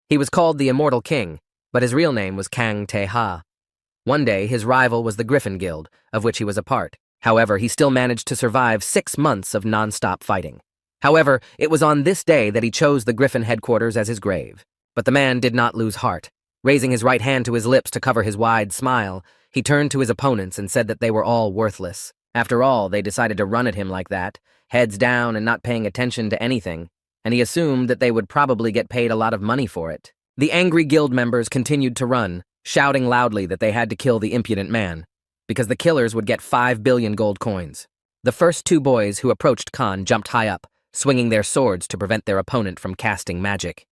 He was called the Immortal King, but his real name was Kang Te-ha. One day, his rival was the Griffin Guild, of which he was a part. However, he still managed to survive 6 months of non-stop fighting. However, it was on this day that he chose the Griffin headquarters as his grave. But the man did not lose heart. Raising his right hand to his lips to cover his wide smile, he turned to his opponents and said that they were all worthless. After all, they decided to run at him like that, heads down and not paying attention to anything, and he assumed that they would probably get paid a lot of money for it. The angry guild members continued to run, shouting loudly that they had to kill the impudent man, because the killers would get 5 billion gold coins. The first 2 boys who approached Khan jumped high up, swinging their swords to prevent their opponent from casting magic.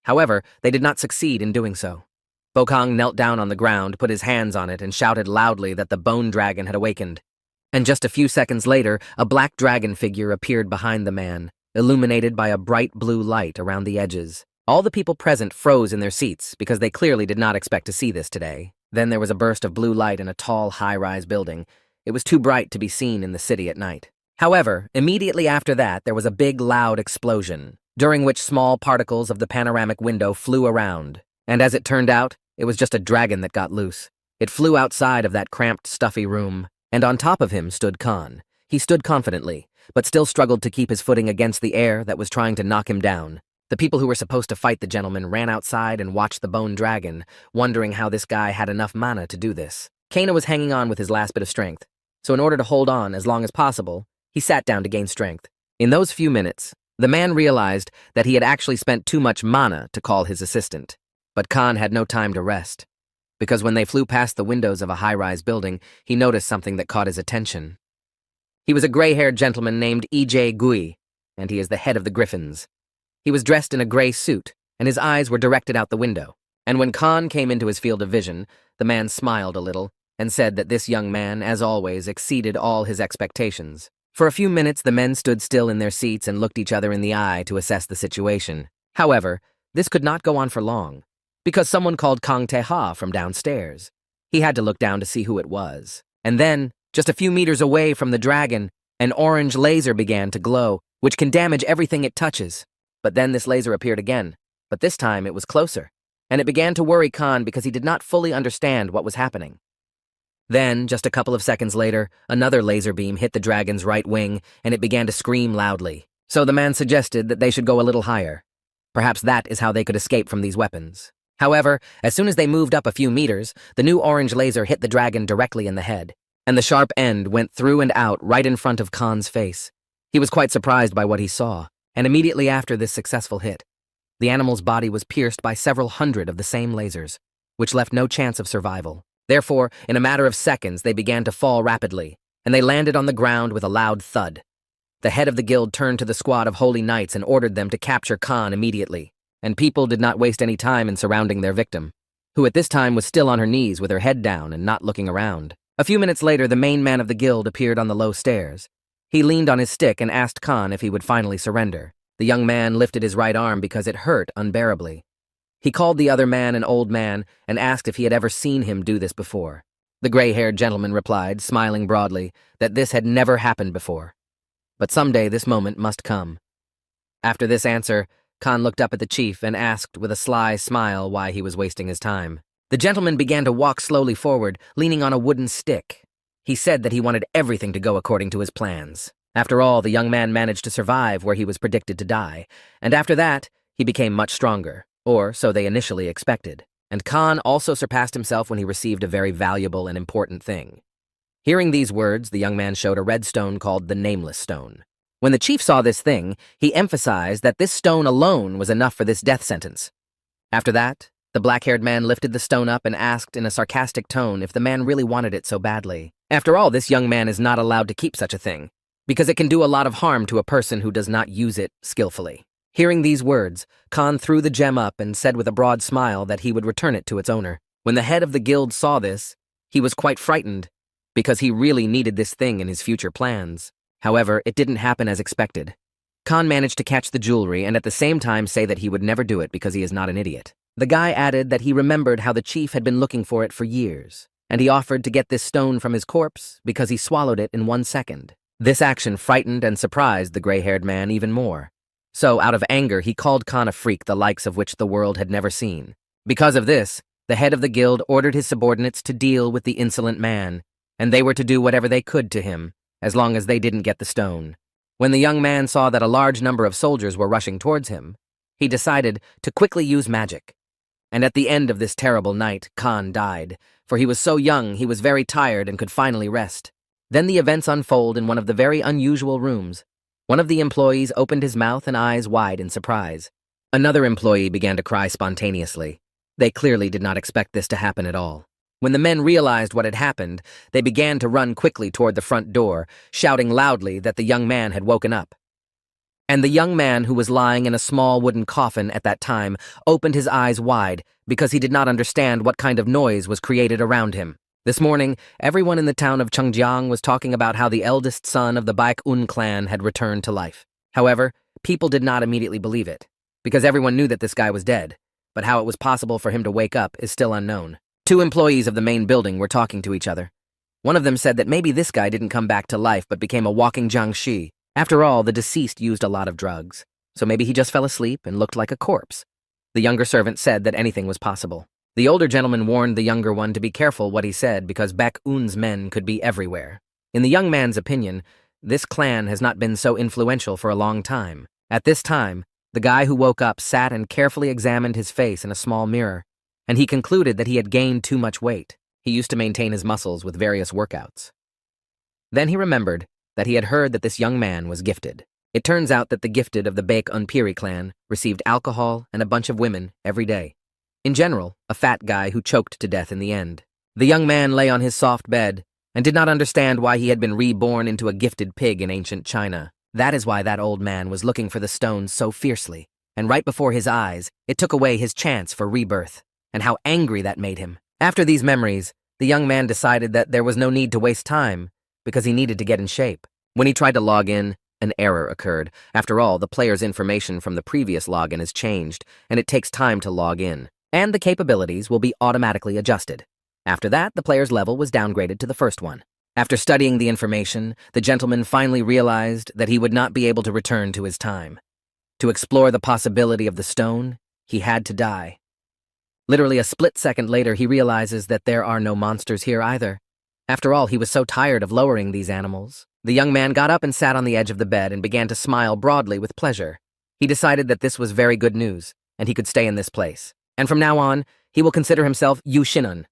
However, they did not succeed in doing so. Bokong knelt down on the ground, put his hands on it, and shouted loudly that the bone dragon had awakened. And just a few seconds later, a black dragon figure appeared behind the man, illuminated by a bright blue light around the edges. All the people present froze in their seats because they clearly did not expect to see this today. Then there was a burst of blue light in a tall, high-rise building. It was too bright to be seen in the city at night. However, immediately after that, there was a big, loud explosion, during which small particles of the panoramic window flew around. And as it turned out, it was just a dragon that got loose. It flew outside of that cramped, stuffy room, and on top of him stood Khan. He stood confidently, but still struggled to keep his footing against the air that was trying to knock him down. The people who were supposed to fight the gentleman ran outside and watched the bone dragon, wondering how this guy had enough mana to do this. Kana was hanging on with his last bit of strength, so in order to hold on as long as possible, he sat down to gain strength. In those few minutes, the man realized that he had actually spent too much mana to call his assistant. But Khan had no time to rest, because when they flew past the windows of a high-rise building, he noticed something that caught his attention. He was a gray-haired gentleman named E.J. Gui, and he is the head of the Griffins. He was dressed in a gray suit, and his eyes were directed out the window. And when Khan came into his field of vision, the man smiled a little and said that this young man, as always, exceeded all his expectations. For a few minutes, the men stood still in their seats and looked each other in the eye to assess the situation. However, this could not go on for long, because someone called Kang Te-ha from downstairs. He had to look down to see who it was. And then, just a few meters away from the dragon, an orange laser began to glow, which can damage everything it touches. But then this laser appeared again, but this time it was closer, and it began to worry Khan because he did not fully understand what was happening. Then, just a couple of seconds later, another laser beam hit the dragon's right wing, and it began to scream loudly. So the man suggested that they should go a little higher. Perhaps that is how they could escape from these weapons. However, as soon as they moved up a few meters, the new orange laser hit the dragon directly in the head, and the sharp end went through and out right in front of Khan's face. He was quite surprised by what he saw, and immediately after this successful hit, the animal's body was pierced by several hundred of the same lasers, which left no chance of survival. Therefore, in a matter of seconds, they began to fall rapidly, and they landed on the ground with a loud thud. The head of the guild turned to the squad of holy knights and ordered them to capture Khan immediately, and people did not waste any time in surrounding their victim, who at this time was still on her knees with her head down and not looking around. A few minutes later, the main man of the guild appeared on the low stairs. He leaned on his stick and asked Khan if he would finally surrender. The young man lifted his right arm because it hurt unbearably. He called the other man an old man and asked if he had ever seen him do this before. The gray-haired gentleman replied, smiling broadly, that this had never happened before. But someday this moment must come. After this answer, Khan looked up at the chief and asked with a sly smile why he was wasting his time. The gentleman began to walk slowly forward, leaning on a wooden stick. He said that he wanted everything to go according to his plans. After all, the young man managed to survive where he was predicted to die, and after that, he became much stronger, or so they initially expected. And Khan also surpassed himself when he received a very valuable and important thing. Hearing these words, the young man showed a red stone called the Nameless Stone. When the chief saw this thing, he emphasized that this stone alone was enough for this death sentence. After that, the black-haired man lifted the stone up and asked in a sarcastic tone if the man really wanted it so badly. After all, this young man is not allowed to keep such a thing, because it can do a lot of harm to a person who does not use it skillfully. Hearing these words, Khan threw the gem up and said with a broad smile that he would return it to its owner. When the head of the guild saw this, he was quite frightened, because he really needed this thing in his future plans. However, it didn't happen as expected. Khan managed to catch the jewelry and at the same time say that he would never do it because he is not an idiot. The guy added that he remembered how the chief had been looking for it for years, and he offered to get this stone from his corpse because he swallowed it in 1 second. This action frightened and surprised the gray-haired man even more, So, out of anger, he called Khan a freak the likes of which the world had never seen. Because of this, the head of the guild ordered his subordinates to deal with the insolent man, and they were to do whatever they could to him, as long as they didn't get the stone. When the young man saw that a large number of soldiers were rushing towards him, he decided to quickly use magic. And at the end of this terrible night, Khan died, for he was so young he was very tired and could finally rest. Then the events unfold in one of the very unusual rooms. One of the employees opened his mouth and eyes wide in surprise. Another employee began to cry spontaneously. They clearly did not expect this to happen at all. When the men realized what had happened, they began to run quickly toward the front door, shouting loudly that the young man had woken up. And the young man, who was lying in a small wooden coffin at that time, opened his eyes wide because he did not understand what kind of noise was created around him. This morning, everyone in the town of Chengjiang was talking about how the eldest son of the Baek-un clan had returned to life. However, people did not immediately believe it, because everyone knew that this guy was dead, but how it was possible for him to wake up is still unknown. Two employees of the main building were talking to each other. One of them said that maybe this guy didn't come back to life but became a walking jiangshi. After all, the deceased used a lot of drugs, so maybe he just fell asleep and looked like a corpse. The younger servant said that anything was possible. The older gentleman warned the younger one to be careful what he said because Baek-un's men could be everywhere. In the young man's opinion, this clan has not been so influential for a long time. At this time, the guy who woke up sat and carefully examined his face in a small mirror, and he concluded that he had gained too much weight. He used to maintain his muscles with various workouts. Then he remembered that he had heard that this young man was gifted. It turns out that the gifted of the Baek-un clan received alcohol and a bunch of women every day. In general, a fat guy who choked to death in the end. The young man lay on his soft bed and did not understand why he had been reborn into a gifted pig in ancient China. That is why that old man was looking for the stones so fiercely, and right before his eyes, it took away his chance for rebirth, and how angry that made him. After these memories, the young man decided that there was no need to waste time, because he needed to get in shape. When he tried to log in, an error occurred. After all, the player's information from the previous login is changed, and it takes time to log in, and the capabilities will be automatically adjusted. After that, the player's level was downgraded to the first one. After studying the information, the gentleman finally realized that he would not be able to return to his time. To explore the possibility of the stone, he had to die. Literally a split second later, he realizes that there are no monsters here either. After all, he was so tired of lowering these animals. The young man got up and sat on the edge of the bed and began to smile broadly with pleasure. He decided that this was very good news, and he could stay in this place. And from now on, he will consider himself Yu Shinan,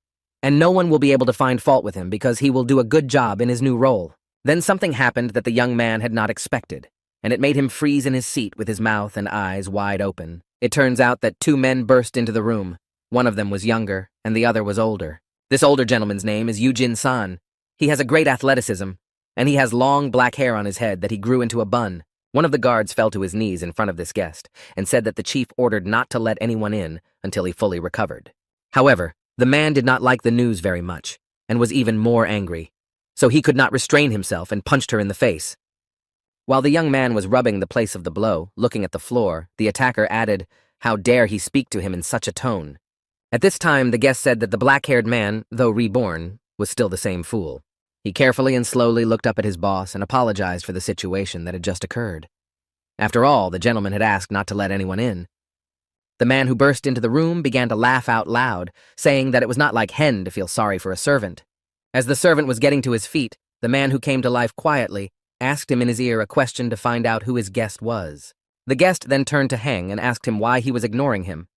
and no one will be able to find fault with him because he will do a good job in his new role. Then something happened that the young man had not expected, and it made him freeze in his seat with his mouth and eyes wide open. It turns out that two men burst into the room. One of them was younger, and the other was older. This older gentleman's name is Yujin San. He has a great athleticism, and he has long black hair on his head that he grew into a bun. One of the guards fell to his knees in front of this guest and said that the chief ordered not to let anyone in until he fully recovered. However, the man did not like the news very much and was even more angry, so he could not restrain himself and punched her in the face. While the young man was rubbing the place of the blow, looking at the floor, the attacker added, "How dare he speak to him in such a tone?" At this time, the guest said that the black-haired man, though reborn, was still the same fool. He carefully and slowly looked up at his boss and apologized for the situation that had just occurred. After all, the gentleman had asked not to let anyone in. The man who burst into the room began to laugh out loud, saying that it was not like hen to feel sorry for a servant. As the servant was getting to his feet, the man who came to life quietly asked him in his ear a question to find out who his guest was. The guest then turned to Heng and asked him why he was ignoring him.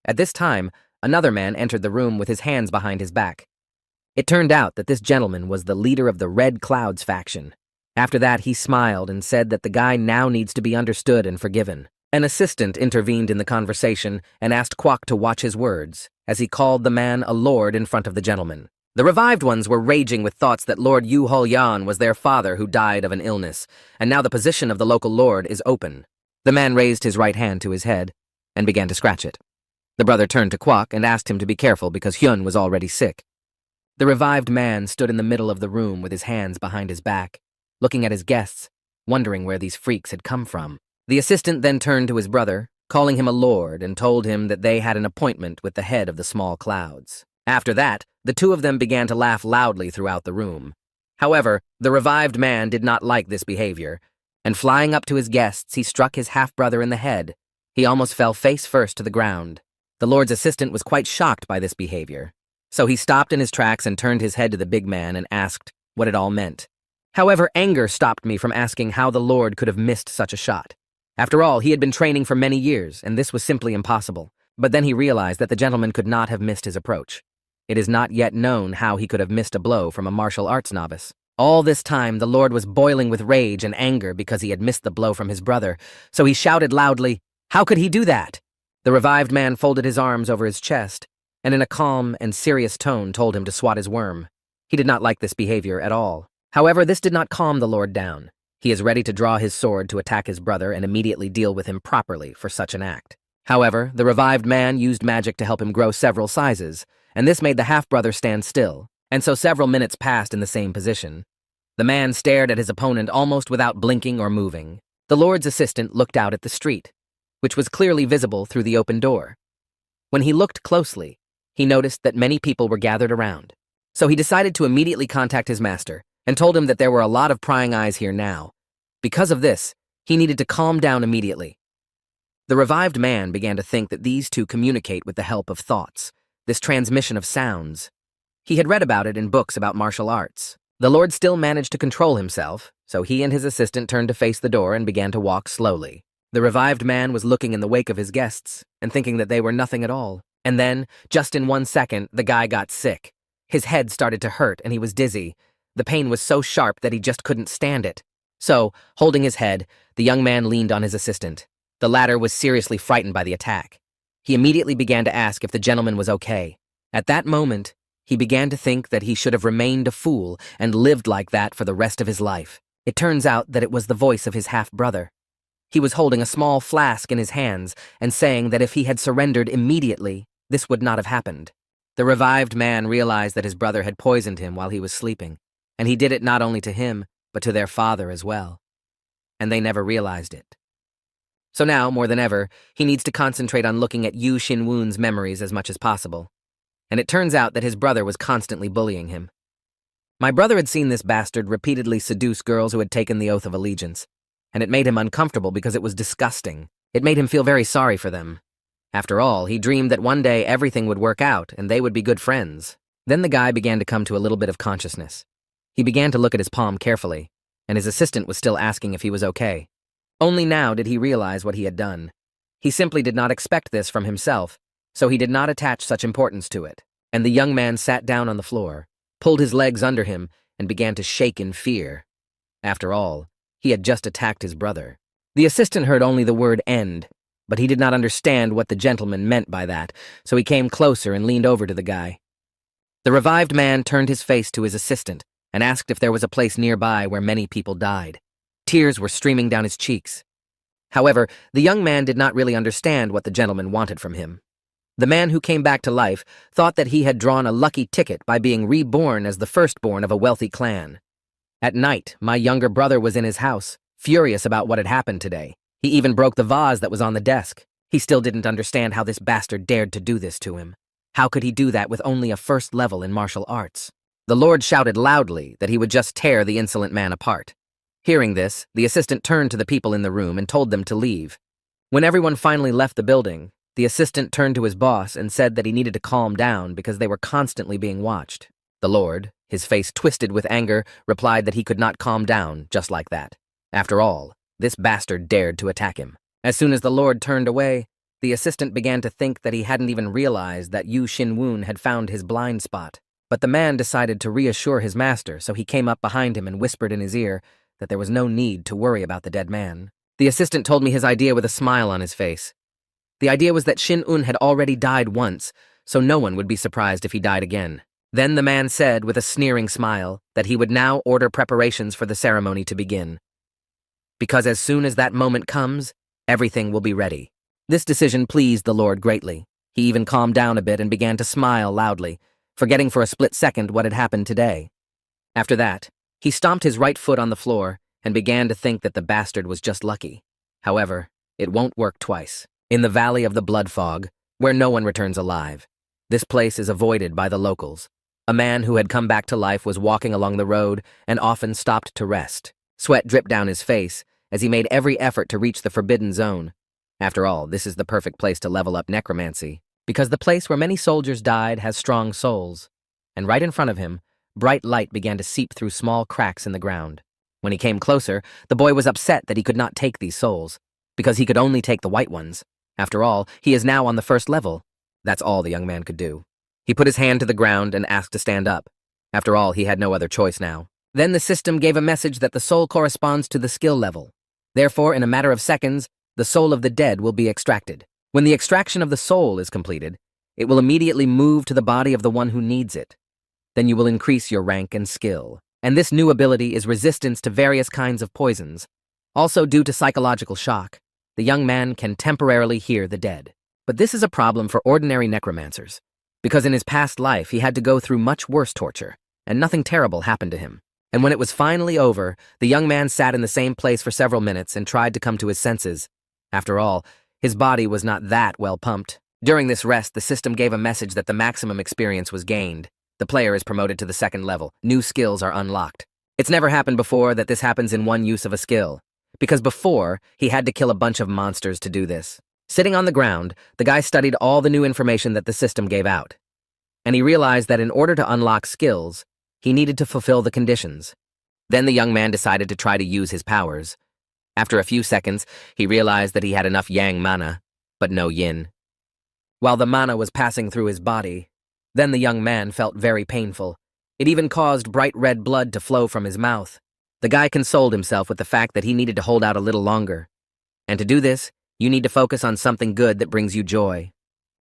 At this time, another man entered the room with his hands behind his back. It turned out that this gentleman was the leader of the Red Clouds faction. After that, he smiled and said that the guy now needs to be understood and forgiven. An assistant intervened in the conversation and asked Kwok to watch his words, as he called the man a lord in front of the gentleman. The revived ones were raging with thoughts that Lord Yu Hol-yan was their father who died of an illness, and now the position of the local lord is open. The man raised his right hand to his head and began to scratch it. The brother turned to Kwok and asked him to be careful because Hyun was already sick. The revived man stood in the middle of the room with his hands behind his back, looking at his guests, wondering where these freaks had come from. The assistant then turned to his brother, calling him a lord, and told him that they had an appointment with the head of the small clouds. After that, the two of them began to laugh loudly throughout the room. However, the revived man did not like this behavior, and flying up to his guests, he struck his half-brother in the head. He almost fell face first to the ground. The Lord's assistant was quite shocked by this behavior. So he stopped in his tracks and turned his head to the big man and asked what it all meant. However, anger stopped me from asking how the Lord could have missed such a shot. After all, he had been training for many years, and this was simply impossible. But then he realized that the gentleman could not have missed his approach. It is not yet known how he could have missed a blow from a martial arts novice. All this time, the Lord was boiling with rage and anger because he had missed the blow from his brother, so he shouted loudly, "How could he do that?" The revived man folded his arms over his chest, and in a calm and serious tone told him to swat his worm. He did not like this behavior at all. However, this did not calm the Lord down. He is ready to draw his sword to attack his brother and immediately deal with him properly for such an act. However, the revived man used magic to help him grow several sizes, and this made the half-brother stand still, and so several minutes passed in the same position. The man stared at his opponent almost without blinking or moving. The Lord's assistant looked out at the street, which was clearly visible through the open door. When he looked closely, he noticed that many people were gathered around. So he decided to immediately contact his master and told him that there were a lot of prying eyes here now. Because of this, he needed to calm down immediately. The revived man began to think that these two communicate with the help of thoughts, this transmission of sounds. He had read about it in books about martial arts. The Lord still managed to control himself, so he and his assistant turned to face the door and began to walk slowly. The revived man was looking in the wake of his guests and thinking that they were nothing at all. And then, just in 1 second, the guy got sick. His head started to hurt and he was dizzy. The pain was so sharp that he just couldn't stand it. So, holding his head, the young man leaned on his assistant. The latter was seriously frightened by the attack. He immediately began to ask if the gentleman was okay. At that moment, he began to think that he should have remained a fool and lived like that for the rest of his life. It turns out that it was the voice of his half-brother. He was holding a small flask in his hands and saying that if he had surrendered immediately, this would not have happened. The revived man realized that his brother had poisoned him while he was sleeping, and he did it not only to him, but to their father as well. And they never realized it. So now, more than ever, he needs to concentrate on looking at Yu Xinwun's memories as much as possible. And it turns out that his brother was constantly bullying him. My brother had seen this bastard repeatedly seduce girls who had taken the oath of allegiance, and it made him uncomfortable because it was disgusting. It made him feel very sorry for them. After all, he dreamed that one day everything would work out and they would be good friends. Then the guy began to come to a little bit of consciousness. He began to look at his palm carefully, and his assistant was still asking if he was okay. Only now did he realize what he had done. He simply did not expect this from himself, so he did not attach such importance to it. And the young man sat down on the floor, pulled his legs under him, and began to shake in fear. After all, he had just attacked his brother. The assistant heard only the word end, but he did not understand what the gentleman meant by that, so he came closer and leaned over to the guy. The revived man turned his face to his assistant and asked if there was a place nearby where many people died. Tears were streaming down his cheeks. However, the young man did not really understand what the gentleman wanted from him. The man who came back to life thought that he had drawn a lucky ticket by being reborn as the firstborn of a wealthy clan. At night, my younger brother was in his house, furious about what had happened today. He even broke the vase that was on the desk. He still didn't understand how this bastard dared to do this to him. How could he do that with only a first level in martial arts? The Lord shouted loudly that he would just tear the insolent man apart. Hearing this, the assistant turned to the people in the room and told them to leave. When everyone finally left the building, the assistant turned to his boss and said that he needed to calm down because they were constantly being watched. The Lord, his face twisted with anger, replied that he could not calm down just like that. After all, this bastard dared to attack him. As soon as the Lord turned away, the assistant began to think that he hadn't even realized that Yu Xinwun had found his blind spot. But the man decided to reassure his master, so he came up behind him and whispered in his ear that there was no need to worry about the dead man. The assistant told me his idea with a smile on his face. The idea was that Xin'un had already died once, so no one would be surprised if he died again. Then the man said with a sneering smile that he would now order preparations for the ceremony to begin. Because as soon as that moment comes, everything will be ready. This decision pleased the Lord greatly. He even calmed down a bit and began to smile loudly, forgetting for a split second what had happened today. After that, he stomped his right foot on the floor and began to think that the bastard was just lucky. However, it won't work twice. In the Valley of the Blood Fog, where no one returns alive, this place is avoided by the locals. A man who had come back to life was walking along the road and often stopped to rest. Sweat dripped down his face, as he made every effort to reach the forbidden zone. After all, this is the perfect place to level up necromancy, because the place where many soldiers died has strong souls. And right in front of him, bright light began to seep through small cracks in the ground. When he came closer, the boy was upset that he could not take these souls, because he could only take the white ones. After all, he is now on the first level. That's all the young man could do. He put his hand to the ground and asked to stand up. After all, he had no other choice now. Then the system gave a message that the soul corresponds to the skill level. Therefore, in a matter of seconds, the soul of the dead will be extracted. When the extraction of the soul is completed, it will immediately move to the body of the one who needs it. Then you will increase your rank and skill. And this new ability is resistance to various kinds of poisons. Also, due to psychological shock, the young man can temporarily hear the dead. But this is a problem for ordinary necromancers, because in his past life he had to go through much worse torture, and nothing terrible happened to him. And when it was finally over, the young man sat in the same place for several minutes and tried to come to his senses. After all, his body was not that well pumped. During this rest, the system gave a message that the maximum experience was gained. The player is promoted to the second level. New skills are unlocked. It's never happened before that this happens in one use of a skill, because before, he had to kill a bunch of monsters to do this. Sitting on the ground, the guy studied all the new information that the system gave out. And he realized that in order to unlock skills, he needed to fulfill the conditions. Then the young man decided to try to use his powers. After a few seconds, he realized that he had enough yang mana, but no yin. While the mana was passing through his body, then the young man felt very painful. It even caused bright red blood to flow from his mouth. The guy consoled himself with the fact that he needed to hold out a little longer. And to do this, you need to focus on something good that brings you joy.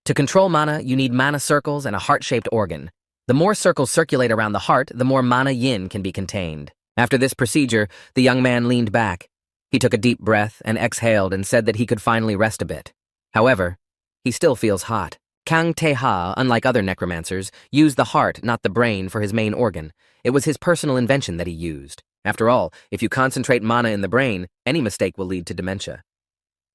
To control mana, you need mana circles and a heart-shaped organ. The more circles circulate around the heart, the more mana yin can be contained. After this procedure, the young man leaned back. He took a deep breath and exhaled and said that he could finally rest a bit. However, he still feels hot. Kang Te-ha, unlike other necromancers, used the heart, not the brain, for his main organ. It was his personal invention that he used. After all, if you concentrate mana in the brain, any mistake will lead to dementia.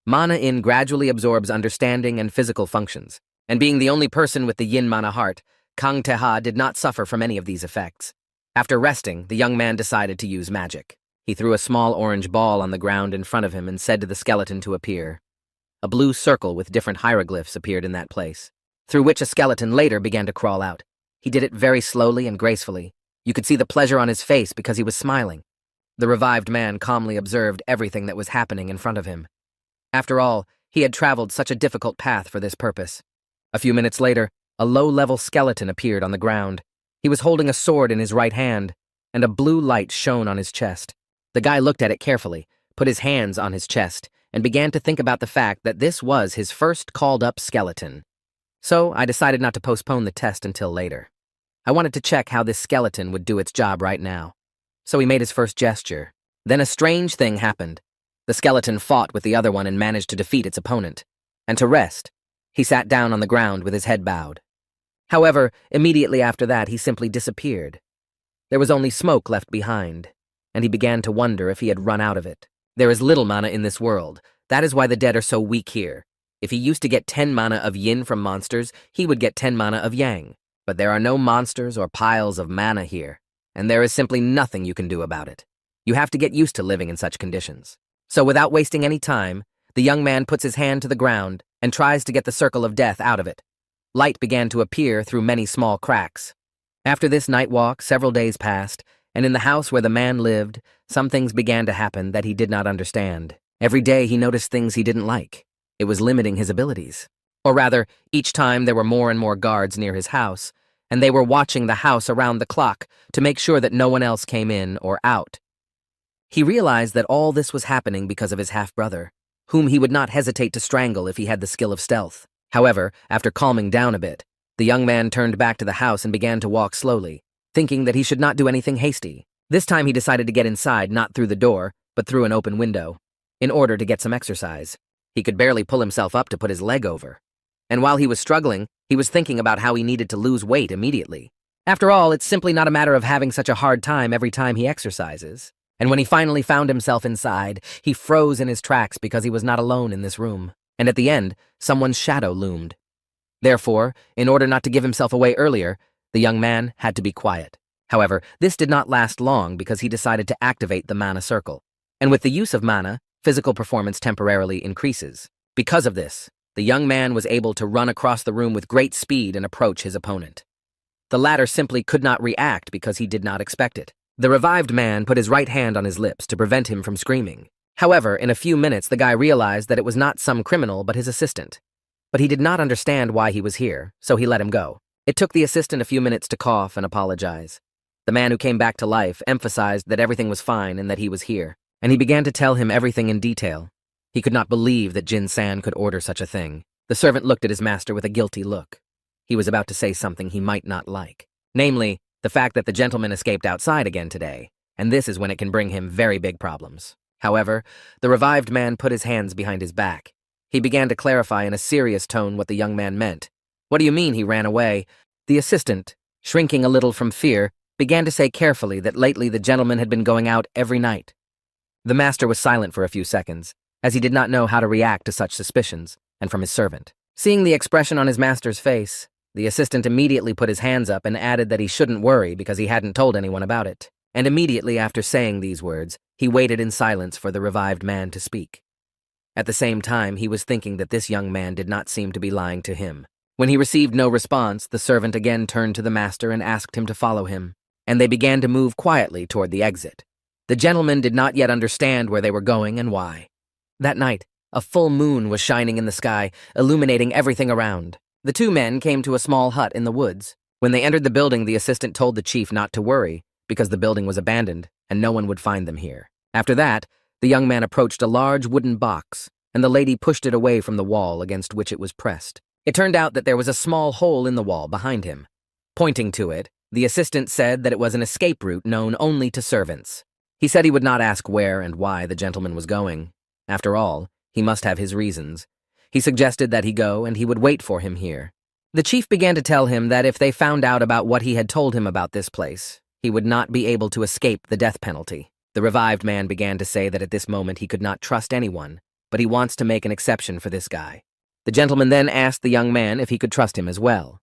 Mana in gradually absorbs understanding and physical functions. And being the only person with the yin mana heart, Kang Te-ha did not suffer from any of these effects. After resting, the young man decided to use magic. He threw a small orange ball on the ground in front of him and said to the skeleton to appear. A blue circle with different hieroglyphs appeared in that place, through which a skeleton later began to crawl out. He did it very slowly and gracefully. You could see the pleasure on his face because he was smiling. The revived man calmly observed everything that was happening in front of him. After all, he had traveled such a difficult path for this purpose. A few minutes later, a low-level skeleton appeared on the ground. He was holding a sword in his right hand, and a blue light shone on his chest. The guy looked at it carefully, put his hands on his chest, and began to think about the fact that this was his first called-up skeleton. So I decided not to postpone the test until later. I wanted to check how this skeleton would do its job right now. So he made his first gesture. Then a strange thing happened. The skeleton fought with the other one and managed to defeat its opponent. And to rest, he sat down on the ground with his head bowed. However, immediately after that, he simply disappeared. There was only smoke left behind, and he began to wonder if he had run out of it. There is little mana in this world. That is why the dead are so weak here. If he used to get 10 mana of yin from monsters, he would get 10 mana of yang. But there are no monsters or piles of mana here, and there is simply nothing you can do about it. You have to get used to living in such conditions. So without wasting any time, the young man puts his hand to the ground and tries to get the circle of death out of it. Light began to appear through many small cracks. After this night walk, several days passed, and in the house where the man lived, some things began to happen that he did not understand. Every day he noticed things he didn't like. It was limiting his abilities. Or rather, each time there were more and more guards near his house, and they were watching the house around the clock to make sure that no one else came in or out. He realized that all this was happening because of his half-brother, whom he would not hesitate to strangle if he had the skill of stealth. However, after calming down a bit, the young man turned back to the house and began to walk slowly, thinking that he should not do anything hasty. This time he decided to get inside, not through the door, but through an open window, in order to get some exercise. He could barely pull himself up to put his leg over. And while he was struggling, he was thinking about how he needed to lose weight immediately. After all, it's simply not a matter of having such a hard time every time he exercises. And when he finally found himself inside, he froze in his tracks because he was not alone in this room. And at the end, someone's shadow loomed. Therefore, in order not to give himself away earlier, the young man had to be quiet. However, this did not last long because he decided to activate the mana circle. And with the use of mana, physical performance temporarily increases. Because of this, the young man was able to run across the room with great speed and approach his opponent. The latter simply could not react because he did not expect it. The revived man put his right hand on his lips to prevent him from screaming. However, in a few minutes, the guy realized that it was not some criminal but his assistant. But he did not understand why he was here, so he let him go. It took the assistant a few minutes to cough and apologize. The man who came back to life emphasized that everything was fine and that he was here, and he began to tell him everything in detail. He could not believe that Jin-san could order such a thing. The servant looked at his master with a guilty look. He was about to say something he might not like. Namely, the fact that the gentleman escaped outside again today, and this is when it can bring him very big problems. However, the revived man put his hands behind his back. He began to clarify in a serious tone what the young man meant. "What do you mean he ran away?" The assistant, shrinking a little from fear, began to say carefully that lately the gentleman had been going out every night. The master was silent for a few seconds, as he did not know how to react to such suspicions, and from his servant. Seeing the expression on his master's face, the assistant immediately put his hands up and added that he shouldn't worry because he hadn't told anyone about it. And immediately after saying these words, he waited in silence for the revived man to speak. At the same time, he was thinking that this young man did not seem to be lying to him. When he received no response, the servant again turned to the master and asked him to follow him, and they began to move quietly toward the exit. The gentleman did not yet understand where they were going and why. That night, a full moon was shining in the sky, illuminating everything around. The two men came to a small hut in the woods. When they entered the building, the assistant told the chief not to worry, because the building was abandoned, and no one would find them here. After that, the young man approached a large wooden box, and the lady pushed it away from the wall against which it was pressed. It turned out that there was a small hole in the wall behind him. Pointing to it, the assistant said that it was an escape route known only to servants. He said he would not ask where and why the gentleman was going. After all, he must have his reasons. He suggested that he go and he would wait for him here. The chief began to tell him that if they found out about what he had told him about this place, he would not be able to escape the death penalty. The revived man began to say that at this moment he could not trust anyone, but he wants to make an exception for this guy. The gentleman then asked the young man if he could trust him as well.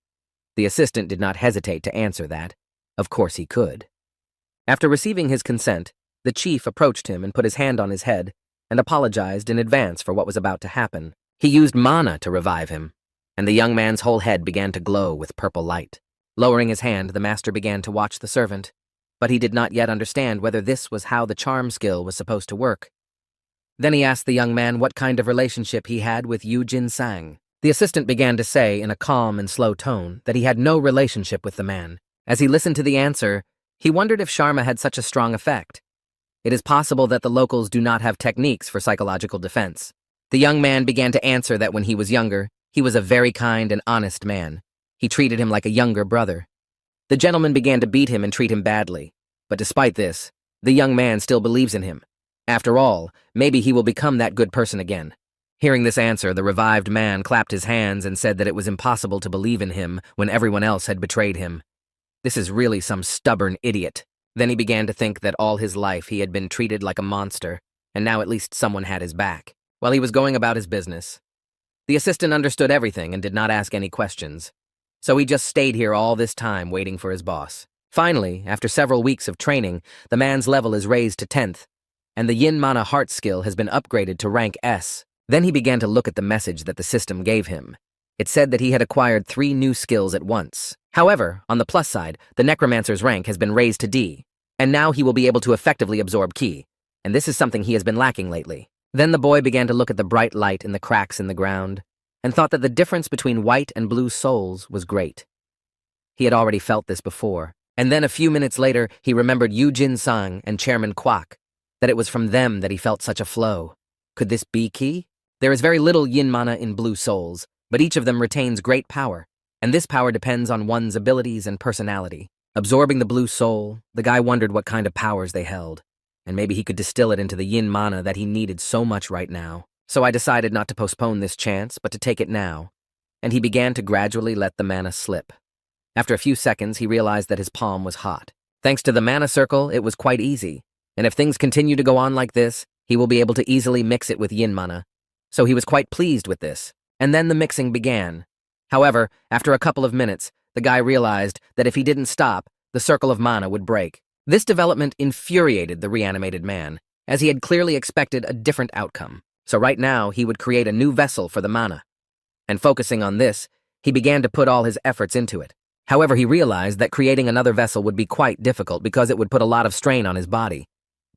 The assistant did not hesitate to answer that. Of course he could. After receiving his consent, the chief approached him and put his hand on his head and apologized in advance for what was about to happen. He used mana to revive him, and the young man's whole head began to glow with purple light. Lowering his hand, the master began to watch the servant, but he did not yet understand whether this was how the charm skill was supposed to work. Then he asked the young man what kind of relationship he had with Yu Jin-sang. The assistant began to say in a calm and slow tone that he had no relationship with the man. As he listened to the answer, he wondered if Sharma had such a strong effect. It is possible that the locals do not have techniques for psychological defense. The young man began to answer that when he was younger, he was a very kind and honest man. He treated him like a younger brother. The gentleman began to beat him and treat him badly, but despite this, the young man still believes in him. After all, maybe he will become that good person again. Hearing this answer, the revived man clapped his hands and said that it was impossible to believe in him when everyone else had betrayed him. This is really some stubborn idiot. Then he began to think that all his life he had been treated like a monster, and now at least someone had his back. While he was going about his business, the assistant understood everything and did not ask any questions. So he just stayed here all this time waiting for his boss. Finally, after several weeks of training, the man's level is raised to 10th, and the Yin Mana Heart skill has been upgraded to rank S. Then he began to look at the message that the system gave him. It said that he had acquired 3 new skills at once. However, on the plus side, the Necromancer's rank has been raised to D, and now he will be able to effectively absorb ki, and this is something he has been lacking lately. Then the boy began to look at the bright light in the cracks in the ground, and thought that the difference between white and blue souls was great. He had already felt this before, and then a few minutes later he remembered Yu Jin-sang and Chairman Kwak, that it was from them that he felt such a flow. Could this be ki? There is very little yin mana in blue souls, but each of them retains great power, and this power depends on one's abilities and personality. Absorbing the blue soul, the guy wondered what kind of powers they held, and maybe he could distill it into the yin mana that he needed so much right now. So I decided not to postpone this chance, but to take it now, and he began to gradually let the mana slip. After a few seconds, he realized that his palm was hot. Thanks to the mana circle, it was quite easy, and if things continue to go on like this, he will be able to easily mix it with yin mana. So he was quite pleased with this, and then the mixing began. However, after a couple of minutes, the guy realized that if he didn't stop, the circle of mana would break. This development infuriated the reanimated man. as he had clearly expected a different outcome. So right now, he would create a new vessel for the mana. And focusing on this, he began to put all his efforts into it. However, he realized that creating another vessel would be quite difficult because it would put a lot of strain on his body.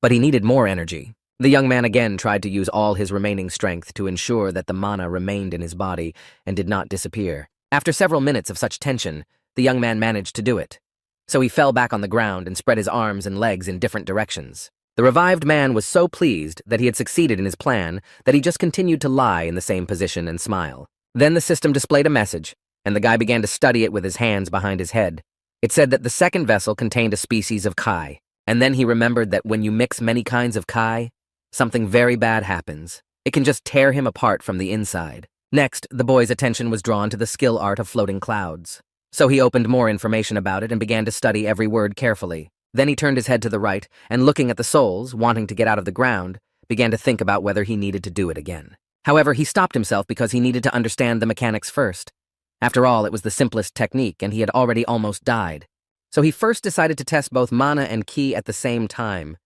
But he needed more energy. The young man again tried to use all his remaining strength to ensure that the mana remained in his body and did not disappear. After several minutes of such tension, the young man managed to do it. So he fell back on the ground and spread his arms and legs in different directions. The revived man was so pleased that he had succeeded in his plan that he just continued to lie in the same position and smile. Then the system displayed a message, and the guy began to study it with his hands behind his head. It said that the second vessel contained a species of kai, and then he remembered that when you mix many kinds of kai, something very bad happens. It can just tear him apart from the inside. Next, the boy's attention was drawn to the skill art of floating clouds. So he opened more information about it and began to study every word carefully. Then he turned his head to the right, and looking at the souls, wanting to get out of the ground, began to think about whether he needed to do it again. However, he stopped himself because he needed to understand the mechanics first. After all, it was the simplest technique, and he had already almost died. So he first decided to test both mana and ki at the same time.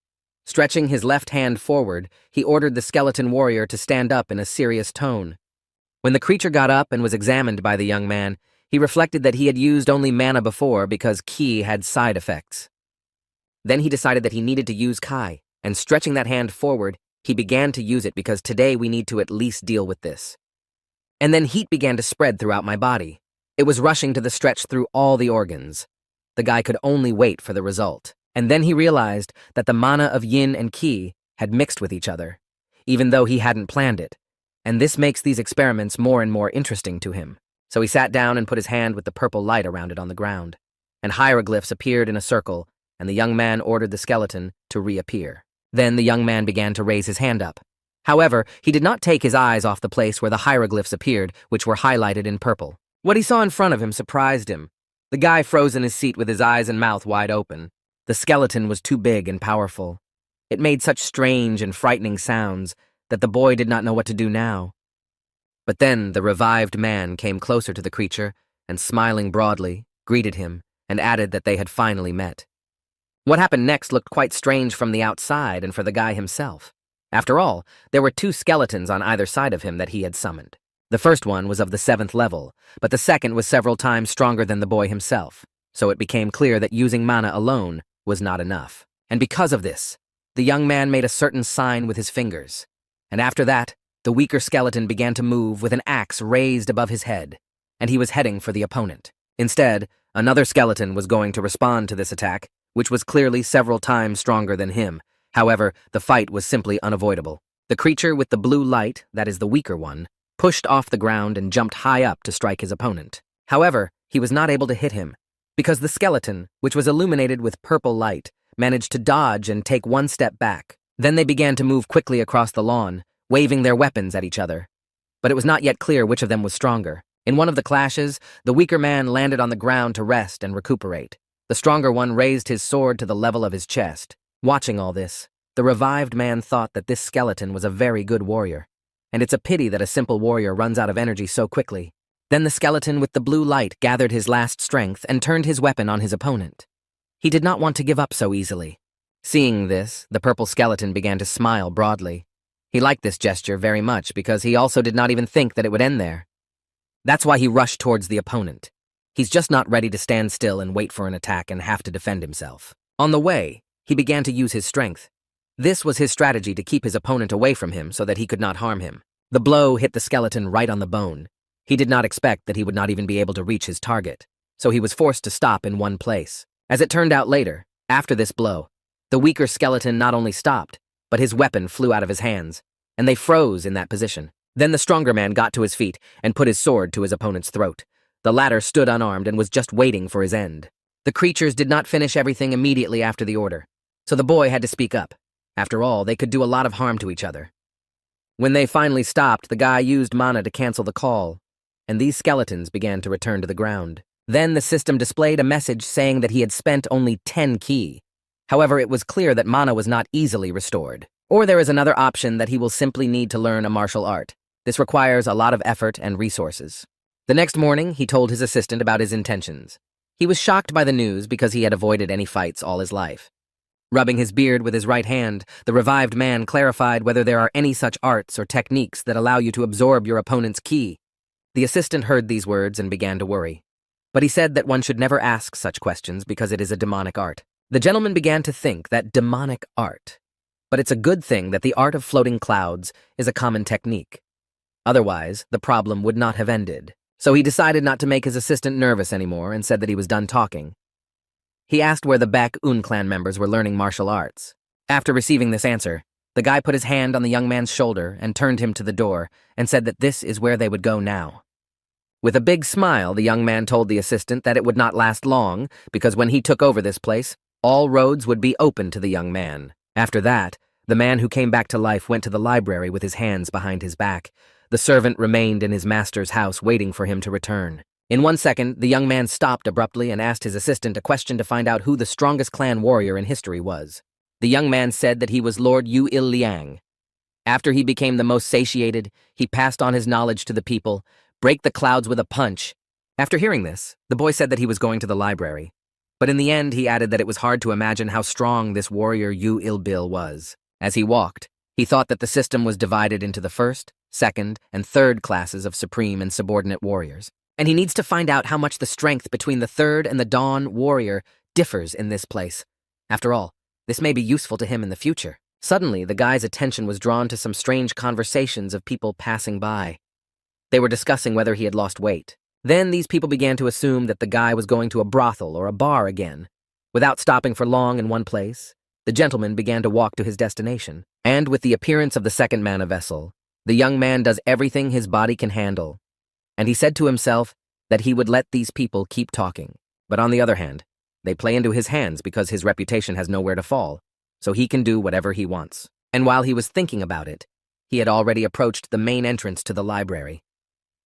Stretching his left hand forward, he ordered the skeleton warrior to stand up in a serious tone. When the creature got up and was examined by the young man, he reflected that he had used only mana before because ki had side effects. Then he decided that he needed to use kai, and stretching that hand forward, he began to use it because today we need to at least deal with this. And then heat began to spread throughout my body. It was rushing to the stretch through all the organs. The guy could only wait for the result. And then he realized that the mana of yin and ki had mixed with each other, even though he hadn't planned it. And this makes these experiments more and more interesting to him. So he sat down and put his hand with the purple light around it on the ground. And hieroglyphs appeared in a circle, and the young man ordered the skeleton to reappear. Then the young man began to raise his hand up. However, he did not take his eyes off the place where the hieroglyphs appeared, which were highlighted in purple. What he saw in front of him surprised him. The guy froze in his seat with his eyes and mouth wide open. The skeleton was too big and powerful. It made such strange and frightening sounds that the boy did not know what to do now. But then the revived man came closer to the creature and, smiling broadly, greeted him and added that they had finally met. What happened next looked quite strange from the outside and for the guy himself. After all, there were two skeletons on either side of him that he had summoned. The first one was of the 7th level, but the second was several times stronger than the boy himself, so it became clear that using mana alone was not enough. And because of this, the young man made a certain sign with his fingers. And after that, the weaker skeleton began to move with an axe raised above his head, and he was heading for the opponent. Instead, another skeleton was going to respond to this attack, which was clearly several times stronger than him. However, the fight was simply unavoidable. The creature with the blue light, that is the weaker one, pushed off the ground and jumped high up to strike his opponent. However, he was not able to hit him, because the skeleton, which was illuminated with purple light, managed to dodge and take one step back. Then they began to move quickly across the lawn, waving their weapons at each other. But it was not yet clear which of them was stronger. In one of the clashes, the weaker man landed on the ground to rest and recuperate. The stronger one raised his sword to the level of his chest. Watching all this, the revived man thought that this skeleton was a very good warrior, and it's a pity that a simple warrior runs out of energy so quickly. Then the skeleton with the blue light gathered his last strength and turned his weapon on his opponent. He did not want to give up so easily. Seeing this, the purple skeleton began to smile broadly. He liked this gesture very much because he also did not even think that it would end there. That's why he rushed towards the opponent. He's just not ready to stand still and wait for an attack and have to defend himself. On the way, he began to use his strength. This was his strategy to keep his opponent away from him so that he could not harm him. The blow hit the skeleton right on the bone. He did not expect that he would not even be able to reach his target, so he was forced to stop in one place. As it turned out later, after this blow, the weaker skeleton not only stopped, but his weapon flew out of his hands, and they froze in that position. Then the stronger man got to his feet and put his sword to his opponent's throat. The latter stood unarmed and was just waiting for his end. The creatures did not finish everything immediately after the order, so the boy had to speak up. After all, they could do a lot of harm to each other. When they finally stopped, the guy used mana to cancel the call, and these skeletons began to return to the ground. Then the system displayed a message saying that he had spent only 10 ki. However, it was clear that mana was not easily restored. Or there is another option that he will simply need to learn a martial art. This requires a lot of effort and resources. The next morning, he told his assistant about his intentions. He was shocked by the news because he had avoided any fights all his life. Rubbing his beard with his right hand, the revived man clarified whether there are any such arts or techniques that allow you to absorb your opponent's ki. The assistant heard these words and began to worry. But he said that one should never ask such questions because it is a demonic art. The gentleman began to think that demonic art. But it's a good thing that the art of floating clouds is a common technique. Otherwise, the problem would not have ended. So he decided not to make his assistant nervous anymore and said that he was done talking. He asked where the Baek-un clan members were learning martial arts. After receiving this answer, the guy put his hand on the young man's shoulder and turned him to the door and said that this is where they would go now. With a big smile, the young man told the assistant that it would not last long because when he took over this place, all roads would be open to the young man. After that, the man who came back to life went to the library with his hands behind his back. The servant remained in his master's house waiting for him to return. In 1 second, the young man stopped abruptly and asked his assistant a question to find out who the strongest clan warrior in history was. The young man said that he was Lord Yu Il Liang. After he became the most satiated, he passed on his knowledge to the people, break the clouds with a punch. After hearing this, the boy said that he was going to the library. But in the end, he added that it was hard to imagine how strong this warrior Yu Il Bil was. As he walked, he thought that the system was divided into the first, second, and third classes of supreme and subordinate warriors. And he needs to find out how much the strength between the third and the dawn warrior differs in this place. After all, this may be useful to him in the future. Suddenly, the guy's attention was drawn to some strange conversations of people passing by. They were discussing whether he had lost weight. Then these people began to assume that the guy was going to a brothel or a bar again. Without stopping for long in one place, the gentleman began to walk to his destination. And with the appearance of the second man of vessel, the young man does everything his body can handle. And he said to himself that he would let these people keep talking. But on the other hand, they play into his hands because his reputation has nowhere to fall, so he can do whatever he wants. And while he was thinking about it, he had already approached the main entrance to the library.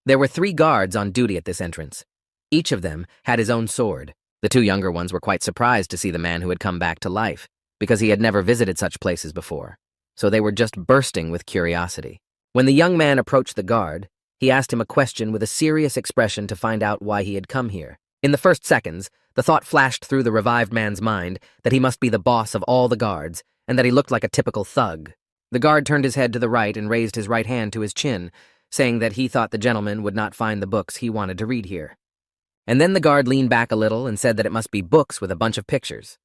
There were 3 guards on duty at this entrance. Each of them had his own sword. The 2 younger ones were quite surprised to see the man who had come back to life, because he had never visited such places before, so they were just bursting with curiosity. When the young man approached the guard, he asked him a question with a serious expression to find out why he had come here. In the first seconds, the thought flashed through the revived man's mind that he must be the boss of all the guards, and that he looked like a typical thug. The guard turned his head to the right and raised his right hand to his chin, saying that he thought the gentleman would not find the books he wanted to read here. And then the guard leaned back a little and said that it must be books with a bunch of pictures.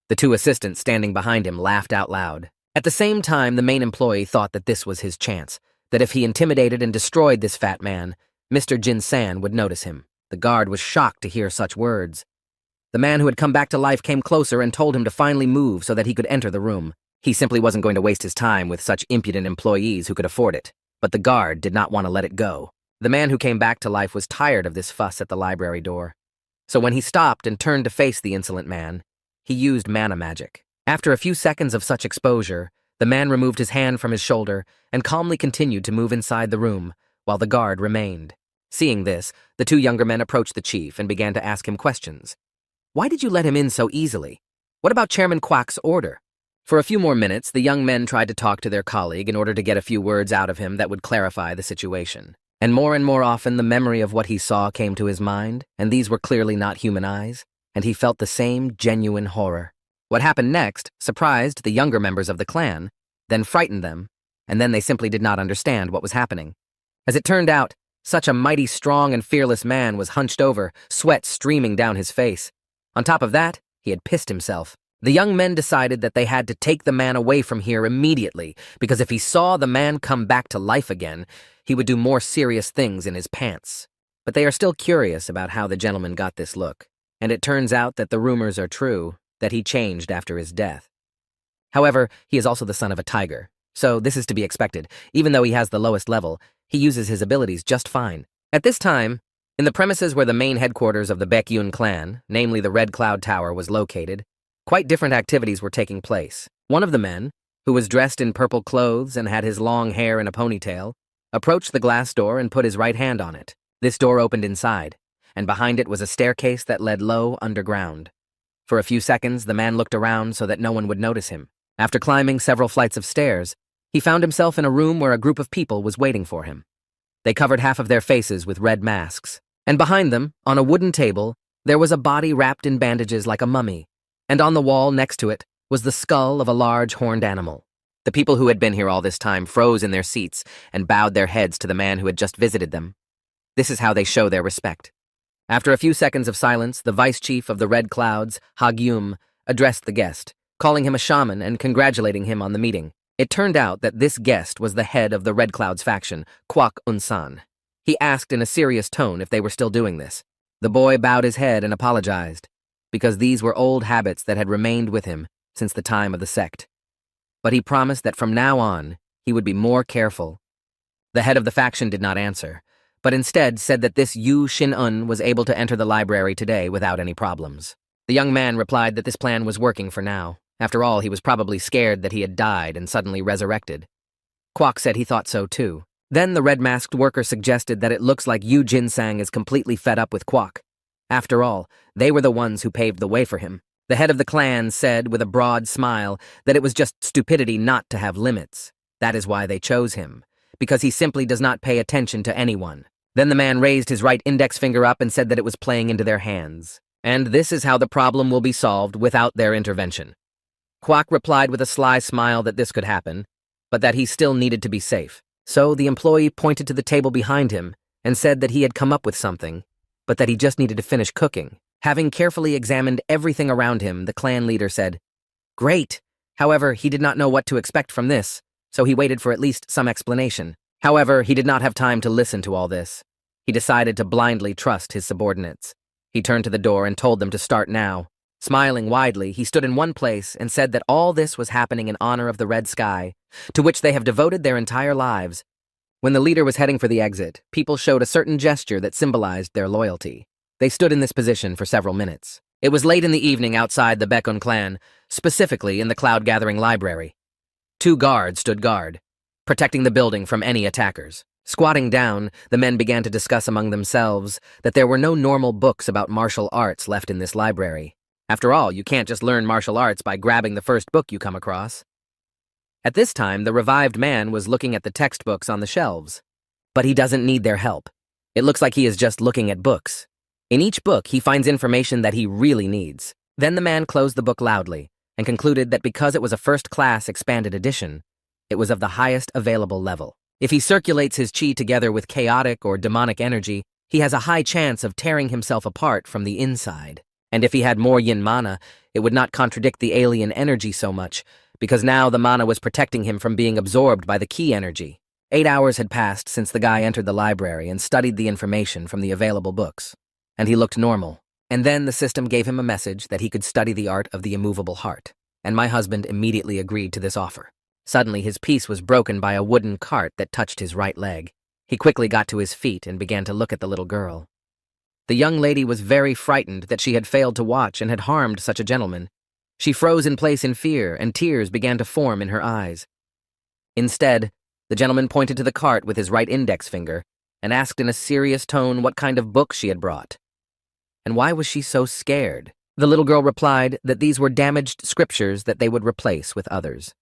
The 2 assistants standing behind him laughed out loud. At the same time, the main employee thought that this was his chance, that if he intimidated and destroyed this fat man, Mr. Jin-san would notice him. The guard was shocked to hear such words. The man who had come back to life came closer and told him to finally move so that he could enter the room. He simply wasn't going to waste his time with such impudent employees who could afford it. But the guard did not want to let it go. The man who came back to life was tired of this fuss at the library door. So when he stopped and turned to face the insolent man, he used mana magic. After a few seconds of such exposure, the man removed his hand from his shoulder and calmly continued to move inside the room, while the guard remained. Seeing this, the 2 younger men approached the chief and began to ask him questions. Why did you let him in so easily? What about Chairman Quack's order? For a few more minutes, the young men tried to talk to their colleague in order to get a few words out of him that would clarify the situation. And more often, the memory of what he saw came to his mind, and these were clearly not human eyes, and he felt the same genuine horror. What happened next surprised the younger members of the clan, then frightened them, and then they simply did not understand what was happening. As it turned out, such a mighty, strong, and fearless man was hunched over, sweat streaming down his face. On top of that, he had pissed himself. The young men decided that they had to take the man away from here immediately, because if he saw the man come back to life again, he would do more serious things in his pants. But they are still curious about how the gentleman got this look, and it turns out that the rumors are true, that he changed after his death. However, he is also the son of a tiger, so this is to be expected. Even though he has the lowest level, he uses his abilities just fine. At this time, in the premises where the main headquarters of the Baek-un clan, namely the Red Cloud Tower, was located, quite different activities were taking place. One of the men, who was dressed in purple clothes and had his long hair in a ponytail, approached the glass door and put his right hand on it. This door opened inside, and behind it was a staircase that led low underground. For a few seconds, the man looked around so that no one would notice him. After climbing several flights of stairs, he found himself in a room where a group of people was waiting for him. They covered half of their faces with red masks, and behind them, on a wooden table, there was a body wrapped in bandages like a mummy, and on the wall next to it was the skull of a large horned animal. The people who had been here all this time froze in their seats and bowed their heads to the man who had just visited them. This is how they show their respect. After a few seconds of silence, the vice chief of the Red Clouds, Hagyum, addressed the guest, calling him a shaman and congratulating him on the meeting. It turned out that this guest was the head of the Red Clouds faction, Kwak Unsan. He asked in a serious tone if they were still doing this. The boy bowed his head and apologized, because these were old habits that had remained with him since the time of the sect. But he promised that from now on, he would be more careful. The head of the faction did not answer, but instead said that this Yu Shin-un was able to enter the library today without any problems. The young man replied that this plan was working for now. After all, he was probably scared that he had died and suddenly resurrected. Kwak said he thought so too. Then the red-masked worker suggested that it looks like Yu Jinsang is completely fed up with Kwak. After all, they were the ones who paved the way for him. The head of the clan said with a broad smile that it was just stupidity not to have limits. That is why they chose him, because he simply does not pay attention to anyone. Then the man raised his right index finger up and said that it was playing into their hands. And this is how the problem will be solved without their intervention. Kwak replied with a sly smile that this could happen, but that he still needed to be safe. So the employee pointed to the table behind him and said that he had come up with something, but that he just needed to finish cooking. Having carefully examined everything around him, the clan leader said, "Great." However, he did not know what to expect from this, so he waited for at least some explanation. However, he did not have time to listen to all this. He decided to blindly trust his subordinates. He turned to the door and told them to start now. Smiling widely, he stood in one place and said that all this was happening in honor of the red sky, to which they have devoted their entire lives. When the leader was heading for the exit, people showed a certain gesture that symbolized their loyalty. They stood in this position for several minutes. It was late in the evening outside the Bekun clan, specifically in the Cloud Gathering Library. 2 guards stood guard, protecting the building from any attackers. Squatting down, the men began to discuss among themselves that there were no normal books about martial arts left in this library. After all, you can't just learn martial arts by grabbing the first book you come across. At this time, the revived man was looking at the textbooks on the shelves. But he doesn't need their help. It looks like he is just looking at books. In each book, he finds information that he really needs. Then the man closed the book loudly and concluded that because it was a first-class expanded edition, it was of the highest available level. If he circulates his chi together with chaotic or demonic energy, he has a high chance of tearing himself apart from the inside. And if he had more yin mana, it would not contradict the alien energy so much, because now the mana was protecting him from being absorbed by the ki energy. 8 hours had passed since the guy entered the library and studied the information from the available books, and he looked normal. And then the system gave him a message that he could study the art of the immovable heart, and my husband immediately agreed to this offer. Suddenly, his peace was broken by a wooden cart that touched his right leg. He quickly got to his feet and began to look at the little girl. The young lady was very frightened that she had failed to watch and had harmed such a gentleman. She froze in place in fear, and tears began to form in her eyes. Instead, the gentleman pointed to the cart with his right index finger and asked in a serious tone what kind of book she had brought. And why was she so scared? The little girl replied that these were damaged scriptures that they would replace with others.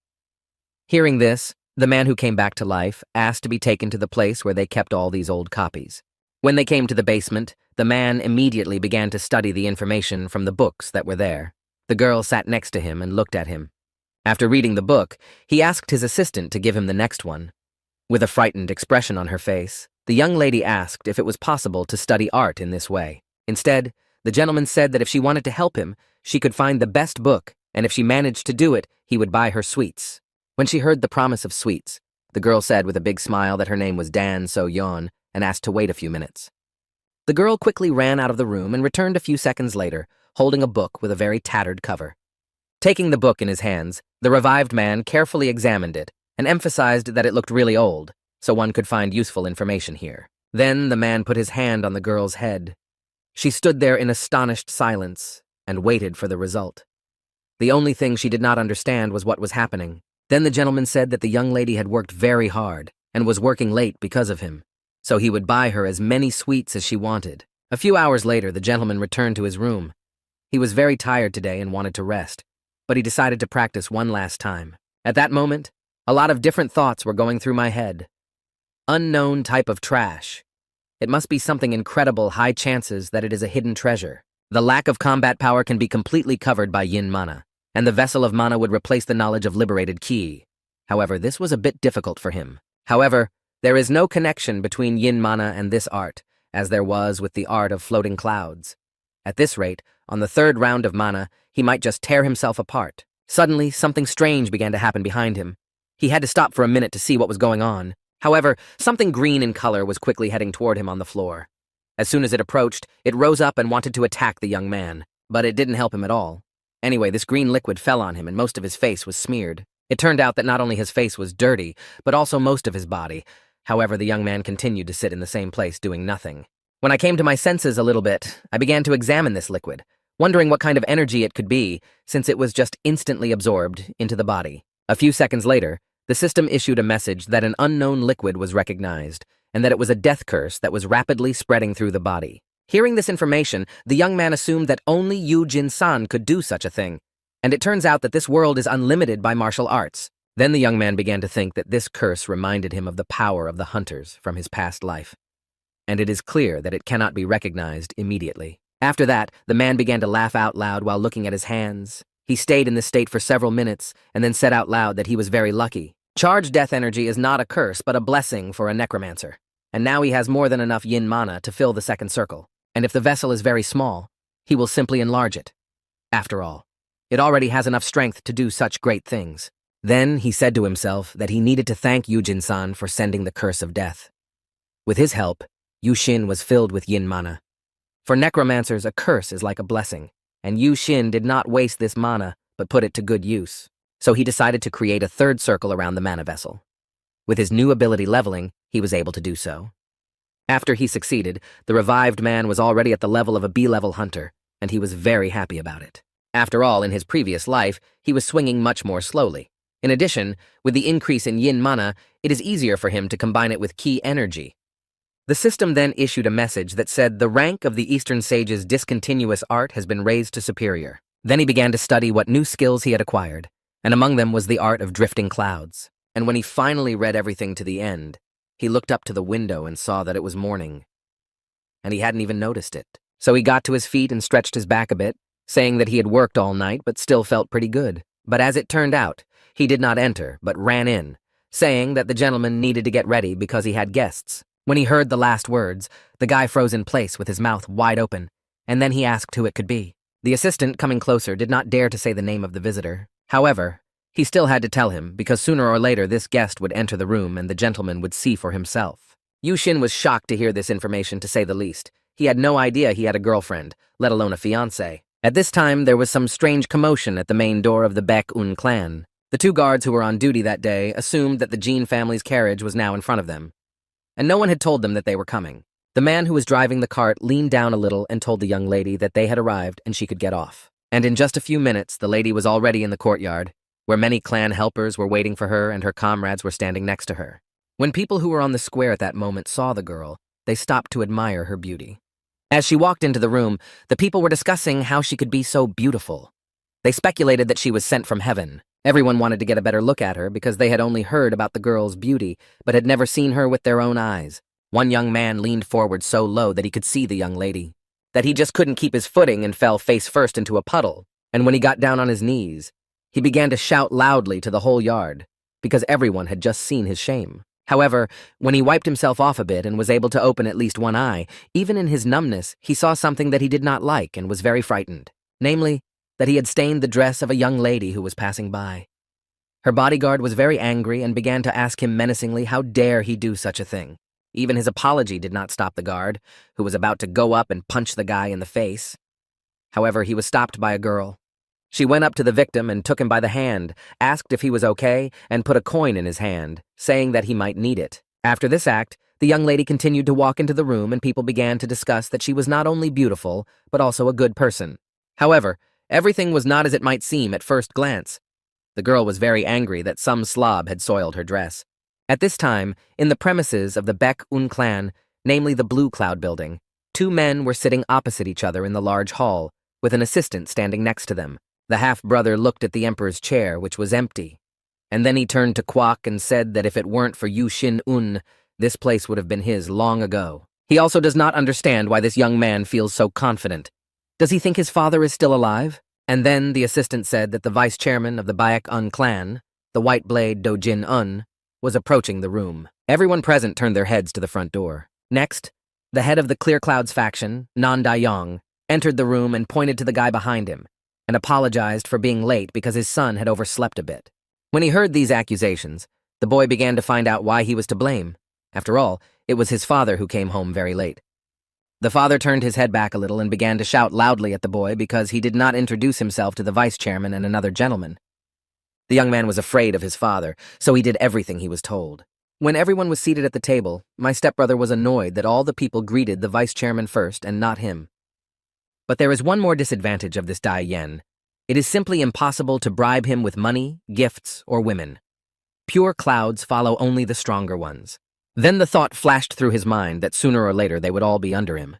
Hearing this, the man who came back to life asked to be taken to the place where they kept all these old copies. When they came to the basement, the man immediately began to study the information from the books that were there. The girl sat next to him and looked at him. After reading the book, he asked his assistant to give him the next one. With a frightened expression on her face, the young lady asked if it was possible to study art in this way. Instead, the gentleman said that if she wanted to help him, she could find the best book, and if she managed to do it, he would buy her sweets. When she heard the promise of sweets, the girl said with a big smile that her name was Dan So-yeon and asked to wait a few minutes. The girl quickly ran out of the room and returned a few seconds later, holding a book with a very tattered cover. Taking the book in his hands, the revived man carefully examined it and emphasized that it looked really old, so one could find useful information here. Then the man put his hand on the girl's head. She stood there in astonished silence and waited for the result. The only thing she did not understand was what was happening. Then the gentleman said that the young lady had worked very hard and was working late because of him, so he would buy her as many sweets as she wanted. A few hours later, the gentleman returned to his room. He was very tired today and wanted to rest, but he decided to practice one last time. At that moment, a lot of different thoughts were going through my head. Unknown type of trash. It must be something incredible, high chances that it is a hidden treasure. The lack of combat power can be completely covered by yin mana. and the vessel of mana would replace the knowledge of liberated ki. However, this was a bit difficult for him. However, there is no connection between yin mana and this art, as there was with the art of floating clouds. At this rate, on the third round of mana, he might just tear himself apart. Suddenly, something strange began to happen behind him. He had to stop for a minute to see what was going on. However, something green in color was quickly heading toward him on the floor. As soon as it approached, it rose up and wanted to attack the young man, but it didn't help him at all. Anyway, this green liquid fell on him and most of his face was smeared. It turned out that not only his face was dirty, but also most of his body. However, the young man continued to sit in the same place doing nothing. When I came to my senses a little bit, I began to examine this liquid, wondering what kind of energy it could be, since it was just instantly absorbed into the body. A few seconds later, the system issued a message that an unknown liquid was recognized, and that it was a death curse that was rapidly spreading through the body. Hearing this information, the young man assumed that only Yu Jin-san could do such a thing, and it turns out that this world is unlimited by martial arts. Then the young man began to think that this curse reminded him of the power of the hunters from his past life, and it is clear that it cannot be recognized immediately. After that, the man began to laugh out loud while looking at his hands. He stayed in this state for several minutes, and then said out loud that he was very lucky. Charged death energy is not a curse, but a blessing for a necromancer. And now he has more than enough yin mana to fill the second circle. And if the vessel is very small, he will simply enlarge it. After all, it already has enough strength to do such great things. Then he said to himself that he needed to thank Yujin-san for sending the curse of death. With his help, Yu-shin was filled with yin mana. For necromancers, a curse is like a blessing, and Yu-shin did not waste this mana, but put it to good use. So he decided to create a third circle around the mana vessel. With his new ability leveling, he was able to do so. After he succeeded, the revived man was already at the level of a B-level hunter, and he was very happy about it. After all, in his previous life, he was swinging much more slowly. In addition, with the increase in yin mana, it is easier for him to combine it with ki energy. The system then issued a message that said the rank of the Eastern Sage's discontinuous art has been raised to superior. Then he began to study what new skills he had acquired, and among them was the art of drifting clouds. And when he finally read everything to the end, he looked up to the window and saw that it was morning. And he hadn't even noticed it. So he got to his feet and stretched his back a bit, saying that he had worked all night but still felt pretty good. But as it turned out, he did not enter, but ran in, saying that the gentleman needed to get ready because he had guests. When he heard the last words, the guy froze in place with his mouth wide open, and then he asked who it could be. The assistant, coming closer, did not dare to say the name of the visitor. However, he still had to tell him, because sooner or later this guest would enter the room and the gentleman would see for himself. Yu-shin was shocked to hear this information, to say the least. He had no idea he had a girlfriend, let alone a fiancé. At this time, there was some strange commotion at the main door of the Baek-un clan. The two guards who were on duty that day assumed that the Jean family's carriage was now in front of them, and no one had told them that they were coming. The man who was driving the cart leaned down a little and told the young lady that they had arrived and she could get off. And in just a few minutes, the lady was already in the courtyard, where many clan helpers were waiting for her and her comrades were standing next to her. When people who were on the square at that moment saw the girl, they stopped to admire her beauty. As she walked into the room, the people were discussing how she could be so beautiful. They speculated that she was sent from heaven. Everyone wanted to get a better look at her because they had only heard about the girl's beauty, but had never seen her with their own eyes. One young man leaned forward so low that he could see the young lady, that he just couldn't keep his footing and fell face first into a puddle. And when he got down on his knees, he began to shout loudly to the whole yard, because everyone had just seen his shame. However, when he wiped himself off a bit and was able to open at least one eye, even in his numbness, he saw something that he did not like and was very frightened. Namely, that he had stained the dress of a young lady who was passing by. Her bodyguard was very angry and began to ask him menacingly how dare he do such a thing. Even his apology did not stop the guard, who was about to go up and punch the guy in the face. However, he was stopped by a girl. She went up to the victim and took him by the hand, asked if he was okay, and put a coin in his hand, saying that he might need it. After this act, the young lady continued to walk into the room and people began to discuss that she was not only beautiful, but also a good person. However, everything was not as it might seem at first glance. The girl was very angry that some slob had soiled her dress. At this time, in the premises of the Baek-un clan, namely the Blue Cloud building, two men were sitting opposite each other in the large hall, with an assistant standing next to them. The half-brother looked at the emperor's chair, which was empty, and then he turned to Kwok and said that if it weren't for Yu-shin-un, this place would have been his long ago. He also does not understand why this young man feels so confident. Does he think his father is still alive? And then the assistant said that the vice chairman of the Baek Un clan, the White Blade Dojin Un, was approaching the room. Everyone present turned their heads to the front door. Next, the head of the Clear Clouds faction, Nan Dayong, entered the room and pointed to the guy behind him, and apologized for being late because his son had overslept a bit. When he heard these accusations, the boy began to find out why he was to blame. After all, it was his father who came home very late. The father turned his head back a little and began to shout loudly at the boy because he did not introduce himself to the vice chairman and another gentleman. The young man was afraid of his father, so he did everything he was told. When everyone was seated at the table, my stepbrother was annoyed that all the people greeted the vice chairman first and not him. But there is one more disadvantage of this Dai Yen. It is simply impossible to bribe him with money, gifts, or women. Pure clouds follow only the stronger ones. Then the thought flashed through his mind that sooner or later they would all be under him.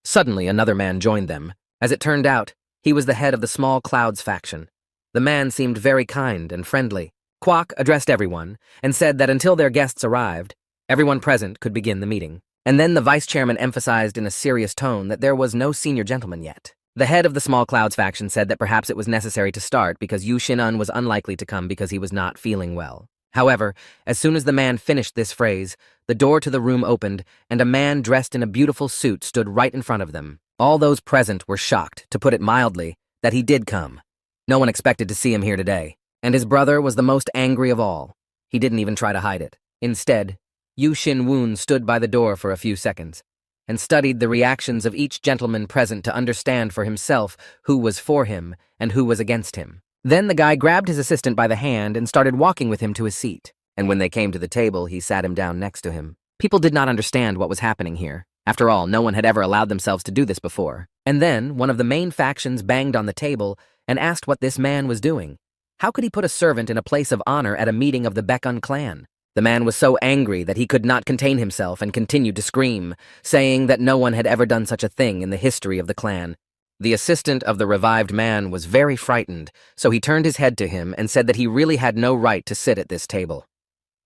Suddenly another man joined them. As it turned out, he was the head of the Small Clouds faction. The man seemed very kind and friendly. Kwok addressed everyone and said that until their guests arrived, everyone present could begin the meeting. And then the vice chairman emphasized in a serious tone that there was no senior gentleman yet. The head of the Small Clouds faction said that perhaps it was necessary to start because Yu Shin-un was unlikely to come because he was not feeling well. However, as soon as the man finished this phrase, the door to the room opened, and a man dressed in a beautiful suit stood right in front of them. All those present were shocked, to put it mildly, that he did come. No one expected to see him here today, and his brother was the most angry of all. He didn't even try to hide it. Instead, Yu Shin-woon stood by the door for a few seconds, and studied the reactions of each gentleman present to understand for himself who was for him and who was against him. Then the guy grabbed his assistant by the hand and started walking with him to his seat. And when they came to the table, he sat him down next to him. People did not understand what was happening here. After all, no one had ever allowed themselves to do this before. And then one of the main factions banged on the table and asked what this man was doing. How could he put a servant in a place of honor at a meeting of the Baekun clan? The man was so angry that he could not contain himself and continued to scream, saying that no one had ever done such a thing in the history of the clan. The assistant of the revived man was very frightened, so he turned his head to him and said that he really had no right to sit at this table.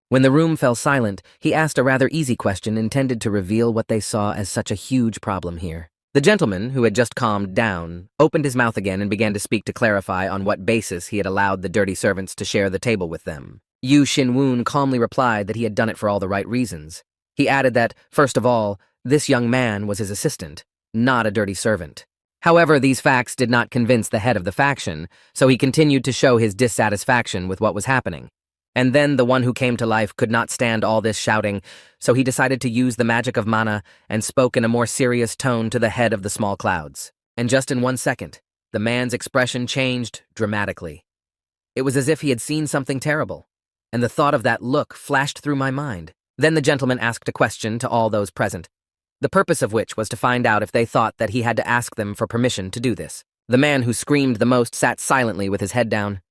When the room fell silent, he asked a rather easy question intended to reveal what they saw as such a huge problem here. The gentleman, who had just calmed down, opened his mouth again and began to speak to clarify on what basis he had allowed the dirty servants to share the table with them. Yu Shin-woon calmly replied that he had done it for all the right reasons. He added that, first of all, this young man was his assistant, not a dirty servant. However, these facts did not convince the head of the faction, so he continued to show his dissatisfaction with what was happening. And then the one who came to life could not stand all this shouting, so he decided to use the magic of mana and spoke in a more serious tone to the head of the Small Clouds. And just in 1 second, the man's expression changed dramatically. It was as if he had seen something terrible, and the thought of that look flashed through my mind. Then the gentleman asked a question to all those present, the purpose of which was to find out if they thought that he had to ask them for permission to do this. The man who screamed the most sat silently with his head down.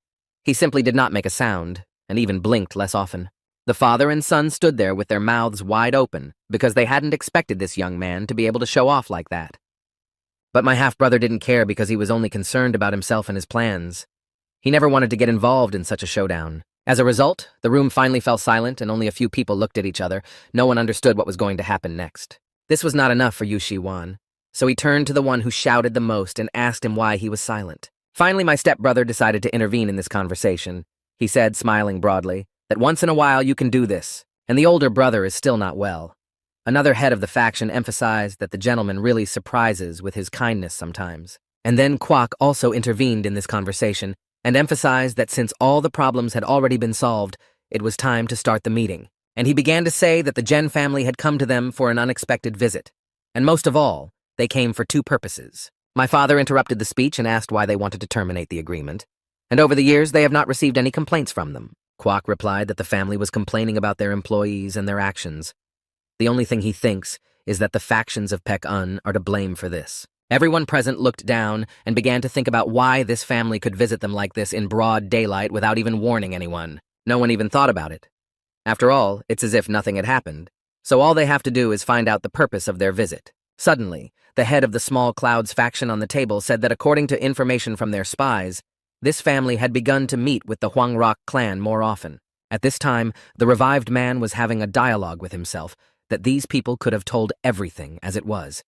He simply did not make a sound, and even blinked less often. The father and son stood there with their mouths wide open because they hadn't expected this young man to be able to show off like that. But my half-brother didn't care because he was only concerned about himself and his plans. He never wanted to get involved in such a showdown. As a result, the room finally fell silent and only a few people looked at each other. No one understood what was going to happen next. This was not enough for Yu Shi-wan, so he turned to the one who shouted the most and asked him why he was silent. Finally, my stepbrother decided to intervene in this conversation. He said, smiling broadly, that once in a while you can do this, and the older brother is still not well. Another head of the faction emphasized that the gentleman really surprises with his kindness sometimes. And then Kwok also intervened in this conversation and emphasized that since all the problems had already been solved, it was time to start the meeting. And he began to say that the Gen family had come to them for an unexpected visit. And most of all, they came for 2 purposes. My father interrupted the speech and asked why they wanted to terminate the agreement. And over the years, they have not received any complaints from them. Kwok replied that the family was complaining about their employees and their actions. The only thing he thinks is that the factions of Baek-un are to blame for this. Everyone present looked down and began to think about why this family could visit them like this in broad daylight without even warning anyone. No one even thought about it. After all, it's as if nothing had happened. So all they have to do is find out the purpose of their visit. Suddenly, the head of the Small Clouds faction on the table said that according to information from their spies, this family had begun to meet with the Hwangrok clan more often. At this time, the revived man was having a dialogue with himself that these people could have told everything as it was.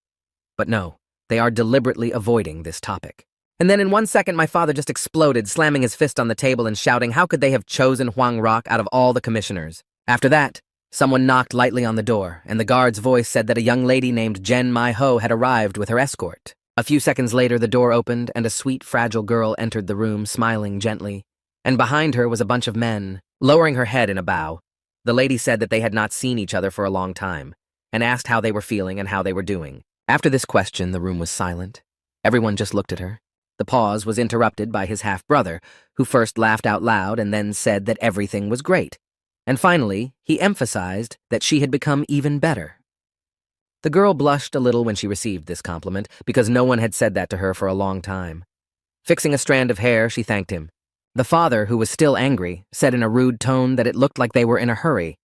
But no, they are deliberately avoiding this topic. And then in 1 second, my father just exploded, slamming his fist on the table and shouting, how could they have chosen Huang Rok out of all the commissioners? After that, someone knocked lightly on the door, and the guard's voice said that a young lady named Jen Mai Ho had arrived with her escort. A few seconds later, the door opened, and a sweet, fragile girl entered the room, smiling gently. And behind her was a bunch of men, lowering her head in a bow. The lady said that they had not seen each other for a long time, and asked how they were feeling and how they were doing. After this question, the room was silent. Everyone just looked at her. The pause was interrupted by his half-brother, who first laughed out loud and then said that everything was great. And finally, he emphasized that she had become even better. The girl blushed a little when she received this compliment, because no one had said that to her for a long time. Fixing a strand of hair, she thanked him. The father, who was still angry, said in a rude tone that it looked like they were in a hurry.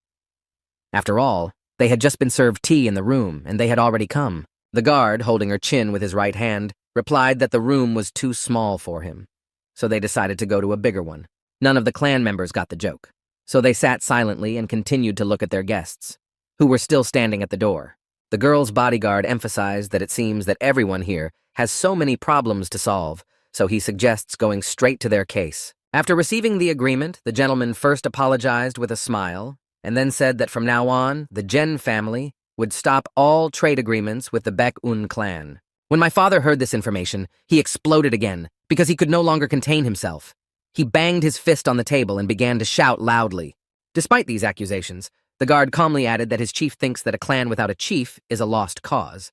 After all, they had just been served tea in the room, and they had already come. The guard, holding her chin with his right hand, replied that the room was too small for him, so they decided to go to a bigger one. None of the clan members got the joke, so they sat silently and continued to look at their guests, who were still standing at the door. The girl's bodyguard emphasized that it seems that everyone here has so many problems to solve, so he suggests going straight to their case. After receiving the agreement, the gentleman first apologized with a smile, and then said that from now on, the Jen family would stop all trade agreements with the Baek-un clan. When my father heard this information, he exploded again, because he could no longer contain himself. He banged his fist on the table and began to shout loudly. Despite these accusations, the guard calmly added that his chief thinks that a clan without a chief is a lost cause.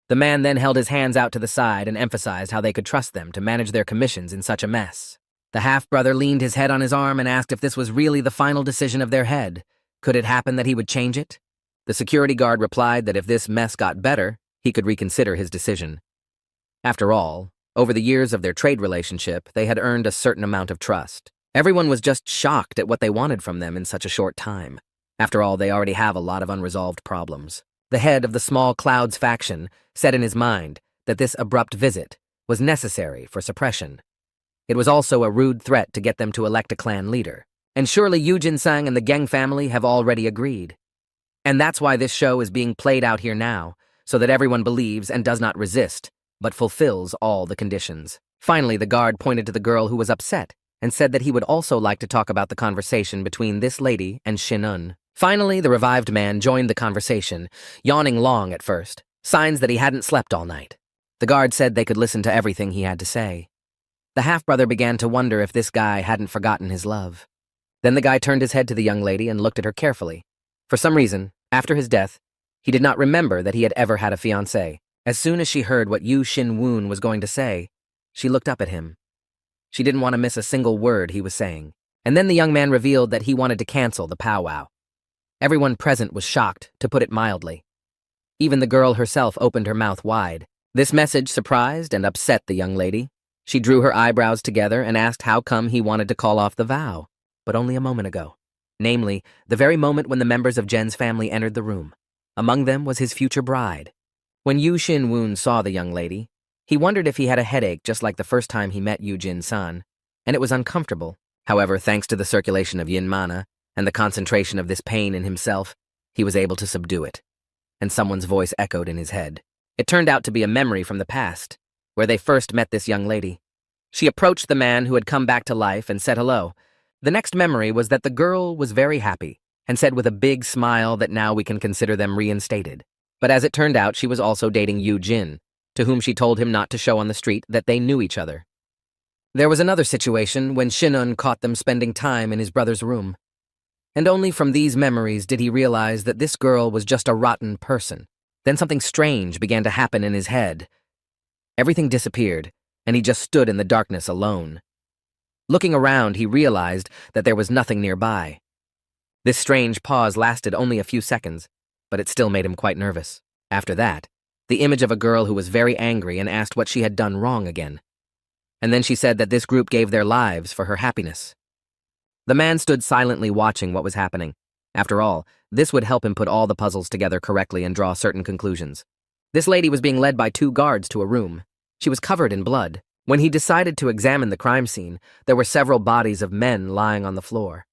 The man then held his hands out to the side and emphasized how they could trust them to manage their commissions in such a mess. The half-brother leaned his head on his arm and asked if this was really the final decision of their head. Could it happen that he would change it? The security guard replied that if this mess got better, he could reconsider his decision. After all, over the years of their trade relationship, they had earned a certain amount of trust. Everyone was just shocked at what they wanted from them in such a short time. After all, they already have a lot of unresolved problems. The head of the Small Clouds faction said in his mind that this abrupt visit was necessary for suppression. It was also a rude threat to get them to elect a clan leader. And surely Yu Jin-sang and the Geng family have already agreed. And that's why this show is being played out here now, so that everyone believes and does not resist, but fulfills all the conditions. Finally, the guard pointed to the girl who was upset and said that he would also like to talk about the conversation between this lady and Shin-un. Finally, the revived man joined the conversation, yawning long at first, signs that he hadn't slept all night. The guard said they could listen to everything he had to say. The half-brother began to wonder if this guy hadn't forgotten his love. Then the guy turned his head to the young lady and looked at her carefully. For some reason, after his death, he did not remember that he had ever had a fiancée. As soon as she heard what Yu Shin-woon was going to say, she looked up at him. She didn't want to miss a single word he was saying. And then the young man revealed that he wanted to cancel the powwow. Everyone present was shocked, to put it mildly. Even the girl herself opened her mouth wide. This message surprised and upset the young lady. She drew her eyebrows together and asked how come he wanted to call off the vow, but only a moment ago. Namely, the very moment when the members of Jen's family entered the room. Among them was his future bride. When Yu Shin-woon saw the young lady, he wondered if he had a headache just like the first time he met Yu Jin-san, and it was uncomfortable. However, thanks to the circulation of yin mana and the concentration of this pain in himself, he was able to subdue it. And someone's voice echoed in his head. It turned out to be a memory from the past, where they first met this young lady. She approached the man who had come back to life and said hello. The next memory was that the girl was very happy and said with a big smile that now we can consider them reinstated. But as it turned out, she was also dating Yu Jin, to whom she told him not to show on the street that they knew each other. There was another situation when Shin-un caught them spending time in his brother's room. And only from these memories did he realize that this girl was just a rotten person. Then something strange began to happen in his head. Everything disappeared, and he just stood in the darkness alone. Looking around, he realized that there was nothing nearby. This strange pause lasted only a few seconds, but it still made him quite nervous. After that, the image of a girl who was very angry and asked what she had done wrong again. And then she said that this group gave their lives for her happiness. The man stood silently watching what was happening. After all, this would help him put all the puzzles together correctly and draw certain conclusions. This lady was being led by 2 guards to a room. She was covered in blood. When he decided to examine the crime scene, there were several bodies of men lying on the floor.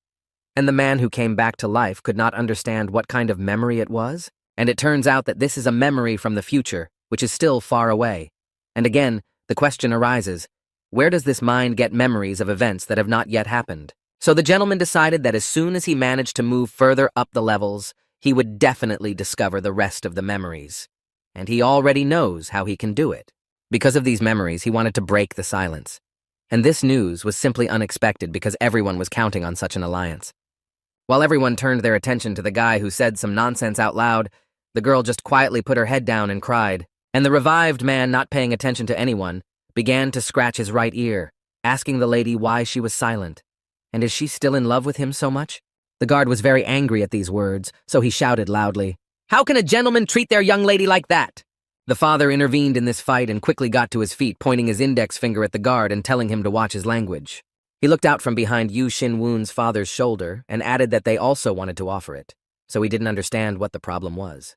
And the man who came back to life could not understand what kind of memory it was, and it turns out that this is a memory from the future, which is still far away. And again, The question arises, where does this mind get memories of events that have not yet happened? So the gentleman decided that as soon as he managed to move further up the levels, he would definitely discover the rest of the memories. And he already knows how he can do it. Because of these memories, he wanted to break the silence. And this news was simply unexpected because everyone was counting on such an alliance. While everyone turned their attention to the guy who said some nonsense out loud, the girl just quietly put her head down and cried. And the revived man, not paying attention to anyone, began to scratch his right ear, asking the lady why she was silent. And is she still in love with him so much? The guard was very angry at these words, so he shouted loudly, "How can a gentleman treat their young lady like that?" The father intervened in this fight and quickly got to his feet, pointing his index finger at the guard and telling him to watch his language. He looked out from behind Yu Xin-woon's father's shoulder and added that they also wanted to offer it, so he didn't understand what the problem was.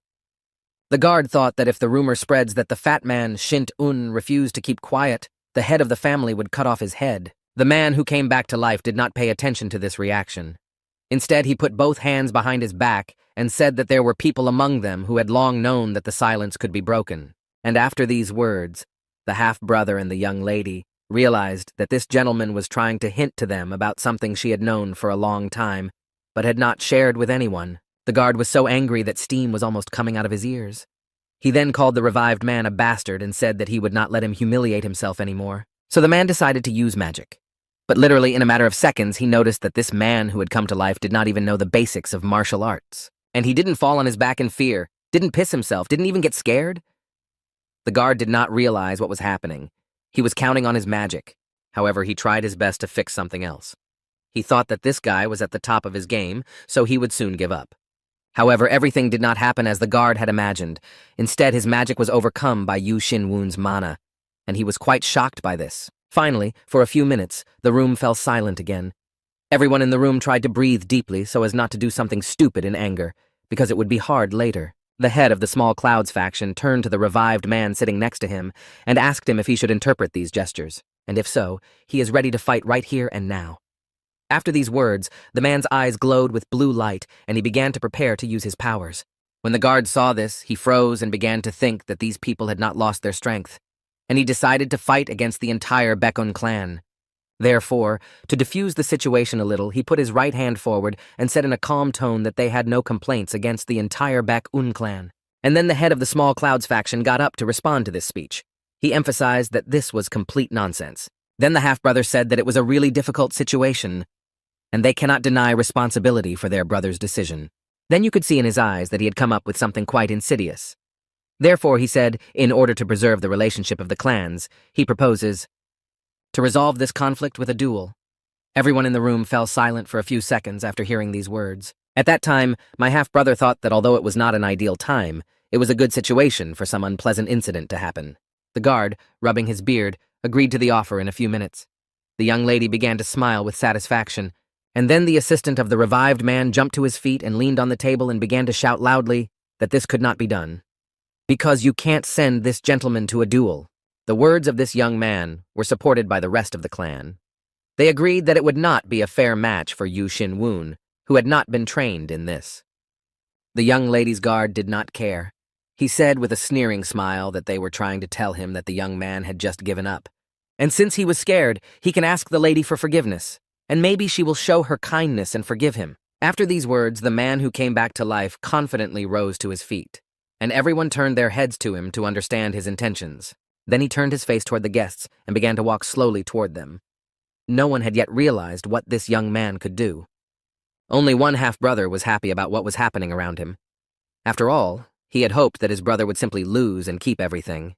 The guard thought that if the rumor spreads that the fat man, Shint-un, refused to keep quiet, the head of the family would cut off his head. The man who came back to life did not pay attention to this reaction. Instead, he put both hands behind his back and said that there were people among them who had long known that the silence could be broken. And after these words, the half-brother and the young lady realized that this gentleman was trying to hint to them about something she had known for a long time, but had not shared with anyone. The guard was so angry that steam was almost coming out of his ears. He then called the revived man a bastard and said that he would not let him humiliate himself anymore. So the man decided to use magic. But literally in a matter of seconds, he noticed that this man who had come to life did not even know the basics of martial arts. And he didn't fall on his back in fear, didn't piss himself, didn't even get scared. The guard did not realize what was happening. He was counting on his magic. However, he tried his best to fix something else. He thought that this guy was at the top of his game, so he would soon give up. However, everything did not happen as the guard had imagined. Instead, his magic was overcome by Yu Xin-woon's mana, and he was quite shocked by this. Finally, for a few minutes, the room fell silent again. Everyone in the room tried to breathe deeply so as not to do something stupid in anger, because it would be hard later. The head of the Small Clouds faction turned to the revived man sitting next to him and asked him if he should interpret these gestures, and if so, he is ready to fight right here and now. After these words, the man's eyes glowed with blue light, and he began to prepare to use his powers. When the guard saw this, he froze and began to think that these people had not lost their strength, and he decided to fight against the entire Baekun clan. Therefore, to diffuse the situation a little, he put his right hand forward and said in a calm tone that they had no complaints against the entire Baekun clan. And then the head of the Small Clouds faction got up to respond to this speech. He emphasized that this was complete nonsense. Then the half-brother said that it was a really difficult situation, and they cannot deny responsibility for their brother's decision. Then you could see in his eyes that he had come up with something quite insidious. Therefore, he said, in order to preserve the relationship of the clans, he proposes to resolve this conflict with a duel. Everyone in the room fell silent for a few seconds after hearing these words. At that time, my half-brother thought that although it was not an ideal time, it was a good situation for some unpleasant incident to happen. The guard, rubbing his beard, agreed to the offer in a few minutes. The young lady began to smile with satisfaction, and then the assistant of the revived man jumped to his feet and leaned on the table and began to shout loudly that this could not be done. "Because you can't send this gentleman to a duel." The words of this young man were supported by the rest of the clan. They agreed that it would not be a fair match for Yu Xin-woon, who had not been trained in this. The young lady's guard did not care. He said with a sneering smile that they were trying to tell him that the young man had just given up. And since he was scared, he can ask the lady for forgiveness, and maybe she will show her kindness and forgive him. After these words, the man who came back to life confidently rose to his feet, and everyone turned their heads to him to understand his intentions. Then he turned his face toward the guests and began to walk slowly toward them. No one had yet realized what this young man could do. Only one half-brother was happy about what was happening around him. After all, he had hoped that his brother would simply lose and keep everything.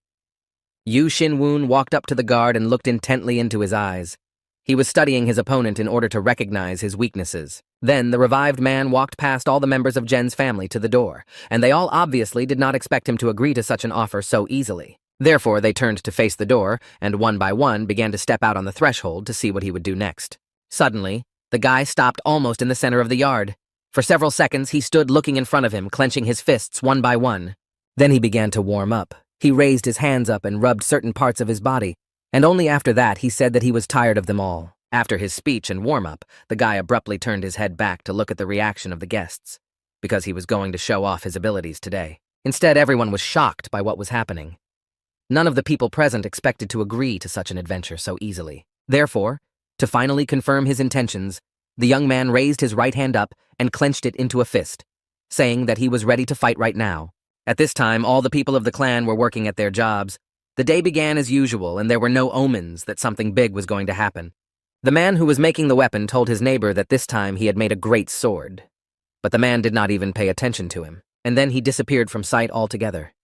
Yu Xin-woon walked up to the guard and looked intently into his eyes. He was studying his opponent in order to recognize his weaknesses. Then the revived man walked past all the members of Jen's family to the door, and they all obviously did not expect him to agree to such an offer so easily. Therefore, they turned to face the door, and one by one began to step out on the threshold to see what he would do next. Suddenly, the guy stopped almost in the center of the yard. For several seconds, he stood looking in front of him, clenching his fists one by one. Then he began to warm up. He raised his hands up and rubbed certain parts of his body, and only after that he said that he was tired of them all. After his speech and warm-up, the guy abruptly turned his head back to look at the reaction of the guests, because he was going to show off his abilities today. Instead, everyone was shocked by what was happening. None of the people present expected to agree to such an adventure so easily. Therefore, to finally confirm his intentions, the young man raised his right hand up and clenched it into a fist, saying that he was ready to fight right now. At this time, all the people of the clan were working at their jobs. The day began as usual, and there were no omens that something big was going to happen. The man who was making the weapon told his neighbor that this time he had made a great sword. But the man did not even pay attention to him, and then he disappeared from sight altogether.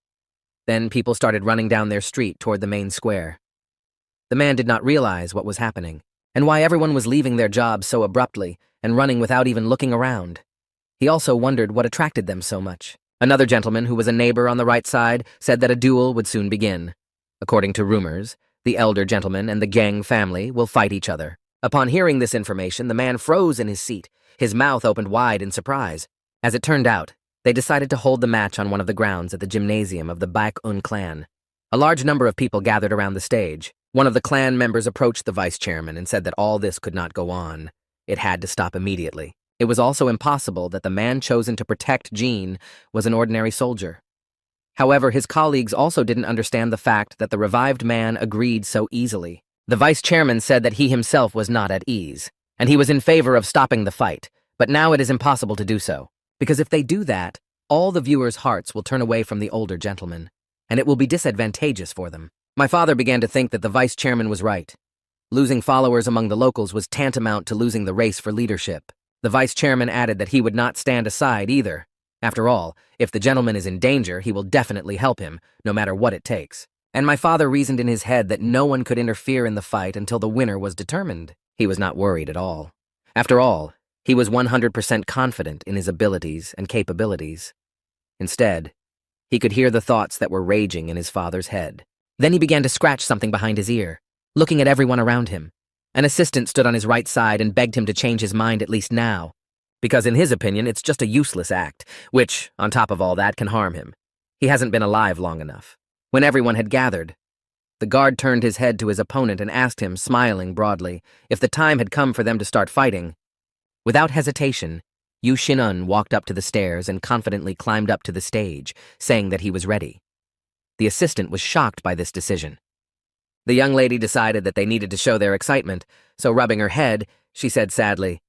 Then people started running down their street toward the main square. The man did not realize what was happening, and why everyone was leaving their jobs so abruptly and running without even looking around. He also wondered what attracted them so much. Another gentleman who was a neighbor on the right side said that a duel would soon begin. According to rumors, the elder gentleman and the gang family will fight each other. Upon hearing this information, the man froze in his seat, his mouth opened wide in surprise. As it turned out, they decided to hold the match on one of the grounds at the gymnasium of the Baek-un clan. A large number of people gathered around the stage. One of the clan members approached the vice chairman and said that all this could not go on. It had to stop immediately. It was also impossible that the man chosen to protect Jean was an ordinary soldier. However, his colleagues also didn't understand the fact that the revived man agreed so easily. The vice chairman said that he himself was not at ease, and he was in favor of stopping the fight, but now it is impossible to do so, because if they do that, all the viewers' hearts will turn away from the older gentleman, and it will be disadvantageous for them. My father began to think that the vice chairman was right. Losing followers among the locals was tantamount to losing the race for leadership. The vice chairman added that he would not stand aside either. After all, if the gentleman is in danger, he will definitely help him, no matter what it takes. And my father reasoned in his head that no one could interfere in the fight until the winner was determined. He was not worried at all. After all, he was 100% confident in his abilities and capabilities. Instead, he could hear the thoughts that were raging in his father's head. Then he began to scratch something behind his ear, looking at everyone around him. An assistant stood on his right side and begged him to change his mind at least now, because in his opinion, it's just a useless act, which, on top of all that, can harm him. He hasn't been alive long enough. When everyone had gathered, the guard turned his head to his opponent and asked him, smiling broadly, if the time had come for them to start fighting. Without hesitation, Yu Shin-un walked up to the stairs and confidently climbed up to the stage, saying that he was ready. The assistant was shocked by this decision. The young lady decided that they needed to show their excitement, so rubbing her head, she said sadly,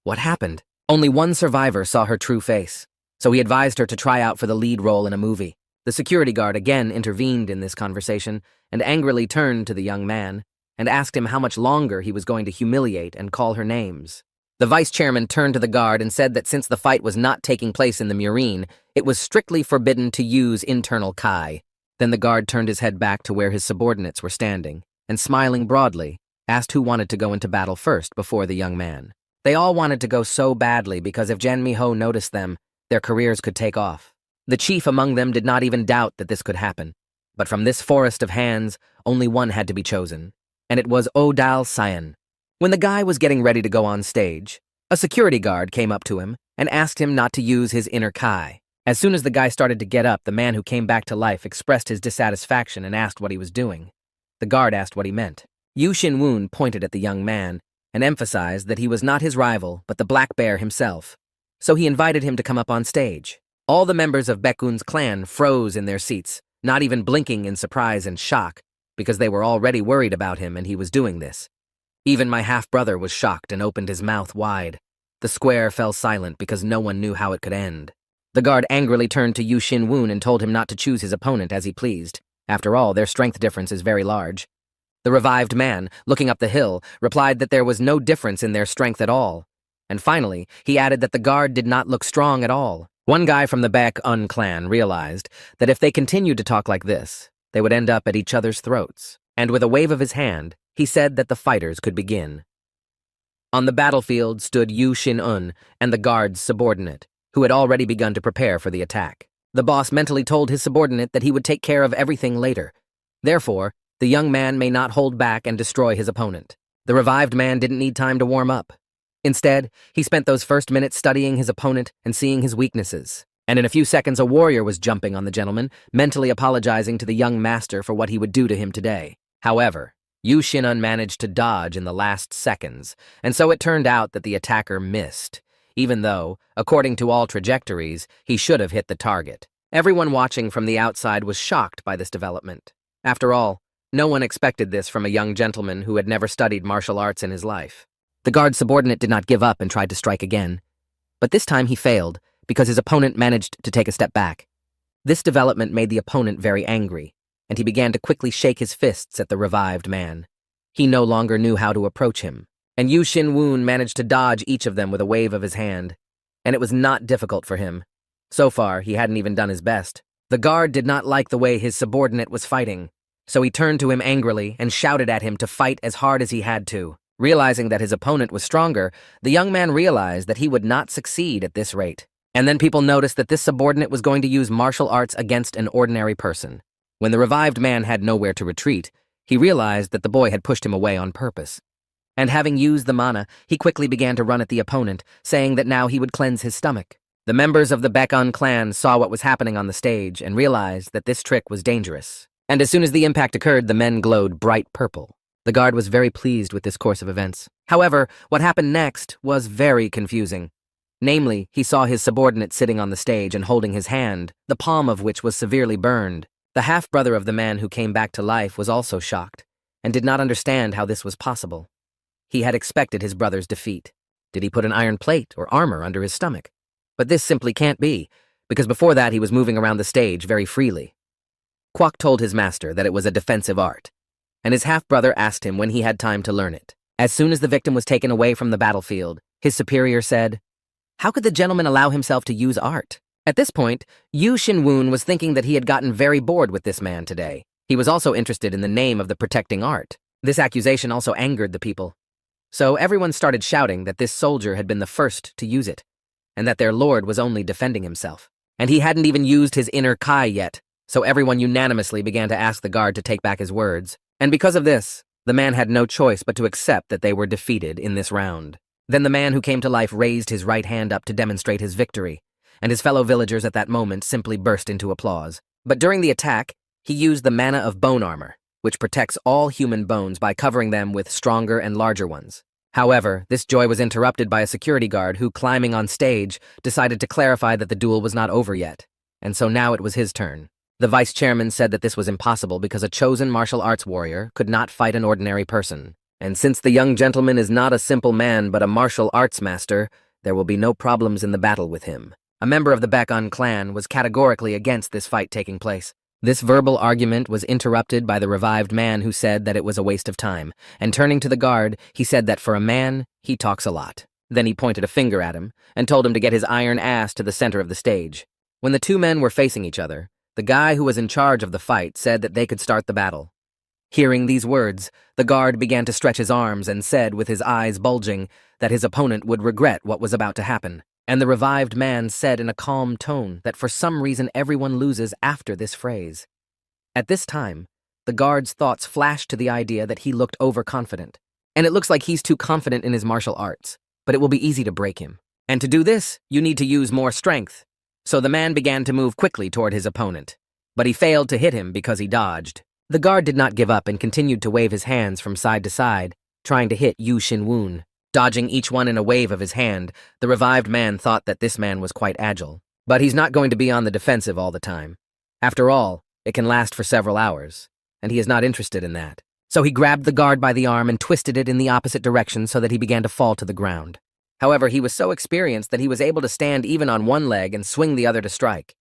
"What happened?" Only one survivor saw her true face, so he advised her to try out for the lead role in a movie. The security guard again intervened in this conversation and angrily turned to the young man and asked him how much longer he was going to humiliate and call her names. The vice chairman turned to the guard and said that since the fight was not taking place in the murine, it was strictly forbidden to use internal kai. Then the guard turned his head back to where his subordinates were standing and, smiling broadly, asked who wanted to go into battle first before the young man. They all wanted to go so badly because if Jan Mi-ho noticed them, their careers could take off. The chief among them did not even doubt that this could happen. But from this forest of hands, only one had to be chosen, and it was Odal Sayan. When the guy was getting ready to go on stage, a security guard came up to him and asked him not to use his inner kai. As soon as the guy started to get up, the man who came back to life expressed his dissatisfaction and asked what he was doing. The guard asked what he meant. Yu Shin-woon pointed at the young man and emphasized that he was not his rival, but the Black Bear himself. So he invited him to come up on stage. All the members of Baek-un's clan froze in their seats, not even blinking in surprise and shock, because they were already worried about him and he was doing this. Even my half-brother was shocked and opened his mouth wide. The square fell silent because no one knew how it could end. The guard angrily turned to Yu Shin-woon and told him not to choose his opponent as he pleased. After all, their strength difference is very large. The revived man, looking up the hill, replied that there was no difference in their strength at all. And finally, he added that the guard did not look strong at all. One guy from the Baek-un clan realized that if they continued to talk like this, they would end up at each other's throats. And with a wave of his hand, he said that the fighters could begin. On the battlefield stood Yu Shin-un and the guard's subordinate, who had already begun to prepare for the attack. The boss mentally told his subordinate that he would take care of everything later. Therefore, the young man may not hold back and destroy his opponent. The revived man didn't need time to warm up. Instead, he spent those first minutes studying his opponent and seeing his weaknesses. And in a few seconds, a warrior was jumping on the gentleman, mentally apologizing to the young master for what he would do to him today. However, Yu Shin-un managed to dodge in the last seconds, and so it turned out that the attacker missed, even though, according to all trajectories, he should have hit the target. Everyone watching from the outside was shocked by this development. After all, no one expected this from a young gentleman who had never studied martial arts in his life. The guard's subordinate did not give up and tried to strike again, but this time he failed because his opponent managed to take a step back. This development made the opponent very angry, and he began to quickly shake his fists at the revived man. He no longer knew how to approach him, and Yu Xin-woon managed to dodge each of them with a wave of his hand, and it was not difficult for him. So far, he hadn't even done his best. The guard did not like the way his subordinate was fighting, so he turned to him angrily and shouted at him to fight as hard as he had to. Realizing that his opponent was stronger, the young man realized that he would not succeed at this rate. And then people noticed that this subordinate was going to use martial arts against an ordinary person. When the revived man had nowhere to retreat, he realized that the boy had pushed him away on purpose. And having used the mana, he quickly began to run at the opponent, saying that now he would cleanse his stomach. The members of the Baekon clan saw what was happening on the stage and realized that this trick was dangerous. And as soon as the impact occurred, the men glowed bright purple. The guard was very pleased with this course of events. However, what happened next was very confusing. Namely, he saw his subordinate sitting on the stage and holding his hand, the palm of which was severely burned. The half-brother of the man who came back to life was also shocked, and did not understand how this was possible. He had expected his brother's defeat. Did he put an iron plate or armor under his stomach? But this simply can't be, because before that he was moving around the stage very freely. Kwok told his master that it was a defensive art, and his half-brother asked him when he had time to learn it. As soon as the victim was taken away from the battlefield, his superior said, "How could the gentleman allow himself to use art?" At this point, Yu Xin-woon was thinking that he had gotten very bored with this man today. He was also interested in the name of the protecting art. This accusation also angered the people. So everyone started shouting that this soldier had been the first to use it, and that their lord was only defending himself. And he hadn't even used his inner Kai yet, so everyone unanimously began to ask the guard to take back his words. And because of this, the man had no choice but to accept that they were defeated in this round. Then the man who came to life raised his right hand up to demonstrate his victory, and his fellow villagers at that moment simply burst into applause. But during the attack, he used the mana of bone armor, which protects all human bones by covering them with stronger and larger ones. However, this joy was interrupted by a security guard who, climbing on stage, decided to clarify that the duel was not over yet, and so now it was his turn. The vice chairman said that this was impossible because a chosen martial arts warrior could not fight an ordinary person. And since the young gentleman is not a simple man but a martial arts master, there will be no problems in the battle with him. A member of the Baekon clan was categorically against this fight taking place. This verbal argument was interrupted by the revived man who said that it was a waste of time, and turning to the guard, he said that for a man, he talks a lot. Then he pointed a finger at him and told him to get his iron ass to the center of the stage. When the two men were facing each other, the guy who was in charge of the fight said that they could start the battle. Hearing these words, the guard began to stretch his arms and said, with his eyes bulging, that his opponent would regret what was about to happen. And the revived man said in a calm tone that for some reason everyone loses after this phrase. At this time, the guard's thoughts flashed to the idea that he looked overconfident. And it looks like he's too confident in his martial arts, but it will be easy to break him. And to do this, you need to use more strength. So the man began to move quickly toward his opponent, but he failed to hit him because he dodged. The guard did not give up and continued to wave his hands from side to side, trying to hit Yu Xin-woon. Dodging each one in a wave of his hand, the revived man thought that this man was quite agile. But he's not going to be on the defensive all the time. After all, it can last for several hours, and he is not interested in that. So he grabbed the guard by the arm and twisted it in the opposite direction so that he began to fall to the ground. However, he was so experienced that he was able to stand even on one leg and swing the other to strike.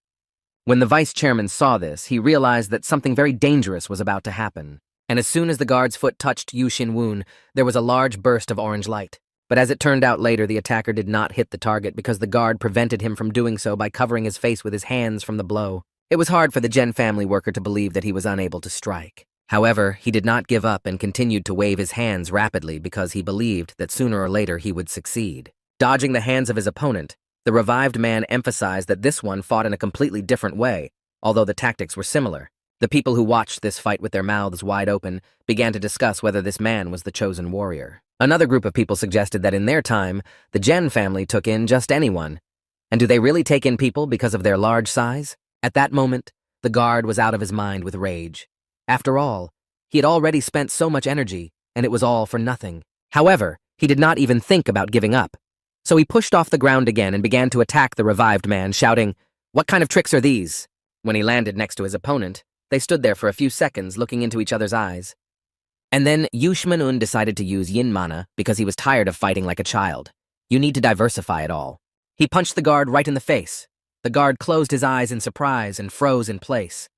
When the vice chairman saw this, he realized that something very dangerous was about to happen. And as soon as the guard's foot touched Yu Xin-woon, there was a large burst of orange light. But as it turned out later, the attacker did not hit the target because the guard prevented him from doing so by covering his face with his hands from the blow. It was hard for the Gen family worker to believe that he was unable to strike. However, he did not give up and continued to wave his hands rapidly because he believed that sooner or later he would succeed. Dodging the hands of his opponent, the revived man emphasized that this one fought in a completely different way, although the tactics were similar. The people who watched this fight with their mouths wide open began to discuss whether this man was the chosen warrior. Another group of people suggested that in their time, the Gen family took in just anyone. And do they really take in people because of their large size? At that moment, the guard was out of his mind with rage. After all, he had already spent so much energy, and it was all for nothing. However, he did not even think about giving up. So he pushed off the ground again and began to attack the revived man, shouting, "What kind of tricks are these?" When he landed next to his opponent, They stood there for a few seconds looking into each other's eyes. And then Yushmanun decided to use yin mana because he was tired of fighting like a child. You need to diversify it all. He punched the guard right in the face. The guard closed his eyes in surprise and froze in place.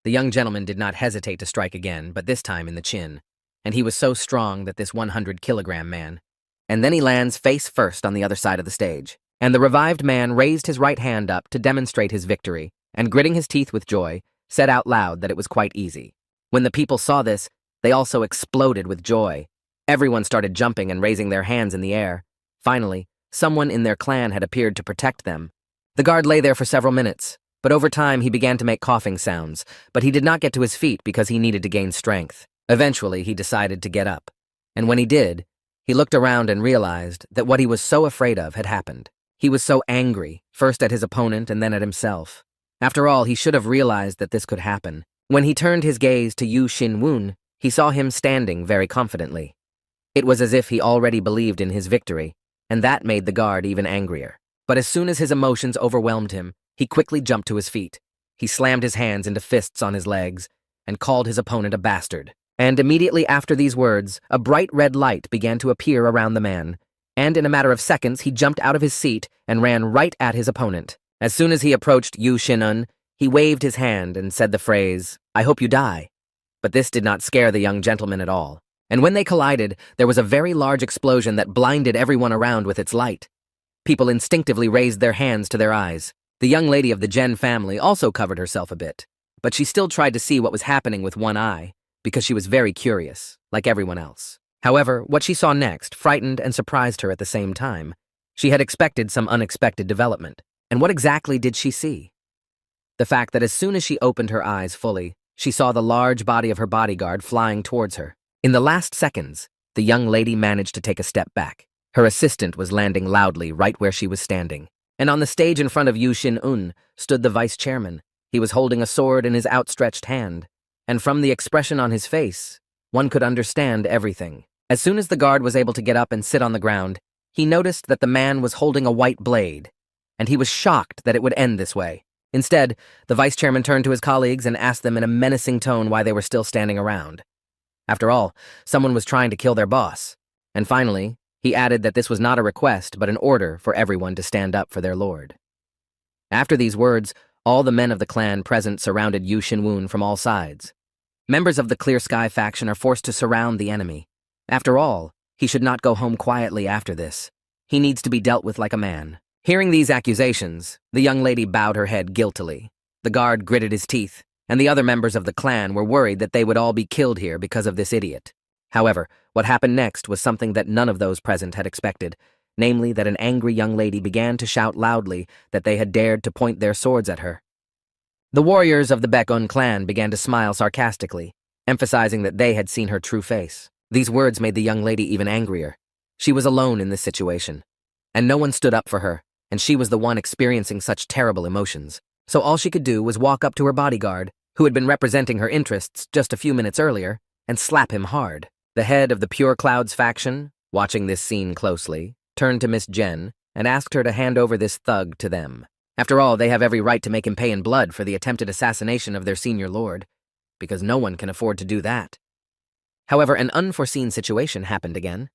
The young gentleman did not hesitate to strike again, but this time in the chin. And he was so strong that this 100-kilogram man. And then he lands face first on the other side of the stage. And the revived man raised his right hand up to demonstrate his victory, and gritting his teeth with joy, said out loud that it was quite easy. When the people saw this, they also exploded with joy. Everyone started jumping and raising their hands in the air. Finally, someone in their clan had appeared to protect them. The guard lay there for several minutes, but over time he began to make coughing sounds, but he did not get to his feet because he needed to gain strength. Eventually, he decided to get up. And when he did, he looked around and realized that what he was so afraid of had happened. He was so angry, first at his opponent and then at himself. After all, he should have realized that this could happen. When he turned his gaze to Yu Xin-woon, he saw him standing very confidently. It was as if he already believed in his victory, and that made the guard even angrier. But as soon as his emotions overwhelmed him, he quickly jumped to his feet. He slammed his hands into fists on his legs and called his opponent a bastard. And immediately after these words, a bright red light began to appear around the man, and in a matter of seconds he jumped out of his seat and ran right at his opponent. As soon as he approached Yu Xin-un, he waved his hand and said the phrase, "I hope you die." But this did not scare the young gentleman at all. And when they collided, there was a very large explosion that blinded everyone around with its light. People instinctively raised their hands to their eyes. The young lady of the Gen family also covered herself a bit, but she still tried to see what was happening with one eye, because she was very curious, like everyone else. However, what she saw next frightened and surprised her at the same time. She had expected some unexpected development. And what exactly did she see? The fact that as soon as she opened her eyes fully, she saw the large body of her bodyguard flying towards her. In the last seconds, the young lady managed to take a step back. Her assistant was landing loudly right where she was standing. And on the stage in front of Yu Xin-un stood the vice chairman. He was holding a sword in his outstretched hand. And from the expression on his face, one could understand everything. As soon as the guard was able to get up and sit on the ground, he noticed that the man was holding a white blade, and he was shocked that it would end this way. Instead, the vice chairman turned to his colleagues and asked them in a menacing tone why they were still standing around. After all, someone was trying to kill their boss. And finally, he added that this was not a request but an order for everyone to stand up for their lord. After these words, all the men of the clan present surrounded Yu Xin-woon from all sides. Members of the Clear Sky faction are forced to surround the enemy. After all, he should not go home quietly after this. He needs to be dealt with like a man. Hearing these accusations, the young lady bowed her head guiltily. The guard gritted his teeth, and the other members of the clan were worried that they would all be killed here because of this idiot. However, what happened next was something that none of those present had expected, namely that an angry young lady began to shout loudly that they had dared to point their swords at her. The warriors of the Baekun clan began to smile sarcastically, emphasizing that they had seen her true face. These words made the young lady even angrier. She was alone in this situation, and no one stood up for her, and she was the one experiencing such terrible emotions. So all she could do was walk up to her bodyguard, who had been representing her interests just a few minutes earlier, and slap him hard. The head of the Pure Clouds faction, watching this scene closely, turned to Miss Jen and asked her to hand over this thug to them. After all, they have every right to make him pay in blood for the attempted assassination of their senior lord, because no one can afford to do that. However, an unforeseen situation happened again.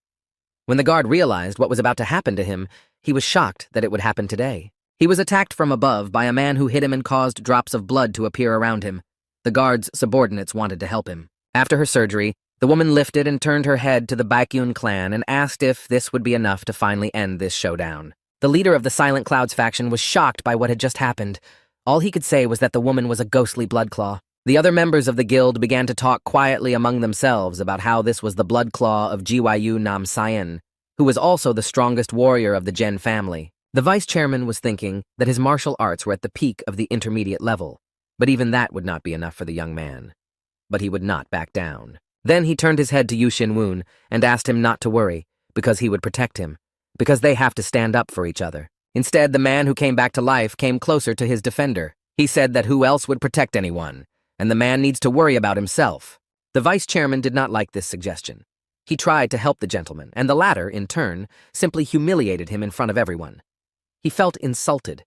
When the guard realized what was about to happen to him, he was shocked that it would happen today. He was attacked from above by a man who hit him and caused drops of blood to appear around him. The guard's subordinates wanted to help him. After her surgery, the woman lifted and turned her head to the Baekun clan and asked if this would be enough to finally end this showdown. The leader of the Silent Clouds faction was shocked by what had just happened. All he could say was that the woman was a ghostly bloodclaw. The other members of the guild began to talk quietly among themselves about how this was the bloodclaw of Gyu Nam Sayen, who was also the strongest warrior of the Gen family. The vice chairman was thinking that his martial arts were at the peak of the intermediate level, but even that would not be enough for the young man. But he would not back down. Then he turned his head to Yu Xin-woon and asked him not to worry, because he would protect him, because they have to stand up for each other. Instead, the man who came back to life came closer to his defender. He said that who else would protect anyone, and the man needs to worry about himself. The vice chairman did not like this suggestion. He tried to help the gentleman, and the latter, in turn, simply humiliated him in front of everyone. He felt insulted.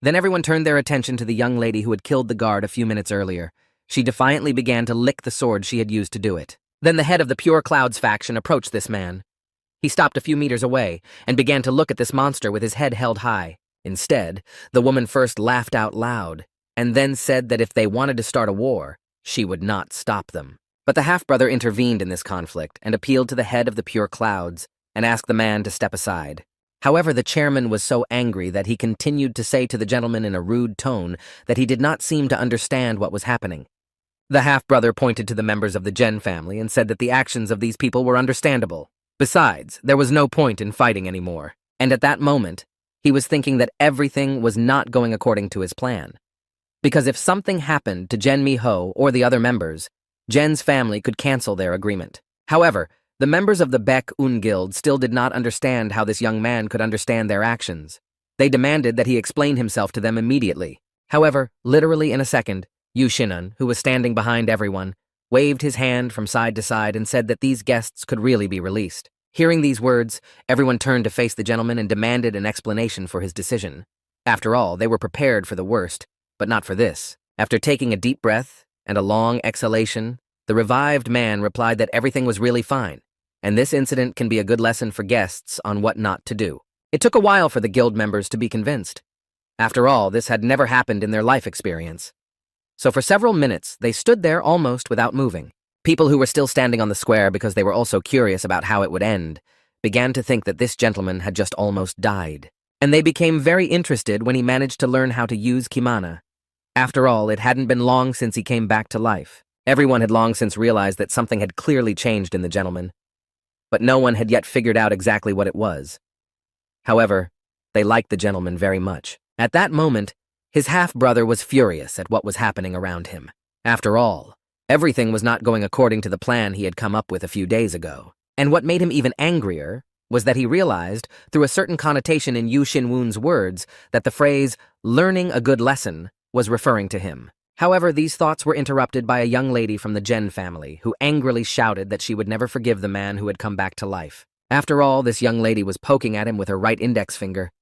Then everyone turned their attention to the young lady who had killed the guard a few minutes earlier. She defiantly began to lick the sword she had used to do it. Then the head of the Pure Clouds faction approached this man. He stopped a few meters away and began to look at this monster with his head held high. Instead, the woman first laughed out loud and then said that if they wanted to start a war, she would not stop them. But the half-brother intervened in this conflict and appealed to the head of the Pure Clouds and asked the man to step aside. However, the chairman was so angry that he continued to say to the gentleman in a rude tone that he did not seem to understand what was happening. The half-brother pointed to the members of the Gen family and said that the actions of these people were understandable. Besides, there was no point in fighting anymore, and at that moment, he was thinking that everything was not going according to his plan. Because if something happened to Gen Miho or the other members, Gen's family could cancel their agreement. However, the members of the Baek Un Guild still did not understand how this young man could understand their actions. They demanded that he explain himself to them immediately. However, literally in a second, Yu Shinan, who was standing behind everyone, waved his hand from side to side and said that these guests could really be released. Hearing these words, everyone turned to face the gentleman and demanded an explanation for his decision. After all, they were prepared for the worst, but not for this. After taking a deep breath and a long exhalation, the revived man replied that everything was really fine, and this incident can be a good lesson for guests on what not to do. It took a while for the guild members to be convinced. After all, this had never happened in their life experience. So for several minutes, they stood there almost without moving. People who were still standing on the square because they were also curious about how it would end began to think that this gentleman had just almost died. And they became very interested when he managed to learn how to use Kimana. After all, it hadn't been long since he came back to life. Everyone had long since realized that something had clearly changed in the gentleman, but no one had yet figured out exactly what it was. However, they liked the gentleman very much. At that moment, his half-brother was furious at what was happening around him. After all, everything was not going according to the plan he had come up with a few days ago. And what made him even angrier was that he realized, through a certain connotation in Yu Shinwun's words, that the phrase, learning a good lesson, was referring to him. However, these thoughts were interrupted by a young lady from the Gen family, who angrily shouted that she would never forgive the man who had come back to life. After all, this young lady was poking at him with her right index finger.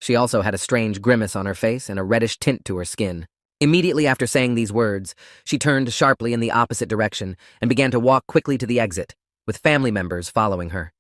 She also had a strange grimace on her face and a reddish tint to her skin. Immediately after saying these words, she turned sharply in the opposite direction and began to walk quickly to the exit, with family members following her.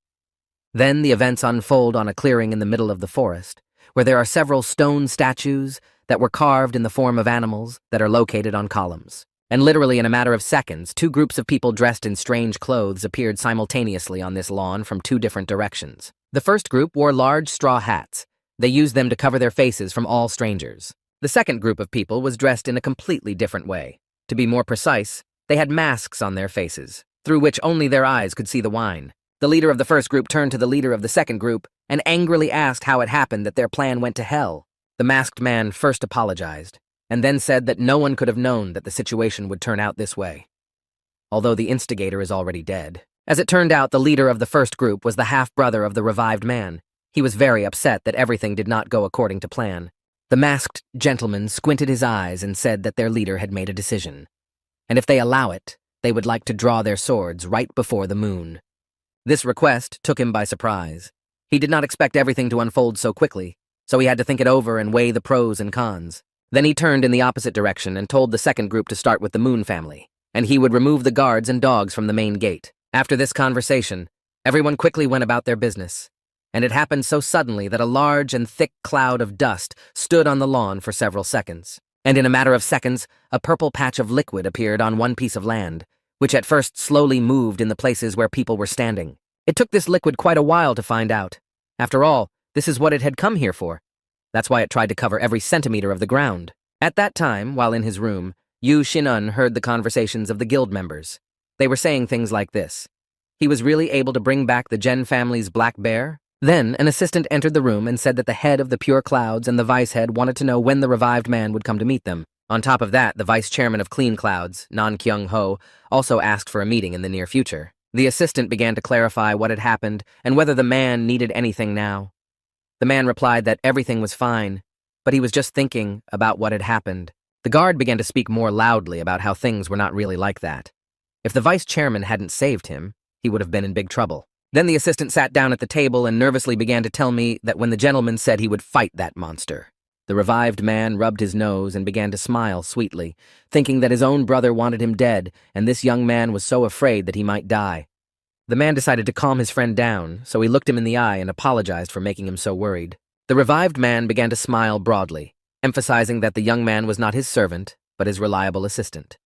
Then the events unfold on a clearing in the middle of the forest, where there are several stone statues that were carved in the form of animals that are located on columns. And literally in a matter of seconds, two groups of people dressed in strange clothes appeared simultaneously on this lawn from two different directions. The first group wore large straw hats. They used them to cover their faces from all strangers. The second group of people was dressed in a completely different way. To be more precise, they had masks on their faces, through which only their eyes could see the wine. The leader of the first group turned to the leader of the second group and angrily asked how it happened that their plan went to hell. The masked man first apologized, and then said that no one could have known that the situation would turn out this way, although the instigator is already dead. As it turned out, the leader of the first group was the half-brother of the revived man. He was very upset that everything did not go according to plan. The masked gentleman squinted his eyes and said that their leader had made a decision, and if they allow it, they would like to draw their swords right before the moon. This request took him by surprise. He did not expect everything to unfold so quickly, so he had to think it over and weigh the pros and cons. Then he turned in the opposite direction and told the second group to start with the Moon family, and he would remove the guards and dogs from the main gate. After this conversation, everyone quickly went about their business, and it happened so suddenly that a large and thick cloud of dust stood on the lawn for several seconds. And in a matter of seconds, a purple patch of liquid appeared on one piece of land, which at first slowly moved in the places where people were standing. It took this liquid quite a while to find out. After all, this is what it had come here for. That's why it tried to cover every centimeter of the ground. At that time, while in his room, Yu Shinun heard the conversations of the guild members. They were saying things like this. He was really able to bring back the Gen family's black bear? Then, an assistant entered the room and said that the head of the Pure Clouds and the vice head wanted to know when the revived man would come to meet them. On top of that, the vice chairman of Clean Clouds, Nan Kyung Ho, also asked for a meeting in the near future. The assistant began to clarify what had happened and whether the man needed anything now. The man replied that everything was fine, but he was just thinking about what had happened. The guard began to speak more loudly about how things were not really like that. If the vice chairman hadn't saved him, he would have been in big trouble. Then the assistant sat down at the table and nervously began to tell me that when the gentleman said he would fight that monster, The revived man rubbed his nose and began to smile sweetly, thinking that his own brother wanted him dead, and this young man was so afraid that he might die. The man decided to calm his friend down, so he looked him in the eye and apologized for making him so worried. The revived man began to smile broadly, emphasizing that the young man was not his servant, but his reliable assistant.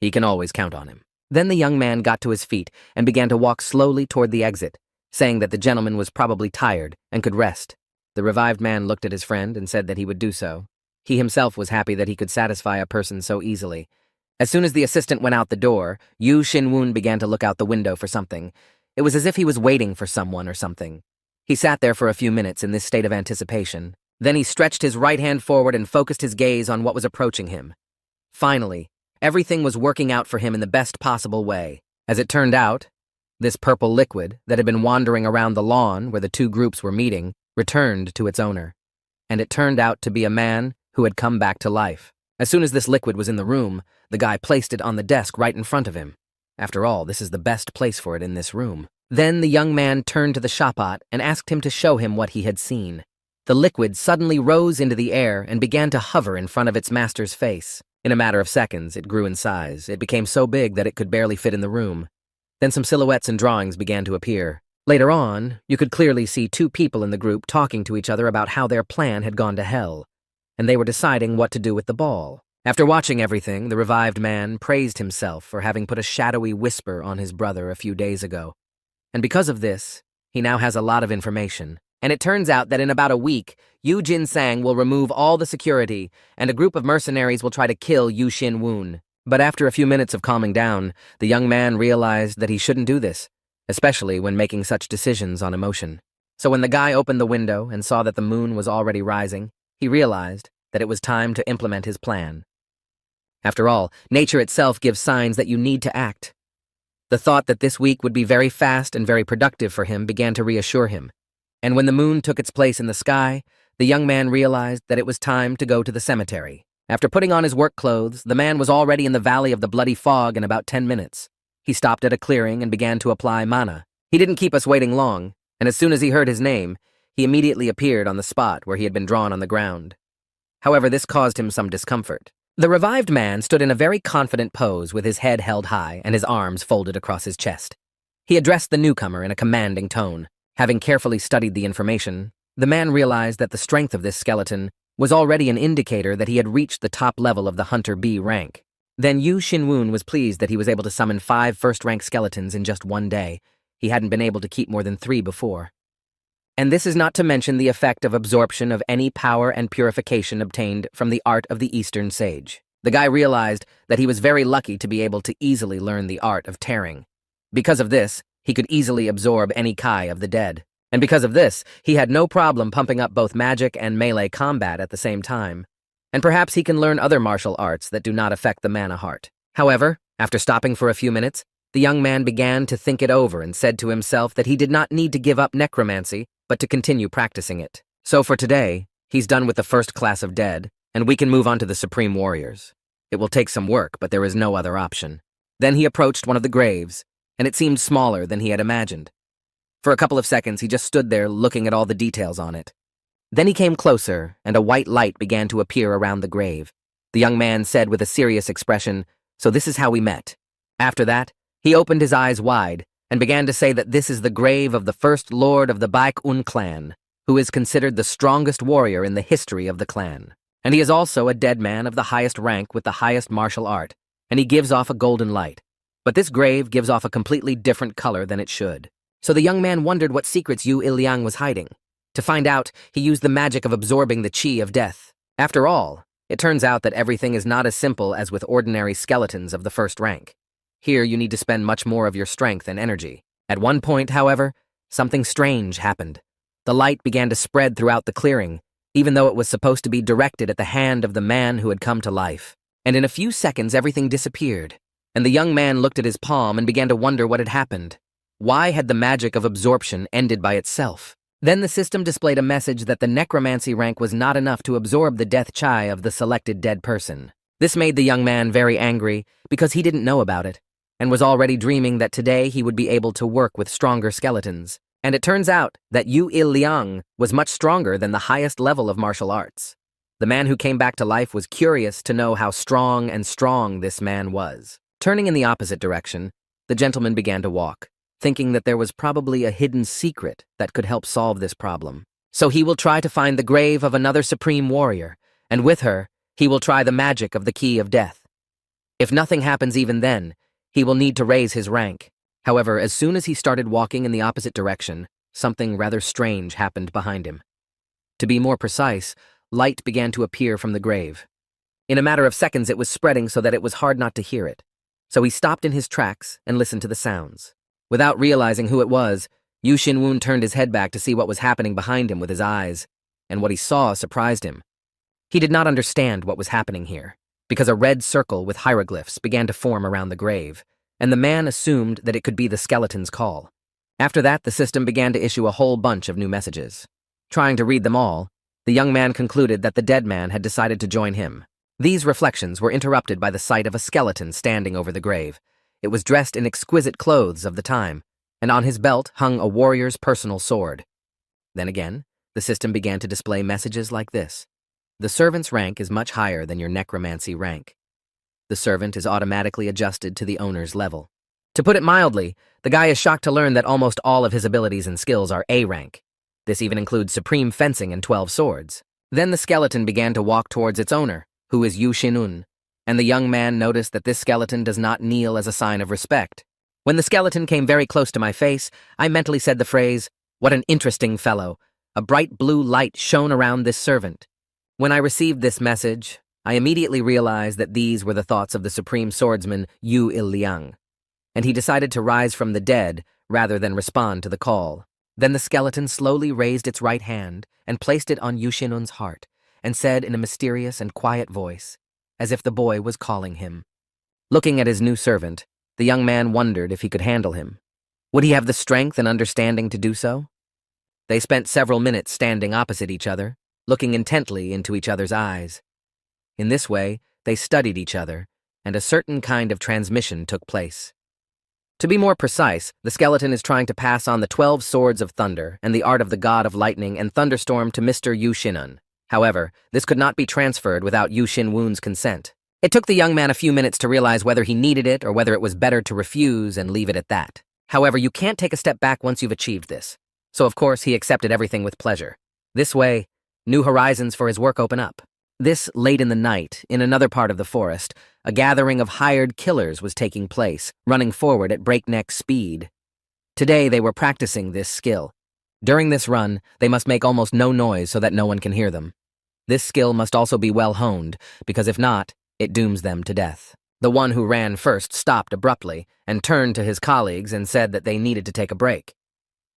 He can always count on him. Then the young man got to his feet and began to walk slowly toward the exit, saying that the gentleman was probably tired and could rest. The revived man looked at his friend and said that he would do so. He himself was happy that he could satisfy a person so easily. As soon as the assistant went out the door, Yu Xinwun began to look out the window for something. It was as if he was waiting for someone or something. He sat there for a few minutes in this state of anticipation. Then he stretched his right hand forward and focused his gaze on what was approaching him. Finally, everything was working out for him in the best possible way. As it turned out, this purple liquid that had been wandering around the lawn where the two groups were meeting returned to its owner. And it turned out to be a man who had come back to life. As soon as this liquid was in the room, the guy placed it on the desk right in front of him. After all, this is the best place for it in this room. Then the young man turned to the shopot and asked him to show him what he had seen. The liquid suddenly rose into the air and began to hover in front of its master's face. In a matter of seconds, it grew in size. It became so big that it could barely fit in the room. Then some silhouettes and drawings began to appear. Later on, you could clearly see two people in the group talking to each other about how their plan had gone to hell, and they were deciding what to do with the ball. After watching everything, the revived man praised himself for having put a shadowy whisper on his brother a few days ago. And because of this, he now has a lot of information. And it turns out that in about a week, Yu Jinsang will remove all the security, and a group of mercenaries will try to kill Yu Xinwun. But after a few minutes of calming down, the young man realized that he shouldn't do this, especially when making such decisions on emotion. So when the guy opened the window and saw that the moon was already rising, he realized that it was time to implement his plan. After all, nature itself gives signs that you need to act. The thought that this week would be very fast and very productive for him began to reassure him. And when the moon took its place in the sky, the young man realized that it was time to go to the cemetery. After putting on his work clothes, the man was already in the Valley of the Bloody Fog in about 10 minutes. He stopped at a clearing and began to apply mana. He didn't keep us waiting long, and as soon as he heard his name, he immediately appeared on the spot where he had been drawn on the ground. However, this caused him some discomfort. The revived man stood in a very confident pose with his head held high and his arms folded across his chest. He addressed the newcomer in a commanding tone. Having carefully studied the information, the man realized that the strength of this skeleton was already an indicator that he had reached the top level of the Hunter B rank. Then Yu Xinwun was pleased that he was able to summon 5 first-rank skeletons in just one day. He hadn't been able to keep more than 3 before. And this is not to mention the effect of absorption of any power and purification obtained from the art of the Eastern Sage. The guy realized that he was very lucky to be able to easily learn the art of tearing. Because of this, he could easily absorb any Kai of the dead. And because of this, he had no problem pumping up both magic and melee combat at the same time. And perhaps he can learn other martial arts that do not affect the mana heart. However, after stopping for a few minutes, the young man began to think it over and said to himself that he did not need to give up necromancy, but to continue practicing it. So for today, he's done with the first class of dead, and we can move on to the Supreme Warriors. It will take some work, but there is no other option. Then he approached one of the graves, and it seemed smaller than he had imagined. For a couple of seconds, he just stood there looking at all the details on it. Then he came closer, and a white light began to appear around the grave. The young man said with a serious expression, "So this is how we met." After that, he opened his eyes wide and began to say that this is the grave of the first lord of the Baek-un clan, who is considered the strongest warrior in the history of the clan. And he is also a dead man of the highest rank with the highest martial art, and he gives off a golden light. But this grave gives off a completely different color than it should. So the young man wondered what secrets Yu Iliang was hiding. To find out, he used the magic of absorbing the chi of death. After all, it turns out that everything is not as simple as with ordinary skeletons of the first rank. Here you need to spend much more of your strength and energy. At one point, however, something strange happened. The light began to spread throughout the clearing, even though it was supposed to be directed at the hand of the man who had come to life. And in a few seconds, everything disappeared, and the young man looked at his palm and began to wonder what had happened. Why had the magic of absorption ended by itself? Then the system displayed a message that the necromancy rank was not enough to absorb the death chi of the selected dead person. This made the young man very angry because he didn't know about it, and was already dreaming that today he would be able to work with stronger skeletons. And it turns out that Yu Iliang was much stronger than the highest level of martial arts. The man who came back to life was curious to know how strong this man was. Turning in the opposite direction, the gentleman began to walk, thinking that there was probably a hidden secret that could help solve this problem. So he will try to find the grave of another supreme warrior, and with her, he will try the magic of the key of death. If nothing happens even then, he will need to raise his rank. However, as soon as he started walking in the opposite direction, something rather strange happened behind him. To be more precise, light began to appear from the grave. In a matter of seconds, it was spreading so that it was hard not to hear it. So he stopped in his tracks and listened to the sounds. Without realizing who it was, Yu Xinwun turned his head back to see what was happening behind him with his eyes, and what he saw surprised him. He did not understand what was happening here, because a red circle with hieroglyphs began to form around the grave, and the man assumed that it could be the skeleton's call. After that, the system began to issue a whole bunch of new messages. Trying to read them all, the young man concluded that the dead man had decided to join him. These reflections were interrupted by the sight of a skeleton standing over the grave. It was dressed in exquisite clothes of the time, and on his belt hung a warrior's personal sword. Then again, the system began to display messages like this. The servant's rank is much higher than your necromancy rank. The servant is automatically adjusted to the owner's level. To put it mildly, the guy is shocked to learn that almost all of his abilities and skills are A rank. This even includes supreme fencing and 12 swords. Then the skeleton began to walk towards its owner, who is Yu Xinun, and the young man noticed that this skeleton does not kneel as a sign of respect. When the skeleton came very close to my face, I mentally said the phrase, "What an interesting fellow." A bright blue light shone around this servant. When I received this message, I immediately realized that these were the thoughts of the supreme swordsman Yu Il-liang, and he decided to rise from the dead rather than respond to the call. Then the skeleton slowly raised its right hand and placed it on Yu Xinun's heart, and said in a mysterious and quiet voice, as if the boy was calling him. Looking at his new servant, the young man wondered if he could handle him. Would he have the strength and understanding to do so? They spent several minutes standing opposite each other, looking intently into each other's eyes. In this way, they studied each other, and a certain kind of transmission took place. To be more precise, the skeleton is trying to pass on the 12 swords of thunder and the art of the god of lightning and thunderstorm to Mr. Yu Xinun. However, this could not be transferred without Yu Xinwun's consent. It took the young man a few minutes to realize whether he needed it or whether it was better to refuse and leave it at that. However, you can't take a step back once you've achieved this. So of course, he accepted everything with pleasure. This way, new horizons for his work open up. This late in the night, in another part of the forest, a gathering of hired killers was taking place, running forward at breakneck speed. Today they were practicing this skill. During this run, they must make almost no noise so that no one can hear them. This skill must also be well honed, because if not, it dooms them to death. The one who ran first stopped abruptly and turned to his colleagues and said that they needed to take a break.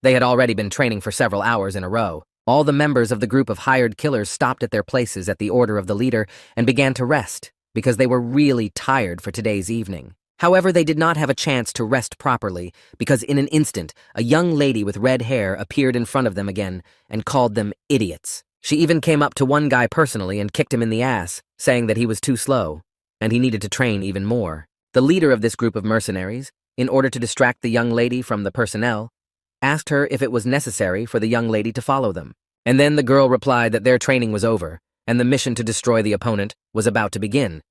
They had already been training for several hours in a row. All the members of the group of hired killers stopped at their places at the order of the leader and began to rest, because they were really tired for today's evening. However, they did not have a chance to rest properly, because in an instant, a young lady with red hair appeared in front of them again and called them idiots. She even came up to one guy personally and kicked him in the ass, saying that he was too slow, and he needed to train even more. The leader of this group of mercenaries, in order to distract the young lady from the personnel, asked her if it was necessary for the young lady to follow them. And then the girl replied that their training was over, and the mission to destroy the opponent was about to begin,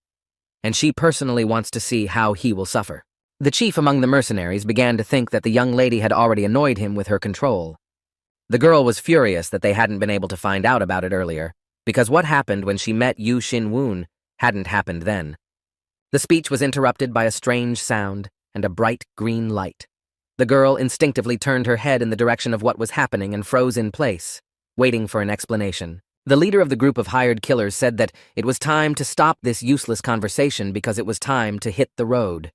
and she personally wants to see how he will suffer. The chief among the mercenaries began to think that the young lady had already annoyed him with her control. The girl was furious that they hadn't been able to find out about it earlier, because what happened when she met Yu Xinwun hadn't happened then. The speech was interrupted by a strange sound and a bright green light. The girl instinctively turned her head in the direction of what was happening and froze in place, waiting for an explanation. The leader of the group of hired killers said that it was time to stop this useless conversation because it was time to hit the road.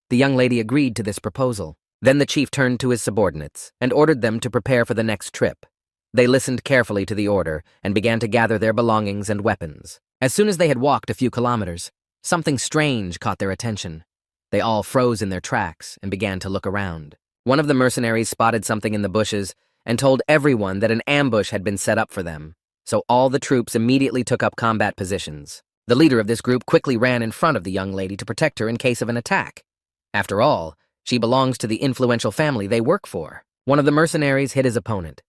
The young lady agreed to this proposal. Then the chief turned to his subordinates and ordered them to prepare for the next trip. They listened carefully to the order and began to gather their belongings and weapons. As soon as they had walked a few kilometers, something strange caught their attention. They all froze in their tracks and began to look around. One of the mercenaries spotted something in the bushes and told everyone that an ambush had been set up for them, so all the troops immediately took up combat positions. The leader of this group quickly ran in front of the young lady to protect her in case of an attack. After all, she belongs to the influential family they work for. One of the mercenaries hit his opponent.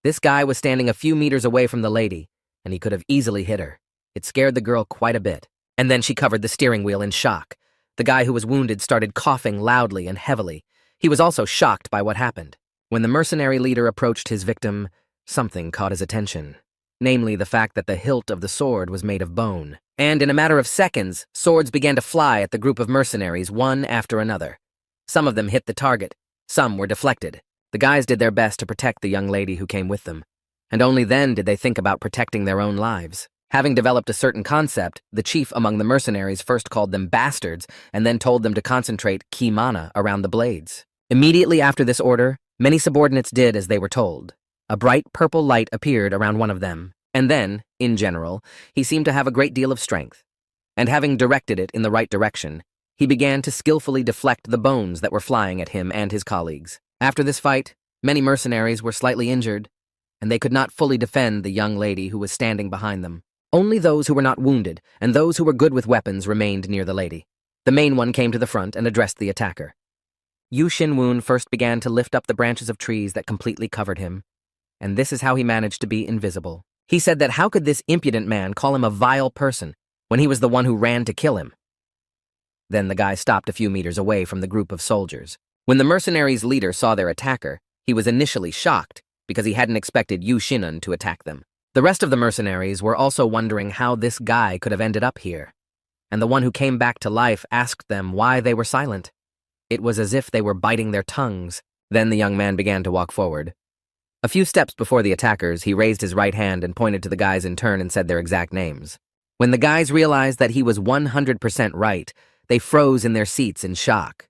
This guy was standing a few meters away from the lady, and he could have easily hit her. It scared the girl quite a bit, and then she covered the steering wheel in shock. The guy who was wounded started coughing loudly and heavily. He was also shocked by what happened. When the mercenary leader approached his victim, something caught his attention. Namely, the fact that the hilt of the sword was made of bone. And in a matter of seconds, swords began to fly at the group of mercenaries, one after another. Some of them hit the target. Some were deflected. The guys did their best to protect the young lady who came with them. And only then did they think about protecting their own lives. Having developed a certain concept, the chief among the mercenaries first called them bastards and then told them to concentrate ki mana around the blades. Immediately after this order, many subordinates did as they were told. A bright purple light appeared around one of them, and then, in general, he seemed to have a great deal of strength. And having directed it in the right direction, he began to skillfully deflect the bones that were flying at him and his colleagues. After this fight, many mercenaries were slightly injured, and they could not fully defend the young lady who was standing behind them. Only those who were not wounded and those who were good with weapons remained near the lady. The main one came to the front and addressed the attacker. Yu Xinwun first began to lift up the branches of trees that completely covered him, and this is how he managed to be invisible. He said that how could this impudent man call him a vile person when he was the one who ran to kill him? Then the guy stopped a few meters away from the group of soldiers. When the mercenaries' leader saw their attacker, he was initially shocked because he hadn't expected Yu Xinun to attack them. The rest of the mercenaries were also wondering how this guy could have ended up here, and the one who came back to life asked them why they were silent. It was as if they were biting their tongues. Then the young man began to walk forward. A few steps before the attackers, he raised his right hand and pointed to the guys in turn and said their exact names. When the guys realized that he was 100% right, they froze in their seats in shock.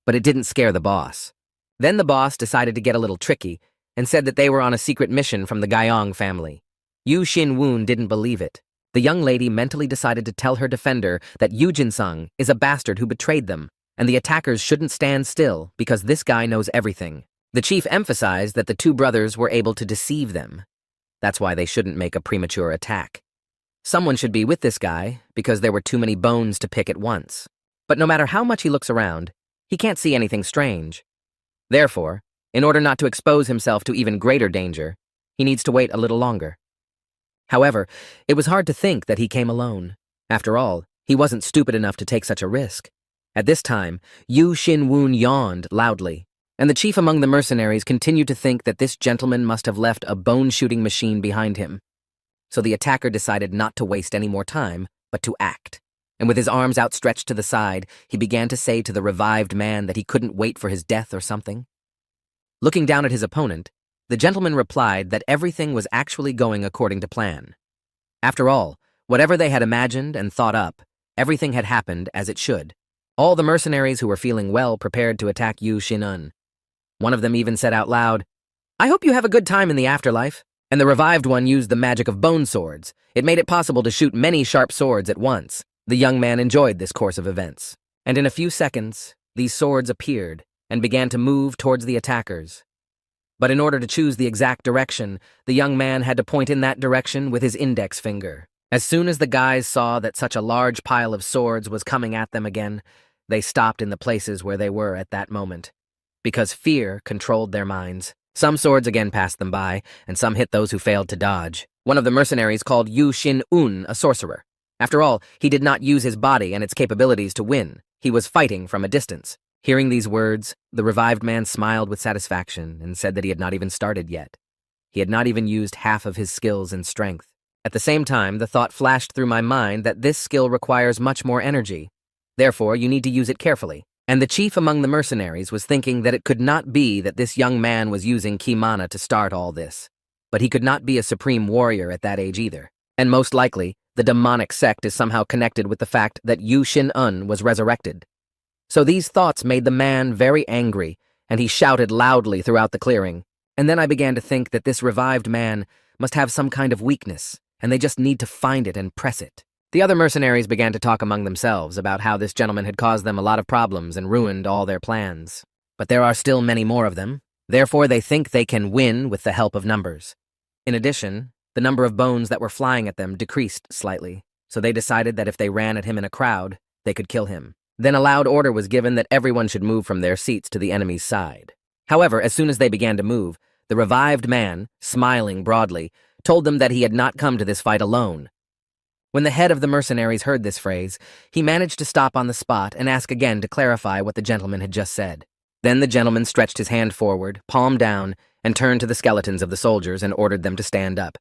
But it didn't scare the boss. Then the boss decided to get a little tricky and said that they were on a secret mission from the Gaiyong family. Yu Xinwun didn't believe it. The young lady mentally decided to tell her defender that Yu Jinsung is a bastard who betrayed them, and the attackers shouldn't stand still because this guy knows everything. The chief emphasized that the two brothers were able to deceive them. That's why they shouldn't make a premature attack. Someone should be with this guy because there were too many bones to pick at once. But no matter how much he looks around, he can't see anything strange. Therefore, in order not to expose himself to even greater danger, he needs to wait a little longer. However, it was hard to think that he came alone. After all, he wasn't stupid enough to take such a risk. At this time, Yu Xinwun yawned loudly, and the chief among the mercenaries continued to think that this gentleman must have left a bone-shooting machine behind him. So the attacker decided not to waste any more time, but to act. And with his arms outstretched to the side, he began to say to the revived man that he couldn't wait for his death or something. Looking down at his opponent, the gentleman replied that everything was actually going according to plan. After all, whatever they had imagined and thought up, everything had happened as it should. All the mercenaries who were feeling well prepared to attack Yu Xinun. One of them even said out loud, "I hope you have a good time in the afterlife." And the revived one used the magic of bone swords. It made it possible to shoot many sharp swords at once. The young man enjoyed this course of events. And in a few seconds, these swords appeared and began to move towards the attackers. But in order to choose the exact direction, the young man had to point in that direction with his index finger. As soon as the guys saw that such a large pile of swords was coming at them again, they stopped in the places where they were at that moment. Because fear controlled their minds. Some swords again passed them by, and some hit those who failed to dodge. One of the mercenaries called Yu Xinun a sorcerer. After all, he did not use his body and its capabilities to win. He was fighting from a distance. Hearing these words, the revived man smiled with satisfaction and said that he had not even started yet. He had not even used half of his skills and strength. At the same time, the thought flashed through my mind that this skill requires much more energy. Therefore, you need to use it carefully. And the chief among the mercenaries was thinking that it could not be that this young man was using ki mana to start all this. But he could not be a supreme warrior at that age either. And most likely, the demonic sect is somehow connected with the fact that Yu Xinun was resurrected. So these thoughts made the man very angry, and he shouted loudly throughout the clearing. And then I began to think that this revived man must have some kind of weakness, and they just need to find it and press it. The other mercenaries began to talk among themselves about how this gentleman had caused them a lot of problems and ruined all their plans. But there are still many more of them. Therefore, they think they can win with the help of numbers. In addition, the number of bones that were flying at them decreased slightly, so they decided that if they ran at him in a crowd, they could kill him. Then a loud order was given that everyone should move from their seats to the enemy's side. However, as soon as they began to move, the revived man, smiling broadly, told them that he had not come to this fight alone. When the head of the mercenaries heard this phrase, he managed to stop on the spot and ask again to clarify what the gentleman had just said. Then the gentleman stretched his hand forward, palm down, and turned to the skeletons of the soldiers and ordered them to stand up.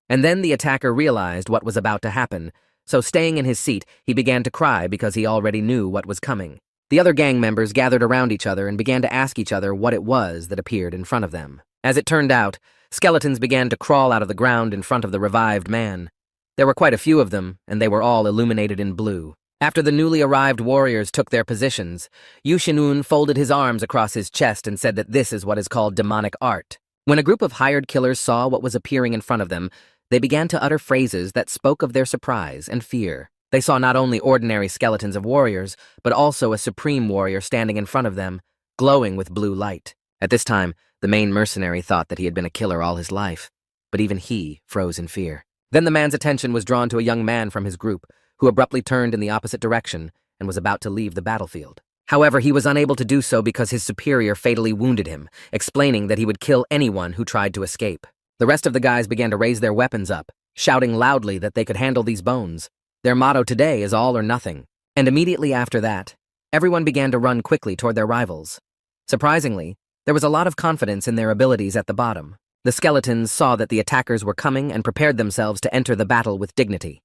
And then the attacker realized what was about to happen, so staying in his seat, he began to cry because he already knew what was coming. The other gang members gathered around each other and began to ask each other what it was that appeared in front of them. As it turned out, skeletons began to crawl out of the ground in front of the revived man. There were quite a few of them, and they were all illuminated in blue. After the newly arrived warriors took their positions, Yu Xinun folded his arms across his chest and said that this is what is called demonic art. When a group of hired killers saw what was appearing in front of them, they began to utter phrases that spoke of their surprise and fear. They saw not only ordinary skeletons of warriors, but also a supreme warrior standing in front of them, glowing with blue light. At this time, the main mercenary thought that he had been a killer all his life, but even he froze in fear. Then the man's attention was drawn to a young man from his group, who abruptly turned in the opposite direction and was about to leave the battlefield. However, he was unable to do so because his superior fatally wounded him, explaining that he would kill anyone who tried to escape. The rest of the guys began to raise their weapons up, shouting loudly that they could handle these bones. Their motto today is all or nothing. And immediately after that, everyone began to run quickly toward their rivals. Surprisingly, there was a lot of confidence in their abilities at the bottom. The skeletons saw that the attackers were coming and prepared themselves to enter the battle with dignity.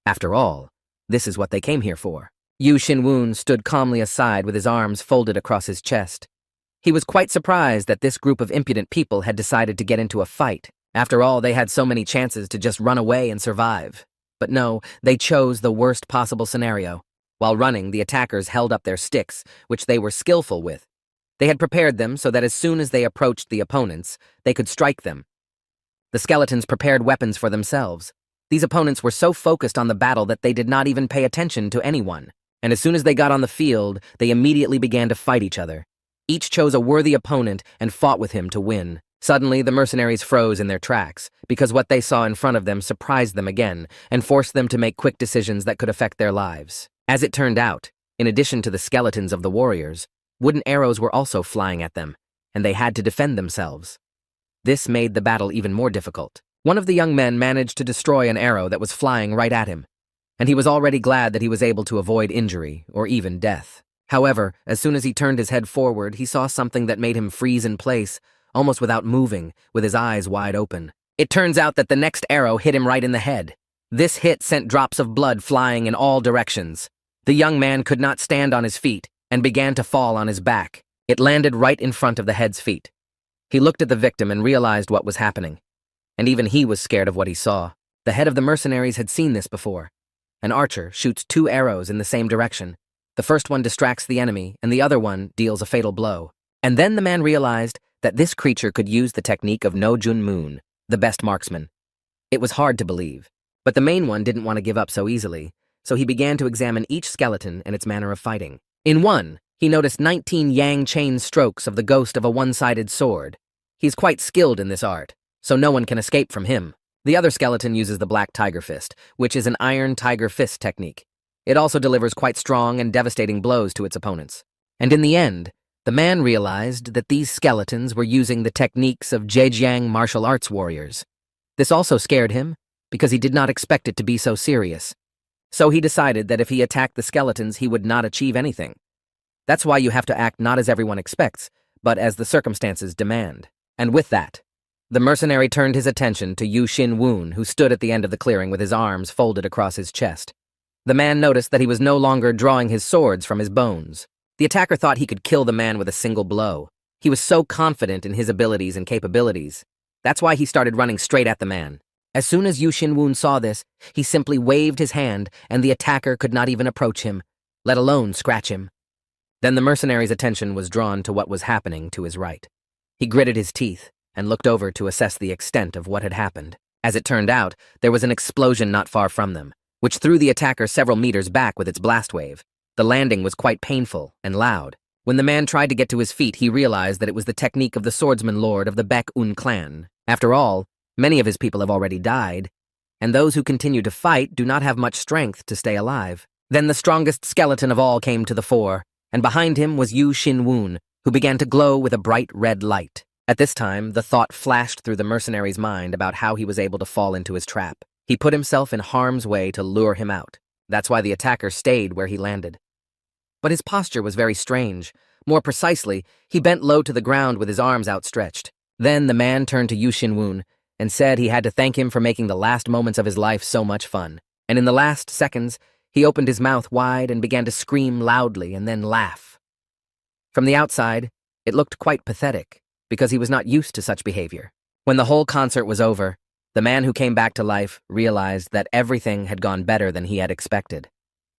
After all, this is what they came here for. Yu Xinun stood calmly aside with his arms folded across his chest. He was quite surprised that this group of impudent people had decided to get into a fight. After all, they had so many chances to just run away and survive. But no, they chose the worst possible scenario. While running, the attackers held up their sticks, which they were skillful with. They had prepared them so that as soon as they approached the opponents, they could strike them. The skeletons prepared weapons for themselves. These opponents were so focused on the battle that they did not even pay attention to anyone. And as soon as they got on the field, they immediately began to fight each other. Each chose a worthy opponent and fought with him to win. Suddenly, the mercenaries froze in their tracks, because what they saw in front of them surprised them again and forced them to make quick decisions that could affect their lives. As it turned out, in addition to the skeletons of the warriors, wooden arrows were also flying at them, and they had to defend themselves. This made the battle even more difficult. One of the young men managed to destroy an arrow that was flying right at him, and he was already glad that he was able to avoid injury or even death. However, as soon as he turned his head forward, he saw something that made him freeze in place, almost without moving, with his eyes wide open. It turns out that the next arrow hit him right in the head. This hit sent drops of blood flying in all directions. The young man could not stand on his feet and began to fall on his back. It landed right in front of the head's feet. He looked at the victim and realized what was happening. And even he was scared of what he saw. The head of the mercenaries had seen this before. An archer shoots 2 arrows in the same direction. The first one distracts the enemy, and the other one deals a fatal blow. And then the man realized that this creature could use the technique of No Jun Moon, the best marksman. It was hard to believe, but the main one didn't want to give up so easily, so he began to examine each skeleton and its manner of fighting. In one, he noticed 19 yang chain strokes of the ghost of a one-sided sword. He's quite skilled in this art, so no one can escape from him. The other skeleton uses the black tiger fist, which is an iron tiger fist technique. It also delivers quite strong and devastating blows to its opponents. And in the end, the man realized that these skeletons were using the techniques of Zhejiang martial arts warriors. This also scared him, because he did not expect it to be so serious. So he decided that if he attacked the skeletons, he would not achieve anything. That's why you have to act not as everyone expects, but as the circumstances demand. And with that, the mercenary turned his attention to Yu Xinun, who stood at the end of the clearing with his arms folded across his chest. The man noticed that he was no longer drawing his swords from his bones. The attacker thought he could kill the man with a single blow. He was so confident in his abilities and capabilities. That's why he started running straight at the man. As soon as Yu Xinun saw this, he simply waved his hand, and the attacker could not even approach him, let alone scratch him. Then the mercenary's attention was drawn to what was happening to his right. He gritted his teeth and looked over to assess the extent of what had happened. As it turned out, there was an explosion not far from them, which threw the attacker several meters back with its blast wave. The landing was quite painful and loud. When the man tried to get to his feet, he realized that it was the technique of the swordsman lord of the Baek-un clan. After all, many of his people have already died, and those who continue to fight do not have much strength to stay alive. Then the strongest skeleton of all came to the fore, and behind him was Yu Xinun, who began to glow with a bright red light. At this time, the thought flashed through the mercenary's mind about how he was able to fall into his trap. He put himself in harm's way to lure him out. That's why the attacker stayed where he landed. But his posture was very strange. More precisely, he bent low to the ground with his arms outstretched. Then the man turned to Yu Xinwun and said he had to thank him for making the last moments of his life so much fun. And in the last seconds, he opened his mouth wide and began to scream loudly and then laugh. From the outside, it looked quite pathetic, because he was not used to such behavior. When the whole concert was over, the man who came back to life realized that everything had gone better than he had expected.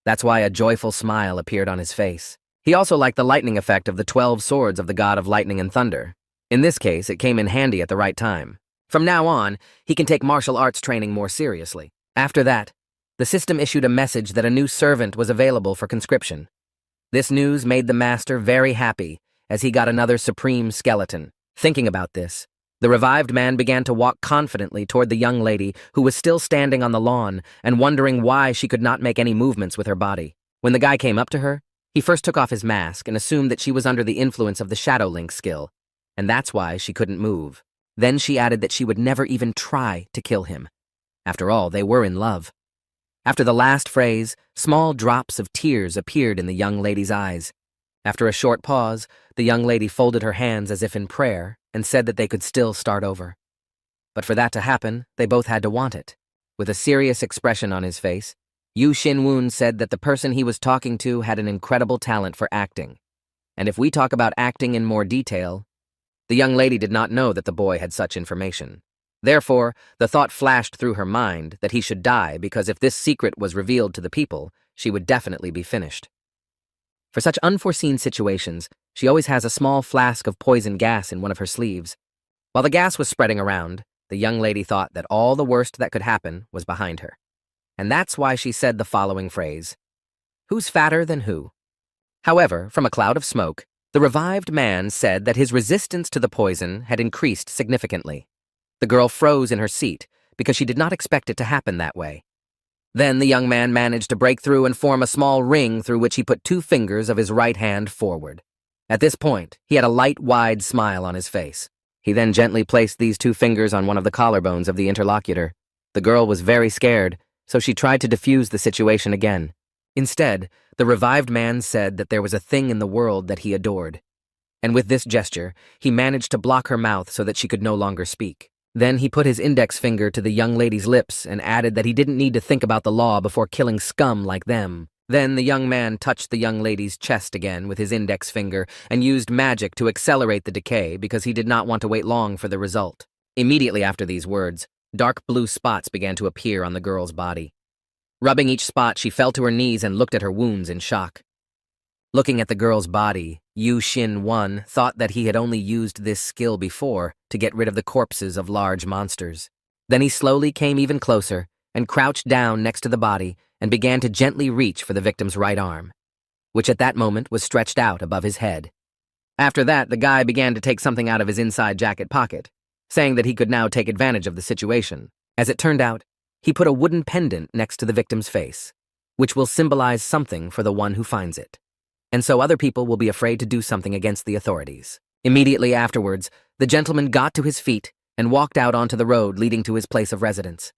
That's why a joyful smile appeared on his face. He also liked the lightning effect of the 12 swords of the god of lightning and thunder. In this case, it came in handy at the right time. From now on, he can take martial arts training more seriously. After that, the system issued a message that a new servant was available for conscription. This news made the master very happy, as he got another supreme skeleton. Thinking about this, the revived man began to walk confidently toward the young lady who was still standing on the lawn and wondering why she could not make any movements with her body. When the guy came up to her, he first took off his mask and assumed that she was under the influence of the Shadow Link skill, and that's why she couldn't move. Then she added that she would never even try to kill him. After all, they were in love. After the last phrase, small drops of tears appeared in the young lady's eyes. After a short pause, the young lady folded her hands as if in prayer and said that they could still start over. But for that to happen, they both had to want it. With a serious expression on his face, Yu Xinwun said that the person he was talking to had an incredible talent for acting. And if we talk about acting in more detail, the young lady did not know that the boy had such information. Therefore, the thought flashed through her mind that he should die because if this secret was revealed to the people, she would definitely be finished. For such unforeseen situations, she always has a small flask of poison gas in one of her sleeves. While the gas was spreading around, the young lady thought that all the worst that could happen was behind her. And that's why she said the following phrase, "Who's fatter than who?" However, from a cloud of smoke, the revived man said that his resistance to the poison had increased significantly. The girl froze in her seat because she did not expect it to happen that way. Then the young man managed to break through and form a small ring through which he put 2 fingers of his right hand forward. At this point, he had a light, wide smile on his face. He then gently placed these 2 fingers on one of the collarbones of the interlocutor. The girl was very scared, so she tried to defuse the situation again. Instead, the revived man said that there was a thing in the world that he adored. And with this gesture, he managed to block her mouth so that she could no longer speak. Then he put his index finger to the young lady's lips and added that he didn't need to think about the law before killing scum like them. Then the young man touched the young lady's chest again with his index finger and used magic to accelerate the decay because he did not want to wait long for the result. Immediately after these words, dark blue spots began to appear on the girl's body. Rubbing each spot, she fell to her knees and looked at her wounds in shock. Looking at the girl's body, Yu Xinwun thought that he had only used this skill before to get rid of the corpses of large monsters. Then he slowly came even closer and crouched down next to the body and began to gently reach for the victim's right arm, which at that moment was stretched out above his head. After that, the guy began to take something out of his inside jacket pocket, saying that he could now take advantage of the situation. As it turned out, he put a wooden pendant next to the victim's face, which will symbolize something for the one who finds it. And so other people will be afraid to do something against the authorities. Immediately afterwards, the gentleman got to his feet and walked out onto the road leading to his place of residence.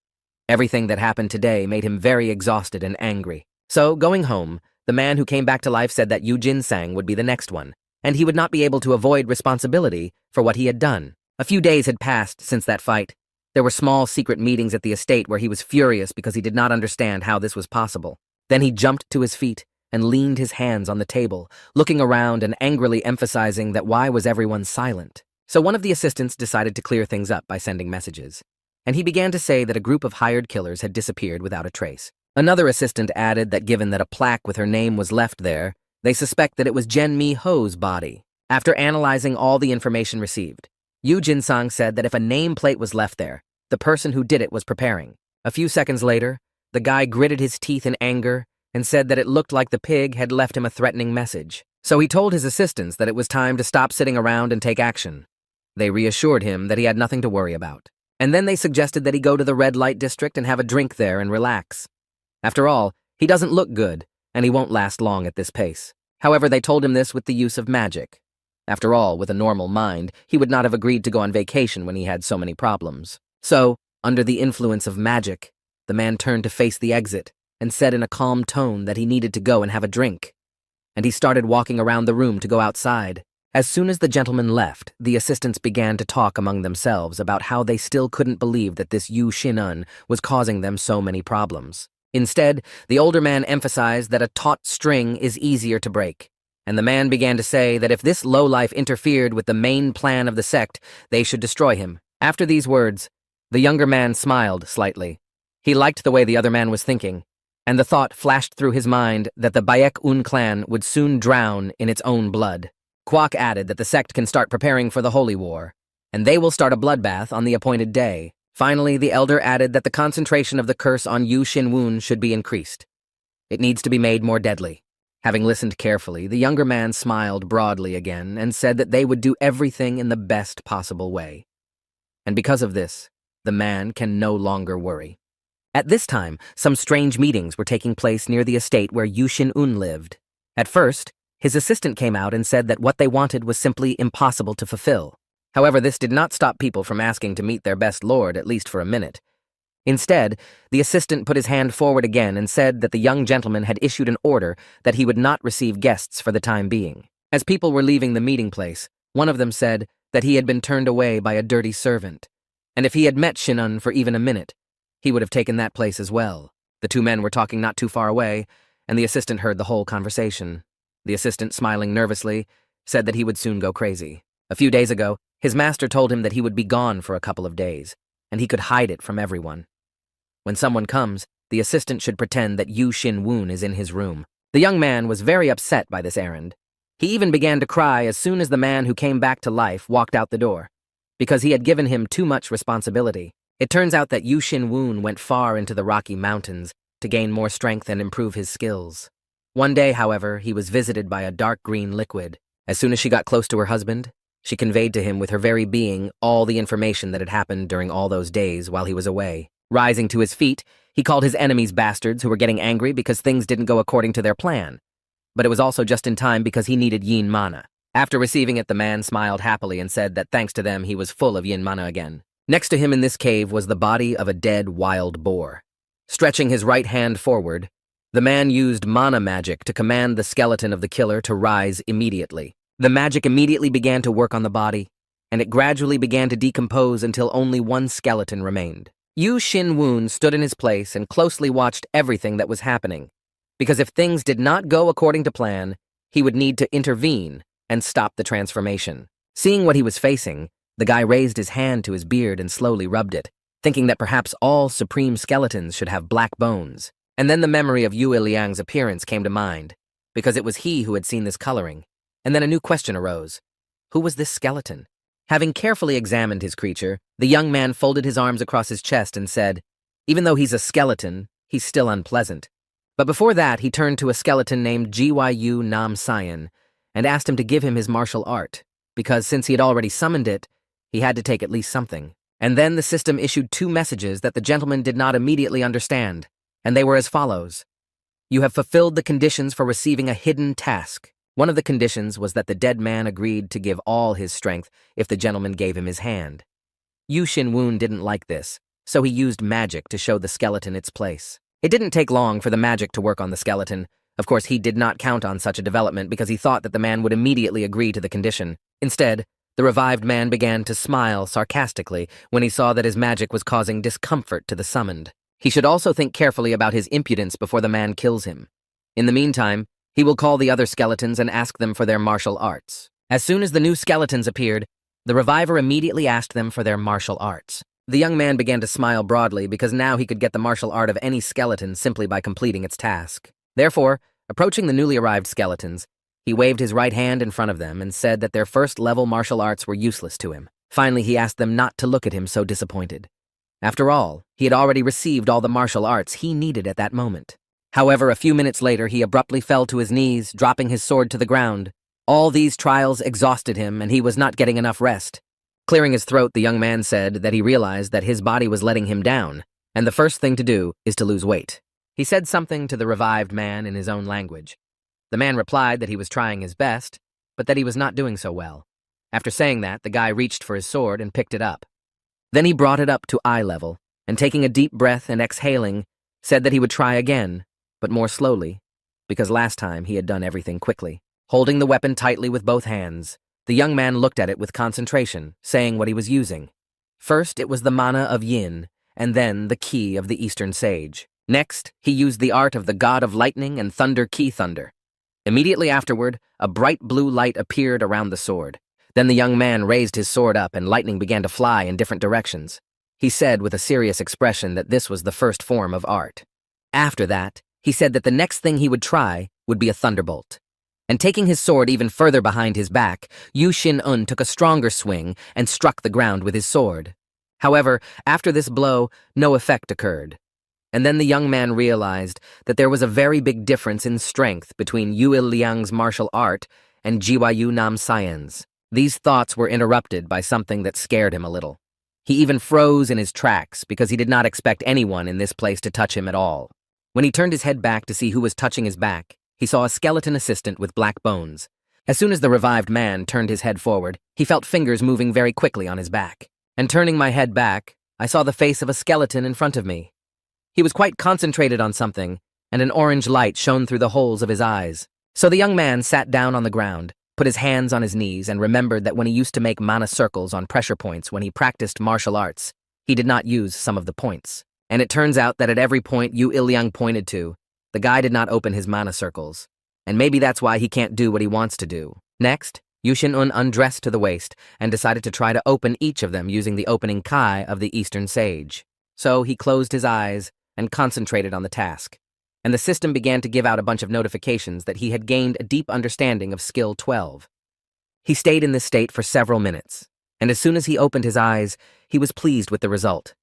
Everything that happened today made him very exhausted and angry. So, going home, the man who came back to life said that Yu Jinsang would be the next one, and he would not be able to avoid responsibility for what he had done. A few days had passed since that fight. There were small secret meetings at the estate where he was furious because he did not understand how this was possible. Then he jumped to his feet and leaned his hands on the table, looking around and angrily emphasizing that why was everyone silent. So one of the assistants decided to clear things up by sending messages, and he began to say that a group of hired killers had disappeared without a trace. Another assistant added that given that a plaque with her name was left there, they suspect that it was Jen Mi Ho's body. After analyzing all the information received, Yu Jinsang said that if a nameplate was left there, the person who did it was preparing. A few seconds later, the guy gritted his teeth in anger and said that it looked like the pig had left him a threatening message. So he told his assistants that it was time to stop sitting around and take action. They reassured him that he had nothing to worry about. And then they suggested that he go to the red light district and have a drink there and relax. After all, he doesn't look good, and he won't last long at this pace. However, they told him this with the use of magic. After all, with a normal mind, he would not have agreed to go on vacation when he had so many problems. So, under the influence of magic, The man turned to face the exit and said in a calm tone that he needed to go and have a drink. And he started walking around the room to go outside. As soon as the gentleman left, the assistants began to talk among themselves about how they still couldn't believe that this Yu Shin-un was causing them so many problems. Instead, the older man emphasized that a taut string is easier to break, and the man began to say that if this lowlife interfered with the main plan of the sect, they should destroy him. After these words, the younger man smiled slightly. He liked the way the other man was thinking, and the thought flashed through his mind that the Baek-un clan would soon drown in its own blood. Kwok added that the sect can start preparing for the Holy War, and they will start a bloodbath on the appointed day. Finally, the elder added that the concentration of the curse on Yu Shin-wun should be increased. It needs to be made more deadly. Having listened carefully, the younger man smiled broadly again and said that they would do everything in the best possible way. And because of this, the man can no longer worry. At this time, some strange meetings were taking place near the estate where Yu Shin-un lived. At first, his assistant came out and said that what they wanted was simply impossible to fulfill. However, this did not stop people from asking to meet their best lord, at least for a minute. Instead, the assistant put his hand forward again and said that the young gentleman had issued an order that he would not receive guests for the time being. As people were leaving the meeting place, one of them said that he had been turned away by a dirty servant, and if he had met Shin-un for even a minute, he would have taken that place as well. The two men were talking not too far away, and the assistant heard the whole conversation. The assistant, smiling nervously, said that he would soon go crazy. A few days ago, his master told him that he would be gone for a couple of days, and he could hide it from everyone. When someone comes, the assistant should pretend that Yu Shin-wun is in his room. The young man was very upset by this errand. He even began to cry as soon as the man who came back to life walked out the door, because he had given him too much responsibility. It turns out that Yu Shin-wun went far into the Rocky Mountains to gain more strength and improve his skills. One day, however, he was visited by a dark green liquid. As soon as she got close to her husband, she conveyed to him with her very being all the information that had happened during all those days while he was away. Rising to his feet, he called his enemies bastards who were getting angry because things didn't go according to their plan. But it was also just in time because he needed yin mana. After receiving it, the man smiled happily and said that thanks to them he was full of yin mana again. Next to him in this cave was the body of a dead wild boar. Stretching his right hand forward, the man used mana magic to command the skeleton of the killer to rise immediately. The magic immediately began to work on the body, and it gradually began to decompose until only one skeleton remained. Yu Shin-wun stood in his place and closely watched everything that was happening, because if things did not go according to plan, he would need to intervene and stop the transformation. Seeing what he was facing, the guy raised his hand to his beard and slowly rubbed it, thinking that perhaps all supreme skeletons should have black bones. And then the memory of Yu Iliang's appearance came to mind, because it was he who had seen this coloring. And then a new question arose. Who was this skeleton? Having carefully examined his creature, the young man folded his arms across his chest and said, even though he's a skeleton, he's still unpleasant. But before that, he turned to a skeleton named Gyu Nam Sayan and asked him to give him his martial art, because since he had already summoned it, he had to take at least something. And then the system issued two messages that the gentleman did not immediately understand, and they were as follows. You have fulfilled the conditions for receiving a hidden task. One of the conditions was that the dead man agreed to give all his strength if the gentleman gave him his hand. Yu Shin-wun didn't like this, so he used magic to show the skeleton its place. It didn't take long for the magic to work on the skeleton. Of course, he did not count on such a development because he thought that the man would immediately agree to the condition. Instead, the revived man began to smile sarcastically when he saw that his magic was causing discomfort to the summoned. He should also think carefully about his impudence before the man kills him. In the meantime, he will call the other skeletons and ask them for their martial arts. As soon as the new skeletons appeared, the reviver immediately asked them for their martial arts. The young man began to smile broadly because now he could get the martial art of any skeleton simply by completing its task. Therefore, approaching the newly arrived skeletons, he waved his right hand in front of them and said that their first-level martial arts were useless to him. Finally, he asked them not to look at him so disappointed. After all, he had already received all the martial arts he needed at that moment. However, a few minutes later, he abruptly fell to his knees, dropping his sword to the ground. All these trials exhausted him, and he was not getting enough rest. Clearing his throat, the young man said that he realized that his body was letting him down, and the first thing to do is to lose weight. He said something to the revived man in his own language. The man replied that he was trying his best, but that he was not doing so well. After saying that, the guy reached for his sword and picked it up. Then he brought it up to eye level and taking a deep breath and exhaling, said that he would try again, but more slowly, because last time he had done everything quickly. Holding the weapon tightly with both hands, the young man looked at it with concentration, saying what he was using. First, it was the mana of yin, and then the key of the Eastern Sage. Next, he used the art of the god of lightning and thunder key thunder. Immediately afterward, a bright blue light appeared around the sword. Then the young man raised his sword up and lightning began to fly in different directions. He said with a serious expression that this was the first form of art. After that, he said that the next thing he would try would be a thunderbolt. And taking his sword even further behind his back, Yu Xin-un took a stronger swing and struck the ground with his sword. However, after this blow, no effect occurred. And then the young man realized that there was a very big difference in strength between Yu Il-liang's martial art and Jiwayu Nam Scien's. These thoughts were interrupted by something that scared him a little. He even froze in his tracks because he did not expect anyone in this place to touch him at all. When he turned his head back to see who was touching his back, he saw a skeleton assistant with black bones. As soon as the revived man turned his head forward, he felt fingers moving very quickly on his back. And turning my head back, I saw the face of a skeleton in front of me. He was quite concentrated on something, and an orange light shone through the holes of his eyes. So the young man sat down on the ground, put his hands on his knees, and remembered that when he used to make mana circles on pressure points when he practiced martial arts, he did not use some of the points. And it turns out that at every point Yu Il-liang pointed to, the guy did not open his mana circles. And maybe that's why he can't do what he wants to do. Next, Yu Xin-un undressed to the waist and decided to try to open each of them using the opening kai of the Eastern Sage. So he closed his eyes and concentrated on the task. And the system began to give out a bunch of notifications that he had gained a deep understanding of Skill 12. He stayed in this state for several minutes, and as soon as he opened his eyes, he was pleased with the result,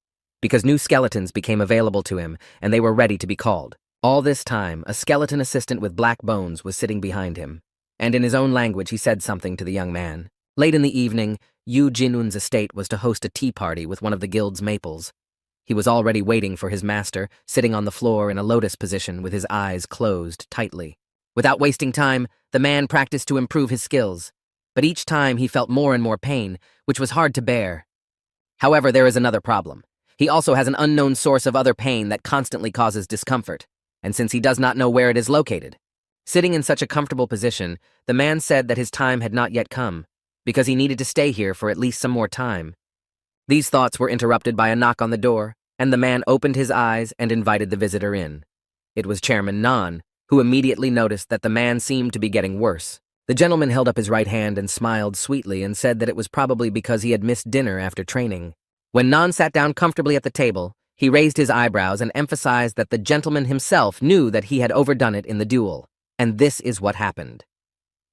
because new skeletons became available to him and they were ready to be called. All this time, a skeleton assistant with black bones was sitting behind him, and in his own language he said something to the young man. Late in the evening, Yu Jinun's estate was to host a tea party with one of the guild's maples. He was already waiting for his master, sitting on the floor in a lotus position with his eyes closed tightly. Without wasting time, the man practiced to improve his skills, but each time he felt more and more pain, which was hard to bear. However, there is another problem. He also has an unknown source of other pain that constantly causes discomfort, and since he does not know where it is located. Sitting in such a comfortable position, the man said that his time had not yet come, because he needed to stay here for at least some more time. These thoughts were interrupted by a knock on the door, and the man opened his eyes and invited the visitor in. It was Chairman Nan, who immediately noticed that the man seemed to be getting worse. The gentleman held up his right hand and smiled sweetly and said that it was probably because he had missed dinner after training. When Nan sat down comfortably at the table, he raised his eyebrows and emphasized that the gentleman himself knew that he had overdone it in the duel, and this is what happened.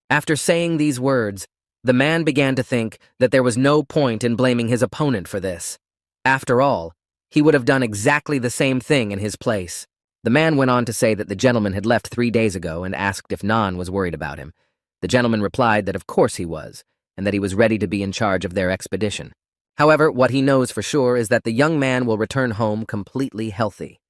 After saying these words, the man began to think that there was no point in blaming his opponent for this. After all, he would have done exactly the same thing in his place. The man went on to say that the gentleman had left 3 days ago and asked if Nan was worried about him. The gentleman replied that of course he was, and that he was ready to be in charge of their expedition. However, what he knows for sure is that the young man will return home completely healthy.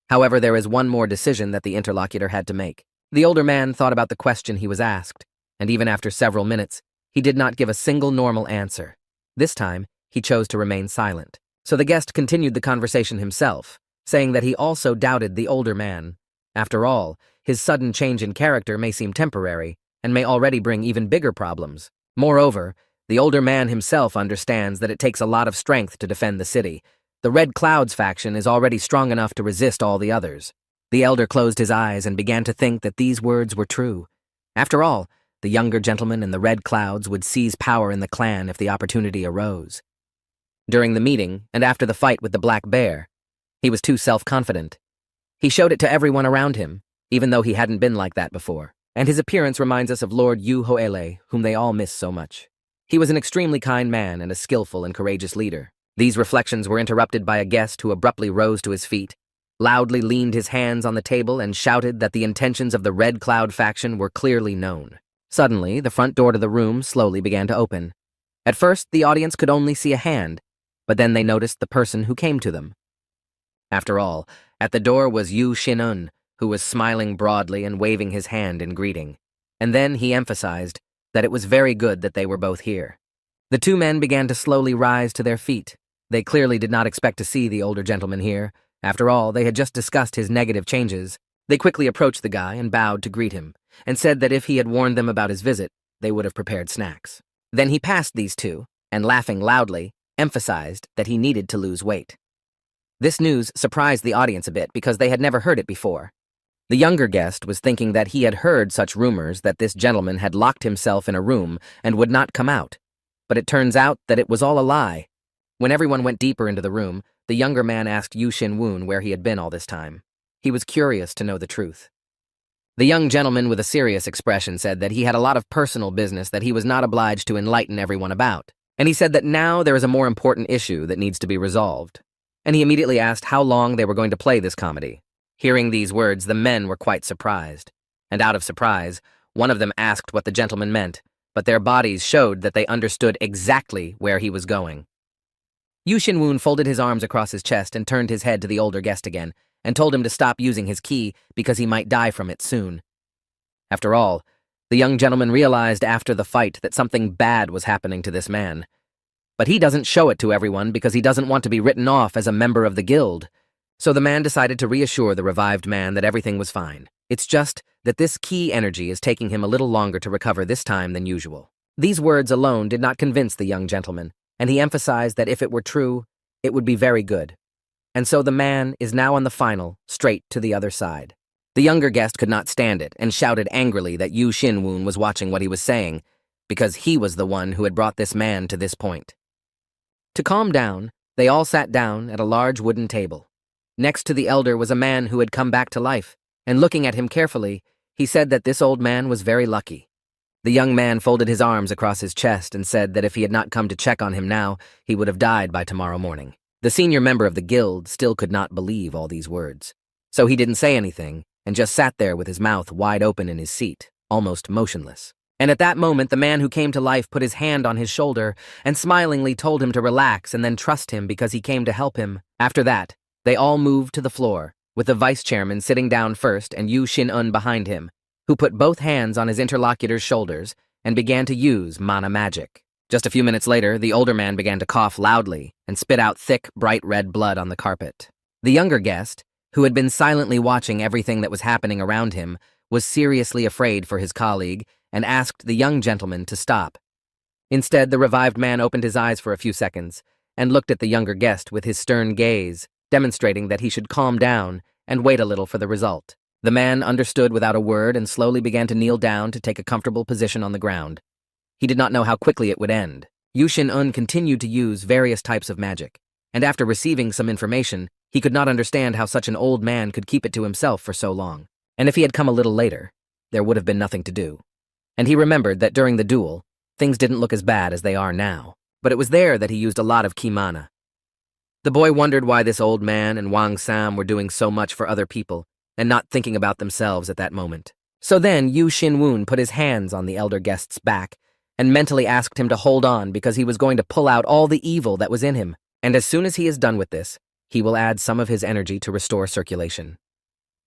However, there is one more decision that the interlocutor had to make. The older man thought about the question he was asked, and even after several minutes, he did not give a single normal answer. This time, he chose to remain silent. So the guest continued the conversation himself, saying that he also doubted the older man. After all, his sudden change in character may seem temporary, and may already bring even bigger problems. Moreover, the older man himself understands that it takes a lot of strength to defend the city. The Red Clouds faction is already strong enough to resist all the others. The elder closed his eyes and began to think that these words were true. After all, the younger gentleman in the Red Clouds would seize power in the clan if the opportunity arose. During the meeting, and after the fight with the Black Bear, he was too self-confident. He showed it to everyone around him, even though he hadn't been like that before, and his appearance reminds us of Lord Yu Hoele, whom they all miss so much. He was an extremely kind man and a skillful and courageous leader. These reflections were interrupted by a guest who abruptly rose to his feet, loudly leaned his hands on the table, and shouted that the intentions of the Red Cloud faction were clearly known. Suddenly, the front door to the room slowly began to open. At first, the audience could only see a hand, but then they noticed the person who came to them. After all, at the door was Yu Xin-un, who was smiling broadly and waving his hand in greeting. And then he emphasized that it was very good that they were both here. The two men began to slowly rise to their feet, They clearly did not expect to see the older gentleman here. After all, they had just discussed his negative changes. They quickly approached the guy and bowed to greet him, and said that if he had warned them about his visit, they would have prepared snacks. Then he passed these two, and laughing loudly, emphasized that he needed to lose weight. This news surprised the audience a bit because they had never heard it before. The younger guest was thinking that he had heard such rumors that this gentleman had locked himself in a room and would not come out. But it turns out that it was all a lie. When everyone went deeper into the room, the younger man asked Yu Xin-woon where he had been all this time. He was curious to know the truth. The young gentleman with a serious expression said that he had a lot of personal business that he was not obliged to enlighten everyone about. And he said that now there is a more important issue that needs to be resolved. And he immediately asked how long they were going to play this comedy. Hearing these words, the men were quite surprised. And out of surprise, one of them asked what the gentleman meant, but their bodies showed that they understood exactly where he was going. Yu Xin-woon folded his arms across his chest and turned his head to the older guest again, and told him to stop using his ki because he might die from it soon. After all, the young gentleman realized after the fight that something bad was happening to this man. But he doesn't show it to everyone because he doesn't want to be written off as a member of the guild. So the man decided to reassure the revived man that everything was fine. It's just that this ki energy is taking him a little longer to recover this time than usual. These words alone did not convince the young gentleman, and he emphasized that if it were true, it would be very good. And so the man is now on the final, straight to the other side. The younger guest could not stand it and shouted angrily that Yu Xin-woon was watching what he was saying, because he was the one who had brought this man to this point. To calm down, they all sat down at a large wooden table. Next to the elder was a man who had come back to life, and looking at him carefully, he said that this old man was very lucky. The young man folded his arms across his chest and said that if he had not come to check on him now, he would have died by tomorrow morning. The senior member of the guild still could not believe all these words. So he didn't say anything, and just sat there with his mouth wide open in his seat, almost motionless. And at that moment, the man who came to life put his hand on his shoulder and smilingly told him to relax and then trust him because he came to help him. After that, they all moved to the floor, with the vice chairman sitting down first and Yu Xin-un behind him, who put both hands on his interlocutor's shoulders and began to use mana magic. Just a few minutes later, the older man began to cough loudly and spit out thick, bright red blood on the carpet. The younger guest, who had been silently watching everything that was happening around him, was seriously afraid for his colleague and asked the young gentleman to stop. Instead, the revived man opened his eyes for a few seconds and looked at the younger guest with his stern gaze, demonstrating that he should calm down and wait a little for the result. The man understood without a word and slowly began to kneel down to take a comfortable position on the ground. He did not know how quickly it would end. Yu Xin-un continued to use various types of magic, and after receiving some information, he could not understand how such an old man could keep it to himself for so long. And if he had come a little later, there would have been nothing to do. And he remembered that during the duel, things didn't look as bad as they are now, but it was there that he used a lot of ki mana. The boy wondered why this old man and Wang Sam were doing so much for other people and not thinking about themselves at that moment. So then Yu Xin-woon put his hands on the elder guest's back and mentally asked him to hold on because he was going to pull out all the evil that was in him. And as soon as he is done with this, he will add some of his energy to restore circulation.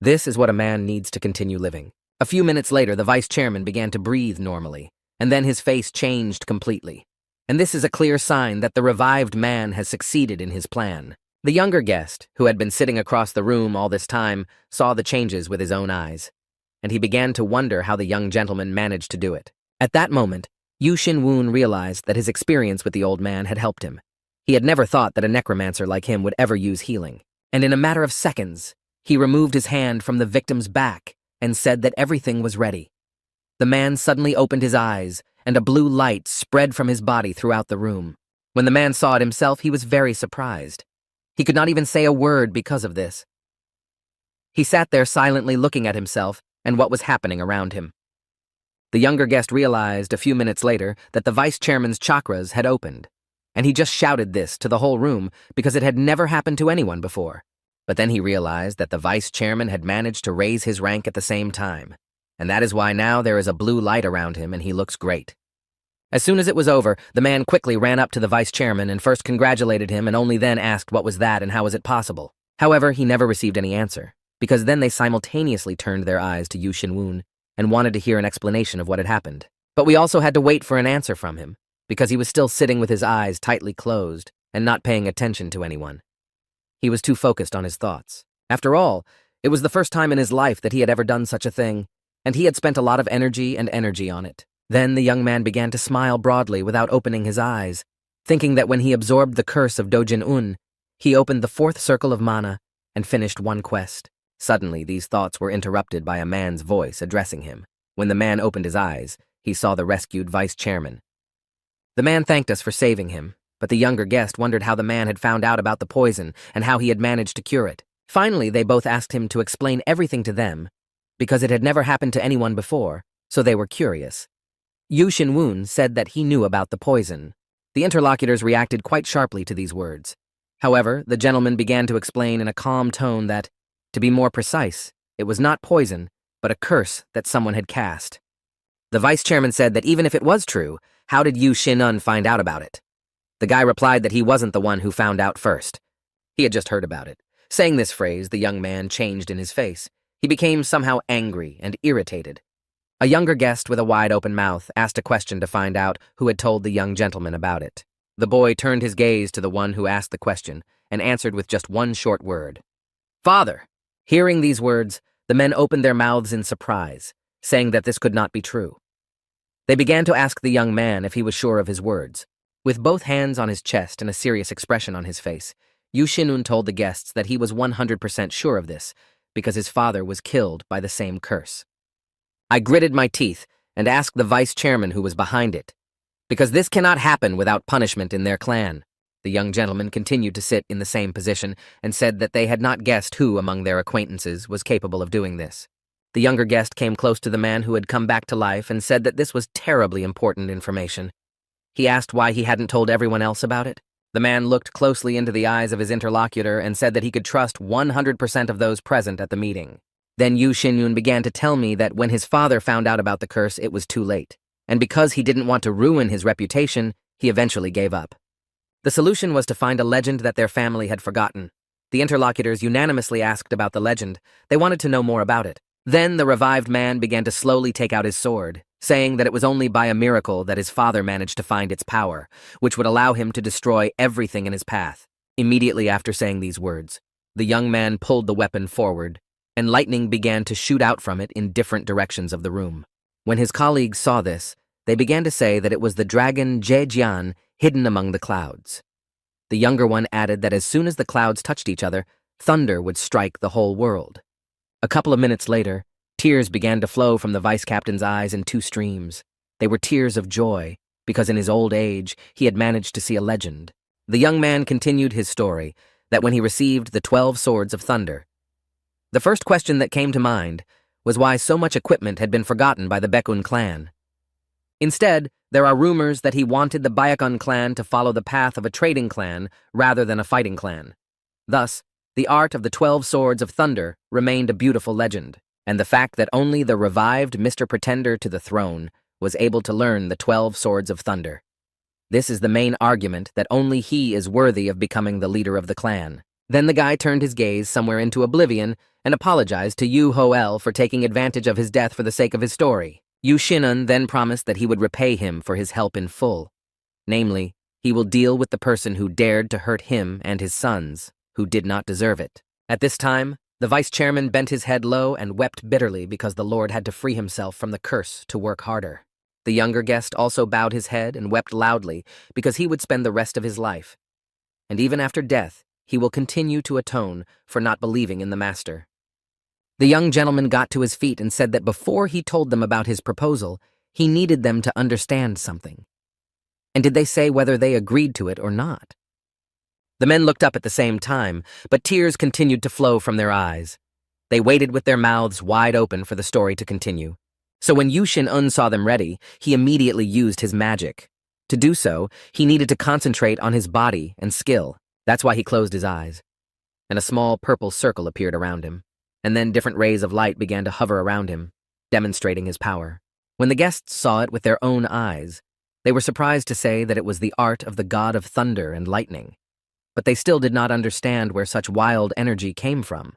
This is what a man needs to continue living. A few minutes later, the vice chairman began to breathe normally, and then his face changed completely. And this is a clear sign that the revived man has succeeded in his plan. The younger guest, who had been sitting across the room all this time, saw the changes with his own eyes, and he began to wonder how the young gentleman managed to do it. At that moment, Yu Xin-woon realized that his experience with the old man had helped him. He had never thought that a necromancer like him would ever use healing, and in a matter of seconds, he removed his hand from the victim's back and said that everything was ready. The man suddenly opened his eyes, and a blue light spread from his body throughout the room. When the man saw it himself, he was very surprised. He could not even say a word because of this. He sat there silently looking at himself and what was happening around him. The younger guest realized a few minutes later that the vice chairman's chakras had opened, and he just shouted this to the whole room because it had never happened to anyone before. But then he realized that the vice chairman had managed to raise his rank at the same time, and that is why now there is a blue light around him and he looks great. As soon as it was over, the man quickly ran up to the vice chairman and first congratulated him and only then asked what was that and how was it possible. However, he never received any answer, because then they simultaneously turned their eyes to Yu Xin-woon and wanted to hear an explanation of what had happened. But we also had to wait for an answer from him, because he was still sitting with his eyes tightly closed, and not paying attention to anyone. He was too focused on his thoughts. After all, it was the first time in his life that he had ever done such a thing, and he had spent a lot of energy on it. Then the young man began to smile broadly without opening his eyes, thinking that when he absorbed the curse of Dojin-un, he opened the fourth circle of mana and finished one quest. Suddenly, these thoughts were interrupted by a man's voice addressing him. When the man opened his eyes, he saw the rescued vice chairman. The man thanked us for saving him, but the younger guest wondered how the man had found out about the poison and how he had managed to cure it. Finally, they both asked him to explain everything to them, because it had never happened to anyone before, so they were curious. Yu Xinwun said that he knew about the poison. The interlocutors reacted quite sharply to these words. However, the gentleman began to explain in a calm tone that, to be more precise, it was not poison, but a curse that someone had cast. The vice chairman said that even if it was true, how did Yu Xinun find out about it? The guy replied that he wasn't the one who found out first. He had just heard about it. Saying this phrase, the young man changed in his face. He became somehow angry and irritated. A younger guest with a wide-open mouth asked a question to find out who had told the young gentleman about it. The boy turned his gaze to the one who asked the question and answered with just one short word. "Father!" Hearing these words, the men opened their mouths in surprise, saying that this could not be true. They began to ask the young man if he was sure of his words. With both hands on his chest and a serious expression on his face, Yu Xinun told the guests that he was 100% sure of this, because his father was killed by the same curse. I gritted my teeth and asked the vice chairman who was behind it, because this cannot happen without punishment in their clan. The young gentleman continued to sit in the same position and said that they had not guessed who among their acquaintances was capable of doing this. The younger guest came close to the man who had come back to life and said that this was terribly important information. He asked why he hadn't told everyone else about it. The man looked closely into the eyes of his interlocutor and said that he could trust 100% of those present at the meeting. Then Yu Xinyun began to tell me that when his father found out about the curse, it was too late. And because he didn't want to ruin his reputation, he eventually gave up. The solution was to find a legend that their family had forgotten. The interlocutors unanimously asked about the legend. They wanted to know more about it. Then the revived man began to slowly take out his sword, saying that it was only by a miracle that his father managed to find its power, which would allow him to destroy everything in his path. Immediately after saying these words, the young man pulled the weapon forward, and lightning began to shoot out from it in different directions of the room. When his colleagues saw this, they began to say that it was the dragon Zhejian hidden among the clouds. The younger one added that as soon as the clouds touched each other, thunder would strike the whole world. A couple of minutes later, tears began to flow from the vice captain's eyes in two streams. They were tears of joy, because in his old age, he had managed to see a legend. The young man continued his story, that when he received the 12 swords of thunder, the first question that came to mind was why so much equipment had been forgotten by the Baekun clan. Instead, there are rumors that he wanted the Baekun clan to follow the path of a trading clan rather than a fighting clan. Thus, the art of the 12 swords of thunder remained a beautiful legend, and the fact that only the revived Mr. Pretender to the throne was able to learn the 12 swords of thunder. This is the main argument that only he is worthy of becoming the leader of the clan. Then the guy turned his gaze somewhere into oblivion and apologized to Yu Hoel for taking advantage of his death for the sake of his story. Yu Xinun then promised that he would repay him for his help in full. Namely, he will deal with the person who dared to hurt him and his sons, who did not deserve it. At this time, the vice chairman bent his head low and wept bitterly because the Lord had to free himself from the curse to work harder. The younger guest also bowed his head and wept loudly because he would spend the rest of his life. And even after death, he will continue to atone for not believing in the master. The young gentleman got to his feet and said that before he told them about his proposal, he needed them to understand something. And did they say whether they agreed to it or not? The men looked up at the same time, but tears continued to flow from their eyes. They waited with their mouths wide open for the story to continue. So when Yu Xinun saw them ready, he immediately used his magic. To do so, he needed to concentrate on his body and skill. That's why he closed his eyes. And a small purple circle appeared around him. And then different rays of light began to hover around him, demonstrating his power. When the guests saw it with their own eyes, they were surprised to say that it was the art of the god of thunder and lightning. But they still did not understand where such wild energy came from.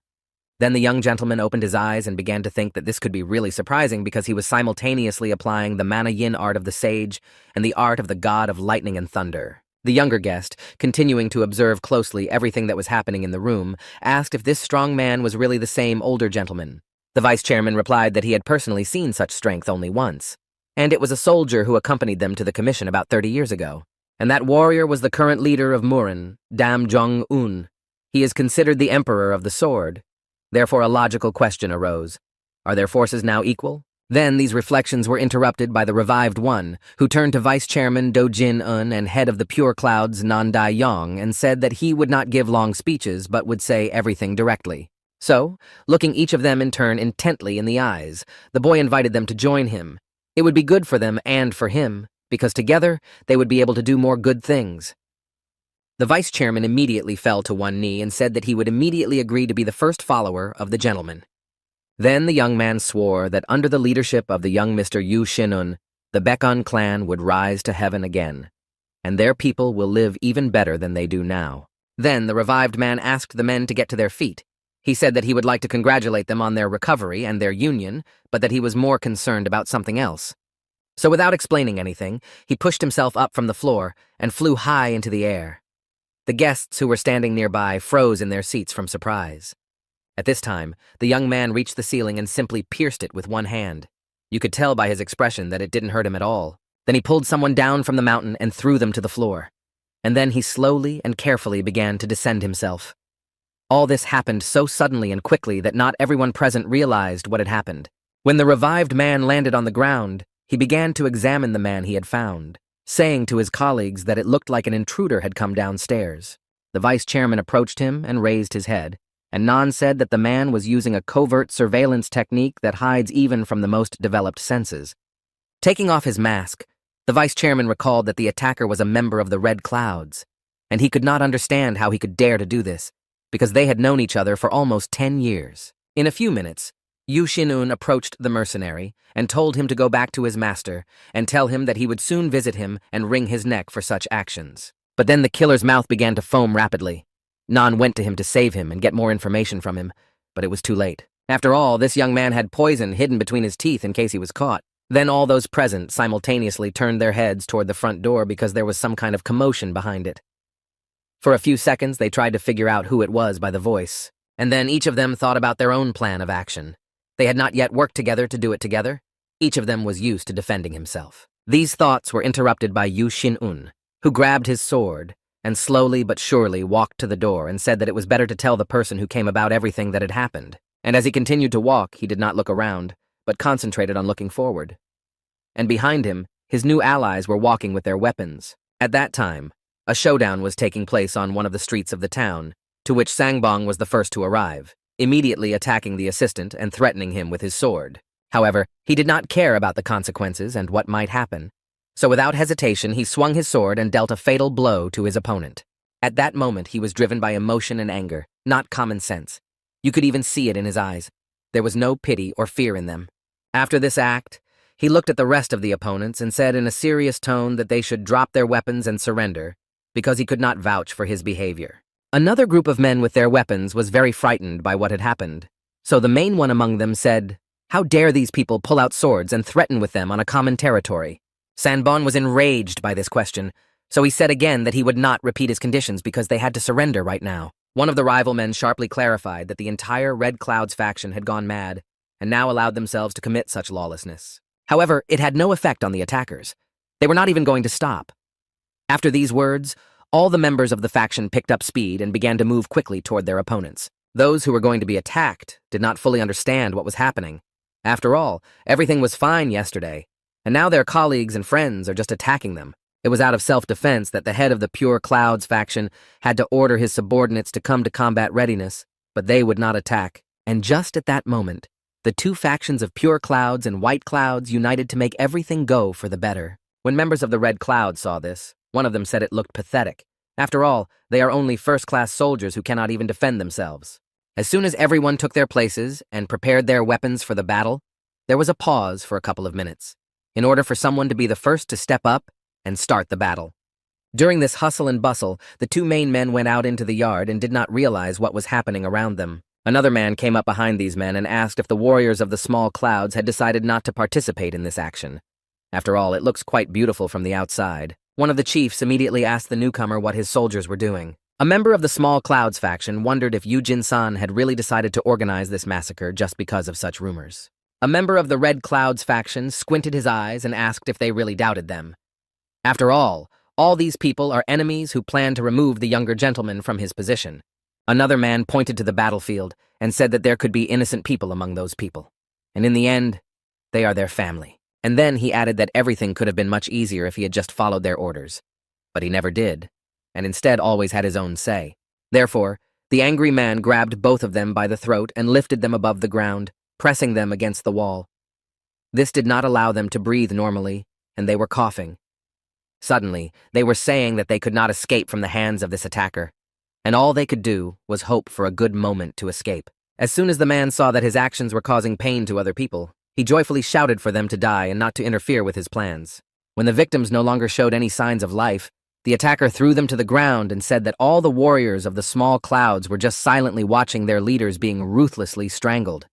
Then the young gentleman opened his eyes and began to think that this could be really surprising because he was simultaneously applying the mana yin art of the sage and the art of the god of lightning and thunder. The younger guest, continuing to observe closely everything that was happening in the room, asked if this strong man was really the same older gentleman. The vice chairman replied that he had personally seen such strength only once, and it was a soldier who accompanied them to the commission about 30 years ago. And that warrior was the current leader of Murin, Dam Jong-un. He is considered the emperor of the sword. Therefore a logical question arose. Are their forces now equal? Then these reflections were interrupted by the revived one, who turned to Vice Chairman Do Jin-un and head of the Pure Clouds Nan Dai-yong and said that he would not give long speeches but would say everything directly. So, looking each of them in turn intently in the eyes, the boy invited them to join him. It would be good for them and for him, because together they would be able to do more good things. The vice chairman immediately fell to one knee and said that he would immediately agree to be the first follower of the gentleman. Then the young man swore that under the leadership of the young Mr. Yu Shin-un, the Baekon clan would rise to heaven again, and their people will live even better than they do now. Then the revived man asked the men to get to their feet. He said that he would like to congratulate them on their recovery and their union, but that he was more concerned about something else. So without explaining anything, he pushed himself up from the floor and flew high into the air. The guests who were standing nearby froze in their seats from surprise. At this time, the young man reached the ceiling and simply pierced it with one hand. You could tell by his expression that it didn't hurt him at all. Then he pulled someone down from the mountain and threw them to the floor. And then he slowly and carefully began to descend himself. All this happened so suddenly and quickly that not everyone present realized what had happened. When the revived man landed on the ground, he began to examine the man he had found, saying to his colleagues that it looked like an intruder had come downstairs. The vice chairman approached him and raised his head, and Nan said that the man was using a covert surveillance technique that hides even from the most developed senses. Taking off his mask, the vice chairman recalled that the attacker was a member of the Red Clouds, and he could not understand how he could dare to do this, because they had known each other for almost 10 years. In a few minutes, Yu Shin-un approached the mercenary and told him to go back to his master and tell him that he would soon visit him and wring his neck for such actions. But then the killer's mouth began to foam rapidly. Nan went to him to save him and get more information from him, but it was too late. After all, this young man had poison hidden between his teeth in case he was caught. Then all those present simultaneously turned their heads toward the front door because there was some kind of commotion behind it. For a few seconds, they tried to figure out who it was by the voice, and then each of them thought about their own plan of action. They had not yet worked together to do it together. Each of them was used to defending himself. These thoughts were interrupted by Yu Shin-un, who grabbed his sword and slowly but surely walked to the door and said that it was better to tell the person who came about everything that had happened. And as he continued to walk, he did not look around, but concentrated on looking forward. And behind him, his new allies were walking with their weapons. At that time, a showdown was taking place on one of the streets of the town, to which Sangbong was the first to arrive, immediately attacking the assistant and threatening him with his sword. However, he did not care about the consequences and what might happen. So without hesitation, he swung his sword and dealt a fatal blow to his opponent. At that moment, he was driven by emotion and anger, not common sense. You could even see it in his eyes. There was no pity or fear in them. After this act, he looked at the rest of the opponents and said in a serious tone that they should drop their weapons and surrender, because he could not vouch for his behavior. Another group of men with their weapons was very frightened by what had happened. So the main one among them said, "How dare these people pull out swords and threaten with them on a common territory?" Sanbon was enraged by this question, so he said again that he would not repeat his conditions because they had to surrender right now. One of the rival men sharply clarified that the entire Red Clouds faction had gone mad and now allowed themselves to commit such lawlessness. However, it had no effect on the attackers. They were not even going to stop. After these words, all the members of the faction picked up speed and began to move quickly toward their opponents. Those who were going to be attacked did not fully understand what was happening. After all, everything was fine yesterday, and now their colleagues and friends are just attacking them. It was out of self-defense that the head of the Pure Clouds faction had to order his subordinates to come to combat readiness, but they would not attack. And just at that moment, the two factions of Pure Clouds and White Clouds united to make everything go for the better. When members of the Red Cloud saw this, one of them said it looked pathetic. After all, they are only first-class soldiers who cannot even defend themselves. As soon as everyone took their places and prepared their weapons for the battle, there was a pause for a couple of minutes, in order for someone to be the first to step up and start the battle. During this hustle and bustle, the two main men went out into the yard and did not realize what was happening around them. Another man came up behind these men and asked if the warriors of the small clouds had decided not to participate in this action. After all, it looks quite beautiful from the outside. One of the chiefs immediately asked the newcomer what his soldiers were doing. A member of the Small Clouds faction wondered if Yu Jin-san had really decided to organize this massacre just because of such rumors. A member of the Red Clouds faction squinted his eyes and asked if they really doubted them. After all these people are enemies who plan to remove the younger gentleman from his position. Another man pointed to the battlefield and said that there could be innocent people among those people. And in the end, they are their family. And then he added that everything could have been much easier if he had just followed their orders. But he never did, and instead always had his own say. Therefore, the angry man grabbed both of them by the throat and lifted them above the ground, pressing them against the wall. This did not allow them to breathe normally, and they were coughing. Suddenly, they were saying that they could not escape from the hands of this attacker, and all they could do was hope for a good moment to escape. As soon as the man saw that his actions were causing pain to other people, he joyfully shouted for them to die and not to interfere with his plans. When the victims no longer showed any signs of life, the attacker threw them to the ground and said that all the warriors of the Small Clouds were just silently watching their leaders being ruthlessly strangled.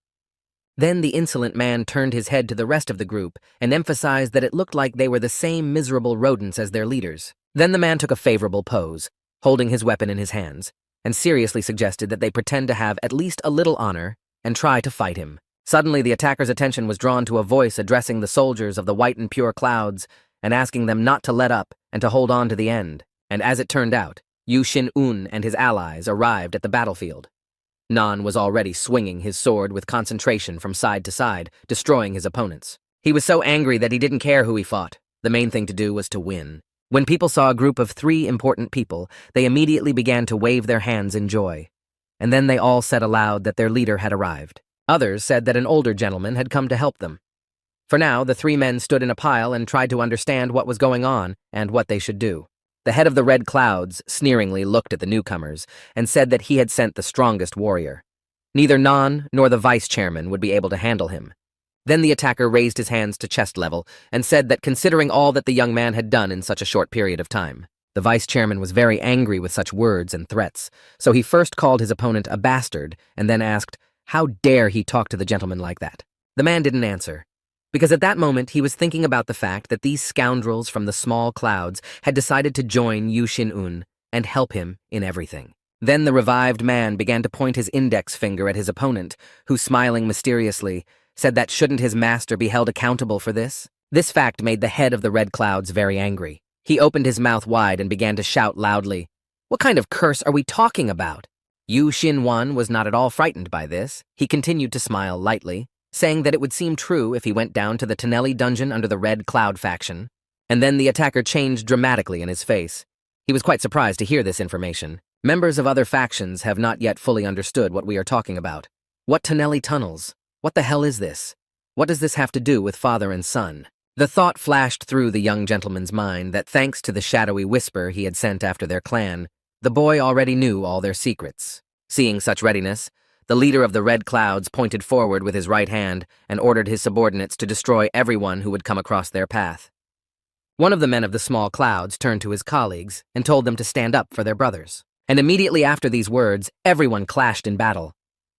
Then the insolent man turned his head to the rest of the group and emphasized that it looked like they were the same miserable rodents as their leaders. Then the man took a favorable pose, holding his weapon in his hands, and seriously suggested that they pretend to have at least a little honor and try to fight him. Suddenly, the attacker's attention was drawn to a voice addressing the soldiers of the white and pure clouds and asking them not to let up and to hold on to the end. And as it turned out, Yu Shin-un and his allies arrived at the battlefield. Nan was already swinging his sword with concentration from side to side, destroying his opponents. He was so angry that he didn't care who he fought. The main thing to do was to win. When people saw a group of 3 important people, they immediately began to wave their hands in joy. And then they all said aloud that their leader had arrived. Others said that an older gentleman had come to help them. For now, the 3 men stood in a pile and tried to understand what was going on and what they should do. The head of the Red Clouds sneeringly looked at the newcomers and said that he had sent the strongest warrior. Neither Nan nor the vice-chairman would be able to handle him. Then the attacker raised his hands to chest level and said that considering all that the young man had done in such a short period of time, the vice-chairman was very angry with such words and threats, so he first called his opponent a bastard and then asked, how dare he talk to the gentleman like that? The man didn't answer, because at that moment he was thinking about the fact that these scoundrels from the Small Clouds had decided to join Yu Shin-un and help him in everything. Then the revived man began to point his index finger at his opponent, who, smiling mysteriously, said that shouldn't his master be held accountable for this? This fact made the head of the Red Clouds very angry. He opened his mouth wide and began to shout loudly, "What kind of curse are we talking about?" Yu Shin-un was not at all frightened by this. He continued to smile lightly, saying that it would seem true if he went down to the Tonelli dungeon under the Red Cloud faction. And then the attacker changed dramatically in his face. He was quite surprised to hear this information. Members of other factions have not yet fully understood what we are talking about. What Tonelli tunnels? What the hell is this? What does this have to do with father and son? The thought flashed through the young gentleman's mind that thanks to the shadowy whisper he had sent after their clan, the boy already knew all their secrets. Seeing such readiness, the leader of the Red Clouds pointed forward with his right hand and ordered his subordinates to destroy everyone who would come across their path. One of the men of the Small Clouds turned to his colleagues and told them to stand up for their brothers. And immediately after these words, everyone clashed in battle.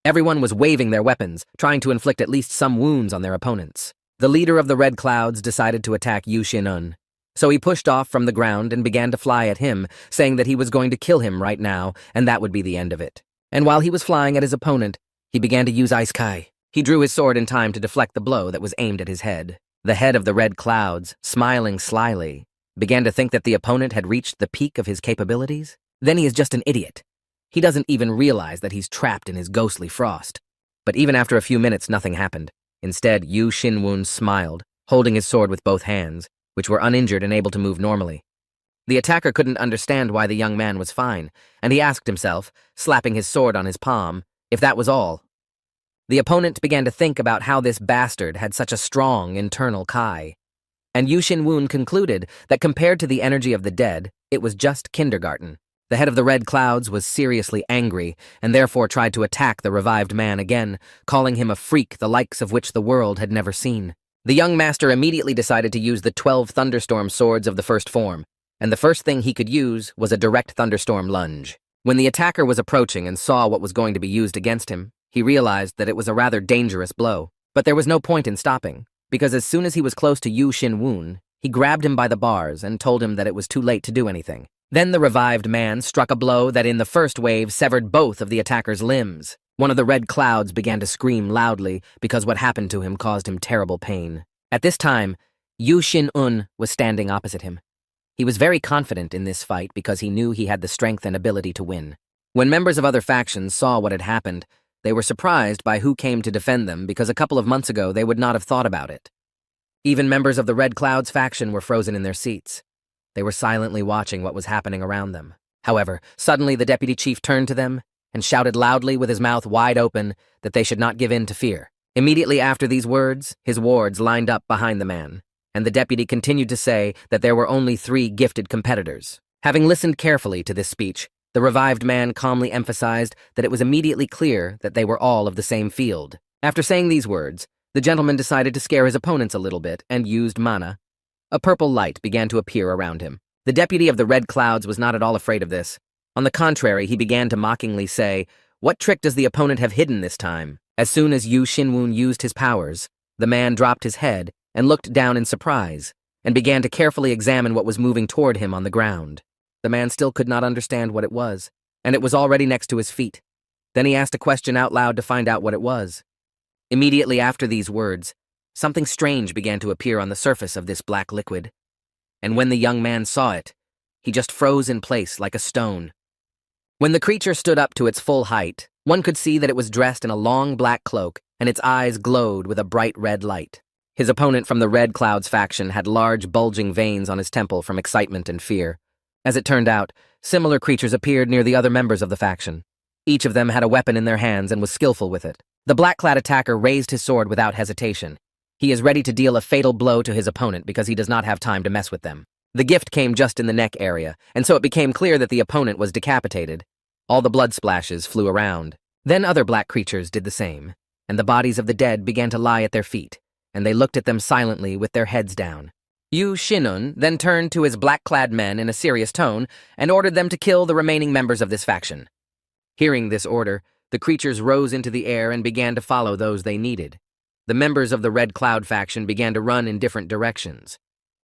Everyone was waving their weapons, trying to inflict at least some wounds on their opponents. The leader of the Red Clouds decided to attack Yu Shin-un. So he pushed off from the ground and began to fly at him, saying that he was going to kill him right now, and that would be the end of it. And while he was flying at his opponent, he began to use Ice Kai. He drew his sword in time to deflect the blow that was aimed at his head. The head of the Red Clouds, smiling slyly, began to think that the opponent had reached the peak of his capabilities. Then he is just an idiot. He doesn't even realize that he's trapped in his ghostly frost. But even after a few minutes, nothing happened. Instead, Yu Shin-un smiled, holding his sword with both hands, which were uninjured and able to move normally. The attacker couldn't understand why the young man was fine, and he asked himself, slapping his sword on his palm, if that was all. The opponent began to think about how this bastard had such a strong internal Kai. And Yu Shin-un concluded that compared to the energy of the dead, it was just kindergarten. The head of the Red Clouds was seriously angry, and therefore tried to attack the revived man again, calling him a freak the likes of which the world had never seen. The young master immediately decided to use the 12 thunderstorm swords of the first form, and the first thing he could use was a direct thunderstorm lunge. When the attacker was approaching and saw what was going to be used against him, he realized that it was a rather dangerous blow. But there was no point in stopping, because as soon as he was close to Yu Shin-un, He grabbed him by the bars and told him that it was too late to do anything. Then the revived man struck a blow that in the first wave severed both of the attacker's limbs. One of the red clouds began to scream loudly because what happened to him caused him terrible pain. At this time, Yu Xin-un was standing opposite him. He was very confident in this fight because he knew he had the strength and ability to win. When members of other factions saw what had happened, they were surprised by who came to defend them because a couple of months ago they would not have thought about it. Even members of the Red Clouds faction were frozen in their seats. They were silently watching what was happening around them. However, suddenly the deputy chief turned to them and shouted loudly with his mouth wide open that they should not give in to fear. Immediately after these words, his wards lined up behind the man, and the deputy continued to say that there were only 3 gifted competitors. Having listened carefully to this speech, the revived man calmly emphasized that it was immediately clear that they were all of the same field. After saying these words, the gentleman decided to scare his opponents a little bit and used mana. A purple light began to appear around him. The deputy of the Red Clouds was not at all afraid of this. On the contrary, he began to mockingly say, "What trick does the opponent have hidden this time?" As soon as Yu Xinwen used his powers, the man dropped his head and looked down in surprise, and began to carefully examine what was moving toward him on the ground. The man still could not understand what it was, and it was already next to his feet. Then he asked a question out loud to find out what it was. Immediately after these words, something strange began to appear on the surface of this black liquid. And when the young man saw it, he just froze in place like a stone. When the creature stood up to its full height, one could see that it was dressed in a long black cloak, and its eyes glowed with a bright red light. His opponent from the Red Clouds faction had large bulging veins on his temple from excitement and fear. As it turned out, similar creatures appeared near the other members of the faction. Each of them had a weapon in their hands and was skillful with it. The black-clad attacker raised his sword without hesitation. He is ready to deal a fatal blow to his opponent because he does not have time to mess with them. The gift came just in the neck area, and so it became clear that the opponent was decapitated. All the blood splashes flew around. Then other black creatures did the same, and the bodies of the dead began to lie at their feet, and they looked at them silently with their heads down. Yu Xinun then turned to his black-clad men in a serious tone and ordered them to kill the remaining members of this faction. Hearing this order, the creatures rose into the air and began to follow those they needed. The members of the Red Cloud faction began to run in different directions.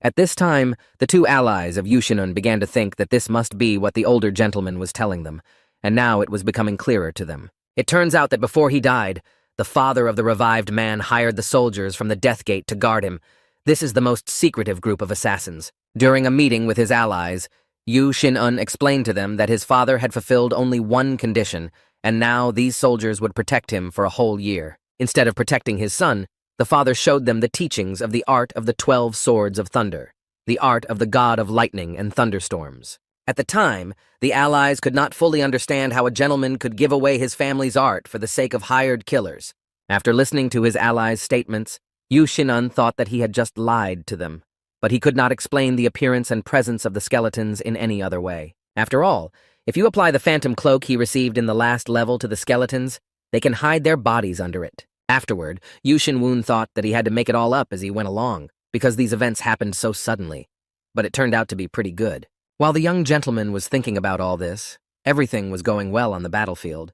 At this time, the 2 allies of Yu Xinun began to think that this must be what the older gentleman was telling them, and now it was becoming clearer to them. It turns out that before he died, the father of the revived man hired the soldiers from the Death Gate to guard him. This is the most secretive group of assassins. During a meeting with his allies, Yu Xinun explained to them that his father had fulfilled only one condition, and now these soldiers would protect him for a whole year. Instead of protecting his son, the father showed them the teachings of the art of the 12 swords of thunder, the art of the god of lightning and thunderstorms. At the time, the allies could not fully understand how a gentleman could give away his family's art for the sake of hired killers. After listening to his allies' statements, Yu Xinun thought that he had just lied to them, but he could not explain the appearance and presence of the skeletons in any other way. After all, if you apply the phantom cloak he received in the last level to the skeletons, they can hide their bodies under it. Afterward, Yu Xinwen thought that he had to make it all up as he went along, because these events happened so suddenly. But it turned out to be pretty good. While the young gentleman was thinking about all this, everything was going well on the battlefield.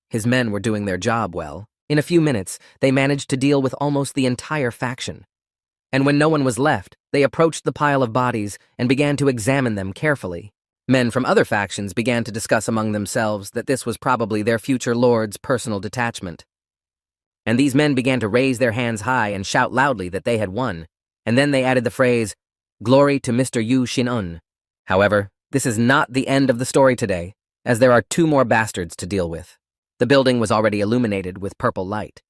His men were doing their job well. In a few minutes, they managed to deal with almost the entire faction. And when no one was left, they approached the pile of bodies and began to examine them carefully. Men from other factions began to discuss among themselves that this was probably their future lord's personal detachment. And these men began to raise their hands high and shout loudly that they had won. And then they added the phrase, "Glory to Mr. Yu Xinun." However, this is not the end of the story today, as there are 2 more bastards to deal with. The building was already illuminated with purple light.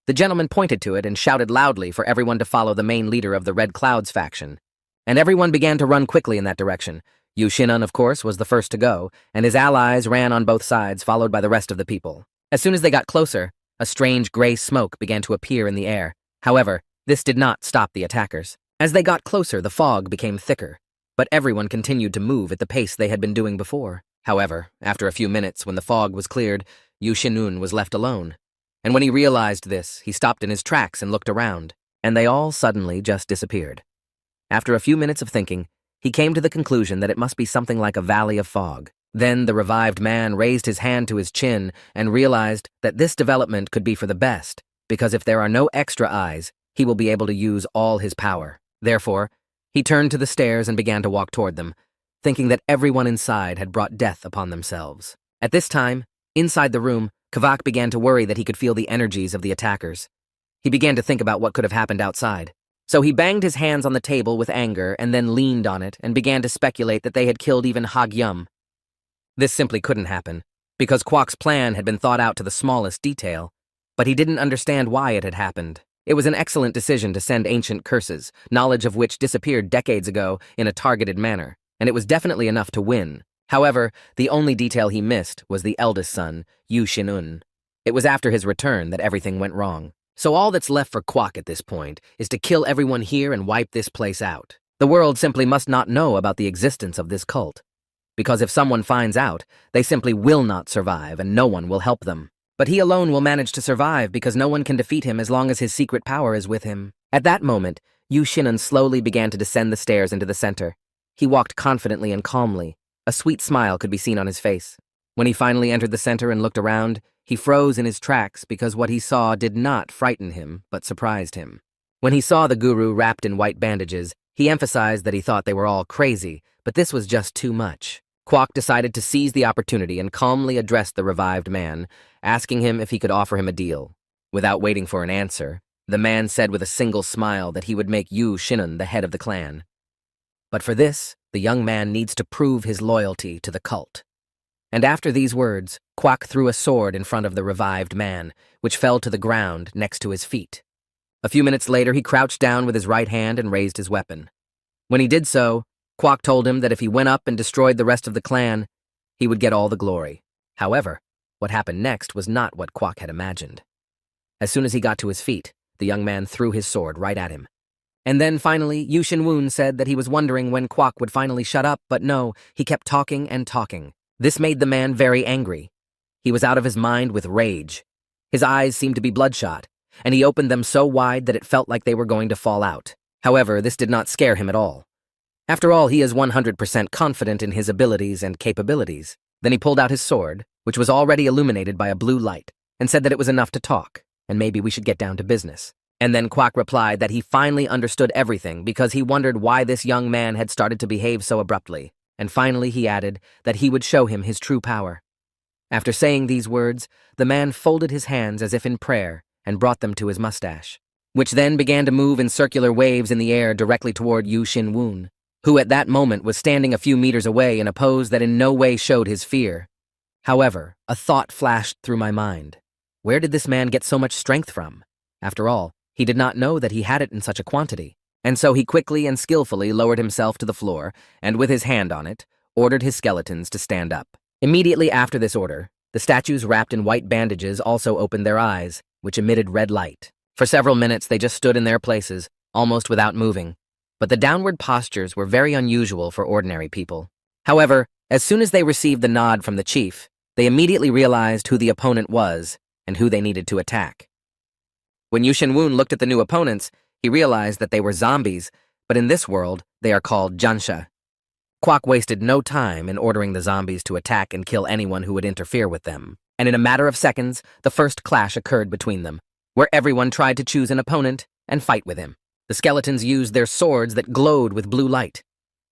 The gentleman pointed to it and shouted loudly for everyone to follow the main leader of the Red Clouds faction. And everyone began to run quickly in that direction. Yu Xinun, of course, was the first to go, and his allies ran on both sides, followed by the rest of the people. As soon as they got closer, a strange gray smoke began to appear in the air. However, this did not stop the attackers. As they got closer, the fog became thicker, but everyone continued to move at the pace they had been doing before. However, after a few minutes, when the fog was cleared, Yu Xinun was left alone. And when he realized this, he stopped in his tracks and looked around, and they all suddenly just disappeared. After a few minutes of thinking, he came to the conclusion that it must be something like a valley of fog. Then the revived man raised his hand to his chin and realized that this development could be for the best, because if there are no extra eyes, he will be able to use all his power. Therefore, He turned to the stairs and began to walk toward them, thinking that everyone inside had brought death upon themselves. At this time, inside the room, Kvak began to worry that he could feel the energies of the attackers. He began to think about what could have happened outside. So he banged his hands on the table with anger and then leaned on it and began to speculate that they had killed even Hagyum. This simply couldn't happen, because Kwak's plan had been thought out to the smallest detail, but he didn't understand why it had happened. It was an excellent decision to send ancient curses, knowledge of which disappeared decades ago in a targeted manner, and it was definitely enough to win. However, the only detail he missed was the eldest son, Yu Shinun. It was after his return that everything went wrong. So all that's left for Kwak at this point is to kill everyone here and wipe this place out. The world simply must not know about the existence of this cult, because if someone finds out, they simply will not survive and no one will help them. But he alone will manage to survive because no one can defeat him as long as his secret power is with him. At that moment, Yu Shinan slowly began to descend the stairs into the center. He walked confidently and calmly. A sweet smile could be seen on his face. When he finally entered the center and looked around, he froze in his tracks because what he saw did not frighten him, but surprised him. When he saw the guru wrapped in white bandages, he emphasized that he thought they were all crazy, but this was just too much. Kwak decided to seize the opportunity and calmly addressed the revived man, asking him if he could offer him a deal. Without waiting for an answer, the man said with a single smile that he would make Yu Shinan the head of the clan. But for this, the young man needs to prove his loyalty to the cult. And after these words, Kwak threw a sword in front of the revived man, which fell to the ground next to his feet. A few minutes later, he crouched down with his right hand and raised his weapon. When he did so, Kwak told him that if he went up and destroyed the rest of the clan, he would get all the glory. However, what happened next was not what Kwak had imagined. As soon as he got to his feet, the young man threw his sword right at him. And then finally, Yu Shinwoon said that he was wondering when Kwak would finally shut up, but no, he kept talking and talking. This made the man very angry. He was out of his mind with rage. His eyes seemed to be bloodshot, and he opened them so wide that it felt like they were going to fall out. However, this did not scare him at all. After all, he is 100% confident in his abilities and capabilities. Then he pulled out his sword, which was already illuminated by a blue light, and said that it was enough to talk, and maybe we should get down to business. And then Kwak replied that he finally understood everything because he wondered why this young man had started to behave so abruptly. And finally he added that he would show him his true power. After saying these words, the man folded his hands as if in prayer and brought them to his mustache, which then began to move in circular waves in the air directly toward Yu Shin-woon, who at that moment was standing a few meters away in a pose that in no way showed his fear. However, a thought flashed through my mind. Where did this man get so much strength from? After all, he did not know that he had it in such a quantity. And so he quickly and skillfully lowered himself to the floor and, with his hand on it, ordered his skeletons to stand up. Immediately after this order, the statues wrapped in white bandages also opened their eyes, which emitted red light. For several minutes they just stood in their places, almost without moving. But the downward postures were very unusual for ordinary people. However, as soon as they received the nod from the chief, they immediately realized who the opponent was and who they needed to attack. When Yu Shin-woon looked at the new opponents, he realized that they were zombies, but in this world, they are called jansha. Kwak wasted no time in ordering the zombies to attack and kill anyone who would interfere with them. And in a matter of seconds, the first clash occurred between them, where everyone tried to choose an opponent and fight with him. The skeletons used their swords that glowed with blue light.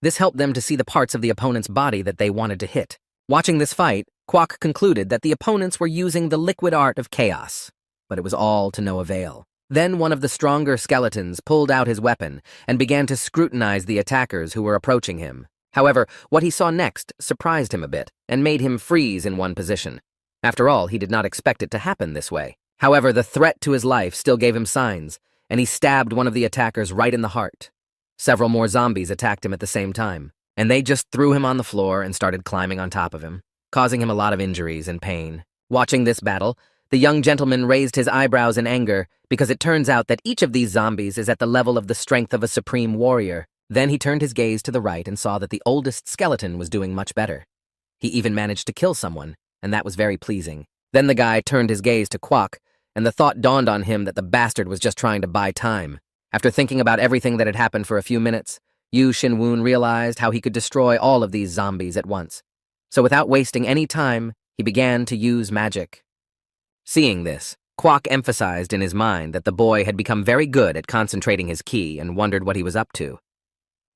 This helped them to see the parts of the opponent's body that they wanted to hit. Watching this fight, Kwak concluded that the opponents were using the liquid art of chaos, but it was all to no avail. Then one of the stronger skeletons pulled out his weapon and began to scrutinize the attackers who were approaching him. However, what he saw next surprised him a bit and made him freeze in one position. After all, he did not expect it to happen this way. However, the threat to his life still gave him signs, and he stabbed one of the attackers right in the heart. Several more zombies attacked him at the same time, and they just threw him on the floor and started climbing on top of him, causing him a lot of injuries and pain. Watching this battle, the young gentleman raised his eyebrows in anger because it turns out that each of these zombies is at the level of the strength of a supreme warrior. Then he turned his gaze to the right and saw that the oldest skeleton was doing much better. He even managed to kill someone, and that was very pleasing. Then the guy turned his gaze to Kwak, and the thought dawned on him that the bastard was just trying to buy time. After thinking about everything that had happened for a few minutes, Yu Shin-woon realized how he could destroy all of these zombies at once. So without wasting any time, he began to use magic. Seeing this, Kwak emphasized in his mind that the boy had become very good at concentrating his ki and wondered what he was up to.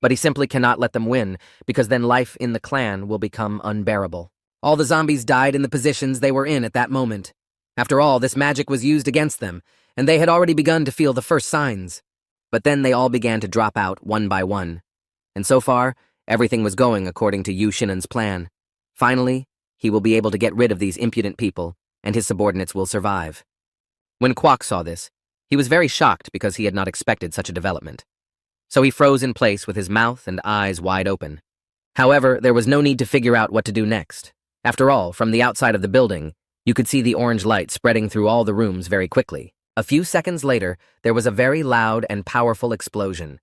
But he simply cannot let them win, because then life in the clan will become unbearable. All the zombies died in the positions they were in at that moment. After all, this magic was used against them, and they had already begun to feel the first signs. But then they all began to drop out one by one. And so far, everything was going according to Yu Shinan's plan. Finally, he will be able to get rid of these impudent people, and his subordinates will survive. When Kwok saw this, he was very shocked because he had not expected such a development. So he froze in place with his mouth and eyes wide open. However, there was no need to figure out what to do next. After all, from the outside of the building, you could see the orange light spreading through all the rooms very quickly. A few seconds later, there was a very loud and powerful explosion.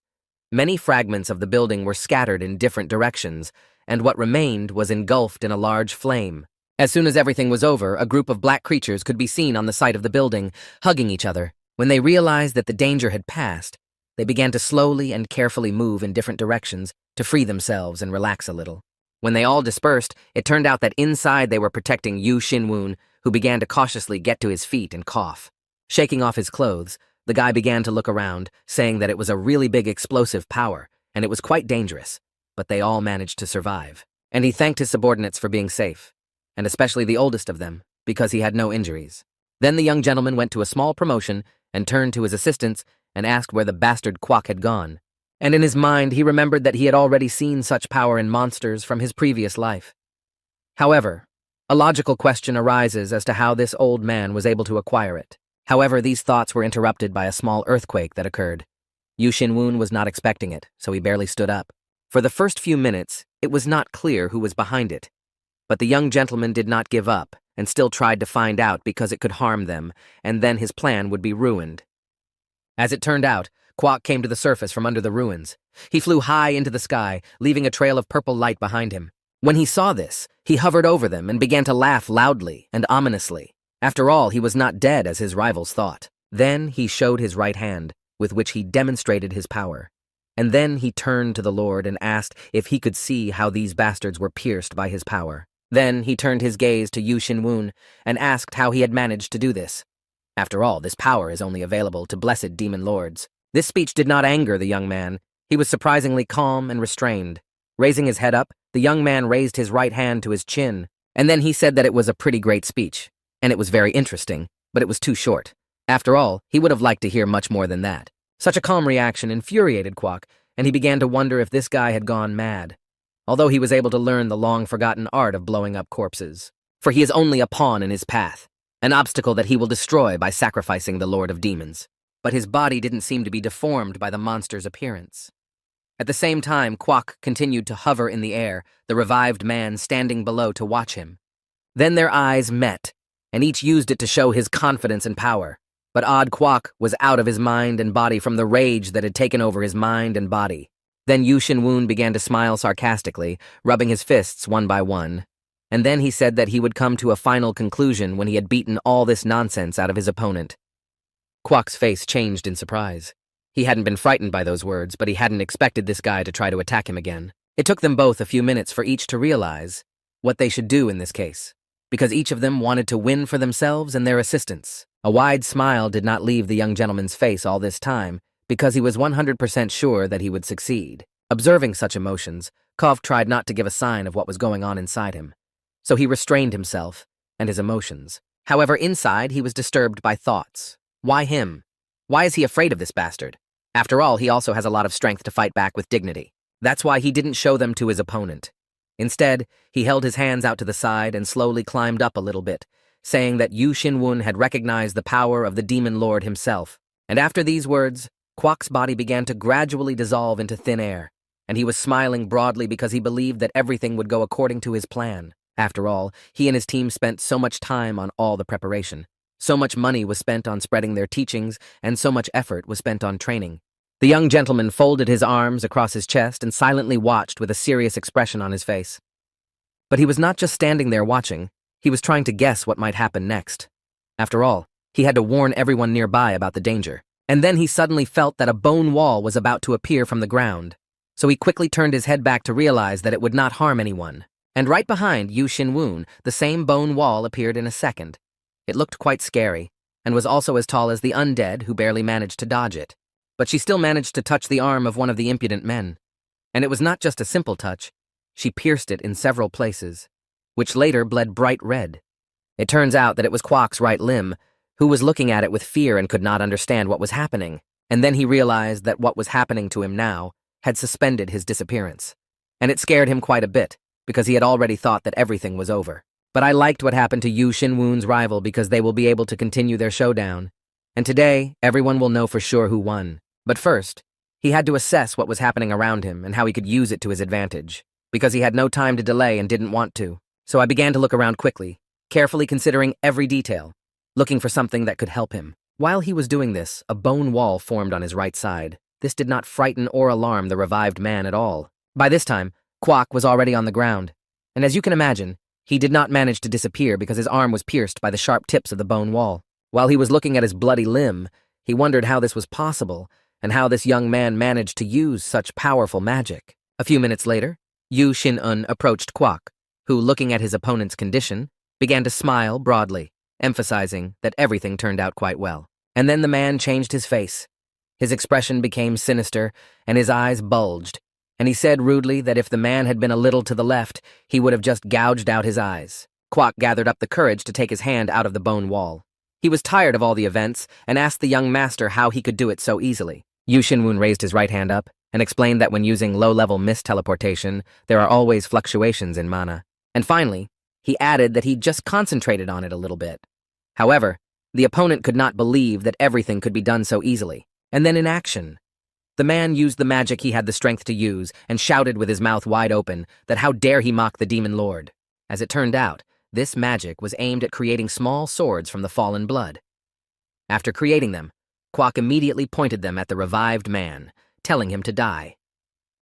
Many fragments of the building were scattered in different directions, and what remained was engulfed in a large flame. As soon as everything was over, a group of black creatures could be seen on the site of the building, hugging each other. When they realized that the danger had passed, they began to slowly and carefully move in different directions to free themselves and relax a little. When they all dispersed, it turned out that inside they were protecting Yu Shinwoon, who began to cautiously get to his feet and cough. Shaking off his clothes, the guy began to look around, saying that it was a really big explosive power, and it was quite dangerous, but they all managed to survive. And he thanked his subordinates for being safe, and especially the oldest of them, because he had no injuries. Then the young gentleman went to a small promotion and turned to his assistants and asked where the bastard Kwok had gone. And in his mind, he remembered that he had already seen such power in monsters from his previous life. However, a logical question arises as to how this old man was able to acquire it. However, these thoughts were interrupted by a small earthquake that occurred. Yu Shinwoon was not expecting it, so he barely stood up. For the first few minutes, it was not clear who was behind it. But the young gentleman did not give up and still tried to find out because it could harm them, and then his plan would be ruined. As it turned out, Kwok came to the surface from under the ruins. He flew high into the sky, leaving a trail of purple light behind him. When he saw this, he hovered over them and began to laugh loudly and ominously. After all, he was not dead as his rivals thought. Then he showed his right hand, with which he demonstrated his power. And then he turned to the Lord and asked if he could see how these bastards were pierced by his power. Then he turned his gaze to Yu Shinwoon and asked how he had managed to do this. After all, this power is only available to blessed demon lords. This speech did not anger the young man. He was surprisingly calm and restrained. Raising his head up, the young man raised his right hand to his chin, and then he said that it was a pretty great speech, and it was very interesting, but it was too short. After all, he would have liked to hear much more than that. Such a calm reaction infuriated Kwok, and he began to wonder if this guy had gone mad. Although he was able to learn the long-forgotten art of blowing up corpses. For he is only a pawn in his path, an obstacle that he will destroy by sacrificing the Lord of Demons. But his body didn't seem to be deformed by the monster's appearance. At the same time, Kwok continued to hover in the air, the revived man standing below to watch him. Then their eyes met, and each used it to show his confidence and power. But odd Kwok was out of his mind and body from the rage that had taken over his mind and body. Then Yu Shinwoon began to smile sarcastically, rubbing his fists one by one. And then he said that he would come to a final conclusion when he had beaten all this nonsense out of his opponent. Kwok's face changed in surprise. He hadn't been frightened by those words, but he hadn't expected this guy to try to attack him again. It took them both a few minutes for each to realize what they should do in this case, because each of them wanted to win for themselves and their assistants. A wide smile did not leave the young gentleman's face all this time, because he was 100% sure that he would succeed. Observing such emotions, Kov tried not to give a sign of what was going on inside him. So he restrained himself and his emotions. However, inside he was disturbed by thoughts. Why him? Why is he afraid of this bastard? After all, he also has a lot of strength to fight back with dignity. That's why he didn't show them to his opponent. Instead, he held his hands out to the side and slowly climbed up a little bit, saying that Yu Shinwoon had recognized the power of the demon lord himself. And after these words, Kwok's body began to gradually dissolve into thin air, and he was smiling broadly because he believed that everything would go according to his plan. After all, he and his team spent so much time on all the preparation. So much money was spent on spreading their teachings, and so much effort was spent on training. The young gentleman folded his arms across his chest and silently watched with a serious expression on his face. But he was not just standing there watching, he was trying to guess what might happen next. After all, he had to warn everyone nearby about the danger. And then he suddenly felt that a bone wall was about to appear from the ground. So he quickly turned his head back to realize that it would not harm anyone. And right behind Yu Shinwoon, the same bone wall appeared in a second. It looked quite scary, and was also as tall as the undead who barely managed to dodge it. But she still managed to touch the arm of one of the impudent men. And it was not just a simple touch. She pierced it in several places, which later bled bright red. It turns out that it was Kwok's right limb, who was looking at it with fear and could not understand what was happening. And then he realized that what was happening to him now had suspended his disappearance. And it scared him quite a bit, because he had already thought that everything was over. But I liked what happened to Yu Shinwoon's rival because they will be able to continue their showdown. And today, everyone will know for sure who won. But first, he had to assess what was happening around him and how he could use it to his advantage, because he had no time to delay and didn't want to. So I began to look around quickly, carefully considering every detail, looking for something that could help him. While he was doing this, a bone wall formed on his right side. This did not frighten or alarm the revived man at all. By this time, Kwok was already on the ground, and as you can imagine, he did not manage to disappear because his arm was pierced by the sharp tips of the bone wall. While he was looking at his bloody limb, he wondered how this was possible and how this young man managed to use such powerful magic. A few minutes later, Yu Shin-un approached Kwok, who, looking at his opponent's condition, began to smile broadly, emphasizing that everything turned out quite well. And then the man changed his face. His expression became sinister, and his eyes bulged, and he said rudely that if the man had been a little to the left, he would have just gouged out his eyes. Kwok gathered up the courage to take his hand out of the bone wall. He was tired of all the events and asked the young master how he could do it so easily. Yu Shinwoon raised his right hand up and explained that when using low-level mist teleportation, there are always fluctuations in mana. And finally, he added that he just concentrated on it a little bit. However, the opponent could not believe that everything could be done so easily. And then in action, the man used the magic he had the strength to use and shouted with his mouth wide open that how dare he mock the demon lord. As it turned out, this magic was aimed at creating small swords from the fallen blood. After creating them, Kwok immediately pointed them at the revived man, telling him to die.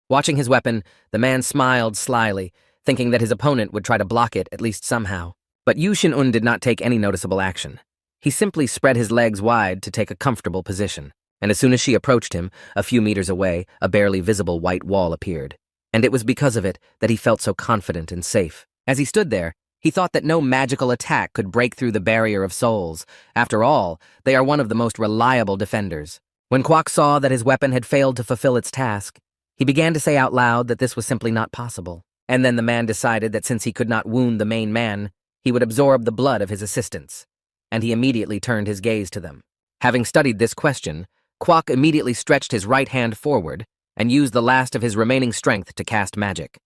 Watching his weapon, the man smiled slyly, thinking that his opponent would try to block it at least somehow. But Yu Shin-un did not take any noticeable action. He simply spread his legs wide to take a comfortable position. And as soon as she approached him, a few meters away, a barely visible white wall appeared. And it was because of it that he felt so confident and safe. As he stood there, he thought that no magical attack could break through the barrier of souls. After all, they are one of the most reliable defenders. When Kwok saw that his weapon had failed to fulfill its task, he began to say out loud that this was simply not possible. And then the man decided that since he could not wound the main man, he would absorb the blood of his assistants. And he immediately turned his gaze to them. Having studied this question, Kwok immediately stretched his right hand forward and used the last of his remaining strength to cast magic.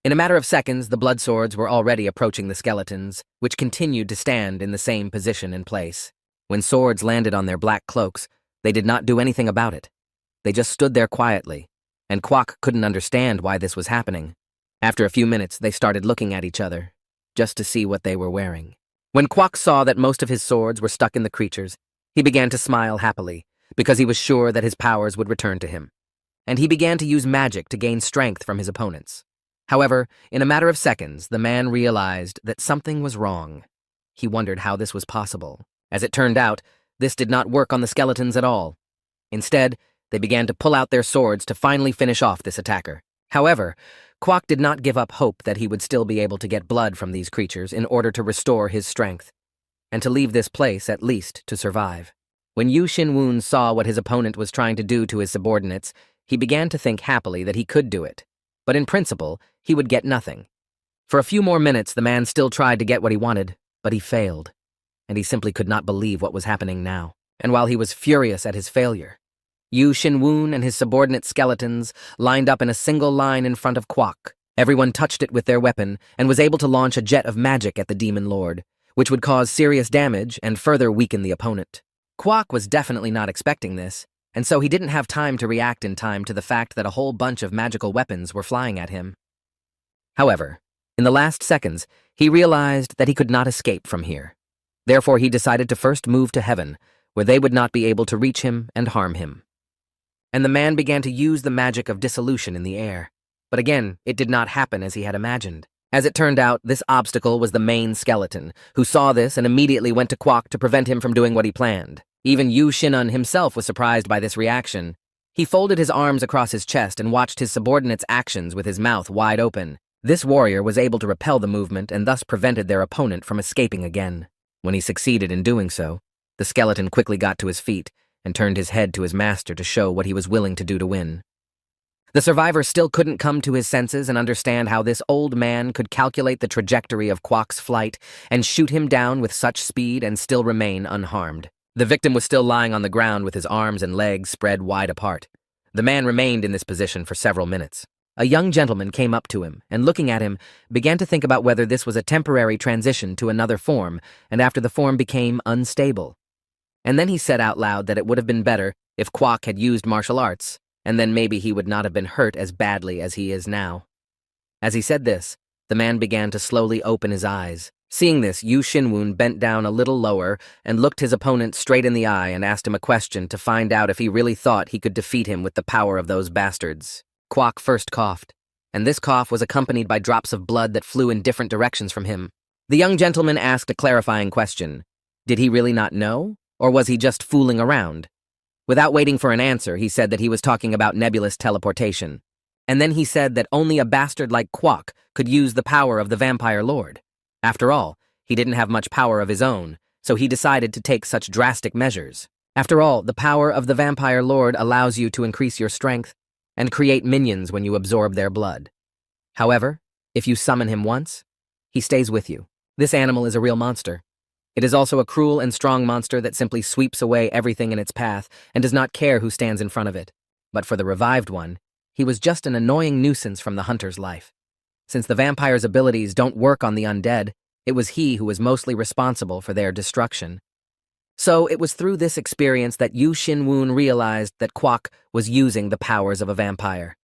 In a matter of seconds, the blood swords were already approaching the skeletons, which continued to stand in the same position and place. When swords landed on their black cloaks, they did not do anything about it. They just stood there quietly, and Kwok couldn't understand why this was happening. After a few minutes, they started looking at each other, just to see what they were wearing. When Kwok saw that most of his swords were stuck in the creatures, he began to smile happily, because he was sure that his powers would return to him. And he began to use magic to gain strength from his opponents. However, in a matter of seconds, the man realized that something was wrong. He wondered how this was possible. As it turned out, this did not work on the skeletons at all. Instead, they began to pull out their swords to finally finish off this attacker. However, Kwok did not give up hope that he would still be able to get blood from these creatures in order to restore his strength, and to leave this place at least to survive. When Yu Shin-woon saw what his opponent was trying to do to his subordinates, he began to think happily that he could do it. But in principle, he would get nothing. For a few more minutes, the man still tried to get what he wanted, but he failed. And he simply could not believe what was happening now. And while he was furious at his failure, Yu Shin-woon and his subordinate skeletons lined up in a single line in front of Kwok. Everyone touched it with their weapon and was able to launch a jet of magic at the demon lord, which would cause serious damage and further weaken the opponent. Kwok was definitely not expecting this, and so he didn't have time to react in time to the fact that a whole bunch of magical weapons were flying at him. However, in the last seconds, he realized that he could not escape from here. Therefore, he decided to first move to heaven, where they would not be able to reach him and harm him. And the man began to use the magic of dissolution in the air. But again, it did not happen as he had imagined. As it turned out, this obstacle was the main skeleton, who saw this and immediately went to Kwok to prevent him from doing what he planned. Even Yu Shin-un himself was surprised by this reaction. He folded his arms across his chest and watched his subordinates' actions with his mouth wide open. This warrior was able to repel the movement and thus prevented their opponent from escaping again. When he succeeded in doing so, the skeleton quickly got to his feet and turned his head to his master to show what he was willing to do to win. The survivor still couldn't come to his senses and understand how this old man could calculate the trajectory of Kwok's flight and shoot him down with such speed and still remain unharmed. The victim was still lying on the ground with his arms and legs spread wide apart. The man remained in this position for several minutes. A young gentleman came up to him and, looking at him, began to think about whether this was a temporary transition to another form and after the form became unstable. And then he said out loud that it would have been better if Kwok had used martial arts, and then maybe he would not have been hurt as badly as he is now. As he said this, the man began to slowly open his eyes. Seeing this, Yu Xinwun bent down a little lower and looked his opponent straight in the eye and asked him a question to find out if he really thought he could defeat him with the power of those bastards. Kwok first coughed, and this cough was accompanied by drops of blood that flew in different directions from him. The young gentleman asked a clarifying question. Did he really not know, or was he just fooling around? Without waiting for an answer, he said that he was talking about nebulous teleportation. And then he said that only a bastard like Kwok could use the power of the Vampire Lord. After all, he didn't have much power of his own, so he decided to take such drastic measures. After all, the power of the Vampire Lord allows you to increase your strength and create minions when you absorb their blood. However, if you summon him once, he stays with you. This animal is a real monster. It is also a cruel and strong monster that simply sweeps away everything in its path and does not care who stands in front of it. But for the revived one, he was just an annoying nuisance from the hunter's life. Since the vampire's abilities don't work on the undead, it was he who was mostly responsible for their destruction. So it was through this experience that Yu Xinwun realized that Kwok was using the powers of a vampire.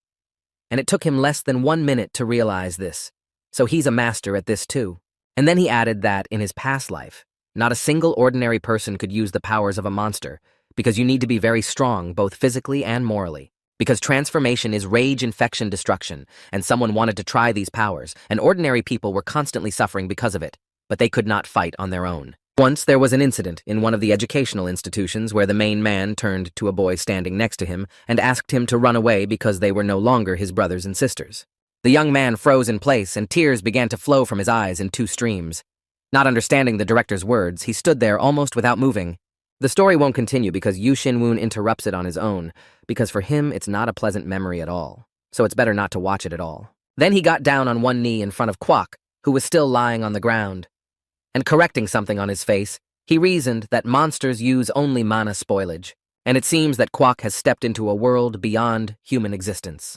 And it took him less than 1 minute to realize this, so he's a master at this too. And then he added that, in his past life, not a single ordinary person could use the powers of a monster, because you need to be very strong both physically and morally. Because transformation is rage, infection, destruction, and someone wanted to try these powers, and ordinary people were constantly suffering because of it, but they could not fight on their own. Once there was an incident in one of the educational institutions where the main man turned to a boy standing next to him and asked him to run away because they were no longer his brothers and sisters. The young man froze in place and tears began to flow from his eyes in 2 streams. Not understanding the director's words, he stood there almost without moving. The story won't continue because Yu Xinwun interrupts it on his own, because for him it's not a pleasant memory at all, so it's better not to watch it at all. Then he got down on one knee in front of Kwok, who was still lying on the ground. And correcting something on his face, he reasoned that monsters use only mana spoilage, and it seems that Kwok has stepped into a world beyond human existence.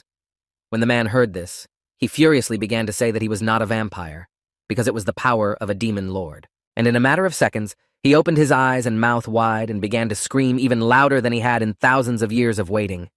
When the man heard this, he furiously began to say that he was not a vampire, because it was the power of a demon lord. And in a matter of seconds, he opened his eyes and mouth wide and began to scream even louder than he had in thousands of years of waiting.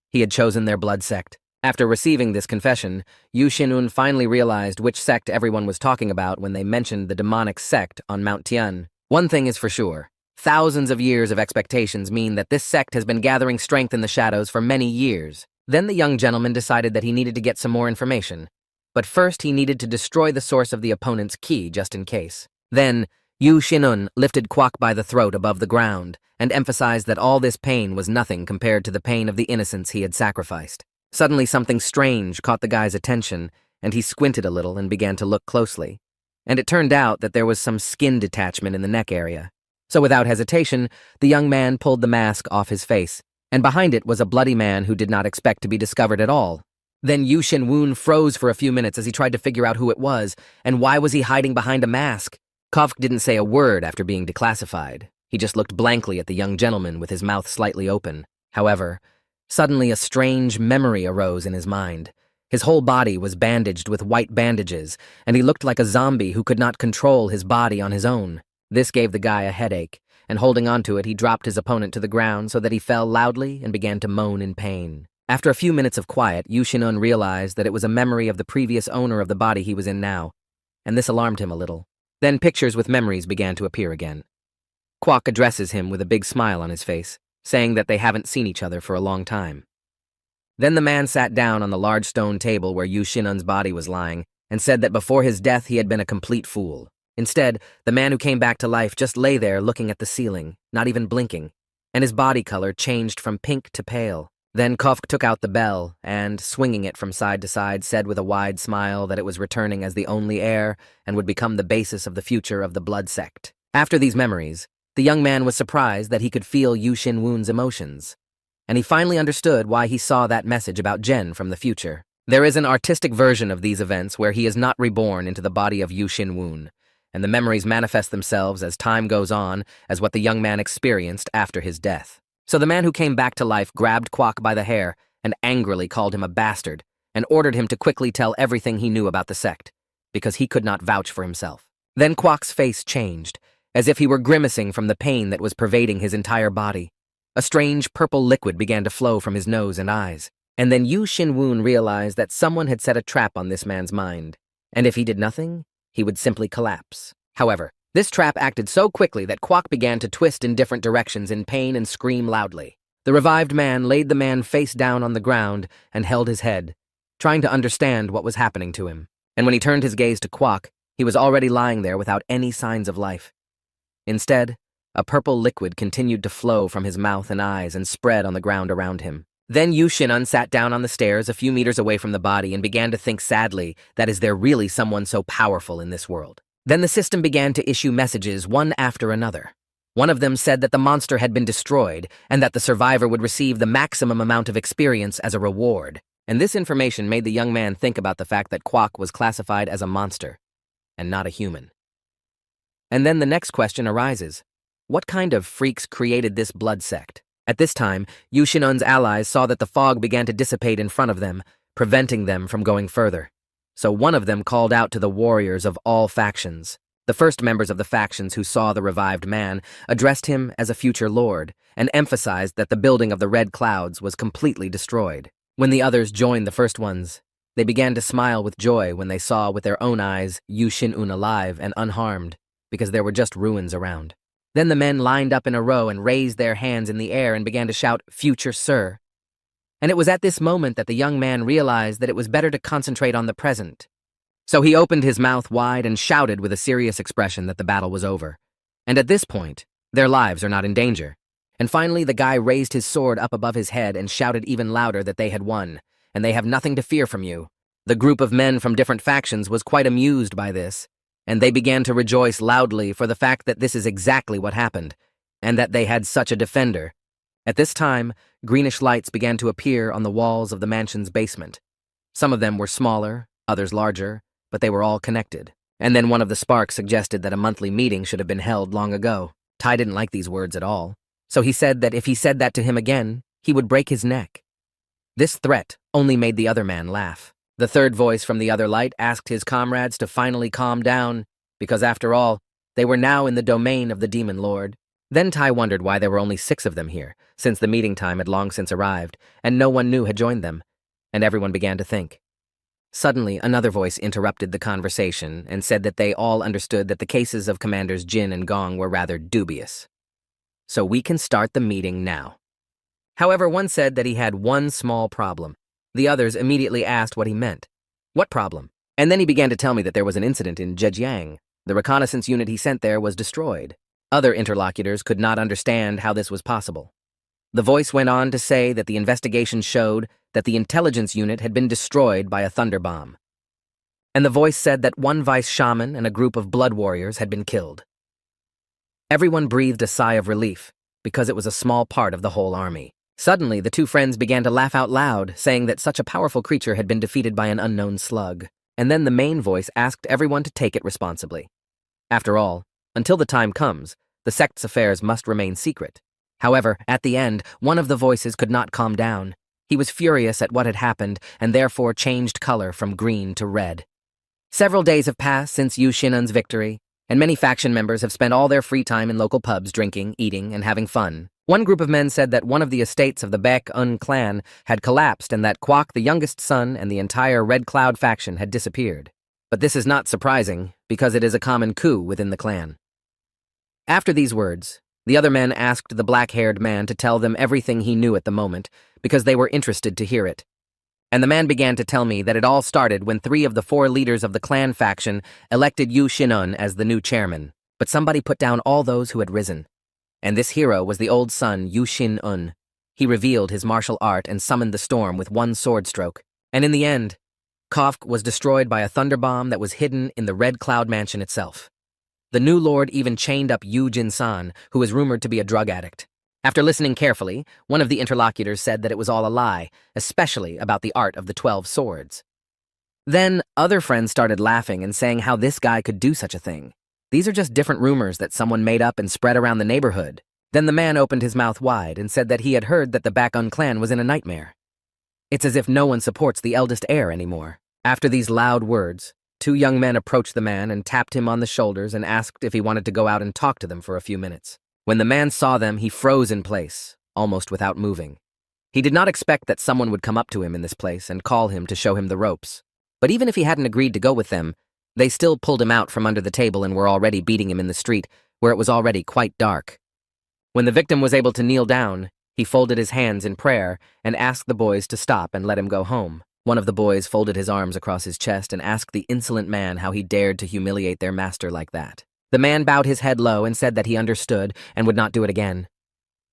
He had chosen their blood sect. After receiving this confession, Yu Xinwun finally realized which sect everyone was talking about when they mentioned the demonic sect on Mount Tian. One thing is for sure. Thousands of years of expectations mean that this sect has been gathering strength in the shadows for many years. Then the young gentleman decided that he needed to get some more information. But first he needed to destroy the source of the opponent's ki just in case. Then, Yu Xinwun lifted Kwok by the throat above the ground and emphasized that all this pain was nothing compared to the pain of the innocents he had sacrificed. Suddenly something strange caught the guy's attention, and he squinted a little and began to look closely. And it turned out that there was some skin detachment in the neck area. So without hesitation, the young man pulled the mask off his face, and behind it was a bloody man who did not expect to be discovered at all. Then Yu Xinwun froze for a few minutes as he tried to figure out who it was, and why was he hiding behind a mask? Kwok didn't say a word after being declassified. He just looked blankly at the young gentleman with his mouth slightly open. However, suddenly a strange memory arose in his mind. His whole body was bandaged with white bandages, and he looked like a zombie who could not control his body on his own. This gave the guy a headache, and holding onto it, he dropped his opponent to the ground so that he fell loudly and began to moan in pain. After a few minutes of quiet, Yu Xinwun realized that it was a memory of the previous owner of the body he was in now, and this alarmed him a little. Then pictures with memories began to appear again. Kwok addresses him with a big smile on his face, saying that they haven't seen each other for a long time. Then the man sat down on the large stone table where Yu Xinwun's body was lying and said that before his death he had been a complete fool. Instead, the man who came back to life just lay there looking at the ceiling, not even blinking, and his body color changed from pink to pale. Then Kwok took out the bell and, swinging it from side to side, said with a wide smile that it was returning as the only heir and would become the basis of the future of the blood sect. After these memories, the young man was surprised that he could feel Yu Xinwun's emotions. and he finally understood why he saw that message about Jen from the future. There is an artistic version of these events where he is not reborn into the body of Yu Xin-woon, and the memories manifest themselves as time goes on as what the young man experienced after his death. So the man who came back to life grabbed Kwok by the hair and angrily called him a bastard and ordered him to quickly tell everything he knew about the sect, because he could not vouch for himself. Then Kwok's face changed, as if he were grimacing from the pain that was pervading his entire body. A strange purple liquid began to flow from his nose and eyes. And then Yu Xin-woon realized that someone had set a trap on this man's mind, and if he did nothing, he would simply collapse. However, this trap acted so quickly that Kwok began to twist in different directions in pain and scream loudly. The revived man laid the man face down on the ground and held his head, trying to understand what was happening to him. And when he turned his gaze to Kwok, he was already lying there without any signs of life. Instead, a purple liquid continued to flow from his mouth and eyes and spread on the ground around him. Then Yu Xin-un sat down on the stairs a few meters away from the body and began to think sadly that is there really someone so powerful in this world? Then the system began to issue messages one after another. One of them said that the monster had been destroyed and that the survivor would receive the maximum amount of experience as a reward. And this information made the young man think about the fact that Kwok was classified as a monster and not a human. And then the next question arises. What kind of freaks created this blood sect? At this time, Yu Xin-un's allies saw that the fog began to dissipate in front of them, preventing them from going further. So one of them called out to the warriors of all factions. The first members of the factions who saw the revived man addressed him as a future lord and emphasized that the building of the red clouds was completely destroyed. When the others joined the first ones, they began to smile with joy when they saw with their own eyes Yu Xin-un alive and unharmed, because there were just ruins around. Then the men lined up in a row and raised their hands in the air and began to shout, "Future Sir." And it was at this moment that the young man realized that it was better to concentrate on the present. So he opened his mouth wide and shouted with a serious expression that the battle was over. And at this point, their lives are not in danger. And finally, the guy raised his sword up above his head and shouted even louder that they had won, and they have nothing to fear from you. The group of men from different factions was quite amused by this, and they began to rejoice loudly for the fact that this is exactly what happened, and that they had such a defender. At this time, greenish lights began to appear on the walls of the mansion's basement. Some of them were smaller, others larger, but they were all connected. And then one of the sparks suggested that a monthly meeting should have been held long ago. Tai didn't like these words at all, so he said that if he said that to him again, he would break his neck. This threat only made the other man laugh. The third voice from the other light asked his comrades to finally calm down, because after all, they were now in the domain of the Demon Lord. Then Tai wondered why there were only 6 of them here, since the meeting time had long since arrived, and no one new had joined them, and everyone began to think. Suddenly, another voice interrupted the conversation and said that they all understood that the cases of Commanders Jin and Gong were rather dubious. So we can start the meeting now. However, one said that he had one small problem. The others immediately asked what he meant. What problem? And then he began to tell me that there was an incident in Zhejiang. The reconnaissance unit he sent there was destroyed. Other interlocutors could not understand how this was possible. The voice went on to say that the investigation showed that the intelligence unit had been destroyed by a thunder bomb. And the voice said that one vice shaman and a group of blood warriors had been killed. Everyone breathed a sigh of relief, because it was a small part of the whole army. Suddenly, the 2 friends began to laugh out loud, saying that such a powerful creature had been defeated by an unknown slug. And then the main voice asked everyone to take it responsibly. After all, until the time comes, the sect's affairs must remain secret. However, at the end, one of the voices could not calm down. He was furious at what had happened and therefore changed color from green to red. Several days have passed since Yu Xin-un's victory, and many faction members have spent all their free time in local pubs drinking, eating, and having fun. One group of men said that one of the estates of the Baek-un clan had collapsed and that Kwok, the youngest son, and the entire Red Cloud faction had disappeared. But this is not surprising, because it is a common coup within the clan. After these words, the other men asked the black-haired man to tell them everything he knew at the moment, because they were interested to hear it. And the man began to tell me that it all started when 3 of the 4 leaders of the clan faction elected Yu Xin-un as the new chairman. But somebody put down all those who had risen. And this hero was the old son, Yu Xin-un. He revealed his martial art and summoned the storm with one sword stroke. And in the end, Kofk was destroyed by a thunder bomb that was hidden in the Red Cloud Mansion itself. The new lord even chained up Yu Jin-san, who is rumored to be a drug addict. After listening carefully, one of the interlocutors said that it was all a lie, especially about the art of the 12 swords. Then, other friends started laughing and saying how this guy could do such a thing. These are just different rumors that someone made up and spread around the neighborhood. Then the man opened his mouth wide and said that he had heard that the Bakun clan was in a nightmare. It's as if no one supports the eldest heir anymore. After these loud words, two young men approached the man and tapped him on the shoulders and asked if he wanted to go out and talk to them for a few minutes. When the man saw them, he froze in place, almost without moving. He did not expect that someone would come up to him in this place and call him to show him the ropes. But even if he hadn't agreed to go with them, they still pulled him out from under the table and were already beating him in the street, where it was already quite dark. When the victim was able to kneel down, he folded his hands in prayer and asked the boys to stop and let him go home. One of the boys folded his arms across his chest and asked the insolent man how he dared to humiliate their master like that. The man bowed his head low and said that he understood and would not do it again.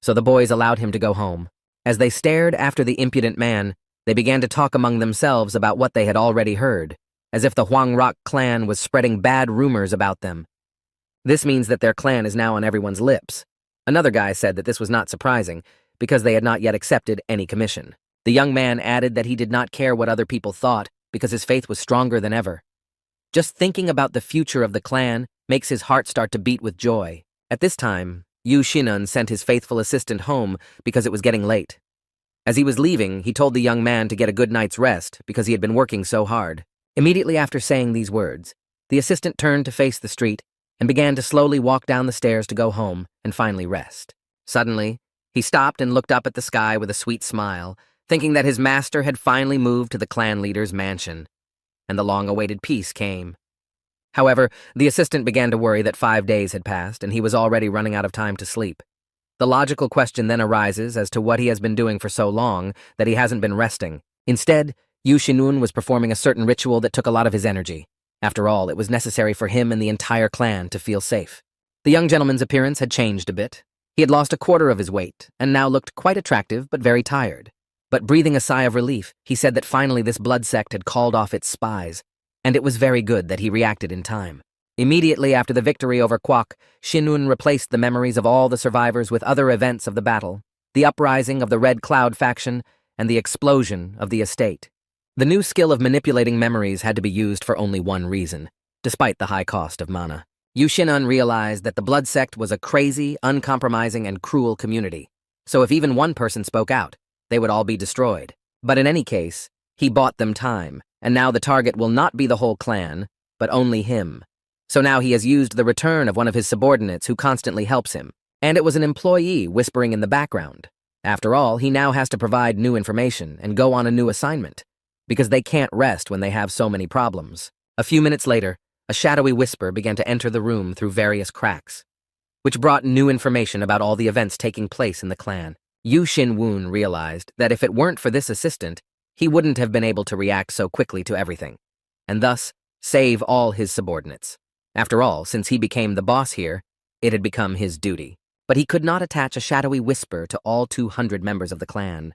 So the boys allowed him to go home. As they stared after the impudent man, they began to talk among themselves about what they had already heard, as if the Huangrok clan was spreading bad rumors about them. This means that their clan is now on everyone's lips. Another guy said that this was not surprising, because they had not yet accepted any commission. The young man added that he did not care what other people thought, because his faith was stronger than ever. Just thinking about the future of the clan makes his heart start to beat with joy. At this time, Yu Shinun sent his faithful assistant home because it was getting late. As he was leaving, he told the young man to get a good night's rest because he had been working so hard. Immediately after saying these words, the assistant turned to face the street and began to slowly walk down the stairs to go home and finally rest. Suddenly, he stopped and looked up at the sky with a sweet smile, thinking that his master had finally moved to the clan leader's mansion, and the long-awaited peace came. However, the assistant began to worry that 5 days had passed and he was already running out of time to sleep. The logical question then arises as to what he has been doing for so long that he hasn't been resting. Instead, Yu Shinun was performing a certain ritual that took a lot of his energy. After all, it was necessary for him and the entire clan to feel safe. The young gentleman's appearance had changed a bit. He had lost a quarter of his weight and now looked quite attractive but very tired. But breathing a sigh of relief, he said that finally this blood sect had called off its spies, and it was very good that he reacted in time. Immediately after the victory over Kwok, Shinun replaced the memories of all the survivors with other events of the battle, the uprising of the Red Cloud faction, and the explosion of the estate. The new skill of manipulating memories had to be used for only one reason, despite the high cost of mana. Yu Shinun realized that the blood sect was a crazy, uncompromising, and cruel community, so if even one person spoke out, they would all be destroyed. But in any case, he bought them time, and now the target will not be the whole clan, but only him. So now he has used the return of one of his subordinates who constantly helps him, and it was an employee whispering in the background. After all, he now has to provide new information and go on a new assignment, because they can't rest when they have so many problems. A few minutes later, a shadowy whisper began to enter the room through various cracks, which brought new information about all the events taking place in the clan. Yu Shin-woon realized that if it weren't for this assistant, he wouldn't have been able to react so quickly to everything, and thus save all his subordinates. After all, since he became the boss here, it had become his duty. But he could not attach a shadowy whisper to all 200 members of the clan.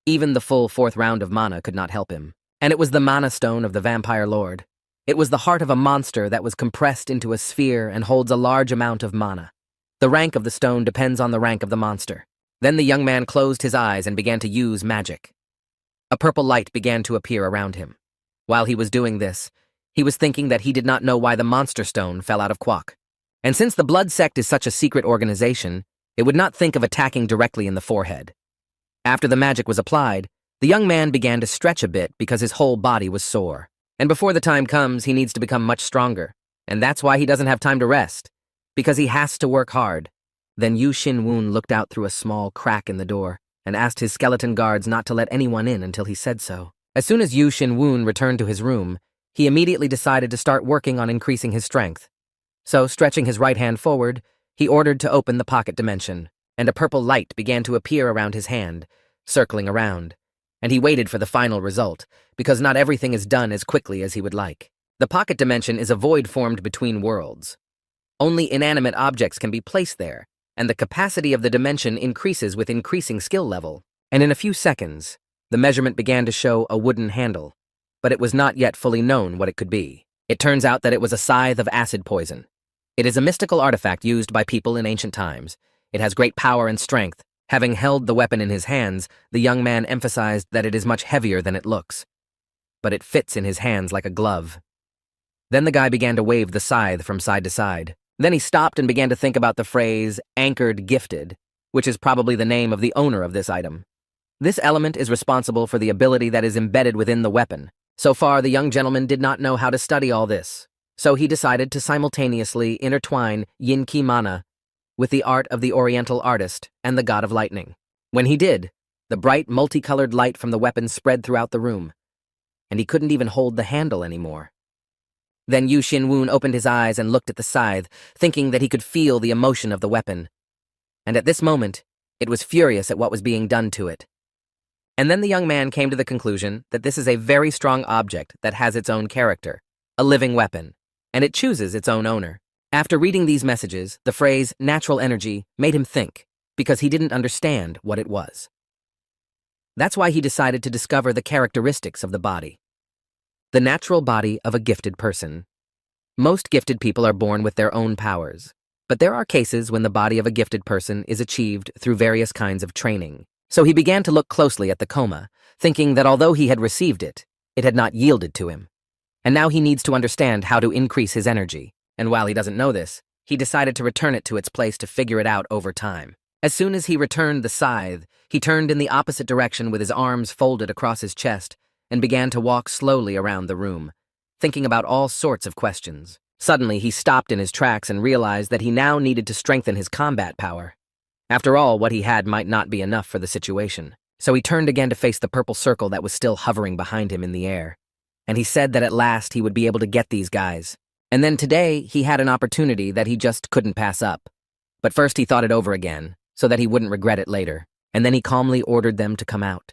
Even the full 4th round of mana could not help him. And it was the mana stone of the vampire lord. It was the heart of a monster that was compressed into a sphere and holds a large amount of mana. The rank of the stone depends on the rank of the monster. Then the young man closed his eyes and began to use magic. A purple light began to appear around him. While he was doing this, he was thinking that he did not know why the monster stone fell out of Kwok. And since the blood sect is such a secret organization, it would not think of attacking directly in the forehead. After the magic was applied, the young man began to stretch a bit because his whole body was sore. And before the time comes, he needs to become much stronger. And that's why he doesn't have time to rest, because he has to work hard. Then Yu Shin-woon looked out through a small crack in the door and asked his skeleton guards not to let anyone in until he said so. As soon as Yu Shin-woon returned to his room, he immediately decided to start working on increasing his strength. So, stretching his right hand forward, he ordered to open the pocket dimension, and a purple light began to appear around his hand, circling around. And he waited for the final result, because not everything is done as quickly as he would like. The pocket dimension is a void formed between worlds. Only inanimate objects can be placed there, and the capacity of the dimension increases with increasing skill level. And in a few seconds, the measurement began to show a wooden handle, but it was not yet fully known what it could be. It turns out that it was a scythe of acid poison. It is a mystical artifact used by people in ancient times. It has great power and strength. Having held the weapon in his hands, the young man emphasized that it is much heavier than it looks. But it fits in his hands like a glove. Then the guy began to wave the scythe from side to side. Then he stopped and began to think about the phrase, anchored gifted, which is probably the name of the owner of this item. This element is responsible for the ability that is embedded within the weapon. So far, the young gentleman did not know how to study all this, so he decided to simultaneously intertwine yin-ki mana with the art of the Oriental artist and the god of lightning. When he did, the bright, multicolored light from the weapon spread throughout the room, and he couldn't even hold the handle anymore. Then Yu Xinwun opened his eyes and looked at the scythe, thinking that he could feel the emotion of the weapon. And at this moment, it was furious at what was being done to it. And then the young man came to the conclusion that this is a very strong object that has its own character, a living weapon, and it chooses its own owner. After reading these messages, the phrase natural energy made him think, because he didn't understand what it was. That's why he decided to discover the characteristics of the body. The natural body of a gifted person. Most gifted people are born with their own powers, but there are cases when the body of a gifted person is achieved through various kinds of training. So he began to look closely at the coma, thinking that although he had received it, it had not yielded to him. And now he needs to understand how to increase his energy. And while he doesn't know this, he decided to return it to its place to figure it out over time. As soon as he returned the scythe, he turned in the opposite direction with his arms folded across his chest and began to walk slowly around the room, thinking about all sorts of questions. Suddenly, he stopped in his tracks and realized that he now needed to strengthen his combat power. After all, what he had might not be enough for the situation. So he turned again to face the purple circle that was still hovering behind him in the air. And he said that at last he would be able to get these guys. And then today, he had an opportunity that he just couldn't pass up. But first he thought it over again, so that he wouldn't regret it later. And then he calmly ordered them to come out.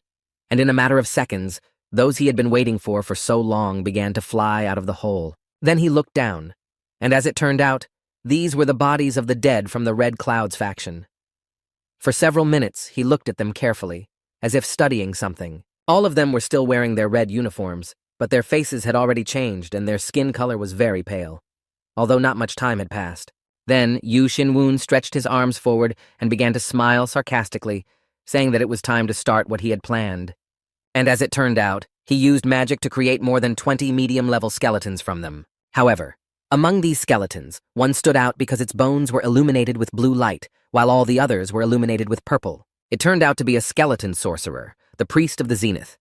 And in a matter of seconds, those he had been waiting for so long began to fly out of the hole. Then he looked down. And as it turned out, these were the bodies of the dead from the Red Clouds faction. For several minutes, he looked at them carefully, as if studying something. All of them were still wearing their red uniforms, but their faces had already changed and their skin color was very pale, although not much time had passed. Then Yu Xinwun stretched his arms forward and began to smile sarcastically, saying that it was time to start what he had planned. And as it turned out, he used magic to create more than 20 medium-level skeletons from them. However, among these skeletons, one stood out because its bones were illuminated with blue light, while all the others were illuminated with purple. It turned out to be a skeleton sorcerer, the priest of the zenith.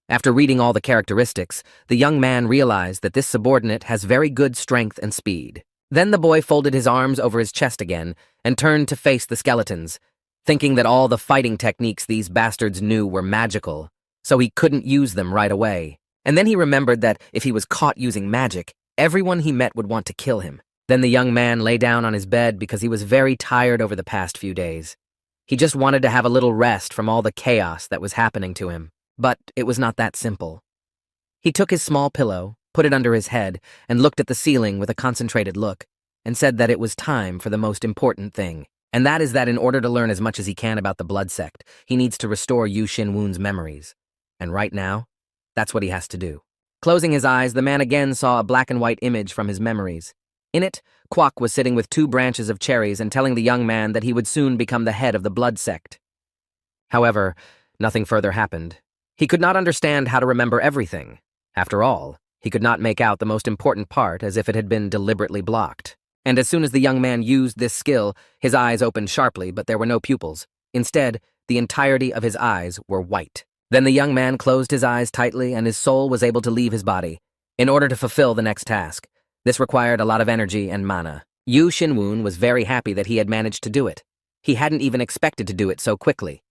After reading all the characteristics, the young man realized that this subordinate has very good strength and speed. Then the boy folded his arms over his chest again and turned to face the skeletons, thinking that all the fighting techniques these bastards knew were magical, so he couldn't use them right away. And then he remembered that if he was caught using magic, everyone he met would want to kill him. Then the young man lay down on his bed because he was very tired over the past few days. He just wanted to have a little rest from all the chaos that was happening to him. But it was not that simple. He took his small pillow, put it under his head, and looked at the ceiling with a concentrated look, and said that it was time for the most important thing. And that is that in order to learn as much as he can about the blood sect, he needs to restore Yu Xinwun's memories. And right now, that's what he has to do. Closing his eyes, the man again saw a black and white image from his memories. In it, Kwok was sitting with 2 branches of cherries and telling the young man that he would soon become the head of the blood sect. However, nothing further happened. He could not understand how to remember everything. After all, he could not make out the most important part as if it had been deliberately blocked. And as soon as the young man used this skill, his eyes opened sharply, but there were no pupils. Instead, the entirety of his eyes were white. Then the young man closed his eyes tightly and his soul was able to leave his body in order to fulfill the next task. This required a lot of energy and mana. Yu Xinwun was very happy that he had managed to do it. He hadn't even expected to do it so quickly.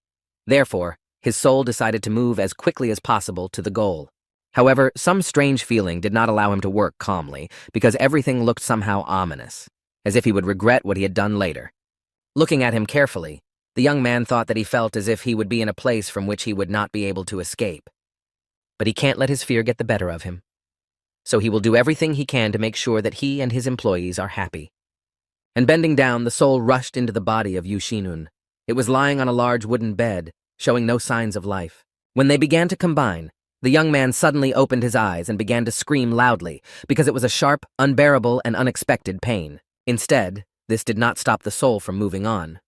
Therefore, his soul decided to move as quickly as possible to the goal. However, some strange feeling did not allow him to work calmly because everything looked somehow ominous, as if he would regret what he had done later. Looking at him carefully, the young man thought that he felt as if he would be in a place from which he would not be able to escape. But he can't let his fear get the better of him. So he will do everything he can to make sure that he and his employees are happy. And bending down, the soul rushed into the body of Yu Xinwun. It was lying on a large wooden bed, showing no signs of life. When they began to combine, the young man suddenly opened his eyes and began to scream loudly because it was a sharp, unbearable, and unexpected pain. Instead, this did not stop the soul from moving on.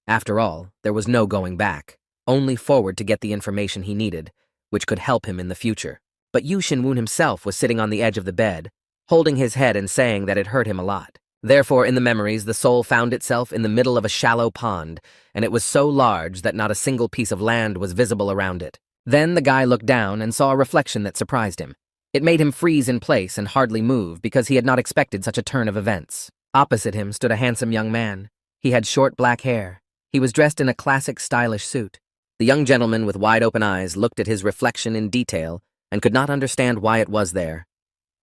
After all, there was no going back, only forward to get the information he needed, which could help him in the future. But Yu Xinwun himself was sitting on the edge of the bed, holding his head and saying that it hurt him a lot. Therefore, in the memories, the soul found itself in the middle of a shallow pond, and it was so large that not a single piece of land was visible around it. Then the guy looked down and saw a reflection that surprised him. It made him freeze in place and hardly move because he had not expected such a turn of events. Opposite him stood a handsome young man. He had short black hair. He was dressed in a classic stylish suit. The young gentleman with wide-open eyes looked at his reflection in detail and could not understand why it was there.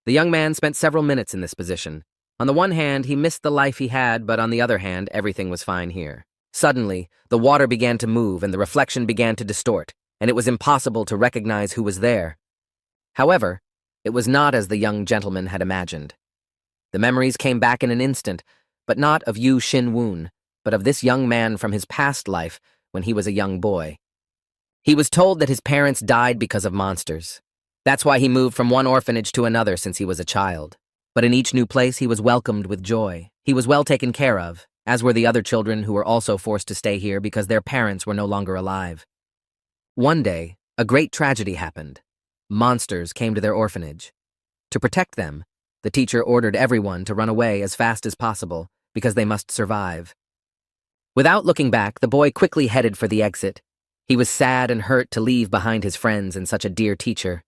The young man spent several minutes in this position. On the one hand, he missed the life he had, but on the other hand, everything was fine here. Suddenly, the water began to move and the reflection began to distort, and it was impossible to recognize who was there. However, it was not as the young gentleman had imagined. The memories came back in an instant, but not of Yu Xinwun, but of this young man from his past life when he was a young boy. He was told that his parents died because of monsters. That's why he moved from one orphanage to another since he was a child. But in each new place, he was welcomed with joy. He was well taken care of, as were the other children who were also forced to stay here because their parents were no longer alive. One day, a great tragedy happened. Monsters came to their orphanage. To protect them, the teacher ordered everyone to run away as fast as possible because they must survive. Without looking back, the boy quickly headed for the exit. He was sad and hurt to leave behind his friends and such a dear teacher.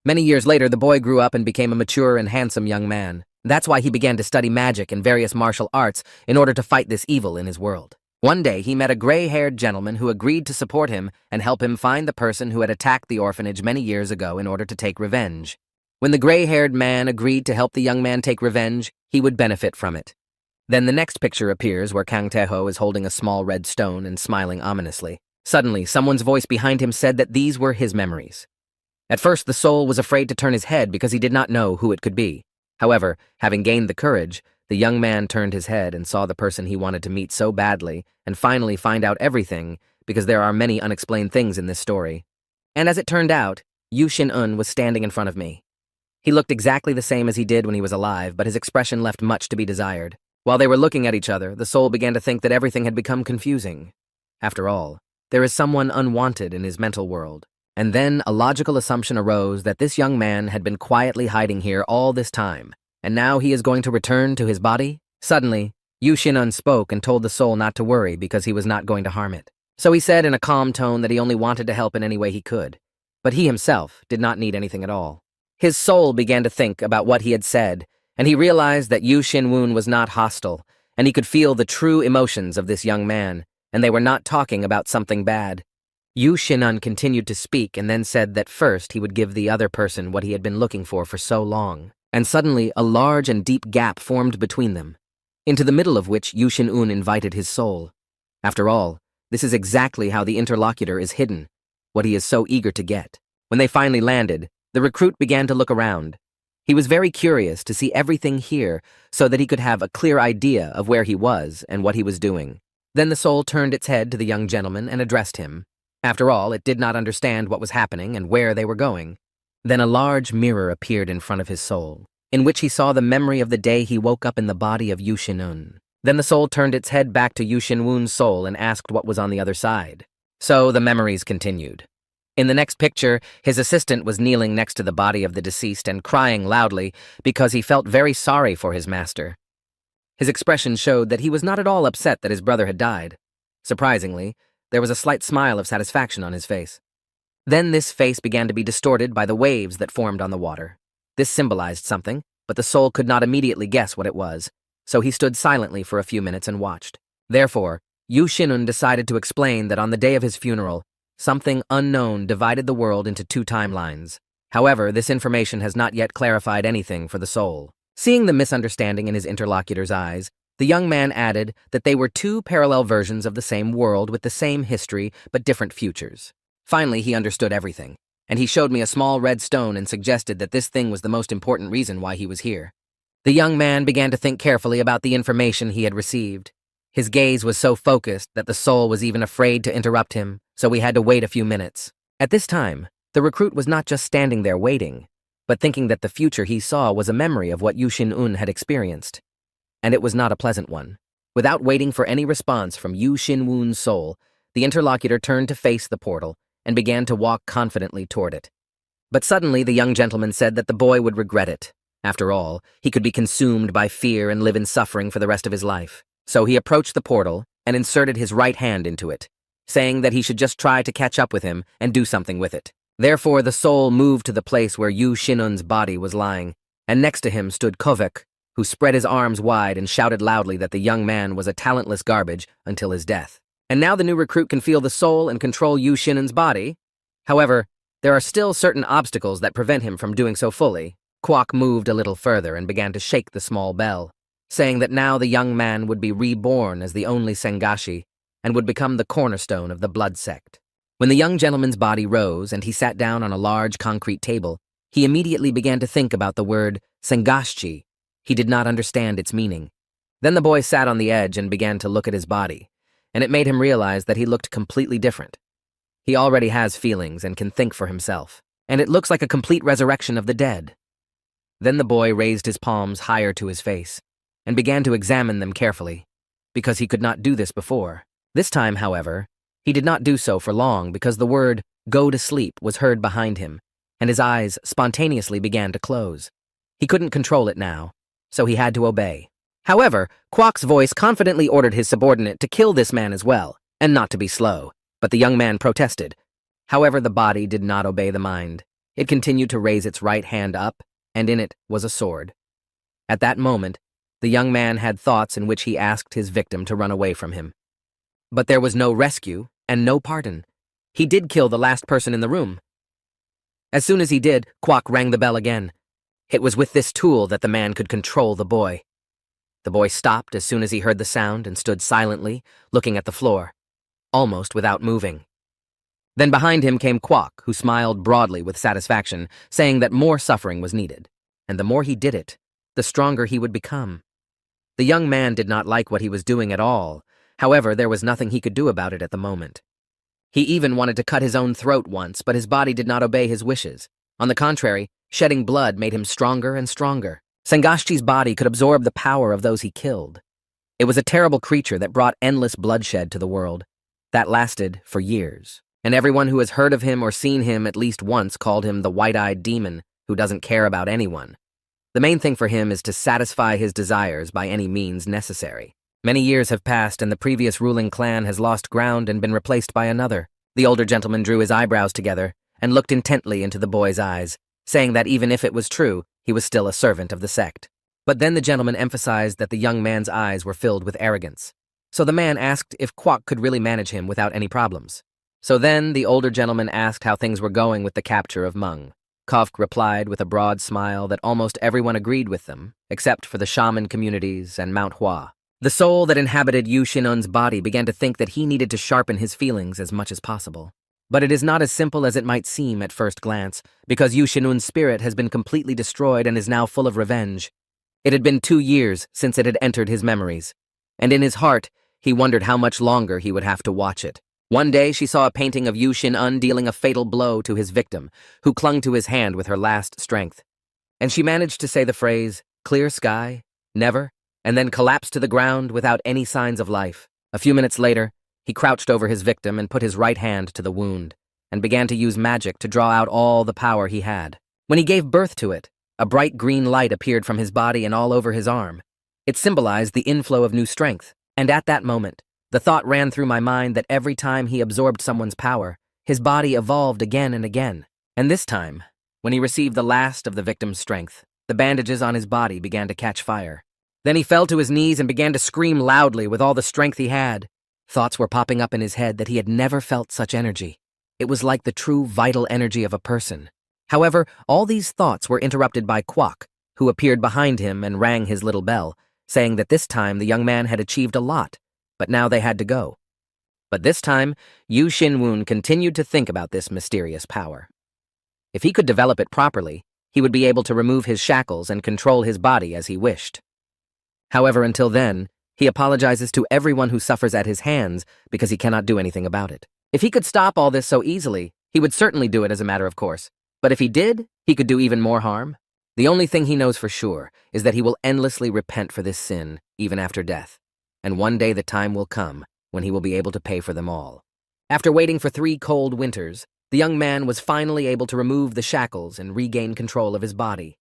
Many years later, the boy grew up and became a mature and handsome young man. That's why he began to study magic and various martial arts in order to fight this evil in his world. One day, he met a gray-haired gentleman who agreed to support him and help him find the person who had attacked the orphanage many years ago in order to take revenge. When the gray-haired man agreed to help the young man take revenge, he would benefit from it. Then the next picture appears where Kang Taeho is holding a small red stone and smiling ominously. Suddenly, someone's voice behind him said that these were his memories. At first, the soul was afraid to turn his head because he did not know who it could be. However, having gained the courage, the young man turned his head and saw the person he wanted to meet so badly and finally find out everything because there are many unexplained things in this story. And as it turned out, Yu Xinun was standing in front of me. He looked exactly the same as he did when he was alive, but his expression left much to be desired. While they were looking at each other, the soul began to think that everything had become confusing. After all, there is someone unwanted in his mental world. And then a logical assumption arose that this young man had been quietly hiding here all this time, and now he is going to return to his body? Suddenly, Yu Xinun spoke and told the soul not to worry because he was not going to harm it. So he said in a calm tone that he only wanted to help in any way he could, but he himself did not need anything at all. His soul began to think about what he had said, and he realized that Yu Xinwun was not hostile, and he could feel the true emotions of this young man, and they were not talking about something bad. Yu Xinun continued to speak and then said that first he would give the other person what he had been looking for so long. And suddenly a large and deep gap formed between them, into the middle of which Yu Xinun invited his soul. After all, this is exactly how the interlocutor is hidden, what he is so eager to get. When they finally landed, the recruit began to look around. He was very curious to see everything here so that he could have a clear idea of where he was and what he was doing. Then the soul turned its head to the young gentleman and addressed him. After all, it did not understand what was happening and where they were going. Then a large mirror appeared in front of his soul, in which he saw the memory of the day he woke up in the body of Yu Xinun. Then the soul turned its head back to Yu Xinwun's soul and asked what was on the other side. So the memories continued. In the next picture, his assistant was kneeling next to the body of the deceased and crying loudly because he felt very sorry for his master. His expression showed that he was not at all upset that his brother had died. Surprisingly, there was a slight smile of satisfaction on his face. Then this face began to be distorted by the waves that formed on the water. This symbolized something, but the soul could not immediately guess what it was, so he stood silently for a few minutes and watched. Therefore, Yu Xinun decided to explain that on the day of his funeral, something unknown divided the world into two timelines. However, this information has not yet clarified anything for the soul. Seeing the misunderstanding in his interlocutor's eyes, the young man added that they were two parallel versions of the same world with the same history but different futures. Finally, he understood everything, and he showed me a small red stone and suggested that this thing was the most important reason why he was here. The young man began to think carefully about the information he had received. His gaze was so focused that the soul was even afraid to interrupt him, so we had to wait a few minutes. At this time, the recruit was not just standing there waiting, but thinking that the future he saw was a memory of what Yu Xinun had experienced. And it was not a pleasant one. Without waiting for any response from Yu Xinwun's soul, the interlocutor turned to face the portal and began to walk confidently toward it. But suddenly the young gentleman said that the boy would regret it. After all, he could be consumed by fear and live in suffering for the rest of his life. So he approached the portal and inserted his right hand into it, saying that he should just try to catch up with him and do something with it. Therefore, the soul moved to the place where Yu Xinun's body was lying, and next to him stood Kovek, who spread his arms wide and shouted loudly that the young man was a talentless garbage until his death. And now the new recruit can feel the soul and control Yu Xinun's body. However, there are still certain obstacles that prevent him from doing so fully. Kwok moved a little further and began to shake the small bell, saying that now the young man would be reborn as the only Sengashi and would become the cornerstone of the blood sect. When the young gentleman's body rose and he sat down on a large concrete table, he immediately began to think about the word Sengashi. He did not understand its meaning. Then the boy sat on the edge and began to look at his body, and it made him realize that he looked completely different. He already has feelings and can think for himself, and it looks like a complete resurrection of the dead. Then the boy raised his palms higher to his face and began to examine them carefully, because he could not do this before. This time, however, he did not do so for long because the word "go to sleep" was heard behind him, and his eyes spontaneously began to close. He couldn't control it now, so he had to obey. However, Kwok's voice confidently ordered his subordinate to kill this man as well, and not to be slow. But the young man protested. However, the body did not obey the mind. It continued to raise its right hand up, and in it was a sword. At that moment, the young man had thoughts in which he asked his victim to run away from him. But there was no rescue and no pardon. He did kill the last person in the room. As soon as he did, Kwok rang the bell again. It was with this tool that the man could control the boy. The boy stopped as soon as he heard the sound and stood silently, looking at the floor, almost without moving. Then behind him came Kwok, who smiled broadly with satisfaction, saying that more suffering was needed, and the more he did it, the stronger he would become. The young man did not like what he was doing at all. However, there was nothing he could do about it at the moment. He even wanted to cut his own throat once, but his body did not obey his wishes. On the contrary, shedding blood made him stronger and stronger. Sengashi's body could absorb the power of those he killed. It was a terrible creature that brought endless bloodshed to the world. That lasted for years, and everyone who has heard of him or seen him at least once called him the white-eyed demon who doesn't care about anyone. The main thing for him is to satisfy his desires by any means necessary. Many years have passed and the previous ruling clan has lost ground and been replaced by another. The older gentleman drew his eyebrows together and looked intently into the boy's eyes, saying that even if it was true, he was still a servant of the sect. But then the gentleman emphasized that the young man's eyes were filled with arrogance. So the man asked if Kwok could really manage him without any problems. So then the older gentleman asked how things were going with the capture of Meng. Kwok replied with a broad smile that almost everyone agreed with them, except for the shaman communities and Manhwa. The soul that inhabited Yu Xinun's body began to think that he needed to sharpen his feelings as much as possible. But it is not as simple as it might seem at first glance, because Yu Xinun's spirit has been completely destroyed and is now full of revenge. It had been 2 years since it had entered his memories, and in his heart, he wondered how much longer he would have to watch it. One day, she saw a painting of Yu Xinun dealing a fatal blow to his victim, who clung to his hand with her last strength. And she managed to say the phrase, "Clear sky, never," and then collapsed to the ground without any signs of life. A few minutes later, he crouched over his victim and put his right hand to the wound, and began to use magic to draw out all the power he had. When he gave birth to it, a bright green light appeared from his body and all over his arm. It symbolized the inflow of new strength, and at that moment, the thought ran through my mind that every time he absorbed someone's power, his body evolved again and again. And this time, when he received the last of the victim's strength, the bandages on his body began to catch fire. Then he fell to his knees and began to scream loudly with all the strength he had. Thoughts were popping up in his head that he had never felt such energy. It was like the true vital energy of a person. However, all these thoughts were interrupted by Kwok, who appeared behind him and rang his little bell, saying that this time the young man had achieved a lot, but now they had to go. But this time, Yu Xinwun continued to think about this mysterious power. If he could develop it properly, he would be able to remove his shackles and control his body as he wished. However, until then, he apologizes to everyone who suffers at his hands because he cannot do anything about it. If he could stop all this so easily, he would certainly do it as a matter of course. But if he did, he could do even more harm. The only thing he knows for sure is that he will endlessly repent for this sin, even after death. and one day the time will come when he will be able to pay for them all. After waiting for 3 cold winters, the young man was finally able to remove the shackles and regain control of his body.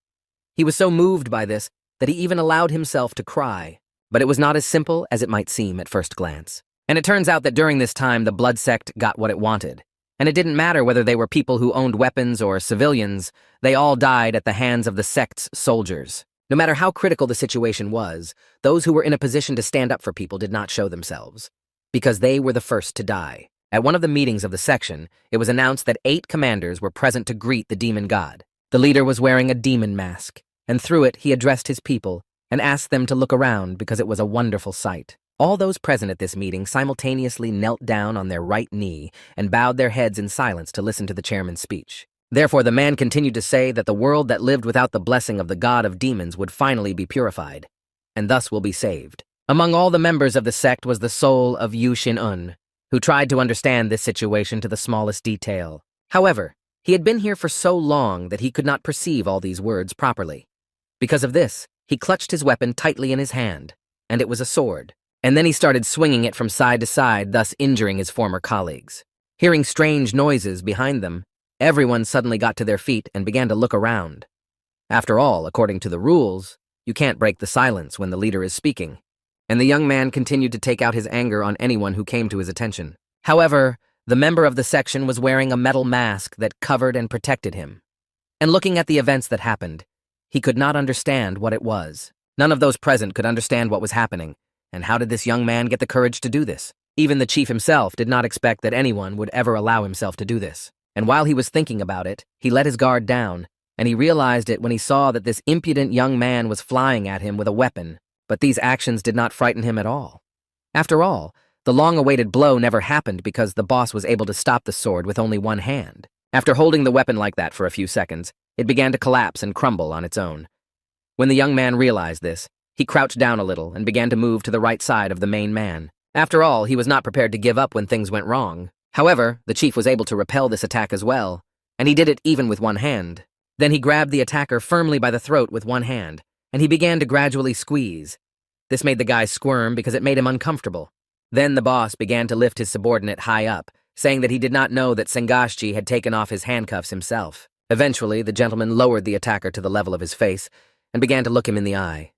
He was so moved by this that he even allowed himself to cry. But it was not as simple as it might seem at first glance. And it turns out that during this time, the blood sect got what it wanted. And it didn't matter whether they were people who owned weapons or civilians, they all died at the hands of the sect's soldiers. No matter how critical the situation was, those who were in a position to stand up for people did not show themselves, because they were the first to die. At one of the meetings of the section, it was announced that 8 commanders were present to greet the demon god. The leader was wearing a demon mask, and through it he addressed his people and asked them to look around because it was a wonderful sight. All those present at this meeting simultaneously knelt down on their right knee and bowed their heads in silence to listen to the chairman's speech. Therefore, the man continued to say that the world that lived without the blessing of the god of demons would finally be purified, and thus will be saved. Among all the members of the sect was the soul of Yu Xin-un, who tried to understand this situation to the smallest detail. However, he had been here for so long that he could not perceive all these words properly. Because of this, he clutched his weapon tightly in his hand, and it was a sword. And then he started swinging it from side to side, thus injuring his former colleagues. Hearing strange noises behind them, everyone suddenly got to their feet and began to look around. After all, according to the rules, you can't break the silence when the leader is speaking. And the young man continued to take out his anger on anyone who came to his attention. However, the member of the section was wearing a metal mask that covered and protected him. And looking at the events that happened, he could not understand what it was. None of those present could understand what was happening. And how did this young man get the courage to do this? Even the chief himself did not expect that anyone would ever allow himself to do this. And while he was thinking about it, he let his guard down, and he realized it when he saw that this impudent young man was flying at him with a weapon. But these actions did not frighten him at all. After all, the long-awaited blow never happened because the boss was able to stop the sword with only one hand. After holding the weapon like that for a few seconds, it began to collapse and crumble on its own. When the young man realized this, he crouched down a little and began to move to the right side of the main man. After all, he was not prepared to give up when things went wrong. However, the chief was able to repel this attack as well, and he did it even with one hand. Then he grabbed the attacker firmly by the throat with one hand, and he began to gradually squeeze. This made the guy squirm because it made him uncomfortable. Then the boss began to lift his subordinate high up, saying that he did not know that Sengashji had taken off his handcuffs himself. Eventually, the gentleman lowered the attacker to the level of his face and began to look him in the eye,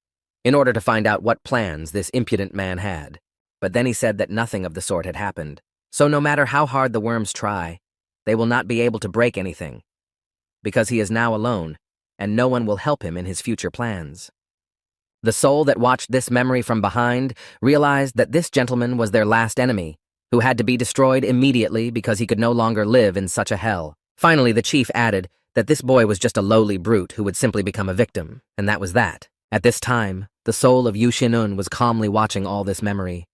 in order to find out what plans this impudent man had. But then he said that nothing of the sort had happened. So no matter how hard the worms try, they will not be able to break anything, because he is now alone, and no one will help him in his future plans. The soul that watched this memory from behind realized that this gentleman was their last enemy, who had to be destroyed immediately because he could no longer live in such a hell. Finally, the chief added that this boy was just a lowly brute who would simply become a victim, and that was that. At this time, the soul of Yu Xin-un was calmly watching all this memory.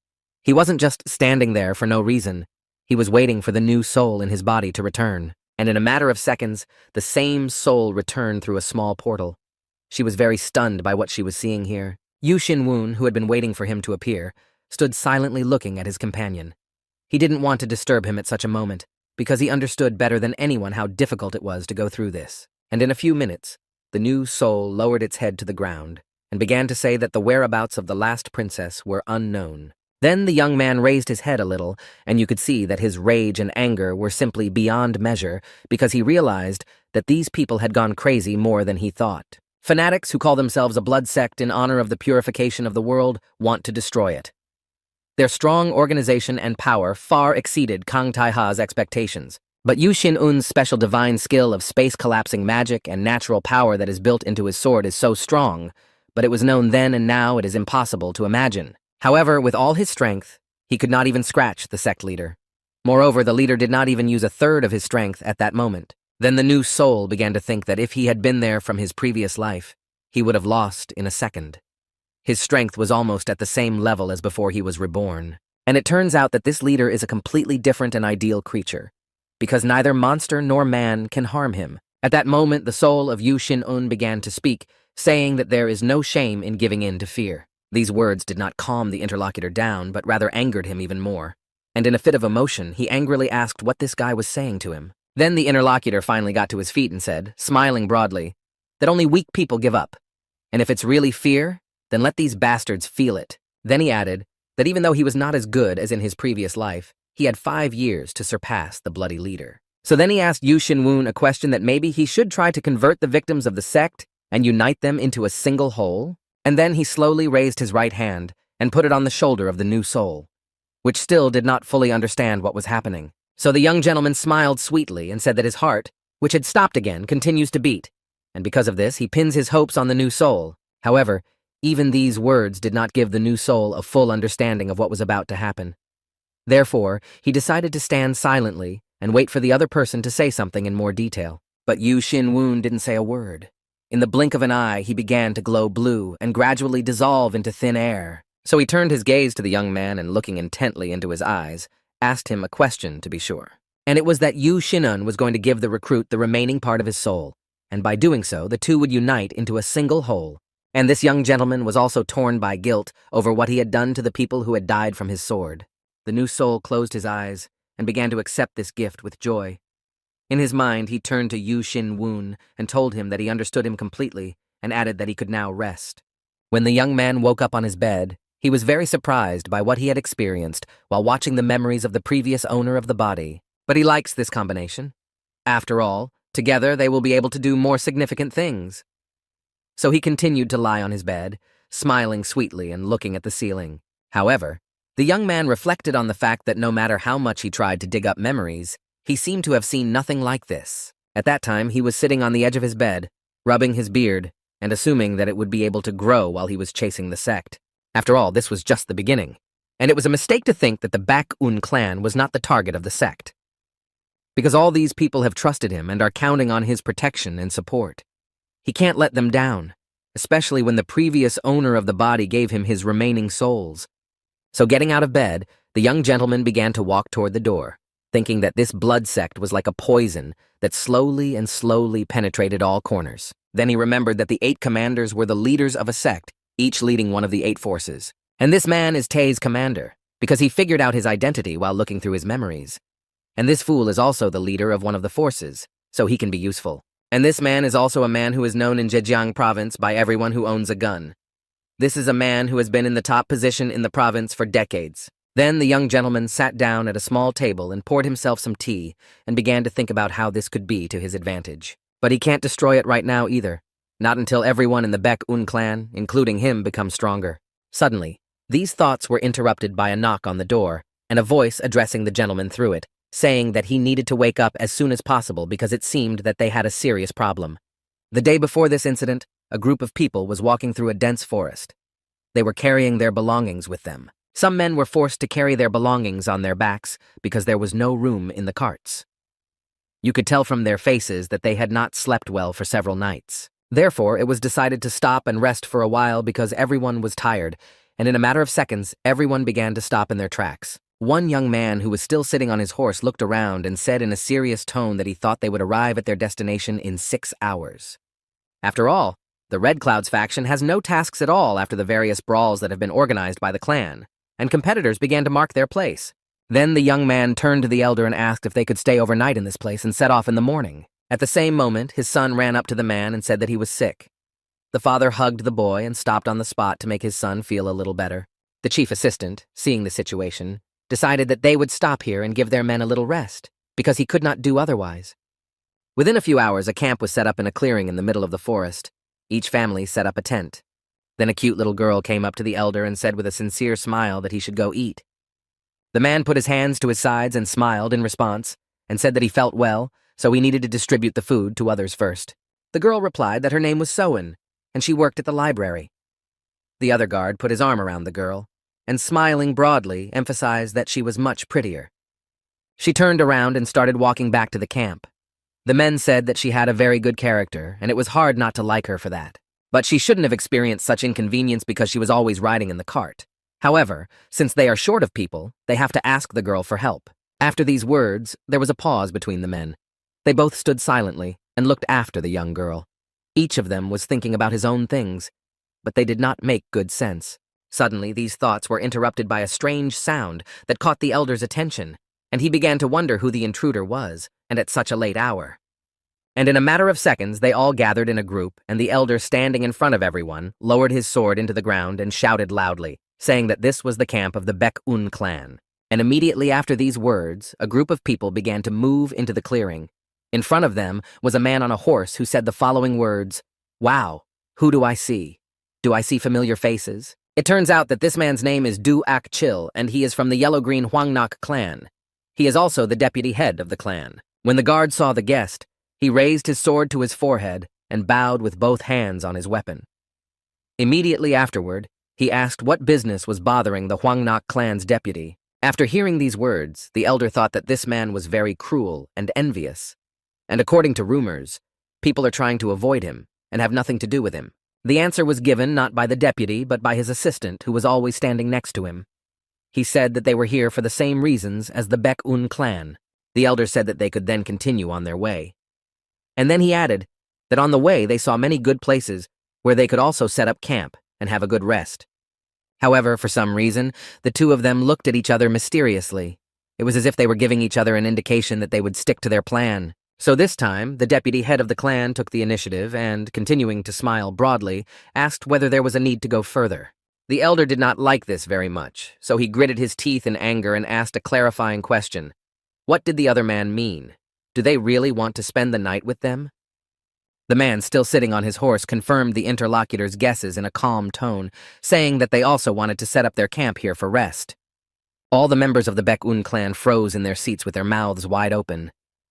He wasn't just standing there for no reason. He was waiting for the new soul in his body to return. And in a matter of seconds, the same soul returned through a small portal. She was very stunned by what she was seeing here. Yu Xin-wun, who had been waiting for him to appear, stood silently looking at his companion. He didn't want to disturb him at such a moment, because he understood better than anyone how difficult it was to go through this. And in a few minutes, the new soul lowered its head to the ground and began to say that the whereabouts of the last princess were unknown. Then the young man raised his head a little, and you could see that his rage and anger were simply beyond measure because he realized that these people had gone crazy more than he thought. Fanatics who call themselves a blood sect in honor of the purification of the world want to destroy it. Their strong organization and power far exceeded Kang Taiha's expectations. But Yu Xin-un's special divine skill of space-collapsing magic and natural power that is built into his sword is so strong, but it was known then and now it is impossible to imagine. However, with all his strength, he could not even scratch the sect leader. Moreover, the leader did not even use a third of his strength at that moment. Then the new soul began to think that if he had been there from his previous life, he would have lost in a second. His strength was almost at the same level as before he was reborn. And it turns out that this leader is a completely different and ideal creature, because neither monster nor man can harm him. At that moment, the soul of Yu Xin-un began to speak, saying that there is no shame in giving in to fear. These words did not calm the interlocutor down, but rather angered him even more. And in a fit of emotion, he angrily asked what this guy was saying to him. Then the interlocutor finally got to his feet and said, smiling broadly, that only weak people give up. And if it's really fear, then let these bastards feel it. Then he added that even though he was not as good as in his previous life, he had 5 years to surpass the bloody leader. So then he asked Yu Xinwen a question that maybe he should try to convert the victims of the sect and unite them into a single whole. And then he slowly raised his right hand and put it on the shoulder of the new soul, which still did not fully understand what was happening. So the young gentleman smiled sweetly and said that his heart, which had stopped again, continues to beat, and because of this he pins his hopes on the new soul. However, even these words did not give the new soul a full understanding of what was about to happen. Therefore, he decided to stand silently and wait for the other person to say something in more detail. But Yu Xinwen didn't say a word. In the blink of an eye, he began to glow blue and gradually dissolve into thin air. So he turned his gaze to the young man and, looking intently into his eyes, asked him a question to be sure. And it was that Yu Xinwen was going to give the recruit the remaining part of his soul, and by doing so, the two would unite into a single whole. And this young gentleman was also torn by guilt over what he had done to the people who had died from his sword. The new soul closed his eyes and began to accept this gift with joy. In his mind, he turned to Yu Xinwen and told him that he understood him completely and added that he could now rest. When the young man woke up on his bed, he was very surprised by what he had experienced while watching the memories of the previous owner of the body. But he likes this combination. After all, together they will be able to do more significant things. So he continued to lie on his bed, smiling sweetly and looking at the ceiling. However, the young man reflected on the fact that no matter how much he tried to dig up memories, he seemed to have seen nothing like this. At that time, he was sitting on the edge of his bed, rubbing his beard, and assuming that it would be able to grow while he was chasing the sect. After all, this was just the beginning, and it was a mistake to think that the Baek-un clan was not the target of the sect, because all these people have trusted him and are counting on his protection and support. He can't let them down, especially when the previous owner of the body gave him his remaining souls. So getting out of bed, the young gentleman began to walk toward the door, thinking that this blood sect was like a poison that slowly and slowly penetrated all corners. Then he remembered that the 8 commanders were the leaders of a sect, each leading one of the 8 forces. And this man is Tae's commander, because he figured out his identity while looking through his memories. And this fool is also the leader of one of the forces, so he can be useful. And this man is also a man who is known in Zhejiang province by everyone who owns a gun. This is a man who has been in the top position in the province for decades. Then the young gentleman sat down at a small table and poured himself some tea and began to think about how this could be to his advantage. But he can't destroy it right now either, not until everyone in the Baek-un clan, including him, becomes stronger. Suddenly, these thoughts were interrupted by a knock on the door and a voice addressing the gentleman through it, saying that he needed to wake up as soon as possible because it seemed that they had a serious problem. The day before this incident, a group of people was walking through a dense forest. They were carrying their belongings with them. Some men were forced to carry their belongings on their backs because there was no room in the carts. You could tell from their faces that they had not slept well for several nights. Therefore, it was decided to stop and rest for a while because everyone was tired, and in a matter of seconds, everyone began to stop in their tracks. One young man who was still sitting on his horse looked around and said in a serious tone that he thought they would arrive at their destination in 6 hours. After all, the Red Clouds faction has no tasks at all after the various brawls that have been organized by the clan, and competitors began to mark their place. Then the young man turned to the elder and asked if they could stay overnight in this place and set off in the morning. At the same moment, his son ran up to the man and said that he was sick. The father hugged the boy and stopped on the spot to make his son feel a little better. The chief assistant, seeing the situation, decided that they would stop here and give their men a little rest, because he could not do otherwise. Within a few hours, a camp was set up in a clearing in the middle of the forest. Each family set up a tent. Then a cute little girl came up to the elder and said with a sincere smile that he should go eat. The man put his hands to his sides and smiled in response, and said that he felt well, so he needed to distribute the food to others first. The girl replied that her name was Soen, and she worked at the library. The other guard put his arm around the girl, and smiling broadly, emphasized that she was much prettier. She turned around and started walking back to the camp. The men said that she had a very good character, and it was hard not to like her for that. But she shouldn't have experienced such inconvenience because she was always riding in the cart. However, since they are short of people, they have to ask the girl for help. After these words, there was a pause between the men. They both stood silently and looked after the young girl. Each of them was thinking about his own things, but they did not make good sense. Suddenly, these thoughts were interrupted by a strange sound that caught the elder's attention, and he began to wonder who the intruder was, and at such a late hour. And in a matter of seconds, they all gathered in a group, and the elder, standing in front of everyone, lowered his sword into the ground and shouted loudly, saying that this was the camp of the Baek-un clan. And immediately after these words, a group of people began to move into the clearing. In front of them was a man on a horse who said the following words, "Wow, who do I see? Do I see familiar faces?" It turns out that this man's name is Du Ak Chil, and he is from the yellow-green Hwangnak clan. He is also the deputy head of the clan. When the guard saw the guest, he raised his sword to his forehead and bowed with both hands on his weapon. Immediately afterward, he asked what business was bothering the Hwangnak clan's deputy. After hearing these words, the elder thought that this man was very cruel and envious. And according to rumors, people are trying to avoid him and have nothing to do with him. The answer was given not by the deputy, but by his assistant, who was always standing next to him. He said that they were here for the same reasons as the Baek-un clan. The elder said that they could then continue on their way. And then he added that on the way they saw many good places where they could also set up camp and have a good rest. However, for some reason, the two of them looked at each other mysteriously. It was as if they were giving each other an indication that they would stick to their plan. So this time, the deputy head of the clan took the initiative and, continuing to smile broadly, asked whether there was a need to go further. The elder did not like this very much, so he gritted his teeth in anger and asked a clarifying question. What did the other man mean? Do they really want to spend the night with them? The man, still sitting on his horse, confirmed the interlocutor's guesses in a calm tone, saying that they also wanted to set up their camp here for rest. All the members of the Baek-un clan froze in their seats with their mouths wide open.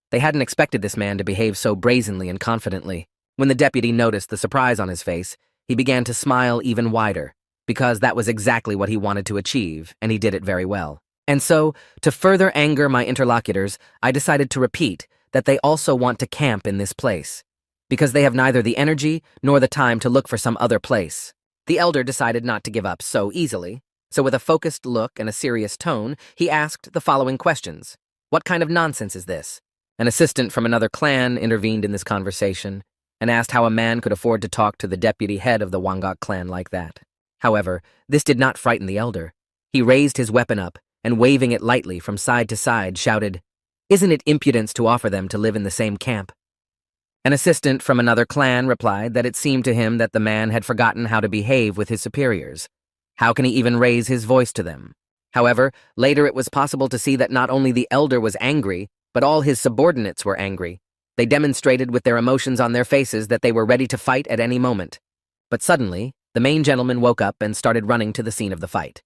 They hadn't expected this man to behave so brazenly and confidently. When the deputy noticed the surprise on his face, he began to smile even wider, because that was exactly what he wanted to achieve, and he did it very well. And so, to further anger my interlocutors, I decided to repeat that they also want to camp in this place, because they have neither the energy nor the time to look for some other place. The elder decided not to give up so easily, so with a focused look and a serious tone, he asked the following questions. What kind of nonsense is this? An assistant from another clan intervened in this conversation and asked how a man could afford to talk to the deputy head of the Hwangnak clan like that. However, this did not frighten the elder. He raised his weapon up and, waving it lightly from side to side, shouted, "Isn't it impudence to offer them to live in the same camp?" An assistant from another clan replied that it seemed to him that the man had forgotten how to behave with his superiors. How can he even raise his voice to them? However, later it was possible to see that not only the elder was angry, but all his subordinates were angry. They demonstrated with their emotions on their faces that they were ready to fight at any moment. But suddenly, the main gentleman woke up and started running to the scene of the fight.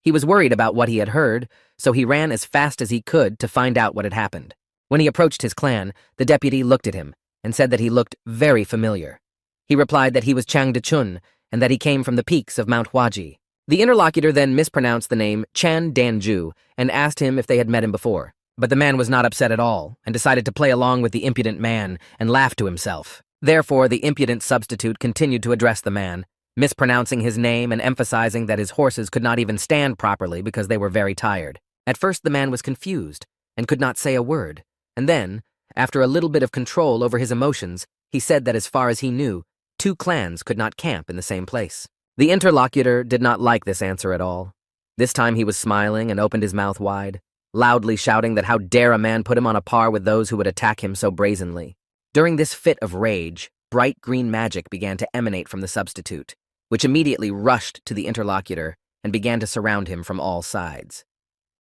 He was worried about what he had heard, so he ran as fast as he could to find out what had happened. When he approached his clan, the deputy looked at him and said that he looked very familiar. He replied that he was Chang De-chun and that he came from the peaks of Mount Hwaji. The interlocutor then mispronounced the name Chan Dan-ju and asked him if they had met him before. But the man was not upset at all and decided to play along with the impudent man and laugh to himself. Therefore, the impudent substitute continued to address the man, mispronouncing his name and emphasizing that his horses could not even stand properly because they were very tired. At first, the man was confused and could not say a word, and then, after a little bit of control over his emotions, he said that as far as he knew, two clans could not camp in the same place. The interlocutor did not like this answer at all. This time he was smiling and opened his mouth wide, loudly shouting that how dare a man put him on a par with those who would attack him so brazenly. During this fit of rage, bright green magic began to emanate from the substitute, which immediately rushed to the interlocutor and began to surround him from all sides.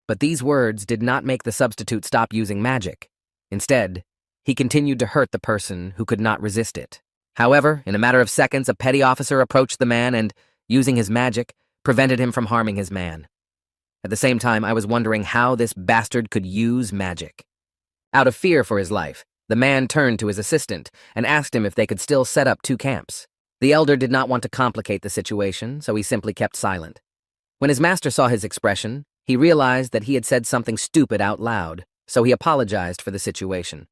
But these words did not make the substitute stop using magic. Instead, he continued to hurt the person who could not resist it. However, in a matter of seconds, a petty officer approached the man and, using his magic, prevented him from harming his man. At the same time, I was wondering how this bastard could use magic. Out of fear for his life, the man turned to his assistant and asked him if they could still set up two camps. The elder did not want to complicate the situation, so he simply kept silent. When his master saw his expression, he realized that he had said something stupid out loud, so he apologized for the situation.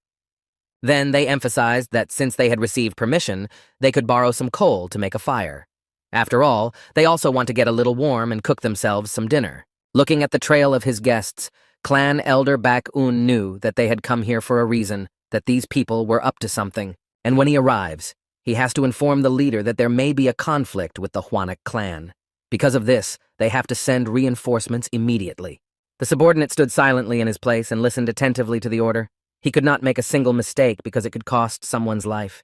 Then they emphasized that since they had received permission, they could borrow some coal to make a fire. After all, they also want to get a little warm and cook themselves some dinner. Looking at the trail of his guests, Clan Elder Baek-un knew that they had come here for a reason, that these people were up to something, and when he arrives, he has to inform the leader that there may be a conflict with the Hwangnak clan. Because of this, they have to send reinforcements immediately. The subordinate stood silently in his place and listened attentively to the order. He could not make a single mistake because it could cost someone's life.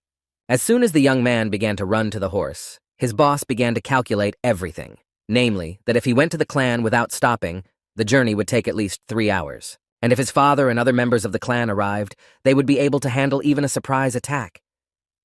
As soon as the young man began to run to the horse, his boss began to calculate everything. Namely, that if he went to the clan without stopping, the journey would take at least 3 hours. And if his father and other members of the clan arrived, they would be able to handle even a surprise attack.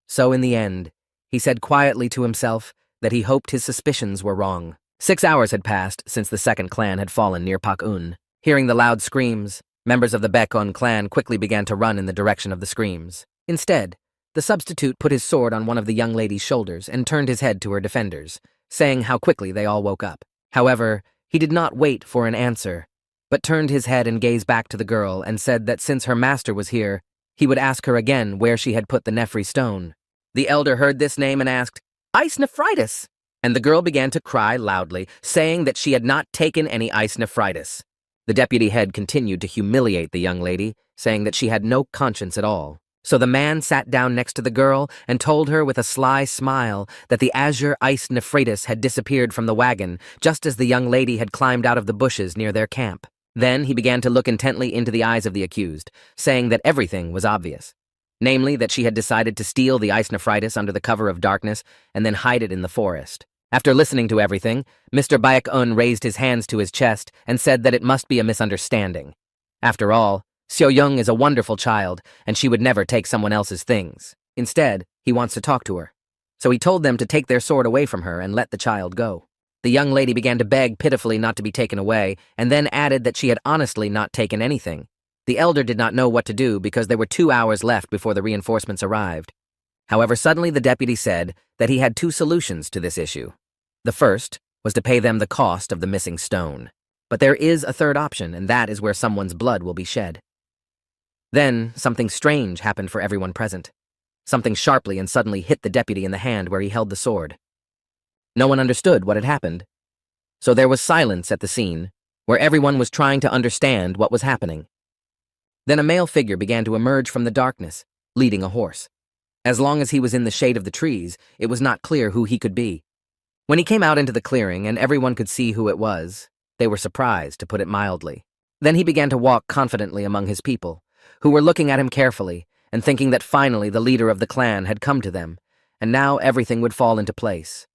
So in the end, he said quietly to himself that he hoped his suspicions were wrong. 6 hours had passed since the second clan had fallen near Pak-un. Hearing the loud screams, members of the Baek-un clan quickly began to run in the direction of the screams. Instead, the substitute put his sword on one of the young lady's shoulders and turned his head to her defenders, saying how quickly they all woke up. However, he did not wait for an answer, but turned his head and gazed back to the girl and said that since her master was here, he would ask her again where she had put the Nefri stone. The elder heard this name and asked, "Ice nephritis!" And the girl began to cry loudly, saying that she had not taken any ice nephritis. The deputy head continued to humiliate the young lady, saying that she had no conscience at all. So the man sat down next to the girl and told her with a sly smile that the azure ice nephritis had disappeared from the wagon just as the young lady had climbed out of the bushes near their camp. Then he began to look intently into the eyes of the accused, saying that everything was obvious. Namely, that she had decided to steal the ice nephritis under the cover of darkness and then hide it in the forest. After listening to everything, Mr. Baek-un raised his hands to his chest and said that it must be a misunderstanding. After all, Seo-young is a wonderful child, and she would never take someone else's things. Instead, he wants to talk to her. So he told them to take their sword away from her and let the child go. The young lady began to beg pitifully not to be taken away, and then added that she had honestly not taken anything. The elder did not know what to do because there were 2 hours left before the reinforcements arrived. However, suddenly the deputy said that he had 2 solutions to this issue. The first was to pay them the cost of the missing stone. But there is a third option, and that is where someone's blood will be shed. Then, something strange happened for everyone present. Something sharply and suddenly hit the deputy in the hand where he held the sword. No one understood what had happened. So there was silence at the scene, where everyone was trying to understand what was happening. Then a male figure began to emerge from the darkness, leading a horse. As long as he was in the shade of the trees, it was not clear who he could be. When he came out into the clearing and everyone could see who it was, they were surprised, to put it mildly. Then he began to walk confidently among his people, who were looking at him carefully and thinking that finally the leader of the clan had come to them, and now everything would fall into place.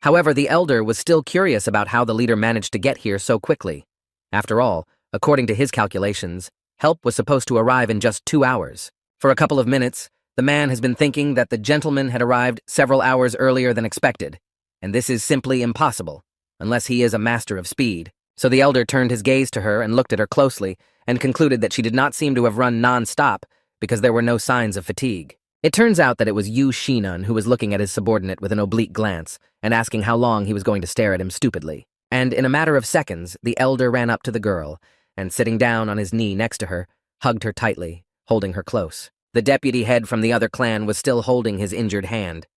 However, the elder was still curious about how the leader managed to get here so quickly. After all, according to his calculations, help was supposed to arrive in just 2 hours. For a couple of minutes, the man has been thinking that the gentleman had arrived several hours earlier than expected, and this is simply impossible, unless he is a master of speed. So the elder turned his gaze to her and looked at her closely, and concluded that she did not seem to have run non-stop because there were no signs of fatigue. It turns out that it was Yu Shinun who was looking at his subordinate with an oblique glance and asking how long he was going to stare at him stupidly. And in a matter of seconds, the elder ran up to the girl and, sitting down on his knee next to her, hugged her tightly, holding her close. The deputy head from the other clan was still holding his injured hand.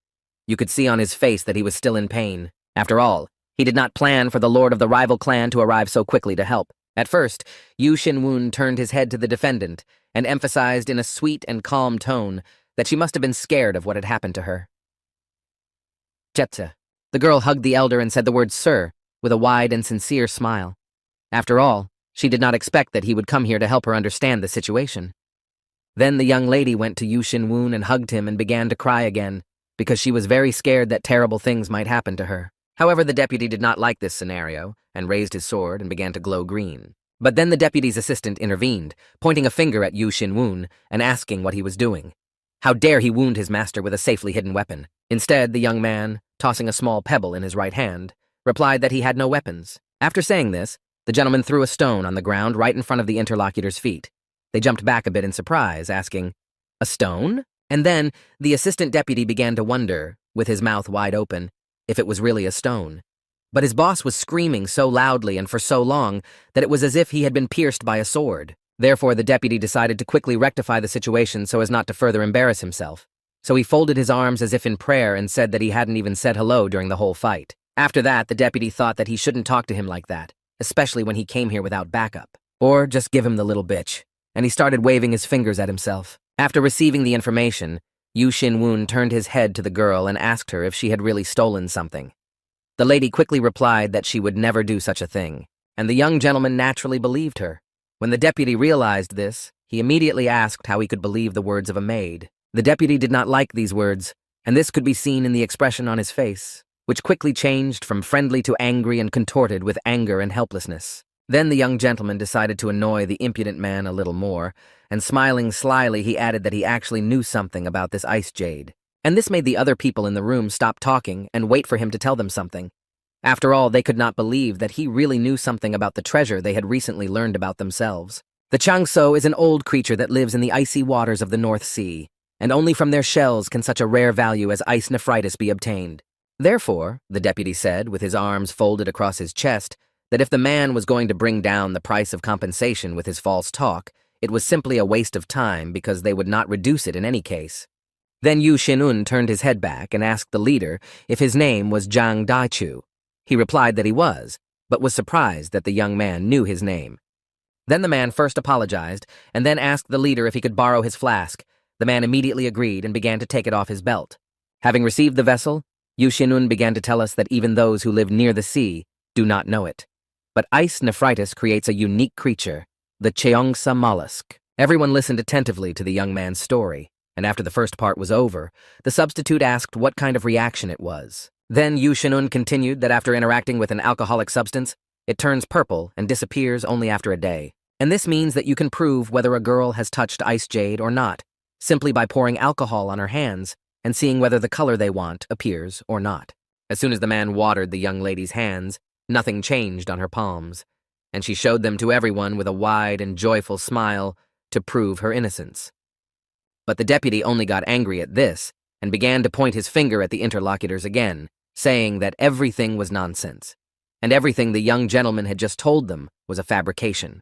You could see on his face that he was still in pain. After all, he did not plan for the lord of the rival clan to arrive so quickly to help. At first, Yu Shin-woon turned his head to the defendant and emphasized in a sweet and calm tone that she must have been scared of what had happened to her. Jetse. The girl hugged the elder and said the word sir with a wide and sincere smile. After all, she did not expect that he would come here to help her understand the situation. Then the young lady went to Yu Shin-woon and hugged him and began to cry again because she was very scared that terrible things might happen to her. However, the deputy did not like this scenario and raised his sword and began to glow green. But then the deputy's assistant intervened, pointing a finger at Yu Shin-woon and asking what he was doing. How dare he wound his master with a safely hidden weapon? Instead, the young man, tossing a small pebble in his right hand, replied that he had no weapons. After saying this, the gentleman threw a stone on the ground right in front of the interlocutor's feet. They jumped back a bit in surprise, asking, "A stone?" And then the assistant deputy began to wonder, with his mouth wide open, if it was really a stone. But his boss was screaming so loudly and for so long that it was as if he had been pierced by a sword. Therefore, the deputy decided to quickly rectify the situation so as not to further embarrass himself. So he folded his arms as if in prayer and said that he hadn't even said hello during the whole fight. After that, the deputy thought that he shouldn't talk to him like that, especially when he came here without backup. Or just give him the little bitch. And he started waving his fingers at himself. After receiving the information, Yu Shin-woon turned his head to the girl and asked her if she had really stolen something. The lady quickly replied that she would never do such a thing, and the young gentleman naturally believed her. When the deputy realized this, he immediately asked how he could believe the words of a maid. The deputy did not like these words, and this could be seen in the expression on his face. which quickly changed from friendly to angry and contorted with anger and helplessness. Then the young gentleman decided to annoy the impudent man a little more, and smiling slyly he added that he actually knew something about this ice jade. And this made the other people in the room stop talking and wait for him to tell them something. After all, they could not believe that he really knew something about the treasure they had recently learned about themselves. The Changso is an old creature that lives in the icy waters of the North Sea, and only from their shells can such a rare value as ice nephritis be obtained. Therefore, the deputy said, with his arms folded across his chest, that if the man was going to bring down the price of compensation with his false talk, it was simply a waste of time because they would not reduce it in any case. Then Yu Xinun turned his head back and asked the leader if his name was Zhang Daichu. He replied that he was, but was surprised that the young man knew his name. Then the man first apologized and then asked the leader if he could borrow his flask. The man immediately agreed and began to take it off his belt. Having received the vessel, Yu Xinun began to tell us that even those who live near the sea do not know it. But ice nephritis creates a unique creature, the Cheongsa mollusk. Everyone listened attentively to the young man's story, and after the first part was over, the substitute asked what kind of reaction it was. Then Yu Xinun continued that after interacting with an alcoholic substance, it turns purple and disappears only after a day. And this means that you can prove whether a girl has touched ice jade or not, simply by pouring alcohol on her hands and seeing whether the color they want appears or not. As soon as the man watered the young lady's hands, nothing changed on her palms, and she showed them to everyone with a wide and joyful smile to prove her innocence. But the deputy only got angry at this and began to point his finger at the interlocutors again, saying that everything was nonsense, and everything the young gentleman had just told them was a fabrication.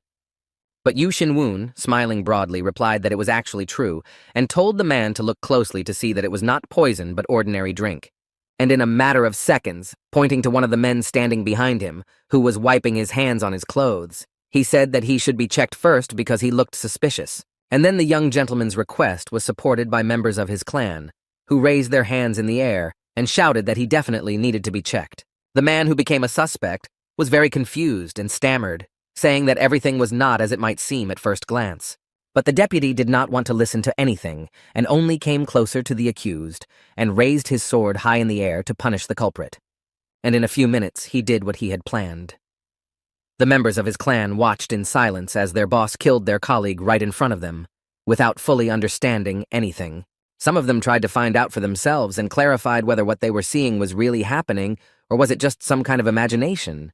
But Yu Xinwen, smiling broadly, replied that it was actually true, and told the man to look closely to see that it was not poison but ordinary drink. And in a matter of seconds, pointing to one of the men standing behind him, who was wiping his hands on his clothes, he said that he should be checked first because he looked suspicious. And then the young gentleman's request was supported by members of his clan, who raised their hands in the air and shouted that he definitely needed to be checked. The man who became a suspect was very confused and stammered, saying that everything was not as it might seem at first glance. But the deputy did not want to listen to anything and only came closer to the accused and raised his sword high in the air to punish the culprit. And in a few minutes, he did what he had planned. The members of his clan watched in silence as their boss killed their colleague right in front of them, without fully understanding anything. Some of them tried to find out for themselves and clarified whether what they were seeing was really happening or was it just some kind of imagination.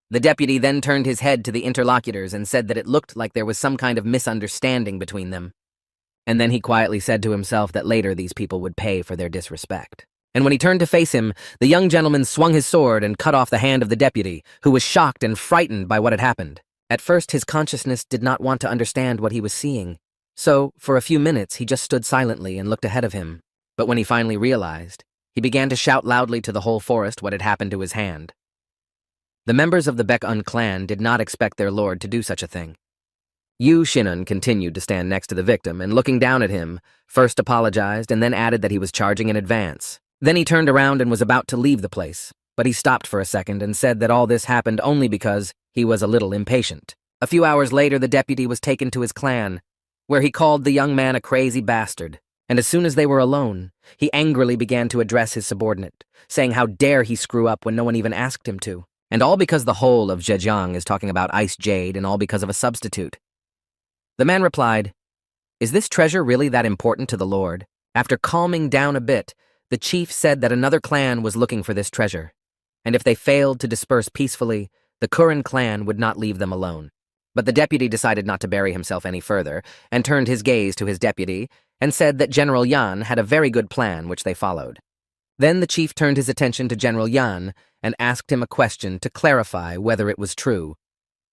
The deputy then turned his head to the interlocutors and said that it looked like there was some kind of misunderstanding between them. And then he quietly said to himself that later these people would pay for their disrespect. And when he turned to face him, the young gentleman swung his sword and cut off the hand of the deputy, who was shocked and frightened by what had happened. At first, his consciousness did not want to understand what he was seeing. So, for a few minutes, he just stood silently and looked ahead of him. But when he finally realized, he began to shout loudly to the whole forest what had happened to his hand. The members of the Baek-un clan did not expect their lord to do such a thing. Yu Xinun continued to stand next to the victim and, looking down at him, first apologized and then added that he was charging in advance. Then he turned around and was about to leave the place, but he stopped for a second and said that all this happened only because he was a little impatient. A few hours later, the deputy was taken to his clan, where he called the young man a crazy bastard. And as soon as they were alone, he angrily began to address his subordinate, saying how dare he screw up when no one even asked him to. And all because the whole of Zhejiang is talking about ice jade and all because of a substitute. The man replied, "Is this treasure really that important to the Lord?" After calming down a bit, the chief said that another clan was looking for this treasure, and if they failed to disperse peacefully, the Kuran clan would not leave them alone. But the deputy decided not to bury himself any further, and turned his gaze to his deputy, and said that General Yan had a very good plan which they followed. Then the chief turned his attention to General Yan and asked him a question to clarify whether it was true.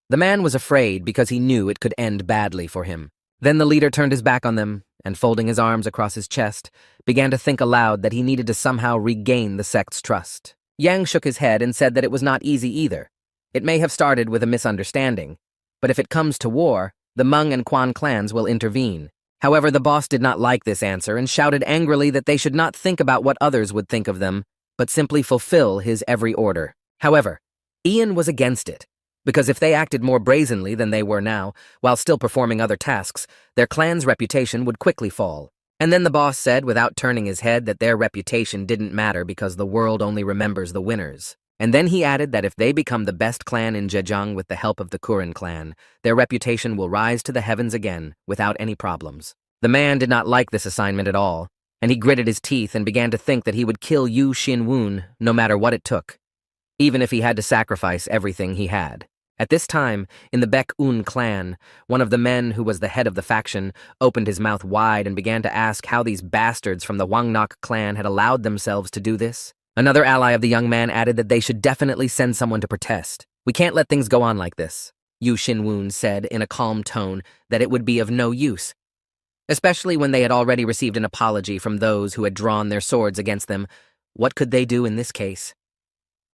The man was afraid because he knew it could end badly for him. Then the leader turned his back on them and, folding his arms across his chest, began to think aloud that he needed to somehow regain the sect's trust. Yang shook his head and said that it was not easy either. It may have started with a misunderstanding, but if it comes to war, the Hmong and Quan clans will intervene. However, the boss did not like this answer and shouted angrily that they should not think about what others would think of them, but simply fulfill his every order. However, Ian was against it, because if they acted more brazenly than they were now, while still performing other tasks, their clan's reputation would quickly fall. And then the boss said, without turning his head, that their reputation didn't matter because the world only remembers the winners. And then he added that if they become the best clan in Zhejiang with the help of the Kuren clan, their reputation will rise to the heavens again without any problems. The man did not like this assignment at all, and he gritted his teeth and began to think that he would kill Yu Xinwen no matter what it took, even if he had to sacrifice everything he had. At this time, in the Baek-un clan, one of the men who was the head of the faction opened his mouth wide and began to ask how these bastards from the Wangnok clan had allowed themselves to do this. Another ally of the young man added that they should definitely send someone to protest. "We can't let things go on like this," Yu Xinwen said in a calm tone that it would be of no use, especially when they had already received an apology from those who had drawn their swords against them. What could they do in this case?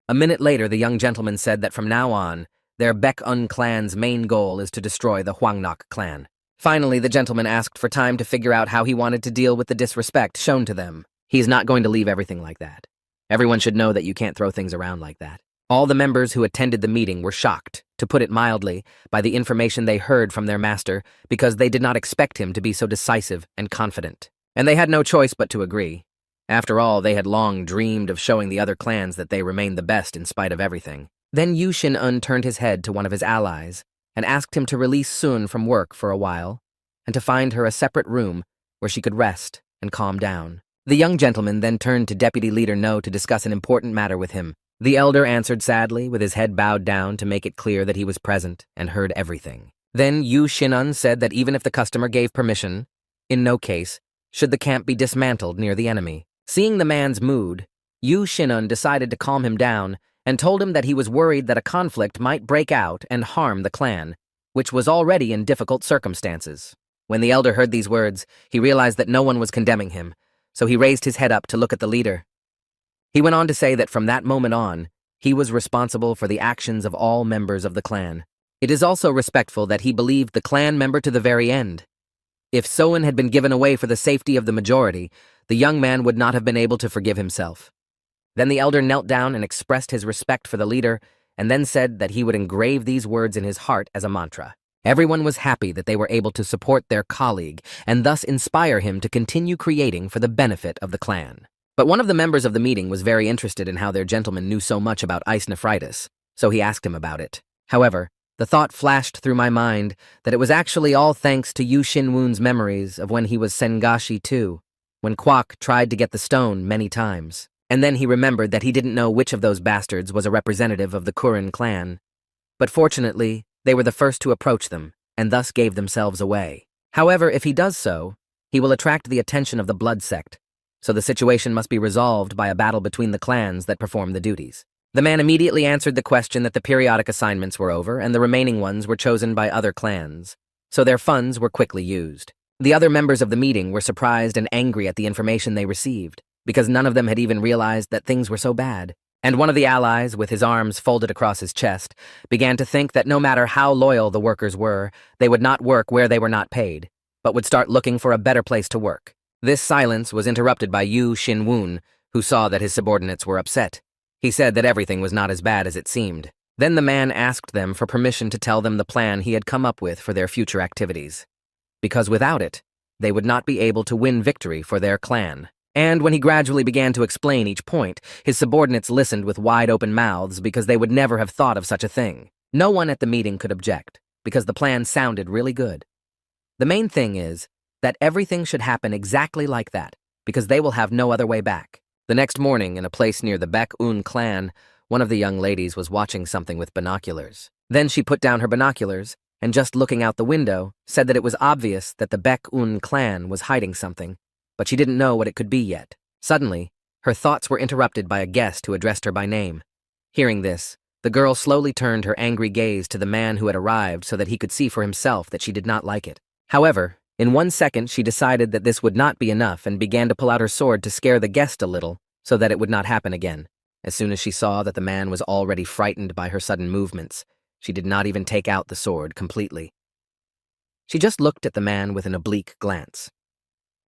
A minute later, the young gentleman said that from now on, their Baek-un clan's main goal is to destroy the Hwangnok clan. Finally, the gentleman asked for time to figure out how he wanted to deal with the disrespect shown to them. He's not going to leave everything like that. Everyone should know that you can't throw things around like that. All the members who attended the meeting were shocked, to put it mildly, by the information they heard from their master because they did not expect him to be so decisive and confident. And they had no choice but to agree. After all, they had long dreamed of showing the other clans that they remained the best in spite of everything. Then Yu Xinwen turned his head to one of his allies and asked him to release Sun from work for a while and to find her a separate room where she could rest and calm down. The young gentleman then turned to Deputy Leader No to discuss an important matter with him. The elder answered sadly, with his head bowed down to make it clear that he was present and heard everything. Then Yu Xinwen said that even if the customer gave permission, in no case should the camp be dismantled near the enemy. Seeing the man's mood, Yu Xinwen decided to calm him down and told him that he was worried that a conflict might break out and harm the clan, which was already in difficult circumstances. When the elder heard these words, he realized that no one was condemning him, so he raised his head up to look at the leader. He went on to say that from that moment on, he was responsible for the actions of all members of the clan. It is also respectful that he believed the clan member to the very end. If Soen had been given away for the safety of the majority, the young man would not have been able to forgive himself. Then the elder knelt down and expressed his respect for the leader, and then said that he would engrave these words in his heart as a mantra. Everyone was happy that they were able to support their colleague and thus inspire him to continue creating for the benefit of the clan. But one of the members of the meeting was very interested in how their gentleman knew so much about ice nephritis, so he asked him about it. However, the thought flashed through my mind that it was actually all thanks to Yu Xinwen's memories of when he was Sengashi too, when Kwok tried to get the stone many times. And then he remembered that he didn't know which of those bastards was a representative of the Kuren clan. But fortunately, they were the first to approach them, and thus gave themselves away. However, if he does so, he will attract the attention of the blood sect, so the situation must be resolved by a battle between the clans that perform the duties. The man immediately answered the question that the periodic assignments were over and the remaining ones were chosen by other clans, so their funds were quickly used. The other members of the meeting were surprised and angry at the information they received, because none of them had even realized that things were so bad. And one of the allies, with his arms folded across his chest, began to think that no matter how loyal the workers were, they would not work where they were not paid, but would start looking for a better place to work. This silence was interrupted by Yu Xinwen, who saw that his subordinates were upset. He said that everything was not as bad as it seemed. Then the man asked them for permission to tell them the plan he had come up with for their future activities, because without it, they would not be able to win victory for their clan. And when he gradually began to explain each point, his subordinates listened with wide-open mouths because they would never have thought of such a thing. No one at the meeting could object, because the plan sounded really good. The main thing is that everything should happen exactly like that, because they will have no other way back. The next morning, in a place near the Baek-un clan, one of the young ladies was watching something with binoculars. Then she put down her binoculars, and just looking out the window, said that it was obvious that the Baek-un clan was hiding something, but she didn't know what it could be yet. Suddenly, her thoughts were interrupted by a guest who addressed her by name. Hearing this, the girl slowly turned her angry gaze to the man who had arrived so that he could see for himself that she did not like it. However, in 1 second she decided that this would not be enough and began to pull out her sword to scare the guest a little so that it would not happen again. As soon as she saw that the man was already frightened by her sudden movements, she did not even take out the sword completely. She just looked at the man with an oblique glance.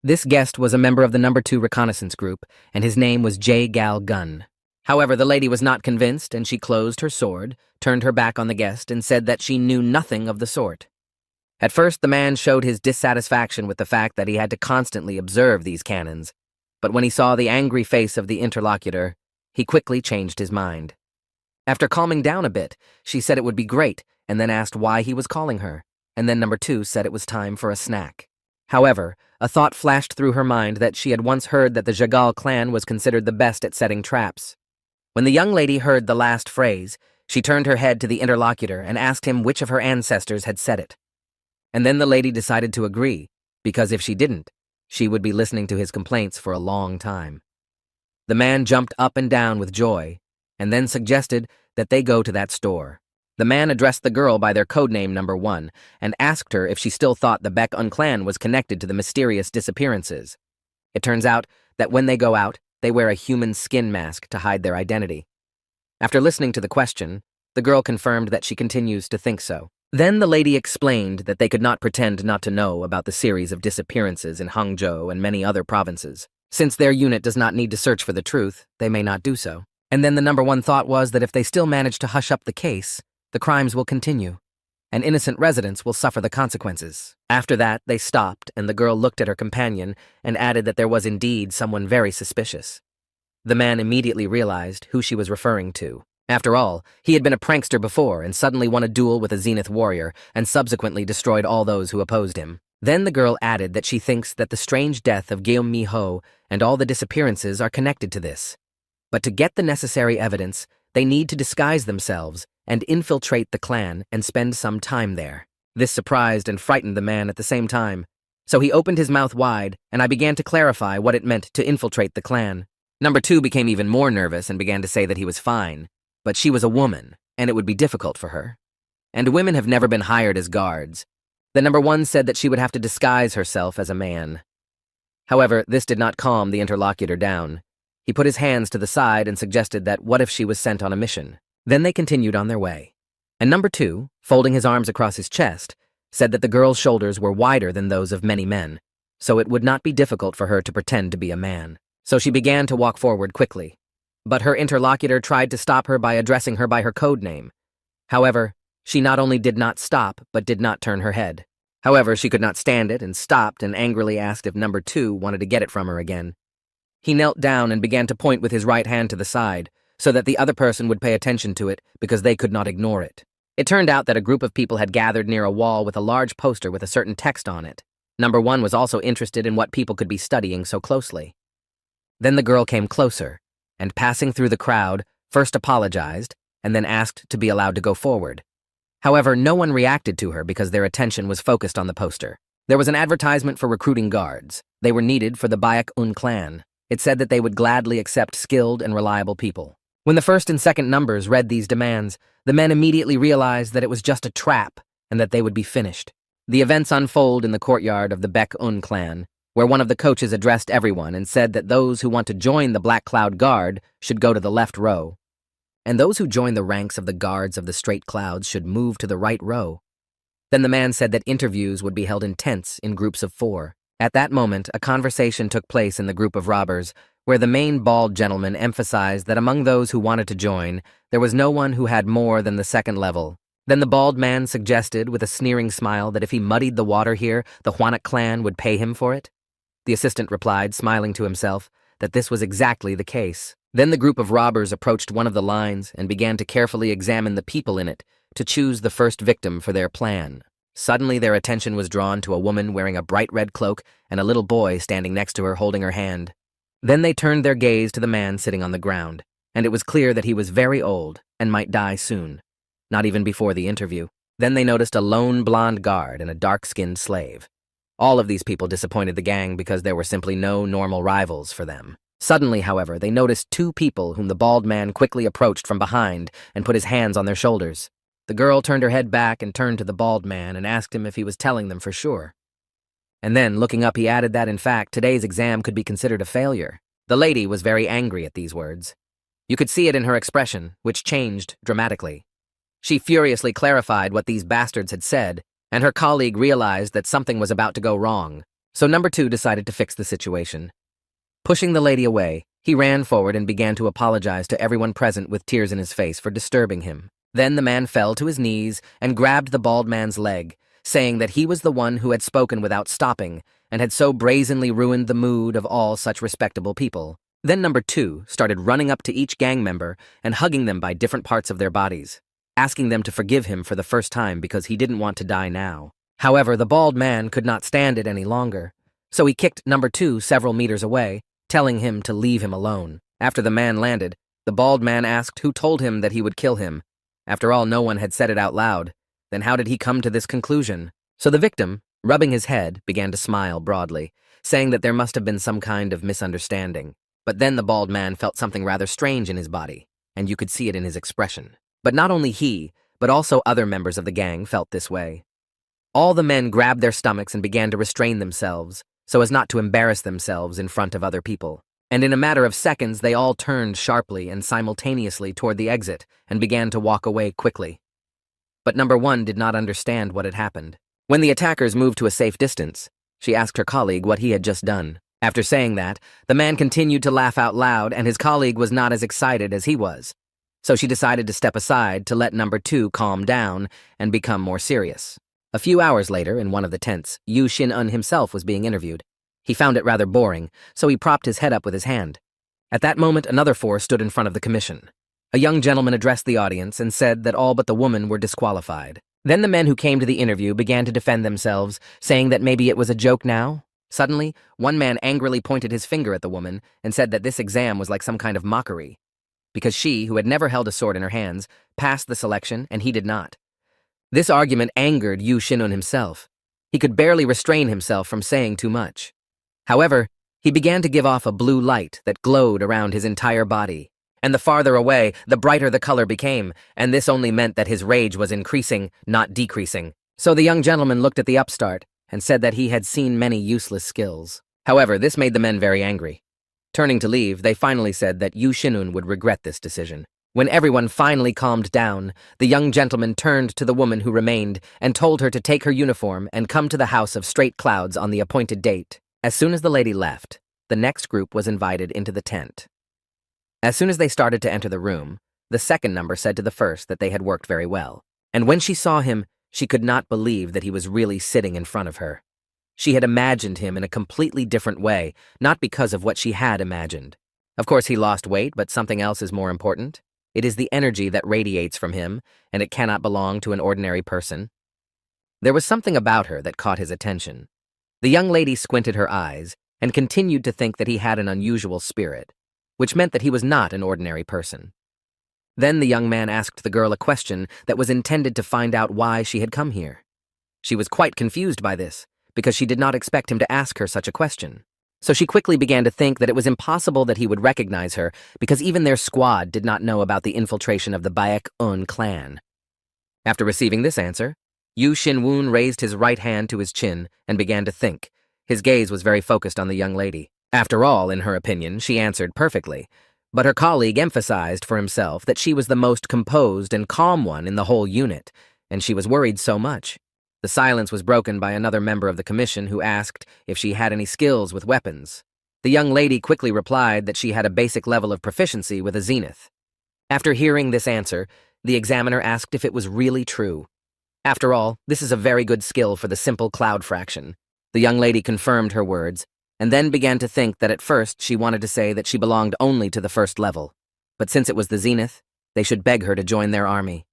This guest was a member of the No. 2 reconnaissance group, and his name was Gal Gun. However, the lady was not convinced, and she closed her sword, turned her back on the guest, and said that she knew nothing of the sort. At first, the man showed his dissatisfaction with the fact that he had to constantly observe these cannons, but when he saw the angry face of the interlocutor, he quickly changed his mind. After calming down a bit, she said it would be great, and then asked why he was calling her, and then number 2 said it was time for a snack. However, a thought flashed through her mind that she had once heard that the Jagal clan was considered the best at setting traps. When the young lady heard the last phrase, she turned her head to the interlocutor and asked him which of her ancestors had said it. And then the lady decided to agree, because if she didn't, she would be listening to his complaints for a long time. The man jumped up and down with joy, and then suggested that they go to that store. The man addressed the girl by their codename number 1 and asked her if she still thought the Baek-un clan was connected to the mysterious disappearances. It turns out that when they go out, they wear a human skin mask to hide their identity. After listening to the question, the girl confirmed that she continues to think so. Then the lady explained that they could not pretend not to know about the series of disappearances in Hangzhou and many other provinces. Since their unit does not need to search for the truth, they may not do so. And then the number 1 thought was that if they still manage to hush up the case, the crimes will continue, and innocent residents will suffer the consequences. After that, they stopped, and the girl looked at her companion and added that there was indeed someone very suspicious. The man immediately realized who she was referring to. After all, he had been a prankster before and suddenly won a duel with a Zenith warrior and subsequently destroyed all those who opposed him. Then the girl added that she thinks that the strange death of Guillaume Miho and all the disappearances are connected to this. But to get the necessary evidence, they need to disguise themselves and infiltrate the clan and spend some time there. This surprised and frightened the man at the same time. So he opened his mouth wide, and I began to clarify what it meant to infiltrate the clan. Number 2 became even more nervous and began to say that he was fine, but she was a woman, and it would be difficult for her. And women have never been hired as guards. The number 1 said that she would have to disguise herself as a man. However, this did not calm the interlocutor down. He put his hands to the side and suggested that what if she was sent on a mission? Then they continued on their way. And number 2, folding his arms across his chest, said that the girl's shoulders were wider than those of many men, so it would not be difficult for her to pretend to be a man. So she began to walk forward quickly. But her interlocutor tried to stop her by addressing her by her code name. However, she not only did not stop, but did not turn her head. However, she could not stand it and stopped and angrily asked if number 2 wanted to get it from her again. He knelt down and began to point with his right hand to the side, so that the other person would pay attention to it because they could not ignore it. It turned out that a group of people had gathered near a wall with a large poster with a certain text on it. Number 1 was also interested in what people could be studying so closely. Then the girl came closer, and passing through the crowd, first apologized, and then asked to be allowed to go forward. However, no one reacted to her because their attention was focused on the poster. There was an advertisement for recruiting guards. They were needed for the Baek-un clan. It said that they would gladly accept skilled and reliable people. When the first and second numbers read these demands, the men immediately realized that it was just a trap and that they would be finished. The events unfold in the courtyard of the Baek-un clan, where one of the coaches addressed everyone and said that those who want to join the Black Cloud Guard should go to the left row, and those who join the ranks of the guards of the Straight Clouds should move to the right row. Then the man said that interviews would be held in tents in groups of 4. At that moment, a conversation took place in the group of robbers, where the main bald gentleman emphasized that among those who wanted to join, there was no one who had more than the 2nd level. Then the bald man suggested with a sneering smile that if he muddied the water here, the Hwanak clan would pay him for it. The assistant replied, smiling to himself, that this was exactly the case. Then the group of robbers approached one of the lines and began to carefully examine the people in it to choose the first victim for their plan. Suddenly their attention was drawn to a woman wearing a bright red cloak and a little boy standing next to her holding her hand. Then they turned their gaze to the man sitting on the ground, and it was clear that he was very old and might die soon, not even before the interview. Then they noticed a lone blonde guard and a dark-skinned slave. All of these people disappointed the gang because there were simply no normal rivals for them. Suddenly, however, they noticed 2 people whom the bald man quickly approached from behind and put his hands on their shoulders. The girl turned her head back and turned to the bald man and asked him if he was telling them for sure. And then, looking up, he added that, in fact, today's exam could be considered a failure. The lady was very angry at these words. You could see it in her expression, which changed dramatically. She furiously clarified what these bastards had said, and her colleague realized that something was about to go wrong, so number 2 decided to fix the situation. Pushing the lady away, he ran forward and began to apologize to everyone present with tears in his face for disturbing him. Then the man fell to his knees and grabbed the bald man's leg, saying that he was the one who had spoken without stopping and had so brazenly ruined the mood of all such respectable people. Then number 2 started running up to each gang member and hugging them by different parts of their bodies, asking them to forgive him for the first time because he didn't want to die now. However, the bald man could not stand it any longer, so he kicked number 2 several meters away, telling him to leave him alone. After the man landed, the bald man asked who told him that he would kill him. After all, no one had said it out loud. Then how did he come to this conclusion? So the victim, rubbing his head, began to smile broadly, saying that there must have been some kind of misunderstanding. But then the bald man felt something rather strange in his body, and you could see it in his expression. But not only he, but also other members of the gang felt this way. All the men grabbed their stomachs and began to restrain themselves, so as not to embarrass themselves in front of other people. And in a matter of seconds, they all turned sharply and simultaneously toward the exit and began to walk away quickly. But number 1 did not understand what had happened. When the attackers moved to a safe distance, she asked her colleague what he had just done. After saying that, the man continued to laugh out loud, and his colleague was not as excited as he was. So she decided to step aside to let number 2 calm down and become more serious. A few hours later, in one of the tents, Yu Shin-un himself was being interviewed. He found it rather boring, so he propped his head up with his hand. At that moment, another 4 stood in front of the commission. A young gentleman addressed the audience and said that all but the woman were disqualified. Then the men who came to the interview began to defend themselves, saying that maybe it was a joke now. Suddenly, one man angrily pointed his finger at the woman and said that this exam was like some kind of mockery, because she, who had never held a sword in her hands, passed the selection and he did not. This argument angered Yu Shin-un himself. He could barely restrain himself from saying too much. However, he began to give off a blue light that glowed around his entire body. And the farther away, the brighter the color became, and this only meant that his rage was increasing, not decreasing. So the young gentleman looked at the upstart and said that he had seen many useless skills. However, this made the men very angry. Turning to leave, they finally said that Yu Shin-un would regret this decision. When everyone finally calmed down, the young gentleman turned to the woman who remained and told her to take her uniform and come to the House of Straight Clouds on the appointed date. As soon as the lady left, the next group was invited into the tent. As soon as they started to enter the room, the second number said to the first that they had worked very well. And when she saw him, she could not believe that he was really sitting in front of her. She had imagined him in a completely different way, not because of what she had imagined. Of course, he lost weight, but something else is more important. It is the energy that radiates from him, and it cannot belong to an ordinary person. There was something about her that caught his attention. The young lady squinted her eyes and continued to think that he had an unusual spirit, which meant that he was not an ordinary person. Then the young man asked the girl a question that was intended to find out why she had come here. She was quite confused by this, because she did not expect him to ask her such a question. So she quickly began to think that it was impossible that he would recognize her, because even their squad did not know about the infiltration of the Baek-un clan. After receiving this answer, Yu Shin-woon raised his right hand to his chin and began to think. His gaze was very focused on the young lady. After all, in her opinion, she answered perfectly, but her colleague emphasized for himself that she was the most composed and calm one in the whole unit, and she was worried so much. The silence was broken by another member of the commission who asked if she had any skills with weapons. The young lady quickly replied that she had a basic level of proficiency with a zenith. After hearing this answer, the examiner asked if it was really true. After all, this is a very good skill for the simple cloud fraction. The young lady confirmed her words, and then began to think that at first she wanted to say that she belonged only to the first level. But since it was the zenith, they should beg her to join their army.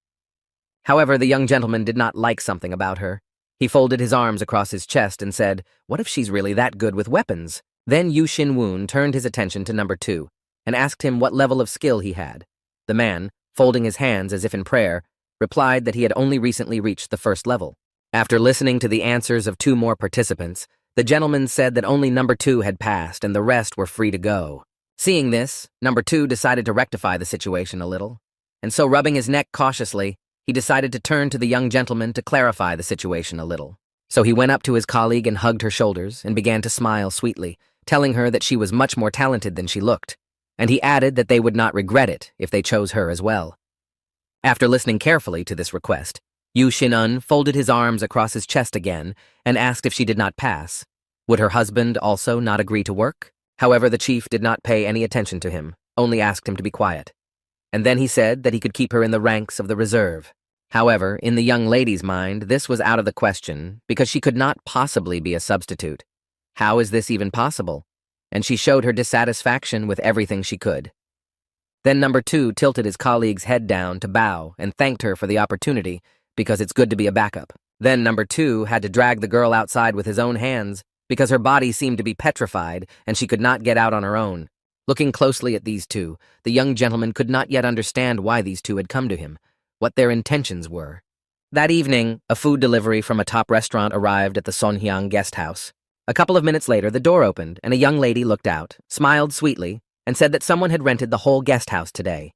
However, the young gentleman did not like something about her. He folded his arms across his chest and said, "What if she's really that good with weapons?" Then Yu Shin-woon turned his attention to number 2 and asked him what level of skill he had. The man, folding his hands as if in prayer, replied that he had only recently reached the first level. After listening to the answers of 2 more participants, the gentleman said that only number 2 had passed and the rest were free to go. Seeing this, number 2 decided to rectify the situation a little, and so rubbing his neck cautiously, he decided to turn to the young gentleman to clarify the situation a little. So he went up to his colleague and hugged her shoulders and began to smile sweetly, telling her that she was much more talented than she looked, and he added that they would not regret it if they chose her as well. After listening carefully to this request, Yu Shin-un folded his arms across his chest again and asked if she did not pass. Would her husband also not agree to work? However, the chief did not pay any attention to him, only asked him to be quiet. And then he said that he could keep her in the ranks of the reserve. However, in the young lady's mind, this was out of the question because she could not possibly be a substitute. How is this even possible? And she showed her dissatisfaction with everything she could. Then number 2 tilted his colleague's head down to bow and thanked her for the opportunity because it's good to be a backup. Then number 2 had to drag the girl outside with his own hands because her body seemed to be petrified and she could not get out on her own. Looking closely at these two, the young gentleman could not yet understand why these two had come to him, what their intentions were. That evening, a food delivery from a top restaurant arrived at the Sonhyang guest house. A couple of minutes later, the door opened and a young lady looked out, smiled sweetly, and said that someone had rented the whole guest house today.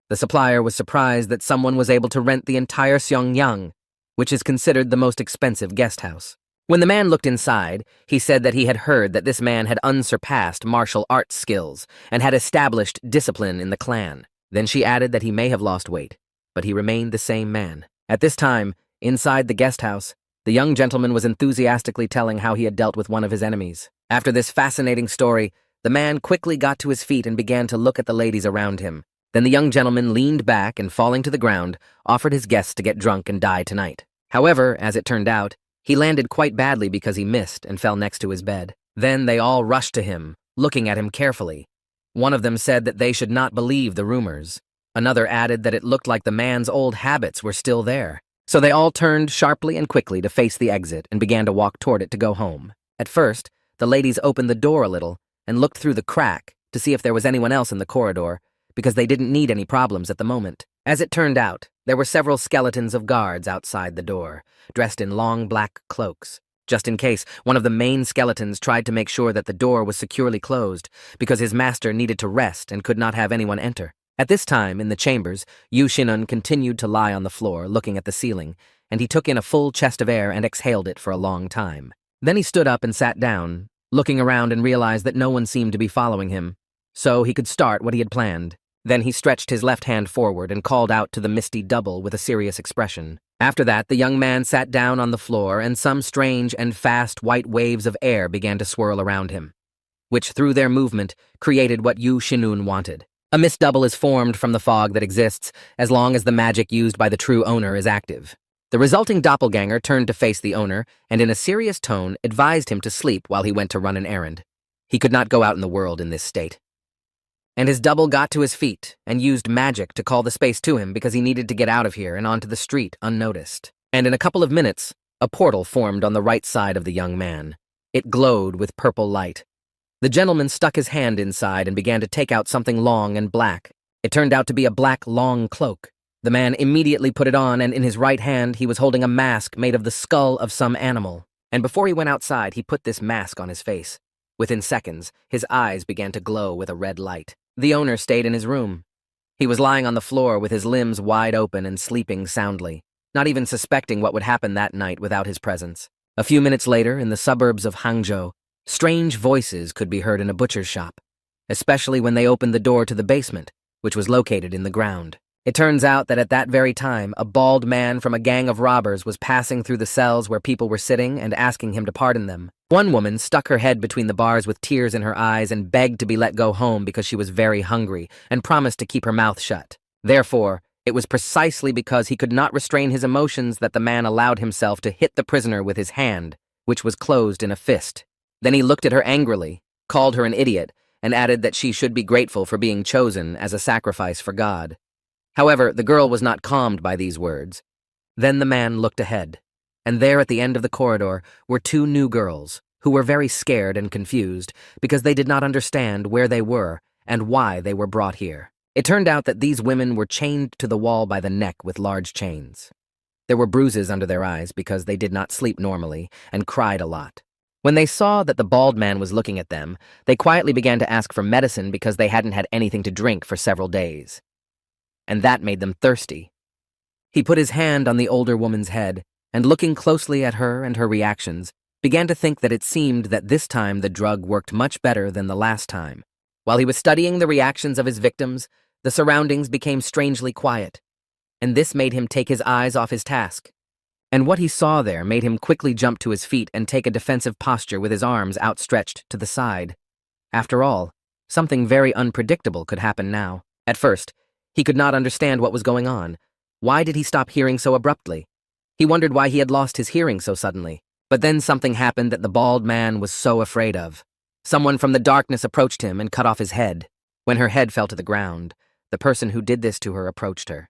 The supplier was surprised that someone was able to rent the entire Sonhyang, which is considered the most expensive guest house. When the man looked inside, he said that he had heard that this man had unsurpassed martial arts skills and had established discipline in the clan. Then she added that he may have lost weight, but he remained the same man. At this time, inside the guest house, the young gentleman was enthusiastically telling how he had dealt with one of his enemies. After this fascinating story, the man quickly got to his feet and began to look at the ladies around him. Then the young gentleman leaned back and, falling to the ground, offered his guests to get drunk and die tonight. However, as it turned out, he landed quite badly because he missed and fell next to his bed. Then they all rushed to him, looking at him carefully. One of them said that they should not believe the rumors. Another added that it looked like the man's old habits were still there. So they all turned sharply and quickly to face the exit and began to walk toward it to go home. At first, the ladies opened the door a little and looked through the crack to see if there was anyone else in the corridor, because they didn't need any problems at the moment. As it turned out, there were several skeletons of guards outside the door, dressed in long black cloaks, just in case one of the main skeletons tried to make sure that the door was securely closed because his master needed to rest and could not have anyone enter. At this time, in the chambers, Yu Shinun continued to lie on the floor, looking at the ceiling, and he took in a full chest of air and exhaled it for a long time. Then he stood up and sat down, looking around and realized that no one seemed to be following him, so he could start what he had planned. Then he stretched his left hand forward and called out to the misty double with a serious expression. After that, the young man sat down on the floor and some strange and fast white waves of air began to swirl around him, which through their movement created what Yu Shinun wanted. A mist double is formed from the fog that exists as long as the magic used by the true owner is active. The resulting doppelganger turned to face the owner and in a serious tone advised him to sleep while he went to run an errand. He could not go out in the world in this state. And his double got to his feet and used magic to call the space to him because he needed to get out of here and onto the street unnoticed. And in a couple of minutes, a portal formed on the right side of the young man. It glowed with purple light. The gentleman stuck his hand inside and began to take out something long and black. It turned out to be a black, long cloak. The man immediately put it on, and in his right hand he was holding a mask made of the skull of some animal. And before he went outside, he put this mask on his face. Within seconds, his eyes began to glow with a red light. The owner stayed in his room. He was lying on the floor with his limbs wide open and sleeping soundly, not even suspecting what would happen that night without his presence. A few minutes later, in the suburbs of Hangzhou, strange voices could be heard in a butcher's shop, especially when they opened the door to the basement, which was located in the ground. It turns out that at that very time, a bald man from a gang of robbers was passing through the cells where people were sitting and asking him to pardon them. One woman stuck her head between the bars with tears in her eyes and begged to be let go home because she was very hungry and promised to keep her mouth shut. Therefore, it was precisely because he could not restrain his emotions that the man allowed himself to hit the prisoner with his hand, which was closed in a fist. Then he looked at her angrily, called her an idiot, and added that she should be grateful for being chosen as a sacrifice for God. However, the girl was not calmed by these words. Then the man looked ahead, and there at the end of the corridor were two new girls, who were very scared and confused because they did not understand where they were and why they were brought here. It turned out that these women were chained to the wall by the neck with large chains. There were bruises under their eyes because they did not sleep normally and cried a lot. When they saw that the bald man was looking at them, they quietly began to ask for medicine because they hadn't had anything to drink for several days. And that made them thirsty. He put his hand on the older woman's head, and looking closely at her and her reactions, began to think that it seemed that this time the drug worked much better than the last time. While he was studying the reactions of his victims, the surroundings became strangely quiet, and this made him take his eyes off his task. And what he saw there made him quickly jump to his feet and take a defensive posture with his arms outstretched to the side. After all, something very unpredictable could happen now. At first, he could not understand what was going on, Why did he stop hearing so abruptly? He wondered why he had lost his hearing so suddenly. But then something happened that the bald man was so afraid of. Someone from the darkness approached him and cut off his head. When her head fell to the ground, the person who did this to her approached her.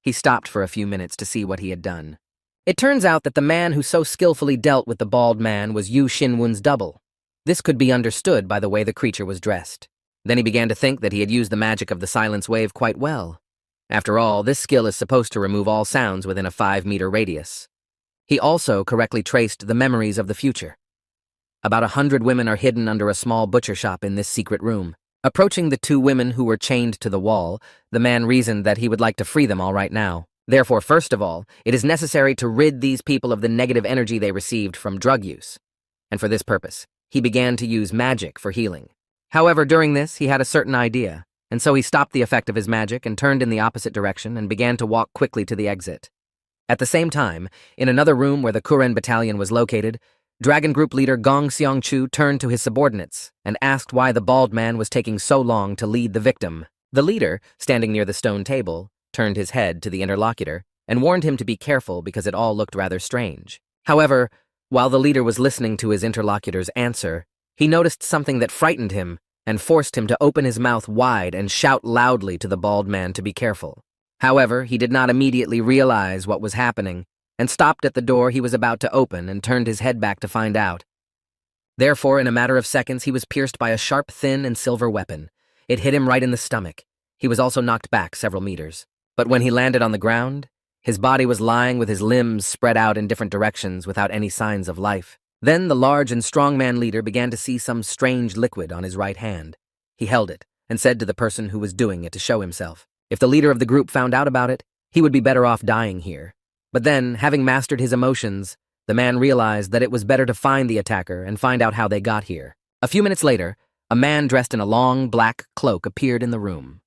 He stopped for a few minutes to see what he had done. It turns out that the man who so skillfully dealt with the bald man was Yu Xinwun's double. This could be understood by the way the creature was dressed. Then he began to think that he had used the magic of the silence wave quite well. After all, this skill is supposed to remove all sounds within a 5-meter radius. He also correctly traced the memories of the future. About 100 women are hidden under a small butcher shop in this secret room. Approaching the 2 women who were chained to the wall, the man reasoned that he would like to free them all right now. Therefore, first of all, it is necessary to rid these people of the negative energy they received from drug use. And for this purpose, he began to use magic for healing. However, during this, he had a certain idea, and so he stopped the effect of his magic and turned in the opposite direction and began to walk quickly to the exit. At the same time, in another room where the Kuren battalion was located, Dragon Group leader Gong Xiangchu turned to his subordinates and asked why the bald man was taking so long to lead the victim. The leader, standing near the stone table, turned his head to the interlocutor and warned him to be careful because it all looked rather strange. However, while the leader was listening to his interlocutor's answer, he noticed something that frightened him and forced him to open his mouth wide and shout loudly to the bald man to be careful. However, he did not immediately realize what was happening and stopped at the door he was about to open and turned his head back to find out. Therefore, in a matter of seconds, he was pierced by a sharp, thin, and silver weapon. It hit him right in the stomach. He was also knocked back several meters. But when he landed on the ground, his body was lying with his limbs spread out in different directions without any signs of life. Then the large and strong man leader began to see some strange liquid on his right hand. He held it and said to the person who was doing it to show himself. If the leader of the group found out about it, he would be better off dying here. But then, having mastered his emotions, the man realized that it was better to find the attacker and find out how they got here. A few minutes later, a man dressed in a long, black cloak appeared in the room.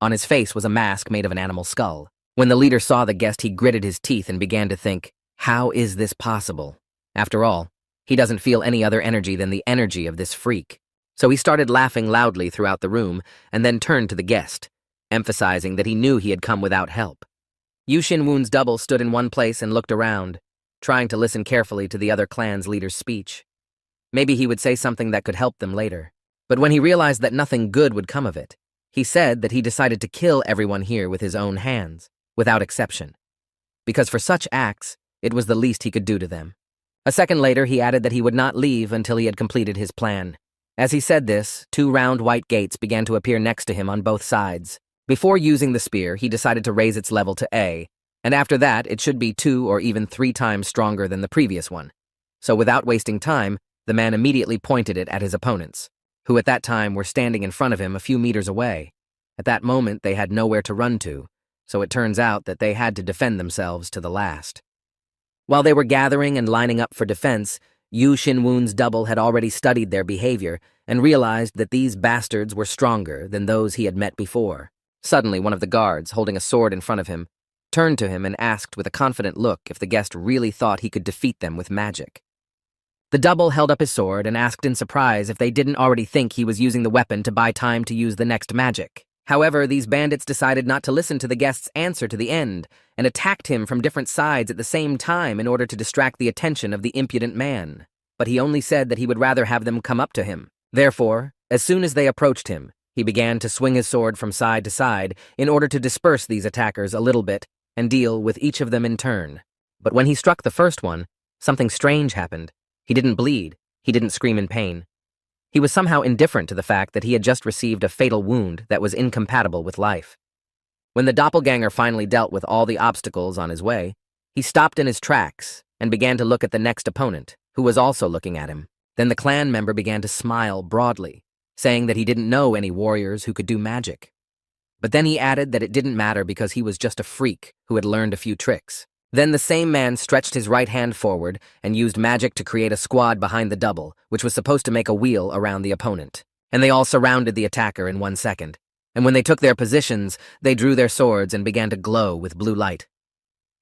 On his face was a mask made of an animal skull. When the leader saw the guest, he gritted his teeth and began to think, how is this possible? After all, he doesn't feel any other energy than the energy of this freak. So he started laughing loudly throughout the room and then turned to the guest, emphasizing that he knew he had come without help. Yu Xinwun's double stood in one place and looked around, trying to listen carefully to the other clan's leader's speech. Maybe he would say something that could help them later. But when he realized that nothing good would come of it, he said that he decided to kill everyone here with his own hands, without exception. Because for such acts, it was the least he could do to them. A second later, he added that he would not leave until he had completed his plan. As he said this, 2 round white gates began to appear next to him on both sides. Before using the spear, he decided to raise its level to A, and after that, it should be 2 or even 3 times stronger than the previous one. So without wasting time, the man immediately pointed it at his opponents, who at that time were standing in front of him a few meters away. At that moment, they had nowhere to run to, so it turns out that they had to defend themselves to the last. While they were gathering and lining up for defense, Yu Xinwun's double had already studied their behavior and realized that these bastards were stronger than those he had met before. Suddenly, one of the guards, holding a sword in front of him, turned to him and asked with a confident look if the guest really thought he could defeat them with magic. The double held up his sword and asked in surprise if they didn't already think he was using the weapon to buy time to use the next magic. However, these bandits decided not to listen to the guest's answer to the end and attacked him from different sides at the same time in order to distract the attention of the impudent man. But he only said that he would rather have them come up to him. Therefore, as soon as they approached him, he began to swing his sword from side to side in order to disperse these attackers a little bit and deal with each of them in turn. But when he struck the first one, something strange happened. He didn't bleed. He didn't scream in pain. He was somehow indifferent to the fact that he had just received a fatal wound that was incompatible with life. When the doppelganger finally dealt with all the obstacles on his way, he stopped in his tracks and began to look at the next opponent, who was also looking at him. Then the clan member began to smile broadly, saying that he didn't know any warriors who could do magic. But then he added that it didn't matter because he was just a freak who had learned a few tricks. Then the same man stretched his right hand forward and used magic to create a squad behind the double, which was supposed to make a wheel around the opponent. And they all surrounded the attacker in 1 second. And when they took their positions, they drew their swords and began to glow with blue light.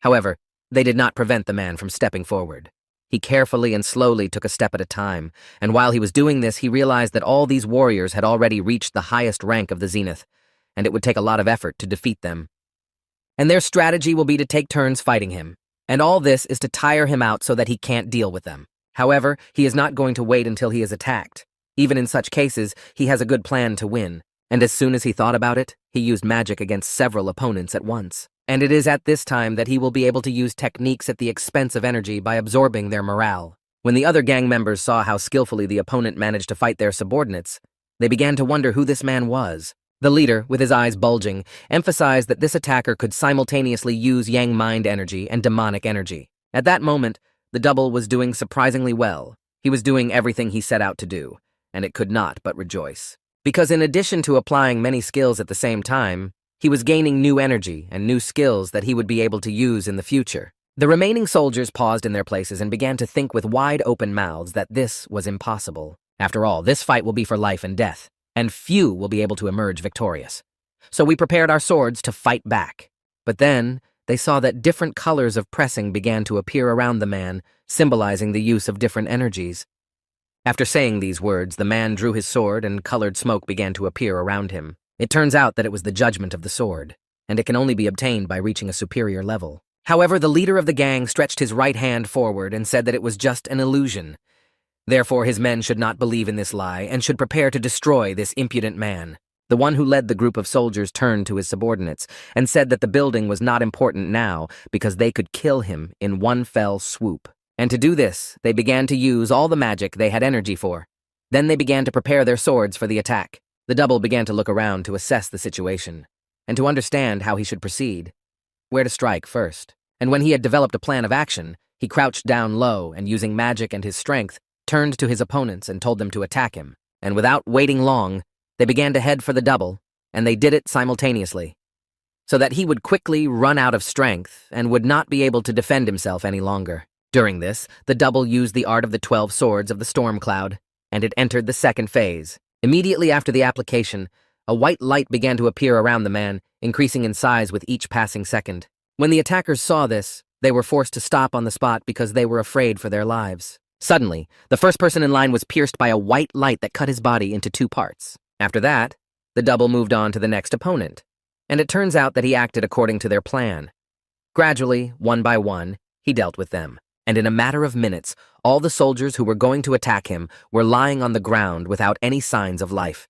However, they did not prevent the man from stepping forward. He carefully and slowly took a step at a time, and while he was doing this, he realized that all these warriors had already reached the highest rank of the Zenith, and it would take a lot of effort to defeat them. and their strategy will be to take turns fighting him. And all this is to tire him out so that he can't deal with them. However, he is not going to wait until he is attacked. Even in such cases, he has a good plan to win. And as soon as he thought about it, he used magic against several opponents at once. And it is at this time that he will be able to use techniques at the expense of energy by absorbing their morale. When the other gang members saw how skillfully the opponent managed to fight their subordinates, they began to wonder who this man was. The leader, with his eyes bulging, emphasized that this attacker could simultaneously use yang mind energy and demonic energy. At that moment, the double was doing surprisingly well. He was doing everything he set out to do, and it could not but rejoice. Because in addition to applying many skills at the same time, he was gaining new energy and new skills that he would be able to use in the future. The remaining soldiers paused in their places and began to think with wide open mouths that this was impossible. After all, this fight will be for life and death, and few will be able to emerge victorious. So we prepared our swords to fight back. But then, they saw that different colors of pressing began to appear around the man, symbolizing the use of different energies. After saying these words, the man drew his sword and colored smoke began to appear around him. It turns out that it was the judgment of the sword, and it can only be obtained by reaching a superior level. However, the leader of the gang stretched his right hand forward and said that it was just an illusion. Therefore, his men should not believe in this lie and should prepare to destroy this impudent man. The one who led the group of soldiers turned to his subordinates and said that the building was not important now because they could kill him in one fell swoop. And to do this, they began to use all the magic they had energy for. Then they began to prepare their swords for the attack. The double began to look around to assess the situation and to understand how he should proceed, where to strike first. And when he had developed a plan of action, he crouched down low and, using magic and his strength, turned to his opponents and told them to attack him. And without waiting long, they began to head for the double, and they did it simultaneously, so that he would quickly run out of strength and would not be able to defend himself any longer. During this, the double used the art of the 12 swords of the storm cloud, and it entered the second phase. Immediately after the application, a white light began to appear around the man, increasing in size with each passing second. When the attackers saw this, they were forced to stop on the spot because they were afraid for their lives. Suddenly, the first person in line was pierced by a white light that cut his body into 2 parts. After that, the double moved on to the next opponent, and it turns out that he acted according to their plan. Gradually, one by one, he dealt with them, and in a matter of minutes, all the soldiers who were going to attack him were lying on the ground without any signs of life.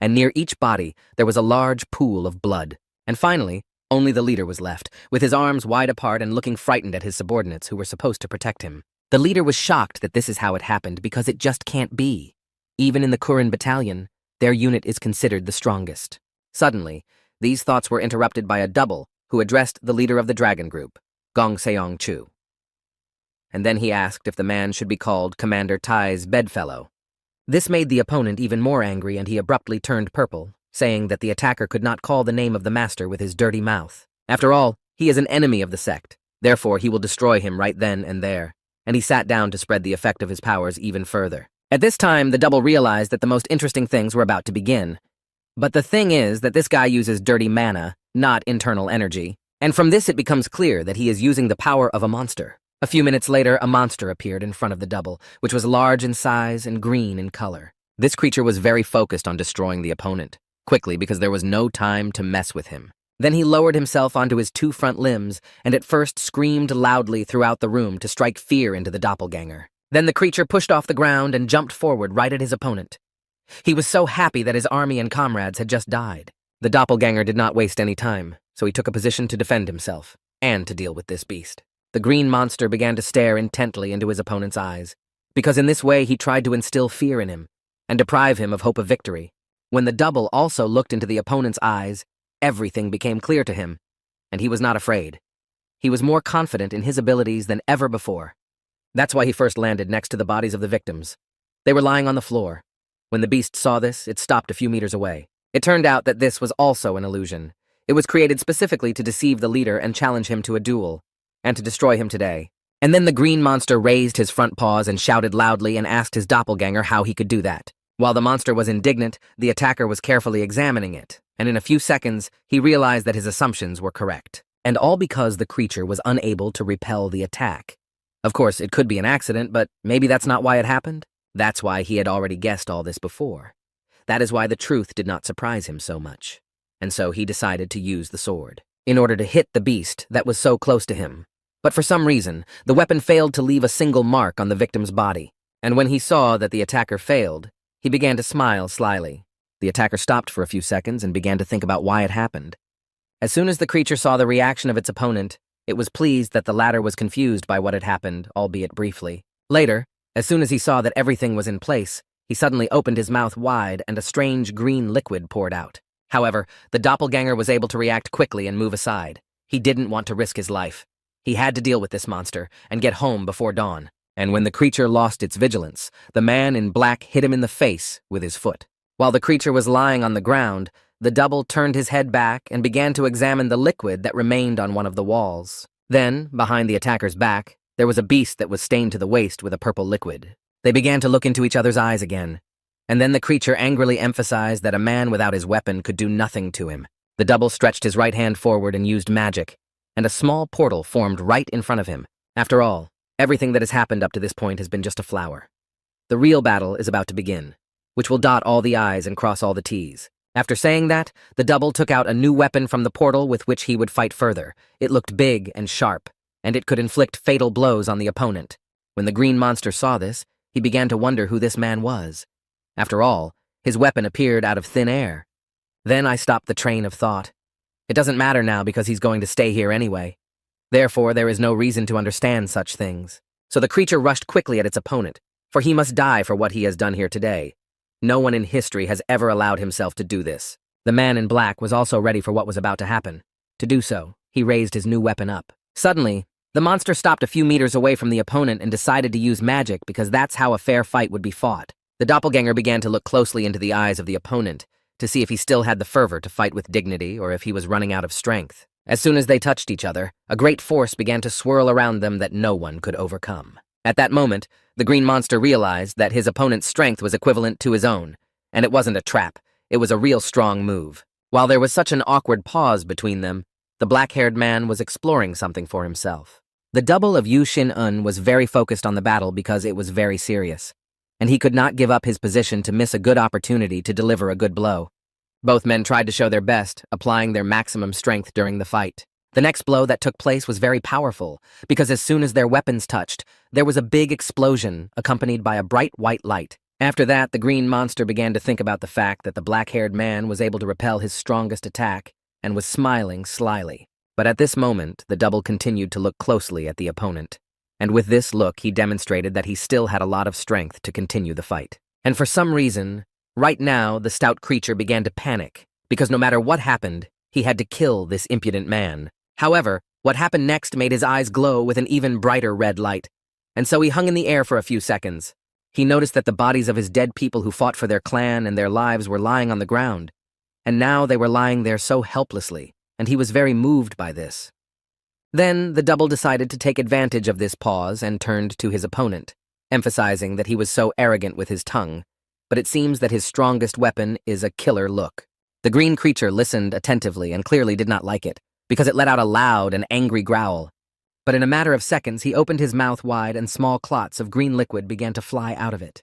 And near each body, there was a large pool of blood. And finally, only the leader was left, with his arms wide apart and looking frightened at his subordinates who were supposed to protect him. The leader was shocked that this is how it happened because it just can't be. Even in the Kurin battalion, their unit is considered the strongest. Suddenly, these thoughts were interrupted by a double who addressed the leader of the dragon group, Gong Seong Chu. And then he asked if the man should be called Commander Tai's bedfellow. This made the opponent even more angry, and he abruptly turned purple, saying that the attacker could not call the name of the master with his dirty mouth. After all, he is an enemy of the sect. Therefore, he will destroy him right then and there. And he sat down to spread the effect of his powers even further. At this time, the double realized that the most interesting things were about to begin. But the thing is that this guy uses dirty mana, not internal energy. And from this it becomes clear that he is using the power of a monster. A few minutes later, a monster appeared in front of the double, which was large in size and green in color. This creature was very focused on destroying the opponent, quickly because there was no time to mess with him. Then he lowered himself onto his 2 front limbs and at first screamed loudly throughout the room to strike fear into the doppelganger. Then the creature pushed off the ground and jumped forward right at his opponent. He was so happy that his army and comrades had just died. The doppelganger did not waste any time, so he took a position to defend himself and to deal with this beast. The green monster began to stare intently into his opponent's eyes, because in this way he tried to instill fear in him and deprive him of hope of victory. When the double also looked into the opponent's eyes, everything became clear to him, and he was not afraid. He was more confident in his abilities than ever before. That's why he first landed next to the bodies of the victims. They were lying on the floor. When the beast saw this, it stopped a few meters away. It turned out that this was also an illusion. It was created specifically to deceive the leader and challenge him to a duel, and to destroy him today. And then the green monster raised his front paws and shouted loudly and asked his doppelganger how he could do that. While the monster was indignant, the attacker was carefully examining it, and in a few seconds, he realized that his assumptions were correct. And all because the creature was unable to repel the attack. Of course, it could be an accident, but maybe that's not why it happened. That's why he had already guessed all this before. That is why the truth did not surprise him so much. And so he decided to use the sword. in order to hit the beast that was so close to him. But for some reason, the weapon failed to leave a single mark on the victim's body, and when he saw that the attacker failed, he began to smile slyly. The attacker stopped for a few seconds and began to think about why it happened. As soon as the creature saw the reaction of its opponent, it was pleased that the latter was confused by what had happened, albeit briefly. Later, as soon as he saw that everything was in place, he suddenly opened his mouth wide and a strange green liquid poured out. However, the doppelganger was able to react quickly and move aside. He didn't want to risk his life. He had to deal with this monster and get home before dawn. And when the creature lost its vigilance, the man in black hit him in the face with his foot. While the creature was lying on the ground, the double turned his head back and began to examine the liquid that remained on one of the walls. Then, behind the attacker's back, there was a beast that was stained to the waist with a purple liquid. They began to look into each other's eyes again. And then the creature angrily emphasized that a man without his weapon could do nothing to him. The double stretched his right hand forward and used magic, and a small portal formed right in front of him. After all, everything that has happened up to this point has been just a flower. The real battle is about to begin, which will dot all the I's and cross all the T's. After saying that, the double took out a new weapon from the portal with which he would fight further. It looked big and sharp, and it could inflict fatal blows on the opponent. When the green monster saw this, he began to wonder who this man was. After all, his weapon appeared out of thin air. Then I stopped the train of thought. It doesn't matter now because he's going to stay here anyway. Therefore, there is no reason to understand such things. So the creature rushed quickly at its opponent, for he must die for what he has done here today. No one in history has ever allowed himself to do this. The man in black was also ready for what was about to happen. To do so, he raised his new weapon up. Suddenly, the monster stopped a few meters away from the opponent and decided to use magic because that's how a fair fight would be fought. The doppelganger began to look closely into the eyes of the opponent to see if he still had the fervor to fight with dignity or if he was running out of strength. As soon as they touched each other, a great force began to swirl around them that no one could overcome. At that moment, the green monster realized that his opponent's strength was equivalent to his own, and it wasn't a trap, it was a real strong move. While there was such an awkward pause between them, the black-haired man was exploring something for himself. The double of Yu Xin-un was very focused on the battle because it was very serious, and he could not give up his position to miss a good opportunity to deliver a good blow. Both men tried to show their best, applying their maximum strength during the fight. The next blow that took place was very powerful, because as soon as their weapons touched, there was a big explosion accompanied by a bright white light. After that, the green monster began to think about the fact that the black-haired man was able to repel his strongest attack and was smiling slyly. But at this moment, the double continued to look closely at the opponent. And with this look, he demonstrated that he still had a lot of strength to continue the fight. And for some reason, right now, the stout creature began to panic, because no matter what happened, he had to kill this impudent man. However, what happened next made his eyes glow with an even brighter red light, and so he hung in the air for a few seconds. He noticed that the bodies of his dead people who fought for their clan and their lives were lying on the ground, and now they were lying there so helplessly, and he was very moved by this. Then the double decided to take advantage of this pause and turned to his opponent, emphasizing that he was so arrogant with his tongue, but it seems that his strongest weapon is a killer look. The green creature listened attentively and clearly did not like it, because it let out a loud and angry growl. But in a matter of seconds, he opened his mouth wide and small clots of green liquid began to fly out of it.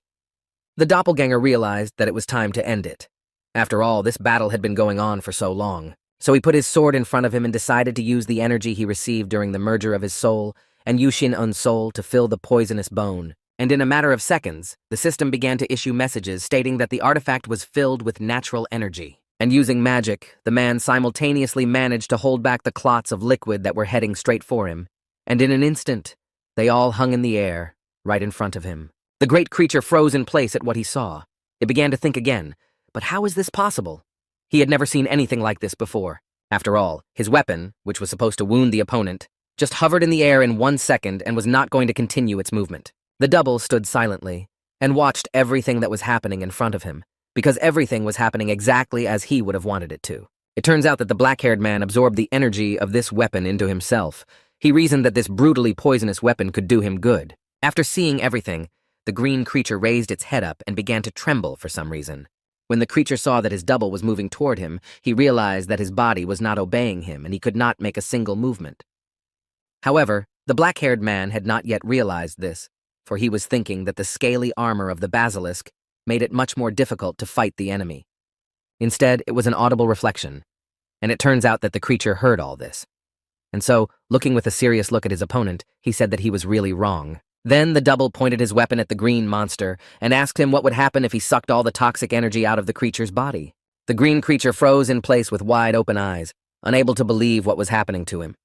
The doppelganger realized that it was time to end it. After all, this battle had been going on for so long. So he put his sword in front of him and decided to use the energy he received during the merger of his soul and Yu Xin-un's soul to fill the poisonous bone. And in a matter of seconds, the system began to issue messages stating that the artifact was filled with natural energy. And using magic, the man simultaneously managed to hold back the clots of liquid that were heading straight for him. And in an instant, they all hung in the air, right in front of him. The great creature froze in place at what he saw. It began to think again, but how is this possible? He had never seen anything like this before. After all, his weapon, which was supposed to wound the opponent, just hovered in the air in 1 second and was not going to continue its movement. The double stood silently and watched everything that was happening in front of him, because everything was happening exactly as he would have wanted it to. It turns out that the black-haired man absorbed the energy of this weapon into himself. He reasoned that this brutally poisonous weapon could do him good. After seeing everything, the green creature raised its head up and began to tremble for some reason. When the creature saw that his double was moving toward him, he realized that his body was not obeying him and he could not make a single movement. However, the black-haired man had not yet realized this, for he was thinking that the scaly armor of the basilisk made it much more difficult to fight the enemy. Instead, it was an audible reflection. and it turns out that the creature heard all this. And so, looking with a serious look at his opponent, he said that he was really wrong. Then the double pointed his weapon at the green monster and asked him what would happen if he sucked all the toxic energy out of the creature's body. The green creature froze in place with wide open eyes, unable to believe what was happening to him.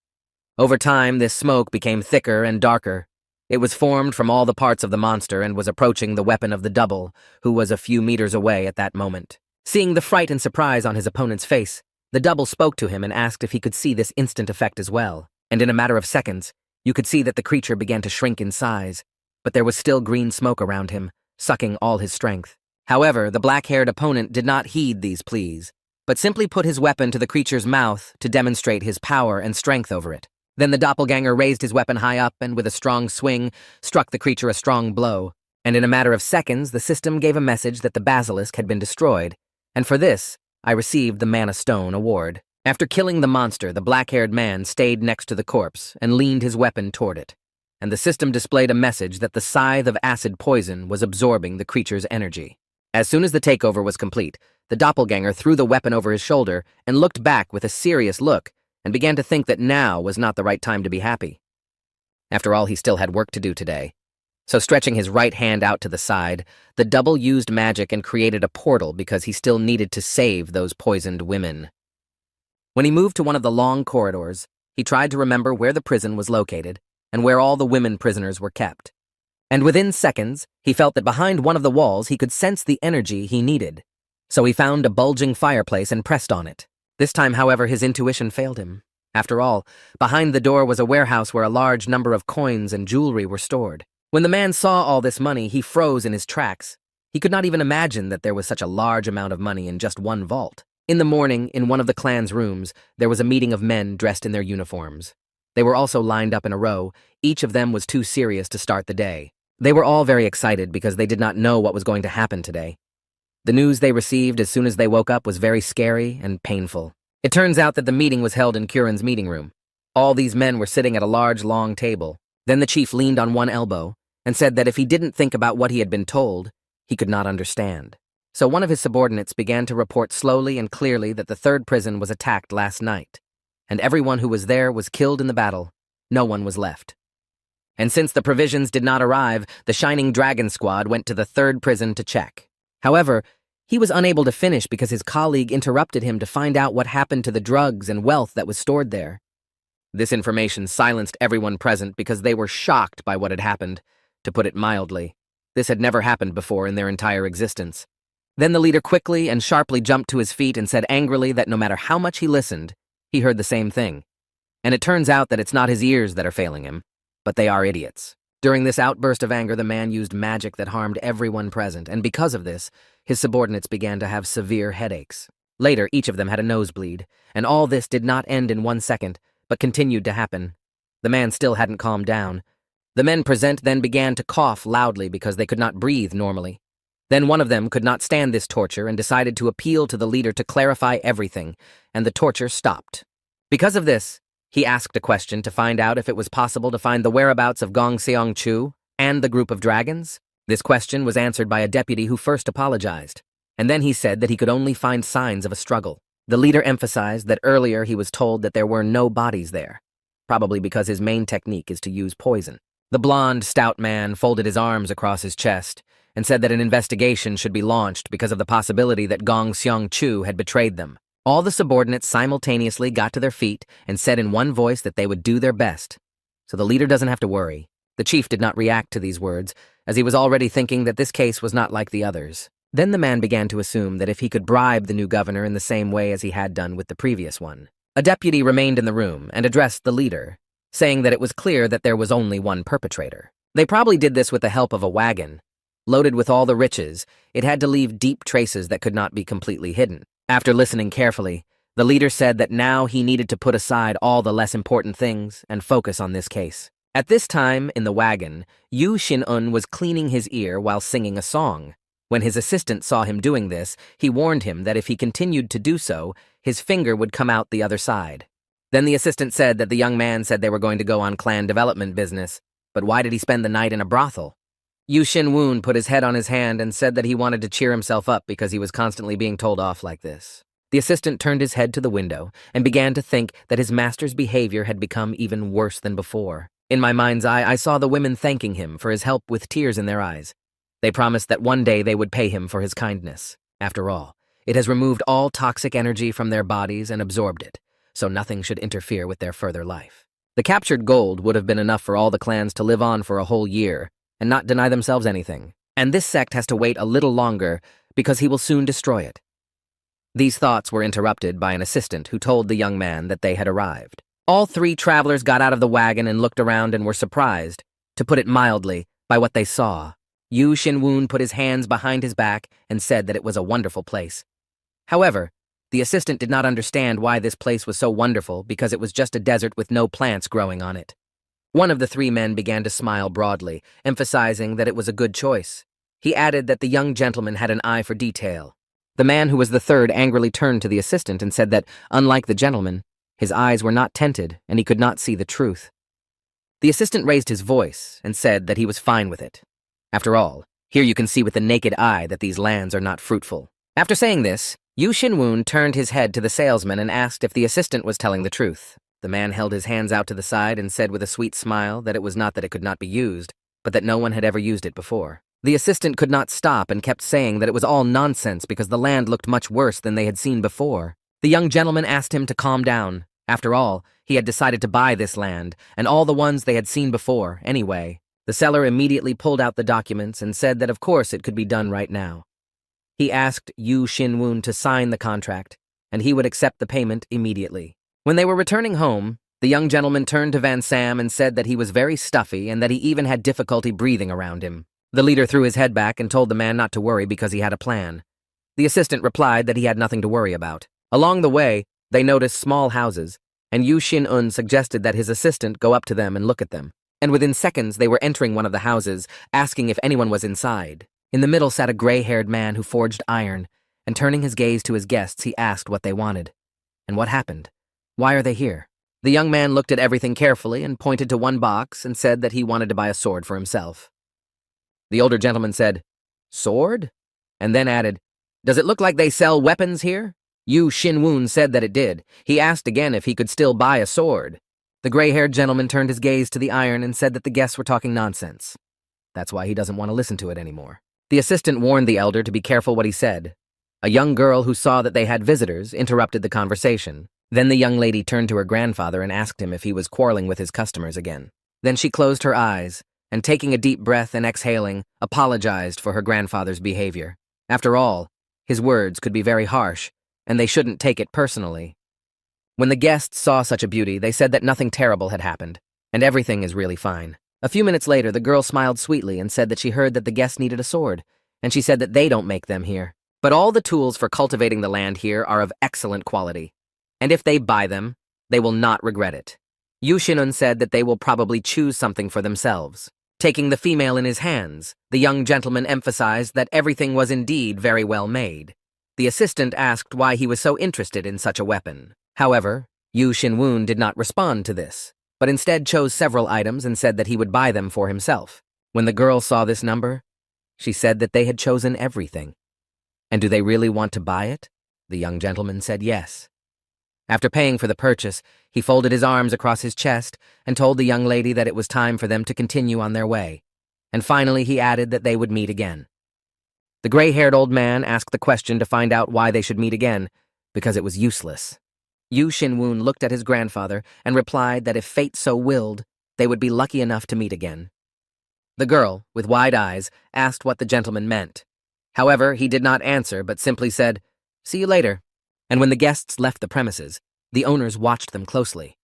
Over time, this smoke became thicker and darker. It was formed from all the parts of the monster and was approaching the weapon of the double, who was a few meters away at that moment. Seeing the fright and surprise on his opponent's face, the double spoke to him and asked if he could see this instant effect as well. And in a matter of seconds, you could see that the creature began to shrink in size, but there was still green smoke around him, sucking all his strength. However, the black-haired opponent did not heed these pleas, but simply put his weapon to the creature's mouth to demonstrate his power and strength over it. Then the doppelganger raised his weapon high up and with a strong swing, struck the creature a strong blow. And in a matter of seconds, the system gave a message that the basilisk had been destroyed, and for this, I received the Mana Stone award. After killing the monster, the black-haired man stayed next to the corpse and leaned his weapon toward it, and the system displayed a message that the scythe of acid poison was absorbing the creature's energy. As soon as the takeover was complete, the doppelganger threw the weapon over his shoulder and looked back with a serious look and began to think that now was not the right time to be happy. After all, he still had work to do today. So stretching his right hand out to the side, the double used magic and created a portal because he still needed to save those poisoned women. When he moved to one of the long corridors, he tried to remember where the prison was located and where all the women prisoners were kept. And within seconds, he felt that behind one of the walls he could sense the energy he needed. So he found a bulging fireplace and pressed on it. This time, however, his intuition failed him. After all, behind the door was a warehouse where a large number of coins and jewelry were stored. When the man saw all this money, he froze in his tracks. He could not even imagine that there was such a large amount of money in just one vault. In the morning, in one of the clan's rooms, there was a meeting of men dressed in their uniforms. They were also lined up in a row. Each of them was too serious to start the day. They were all very excited because they did not know what was going to happen today. The news they received as soon as they woke up was very scary and painful. It turns out that the meeting was held in Curran's meeting room. All these men were sitting at a large, long table. Then the chief leaned on one elbow and said that if he didn't think about what he had been told, he could not understand. So one of his subordinates began to report slowly and clearly that the third prison was attacked last night, and everyone who was there was killed in the battle. No one was left. And since the provisions did not arrive, the Shining Dragon Squad went to the third prison to check. However, he was unable to finish because his colleague interrupted him to find out what happened to the drugs and wealth that was stored there. This information silenced everyone present because they were shocked by what had happened, to put it mildly. This had never happened before in their entire existence. Then the leader quickly and sharply jumped to his feet and said angrily that no matter how much he listened, he heard the same thing. And it turns out that it's not his ears that are failing him, but they are idiots. During this outburst of anger, the man used magic that harmed everyone present, and because of this, his subordinates began to have severe headaches. Later, each of them had a nosebleed, and all this did not end in 1 second, but continued to happen. The man still hadn't calmed down. The men present then began to cough loudly because they could not breathe normally. Then one of them could not stand this torture and decided to appeal to the leader to clarify everything, and the torture stopped. Because of this, he asked a question to find out if it was possible to find the whereabouts of Gong Seong Chu and the group of dragons. This question was answered by a deputy who first apologized, and then he said that he could only find signs of a struggle. The leader emphasized that earlier he was told that there were no bodies there, probably because his main technique is to use poison. The blond, stout man folded his arms across his chest and said that an investigation should be launched because of the possibility that Gong Seong Chu had betrayed them. All the subordinates simultaneously got to their feet and said in one voice that they would do their best. So the leader doesn't have to worry. The chief did not react to these words, as he was already thinking that this case was not like the others. Then the man began to assume that if he could bribe the new governor in the same way as he had done with the previous one. A deputy remained in the room and addressed the leader, saying that it was clear that there was only one perpetrator. They probably did this with the help of a wagon. Loaded with all the riches, it had to leave deep traces that could not be completely hidden. After listening carefully, the leader said that now he needed to put aside all the less important things and focus on this case. At this time, in the wagon, Yu Shin-un was cleaning his ear while singing a song. When his assistant saw him doing this, he warned him that if he continued to do so, his finger would come out the other side. Then the assistant said that the young man said they were going to go on clan development business, but why did he spend the night in a brothel? Yu Shin-woon put his head on his hand and said that he wanted to cheer himself up because he was constantly being told off like this. The assistant turned his head to the window and began to think that his master's behavior had become even worse than before. In my mind's eye, I saw the women thanking him for his help with tears in their eyes. They promised that one day they would pay him for his kindness. After all, it has removed all toxic energy from their bodies and absorbed it, so nothing should interfere with their further life. The captured gold would have been enough for all the clans to live on for a whole year and not deny themselves anything. And this sect has to wait a little longer because he will soon destroy it. These thoughts were interrupted by an assistant who told the young man that they had arrived. All three travelers got out of the wagon and looked around and were surprised, to put it mildly, by what they saw. Yu Xinwen put his hands behind his back and said that it was a wonderful place. However, the assistant did not understand why this place was so wonderful because it was just a desert with no plants growing on it. One of the three men began to smile broadly, emphasizing that it was a good choice. He added that the young gentleman had an eye for detail. The man who was the third angrily turned to the assistant and said that, unlike the gentleman, his eyes were not tinted and he could not see the truth. The assistant raised his voice and said that he was fine with it. After all, here you can see with the naked eye that these lands are not fruitful. After saying this, Yu Xinwen turned his head to the salesman and asked if the assistant was telling the truth. The man held his hands out to the side and said with a sweet smile that it was not that it could not be used, but that no one had ever used it before. The assistant could not stop and kept saying that it was all nonsense because the land looked much worse than they had seen before. The young gentleman asked him to calm down. After all, he had decided to buy this land, and all the ones they had seen before, anyway. The seller immediately pulled out the documents and said that of course it could be done right now. He asked Yu Xinwen to sign the contract, and he would accept the payment immediately. When they were returning home, the young gentleman turned to Van Sam and said that he was very stuffy and that he even had difficulty breathing around him. The leader threw his head back and told the man not to worry because he had a plan. The assistant replied that he had nothing to worry about. Along the way, they noticed small houses, and Yu Xinwen suggested that his assistant go up to them and look at them. And within seconds, they were entering one of the houses, asking if anyone was inside. In the middle sat a gray-haired man who forged iron, and turning his gaze to his guests, he asked what they wanted. And what happened? Why are they here? The young man looked at everything carefully and pointed to one box and said that he wanted to buy a sword for himself. The older gentleman said, "Sword?" and then added, "Does it look like they sell weapons here?" Yu Xinwen said that it did. He asked again if he could still buy a sword. The gray-haired gentleman turned his gaze to the iron and said that the guests were talking nonsense. That's why he doesn't want to listen to it anymore. The assistant warned the elder to be careful what he said. A young girl who saw that they had visitors interrupted the conversation. Then the young lady turned to her grandfather and asked him if he was quarreling with his customers again. Then she closed her eyes, and taking a deep breath and exhaling, apologized for her grandfather's behavior. After all, his words could be very harsh, and they shouldn't take it personally. When the guests saw such a beauty, they said that nothing terrible had happened, and everything is really fine. A few minutes later, the girl smiled sweetly and said that she heard that the guests needed a sword, and she said that they don't make them here. But all the tools for cultivating the land here are of excellent quality, and if they buy them, they will not regret it. Yu Xinwen said that they will probably choose something for themselves. Taking the female in his hands, the young gentleman emphasized that everything was indeed very well made. The assistant asked why he was so interested in such a weapon. However, Yu Xinwen did not respond to this, but instead chose several items and said that he would buy them for himself. When the girl saw this number, she said that they had chosen everything. And do they really want to buy it? The young gentleman said yes. After paying for the purchase, he folded his arms across his chest and told the young lady that it was time for them to continue on their way. And finally, he added that they would meet again. The gray-haired old man asked the question to find out why they should meet again, because it was useless. Yu Xinwen looked at his grandfather and replied that if fate so willed, they would be lucky enough to meet again. The girl, with wide eyes, asked what the gentleman meant. However, he did not answer but simply said, "See you later." And when the guests left the premises, the owners watched them closely,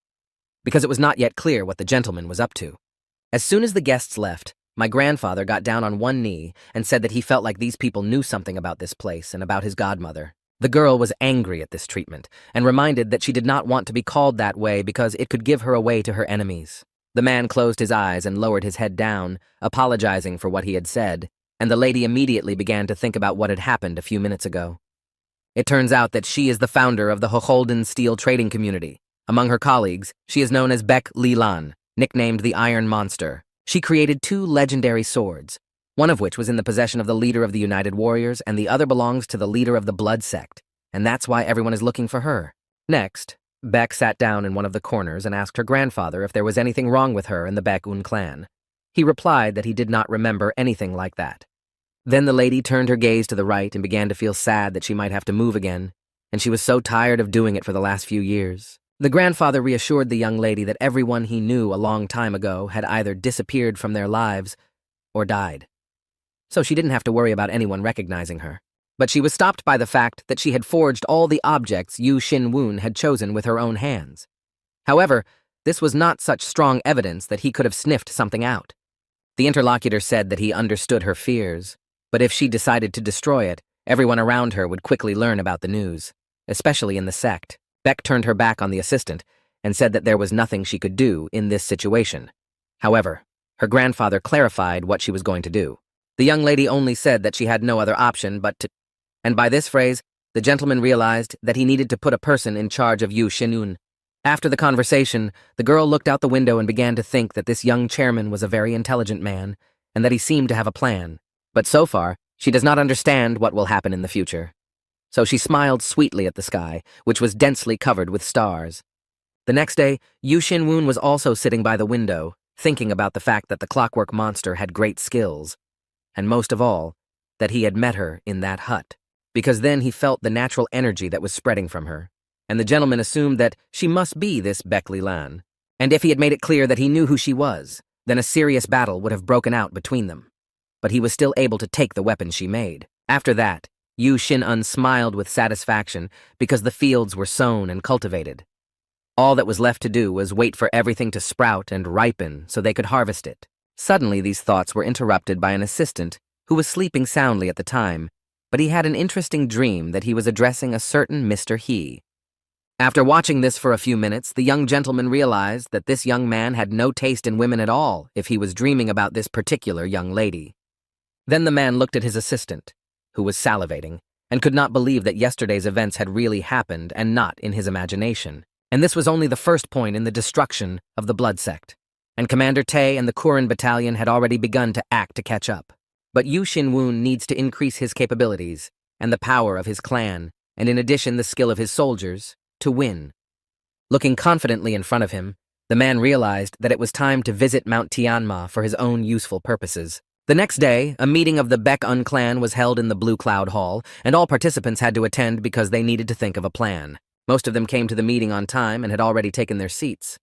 because it was not yet clear what the gentleman was up to. As soon as the guests left, my grandfather got down on one knee and said that he felt like these people knew something about this place and about his godmother. The girl was angry at this treatment and reminded that she did not want to be called that way because it could give her away to her enemies. The man closed his eyes and lowered his head down, apologizing for what he had said, and the lady immediately began to think about what had happened a few minutes ago. It turns out that she is the founder of the Hoholden Steel Trading Community. Among her colleagues, she is known as Baek Lilan, nicknamed the Iron Monster. She created 2 legendary swords, one of which was in the possession of the leader of the United Warriors and the other belongs to the leader of the Blood Sect. and that's why everyone is looking for her. Next, Beck sat down in one of the corners and asked her grandfather if there was anything wrong with her and the Baek-un clan. He replied that he did not remember anything like that. Then the lady turned her gaze to the right and began to feel sad that she might have to move again, and she was so tired of doing it for the last few years. The grandfather reassured the young lady that everyone he knew a long time ago had either disappeared from their lives or died. So she didn't have to worry about anyone recognizing her. But she was stopped by the fact that she had forged all the objects Yu Xin-woon had chosen with her own hands. However, this was not such strong evidence that he could have sniffed something out. The interlocutor said that he understood her fears, but if she decided to destroy it, everyone around her would quickly learn about the news, especially in the sect. Beck turned her back on the assistant and said that there was nothing she could do in this situation. However, her grandfather clarified what she was going to do. The young lady only said that she had no other option but to... And by this phrase, the gentleman realized that he needed to put a person in charge of Yu Xin-un. After the conversation, the girl looked out the window and began to think that this young chairman was a very intelligent man and that he seemed to have a plan. But so far, she does not understand what will happen in the future. So she smiled sweetly at the sky, which was densely covered with stars. The next day, Yu Xin-woon was also sitting by the window, thinking about the fact that the clockwork monster had great skills, and most of all, that he had met her in that hut, because then he felt the natural energy that was spreading from her, and the gentleman assumed that she must be this Baek Lan, and if he had made it clear that he knew who she was, then a serious battle would have broken out between them. But he was still able to take the weapon she made. After that, Yu Xin-un smiled with satisfaction because the fields were sown and cultivated. All that was left to do was wait for everything to sprout and ripen so they could harvest it. Suddenly, these thoughts were interrupted by an assistant who was sleeping soundly at the time, but he had an interesting dream that he was addressing a certain Mr. He. After watching this for a few minutes, the young gentleman realized that this young man had no taste in women at all if he was dreaming about this particular young lady. Then the man looked at his assistant, who was salivating, and could not believe that yesterday's events had really happened and not in his imagination. And this was only the first point in the destruction of the blood sect. And Commander Tae and the Kuren battalion had already begun to act to catch up. But Yu Xin-woon needs to increase his capabilities and the power of his clan, and in addition the skill of his soldiers, to win. Looking confidently in front of him, the man realized that it was time to visit Mount Tianma for his own useful purposes. The next day, a meeting of the Baek-un clan was held in the Blue Cloud Hall, and all participants had to attend because they needed to think of a plan. Most of them came to the meeting on time and had already taken their seats.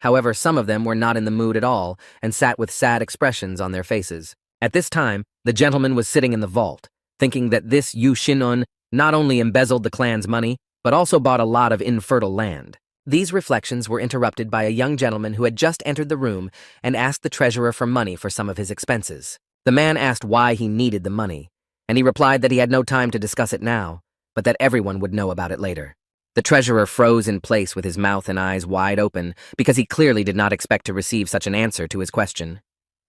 However, some of them were not in the mood at all and sat with sad expressions on their faces. At this time, the gentleman was sitting in the vault, thinking that this Yu Xin-un not only embezzled the clan's money, but also bought a lot of infertile land. These reflections were interrupted by a young gentleman who had just entered the room and asked the treasurer for money for some of his expenses. The man asked why he needed the money, and he replied that he had no time to discuss it now, but that everyone would know about it later. The treasurer froze in place with his mouth and eyes wide open because he clearly did not expect to receive such an answer to his question.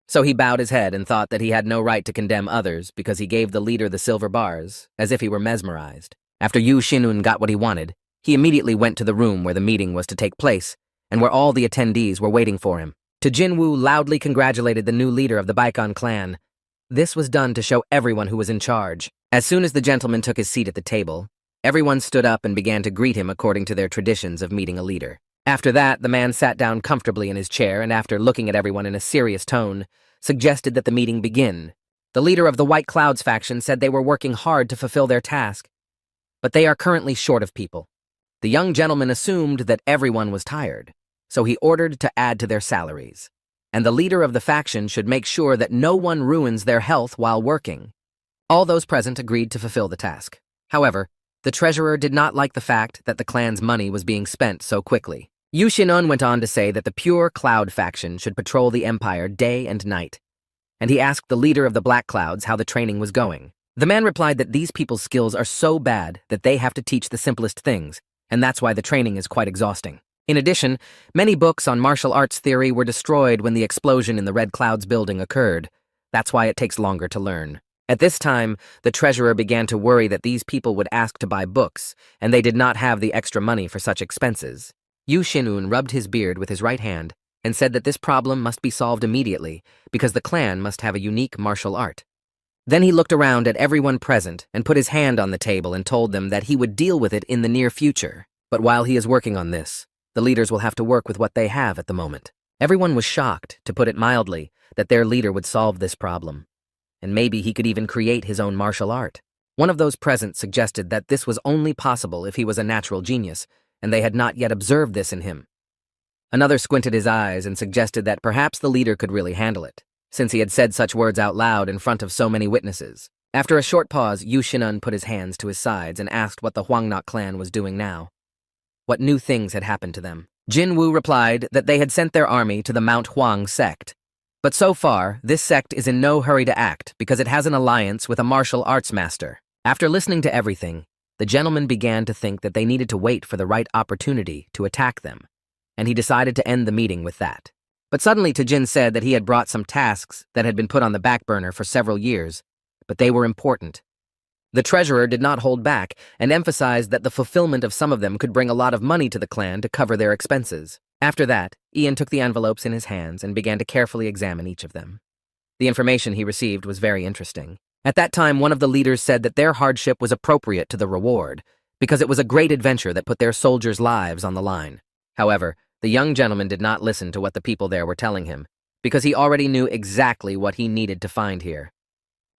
So he bowed his head and thought that he had no right to condemn others because he gave the leader the silver bars, as if he were mesmerized. After Yu Xin-un got what he wanted, he immediately went to the room where the meeting was to take place and where all the attendees were waiting for him. Jin-woo loudly congratulated the new leader of the Baek-un clan. This was done to show everyone who was in charge. As soon as the gentleman took his seat at the table, everyone stood up and began to greet him according to their traditions of meeting a leader. After that, the man sat down comfortably in his chair and after looking at everyone in a serious tone, suggested that the meeting begin. The leader of the White Clouds faction said they were working hard to fulfill their task, but they are currently short of people. The young gentleman assumed that everyone was tired, so he ordered to add to their salaries. And the leader of the faction should make sure that no one ruins their health while working. All those present agreed to fulfill the task. However, the treasurer did not like the fact that the clan's money was being spent so quickly. Yu Xin-un went on to say that the Pure Cloud faction should patrol the empire day and night, and he asked the leader of the Black Clouds how the training was going. The man replied that these people's skills are so bad that they have to teach the simplest things, and that's why the training is quite exhausting. In addition, many books on martial arts theory were destroyed when the explosion in the Red Clouds building occurred. That's why it takes longer to learn. At this time, the treasurer began to worry that these people would ask to buy books, and they did not have the extra money for such expenses. Yu Xin-un rubbed his beard with his right hand and said that this problem must be solved immediately because the clan must have a unique martial art. Then he looked around at everyone present and put his hand on the table and told them that he would deal with it in the near future. But while he is working on this, the leaders will have to work with what they have at the moment. Everyone was shocked, to put it mildly, that their leader would solve this problem. And maybe he could even create his own martial art. One of those present suggested that this was only possible if he was a natural genius, and they had not yet observed this in him. Another squinted his eyes and suggested that perhaps the leader could really handle it, since he had said such words out loud in front of so many witnesses. After a short pause, Yu Xinun put his hands to his sides and asked what the Huangnok clan was doing now. What new things had happened to them? Jin Wu replied that they had sent their army to the Mount Huang sect. But so far, this sect is in no hurry to act because it has an alliance with a martial arts master. After listening to everything, the gentleman began to think that they needed to wait for the right opportunity to attack them, and he decided to end the meeting with that. But suddenly Tajin said that he had brought some tasks that had been put on the back burner for several years, but they were important. The treasurer did not hold back and emphasized that the fulfillment of some of them could bring a lot of money to the clan to cover their expenses. After that, Ian took the envelopes in his hands and began to carefully examine each of them. The information he received was very interesting. At that time, one of the leaders said that their hardship was appropriate to the reward, because it was a great adventure that put their soldiers' lives on the line. However, the young gentleman did not listen to what the people there were telling him, because he already knew exactly what he needed to find here.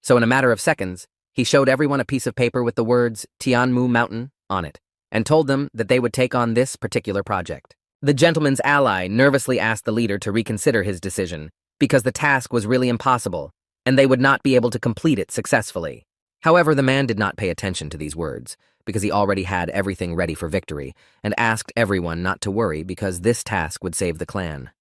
So in a matter of seconds, he showed everyone a piece of paper with the words Tianmu Mountain on it, and told them that they would take on this particular project. The gentleman's ally nervously asked the leader to reconsider his decision, because the task was really impossible, and they would not be able to complete it successfully. However, the man did not pay attention to these words, because he already had everything ready for victory, and asked everyone not to worry because this task would save the clan.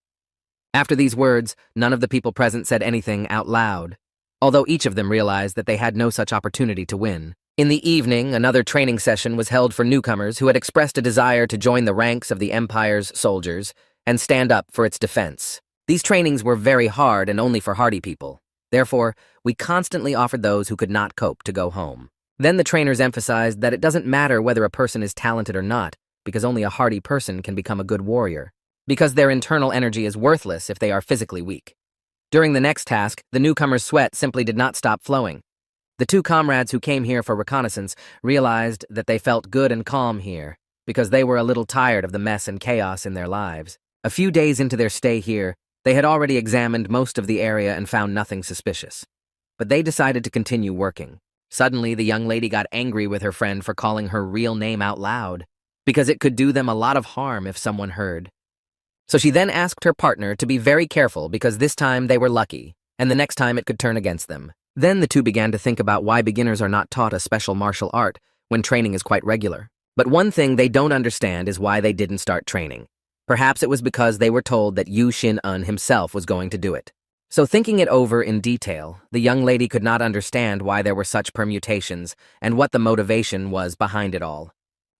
After these words, none of the people present said anything out loud, although each of them realized that they had no such opportunity to win. In the evening, another training session was held for newcomers who had expressed a desire to join the ranks of the Empire's soldiers and stand up for its defense. These trainings were very hard and only for hardy people. Therefore, we constantly offered those who could not cope to go home. Then the trainers emphasized that it doesn't matter whether a person is talented or not, because only a hardy person can become a good warrior, because their internal energy is worthless if they are physically weak. During the next task, the newcomers' sweat simply did not stop flowing. The two comrades who came here for reconnaissance realized that they felt good and calm here, because they were a little tired of the mess and chaos in their lives. A few days into their stay here, they had already examined most of the area and found nothing suspicious. But they decided to continue working. Suddenly, the young lady got angry with her friend for calling her real name out loud, because it could do them a lot of harm if someone heard. So she then asked her partner to be very careful because this time they were lucky, and the next time it could turn against them. Then the two began to think about why beginners are not taught a special martial art when training is quite regular. But one thing they don't understand is why they didn't start training. Perhaps it was because they were told that Yu Xin-un himself was going to do it. So thinking it over in detail, the young lady could not understand why there were such permutations and what the motivation was behind it all.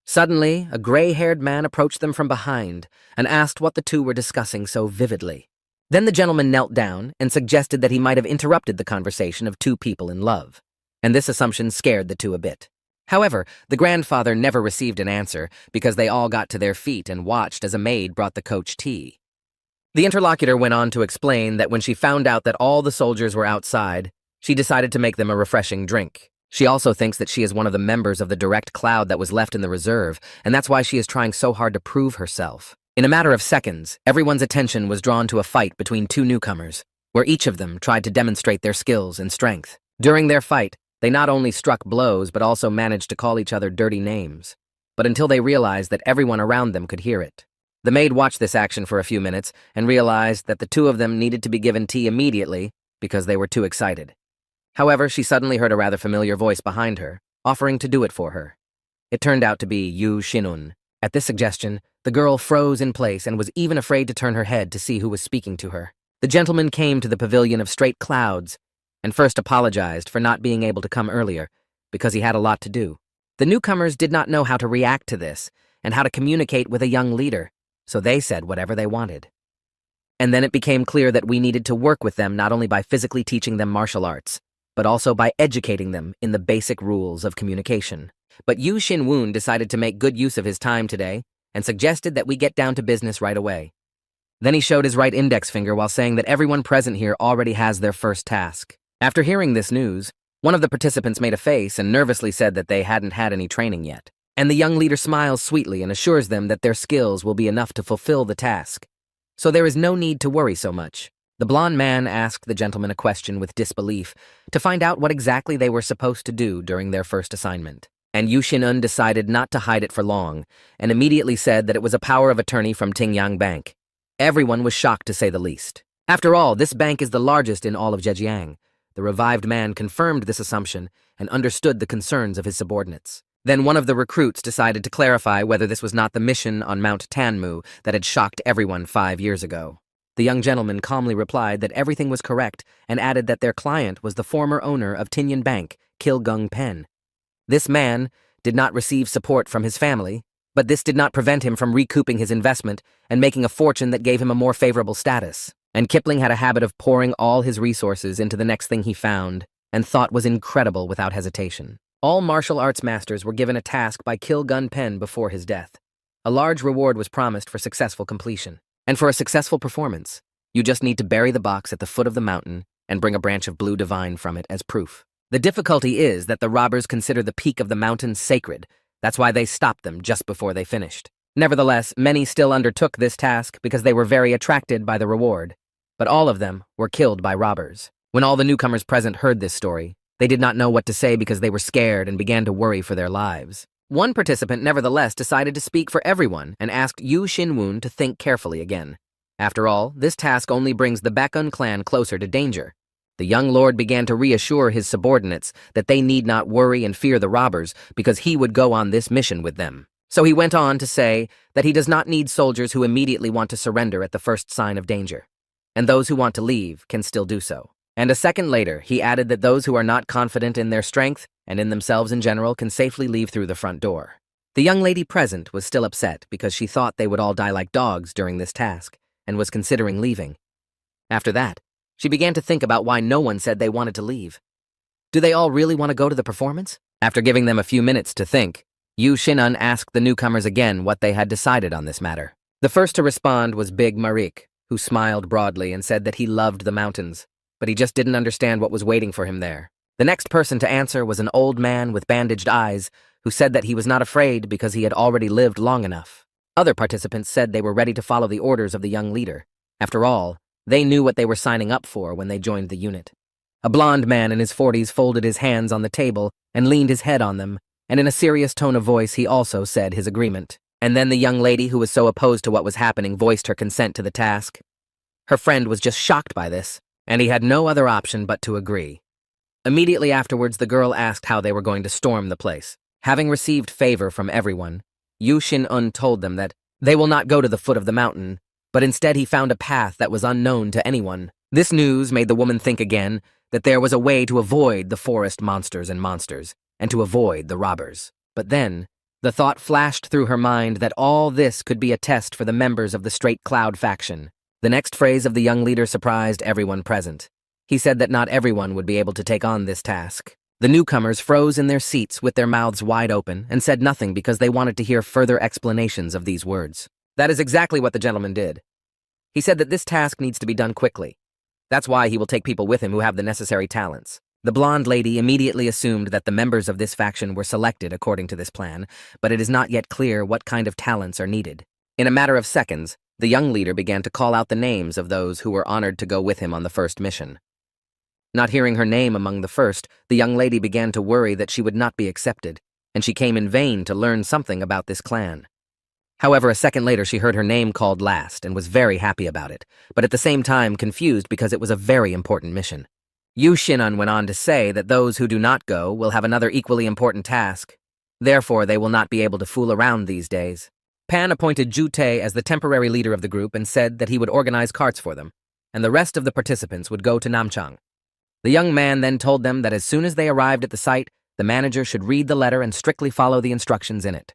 Suddenly, a gray-haired man approached them from behind and asked what the two were discussing so vividly. Then the gentleman knelt down and suggested that he might have interrupted the conversation of two people in love, and this assumption scared the two a bit. However, the grandfather never received an answer because they all got to their feet and watched as a maid brought the coach tea. The interlocutor went on to explain that when she found out that all the soldiers were outside, she decided to make them a refreshing drink. She also thinks that she is one of the members of the direct cloud that was left in the reserve, and that's why she is trying so hard to prove herself. In a matter of seconds, everyone's attention was drawn to a fight between two newcomers, where each of them tried to demonstrate their skills and strength. During their fight, they not only struck blows but also managed to call each other dirty names, but until they realized that everyone around them could hear it. The maid watched this action for a few minutes and realized that the two of them needed to be given tea immediately because they were too excited. However, she suddenly heard a rather familiar voice behind her, offering to do it for her. It turned out to be Yu Xin-un. At this suggestion, the girl froze in place and was even afraid to turn her head to see who was speaking to her. The gentleman came to the pavilion of straight clouds and first apologized for not being able to come earlier because he had a lot to do. The newcomers did not know how to react to this and how to communicate with a young leader, so they said whatever they wanted. And then it became clear that we needed to work with them not only by physically teaching them martial arts, but also by educating them in the basic rules of communication. But Yu Xin-woon decided to make good use of his time today and suggested that we get down to business right away. Then he showed his right index finger while saying that everyone present here already has their first task. After hearing this news, One of the participants made a face and nervously said that they hadn't had any training yet. And the young leader smiles sweetly and assures them that their skills will be enough to fulfill the task. So there is no need to worry so much. The blond man asked the gentleman a question with disbelief to find out what exactly they were supposed to do during their first assignment. And Yu Xin-un decided not to hide it for long and immediately said that it was a power of attorney from Tingyang Bank. Everyone was shocked to say the least. After all, this bank is the largest in all of Zhejiang. The revived man confirmed this assumption and understood the concerns of his subordinates. Then one of the recruits decided to clarify whether this was not the mission on Mount Tanmu that had shocked everyone 5 years ago. The young gentleman calmly replied that everything was correct and added that their client was the former owner of Tinyan Bank, Kilgung Pen. This man did not receive support from his family, but this did not prevent him from recouping his investment and making a fortune that gave him a more favorable status. And Kipling had a habit of pouring all his resources into the next thing he found and thought was incredible without hesitation. All martial arts masters were given a task by Kilgun Pen before his death. A large reward was promised for successful completion. And for a successful performance, you just need to bury the box at the foot of the mountain and bring a branch of blue divine from it as proof. The difficulty is that the robbers consider the peak of the mountain sacred. That's why they stopped them just before they finished. Nevertheless, many still undertook this task because they were very attracted by the reward. But all of them were killed by robbers. When all the newcomers present heard this story, they did not know what to say because they were scared and began to worry for their lives. One participant nevertheless decided to speak for everyone and asked Yu Xin-woon to think carefully again. After all, this task only brings the Baekun clan closer to danger. The young lord began to reassure his subordinates that they need not worry and fear the robbers because he would go on this mission with them. So he went on to say that he does not need soldiers who immediately want to surrender at the first sign of danger, and those who want to leave can still do so. And a second later, he added that those who are not confident in their strength and in themselves in general can safely leave through the front door. The young lady present was still upset because she thought they would all die like dogs during this task and was considering leaving. After that, she began to think about why no one said they wanted to leave. Do they all really want to go to the performance? After giving them a few minutes to think, Yu Xin-un asked the newcomers again what they had decided on this matter. The first to respond was Big Marik, who smiled broadly and said that he loved the mountains, but he just didn't understand what was waiting for him there. The next person to answer was an old man with bandaged eyes who said that he was not afraid because he had already lived long enough. Other participants said they were ready to follow the orders of the young leader. After all, they knew what they were signing up for when they joined the unit. A blond man in his 40s folded his hands on the table and leaned his head on them, and in a serious tone of voice he also said his agreement. And then the young lady who was so opposed to what was happening voiced her consent to the task. Her friend was just shocked by this, and he had no other option but to agree. Immediately afterwards, the girl asked how they were going to storm the place. Having received favor from everyone, Yu Xin-un told them that they will not go to the foot of the mountain, but instead he found a path that was unknown to anyone. This news made the woman think again that there was a way to avoid the forest monsters and to avoid the robbers. But then, the thought flashed through her mind that all this could be a test for the members of the Straight Cloud faction. The next phrase of the young leader surprised everyone present. He said that not everyone would be able to take on this task. The newcomers froze in their seats with their mouths wide open and said nothing because they wanted to hear further explanations of these words. That is exactly what the gentleman did. He said that this task needs to be done quickly. That's why he will take people with him who have the necessary talents. The blonde lady immediately assumed that the members of this faction were selected according to this plan, but it is not yet clear what kind of talents are needed. In a matter of seconds, the young leader began to call out the names of those who were honored to go with him on the first mission. Not hearing her name among the first, the young lady began to worry that she would not be accepted, and she came in vain to learn something about this clan. However, a second later she heard her name called last and was very happy about it, but at the same time confused because it was a very important mission. Yu Xin-un went on to say that those who do not go will have another equally important task. Therefore, they will not be able to fool around these days. Pan appointed Ju Tae as the temporary leader of the group and said that he would organize carts for them, and the rest of the participants would go to Namchang. The young man then told them that as soon as they arrived at the site, the manager should read the letter and strictly follow the instructions in it.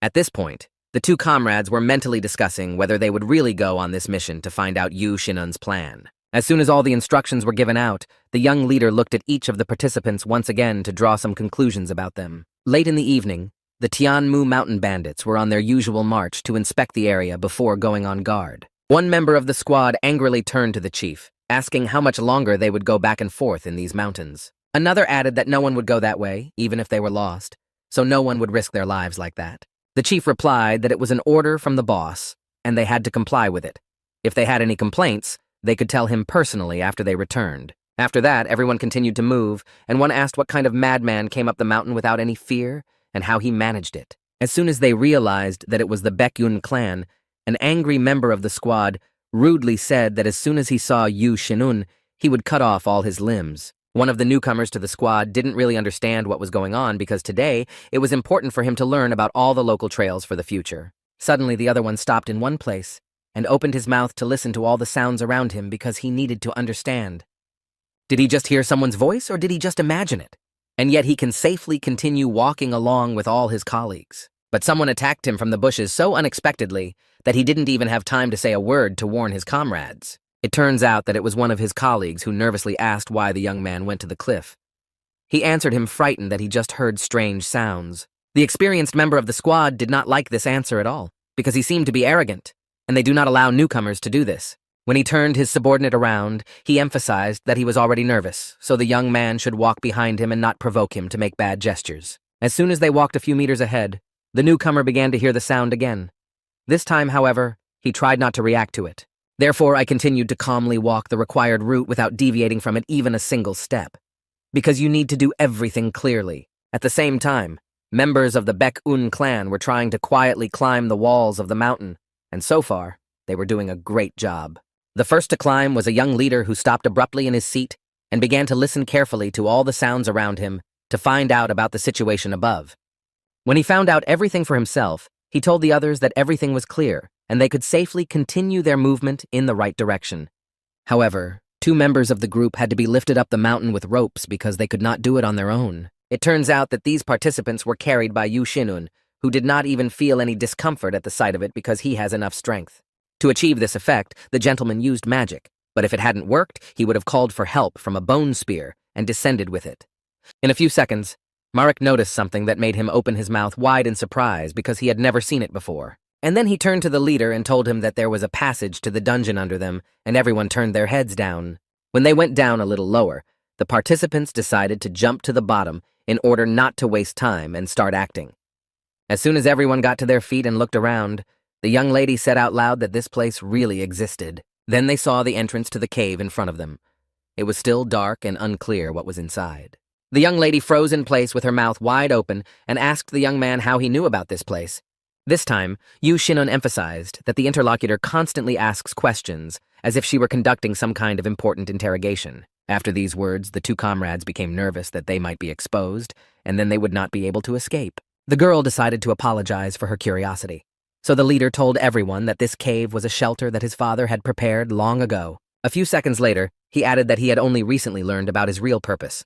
At this point, the two comrades were mentally discussing whether they would really go on this mission to find out Yu Xin-un's plan. As soon as all the instructions were given out, the young leader looked at each of the participants once again to draw some conclusions about them. Late in the evening, the Tianmu mountain bandits were on their usual march to inspect the area before going on guard. One member of the squad angrily turned to the chief, asking how much longer they would go back and forth in these mountains. Another added that no one would go that way, even if they were lost, so no one would risk their lives like that. The chief replied that it was an order from the boss, and they had to comply with it. If they had any complaints, they could tell him personally after they returned. After that, everyone continued to move, and one asked what kind of madman came up the mountain without any fear, and how he managed it. As soon as they realized that it was the Baekhyun clan, an angry member of the squad rudely said that as soon as he saw Yu Shinun, he would cut off all his limbs. One of the newcomers to the squad didn't really understand what was going on because today it was important for him to learn about all the local trails for the future. Suddenly, the other one stopped in one place and opened his mouth to listen to all the sounds around him because he needed to understand. Did he just hear someone's voice, or did he just imagine it? And yet he can safely continue walking along with all his colleagues. But someone attacked him from the bushes so unexpectedly that he didn't even have time to say a word to warn his comrades. It turns out that it was one of his colleagues who nervously asked why the young man went to the cliff. He answered him frightened that he just heard strange sounds. The experienced member of the squad did not like this answer at all, because he seemed to be arrogant, and they do not allow newcomers to do this. When he turned his subordinate around, he emphasized that he was already nervous, so the young man should walk behind him and not provoke him to make bad gestures. As soon as they walked a few meters ahead, the newcomer began to hear the sound again. This time, however, he tried not to react to it. Therefore, I continued to calmly walk the required route without deviating from it even a single step. Because you need to do everything clearly. At the same time, members of the Baekhyun clan were trying to quietly climb the walls of the mountain, and so far, they were doing a great job. The first to climb was a young leader who stopped abruptly in his seat and began to listen carefully to all the sounds around him to find out about the situation above. When he found out everything for himself, he told the others that everything was clear and they could safely continue their movement in the right direction. However, 2 members of the group had to be lifted up the mountain with ropes because they could not do it on their own. It turns out that these participants were carried by Yu Shinun, who did not even feel any discomfort at the sight of it because he has enough strength. To achieve this effect, the gentleman used magic, but if it hadn't worked, he would have called for help from a bone spear and descended with it. In a few seconds, Marek noticed something that made him open his mouth wide in surprise because he had never seen it before. And then he turned to the leader and told him that there was a passage to the dungeon under them, and everyone turned their heads down. When they went down a little lower, the participants decided to jump to the bottom in order not to waste time and start acting. As soon as everyone got to their feet and looked around, the young lady said out loud that this place really existed. Then they saw the entrance to the cave in front of them. It was still dark and unclear what was inside. The young lady froze in place with her mouth wide open and asked the young man how he knew about this place. This time, Yu Shinun emphasized that the interlocutor constantly asks questions, as if she were conducting some kind of important interrogation. After these words, the 2 comrades became nervous that they might be exposed, and then they would not be able to escape. The girl decided to apologize for her curiosity. So the leader told everyone that this cave was a shelter that his father had prepared long ago. A few seconds later, he added that he had only recently learned about his real purpose,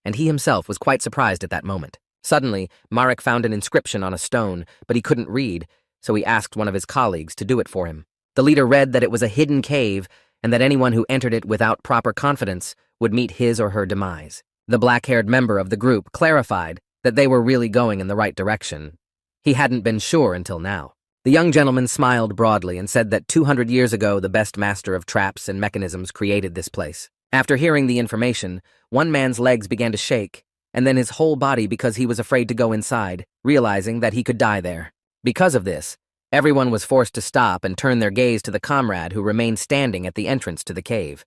and he himself was quite surprised at that moment. Suddenly, Marek found an inscription on a stone, but he couldn't read, so he asked one of his colleagues to do it for him. The leader read that it was a hidden cave and that anyone who entered it without proper confidence would meet his or her demise. The black-haired member of the group clarified that they were really going in the right direction. He hadn't been sure until now. The young gentleman smiled broadly and said that 200 years ago the best master of traps and mechanisms created this place. After hearing the information, one man's legs began to shake, and then his whole body because he was afraid to go inside, realizing that he could die there. Because of this, everyone was forced to stop and turn their gaze to the comrade who remained standing at the entrance to the cave.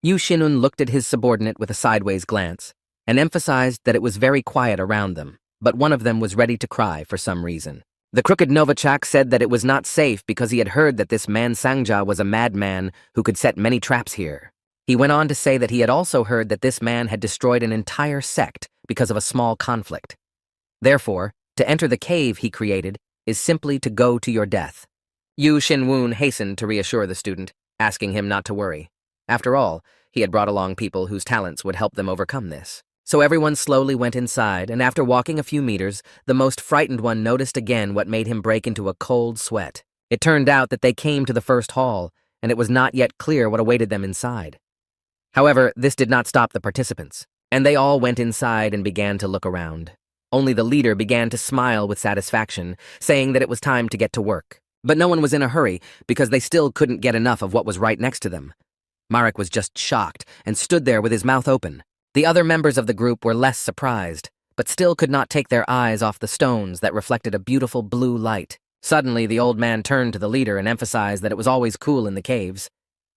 Yu Shinun looked at his subordinate with a sideways glance and emphasized that it was very quiet around them, but one of them was ready to cry for some reason. The crooked Novichok said that it was not safe because he had heard that this man Sangja was a madman who could set many traps here. He went on to say that he had also heard that this man had destroyed an entire sect because of a small conflict. Therefore, to enter the cave he created is simply to go to your death. Yu Shinwoon hastened to reassure the student, asking him not to worry. After all, he had brought along people whose talents would help them overcome this. So everyone slowly went inside, and after walking a few meters, the most frightened one noticed again what made him break into a cold sweat. It turned out that they came to the first hall, and it was not yet clear what awaited them inside. However, this did not stop the participants, and they all went inside and began to look around. Only the leader began to smile with satisfaction, saying that it was time to get to work. But no one was in a hurry, because they still couldn't get enough of what was right next to them. Marek was just shocked and stood there with his mouth open. The other members of the group were less surprised, but still could not take their eyes off the stones that reflected a beautiful blue light. Suddenly, the old man turned to the leader and emphasized that it was always cool in the caves.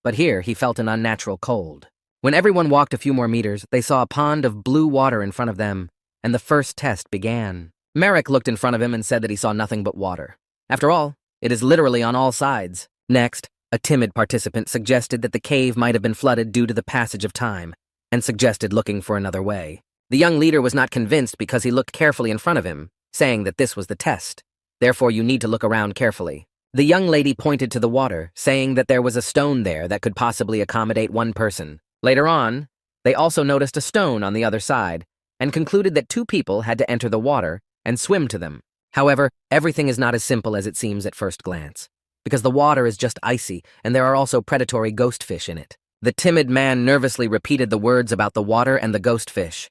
But here, he felt an unnatural cold. When everyone walked a few more meters, they saw a pond of blue water in front of them, and the first test began. Merrick looked in front of him and said that he saw nothing but water. After all, it is literally on all sides. Next, a timid participant suggested that the cave might have been flooded due to the passage of time, and suggested looking for another way. The young leader was not convinced because he looked carefully in front of him, saying that this was the test. Therefore, you need to look around carefully. The young lady pointed to the water, saying that there was a stone there that could possibly accommodate one person. Later on, they also noticed a stone on the other side, and concluded that 2 people had to enter the water and swim to them. However, everything is not as simple as it seems at first glance, because the water is just icy, and there are also predatory ghost fish in it. The timid man nervously repeated the words about the water and the ghost fish.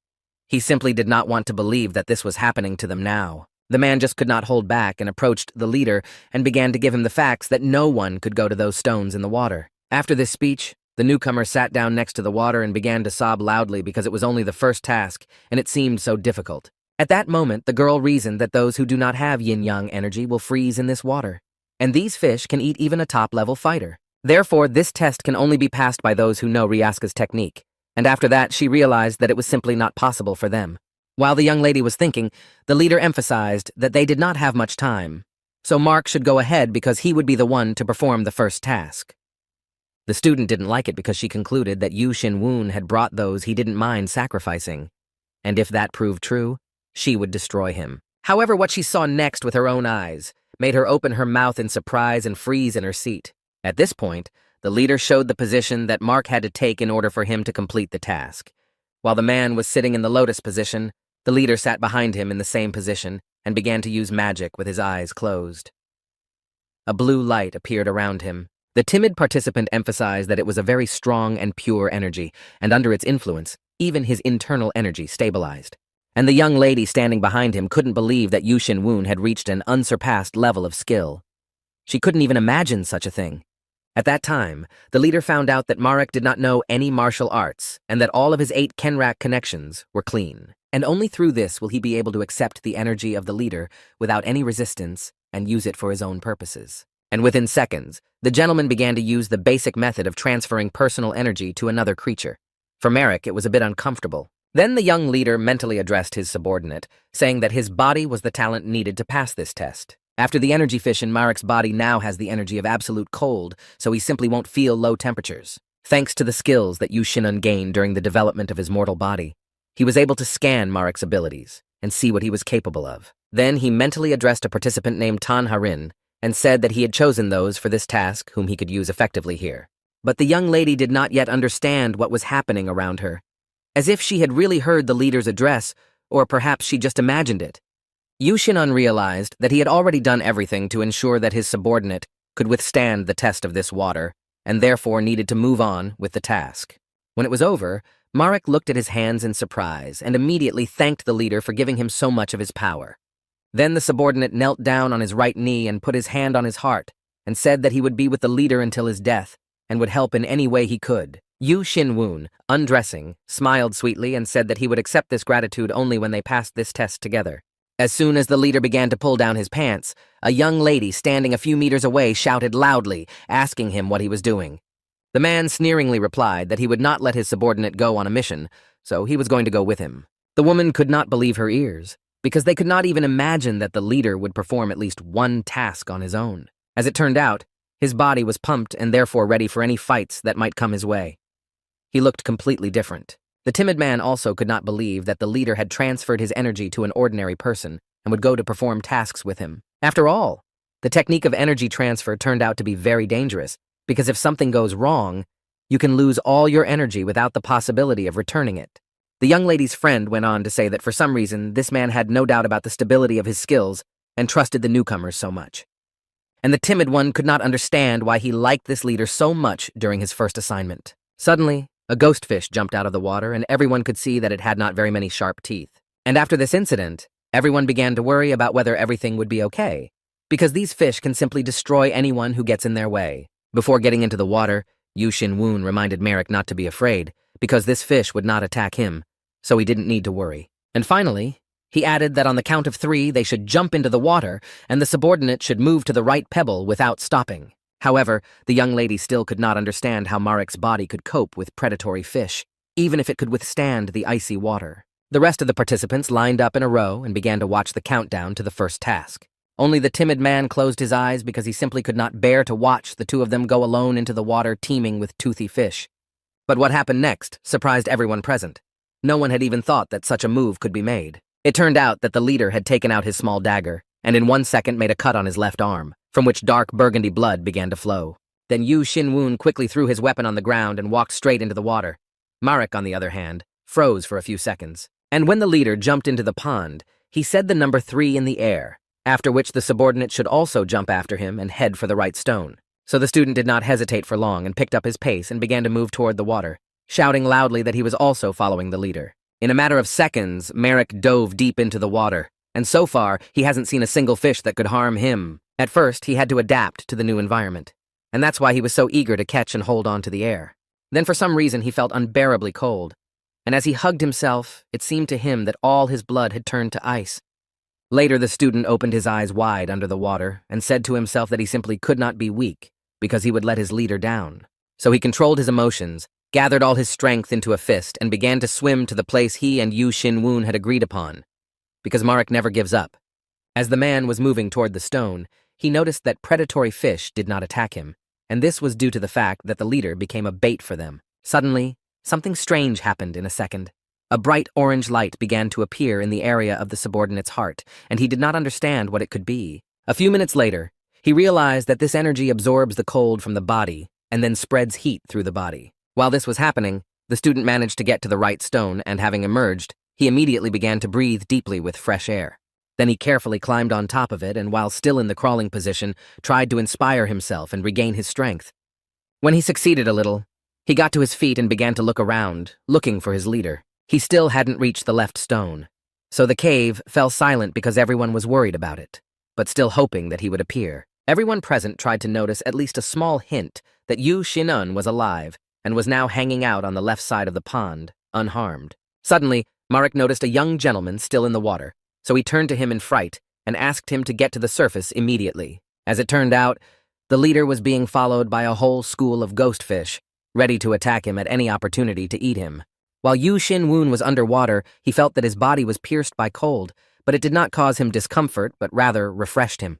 He simply did not want to believe that this was happening to them now. The man just could not hold back and approached the leader and began to give him the facts that no one could go to those stones in the water. After this speech, the newcomer sat down next to the water and began to sob loudly because it was only the first task, and it seemed so difficult. At that moment, the girl reasoned that those who do not have yin-yang energy will freeze in this water, and these fish can eat even a top-level fighter. Therefore, this test can only be passed by those who know Ryaska's technique, and after that, she realized that it was simply not possible for them. While the young lady was thinking, the leader emphasized that they did not have much time, so Mark should go ahead because he would be the one to perform the first task. The student didn't like it because she concluded that Yu Xin-woon had brought those he didn't mind sacrificing, and if that proved true, she would destroy him. However, what she saw next with her own eyes made her open her mouth in surprise and freeze in her seat. At this point, the leader showed the position that Mark had to take in order for him to complete the task. While the man was sitting in the lotus position, the leader sat behind him in the same position and began to use magic with his eyes closed. A blue light appeared around him. The timid participant emphasized that it was a very strong and pure energy, and under its influence, even his internal energy stabilized. And the young lady standing behind him couldn't believe that Yu Xin-woon had reached an unsurpassed level of skill. She couldn't even imagine such a thing. At that time, the leader found out that Marek did not know any martial arts and that all of his 8 Kenrak connections were clean. And only through this will he be able to accept the energy of the leader without any resistance and use it for his own purposes. And within seconds, the gentleman began to use the basic method of transferring personal energy to another creature. For Marek, it was a bit uncomfortable. Then the young leader mentally addressed his subordinate, saying that his body was the talent needed to pass this test. After the energy fish in Marek's body now has the energy of absolute cold, so he simply won't feel low temperatures. Thanks to the skills that Yu Xin-un gained during the development of his mortal body, he was able to scan Marek's abilities and see what he was capable of. Then he mentally addressed a participant named Tan Harin and said that he had chosen those for this task whom he could use effectively here. But the young lady did not yet understand what was happening around her, as if she had really heard the leader's address, or perhaps she just imagined it. Yu Xin-un realized that he had already done everything to ensure that his subordinate could withstand the test of this water, and therefore needed to move on with the task. When it was over, Marek looked at his hands in surprise and immediately thanked the leader for giving him so much of his power. Then the subordinate knelt down on his right knee and put his hand on his heart and said that he would be with the leader until his death and would help in any way he could. Yu Xin-woon, undressing, smiled sweetly and said that he would accept this gratitude only when they passed this test together. As soon as the leader began to pull down his pants, a young lady standing a few meters away shouted loudly, asking him what he was doing. The man sneeringly replied that he would not let his subordinate go on a mission, so he was going to go with him. The woman could not believe her ears, because they could not even imagine that the leader would perform at least one task on his own. As it turned out, his body was pumped and therefore ready for any fights that might come his way. He looked completely different. The timid man also could not believe that the leader had transferred his energy to an ordinary person and would go to perform tasks with him. After all, the technique of energy transfer turned out to be very dangerous, because if something goes wrong, you can lose all your energy without the possibility of returning it. The young lady's friend went on to say that for some reason, this man had no doubt about the stability of his skills and trusted the newcomers so much. And the timid one could not understand why he liked this leader so much during his first assignment. Suddenly, a ghost fish jumped out of the water, and everyone could see that it had not very many sharp teeth. And after this incident, everyone began to worry about whether everything would be okay, because these fish can simply destroy anyone who gets in their way. Before getting into the water, Yu Xin-woon reminded Marek not to be afraid, because this fish would not attack him, so he didn't need to worry. And finally, he added that on the count of 3 they should jump into the water and the subordinate should move to the right pebble without stopping. However, the young lady still could not understand how Marek's body could cope with predatory fish, even if it could withstand the icy water. The rest of the participants lined up in a row and began to watch the countdown to the first task. Only the timid man closed his eyes because he simply could not bear to watch the two of them go alone into the water teeming with toothy fish. But what happened next surprised everyone present. No one had even thought that such a move could be made. It turned out that the leader had taken out his small dagger and in 1 second made a cut on his left arm, from which dark burgundy blood began to flow. Then Yu Xinwoon quickly threw his weapon on the ground and walked straight into the water. Marek, on the other hand, froze for a few seconds. And when the leader jumped into the pond, he said the number 3 in the air, after which the subordinate should also jump after him and head for the right stone. So the student did not hesitate for long and picked up his pace and began to move toward the water, shouting loudly that he was also following the leader. In a matter of seconds, Marek dove deep into the water, and so far, he hasn't seen a single fish that could harm him. At first, he had to adapt to the new environment, and that's why he was so eager to catch and hold on to the air. Then for some reason, he felt unbearably cold, and as he hugged himself, it seemed to him that all his blood had turned to ice. Later, the student opened his eyes wide under the water and said to himself that he simply could not be weak because he would let his leader down. So he controlled his emotions, gathered all his strength into a fist, and began to swim to the place he and Yu Xinwoon had agreed upon, because Marek never gives up. As the man was moving toward the stone, he noticed that predatory fish did not attack him, and this was due to the fact that the leader became a bait for them. Suddenly, something strange happened in a second. A bright orange light began to appear in the area of the subordinate's heart, and he did not understand what it could be. A few minutes later, he realized that this energy absorbs the cold from the body and then spreads heat through the body. While this was happening, the student managed to get to the right stone, and having emerged, he immediately began to breathe deeply with fresh air. Then he carefully climbed on top of it and, while still in the crawling position, tried to inspire himself and regain his strength. When he succeeded a little, he got to his feet and began to look around, looking for his leader. He still hadn't reached the left stone, so the cave fell silent because everyone was worried about it, but still hoping that he would appear. Everyone present tried to notice at least a small hint that Yu Xinun was alive and was now hanging out on the left side of the pond, unharmed. Suddenly, Marek noticed a young gentleman still in the water, so he turned to him in fright and asked him to get to the surface immediately. As it turned out, the leader was being followed by a whole school of ghost fish, ready to attack him at any opportunity to eat him. While Yu Xinwoon was underwater, he felt that his body was pierced by cold, but it did not cause him discomfort, but rather refreshed him.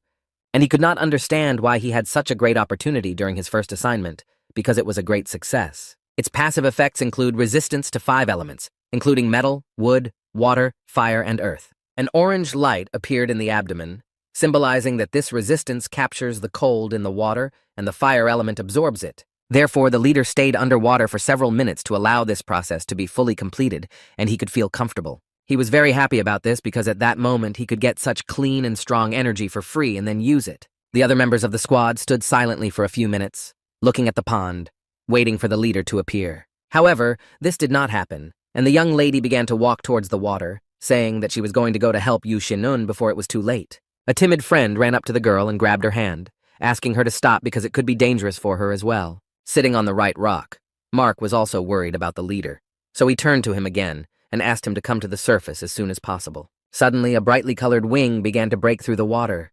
And he could not understand why he had such a great opportunity during his first assignment, because it was a great success. Its passive effects include resistance to 5 elements, including metal, wood, water, fire, and earth. An orange light appeared in the abdomen, symbolizing that this resistance captures the cold in the water and the fire element absorbs it. Therefore, the leader stayed underwater for several minutes to allow this process to be fully completed, and he could feel comfortable. He was very happy about this because at that moment he could get such clean and strong energy for free and then use it. The other members of the squad stood silently for a few minutes, looking at the pond, waiting for the leader to appear. However, this did not happen, and the young lady began to walk towards the water, saying that she was going to go to help Yu Xinun before it was too late. A timid friend ran up to the girl and grabbed her hand, asking her to stop because it could be dangerous for her as well. Sitting on the right rock, Mark was also worried about the leader, so he turned to him again and asked him to come to the surface as soon as possible. Suddenly, a brightly colored wing began to break through the water,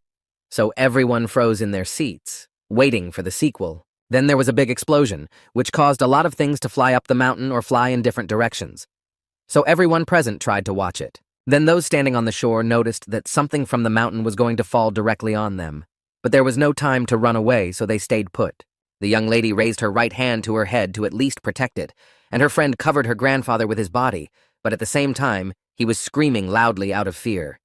so everyone froze in their seats, waiting for the sequel. Then there was a big explosion, which caused a lot of things to fly up the mountain or fly in different directions. So everyone present tried to watch it. Then those standing on the shore noticed that something from the mountain was going to fall directly on them, but there was no time to run away, so they stayed put. The young lady raised her right hand to her head to at least protect it, and her friend covered her grandfather with his body, but at the same time, he was screaming loudly out of fear.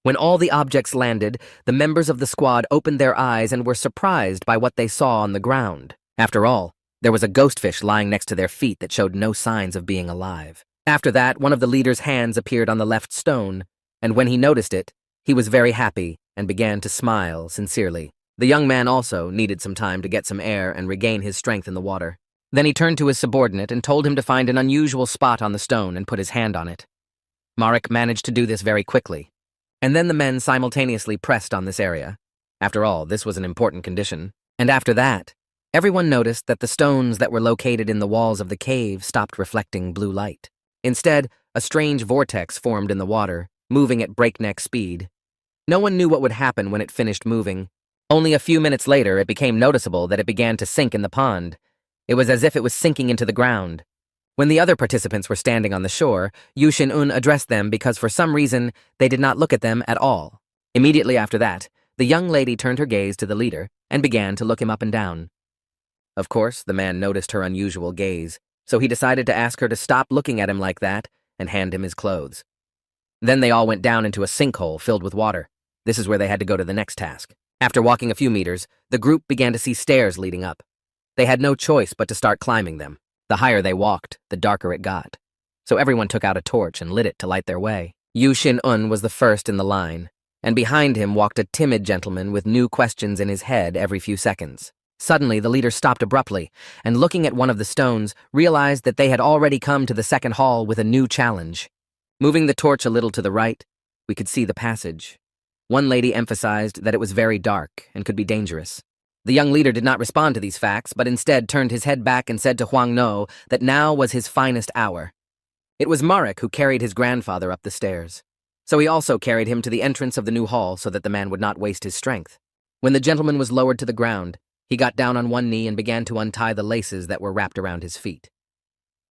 When all the objects landed, the members of the squad opened their eyes and were surprised by what they saw on the ground. After all, there was a ghost fish lying next to their feet that showed no signs of being alive. After that, one of the leader's hands appeared on the left stone, and when he noticed it, he was very happy and began to smile sincerely. The young man also needed some time to get some air and regain his strength in the water. Then he turned to his subordinate and told him to find an unusual spot on the stone and put his hand on it. Marek managed to do this very quickly, and then the men simultaneously pressed on this area. After all, this was an important condition. And after that, everyone noticed that the stones that were located in the walls of the cave stopped reflecting blue light. Instead, A strange vortex formed in the water, moving at breakneck speed. No one knew what would happen when it finished moving. Only a few minutes later, it became noticeable that it began to sink in the pond. It was as if it was sinking into the ground. When the other participants were standing on the shore, Yu Shin-un addressed them because for some reason they did not look at them at all. Immediately after that, the young lady turned her gaze to the leader and began to look him up and down. Of course, the man noticed her unusual gaze, so he decided to ask her to stop looking at him like that and hand him his clothes. Then they all went down into a sinkhole filled with water. This is where they had to go to the next task. After walking a few meters, the group began to see stairs leading up. They had no choice but to start climbing them. The higher they walked, the darker it got. So everyone took out a torch and lit it to light their way. Yu Shin-un was the first in the line, and behind him walked a timid gentleman with new questions in his head every few seconds. Suddenly, the leader stopped abruptly, and looking at one of the stones, realized that they had already come to the second hall with a new challenge. Moving the torch a little to the right, we could see the passage. One lady emphasized that it was very dark and could be dangerous. The young leader did not respond to these facts, but instead turned his head back and said to Huang No that now was his finest hour. It was Marek who carried his grandfather up the stairs. So he also carried him to the entrance of the new hall so that the man would not waste his strength. When the gentleman was lowered to the ground, he got down on one knee and began to untie the laces that were wrapped around his feet.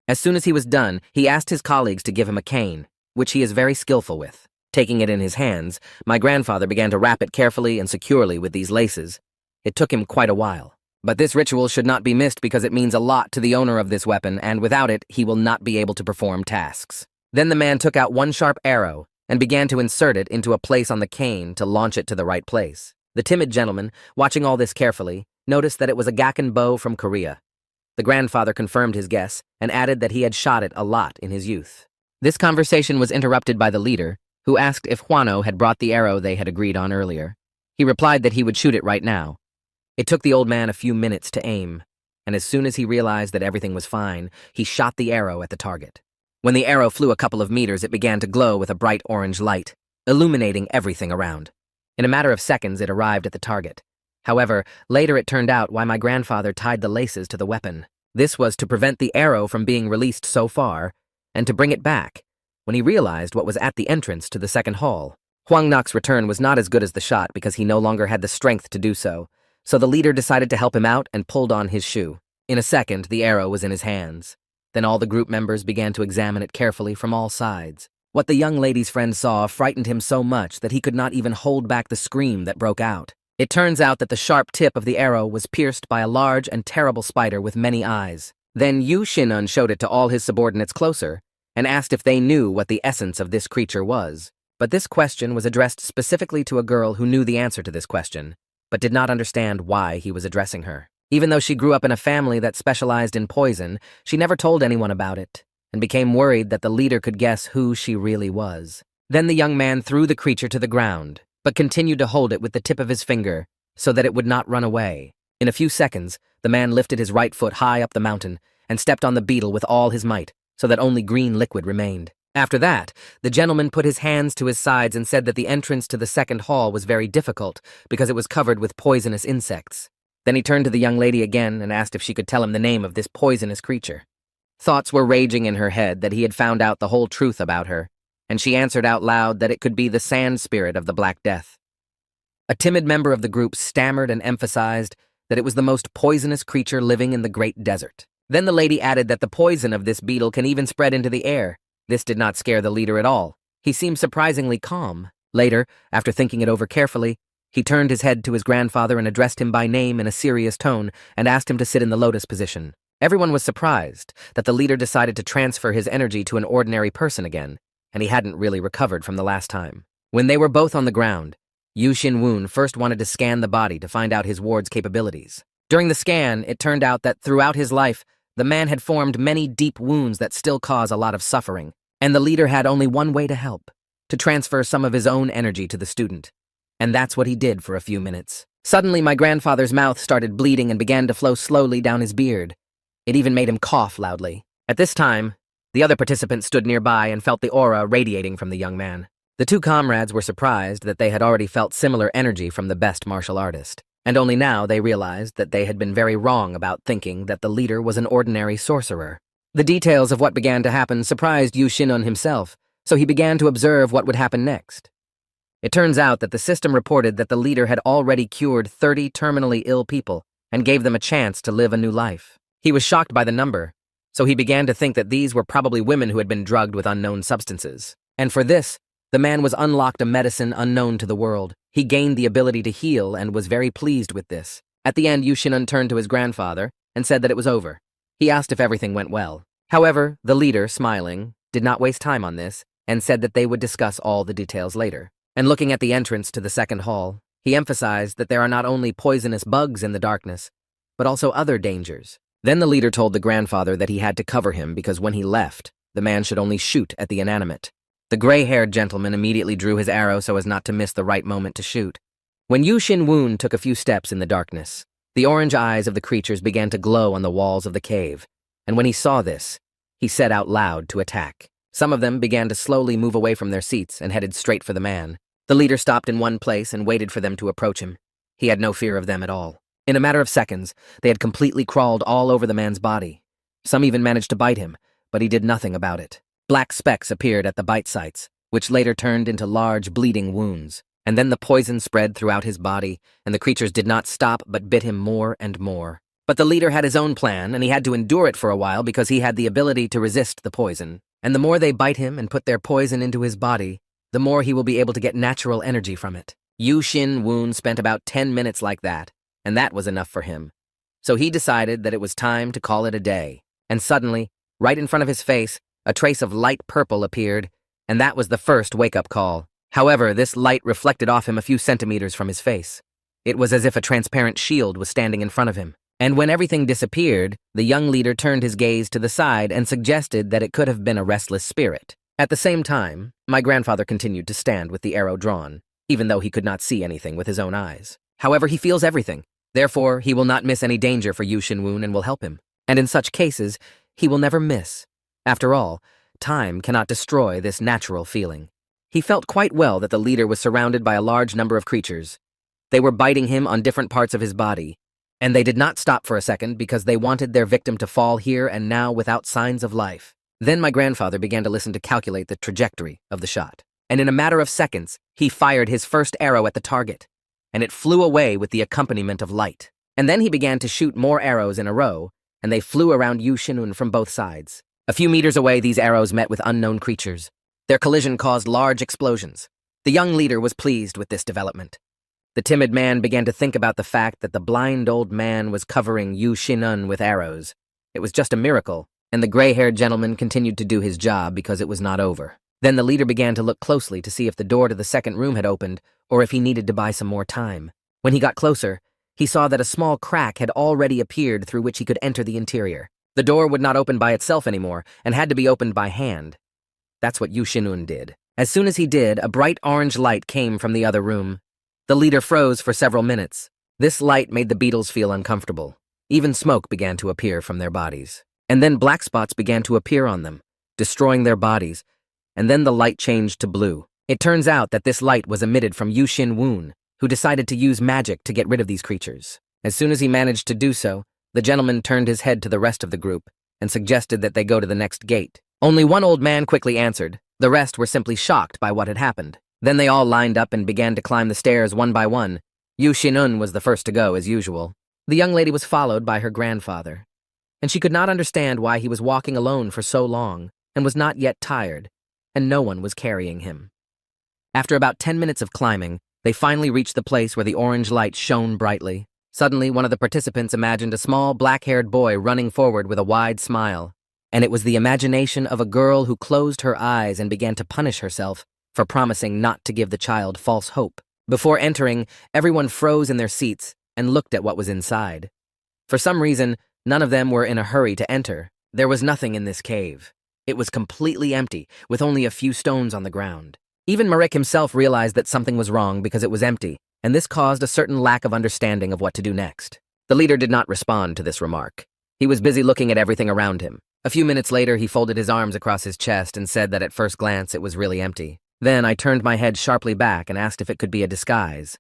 As soon as he was done, he asked his colleagues to give him a cane, which he is very skillful with. Taking it in his hands, my grandfather began to wrap it carefully and securely with these laces. It took him quite a while. But this ritual should not be missed because it means a lot to the owner of this weapon, and without it, he will not be able to perform tasks. Then the man took out one sharp arrow and began to insert it into a place on the cane to launch it to the right place. The timid gentleman, watching all this carefully, noticed that it was a gakken bow from Korea. The grandfather confirmed his guess and added that he had shot it a lot in his youth. This conversation was interrupted by the leader, who asked if Huano had brought the arrow they had agreed on earlier. He replied that he would shoot it right now. It took the old man a few minutes to aim, and as soon as he realized that everything was fine, he shot the arrow at the target. When the arrow flew a couple of meters, it began to glow with a bright orange light, illuminating everything around. In a matter of seconds, it arrived at the target. However, later it turned out why my grandfather tied the laces to the weapon. This was to prevent the arrow from being released so far, and to bring it back, when he realized what was at the entrance to the second hall. Huang Nok's return was not as good as the shot because he no longer had the strength to do so the leader decided to help him out and pulled on his shoe. In a second, the arrow was in his hands. Then all the group members began to examine it carefully from all sides. What the young lady's friend saw frightened him so much that he could not even hold back the scream that broke out. It turns out that the sharp tip of the arrow was pierced by a large and terrible spider with many eyes. Then Yu Shin-un showed it to all his subordinates closer and asked if they knew what the essence of this creature was. But this question was addressed specifically to a girl who knew the answer to this question, but did not understand why he was addressing her. Even though she grew up in a family that specialized in poison, she never told anyone about it, and became worried that the leader could guess who she really was. Then the young man threw the creature to the ground, but continued to hold it with the tip of his finger so that it would not run away. In a few seconds, the man lifted his right foot high up the mountain and stepped on the beetle with all his might, so that only green liquid remained. After that, the gentleman put his hands to his sides and said that the entrance to the second hall was very difficult because it was covered with poisonous insects. Then he turned to the young lady again and asked if she could tell him the name of this poisonous creature. Thoughts were raging in her head that he had found out the whole truth about her, and she answered out loud that it could be the sand spirit of the Black Death. A timid member of the group stammered and emphasized that it was the most poisonous creature living in the great desert. Then the lady added that the poison of this beetle can even spread into the air. This did not scare the leader at all. He seemed surprisingly calm. Later, after thinking it over carefully, he turned his head to his grandfather and addressed him by name in a serious tone and asked him to sit in the lotus position. Everyone was surprised that the leader decided to transfer his energy to an ordinary person again, and he hadn't really recovered from the last time. When they were both on the ground, Yu Shin-woon first wanted to scan the body to find out his ward's capabilities. During the scan, it turned out that throughout his life, the man had formed many deep wounds that still cause a lot of suffering, and the leader had only one way to help, to transfer some of his own energy to the student. And that's what he did for a few minutes. Suddenly, my grandfather's mouth started bleeding and began to flow slowly down his beard. It even made him cough loudly. At this time, the other participants stood nearby and felt the aura radiating from the young man. The two comrades were surprised that they had already felt similar energy from the best martial artist, and only now they realized that they had been very wrong about thinking that the leader was an ordinary sorcerer. The details of what began to happen surprised Yu Xinun himself, so he began to observe what would happen next. It turns out that the system reported that the leader had already cured 30 terminally ill people and gave them a chance to live a new life. He was shocked by the number, so he began to think that these were probably women who had been drugged with unknown substances. And for this, the man was unlocked a medicine unknown to the world. He gained the ability to heal and was very pleased with this. At the end, Yu Xinun turned to his grandfather and said that it was over. He asked if everything went well. However, the leader, smiling, did not waste time on this and said that they would discuss all the details later. And looking at the entrance to the second hall, he emphasized that there are not only poisonous bugs in the darkness, but also other dangers. Then the leader told the grandfather that he had to cover him because when he left, the man should only shoot at the inanimate. The gray-haired gentleman immediately drew his arrow so as not to miss the right moment to shoot. When Yu Xinun took a few steps in the darkness, the orange eyes of the creatures began to glow on the walls of the cave, and when he saw this, he said out loud to attack. Some of them began to slowly move away from their seats and headed straight for the man. The leader stopped in one place and waited for them to approach him. He had no fear of them at all. In a matter of seconds, they had completely crawled all over the man's body. Some even managed to bite him, but he did nothing about it. Black specks appeared at the bite sites, which later turned into large bleeding wounds. And then the poison spread throughout his body, and the creatures did not stop but bit him more and more. But the leader had his own plan, and he had to endure it for a while because he had the ability to resist the poison. And the more they bite him and put their poison into his body, the more he will be able to get natural energy from it. Yu Xinun spent about 10 minutes like that, and that was enough for him. So he decided that it was time to call it a day. And suddenly, right in front of his face, a trace of light purple appeared, and that was the first wake-up call. However, this light reflected off him a few centimeters from his face. It was as if a transparent shield was standing in front of him. And when everything disappeared, the young leader turned his gaze to the side and suggested that it could have been a restless spirit. At the same time, my grandfather continued to stand with the arrow drawn, even though he could not see anything with his own eyes. However, he feels everything. Therefore, he will not miss any danger for Yu Xinun and will help him. And in such cases, he will never miss. After all, time cannot destroy this natural feeling. He felt quite well that the leader was surrounded by a large number of creatures. They were biting him on different parts of his body, and they did not stop for a second because they wanted their victim to fall here and now without signs of life. Then my grandfather began to listen to calculate the trajectory of the shot. And in a matter of seconds, he fired his first arrow at the target, and it flew away with the accompaniment of light. And then he began to shoot more arrows in a row, and they flew around Yu Xinun from both sides. A few meters away, these arrows met with unknown creatures. Their collision caused large explosions. The young leader was pleased with this development. The timid man began to think about the fact that the blind old man was covering Yu Xinun with arrows. It was just a miracle, and the gray-haired gentleman continued to do his job because it was not over. Then the leader began to look closely to see if the door to the second room had opened or if he needed to buy some more time. When he got closer, he saw that a small crack had already appeared through which he could enter the interior. The door would not open by itself anymore and had to be opened by hand. That's what Yu Xinun did. As soon as he did, a bright orange light came from the other room. The leader froze for several minutes. This light made the beetles feel uncomfortable. Even smoke began to appear from their bodies. And then black spots began to appear on them, destroying their bodies. And then the light changed to blue. It turns out that this light was emitted from Yu Xinun, who decided to use magic to get rid of these creatures. As soon as he managed to do so, the gentleman turned his head to the rest of the group and suggested that they go to the next gate. Only one old man quickly answered. The rest were simply shocked by what had happened. Then they all lined up and began to climb the stairs one by one. Yu Xinun was the first to go, as usual. The young lady was followed by her grandfather, and she could not understand why he was walking alone for so long and was not yet tired, and no one was carrying him. After about 10 minutes of climbing, they finally reached the place where the orange light shone brightly. Suddenly, one of the participants imagined a small black-haired boy running forward with a wide smile. And it was the imagination of a girl who closed her eyes and began to punish herself for promising not to give the child false hope. Before entering, everyone froze in their seats and looked at what was inside. For some reason, none of them were in a hurry to enter. There was nothing in this cave. It was completely empty, with only a few stones on the ground. Even Marek himself realized that something was wrong because it was empty, and this caused a certain lack of understanding of what to do next. The leader did not respond to this remark. He was busy looking at everything around him. A few minutes later, he folded his arms across his chest and said that at first glance it was really empty. Then I turned my head sharply back and asked if it could be a disguise.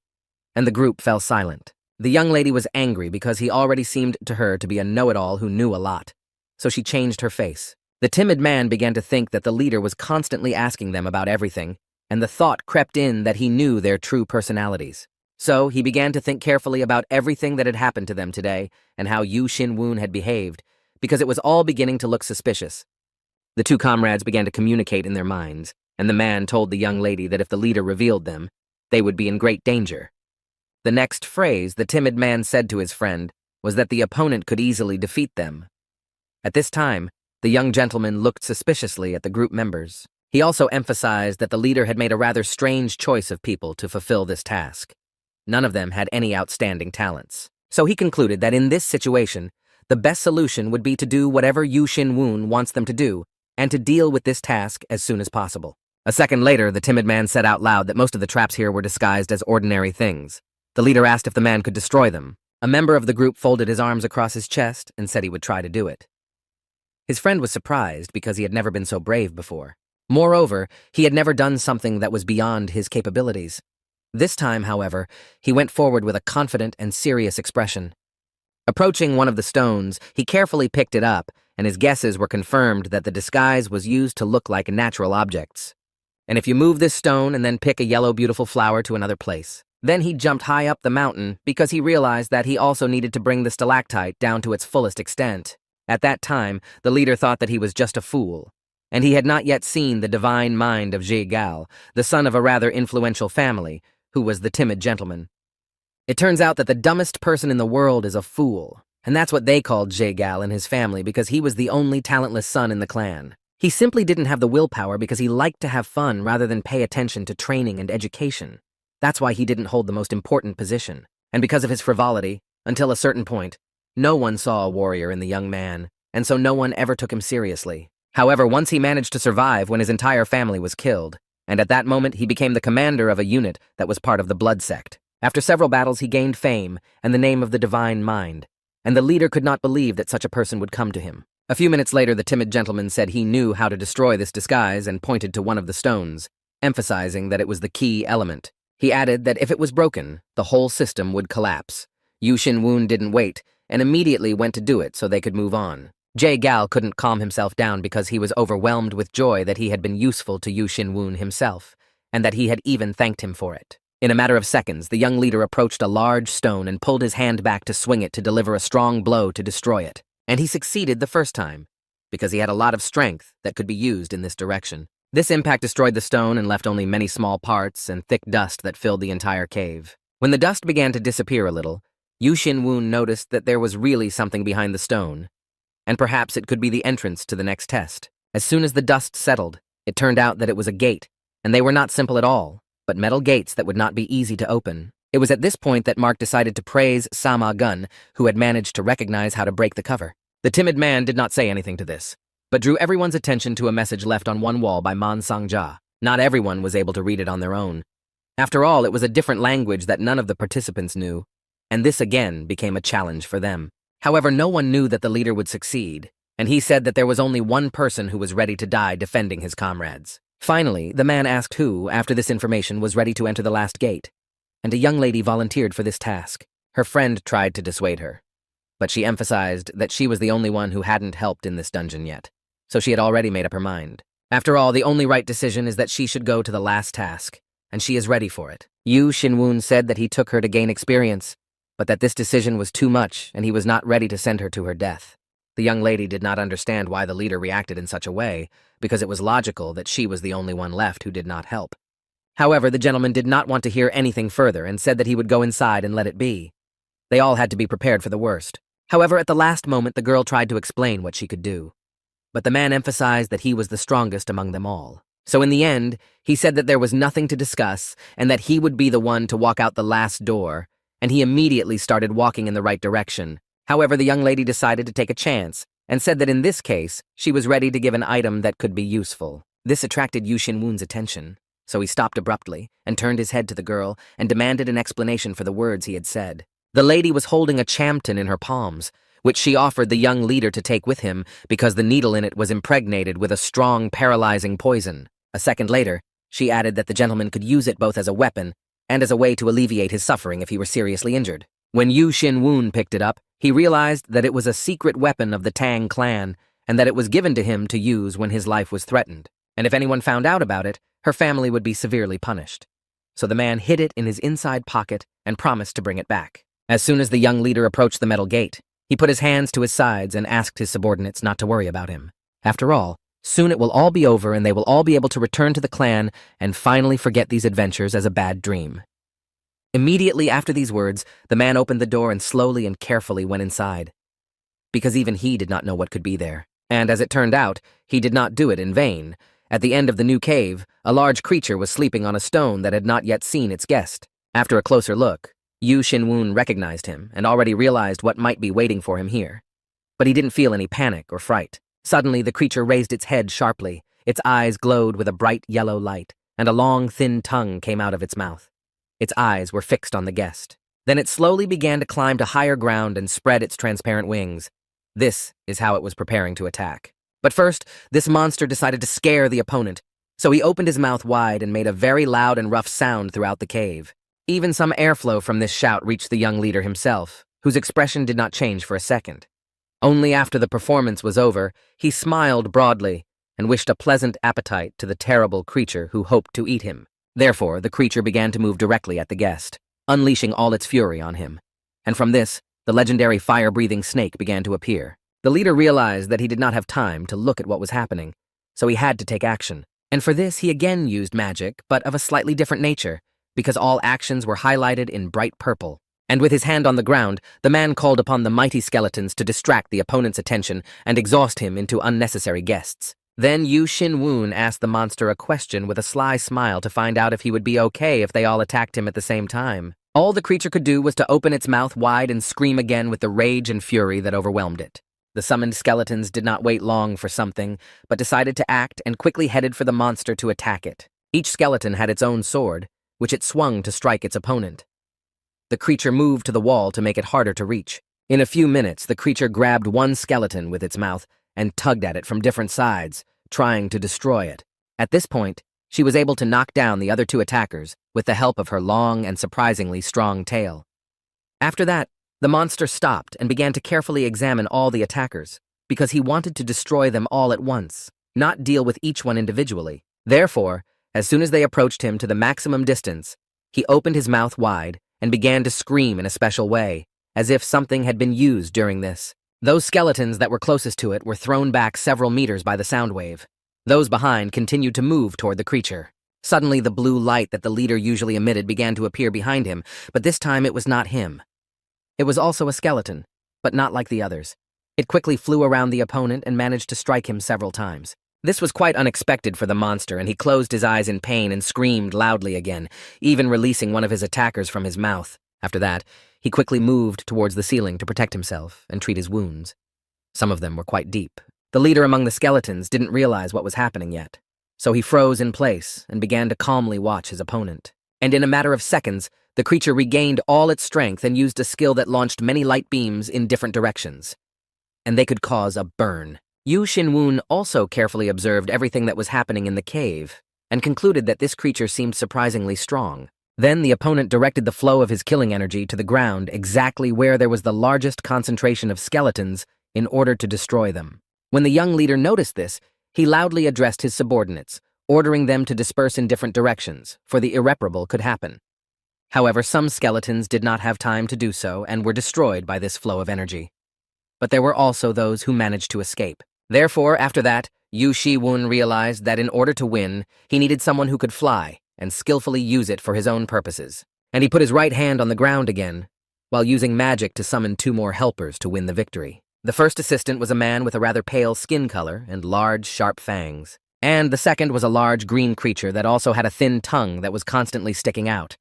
And the group fell silent. The young lady was angry because he already seemed to her to be a know-it-all who knew a lot. so she changed her face. The timid man began to think that the leader was constantly asking them about everything, and the thought crept in that he knew their true personalities. So he began to think carefully about everything that had happened to them today and how Yu Xin-woon had behaved, because it was all beginning to look suspicious. The two comrades began to communicate in their minds, and the man told the young lady that if the leader revealed them, they would be in great danger. The next phrase the timid man said to his friend was that the opponent could easily defeat them. At this time, the young gentleman looked suspiciously at the group members. He also emphasized that the leader had made a rather strange choice of people to fulfill this task. None of them had any outstanding talents. So he concluded that in this situation, the best solution would be to do whatever Yu Xin-woon wants them to do, and to deal with this task as soon as possible. A second later, the timid man said out loud that most of the traps here were disguised as ordinary things. The leader asked if the man could destroy them. A member of the group folded his arms across his chest and said he would try to do it. His friend was surprised because he had never been so brave before. Moreover, he had never done something that was beyond his capabilities. This time, however, he went forward with a confident and serious expression. Approaching one of the stones, he carefully picked it up, and his guesses were confirmed that the disguise was used to look like natural objects. And if you move this stone and then pick a yellow beautiful flower to another place. Then he jumped high up the mountain because he realized that he also needed to bring the stalactite down to its fullest extent. At that time, the leader thought that he was just a fool, and he had not yet seen the divine mind of Zhe Gal, the son of a rather influential family, who was the timid gentleman. It turns out that the dumbest person in the world is a fool, and that's what they called Zhe Gal and his family because he was the only talentless son in the clan. He simply didn't have the willpower because he liked to have fun rather than pay attention to training and education. That's why he didn't hold the most important position, and because of his frivolity, until a certain point, no one saw a warrior in the young man, and so no one ever took him seriously. However, once he managed to survive when his entire family was killed, and at that moment he became the commander of a unit that was part of the Blood Sect. After several battles he gained fame and the name of the Divine Mind, and the leader could not believe that such a person would come to him. A few minutes later the timid gentleman said he knew how to destroy this disguise and pointed to one of the stones, emphasizing that it was the key element. He added that if it was broken, the whole system would collapse. Yu Xin-woon didn't wait, and immediately went to do it so they could move on. Zhe Gal couldn't calm himself down because he was overwhelmed with joy that he had been useful to Yu Xin-woon himself, and that he had even thanked him for it. In a matter of seconds, the young leader approached a large stone and pulled his hand back to swing it to deliver a strong blow to destroy it. And he succeeded the first time, because he had a lot of strength that could be used in this direction. This impact destroyed the stone and left only many small parts and thick dust that filled the entire cave. When the dust began to disappear a little, Yu Xin-woon noticed that there was really something behind the stone, and perhaps it could be the entrance to the next test. As soon as the dust settled, it turned out that it was a gate, and they were not simple at all, but metal gates that would not be easy to open. It was at this point that Mark decided to praise Sama Gun, who had managed to recognize how to break the cover. The timid man did not say anything to this, but drew everyone's attention to a message left on one wall by Man Sang-ja. Not everyone was able to read it on their own. After all, it was a different language that none of the participants knew, and this again became a challenge for them. However, no one knew that the leader would succeed, and he said that there was only one person who was ready to die defending his comrades. Finally, the man asked who, after this information, was ready to enter the last gate, and a young lady volunteered for this task. Her friend tried to dissuade her, but she emphasized that she was the only one who hadn't helped in this dungeon yet, so she had already made up her mind. After all, the only right decision is that she should go to the last task, and she is ready for it. Yu Xin-woon said that he took her to gain experience, but that this decision was too much and he was not ready to send her to her death. The young lady did not understand why the leader reacted in such a way, because it was logical that she was the only one left who did not help. However, the gentleman did not want to hear anything further and said that he would go inside and let it be. They all had to be prepared for the worst. However, at the last moment, the girl tried to explain what she could do, but the man emphasized that he was the strongest among them all. So in the end, he said that there was nothing to discuss and that he would be the one to walk out the last door, and he immediately started walking in the right direction. However, the young lady decided to take a chance and said that in this case, she was ready to give an item that could be useful. This attracted Yu Xin-woon's attention, so he stopped abruptly and turned his head to the girl and demanded an explanation for the words he had said. The lady was holding a champton in her palms, which she offered the young leader to take with him because the needle in it was impregnated with a strong, paralyzing poison. A second later, she added that the gentleman could use it both as a weapon and as a way to alleviate his suffering if he were seriously injured. When Yu Xin-woon picked it up, he realized that it was a secret weapon of the Tang clan and that it was given to him to use when his life was threatened. And if anyone found out about it, her family would be severely punished. So the man hid it in his inside pocket and promised to bring it back. As soon as the young leader approached the metal gate, he put his hands to his sides and asked his subordinates not to worry about him. After all, soon it will all be over and they will all be able to return to the clan and finally forget these adventures as a bad dream. Immediately after these words, the man opened the door and slowly and carefully went inside. Because even he did not know what could be there. And as it turned out, he did not do it in vain. At the end of the new cave, a large creature was sleeping on a stone that had not yet seen its guest. After a closer look, Yu Xinwun recognized him and already realized what might be waiting for him here. But he didn't feel any panic or fright. Suddenly, the creature raised its head sharply. Its eyes glowed with a bright yellow light, and a long, thin tongue came out of its mouth. Its eyes were fixed on the guest. Then it slowly began to climb to higher ground and spread its transparent wings. This is how it was preparing to attack. But first, this monster decided to scare the opponent, so he opened his mouth wide and made a very loud and rough sound throughout the cave. Even some airflow from this shout reached the young leader himself, whose expression did not change for a second. Only after the performance was over, he smiled broadly and wished a pleasant appetite to the terrible creature who hoped to eat him. Therefore, the creature began to move directly at the guest, unleashing all its fury on him. And from this, the legendary fire-breathing snake began to appear. The leader realized that he did not have time to look at what was happening, so he had to take action. And for this, he again used magic, but of a slightly different nature, because all actions were highlighted in bright purple. And with his hand on the ground, the man called upon the mighty skeletons to distract the opponent's attention and exhaust him into unnecessary guests. Then Yu Xinwun asked the monster a question with a sly smile to find out if he would be okay if they all attacked him at the same time. All the creature could do was to open its mouth wide and scream again with the rage and fury that overwhelmed it. The summoned skeletons did not wait long for something, but decided to act and quickly headed for the monster to attack it. Each skeleton had its own sword, which it swung to strike its opponent. The creature moved to the wall to make it harder to reach. In a few minutes, the creature grabbed one skeleton with its mouth and tugged at it from different sides, trying to destroy it. At this point, she was able to knock down the other two attackers with the help of her long and surprisingly strong tail. After that, the monster stopped and began to carefully examine all the attackers, because he wanted to destroy them all at once, not deal with each one individually. Therefore, as soon as they approached him to the maximum distance, he opened his mouth wide and began to scream in a special way, as if something had been used during this. Those skeletons that were closest to it were thrown back several meters by the sound wave. Those behind continued to move toward the creature. Suddenly, the blue light that the leader usually emitted began to appear behind him, but this time it was not him. It was also a skeleton, but not like the others. It quickly flew around the opponent and managed to strike him several times. This was quite unexpected for the monster, and he closed his eyes in pain and screamed loudly again, even releasing one of his attackers from his mouth. After that, he quickly moved towards the ceiling to protect himself and treat his wounds. Some of them were quite deep. The leader among the skeletons didn't realize what was happening yet, so he froze in place and began to calmly watch his opponent. And in a matter of seconds, the creature regained all its strength and used a skill that launched many light beams in different directions. And they could cause a burn. Yu Xinwun also carefully observed everything that was happening in the cave and concluded that this creature seemed surprisingly strong. Then the opponent directed the flow of his killing energy to the ground exactly where there was the largest concentration of skeletons in order to destroy them. When the young leader noticed this, he loudly addressed his subordinates, ordering them to disperse in different directions, for the irreparable could happen. However, some skeletons did not have time to do so and were destroyed by this flow of energy. But there were also those who managed to escape. Therefore, after that, Yu Xinwun realized that in order to win, he needed someone who could fly and skillfully use it for his own purposes. And he put his right hand on the ground again, while using magic to summon 2 more helpers to win the victory. The first assistant was a man with a rather pale skin color and large, sharp fangs. And the second was a large green creature that also had a thin tongue that was constantly sticking out.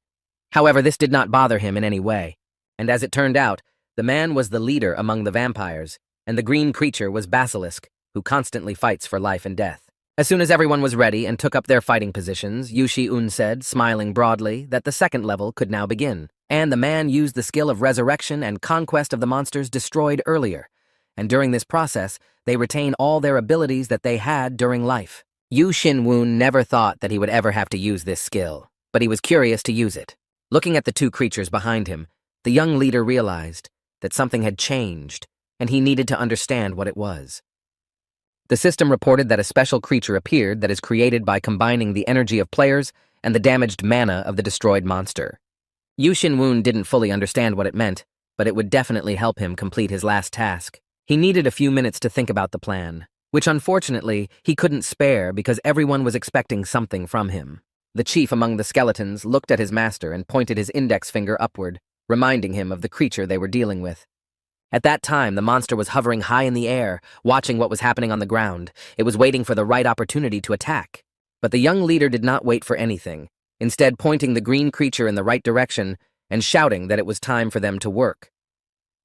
However, this did not bother him in any way, and as it turned out, the man was the leader among the vampires, and the green creature was Basilisk, who constantly fights for life and death. As soon as everyone was ready and took up their fighting positions, Yu Xinwun said, smiling broadly, that the second level could now begin, and the man used the skill of resurrection and conquest of the monsters destroyed earlier, and during this process, they retain all their abilities that they had during life. Yu Xinwun never thought that he would ever have to use this skill, but he was curious to use it. Looking at the 2 creatures behind him, the young leader realized that something had changed, and he needed to understand what it was. The system reported that a special creature appeared that is created by combining the energy of players and the damaged mana of the destroyed monster. Yu Xinwun didn't fully understand what it meant, but it would definitely help him complete his last task. He needed a few minutes to think about the plan, which unfortunately he couldn't spare because everyone was expecting something from him. The chief among the skeletons looked at his master and pointed his index finger upward, reminding him of the creature they were dealing with. At that time, the monster was hovering high in the air, watching what was happening on the ground. It was waiting for the right opportunity to attack. But the young leader did not wait for anything, instead pointing the green creature in the right direction and shouting that it was time for them to work.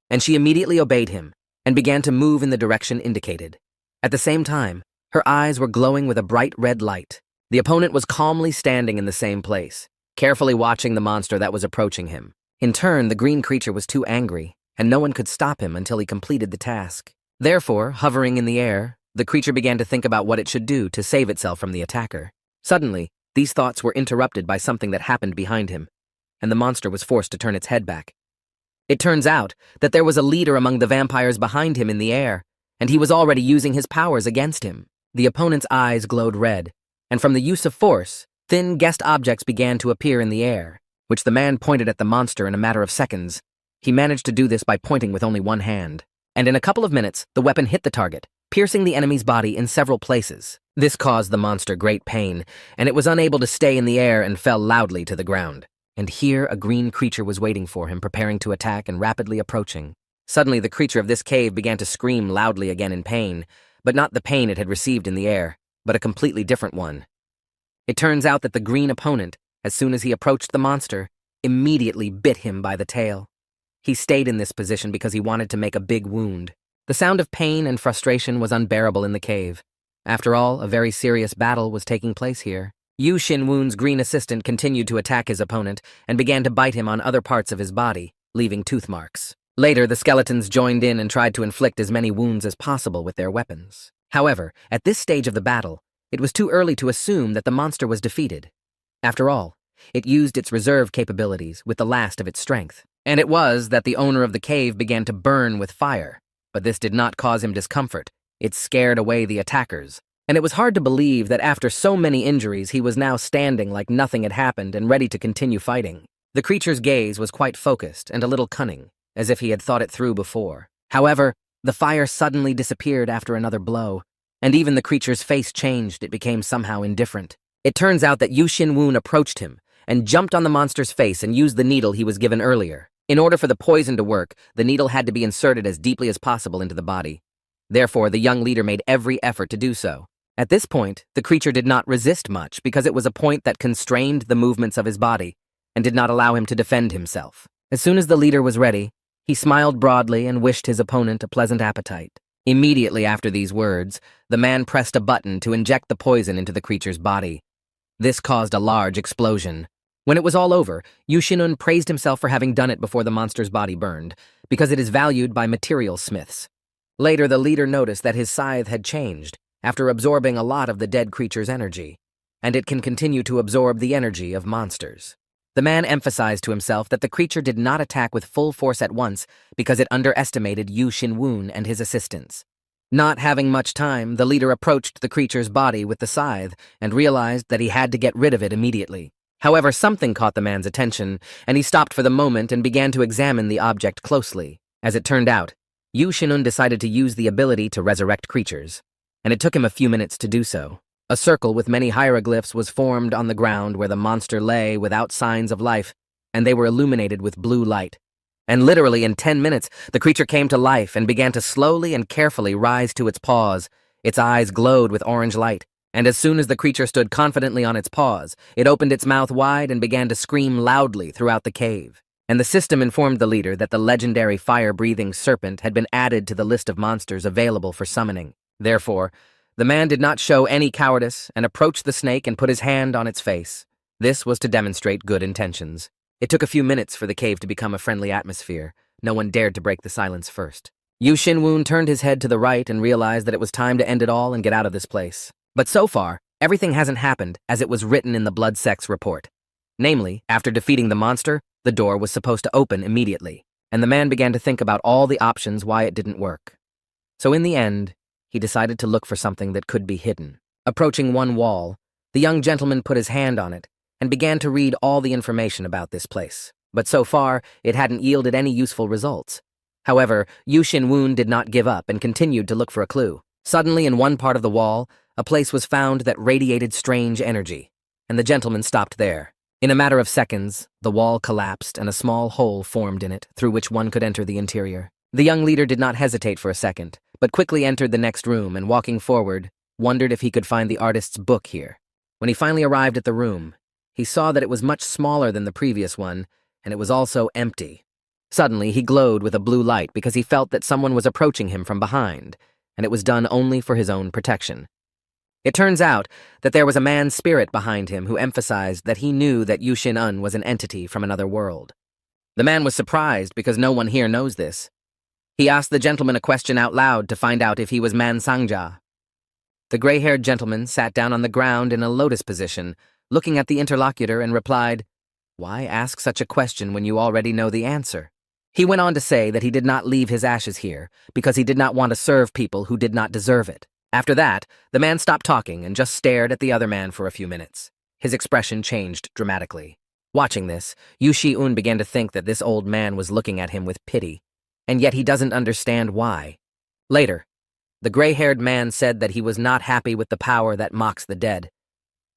And she immediately obeyed him and began to move in the direction indicated. At the same time, her eyes were glowing with a bright red light. The opponent was calmly standing in the same place, carefully watching the monster that was approaching him. In turn, the green creature was too angry, and no one could stop him until he completed the task. Therefore, hovering in the air, the creature began to think about what it should do to save itself from the attacker. Suddenly, these thoughts were interrupted by something that happened behind him, and the monster was forced to turn its head back. It turns out that there was a leader among the vampires behind him in the air, and he was already using his powers against him. The opponent's eyes glowed red, and from the use of force, thin guessed objects began to appear in the air, which the man pointed at the monster in a matter of seconds. He managed to do this by pointing with only one hand, and in a couple of minutes, the weapon hit the target, piercing the enemy's body in several places. This caused the monster great pain, and it was unable to stay in the air and fell loudly to the ground. And here a green creature was waiting for him, preparing to attack and rapidly approaching. Suddenly, the creature of this cave began to scream loudly again in pain, but not the pain it had received in the air, but a completely different one. It turns out that the green opponent, as soon as he approached the monster, immediately bit him by the tail. He stayed in this position because he wanted to make a big wound. The sound of pain and frustration was unbearable in the cave. After all, a very serious battle was taking place here. Yu Xinwun's green assistant continued to attack his opponent and began to bite him on other parts of his body, leaving tooth marks. Later, the skeletons joined in and tried to inflict as many wounds as possible with their weapons. However, at this stage of the battle, it was too early to assume that the monster was defeated. After all, it used its reserve capabilities with the last of its strength. And it was that the owner of the cave began to burn with fire. But this did not cause him discomfort. It scared away the attackers. And it was hard to believe that after so many injuries, he was now standing like nothing had happened and ready to continue fighting. The creature's gaze was quite focused and a little cunning, as if he had thought it through before. However, the fire suddenly disappeared after another blow, and even the creature's face changed. It became somehow indifferent. It turns out that Yu Xinwun approached him and jumped on the monster's face and used the needle he was given earlier. In order for the poison to work, the needle had to be inserted as deeply as possible into the body. Therefore, the young leader made every effort to do so. At this point, the creature did not resist much because it was a point that constrained the movements of his body and did not allow him to defend himself. As soon as the leader was ready, he smiled broadly and wished his opponent a pleasant appetite. Immediately after these words, the man pressed a button to inject the poison into the creature's body. This caused a large explosion. When it was all over, Yu Xinwun praised himself for having done it before the monster's body burned, because it is valued by material smiths. Later, the leader noticed that his scythe had changed, after absorbing a lot of the dead creature's energy, and it can continue to absorb the energy of monsters. The man emphasized to himself that the creature did not attack with full force at once because it underestimated Yu Xinwun and his assistants. Not having much time, the leader approached the creature's body with the scythe and realized that he had to get rid of it immediately. However, something caught the man's attention, and he stopped for the moment and began to examine the object closely. As it turned out, Yu Xinwun decided to use the ability to resurrect creatures, and it took him a few minutes to do so. A circle with many hieroglyphs was formed on the ground where the monster lay without signs of life, and they were illuminated with blue light. And literally in 10 minutes, the creature came to life and began to slowly and carefully rise to its paws. Its eyes glowed with orange light, and as soon as the creature stood confidently on its paws, it opened its mouth wide and began to scream loudly throughout the cave. And the system informed the leader that the legendary fire-breathing serpent had been added to the list of monsters available for summoning. Therefore, the man did not show any cowardice and approached the snake and put his hand on its face. This was to demonstrate good intentions. It took a few minutes for the cave to become a friendly atmosphere. No one dared to break the silence first. Yu Xinwun turned his head to the right and realized that it was time to end it all and get out of this place. But so far, everything hasn't happened as it was written in the blood sex report. Namely, after defeating the monster, the door was supposed to open immediately, and the man began to think about all the options why it didn't work. So in the end, he decided to look for something that could be hidden. Approaching one wall, the young gentleman put his hand on it and began to read all the information about this place. But so far, it hadn't yielded any useful results. However, Yu Xinwen did not give up and continued to look for a clue. Suddenly, in one part of the wall, a place was found that radiated strange energy, and the gentleman stopped there. In a matter of seconds, the wall collapsed and a small hole formed in it through which one could enter the interior. The young leader did not hesitate for a second, but quickly entered the next room and, walking forward, wondered if he could find the artist's book here. When he finally arrived at the room, he saw that it was much smaller than the previous one, and it was also empty. Suddenly, he glowed with a blue light because he felt that someone was approaching him from behind, and it was done only for his own protection. It turns out that there was a man's spirit behind him who emphasized that he knew that Yu Xinwen was an entity from another world. The man was surprised because no one here knows this. He asked the gentleman a question out loud to find out if he was Man Sangja. The gray-haired gentleman sat down on the ground in a lotus position, looking at the interlocutor, and replied, "Why ask such a question when you already know the answer?" He went on to say that he did not leave his ashes here because he did not want to serve people who did not deserve it. After that, the man stopped talking and just stared at the other man for a few minutes. His expression changed dramatically. Watching this, Yu Xinwen began to think that this old man was looking at him with pity, and yet he doesn't understand why. Later, the gray-haired man said that he was not happy with the power that mocks the dead.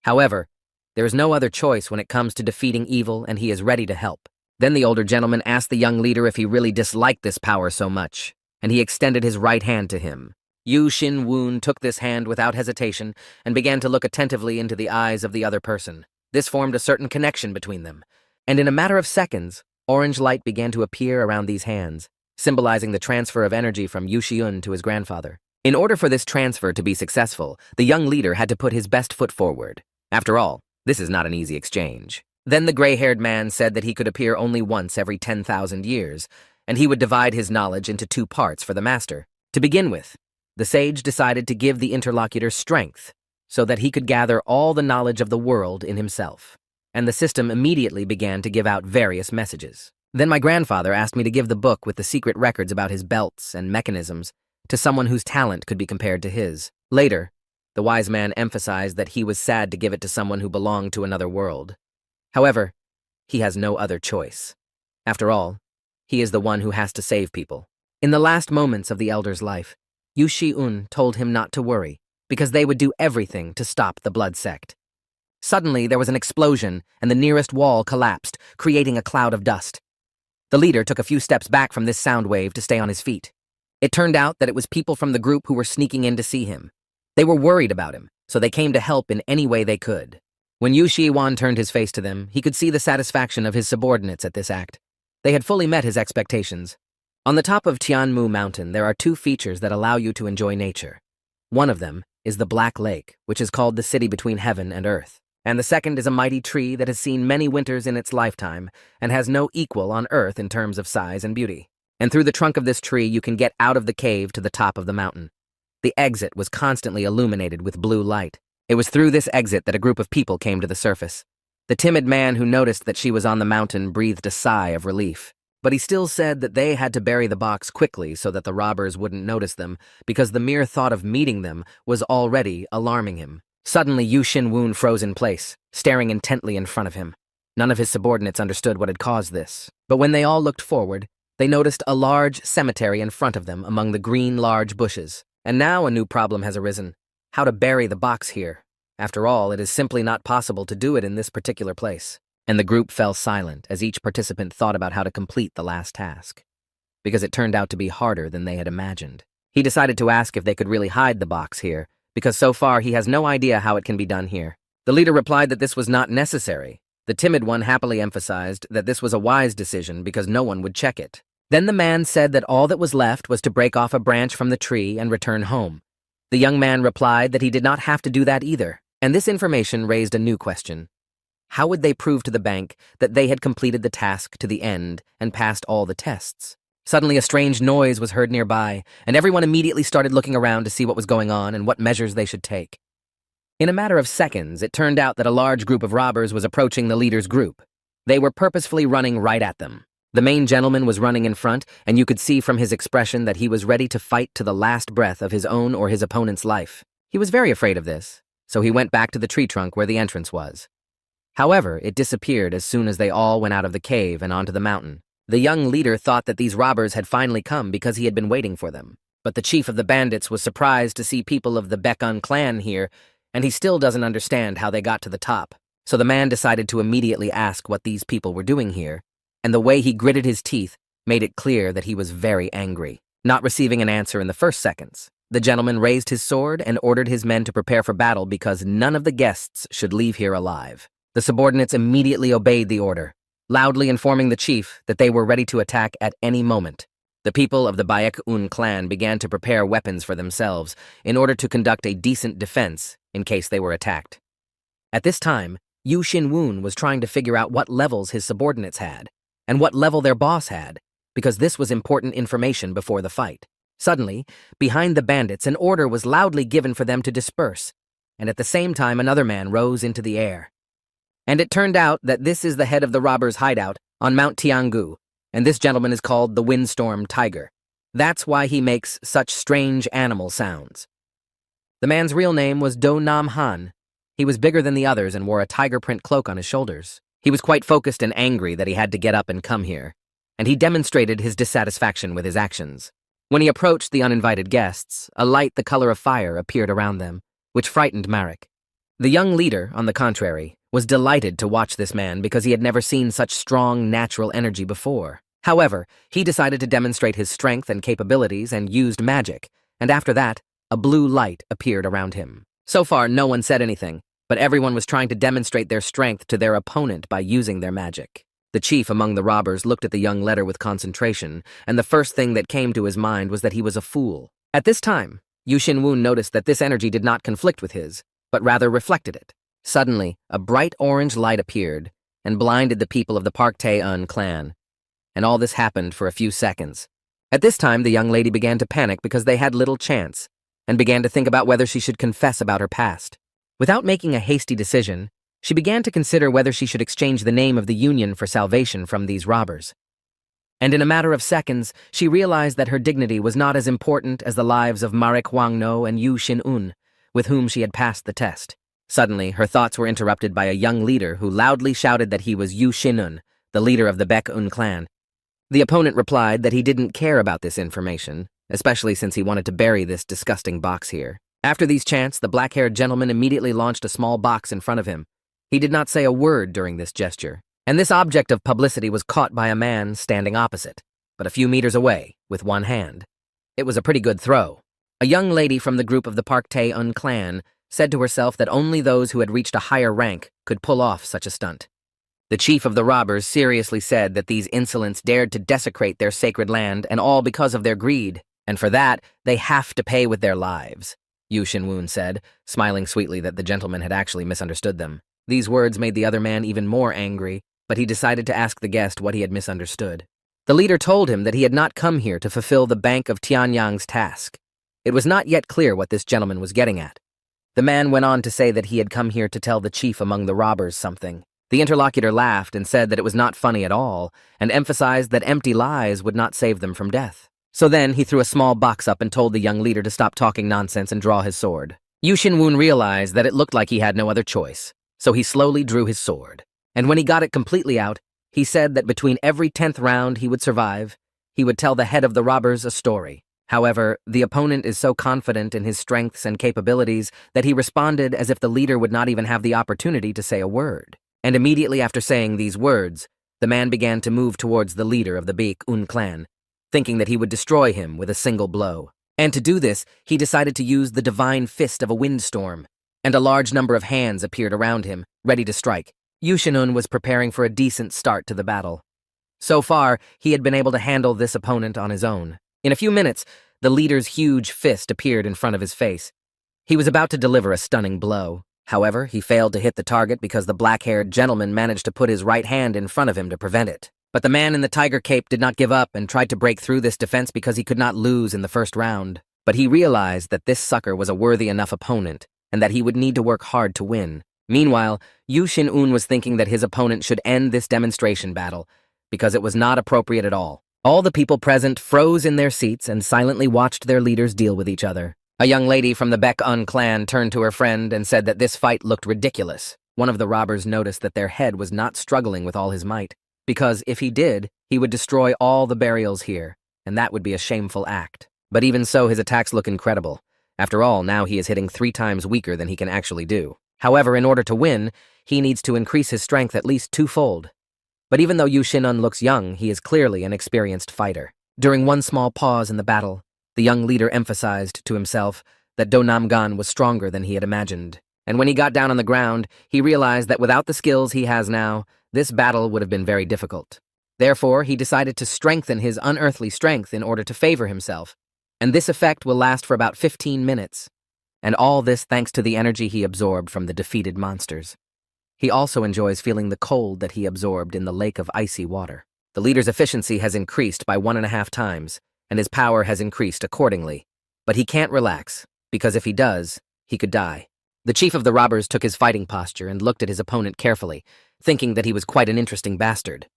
However, there is no other choice when it comes to defeating evil, and he is ready to help. Then the older gentleman asked the young leader if he really disliked this power so much, and he extended his right hand to him. Yu Xinwen took this hand without hesitation and began to look attentively into the eyes of the other person. This formed a certain connection between them, and in a matter of seconds, orange light began to appear around these hands, symbolizing the transfer of energy from Yu Xinwen to his grandfather. In order for this transfer to be successful, the young leader had to put his best foot forward. After all, this is not an easy exchange. Then the gray-haired man said that he could appear only once every 10,000 years, and he would divide his knowledge into two parts for the master. To begin with, the sage decided to give the interlocutor strength so that he could gather all the knowledge of the world in himself, and the system immediately began to give out various messages. Then my grandfather asked me to give the book with the secret records about his belts and mechanisms to someone whose talent could be compared to his. Later, the wise man emphasized that he was sad to give it to someone who belonged to another world. However, he has no other choice. After all, he is the one who has to save people. In the last moments of the elder's life, Yu Xinwen told him not to worry, because they would do everything to stop the blood sect. Suddenly, there was an explosion, and the nearest wall collapsed, creating a cloud of dust. The leader took a few steps back from this sound wave to stay on his feet. It turned out that it was people from the group who were sneaking in to see him. They were worried about him, so they came to help in any way they could. When Yu Xinwen turned his face to them, he could see the satisfaction of his subordinates at this act. They had fully met his expectations. On the top of Tianmu Mountain, there are two features that allow you to enjoy nature. One of them is the Black Lake, which is called the city between heaven and earth. And the second is a mighty tree that has seen many winters in its lifetime and has no equal on earth in terms of size and beauty. And through the trunk of this tree, you can get out of the cave to the top of the mountain. The exit was constantly illuminated with blue light. It was through this exit that a group of people came to the surface. The timid man who noticed that she was on the mountain breathed a sigh of relief. But he still said that they had to bury the box quickly so that the robbers wouldn't notice them, because the mere thought of meeting them was already alarming him. Suddenly, Yu Xinwen froze in place, staring intently in front of him. None of his subordinates understood what had caused this. But when they all looked forward, they noticed a large cemetery in front of them among the green large bushes. And now a new problem has arisen: how to bury the box here. After all, it is simply not possible to do it in this particular place. And the group fell silent as each participant thought about how to complete the last task, because it turned out to be harder than they had imagined. He decided to ask if they could really hide the box here, because so far he has no idea how it can be done here. The leader replied that this was not necessary. The timid one happily emphasized that this was a wise decision because no one would check it. Then the man said that all that was left was to break off a branch from the tree and return home. The young man replied that he did not have to do that either, and this information raised a new question. How would they prove to the bank that they had completed the task to the end and passed all the tests? Suddenly, a strange noise was heard nearby, and everyone immediately started looking around to see what was going on and what measures they should take. In a matter of seconds, it turned out that a large group of robbers was approaching the leader's group. They were purposefully running right at them. The main gentleman was running in front, and you could see from his expression that he was ready to fight to the last breath of his own or his opponent's life. He was very afraid of this, so he went back to the tree trunk where the entrance was. However, it disappeared as soon as they all went out of the cave and onto the mountain. The young leader thought that these robbers had finally come because he had been waiting for them. But the chief of the bandits was surprised to see people of the Baekun clan here, and he still doesn't understand how they got to the top. So the man decided to immediately ask what these people were doing here, and the way he gritted his teeth made it clear that he was very angry. Not receiving an answer in the first seconds, the gentleman raised his sword and ordered his men to prepare for battle because none of the guests should leave here alive. The subordinates immediately obeyed the order, loudly informing the chief that they were ready to attack at any moment. The people of the Baekun clan began to prepare weapons for themselves in order to conduct a decent defense in case they were attacked. At this time, Yu Shin-woon was trying to figure out what levels his subordinates had and what level their boss had, because this was important information before the fight. Suddenly, behind the bandits, an order was loudly given for them to disperse, and at the same time another man rose into the air. And it turned out that this is the head of the robbers' hideout on Mount Tianggu, and this gentleman is called the Windstorm Tiger. That's why he makes such strange animal sounds. The man's real name was Do Nam Han. He was bigger than the others and wore a tiger print cloak on his shoulders. He was quite focused and angry that he had to get up and come here, and he demonstrated his dissatisfaction with his actions. When he approached the uninvited guests, a light the color of fire appeared around them, which frightened Marek. The young leader, on the contrary, was delighted to watch this man because he had never seen such strong natural energy before. However, he decided to demonstrate his strength and capabilities and used magic, and after that, a blue light appeared around him. So far, no one said anything, but everyone was trying to demonstrate their strength to their opponent by using their magic. The chief among the robbers looked at the young leader with concentration, and the first thing that came to his mind was that he was a fool. At this time, Yu Shin-woon noticed that this energy did not conflict with his, but rather reflected it. Suddenly, a bright orange light appeared and blinded the people of the Park Tae-eun clan, and all this happened for a few seconds. At this time, the young lady began to panic because they had little chance, and began to think about whether she should confess about her past. Without making a hasty decision, she began to consider whether she should exchange the name of the Union for salvation from these robbers. And in a matter of seconds, she realized that her dignity was not as important as the lives of Marek Hwang-no and Yu Shin-un, with whom she had passed the test. Suddenly, her thoughts were interrupted by a young leader who loudly shouted that he was Yu Shin-un, the leader of the Baekun clan. The opponent replied that he didn't care about this information, especially since he wanted to bury this disgusting box here. After these chants, the black-haired gentleman immediately launched a small box in front of him. He did not say a word during this gesture, and this object of publicity was caught by a man standing opposite, but a few meters away, with one hand. It was a pretty good throw. A young lady from the group of the Park Tae-eun clan said to herself that only those who had reached a higher rank could pull off such a stunt. The chief of the robbers seriously said that these insolents dared to desecrate their sacred land, and all because of their greed, and for that, they have to pay with their lives, Yu Shin-woon said, smiling sweetly that the gentleman had actually misunderstood them. These words made the other man even more angry, but he decided to ask the guest what he had misunderstood. The leader told him that he had not come here to fulfill the Bank of Tianyang's task. It was not yet clear what this gentleman was getting at. The man went on to say that he had come here to tell the chief among the robbers something. The interlocutor laughed and said that it was not funny at all, and emphasized that empty lies would not save them from death. So then he threw a small box up and told the young leader to stop talking nonsense and draw his sword. Yu Shin-woon realized that it looked like he had no other choice, so he slowly drew his sword. And when he got it completely out, he said that between every 10th round he would survive, he would tell the head of the robbers a story. However, the opponent is so confident in his strengths and capabilities that he responded as if the leader would not even have the opportunity to say a word. And immediately after saying these words, the man began to move towards the leader of the Baekun clan, thinking that he would destroy him with a single blow. And to do this, he decided to use the divine fist of a windstorm, and a large number of hands appeared around him, ready to strike. Yu Shin-un was preparing for a decent start to the battle. So far, he had been able to handle this opponent on his own. In a few minutes, the leader's huge fist appeared in front of his face. He was about to deliver a stunning blow. However, he failed to hit the target because the black-haired gentleman managed to put his right hand in front of him to prevent it. But the man in the tiger cape did not give up and tried to break through this defense because he could not lose in the first round. But he realized that this sucker was a worthy enough opponent and that he would need to work hard to win. Meanwhile, Yu Shin-un was thinking that his opponent should end this demonstration battle because it was not appropriate at all. All the people present froze in their seats and silently watched their leaders deal with each other. A young lady from the Baek-un clan turned to her friend and said that this fight looked ridiculous. One of the robbers noticed that their head was not struggling with all his might, because if he did, he would destroy all the burials here, and that would be a shameful act. But even so, his attacks look incredible. After all, now he is hitting 3 times weaker than he can actually do. However, in order to win, he needs to increase his strength at least 2-fold. But even though Yu Shin-un looks young, he is clearly an experienced fighter. During one small pause in the battle, the young leader emphasized to himself that Do Nam-gan was stronger than he had imagined. And when he got down on the ground, he realized that without the skills he has now, this battle would have been very difficult. Therefore, he decided to strengthen his unearthly strength in order to favor himself. And this effect will last for about 15 minutes. And all this thanks to the energy he absorbed from the defeated monsters. He also enjoys feeling the cold that he absorbed in the lake of icy water. The leader's efficiency has increased by 1.5 times, and his power has increased accordingly. But he can't relax, because if he does, he could die. The chief of the robbers took his fighting posture and looked at his opponent carefully, thinking that he was quite an interesting bastard.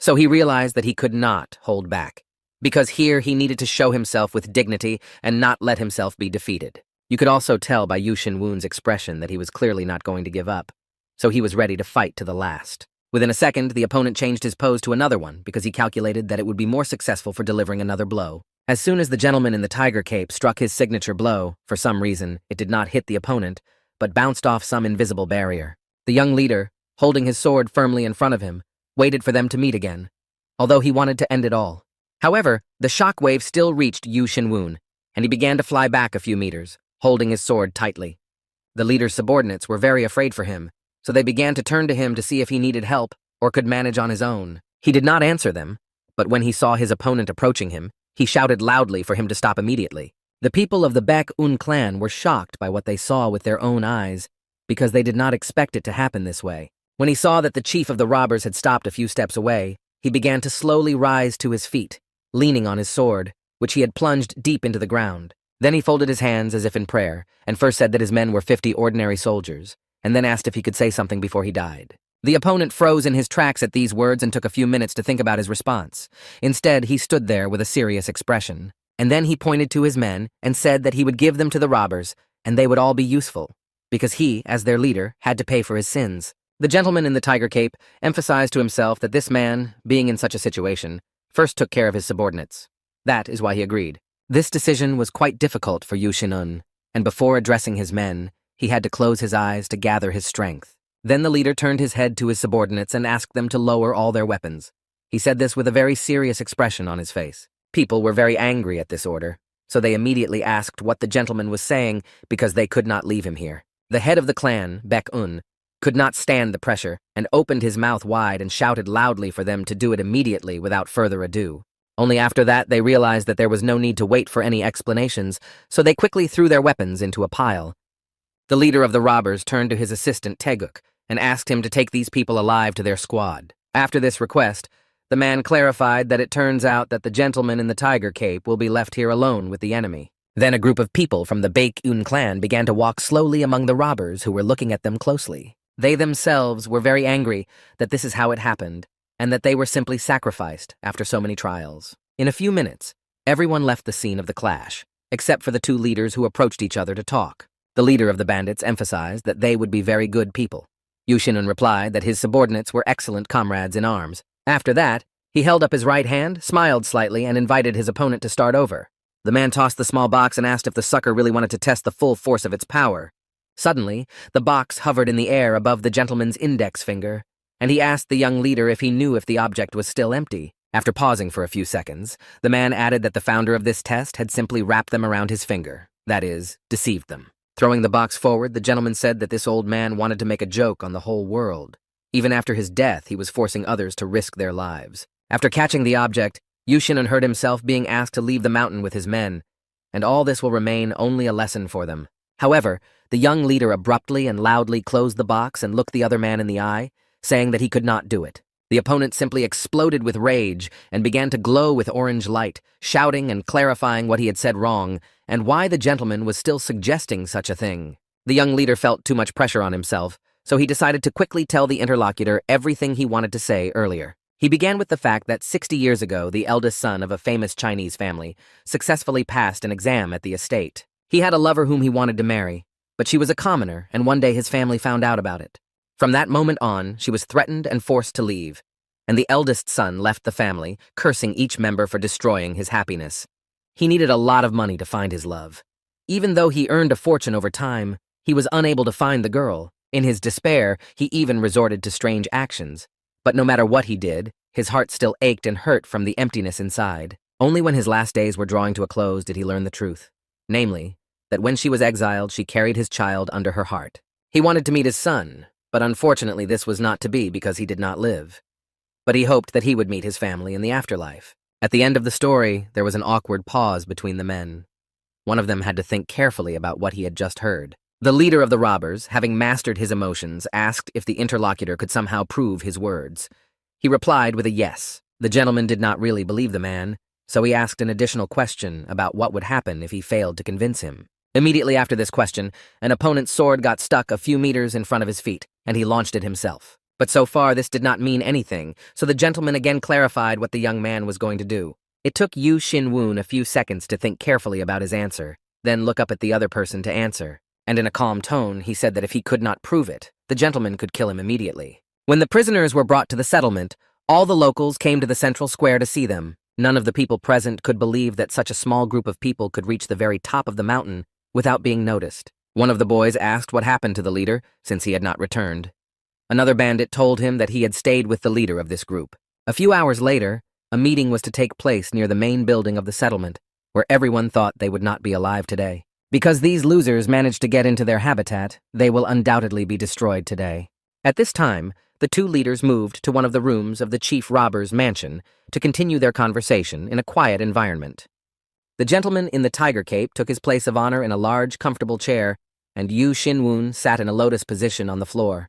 So he realized that he could not hold back, because here he needed to show himself with dignity and not let himself be defeated. You could also tell by Yu Shin-woon's expression that he was clearly not going to give up, so he was ready to fight to the last. Within a second, the opponent changed his pose to another one because he calculated that it would be more successful for delivering another blow. As soon as the gentleman in the tiger cape struck his signature blow, for some reason, it did not hit the opponent, but bounced off some invisible barrier. The young leader, holding his sword firmly in front of him, waited for them to meet again, although he wanted to end it all. However, the shockwave still reached Yu Shin-woon, and he began to fly back a few meters, holding his sword tightly. The leader's subordinates were very afraid for him, so they began to turn to him to see if he needed help or could manage on his own. He did not answer them, but when he saw his opponent approaching him, he shouted loudly for him to stop immediately. The people of the Baek-un clan were shocked by what they saw with their own eyes, because they did not expect it to happen this way. When he saw that the chief of the robbers had stopped a few steps away, he began to slowly rise to his feet, leaning on his sword, which he had plunged deep into the ground. Then he folded his hands as if in prayer, and first said that his men were 50 ordinary soldiers, and then asked if he could say something before he died. The opponent froze in his tracks at these words and took a few minutes to think about his response. Instead, he stood there with a serious expression, and then he pointed to his men and said that he would give them to the robbers, and they would all be useful, because he, as their leader, had to pay for his sins. The gentleman in the tiger cape emphasized to himself that this man, being in such a situation, first took care of his subordinates. That is why he agreed. This decision was quite difficult for Yu Shin-un, and before addressing his men, he had to close his eyes to gather his strength. Then the leader turned his head to his subordinates and asked them to lower all their weapons. He said this with a very serious expression on his face. People were very angry at this order, so they immediately asked what the gentleman was saying because they could not leave him here. The head of the clan, Baek-un, could not stand the pressure and opened his mouth wide and shouted loudly for them to do it immediately without further ado. Only after that they realized that there was no need to wait for any explanations, so they quickly threw their weapons into a pile. The leader of the robbers turned to his assistant Taeguk and asked him to take these people alive to their squad. After this request, the man clarified that it turns out that the gentleman in the tiger cape will be left here alone with the enemy. Then a group of people from the Baek-un clan began to walk slowly among the robbers who were looking at them closely. They themselves were very angry that this is how it happened, and that they were simply sacrificed after so many trials. In a few minutes, everyone left the scene of the clash, except for the two leaders who approached each other to talk. The leader of the bandits emphasized that they would be very good people. Yu Shin-un replied that his subordinates were excellent comrades in arms. After that, he held up his right hand, smiled slightly, and invited his opponent to start over. The man tossed the small box and asked if the sucker really wanted to test the full force of its power. Suddenly, the box hovered in the air above the gentleman's index finger, and he asked the young leader if he knew if the object was still empty. After pausing for a few seconds, the man added that the founder of this test had simply wrapped them around his finger, that is, deceived them. Throwing the box forward, the gentleman said that this old man wanted to make a joke on the whole world. Even after his death, he was forcing others to risk their lives. After catching the object, Yu Shin-un heard himself being asked to leave the mountain with his men, and all this will remain only a lesson for them. However, the young leader abruptly and loudly closed the box and looked the other man in the eye, saying that he could not do it. The opponent simply exploded with rage and began to glow with orange light, shouting and clarifying what he had said wrong and why the gentleman was still suggesting such a thing. The young leader felt too much pressure on himself, so he decided to quickly tell the interlocutor everything he wanted to say earlier. He began with the fact that 60 years ago, the eldest son of a famous Chinese family successfully passed an exam at the estate. He had a lover whom he wanted to marry, but she was a commoner, and one day his family found out about it. From that moment on, she was threatened and forced to leave, and the eldest son left the family, cursing each member for destroying his happiness. He needed a lot of money to find his love. Even though he earned a fortune over time, he was unable to find the girl. In his despair, he even resorted to strange actions. But no matter what he did, his heart still ached and hurt from the emptiness inside. Only when his last days were drawing to a close did he learn the truth. Namely, that when she was exiled, she carried his child under her heart. He wanted to meet his son, but unfortunately this was not to be because he did not live. But he hoped that he would meet his family in the afterlife. At the end of the story, there was an awkward pause between the men. One of them had to think carefully about what he had just heard. The leader of the robbers, having mastered his emotions, asked if the interlocutor could somehow prove his words. He replied with a yes. The gentleman did not really believe the man, so he asked an additional question about what would happen if he failed to convince him. Immediately after this question, an opponent's sword got stuck a few meters in front of his feet, and he launched it himself. But so far this did not mean anything, so the gentleman again clarified what the young man was going to do. It took Yu Xin-woon a few seconds to think carefully about his answer, then look up at the other person to answer. And in a calm tone, he said that if he could not prove it, the gentleman could kill him immediately. When the prisoners were brought to the settlement, all the locals came to the central square to see them. None of the people present could believe that such a small group of people could reach the very top of the mountain without being noticed. One of the boys asked what happened to the leader, since he had not returned. Another bandit told him that he had stayed with the leader of this group. A few hours later, a meeting was to take place near the main building of the settlement, where everyone thought they would not be alive today. Because these losers managed to get into their habitat, they will undoubtedly be destroyed today. At this time, the two leaders moved to one of the rooms of the chief robber's mansion to continue their conversation in a quiet environment. The gentleman in the tiger cape took his place of honor in a large, comfortable chair, and Yu Xin-woon sat in a lotus position on the floor.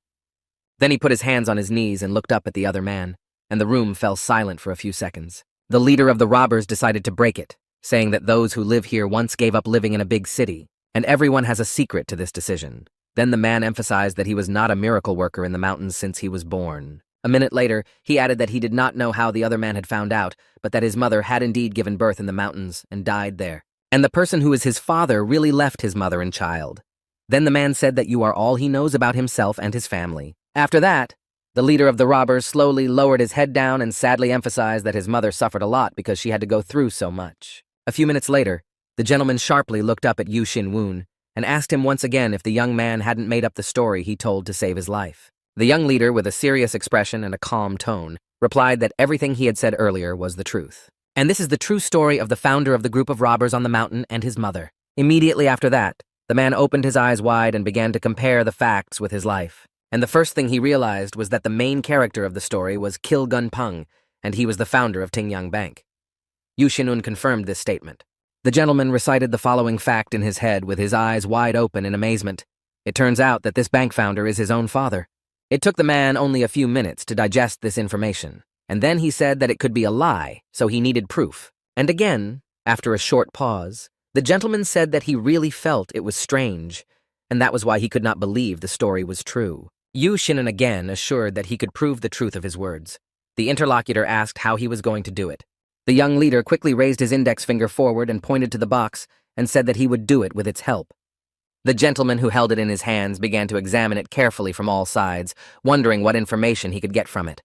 Then he put his hands on his knees and looked up at the other man, and the room fell silent for a few seconds. The leader of the robbers decided to break it, saying that those who live here once gave up living in a big city, and everyone has a secret to this decision. Then the man emphasized that he was not a miracle worker in the mountains since he was born. A minute later, he added that he did not know how the other man had found out, but that his mother had indeed given birth in the mountains and died there. And the person who is his father really left his mother and child. Then the man said that you are all he knows about himself and his family. After that, the leader of the robbers slowly lowered his head down and sadly emphasized that his mother suffered a lot because she had to go through so much. A few minutes later, the gentleman sharply looked up at Yu Xin-woon and asked him once again if the young man hadn't made up the story he told to save his life. The young leader, with a serious expression and a calm tone, replied that everything he had said earlier was the truth. And this is the true story of the founder of the group of robbers on the mountain and his mother. Immediately after that, the man opened his eyes wide and began to compare the facts with his life. And the first thing he realized was that the main character of the story was Kil Gun-pung, and he was the founder of Tingyang Bank. Yu Xin-woon confirmed this statement. The gentleman recited the following fact in his head with his eyes wide open in amazement. It turns out that this bank founder is his own father. It took the man only a few minutes to digest this information, and then he said that it could be a lie, so he needed proof. And again, after a short pause, the gentleman said that he really felt it was strange, and that was why he could not believe the story was true. Yu Xin-woon again assured that he could prove the truth of his words. The interlocutor asked how he was going to do it. The young leader quickly raised his index finger forward and pointed to the box and said that he would do it with its help. The gentleman who held it in his hands began to examine it carefully from all sides, wondering what information he could get from it.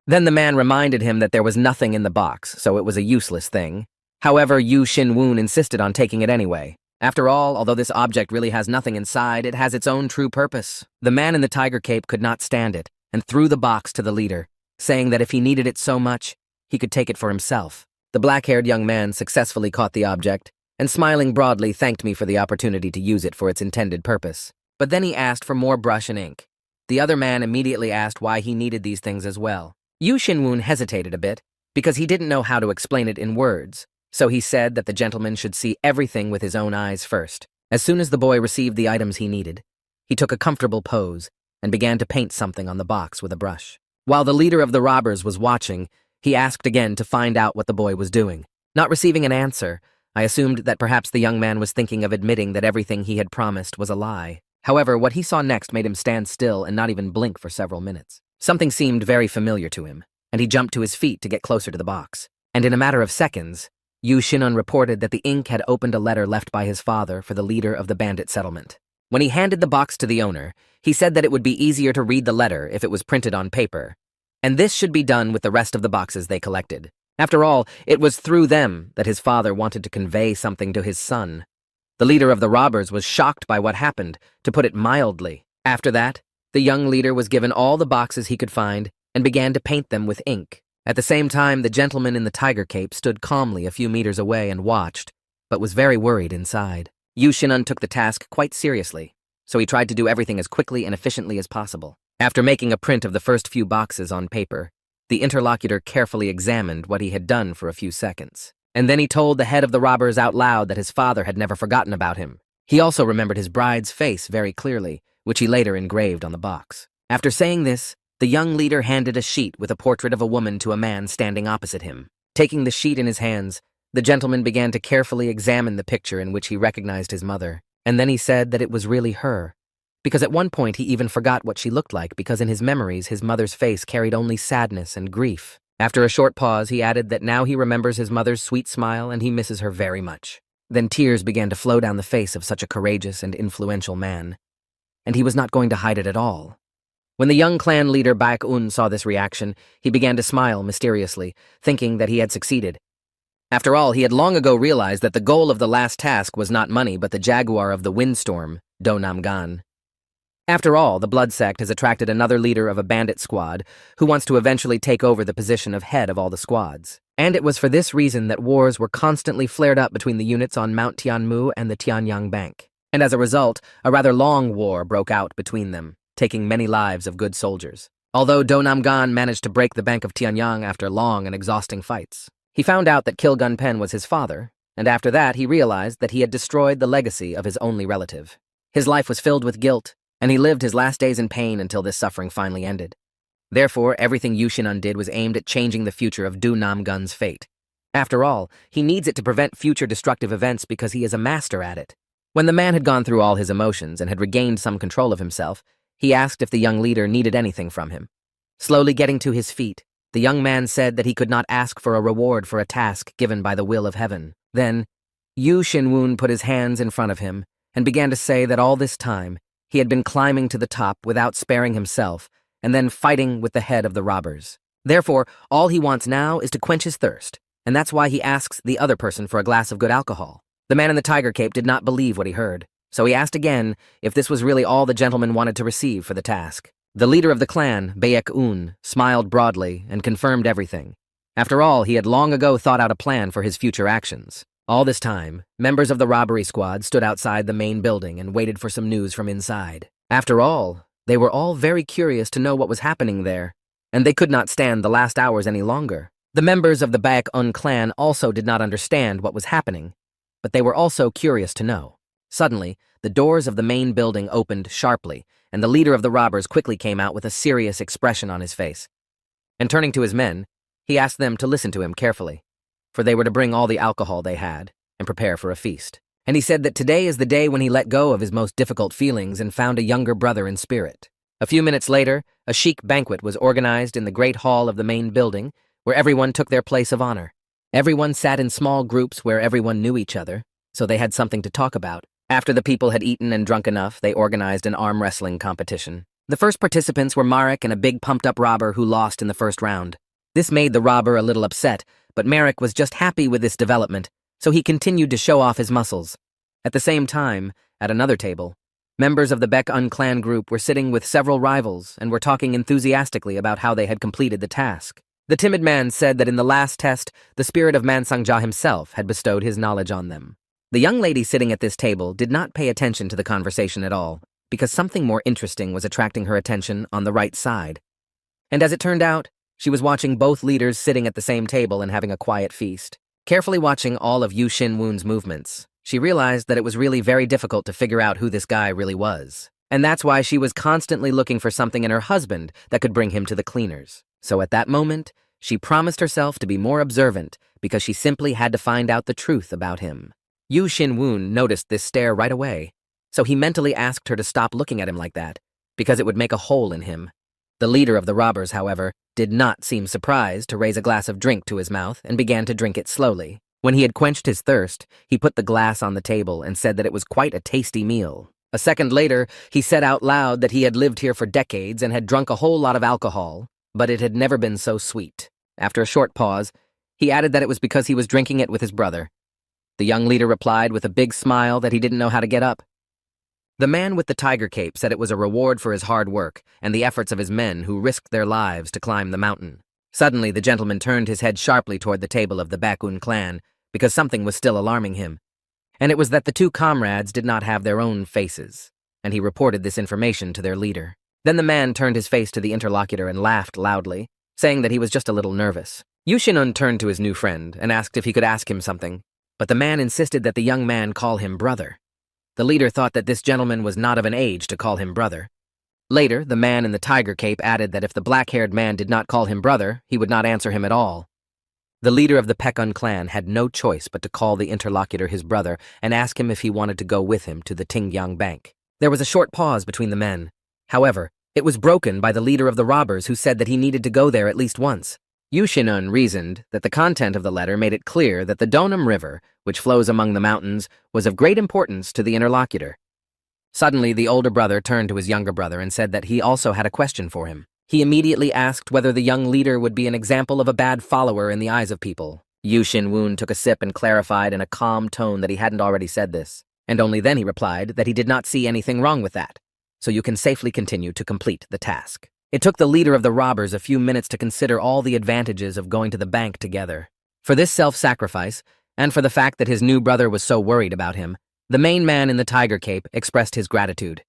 Then the man reminded him that there was nothing in the box, so it was a useless thing. However, Yu Xin-woon insisted on taking it anyway. After all, although this object really has nothing inside, it has its own true purpose. The man in the tiger cape could not stand it and threw the box to the leader, saying that if he needed it so much, he could take it for himself. The black-haired young man successfully caught the object, and smiling broadly thanked me for the opportunity to use it for its intended purpose. But then he asked for more brush and ink. The other man immediately asked why he needed these things as well. Yu Xin-woon hesitated a bit, because he didn't know how to explain it in words, so he said that the gentleman should see everything with his own eyes first. As soon as the boy received the items he needed, he took a comfortable pose and began to paint something on the box with a brush. While the leader of the robbers was watching, he asked again to find out what the boy was doing. Not receiving an answer, I assumed that perhaps the young man was thinking of admitting that everything he had promised was a lie. However, what he saw next made him stand still and not even blink for several minutes. Something seemed very familiar to him. and he jumped to his feet to get closer to the box. And in a matter of seconds, Yu Shinun reported that the ink had opened a letter left by his father for the leader of the bandit settlement. When he handed the box to the owner, he said that it would be easier to read the letter if it was printed on paper, and this should be done with the rest of the boxes they collected. After all, it was through them that his father wanted to convey something to his son. The leader of the robbers was shocked by what happened, to put it mildly. After that, the young leader was given all the boxes he could find and began to paint them with ink. At the same time, the gentleman in the tiger cape stood calmly a few meters away and watched, but was very worried inside. Yu Shinun took the task quite seriously, so he tried to do everything as quickly and efficiently as possible. After making a print of the first few boxes on paper, the interlocutor carefully examined what he had done for a few seconds. And then he told the head of the robbers out loud that his father had never forgotten about him. He also remembered his bride's face very clearly, which he later engraved on the box. After saying this, the young leader handed a sheet with a portrait of a woman to a man standing opposite him. Taking the sheet in his hands, the gentleman began to carefully examine the picture in which he recognized his mother, and then he said that it was really her. Because at one point he even forgot what she looked like because in his memories his mother's face carried only sadness and grief. After a short pause, he added that now he remembers his mother's sweet smile and he misses her very much. Then tears began to flow down the face of such a courageous and influential man. And he was not going to hide it at all. When the young clan leader Baek-un saw this reaction, he began to smile mysteriously, thinking that he had succeeded. After all, he had long ago realized that the goal of the last task was not money but the jaguar of the windstorm, Do Nam Gan. After all, the Blood Sect has attracted another leader of a bandit squad who wants to eventually take over the position of head of all the squads. And it was for this reason that wars were constantly flared up between the units on Mount Tianmu and the Tianyang Bank. And as a result, a rather long war broke out between them, taking many lives of good soldiers. Although Do Nam Gan managed to break the Bank of Tianyang after long and exhausting fights, he found out that Kilgun Pen was his father, and after that he realized that he had destroyed the legacy of his only relative. His life was filled with guilt, and he lived his last days in pain until this suffering finally ended. Therefore, everything Yu Shinun did was aimed at changing the future of Do Nam Gun's fate. After all, he needs it to prevent future destructive events because he is a master at it. When the man had gone through all his emotions and had regained some control of himself, he asked if the young leader needed anything from him. Slowly getting to his feet, the young man said that he could not ask for a reward for a task given by the will of heaven. Then, Yu Shinwun put his hands in front of him and began to say that all this time, he had been climbing to the top without sparing himself and then fighting with the head of the robbers. Therefore, all he wants now is to quench his thirst, and that's why he asks the other person for a glass of good alcohol. The man in the tiger cape did not believe what he heard, so he asked again if this was really all the gentleman wanted to receive for the task. The leader of the clan, Baek-un, smiled broadly and confirmed everything. After all, he had long ago thought out a plan for his future actions. All this time, members of the robbery squad stood outside the main building and waited for some news from inside. After all, they were all very curious to know what was happening there, and they could not stand the last hours any longer. The members of the Baek-un clan also did not understand what was happening, but they were also curious to know. Suddenly, the doors of the main building opened sharply, and the leader of the robbers quickly came out with a serious expression on his face. And turning to his men, he asked them to listen to him carefully, for they were to bring all the alcohol they had and prepare for a feast. And he said that today is the day when he let go of his most difficult feelings and found a younger brother in spirit. A few minutes later, a chic banquet was organized in the great hall of the main building, where everyone took their place of honor. Everyone sat in small groups where everyone knew each other, so they had something to talk about. After the people had eaten and drunk enough, they organized an arm wrestling competition. The first participants were Marek and a big pumped-up robber who lost in the first round. This made the robber a little upset, but Marek was just happy with this development, so he continued to show off his muscles. At the same time, at another table, members of the Baek-un clan group were sitting with several rivals and were talking enthusiastically about how they had completed the task. The timid man said that in the last test, the spirit of Mansangja himself had bestowed his knowledge on them. The young lady sitting at this table did not pay attention to the conversation at all, because something more interesting was attracting her attention on the right side. And as it turned out, she was watching both leaders sitting at the same table and having a quiet feast. Carefully watching all of Yu Shin-woon's movements, she realized that it was really very difficult to figure out who this guy really was. And that's why she was constantly looking for something in her husband that could bring him to the cleaners. So at that moment, she promised herself to be more observant because she simply had to find out the truth about him. Yu Shin-woon noticed this stare right away, so he mentally asked her to stop looking at him like that, because it would make a hole in him. The leader of the robbers, however, did not seem surprised to raise a glass of drink to his mouth and began to drink it slowly. When he had quenched his thirst, he put the glass on the table and said that it was quite a tasty meal. A second later, he said out loud that he had lived here for decades and had drunk a whole lot of alcohol, but it had never been so sweet. After a short pause, he added that it was because he was drinking it with his brother. The young leader replied with a big smile that he didn't know how to get up. The man with the tiger cape said it was a reward for his hard work and the efforts of his men who risked their lives to climb the mountain. Suddenly, the gentleman turned his head sharply toward the table of the Bakun clan because something was still alarming him. And it was that the two comrades did not have their own faces, and he reported this information to their leader. Then the man turned his face to the interlocutor and laughed loudly, saying that he was just a little nervous. Yushinun turned to his new friend and asked if he could ask him something, but the man insisted that the young man call him brother. The leader thought that this gentleman was not of an age to call him brother. Later, the man in the tiger cape added that if the black-haired man did not call him brother, he would not answer him at all. The leader of the Pekun clan had no choice but to call the interlocutor his brother and ask him if he wanted to go with him to the Tingyang Bank. There was a short pause between the men. However, it was broken by the leader of the robbers who said that he needed to go there at least once. Yushinun reasoned that the content of the letter made it clear that the Donam River, which flows among the mountains, was of great importance to the interlocutor. Suddenly, the older brother turned to his younger brother and said that he also had a question for him. He immediately asked whether the young leader would be an example of a bad follower in the eyes of people. Yu Shin-woon took a sip and clarified in a calm tone that he hadn't already said this, and only then he replied that he did not see anything wrong with that, so you can safely continue to complete the task. It took the leader of the robbers a few minutes to consider all the advantages of going to the bank together. For this self-sacrifice, and for the fact that his new brother was so worried about him, the main man in the tiger cape expressed his gratitude.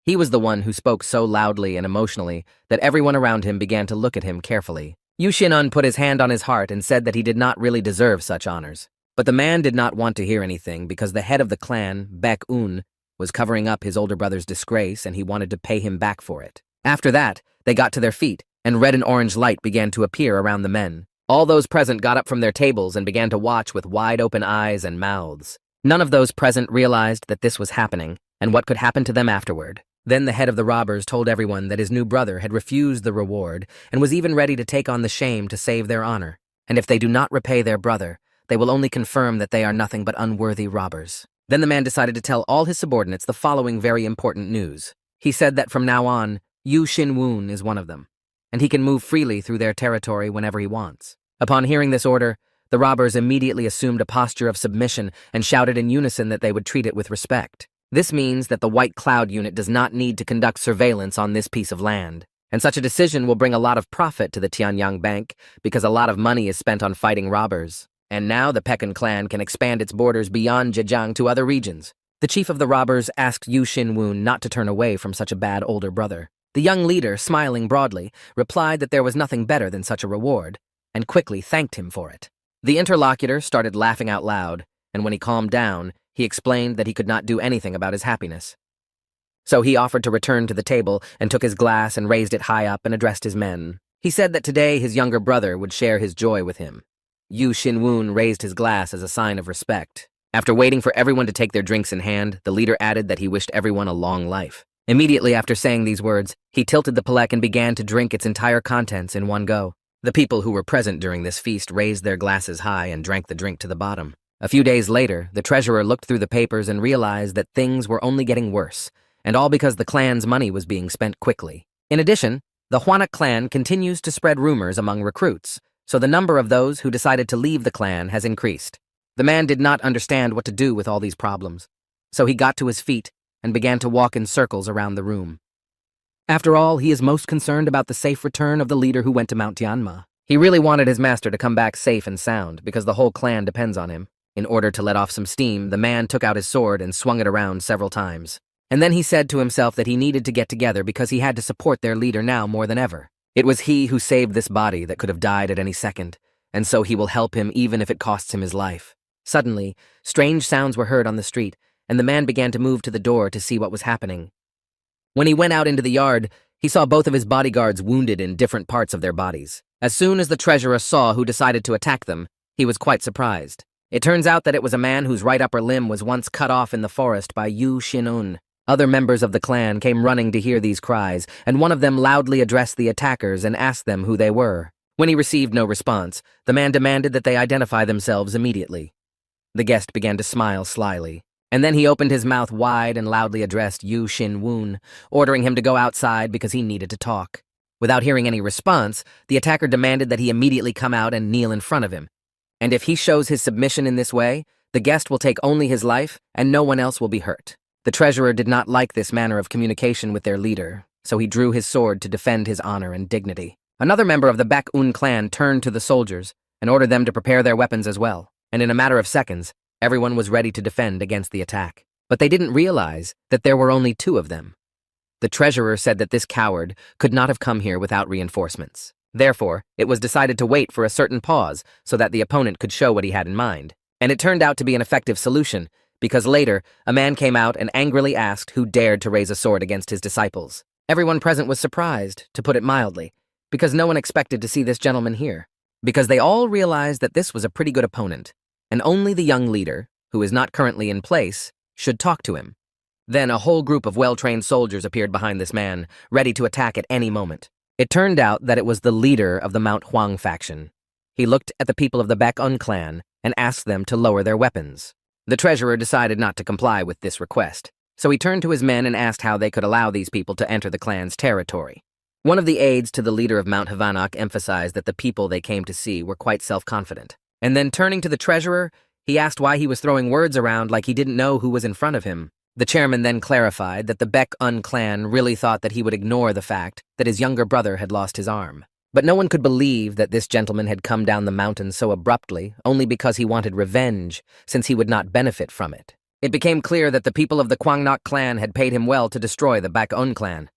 He was the one who spoke so loudly and emotionally that everyone around him began to look at him carefully. Yu Shin-un put his hand on his heart and said that he did not really deserve such honors. But the man did not want to hear anything because the head of the clan, Baek-un, was covering up his older brother's disgrace and he wanted to pay him back for it. After that, they got to their feet, and red and orange light began to appear around the men. All those present got up from their tables and began to watch with wide-open eyes and mouths. None of those present realized that this was happening, and what could happen to them afterward. Then the head of the robbers told everyone that his new brother had refused the reward and was even ready to take on the shame to save their honor. And if they do not repay their brother, they will only confirm that they are nothing but unworthy robbers. Then the man decided to tell all his subordinates the following very important news. He said that from now on, Yu Shin-woon is one of them, and he can move freely through their territory whenever he wants. Upon hearing this order, the robbers immediately assumed a posture of submission and shouted in unison that they would treat it with respect. This means that the White Cloud unit does not need to conduct surveillance on this piece of land, and such a decision will bring a lot of profit to the Tianyang Bank because a lot of money is spent on fighting robbers. And now the Pekun clan can expand its borders beyond Zhejiang to other regions. The chief of the robbers asked Yu Shin-woon not to turn away from such a bad older brother. The young leader, smiling broadly, replied that there was nothing better than such a reward, and quickly thanked him for it. The interlocutor started laughing out loud, and when he calmed down, he explained that he could not do anything about his happiness. So he offered to return to the table and took his glass and raised it high up and addressed his men. He said that today his younger brother would share his joy with him. Yu Shin-woon raised his glass as a sign of respect. After waiting for everyone to take their drinks in hand, the leader added that he wished everyone a long life. Immediately after saying these words, he tilted the palek and began to drink its entire contents in one go. The people who were present during this feast raised their glasses high and drank the drink to the bottom. A few days later, the treasurer looked through the papers and realized that things were only getting worse, and all because the clan's money was being spent quickly. In addition, the Hwanak clan continues to spread rumors among recruits, so the number of those who decided to leave the clan has increased. The man did not understand what to do with all these problems, so he got to his feet and began to walk in circles around the room. After all, he is most concerned about the safe return of the leader who went to Mount Tianma. He really wanted his master to come back safe and sound because the whole clan depends on him. In order to let off some steam, the man took out his sword and swung it around several times. And then he said to himself that he needed to get together because he had to support their leader now more than ever. It was he who saved this body that could have died at any second, and so he will help him even if it costs him his life. Suddenly, strange sounds were heard on the street, and the man began to move to the door to see what was happening. When he went out into the yard, he saw both of his bodyguards wounded in different parts of their bodies. As soon as the treasurer saw who decided to attack them, he was quite surprised. It turns out that it was a man whose right upper limb was once cut off in the forest by Yu Shin-un. Other members of the clan came running to hear these cries, and one of them loudly addressed the attackers and asked them who they were. When he received no response, the man demanded that they identify themselves immediately. The guest began to smile slyly, and then he opened his mouth wide and loudly addressed Yu Xin-woon, ordering him to go outside because he needed to talk. Without hearing any response, the attacker demanded that he immediately come out and kneel in front of him. And if he shows his submission in this way, the guest will take only his life and no one else will be hurt. The treasurer did not like this manner of communication with their leader, so he drew his sword to defend his honor and dignity. Another member of the Baek-un clan turned to the soldiers and ordered them to prepare their weapons as well, and in a matter of seconds, everyone was ready to defend against the attack. But they didn't realize that there were only 2 of them. The treasurer said that this coward could not have come here without reinforcements. Therefore, it was decided to wait for a certain pause so that the opponent could show what he had in mind. And it turned out to be an effective solution, because later, a man came out and angrily asked who dared to raise a sword against his disciples. Everyone present was surprised, to put it mildly, because no one expected to see this gentleman here, because they all realized that this was a pretty good opponent, and only the young leader, who is not currently in place, should talk to him. Then a whole group of well-trained soldiers appeared behind this man, ready to attack at any moment. It turned out that it was the leader of the Mount Huang faction. He looked at the people of the Baek-un clan and asked them to lower their weapons. The treasurer decided not to comply with this request, so he turned to his men and asked how they could allow these people to enter the clan's territory. One of the aides to the leader of Mount Havanok emphasized that the people they came to see were quite self-confident. And then turning to the treasurer, he asked why he was throwing words around like he didn't know who was in front of him. The chairman then clarified that the Baek-un clan really thought that he would ignore the fact that his younger brother had lost his arm. But no one could believe that this gentleman had come down the mountain so abruptly only because he wanted revenge, since he would not benefit from it. It became clear that the people of the Kwangnok clan had paid him well to destroy the Baek-un clan.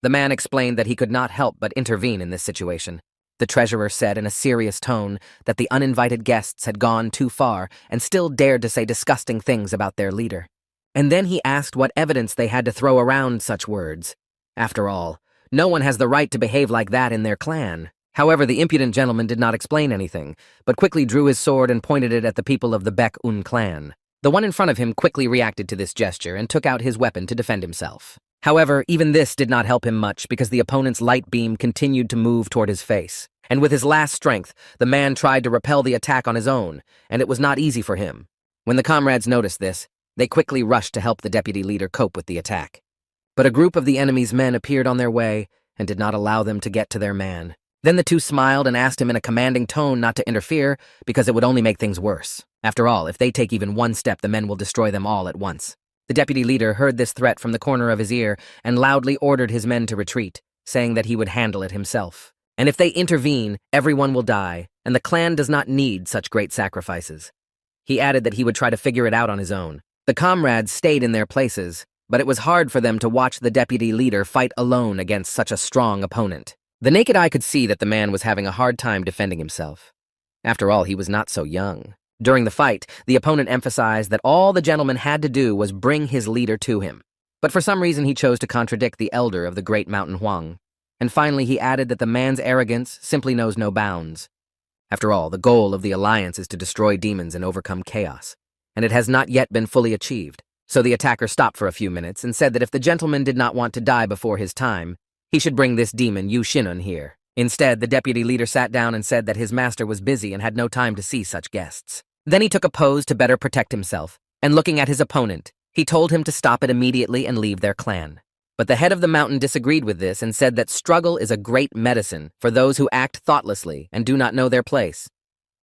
The man explained that he could not help but intervene in this situation. The treasurer said in a serious tone that the uninvited guests had gone too far and still dared to say disgusting things about their leader. And then he asked what evidence they had to throw around such words. After all, no one has the right to behave like that in their clan. However, the impudent gentleman did not explain anything, but quickly drew his sword and pointed it at the people of the Baek-un clan. The one in front of him quickly reacted to this gesture and took out his weapon to defend himself. However, even this did not help him much because the opponent's light beam continued to move toward his face. And with his last strength, the man tried to repel the attack on his own, and it was not easy for him. When the comrades noticed this, they quickly rushed to help the deputy leader cope with the attack. But a group of the enemy's men appeared on their way and did not allow them to get to their man. Then the 2 smiled and asked him in a commanding tone not to interfere because it would only make things worse. After all, if they take even one step, the men will destroy them all at once. The deputy leader heard this threat from the corner of his ear and loudly ordered his men to retreat, saying that he would handle it himself. And if they intervene, everyone will die, and the clan does not need such great sacrifices. He added that he would try to figure it out on his own. The comrades stayed in their places, but it was hard for them to watch the deputy leader fight alone against such a strong opponent. The naked eye could see that the man was having a hard time defending himself. After all, he was not so young. During the fight, the opponent emphasized that all the gentleman had to do was bring his leader to him. But for some reason, he chose to contradict the elder of the great mountain Huang. And finally, he added that the man's arrogance simply knows no bounds. After all, the goal of the alliance is to destroy demons and overcome chaos, and it has not yet been fully achieved. So the attacker stopped for a few minutes and said that if the gentleman did not want to die before his time, he should bring this demon Yu Shinun here. Instead, the deputy leader sat down and said that his master was busy and had no time to see such guests. Then he took a pose to better protect himself, and looking at his opponent, he told him to stop it immediately and leave their clan. But the head of the mountain disagreed with this and said that struggle is a great medicine for those who act thoughtlessly and do not know their place.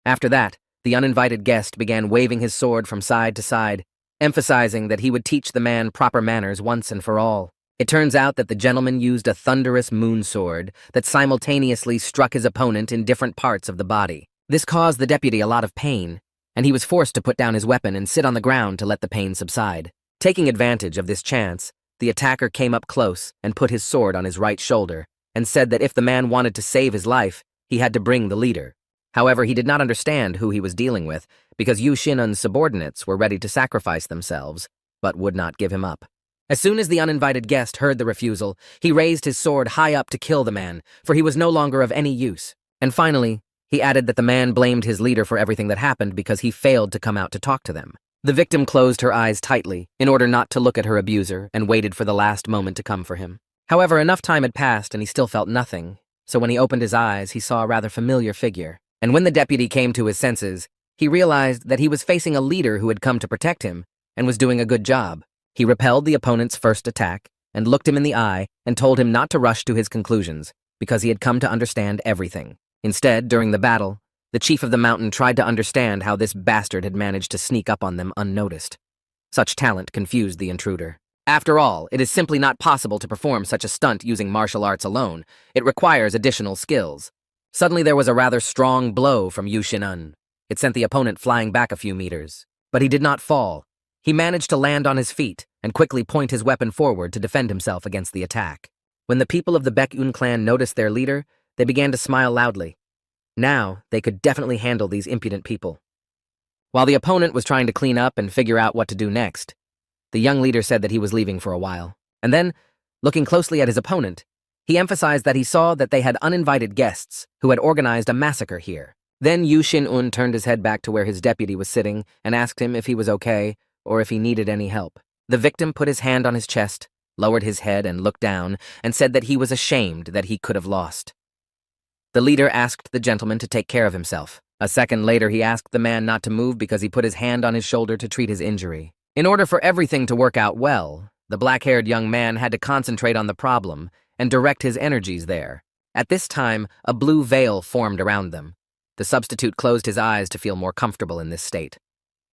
After that, the uninvited guest began waving his sword from side to side, emphasizing that he would teach the man proper manners once and for all. It turns out that the gentleman used a thunderous moon sword that simultaneously struck his opponent in different parts of the body. This caused the deputy a lot of pain, and he was forced to put down his weapon and sit on the ground to let the pain subside. Taking advantage of this chance, the attacker came up close and put his sword on his right shoulder and said that if the man wanted to save his life, he had to bring the leader. However, he did not understand who he was dealing with because Yu Shinun's subordinates were ready to sacrifice themselves, but would not give him up. As soon as the uninvited guest heard the refusal, he raised his sword high up to kill the man, for he was no longer of any use. And finally, he added that the man blamed his leader for everything that happened because he failed to come out to talk to them. The victim closed her eyes tightly in order not to look at her abuser and waited for the last moment to come for him. However, enough time had passed and he still felt nothing, so when he opened his eyes, he saw a rather familiar figure. And when the deputy came to his senses, he realized that he was facing a leader who had come to protect him and was doing a good job. He repelled the opponent's first attack and looked him in the eye and told him not to rush to his conclusions because he had come to understand everything. Instead, during the battle, the chief of the mountain tried to understand how this bastard had managed to sneak up on them unnoticed. Such talent confused the intruder. After all, it is simply not possible to perform such a stunt using martial arts alone. It requires additional skills. Suddenly there was a rather strong blow from Yu Xin'un. It sent the opponent flying back a few meters. But he did not fall. He managed to land on his feet and quickly point his weapon forward to defend himself against the attack. When the people of the Baek-un clan noticed their leader, they began to smile loudly. Now, they could definitely handle these impudent people. While the opponent was trying to clean up and figure out what to do next, the young leader said that he was leaving for a while. And then, looking closely at his opponent, he emphasized that he saw that they had uninvited guests who had organized a massacre here. Then Yu Xin'un turned his head back to where his deputy was sitting and asked him if he was okay or if he needed any help. The victim put his hand on his chest, lowered his head and looked down, and said that he was ashamed that he could have lost. The leader asked the gentleman to take care of himself. A second later, he asked the man not to move because he put his hand on his shoulder to treat his injury. In order for everything to work out well, the black-haired young man had to concentrate on the problem and direct his energies there. At this time, a blue veil formed around them. The substitute closed his eyes to feel more comfortable in this state.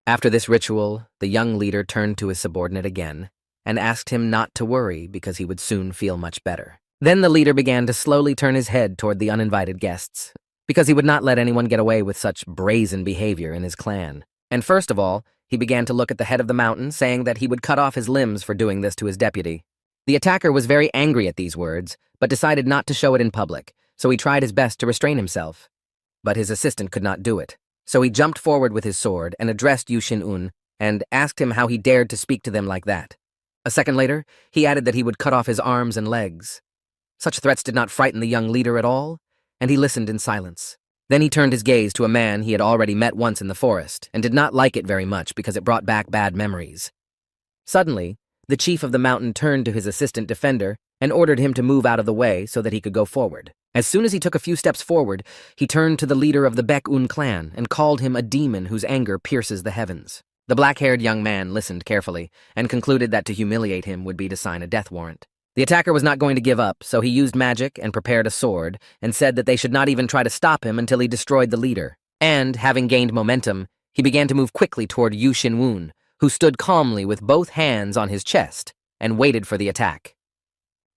After this ritual, the young leader turned to his subordinate again and asked him not to worry because he would soon feel much better. Then the leader began to slowly turn his head toward the uninvited guests, because he would not let anyone get away with such brazen behavior in his clan. And first of all, he began to look at the head of the mountain, saying that he would cut off his limbs for doing this to his deputy. The attacker was very angry at these words, but decided not to show it in public, so he tried his best to restrain himself. But his assistant could not do it, so he jumped forward with his sword and addressed Yu Xin'un and asked him how he dared to speak to them like that. A second later, he added that he would cut off his arms and legs. Such threats did not frighten the young leader at all, and he listened in silence. Then he turned his gaze to a man he had already met once in the forest and did not like it very much because it brought back bad memories. Suddenly, the chief of the mountain turned to his assistant defender and ordered him to move out of the way so that he could go forward. As soon as he took a few steps forward, he turned to the leader of the Baek-un clan and called him a demon whose anger pierces the heavens. The black-haired young man listened carefully and concluded that to humiliate him would be to sign a death warrant. The attacker was not going to give up, so he used magic and prepared a sword and said that they should not even try to stop him until he destroyed the leader. And, having gained momentum, he began to move quickly toward Yu Xin'un, who stood calmly with both hands on his chest and waited for the attack.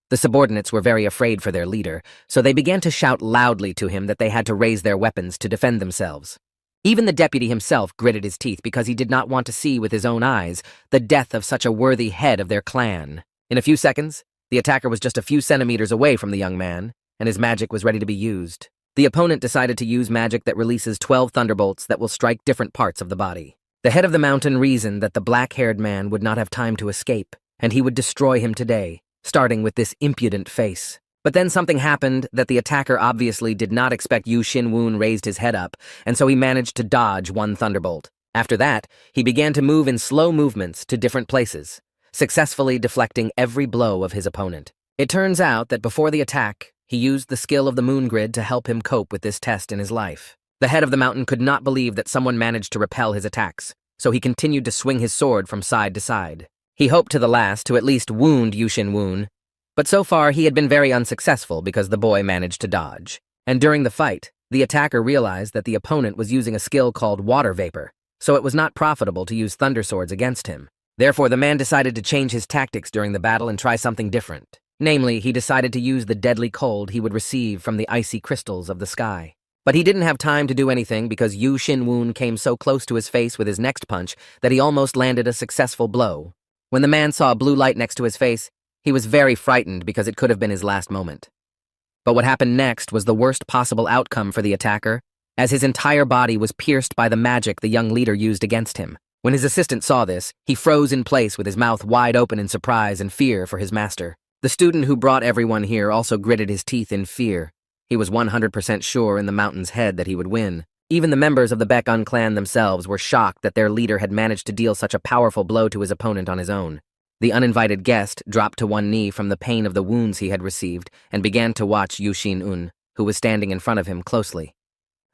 The subordinates were very afraid for their leader, so they began to shout loudly to him that they had to raise their weapons to defend themselves. Even the deputy himself gritted his teeth because he did not want to see with his own eyes the death of such a worthy head of their clan. In a few seconds, the attacker was just a few centimeters away from the young man, and his magic was ready to be used. The opponent decided to use magic that releases 12 thunderbolts that will strike different parts of the body. The head of the mountain reasoned that the black-haired man would not have time to escape, and he would destroy him today, starting with this impudent face. But then something happened that the attacker obviously did not expect. Yu Xin'un raised his head up, and so he managed to dodge one thunderbolt. After that, he began to move in slow movements to different places, successfully deflecting every blow of his opponent. It turns out that before the attack, he used the skill of the moon grid to help him cope with this test in his life. The head of the mountain could not believe that someone managed to repel his attacks, so he continued to swing his sword from side to side. He hoped to the last to at least wound Yu Xin'un, but so far he had been very unsuccessful because the boy managed to dodge. And during the fight, the attacker realized that the opponent was using a skill called water vapor, so it was not profitable to use thunder swords against him. Therefore, the man decided to change his tactics during the battle and try something different. Namely, he decided to use the deadly cold he would receive from the icy crystals of the sky. But he didn't have time to do anything because Yu Xin'un came so close to his face with his next punch that he almost landed a successful blow. When the man saw a blue light next to his face, he was very frightened because it could have been his last moment. But what happened next was the worst possible outcome for the attacker, as his entire body was pierced by the magic the young leader used against him. When his assistant saw this, he froze in place with his mouth wide open in surprise and fear for his master. The student who brought everyone here also gritted his teeth in fear. He was 100% sure in the mountain's head that he would win, Even the members of the Baek-un clan themselves were shocked that their leader had managed to deal such a powerful blow to his opponent on his own. The uninvited guest dropped to one knee from the pain of the wounds he had received and began to watch Yu Xin-un, who was standing in front of him, closely.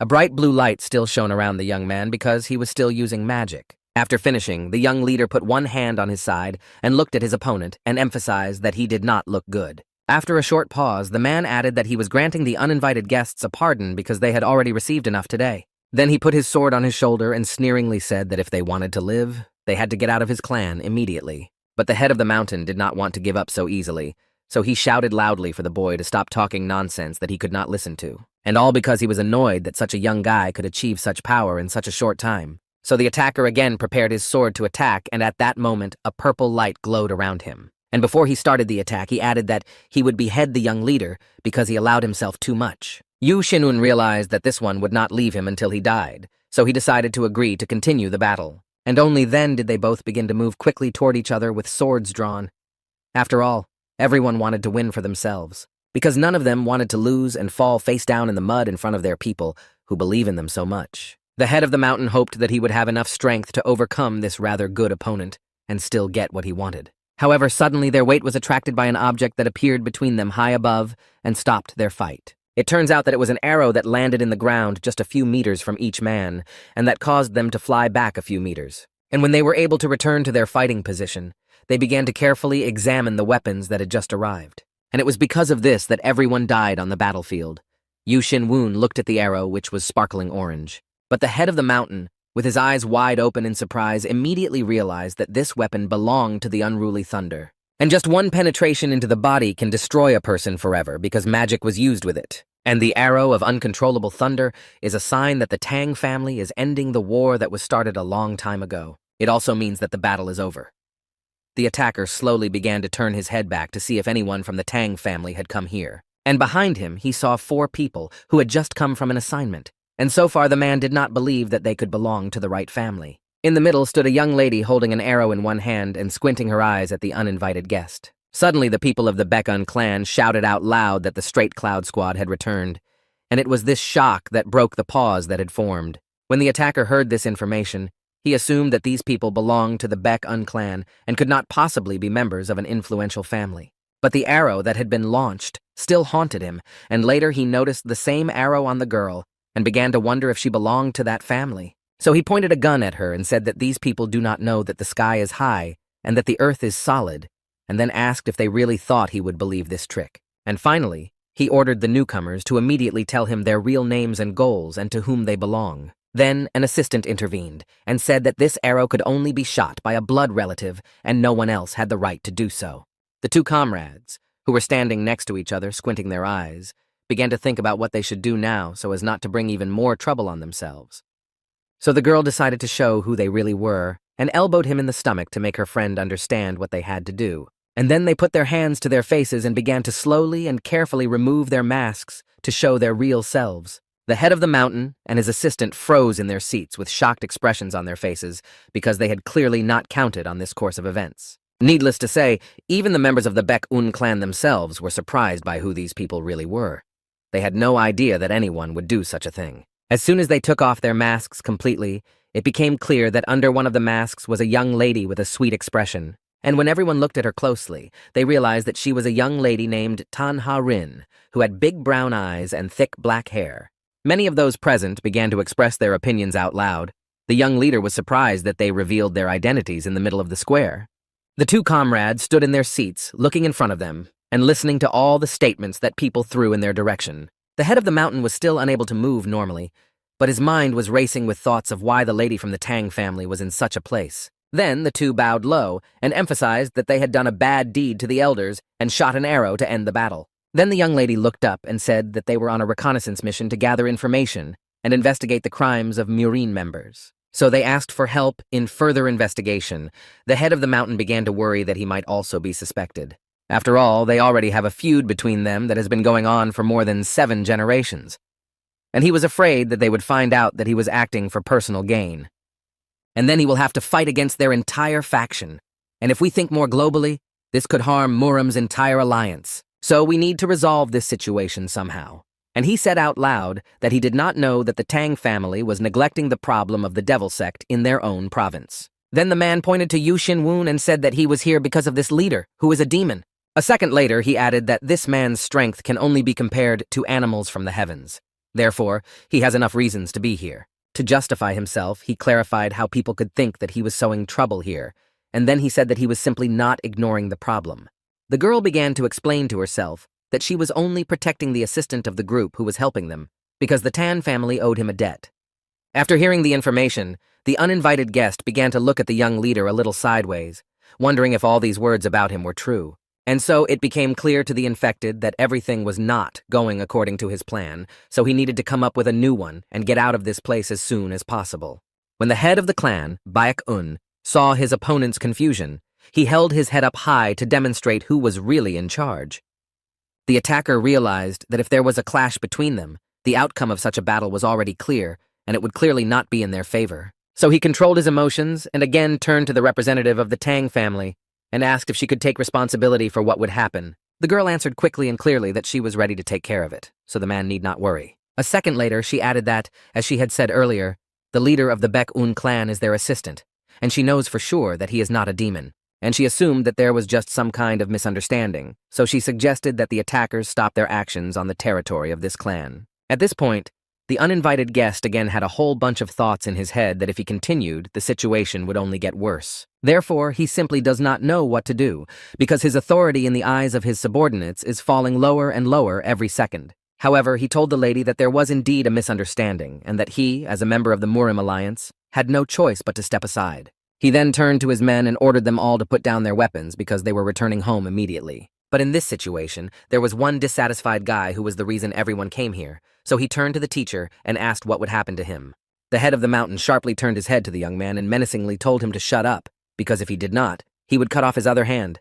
A bright blue light still shone around the young man because he was still using magic. After finishing, the young leader put one hand on his side and looked at his opponent and emphasized that he did not look good. After a short pause, the man added that he was granting the uninvited guests a pardon because they had already received enough today. Then he put his sword on his shoulder and sneeringly said that if they wanted to live, they had to get out of his clan immediately. But the head of the mountain did not want to give up so easily, so he shouted loudly for the boy to stop talking nonsense that he could not listen to. And all because he was annoyed that such a young guy could achieve such power in such a short time. So the attacker again prepared his sword to attack, and at that moment, a purple light glowed around him. And before he started the attack, he added that he would behead the young leader because he allowed himself too much. Yu Xin-un realized that this one would not leave him until he died, so he decided to agree to continue the battle. And only then did they both begin to move quickly toward each other with swords drawn. After all, everyone wanted to win for themselves, because none of them wanted to lose and fall face down in the mud in front of their people who believe in them so much. The head of the mountain hoped that he would have enough strength to overcome this rather good opponent and still get what he wanted. However, suddenly their weight was attracted by an object that appeared between them high above and stopped their fight. It turns out that it was an arrow that landed in the ground just a few meters from each man, and that caused them to fly back a few meters. And when they were able to return to their fighting position, they began to carefully examine the weapons that had just arrived. And it was because of this that everyone died on the battlefield. Yu Xin-un looked at the arrow, which was sparkling orange. But the head of the mountain, with his eyes wide open in surprise, immediately realized that this weapon belonged to the unruly thunder. And just one penetration into the body can destroy a person forever because magic was used with it. And the arrow of uncontrollable thunder is a sign that the Tang family is ending the war that was started a long time ago. It also means that the battle is over. The attacker slowly began to turn his head back to see if anyone from the Tang family had come here. And behind him, he saw 4 people who had just come from an assignment. And so far the man did not believe that they could belong to the right family. In the middle stood a young lady holding an arrow in one hand and squinting her eyes at the uninvited guest. Suddenly the people of the Baek-un clan shouted out loud that the Straight Cloud Squad had returned, and it was this shock that broke the pause that had formed. When the attacker heard this information, he assumed that these people belonged to the Baek-un clan and could not possibly be members of an influential family. But the arrow that had been launched still haunted him, and later he noticed the same arrow on the girl and began to wonder if she belonged to that family. So he pointed a gun at her and said that these people do not know that the sky is high and that the earth is solid, and then asked if they really thought he would believe this trick. And finally, he ordered the newcomers to immediately tell him their real names and goals and to whom they belong. Then an assistant intervened and said that this arrow could only be shot by a blood relative and no one else had the right to do so. The 2 comrades, who were standing next to each other squinting their eyes, began to think about what they should do now so as not to bring even more trouble on themselves. So the girl decided to show who they really were and elbowed him in the stomach to make her friend understand what they had to do. And then they put their hands to their faces and began to slowly and carefully remove their masks to show their real selves. The head of the mountain and his assistant froze in their seats with shocked expressions on their faces because they had clearly not counted on this course of events. Needless to say, even the members of the Baek-un clan themselves were surprised by who these people really were. They had no idea that anyone would do such a thing. As soon as they took off their masks completely, it became clear that under one of the masks was a young lady with a sweet expression. And when everyone looked at her closely, they realized that she was a young lady named Tan Ha-rin, who had big brown eyes and thick black hair. Many of those present began to express their opinions out loud. The young leader was surprised that they revealed their identities in the middle of the square. The 2 comrades stood in their seats, looking in front of them, and listening to all the statements that people threw in their direction. The head of the mountain was still unable to move normally, but his mind was racing with thoughts of why the lady from the Tang family was in such a place. Then the 2 bowed low and emphasized that they had done a bad deed to the elders and shot an arrow to end the battle. Then the young lady looked up and said that they were on a reconnaissance mission to gather information and investigate the crimes of Murine members. So they asked for help in further investigation. The head of the mountain began to worry that he might also be suspected. After all, they already have a feud between them that has been going on for more than 7 generations. And he was afraid that they would find out that he was acting for personal gain. And then he will have to fight against their entire faction. And if we think more globally, this could harm Muram's entire alliance. So we need to resolve this situation somehow. and he said out loud that he did not know that the Tang family was neglecting the problem of the devil sect in their own province. Then the man pointed to Yu Xinwen and said that he was here because of this leader, who is a demon. A second later, he added that this man's strength can only be compared to animals from the heavens. Therefore, he has enough reasons to be here. To justify himself, he clarified how people could think that he was sowing trouble here, and then he said that he was simply not ignoring the problem. The girl began to explain to herself that she was only protecting the assistant of the group who was helping them, because the Tan family owed him a debt. After hearing the information, the uninvited guest began to look at the young leader a little sideways, wondering if all these words about him were true. And so it became clear to the infected that everything was not going according to his plan, so he needed to come up with a new one and get out of this place as soon as possible. When the head of the clan, Baek-un, saw his opponent's confusion, he held his head up high to demonstrate who was really in charge. The attacker realized that if there was a clash between them, the outcome of such a battle was already clear, and it would clearly not be in their favor. So he controlled his emotions and again turned to the representative of the Tang family and asked if she could take responsibility for what would happen. The girl answered quickly and clearly that she was ready to take care of it, so the man need not worry. A second later, she added that, as she had said earlier, the leader of the Baek-un clan is their assistant, and she knows for sure that he is not a demon, and she assumed that there was just some kind of misunderstanding, so she suggested that the attackers stop their actions on the territory of this clan. At this point, the uninvited guest again had a whole bunch of thoughts in his head that if he continued, the situation would only get worse. Therefore, he simply does not know what to do, because his authority in the eyes of his subordinates is falling lower and lower every second. However, he told the lady that there was indeed a misunderstanding, and that he, as a member of the Murim Alliance, had no choice but to step aside. He then turned to his men and ordered them all to put down their weapons because they were returning home immediately. But in this situation, there was one dissatisfied guy who was the reason everyone came here, so he turned to the teacher and asked what would happen to him. The head of the mountain sharply turned his head to the young man and menacingly told him to shut up, because if he did not, he would cut off his other hand.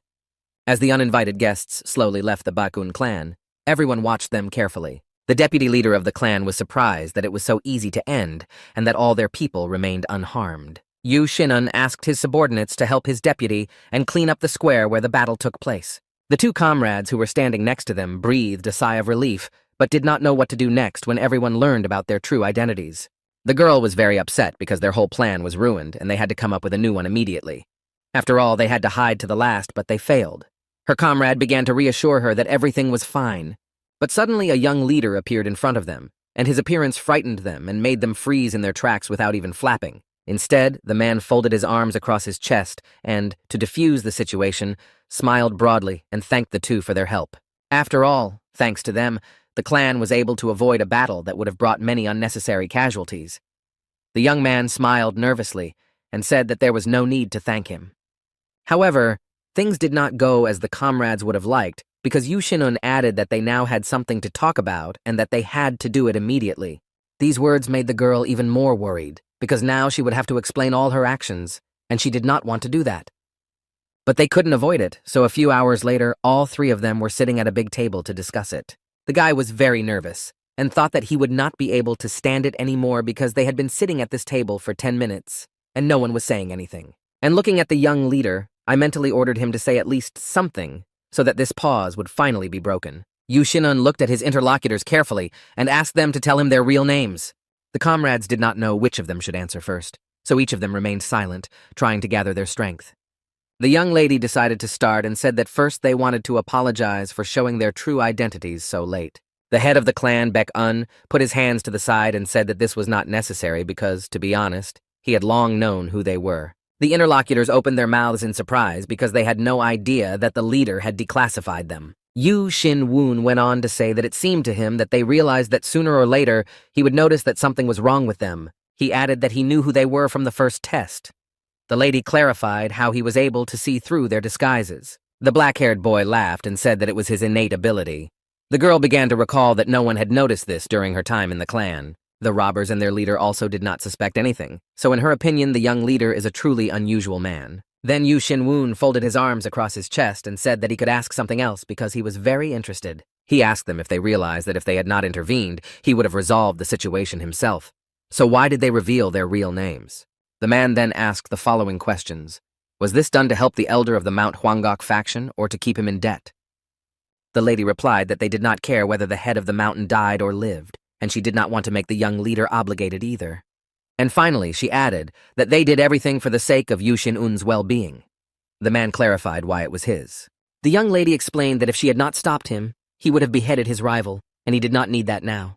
As the uninvited guests slowly left the Baek-un clan, everyone watched them carefully. The deputy leader of the clan was surprised that it was so easy to end and that all their people remained unharmed. Yu Xinwen asked his subordinates to help his deputy and clean up the square where the battle took place. The two comrades who were standing next to them breathed a sigh of relief, but did not know what to do next when everyone learned about their true identities. The girl was very upset because their whole plan was ruined and they had to come up with a new one immediately. After all, they had to hide to the last, but they failed. Her comrade began to reassure her that everything was fine. But suddenly a young leader appeared in front of them, and his appearance frightened them and made them freeze in their tracks without even flapping. Instead, the man folded his arms across his chest and, to defuse the situation, smiled broadly and thanked the two for their help. After all, thanks to them, the clan was able to avoid a battle that would have brought many unnecessary casualties. The young man smiled nervously and said that there was no need to thank him. However, things did not go as the comrades would have liked because Yu Xinwen added that they now had something to talk about and that they had to do it immediately. These words made the girl even more worried, because now she would have to explain all her actions, and she did not want to do that. But they couldn't avoid it, so a few hours later, all three of them were sitting at a big table to discuss it. The guy was very nervous, and thought that he would not be able to stand it anymore because they had been sitting at this table for 10 minutes, and no one was saying anything. And looking at the young leader, I mentally ordered him to say at least something, so that this pause would finally be broken. Yu Xinwen looked at his interlocutors carefully and asked them to tell him their real names. The comrades did not know which of them should answer first, so each of them remained silent, trying to gather their strength. The young lady decided to start and said that first they wanted to apologize for showing their true identities so late. The head of the clan, Baek-un, put his hands to the side and said that this was not necessary because, to be honest, he had long known who they were. The interlocutors opened their mouths in surprise because they had no idea that the leader had declassified them. Yu Xinwen went on to say that it seemed to him that they realized that sooner or later he would notice that something was wrong with them. He added that he knew who they were from the first test. The lady clarified how he was able to see through their disguises. The black-haired boy laughed and said that it was his innate ability. The girl began to recall that no one had noticed this during her time in the clan. The robbers and their leader also did not suspect anything, so in her opinion the young leader is a truly unusual man. Then Yu Xinwen folded his arms across his chest and said that he could ask something else because he was very interested. He asked them if they realized that if they had not intervened, he would have resolved the situation himself. So why did they reveal their real names? The man then asked the following questions. Was this done to help the elder of the Mount Hwangok faction or to keep him in debt? The lady replied that they did not care whether the head of the mountain died or lived, and she did not want to make the young leader obligated either. And finally, she added that they did everything for the sake of Yu Xin-un's well-being. The man clarified why it was his. The young lady explained that if she had not stopped him, he would have beheaded his rival, and he did not need that now.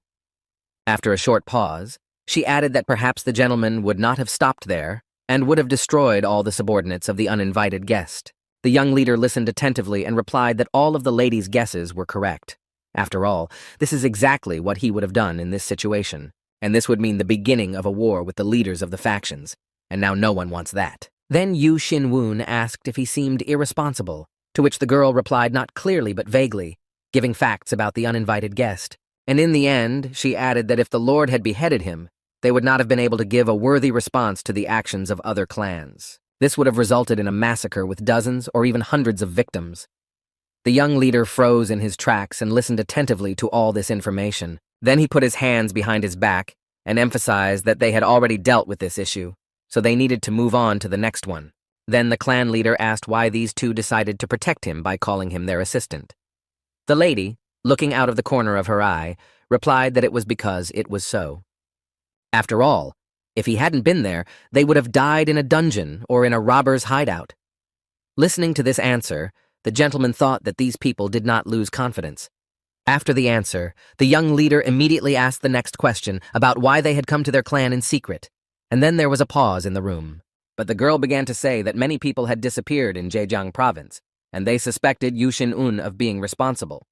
After a short pause, she added that perhaps the gentleman would not have stopped there and would have destroyed all the subordinates of the uninvited guest. The young leader listened attentively and replied that all of the lady's guesses were correct. After all, this is exactly what he would have done in this situation, and this would mean the beginning of a war with the leaders of the factions, and now no one wants that. Then Yu Xin-un asked if he seemed irresponsible, to which the girl replied not clearly but vaguely, giving facts about the uninvited guest. And in the end, she added that if the Lord had beheaded him, they would not have been able to give a worthy response to the actions of other clans. This would have resulted in a massacre with dozens or even hundreds of victims. The young leader froze in his tracks and listened attentively to all this information. Then he put his hands behind his back and emphasized that they had already dealt with this issue, so they needed to move on to the next one. Then the clan leader asked why these two decided to protect him by calling him their assistant. The lady, looking out of the corner of her eye, replied that it was because it was so. After all, if he hadn't been there, they would have died in a dungeon or in a robber's hideout. Listening to this answer, the gentleman thought that these people did not lose confidence. After the answer, the young leader immediately asked the next question about why they had come to their clan in secret, and then there was a pause in the room. But the girl began to say that many people had disappeared in Zhejiang province, and they suspected Yu Xin-un of being responsible.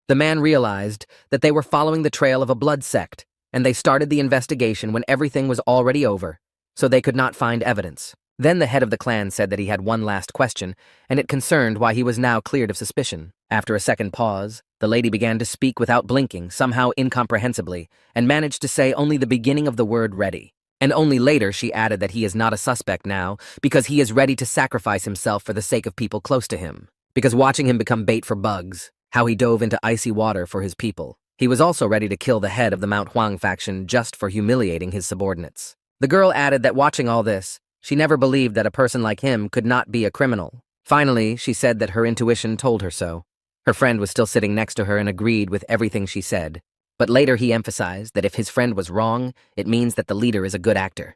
The man realized that they were following the trail of a blood sect, and they started the investigation when everything was already over, so they could not find evidence. Then the head of the clan said that he had one last question, and it concerned why he was now cleared of suspicion. After a second pause, the lady began to speak without blinking, somehow incomprehensibly, and managed to say only the beginning of the word ready. And only later she added that he is not a suspect now, because he is ready to sacrifice himself for the sake of people close to him. Because watching him become bait for bugs, how he dove into icy water for his people. He was also ready to kill the head of the Mount Huang faction just for humiliating his subordinates. The girl added that watching all this, she never believed that a person like him could not be a criminal. Finally, she said that her intuition told her so. Her friend was still sitting next to her and agreed with everything she said. But later he emphasized that if his friend was wrong, it means that the leader is a good actor.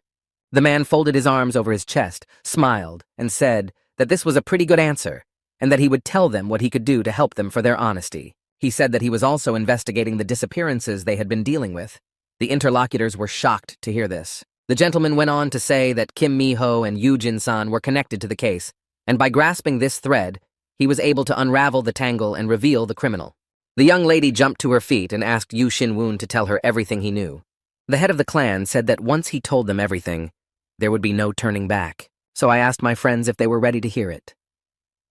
The man folded his arms over his chest, smiled, and said that this was a pretty good answer, and that he would tell them what he could do to help them for their honesty. He said that he was also investigating the disappearances they had been dealing with. The interlocutors were shocked to hear this. The gentleman went on to say that Kim Mi-ho and Yu Jin-san were connected to the case, and by grasping this thread, he was able to unravel the tangle and reveal the criminal. The young lady jumped to her feet and asked Yu Xin-un to tell her everything he knew. The head of the clan said that once he told them everything, there would be no turning back, so I asked my friends if they were ready to hear it.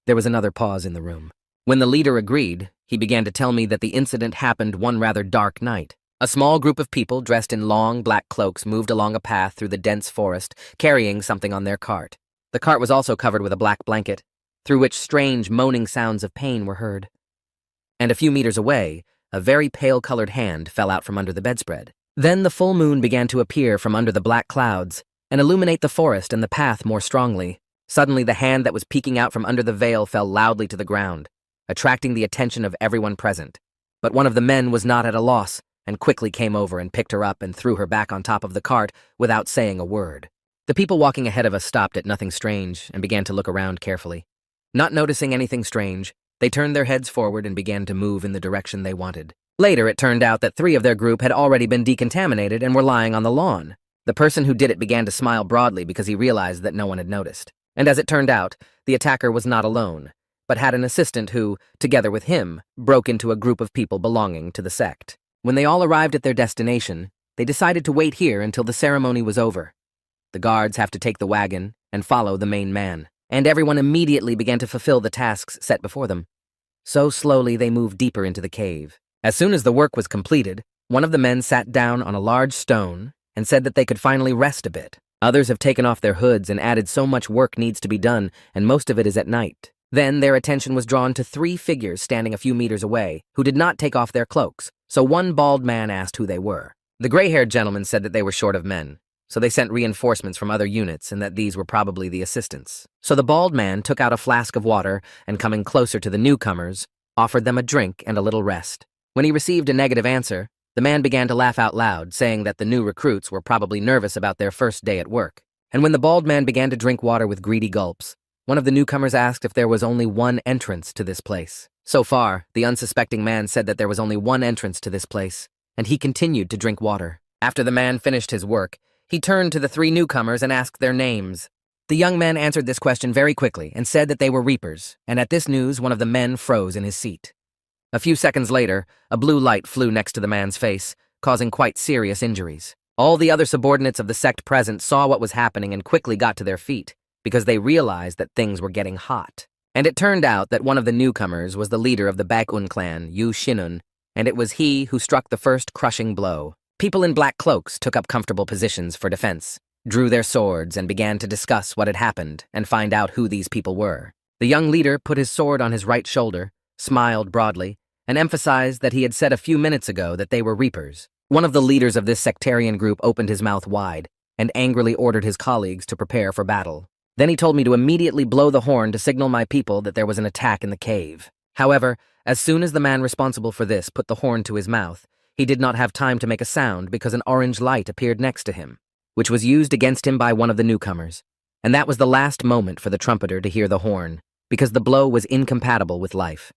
There was another pause in the room. When the leader agreed, he began to tell me that the incident happened one rather dark night. A small group of people dressed in long black cloaks moved along a path through the dense forest, carrying something on their cart. The cart was also covered with a black blanket, through which strange moaning sounds of pain were heard. And a few meters away, a very pale-colored hand fell out from under the bedspread. Then the full moon began to appear from under the black clouds and illuminate the forest and the path more strongly. Suddenly, the hand that was peeking out from under the veil fell loudly to the ground, attracting the attention of everyone present. But one of the men was not at a loss and quickly came over and picked her up and threw her back on top of the cart without saying a word. The people walking ahead of us stopped at nothing strange and began to look around carefully. Not noticing anything strange, they turned their heads forward and began to move in the direction they wanted. Later, it turned out that 3 of their group had already been decontaminated and were lying on the lawn. The person who did it began to smile broadly because he realized that no one had noticed. And as it turned out, the attacker was not alone, but had an assistant who, together with him, broke into a group of people belonging to the sect. When they all arrived at their destination, they decided to wait here until the ceremony was over. The guards have to take the wagon and follow the main man, and everyone immediately began to fulfill the tasks set before them. So slowly they moved deeper into the cave. As soon as the work was completed, one of the men sat down on a large stone and said that they could finally rest a bit. Others have taken off their hoods and added so much work needs to be done, and most of it is at night. Then their attention was drawn to 3 figures standing a few meters away who did not take off their cloaks, so one bald man asked who they were. The gray-haired gentleman said that they were short of men, so they sent reinforcements from other units and that these were probably the assistants. So the bald man took out a flask of water and, coming closer to the newcomers, offered them a drink and a little rest. When he received a negative answer, the man began to laugh out loud, saying that the new recruits were probably nervous about their first day at work. And when the bald man began to drink water with greedy gulps, one of the newcomers asked if there was only one entrance to this place. So far, the unsuspecting man said that there was only one entrance to this place, and he continued to drink water. After the man finished his work, he turned to the three newcomers and asked their names. The young man answered this question very quickly and said that they were reapers, and at this news, one of the men froze in his seat. A few seconds later, a blue light flew next to the man's face, causing quite serious injuries. All the other subordinates of the sect present saw what was happening and quickly got to their feet, because they realized that things were getting hot. And it turned out that one of the newcomers was the leader of the Baek-un clan, Yu Shinun, and it was he who struck the first crushing blow. People in black cloaks took up comfortable positions for defense, drew their swords, and began to discuss what had happened and find out who these people were. The young leader put his sword on his right shoulder, smiled broadly, and emphasized that he had said a few minutes ago that they were reapers. One of the leaders of this sectarian group opened his mouth wide and angrily ordered his colleagues to prepare for battle. Then he told me to immediately blow the horn to signal my people that there was an attack in the cave. However, as soon as the man responsible for this put the horn to his mouth, he did not have time to make a sound because an orange light appeared next to him, which was used against him by one of the newcomers. And that was the last moment for the trumpeter to hear the horn, because the blow was incompatible with life.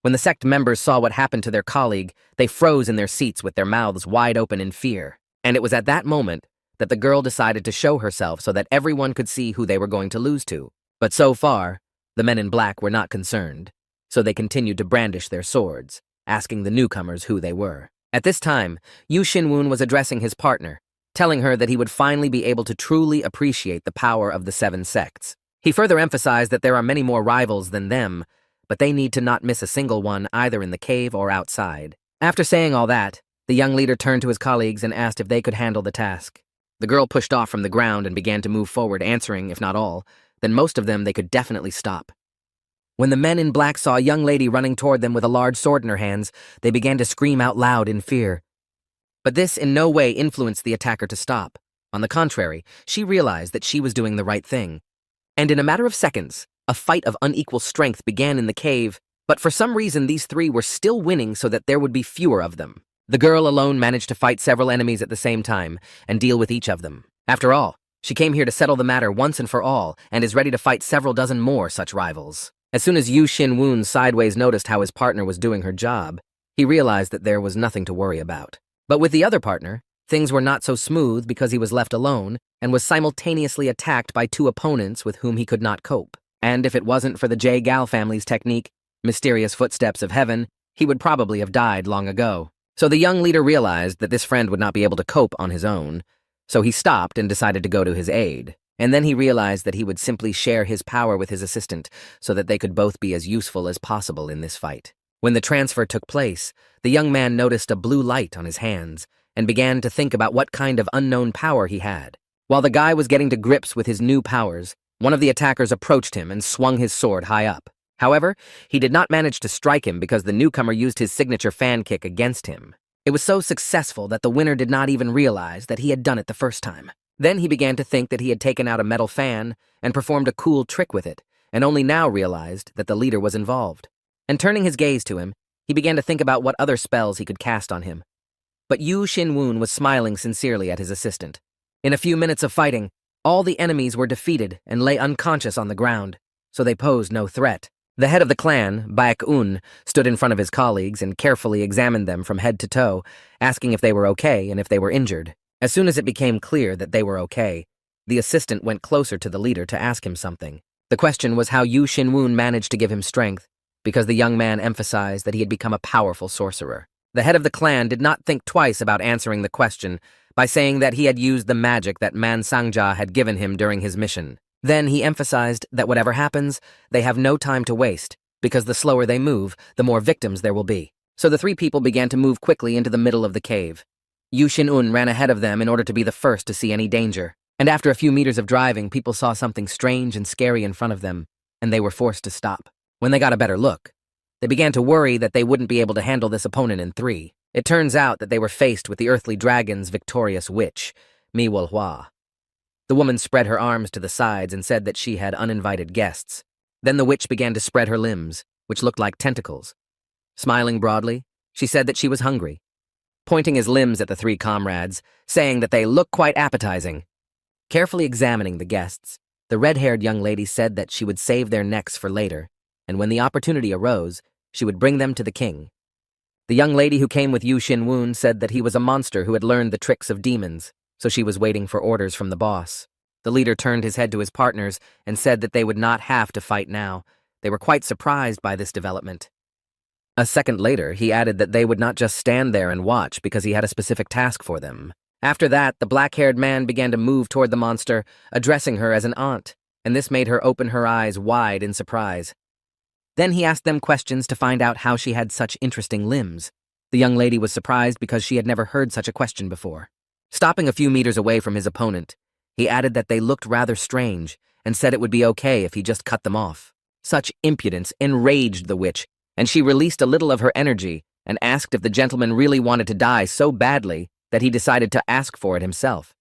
When the sect members saw what happened to their colleague, they froze in their seats with their mouths wide open in fear. And it was at that moment that the girl decided to show herself so that everyone could see who they were going to lose to. But so far, the men in black were not concerned, so they continued to brandish their swords, asking the newcomers who they were. At this time, Yu Shinwoon was addressing his partner, telling her that he would finally be able to truly appreciate the power of the 7 sects. He further emphasized that there are many more rivals than them, but they need to not miss a single one either in the cave or outside. After saying all that, the young leader turned to his colleagues and asked if they could handle the task. The girl pushed off from the ground and began to move forward, answering, if not all, then most of them they could definitely stop. When the men in black saw a young lady running toward them with a large sword in her hands, they began to scream out loud in fear. But this in no way influenced the attacker to stop. On the contrary, she realized that she was doing the right thing. And in a matter of seconds, a fight of unequal strength began in the cave, but for some reason these three were still winning so that there would be fewer of them. The girl alone managed to fight several enemies at the same time and deal with each of them. After all, she came here to settle the matter once and for all and is ready to fight several dozen more such rivals. As soon as Yu Shin-woon sideways noticed how his partner was doing her job, he realized that there was nothing to worry about. But with the other partner, things were not so smooth because he was left alone and was simultaneously attacked by 2 opponents with whom he could not cope. And if it wasn't for the J-Gal family's technique, mysterious footsteps of heaven, he would probably have died long ago. So the young leader realized that this friend would not be able to cope on his own, so he stopped and decided to go to his aid. And then he realized that he would simply share his power with his assistant so that they could both be as useful as possible in this fight. When the transfer took place, the young man noticed a blue light on his hands and began to think about what kind of unknown power he had. While the guy was getting to grips with his new powers, one of the attackers approached him and swung his sword high up. However, he did not manage to strike him because the newcomer used his signature fan kick against him. It was so successful that the winner did not even realize that he had done it the first time. Then he began to think that he had taken out a metal fan and performed a cool trick with it, and only now realized that the leader was involved. And turning his gaze to him, he began to think about what other spells he could cast on him. But Yu Shin-woon was smiling sincerely at his assistant. In a few minutes of fighting, all the enemies were defeated and lay unconscious on the ground, so they posed no threat. The head of the clan, Baek-un, stood in front of his colleagues and carefully examined them from head to toe, asking if they were okay and if they were injured. As soon as it became clear that they were okay, the assistant went closer to the leader to ask him something. The question was how Yu Shin-woon managed to give him strength, because the young man emphasized that he had become a powerful sorcerer. The head of the clan did not think twice about answering the question by saying that he had used the magic that Man Sangja had given him during his mission. Then he emphasized that whatever happens, they have no time to waste, because the slower they move, the more victims there will be. So the 3 people began to move quickly into the middle of the cave. Yu Shin-un ran ahead of them in order to be the first to see any danger. And after a few meters of driving, people saw something strange and scary in front of them, and they were forced to stop. When they got a better look, they began to worry that they wouldn't be able to handle this opponent in 3. It turns out that they were faced with the earthly dragon's victorious witch, Mi Wolhua. The woman spread her arms to the sides and said that she had uninvited guests. Then the witch began to spread her limbs, which looked like tentacles, Smiling broadly, she said that she was hungry, pointing his limbs at the three comrades, saying that they looked quite appetizing. Carefully examining the guests, the red-haired young lady said that she would save their necks for later, and when the opportunity arose, she would bring them to the king. The young lady who came with Yu Xinwun said that he was a monster who had learned the tricks of demons, so she was waiting for orders from the boss. The leader turned his head to his partners and said that they would not have to fight now. They were quite surprised by this development. A second later, he added that they would not just stand there and watch because he had a specific task for them. After that, the black-haired man began to move toward the monster, addressing her as an aunt, and this made her open her eyes wide in surprise. Then he asked them questions to find out how she had such interesting limbs. The young lady was surprised because she had never heard such a question before. Stopping a few meters away from his opponent, he added that they looked rather strange and said it would be okay if he just cut them off. Such impudence enraged the witch, and she released a little of her energy and asked if the gentleman really wanted to die so badly that he decided to ask for it himself.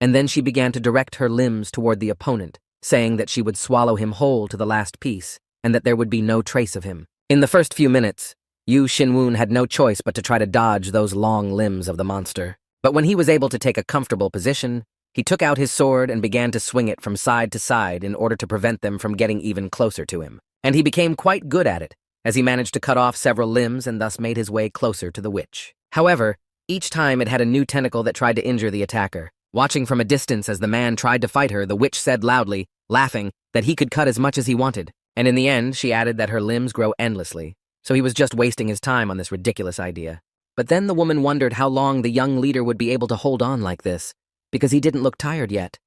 And then she began to direct her limbs toward the opponent, saying that she would swallow him whole to the last piece, and that there would be no trace of him. In the first few minutes, Yu Xinwun had no choice but to try to dodge those long limbs of the monster. But when he was able to take a comfortable position, he took out his sword and began to swing it from side to side in order to prevent them from getting even closer to him. And he became quite good at it, as he managed to cut off several limbs and thus made his way closer to the witch. However, each time it had a new tentacle that tried to injure the attacker. Watching from a distance as the man tried to fight her, the witch said loudly, laughing, that he could cut as much as he wanted. And in the end, she added that her limbs grow endlessly, so he was just wasting his time on this ridiculous idea. But then the woman wondered how long the young leader would be able to hold on like this, because he didn't look tired yet.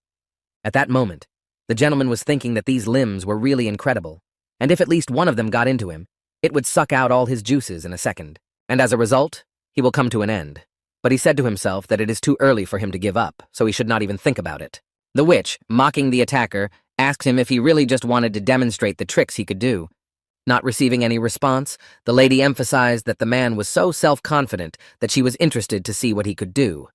At that moment, the gentleman was thinking that these limbs were really incredible, and if at least one of them got into him, it would suck out all his juices in a second, and as a result, he will come to an end. But he said to himself that it is too early for him to give up, so he should not even think about it. The witch, mocking the attacker, asked him if he really just wanted to demonstrate the tricks he could do. Not receiving any response, the lady emphasized that the man was so self-confident that she was interested to see what he could do.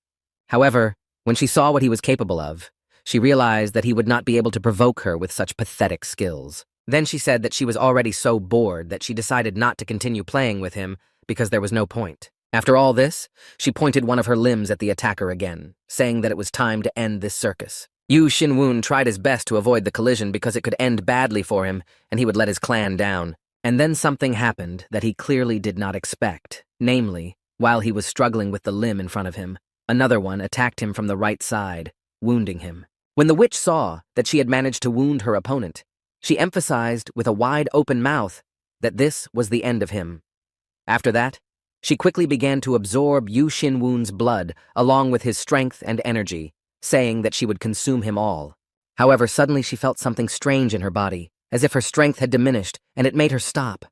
However, when she saw what he was capable of, she realized that he would not be able to provoke her with such pathetic skills. Then she said that she was already so bored that she decided not to continue playing with him because there was no point. After all this, she pointed one of her limbs at the attacker again, saying that it was time to end this circus. Yu Xinwun tried his best to avoid the collision because it could end badly for him and he would let his clan down. And then something happened that he clearly did not expect. Namely, while he was struggling with the limb in front of him, another one attacked him from the right side, wounding him. When the witch saw that she had managed to wound her opponent, she emphasized with a wide open mouth that this was the end of him. After that, she quickly began to absorb Yu Xinwun's blood along with his strength and energy, saying that she would consume him all. However, suddenly she felt something strange in her body, as if her strength had diminished, and it made her stop.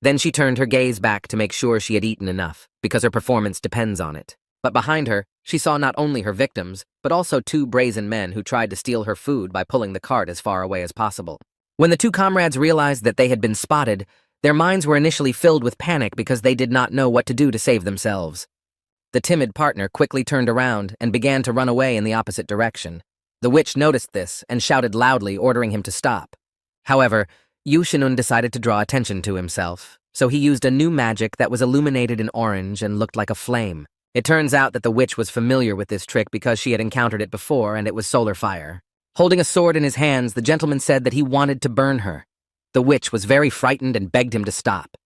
Then she turned her gaze back to make sure she had eaten enough, because her performance depends on it. But behind her, she saw not only her victims, but also two brazen men who tried to steal her food by pulling the cart as far away as possible. When the two comrades realized that they had been spotted, their minds were initially filled with panic because they did not know what to do to save themselves. The timid partner quickly turned around and began to run away in the opposite direction. The witch noticed this and shouted loudly, ordering him to stop. However, Yu Xinwun decided to draw attention to himself, so he used a new magic that was illuminated in orange and looked like a flame. It turns out that the witch was familiar with this trick because she had encountered it before, and it was solar fire. Holding a sword in his hands, the gentleman said that he wanted to burn her. The witch was very frightened and begged him to stop.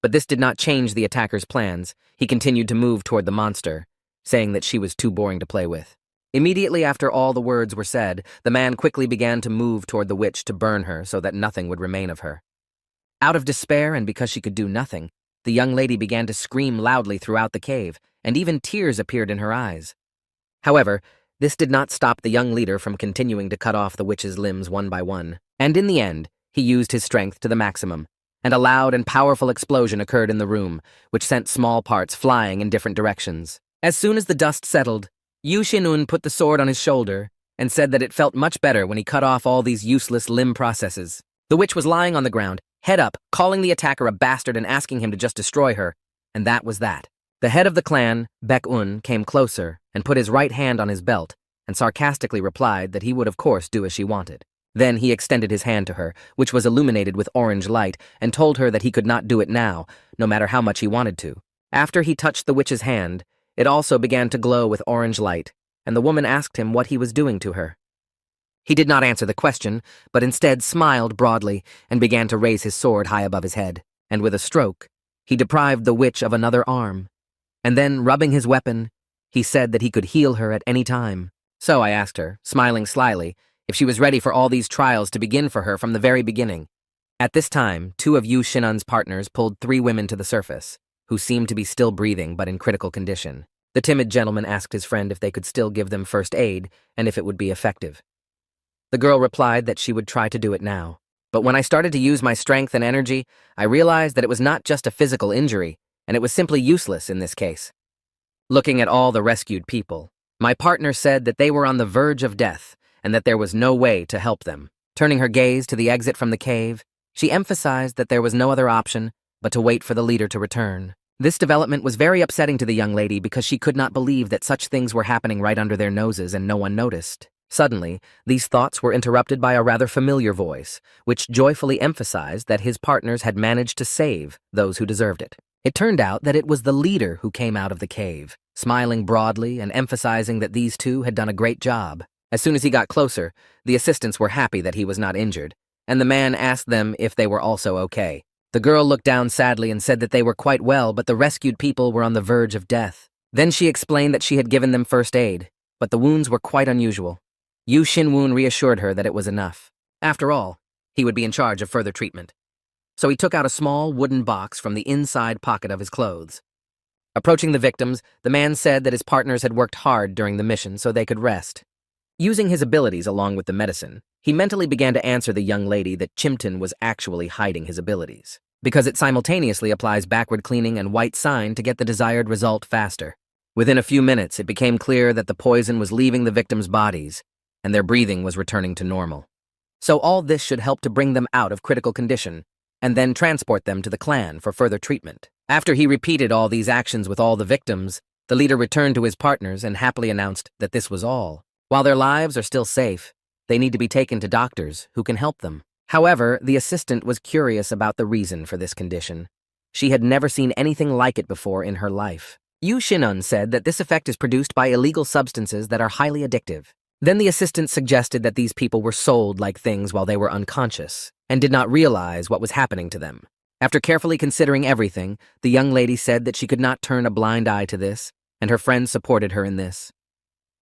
But this did not change the attacker's plans. He continued to move toward the monster, saying that she was too boring to play with. Immediately after all the words were said, the man quickly began to move toward the witch to burn her so that nothing would remain of her. Out of despair and because she could do nothing, the young lady began to scream loudly throughout the cave, and even tears appeared in her eyes. However, this did not stop the young leader from continuing to cut off the witch's limbs one by one, and in the end, he used his strength to the maximum, and a loud and powerful explosion occurred in the room, which sent small parts flying in different directions. As soon as the dust settled, Yu Xinwun put the sword on his shoulder and said that it felt much better when he cut off all these useless limb processes. The witch was lying on the ground, head up, calling the attacker a bastard and asking him to just destroy her, and that was that. The head of the clan, Baek-un, came closer and put his right hand on his belt and sarcastically replied that he would of course do as she wanted. Then he extended his hand to her, which was illuminated with orange light, and told her that he could not do it now, no matter how much he wanted to. After he touched the witch's hand, it also began to glow with orange light, and the woman asked him what he was doing to her. He did not answer the question, but instead smiled broadly and began to raise his sword high above his head, and with a stroke, he deprived the witch of another arm. And then, rubbing his weapon, he said that he could heal her at any time. So I asked her, smiling slyly, if she was ready for all these trials to begin for her from the very beginning. At this time, 2 of Yu Xinun's partners pulled 3 women to the surface, who seemed to be still breathing but in critical condition. The timid gentleman asked his friend if they could still give them first aid and if it would be effective. The girl replied that she would try to do it now. But when I started to use my strength and energy, I realized that it was not just a physical injury, and it was simply useless in this case. Looking at all the rescued people, my partner said that they were on the verge of death and that there was no way to help them. Turning her gaze to the exit from the cave, she emphasized that there was no other option but to wait for the leader to return. This development was very upsetting to the young lady because she could not believe that such things were happening right under their noses and no one noticed. Suddenly, these thoughts were interrupted by a rather familiar voice, which joyfully emphasized that his partners had managed to save those who deserved it. It turned out that it was the leader who came out of the cave, smiling broadly and emphasizing that these 2 had done a great job. As soon as he got closer, the assistants were happy that he was not injured, and the man asked them if they were also okay. The girl looked down sadly and said that they were quite well, but the rescued people were on the verge of death. Then she explained that she had given them first aid, but the wounds were quite unusual. Yu Xinun reassured her that it was enough. After all, he would be in charge of further treatment. So he took out a small wooden box from the inside pocket of his clothes. Approaching the victims, the man said that his partners had worked hard during the mission so they could rest. Using his abilities along with the medicine, he mentally began to answer the young lady that Chimton was actually hiding his abilities, because it simultaneously applies backward cleaning and white sign to get the desired result faster. Within a few minutes, it became clear that the poison was leaving the victims' bodies, and their breathing was returning to normal. So all this should help to bring them out of critical condition, and then transport them to the clan for further treatment. After he repeated all these actions with all the victims, the leader returned to his partners and happily announced that this was all. While their lives are still safe, they need to be taken to doctors who can help them. However, the assistant was curious about the reason for this condition. She had never seen anything like it before in her life. Yu Xinun said that this effect is produced by illegal substances that are highly addictive. Then the assistant suggested that these people were sold like things while they were unconscious, and did not realize what was happening to them. After carefully considering everything, the young lady said that she could not turn a blind eye to this, and her friends supported her in this.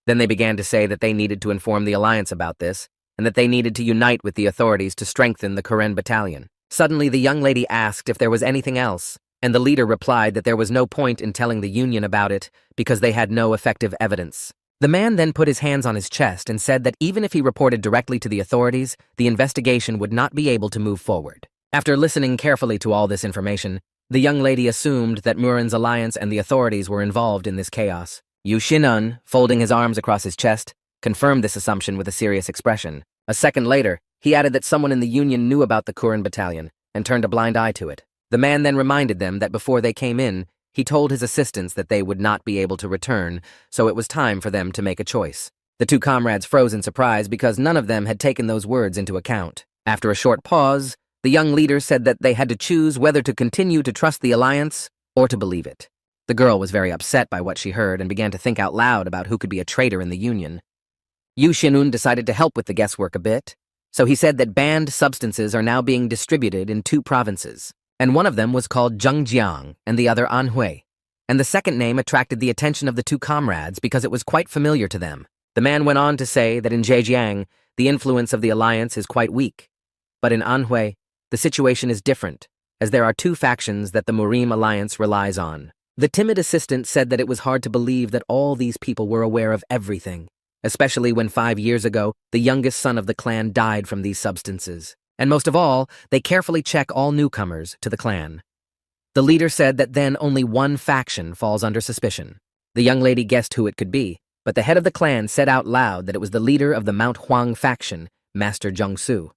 Then they began to say that they needed to inform the Alliance about this, and that they needed to unite with the authorities to strengthen the Karen battalion. Suddenly, the young lady asked if there was anything else, and the leader replied that there was no point in telling the Union about it because they had no effective evidence. The man then put his hands on his chest and said that even if he reported directly to the authorities, the investigation would not be able to move forward. After listening carefully to all this information, the young lady assumed that Murin's alliance and the authorities were involved in this chaos. Yu Xinun, folding his arms across his chest, confirmed this assumption with a serious expression. A second later, he added that someone in the Union knew about the Karen battalion and turned a blind eye to it. The man then reminded them that before they came in, he told his assistants that they would not be able to return, so it was time for them to make a choice. The 2 comrades froze in surprise because none of them had taken those words into account. After a short pause, the young leader said that they had to choose whether to continue to trust the Alliance or to believe it. The girl was very upset by what she heard and began to think out loud about who could be a traitor in the Union. Yu Xinun decided to help with the guesswork a bit, so he said that banned substances are now being distributed in 2 provinces, and one of them was called Zhengjiang and the other Anhui. And the second name attracted the attention of the 2 comrades because it was quite familiar to them. The man went on to say that in Zhejiang, the influence of the Alliance is quite weak. But in Anhui, the situation is different, as there are 2 factions that the Murim Alliance relies on. The timid assistant said that it was hard to believe that all these people were aware of everything, especially when 5 years ago, the youngest son of the clan died from these substances. And most of all, they carefully check all newcomers to the clan. The leader said that then only one faction falls under suspicion. The young lady guessed who it could be, but the head of the clan said out loud that it was the leader of the Mount Huang faction, Master Jiangsu.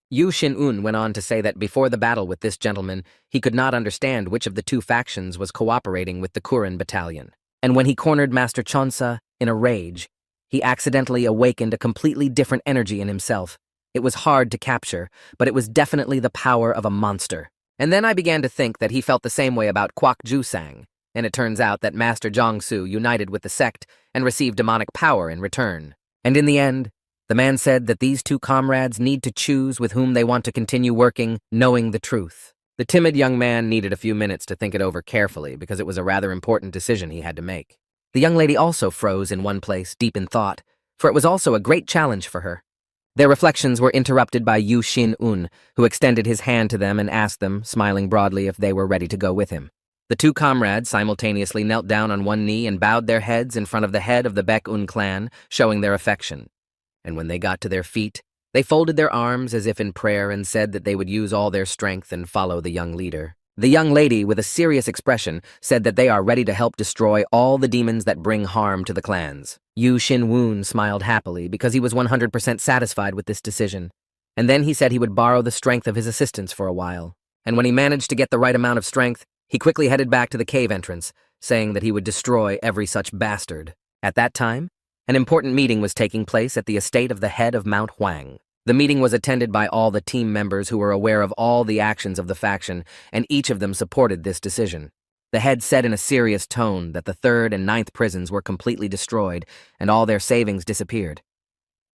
Yu Xinun went on to say that before the battle with this gentleman, he could not understand which of the 2 factions was cooperating with the Karen battalion. And when he cornered Master Chonsa in a rage, he accidentally awakened a completely different energy in himself. It was hard to capture, but it was definitely the power of a monster. And then I began to think that he felt the same way about Kwak Jusang, and it turns out that Master Jiangsu united with the sect and received demonic power in return. And in the end, the man said that these two comrades need to choose with whom they want to continue working, knowing the truth. The timid young man needed a few minutes to think it over carefully because it was a rather important decision he had to make. The young lady also froze in one place, deep in thought, for it was also a great challenge for her. Their reflections were interrupted by Yu Xin-un, who extended his hand to them and asked them, smiling broadly, if they were ready to go with him. The two comrades simultaneously knelt down on one knee and bowed their heads in front of the head of the Baek-un clan, showing their affection. And when they got to their feet, they folded their arms as if in prayer and said that they would use all their strength and follow the young leader. The young lady, with a serious expression, said that they are ready to help destroy all the demons that bring harm to the clans. Yu Xin-un smiled happily because he was 100% satisfied with this decision. And then he said he would borrow the strength of his assistants for a while. And when he managed to get the right amount of strength, he quickly headed back to the cave entrance, saying that he would destroy every such bastard. At that time, an important meeting was taking place at the estate of the head of Mount Huang. The meeting was attended by all the team members who were aware of all the actions of the faction, and each of them supported this decision. The head said in a serious tone that the 3rd and 9th prisons were completely destroyed, and all their savings disappeared.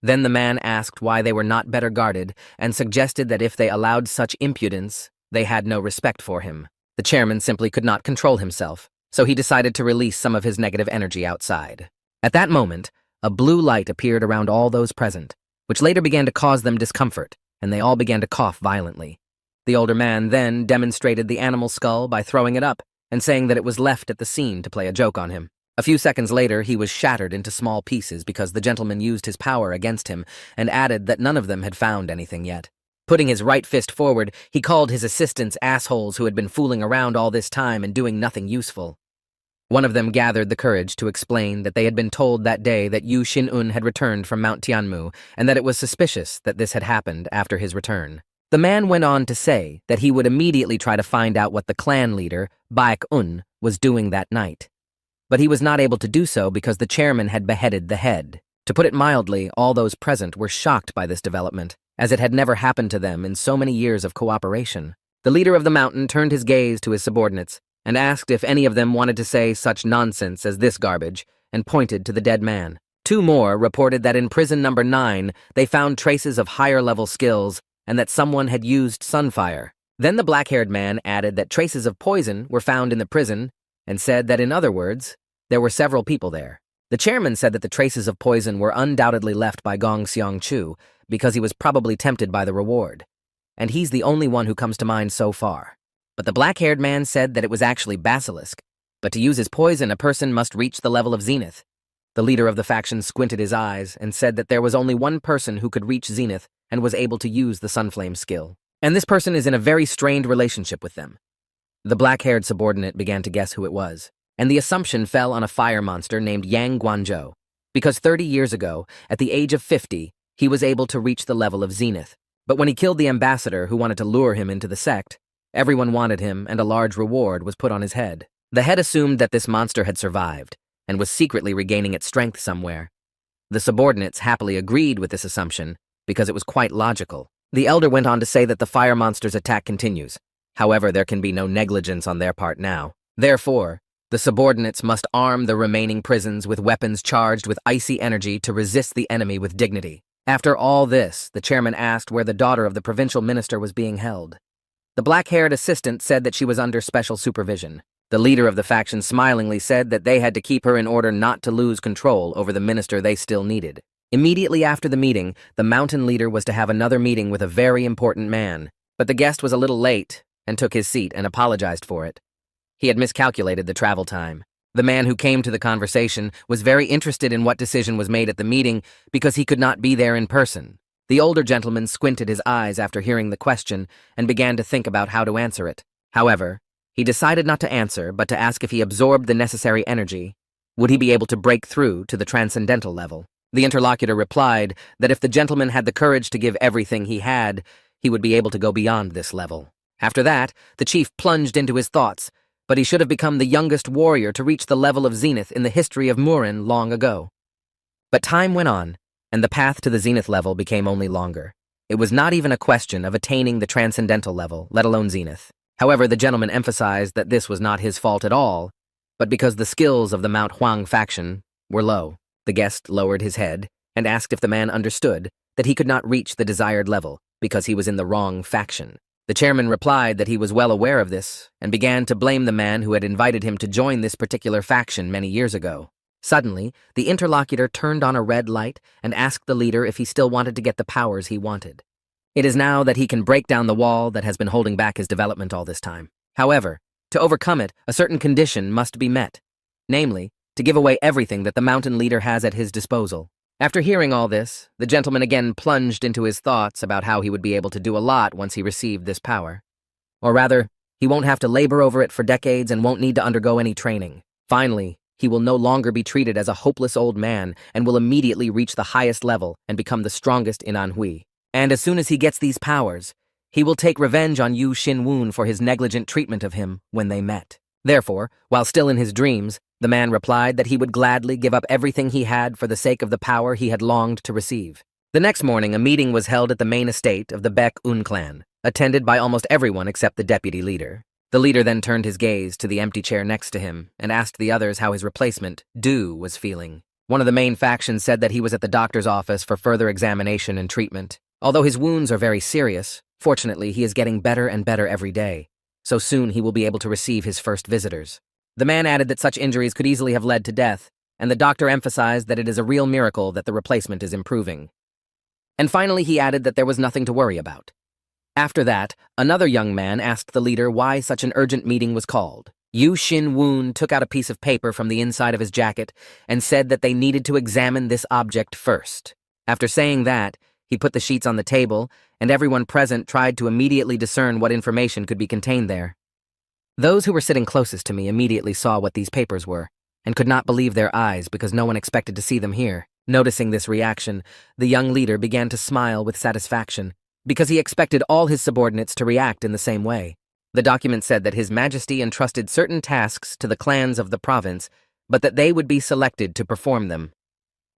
Then the man asked why they were not better guarded, and suggested that if they allowed such impudence, they had no respect for him. The chairman simply could not control himself, so he decided to release some of his negative energy outside. At that moment, a blue light appeared around all those present, which later began to cause them discomfort, and they all began to cough violently. The older man then demonstrated the animal skull by throwing it up and saying that it was left at the scene to play a joke on him. A few seconds later, he was shattered into small pieces because the gentleman used his power against him and added that none of them had found anything yet. Putting his right fist forward, he called his assistants assholes who had been fooling around all this time and doing nothing useful. One of them gathered the courage to explain that they had been told that day that Yu Xin-un had returned from Mount Tianmu and that it was suspicious that this had happened after his return. The man went on to say that he would immediately try to find out what the clan leader, Baek-un, was doing that night. But he was not able to do so because the chairman had beheaded the head. To put it mildly, all those present were shocked by this development, as it had never happened to them in so many years of cooperation. The leader of the mountain turned his gaze to his subordinates and asked if any of them wanted to say such nonsense as this garbage, and pointed to the dead man. 2 more reported that in prison number 9, they found traces of higher-level skills and that someone had used sunfire. Then the black-haired man added that traces of poison were found in the prison and said that, in other words, there were several people there. The chairman said that the traces of poison were undoubtedly left by Gong Xiang-chu because he was probably tempted by the reward, and he's the only one who comes to mind so far. But the black-haired man said that it was actually basilisk, but to use his poison, a person must reach the level of zenith. The leader of the faction squinted his eyes and said that there was only one person who could reach zenith and was able to use the sunflame skill, and this person is in a very strained relationship with them. The black-haired subordinate began to guess who it was, and the assumption fell on a fire monster named Yang Guanzhou, because 30 years ago, at the age of 50, he was able to reach the level of zenith. But when he killed the ambassador who wanted to lure him into the sect, everyone wanted him and a large reward was put on his head. The head assumed that this monster had survived and was secretly regaining its strength somewhere. The subordinates happily agreed with this assumption because it was quite logical. The elder went on to say that the fire monster's attack continues. However, there can be no negligence on their part now. Therefore, the subordinates must arm the remaining prisons with weapons charged with icy energy to resist the enemy with dignity. After all this, the chairman asked where the daughter of the provincial minister was being held. The black-haired assistant said that she was under special supervision. The leader of the faction smilingly said that they had to keep her in order not to lose control over the minister they still needed. Immediately after the meeting, the mountain leader was to have another meeting with a very important man, but the guest was a little late and took his seat and apologized for it. He had miscalculated the travel time. The man who came to the conversation was very interested in what decision was made at the meeting because he could not be there in person. The older gentleman squinted his eyes after hearing the question and began to think about how to answer it. However, he decided not to answer, but to ask if he absorbed the necessary energy, would he be able to break through to the transcendental level? The interlocutor replied that if the gentleman had the courage to give everything he had, he would be able to go beyond this level. After that, the chief plunged into his thoughts, but he should have become the youngest warrior to reach the level of zenith in the history of Murin long ago. But time went on, and the path to the zenith level became only longer. It was not even a question of attaining the transcendental level, let alone zenith. However, the gentleman emphasized that this was not his fault at all, but because the skills of the Mount Huang faction were low. The guest lowered his head and asked if the man understood that he could not reach the desired level because he was in the wrong faction. The chairman replied that he was well aware of this and began to blame the man who had invited him to join this particular faction many years ago. Suddenly, the interlocutor turned on a red light and asked the leader if he still wanted to get the powers he wanted. It is now that he can break down the wall that has been holding back his development all this time. However, to overcome it, a certain condition must be met, namely, to give away everything that the mountain leader has at his disposal. After hearing all this, the gentleman again plunged into his thoughts about how he would be able to do a lot once he received this power. Or rather, he won't have to labor over it for decades and won't need to undergo any training. Finally, he will no longer be treated as a hopeless old man and will immediately reach the highest level and become the strongest in Anhui. And as soon as he gets these powers, he will take revenge on Yu Xinwun for his negligent treatment of him when they met. Therefore, while still in his dreams, the man replied that he would gladly give up everything he had for the sake of the power he had longed to receive. The next morning, a meeting was held at the main estate of the Baek Un clan, attended by almost everyone except the deputy leader. The leader then turned his gaze to the empty chair next to him and asked the others how his replacement, Du, was feeling. One of the main factions said that he was at the doctor's office for further examination and treatment. Although his wounds are very serious, fortunately he is getting better and better every day, so soon he will be able to receive his first visitors. The man added that such injuries could easily have led to death, and the doctor emphasized that it is a real miracle that the replacement is improving. And finally he added that there was nothing to worry about. After that, another young man asked the leader why such an urgent meeting was called. Yu Xinwun took out a piece of paper from the inside of his jacket and said that they needed to examine this object first. After saying that, he put the sheets on the table, and everyone present tried to immediately discern what information could be contained there. Those who were sitting closest to me immediately saw what these papers were, and could not believe their eyes because no one expected to see them here. Noticing this reaction, the young leader began to smile with satisfaction, because he expected all his subordinates to react in the same way. The document said that His Majesty entrusted certain tasks to the clans of the province, but that they would be selected to perform them.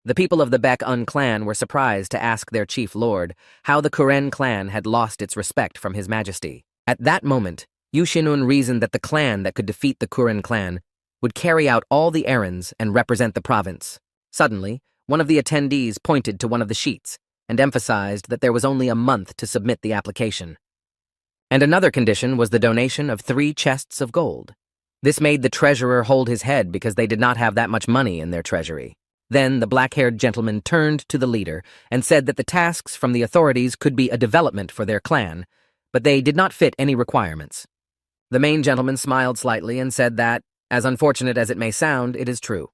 The people of the Baek Un clan were surprised to ask their chief lord how the Kuren clan had lost its respect from His Majesty. At that moment, Yu Xinun reasoned that the clan that could defeat the Kuren clan would carry out all the errands and represent the province. Suddenly, one of the attendees pointed to one of the sheets and emphasized that there was only a month to submit the application. And another condition was the donation of 3 chests of gold. This made the treasurer hold his head because they did not have that much money in their treasury. Then the black-haired gentleman turned to the leader and said that the tasks from the authorities could be a development for their clan, but they did not fit any requirements. The main gentleman smiled slightly and said that, as unfortunate as it may sound, it is true.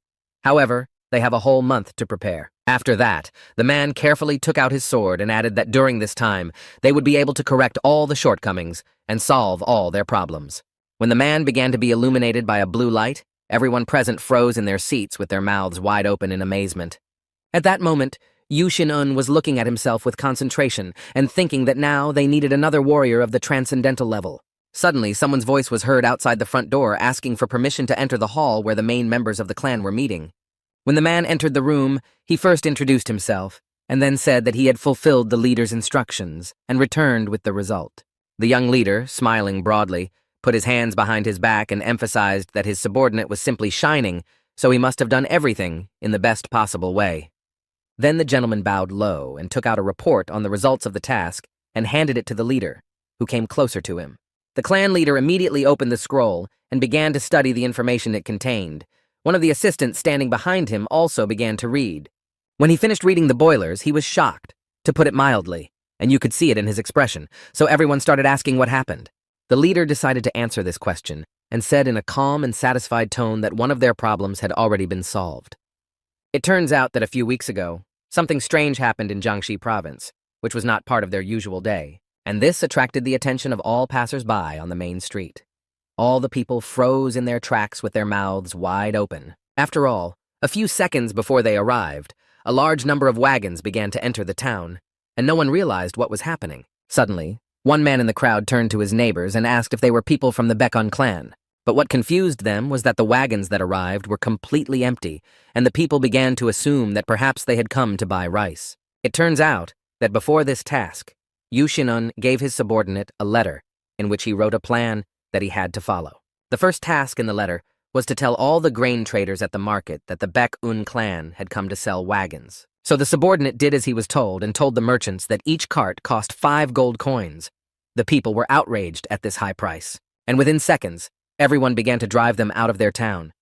However, they have a whole month to prepare. After that, the man carefully took out his sword and added that during this time, they would be able to correct all the shortcomings and solve all their problems. When the man began to be illuminated by a blue light, everyone present froze in their seats with their mouths wide open in amazement. At that moment, Yu Xinun was looking at himself with concentration and thinking that now they needed another warrior of the transcendental level. Suddenly, someone's voice was heard outside the front door asking for permission to enter the hall where the main members of the clan were meeting. When the man entered the room, he first introduced himself and then said that he had fulfilled the leader's instructions and returned with the result. The young leader, smiling broadly, put his hands behind his back and emphasized that his subordinate was simply shining, so he must have done everything in the best possible way. Then the gentleman bowed low and took out a report on the results of the task and handed it to the leader, who came closer to him. The clan leader immediately opened the scroll and began to study the information it contained. One of the assistants standing behind him also began to read. When he finished reading the boilers, he was shocked, to put it mildly, and you could see it in his expression, so everyone started asking what happened. The leader decided to answer this question and said in a calm and satisfied tone that one of their problems had already been solved. It turns out that a few weeks ago, something strange happened in Jiangxi province, which was not part of their usual day, and this attracted the attention of all passers-by on the main street. All the people froze in their tracks with their mouths wide open. After all, a few seconds before they arrived, a large number of wagons began to enter the town, and no one realized what was happening. Suddenly, one man in the crowd turned to his neighbors and asked if they were people from the Baek Un clan. But what confused them was that the wagons that arrived were completely empty, and the people began to assume that perhaps they had come to buy rice. It turns out that before this task, Yu Xinun gave his subordinate a letter in which he wrote a plan that he had to follow. The first task in the letter was to tell all the grain traders at the market that the Baek-un clan had come to sell wagons. So the subordinate did as he was told and told the merchants that each cart cost 5 gold coins. The people were outraged at this high price, and within seconds, everyone began to drive them out of their town.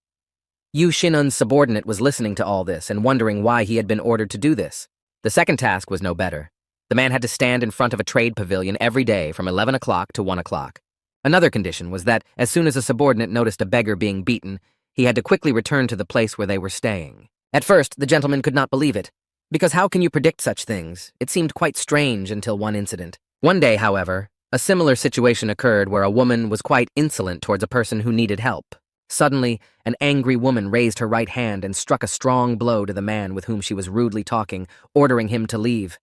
Yu Xinun's subordinate was listening to all this and wondering why he had been ordered to do this. The second task was no better. The man had to stand in front of a trade pavilion every day from 11 o'clock to 1 o'clock. Another condition was that as soon as a subordinate noticed a beggar being beaten, he had to quickly return to the place where they were staying. At first, the gentleman could not believe it, because how can you predict such things? It seemed quite strange until one incident. One day, however, a similar situation occurred where a woman was quite insolent towards a person who needed help. Suddenly, an angry woman raised her right hand and struck a strong blow to the man with whom she was rudely talking, ordering him to leave.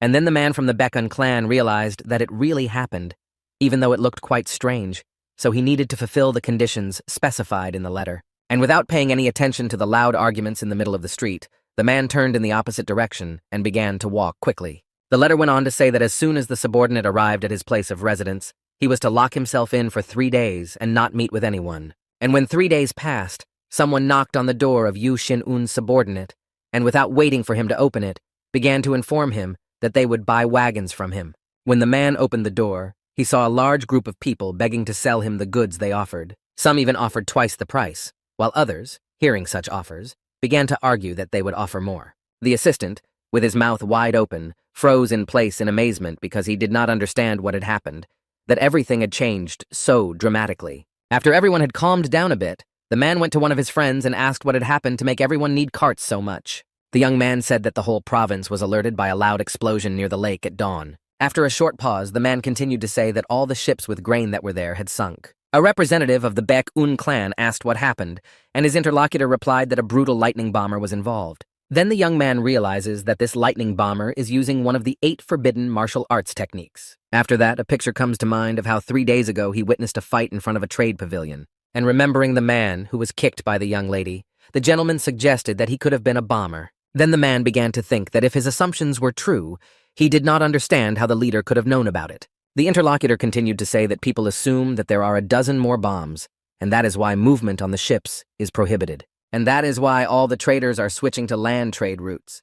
And then the man from the Baek-un clan realized that it really happened, even though it looked quite strange, so he needed to fulfill the conditions specified in the letter. And without paying any attention to the loud arguments in the middle of the street, the man turned in the opposite direction and began to walk quickly. The letter went on to say that as soon as the subordinate arrived at his place of residence, he was to lock himself in for 3 days and not meet with anyone. And when 3 days passed, someone knocked on the door of Yu Xinun's subordinate, and without waiting for him to open it, began to inform him that they would buy wagons from him. When the man opened the door, he saw a large group of people begging to sell him the goods they offered. Some even offered twice the price, while others, hearing such offers, began to argue that they would offer more. The assistant, with his mouth wide open, froze in place in amazement because he did not understand what had happened, that everything had changed so dramatically. After everyone had calmed down a bit, the man went to one of his friends and asked what had happened to make everyone need carts so much. The young man said that the whole province was alerted by a loud explosion near the lake at dawn. After a short pause, the man continued to say that all the ships with grain that were there had sunk. A representative of the Baek-un clan asked what happened, and his interlocutor replied that a brutal lightning bomber was involved. Then the young man realizes that this lightning bomber is using one of the 8 forbidden martial arts techniques. After that, a picture comes to mind of how 3 days ago he witnessed a fight in front of a trade pavilion. And remembering the man who was kicked by the young lady, the gentleman suggested that he could have been a bomber. Then the man began to think that if his assumptions were true, he did not understand how the leader could have known about it. The interlocutor continued to say that people assume that there are a dozen more bombs, and that is why movement on the ships is prohibited. And that is why all the traders are switching to land trade routes.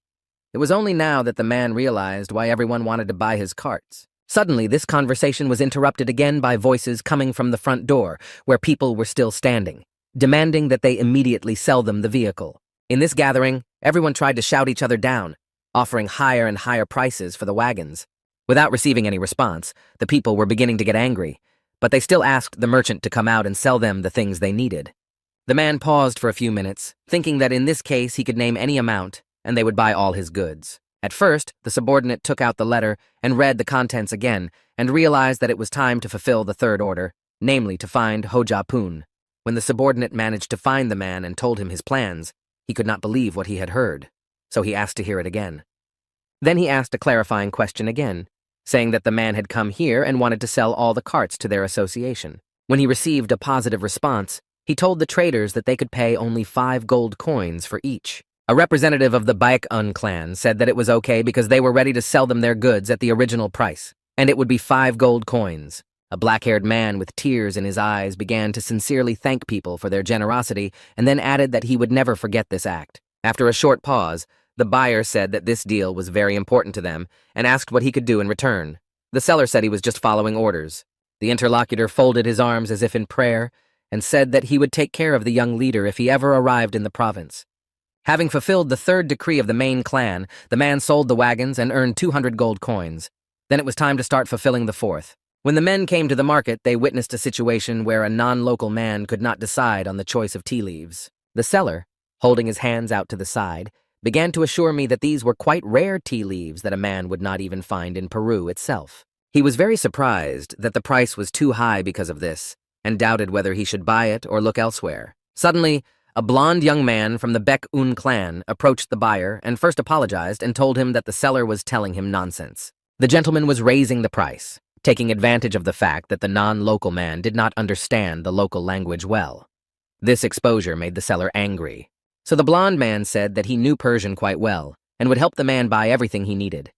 It was only now that the man realized why everyone wanted to buy his carts. Suddenly, this conversation was interrupted again by voices coming from the front door, where people were still standing, demanding that they immediately sell them the vehicle. In this gathering, everyone tried to shout each other down, offering higher and higher prices for the wagons. Without receiving any response, the people were beginning to get angry, but they still asked the merchant to come out and sell them the things they needed. The man paused for a few minutes, thinking that in this case he could name any amount, and they would buy all his goods. At first, the subordinate took out the letter and read the contents again, and realized that it was time to fulfill the third order, namely to find Ho-ja-poon. When the subordinate managed to find the man and told him his plans, he could not believe what he had heard, so he asked to hear it again. Then he asked a clarifying question again, saying that the man had come here and wanted to sell all the carts to their association. When he received a positive response, he told the traders that they could pay only 5 gold coins for each. A representative of the Baek-un clan said that it was okay because they were ready to sell them their goods at the original price, and it would be 5 gold coins. A black-haired man with tears in his eyes began to sincerely thank people for their generosity and then added that he would never forget this act. After a short pause, the buyer said that this deal was very important to them and asked what he could do in return. The seller said he was just following orders. The interlocutor folded his arms as if in prayer and said that he would take care of the young leader if he ever arrived in the province. Having fulfilled the 3rd decree of the main clan, the man sold the wagons and earned 200 gold coins. Then it was time to start fulfilling the 4th. When the men came to the market, they witnessed a situation where a non-local man could not decide on the choice of tea leaves. The seller, holding his hands out to the side, began to assure me that these were quite rare tea leaves that a man would not even find in Peru itself. He was very surprised that the price was too high because of this, and doubted whether he should buy it or look elsewhere. Suddenly, a blond young man from the Baek-un clan approached the buyer and first apologized and told him that the seller was telling him nonsense. The gentleman was raising the price, taking advantage of the fact that the non-local man did not understand the local language well. This exposure made the seller angry. So the blond man said that he knew Persian quite well and would help the man buy everything he needed.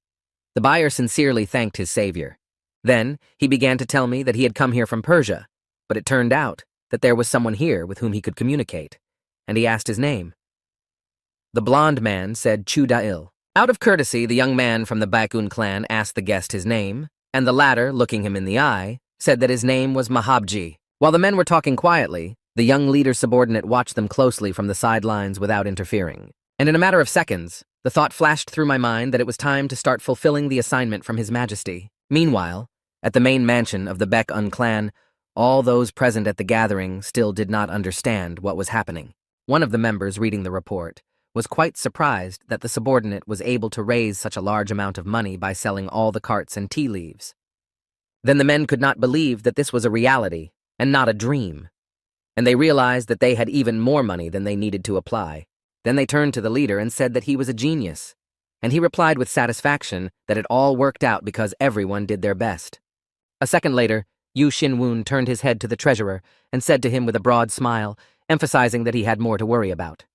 The buyer sincerely thanked his savior. Then he began to tell me that he had come here from Persia, but it turned out that there was someone here with whom he could communicate, and he asked his name. The blond man said Chudail. Out of courtesy, the young man from the Bakun clan asked the guest his name, and the latter, looking him in the eye, said that his name was Mahabji. While the men were talking quietly, the young leader's subordinate watched them closely from the sidelines without interfering. And in a matter of seconds, the thought flashed through my mind that it was time to start fulfilling the assignment from His Majesty. Meanwhile, at the main mansion of the Bakun clan, all those present at the gathering still did not understand what was happening. One of the members reading the report was quite surprised that the subordinate was able to raise such a large amount of money by selling all the carts and tea leaves. Then the men could not believe that this was a reality and not a dream, and they realized that they had even more money than they needed to apply. Then they turned to the leader and said that he was a genius, and he replied with satisfaction that it all worked out because everyone did their best. A second later, Yu Xinwun turned his head to the treasurer and said to him with a broad smile, emphasizing that he had more to worry about.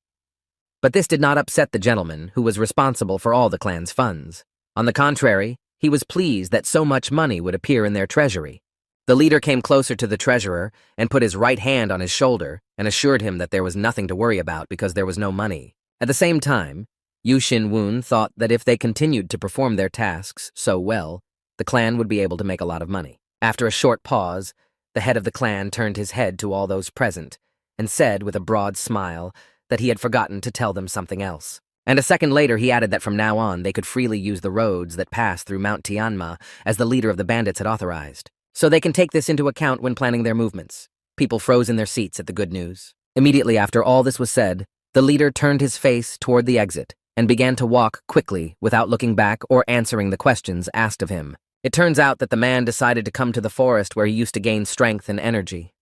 But this did not upset the gentleman who was responsible for all the clan's funds. On the contrary, he was pleased that so much money would appear in their treasury. The leader came closer to the treasurer and put his right hand on his shoulder and assured him that there was nothing to worry about because there was no money. At the same time, Yu Xinwun thought that if they continued to perform their tasks so well, the clan would be able to make a lot of money. After a short pause, the head of the clan turned his head to all those present and said with a broad smile that he had forgotten to tell them something else. And a second later he added that from now on they could freely use the roads that pass through Mount Tianma as the leader of the bandits had authorized. So they can take this into account when planning their movements. People froze in their seats at the good news. Immediately after all this was said, the leader turned his face toward the exit and began to walk quickly without looking back or answering the questions asked of him. It turns out that the man decided to come to the forest where he used to gain strength and energy.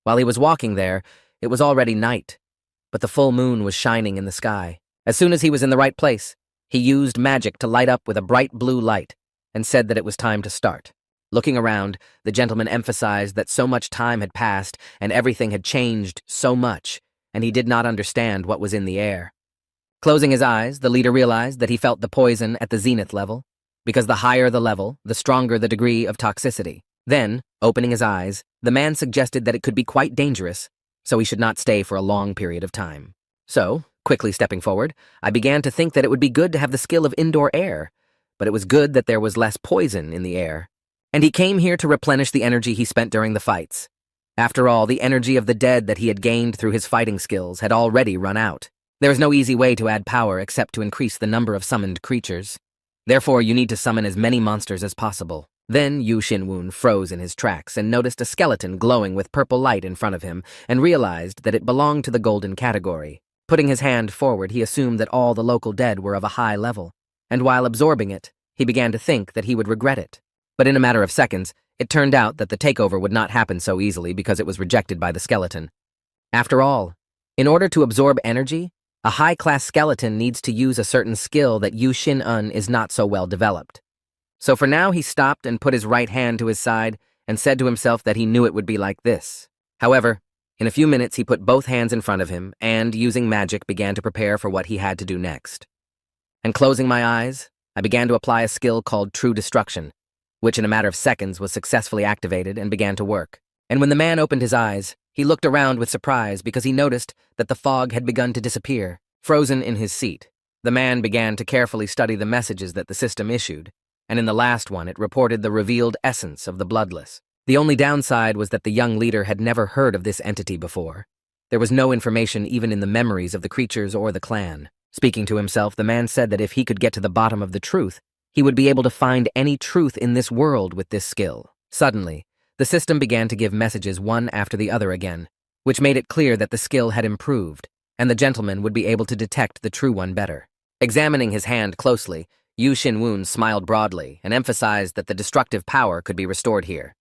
While he was walking there, it was already night, but the full moon was shining in the sky. As soon as he was in the right place, he used magic to light up with a bright blue light and said that it was time to start. Looking around, the gentleman emphasized that so much time had passed and everything had changed so much, and he did not understand what was in the air. Closing his eyes, the leader realized that he felt the poison at the zenith level, because the higher the level, the stronger the degree of toxicity. Then, opening his eyes, the man suggested that it could be quite dangerous, so he should not stay for a long period of time. So, quickly stepping forward, I began to think that it would be good to have the skill of indoor air, but it was good that there was less poison in the air. And he came here to replenish the energy he spent during the fights. After all, the energy of the dead that he had gained through his fighting skills had already run out. There is no easy way to add power except to increase the number of summoned creatures. Therefore, you need to summon as many monsters as possible. Then Yu Xinwun froze in his tracks and noticed a skeleton glowing with purple light in front of him and realized that it belonged to the golden category. Putting his hand forward, he assumed that all the local dead were of a high level, and while absorbing it, he began to think that he would regret it. But in a matter of seconds, it turned out that the takeover would not happen so easily because it was rejected by the skeleton. After all, in order to absorb energy, a high-class skeleton needs to use a certain skill that Yu Xin-un is not so well developed. So for now he stopped and put his right hand to his side and said to himself that he knew it would be like this. However, in a few minutes he put both hands in front of him and, using magic, began to prepare for what he had to do next. And closing my eyes, I began to apply a skill called True Destruction, which in a matter of seconds was successfully activated and began to work. And when the man opened his eyes, he looked around with surprise because he noticed that the fog had begun to disappear. Frozen in his seat, the man began to carefully study the messages that the system issued, and in the last one it reported the revealed essence of the Bloodless. The only downside was that the young leader had never heard of this entity before. There was no information even in the memories of the creatures or the clan. Speaking to himself, the man said that if he could get to the bottom of the truth, he would be able to find any truth in this world with this skill. Suddenly, the system began to give messages one after the other again, which made it clear that the skill had improved, and the gentleman would be able to detect the true one better. Examining his hand closely, Yu Xinwun smiled broadly and emphasized that the destructive power could be restored here.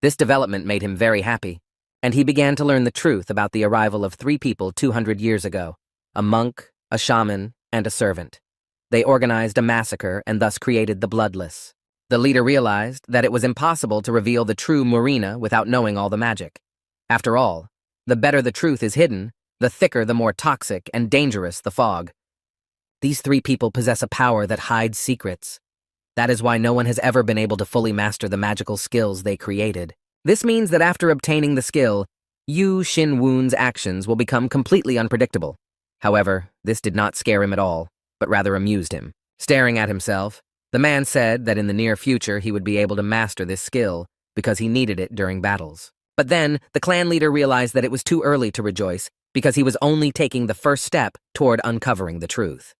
This development made him very happy, and he began to learn the truth about the arrival of 3 people 200 years ago, a monk, a shaman, and a servant. They organized a massacre and thus created the Bloodless. The leader realized that it was impossible to reveal the true Murina without knowing all the magic. After all, the better the truth is hidden, the thicker, the more toxic and dangerous the fog. These 3 people possess a power that hides secrets. That is why no one has ever been able to fully master the magical skills they created. This means that after obtaining the skill, Yu Xinwun's actions will become completely unpredictable. However, this did not scare him at all, but rather amused him. Staring at himself, the man said that in the near future he would be able to master this skill because he needed it during battles. But then, the clan leader realized that it was too early to rejoice because he was only taking the first step toward uncovering the truth.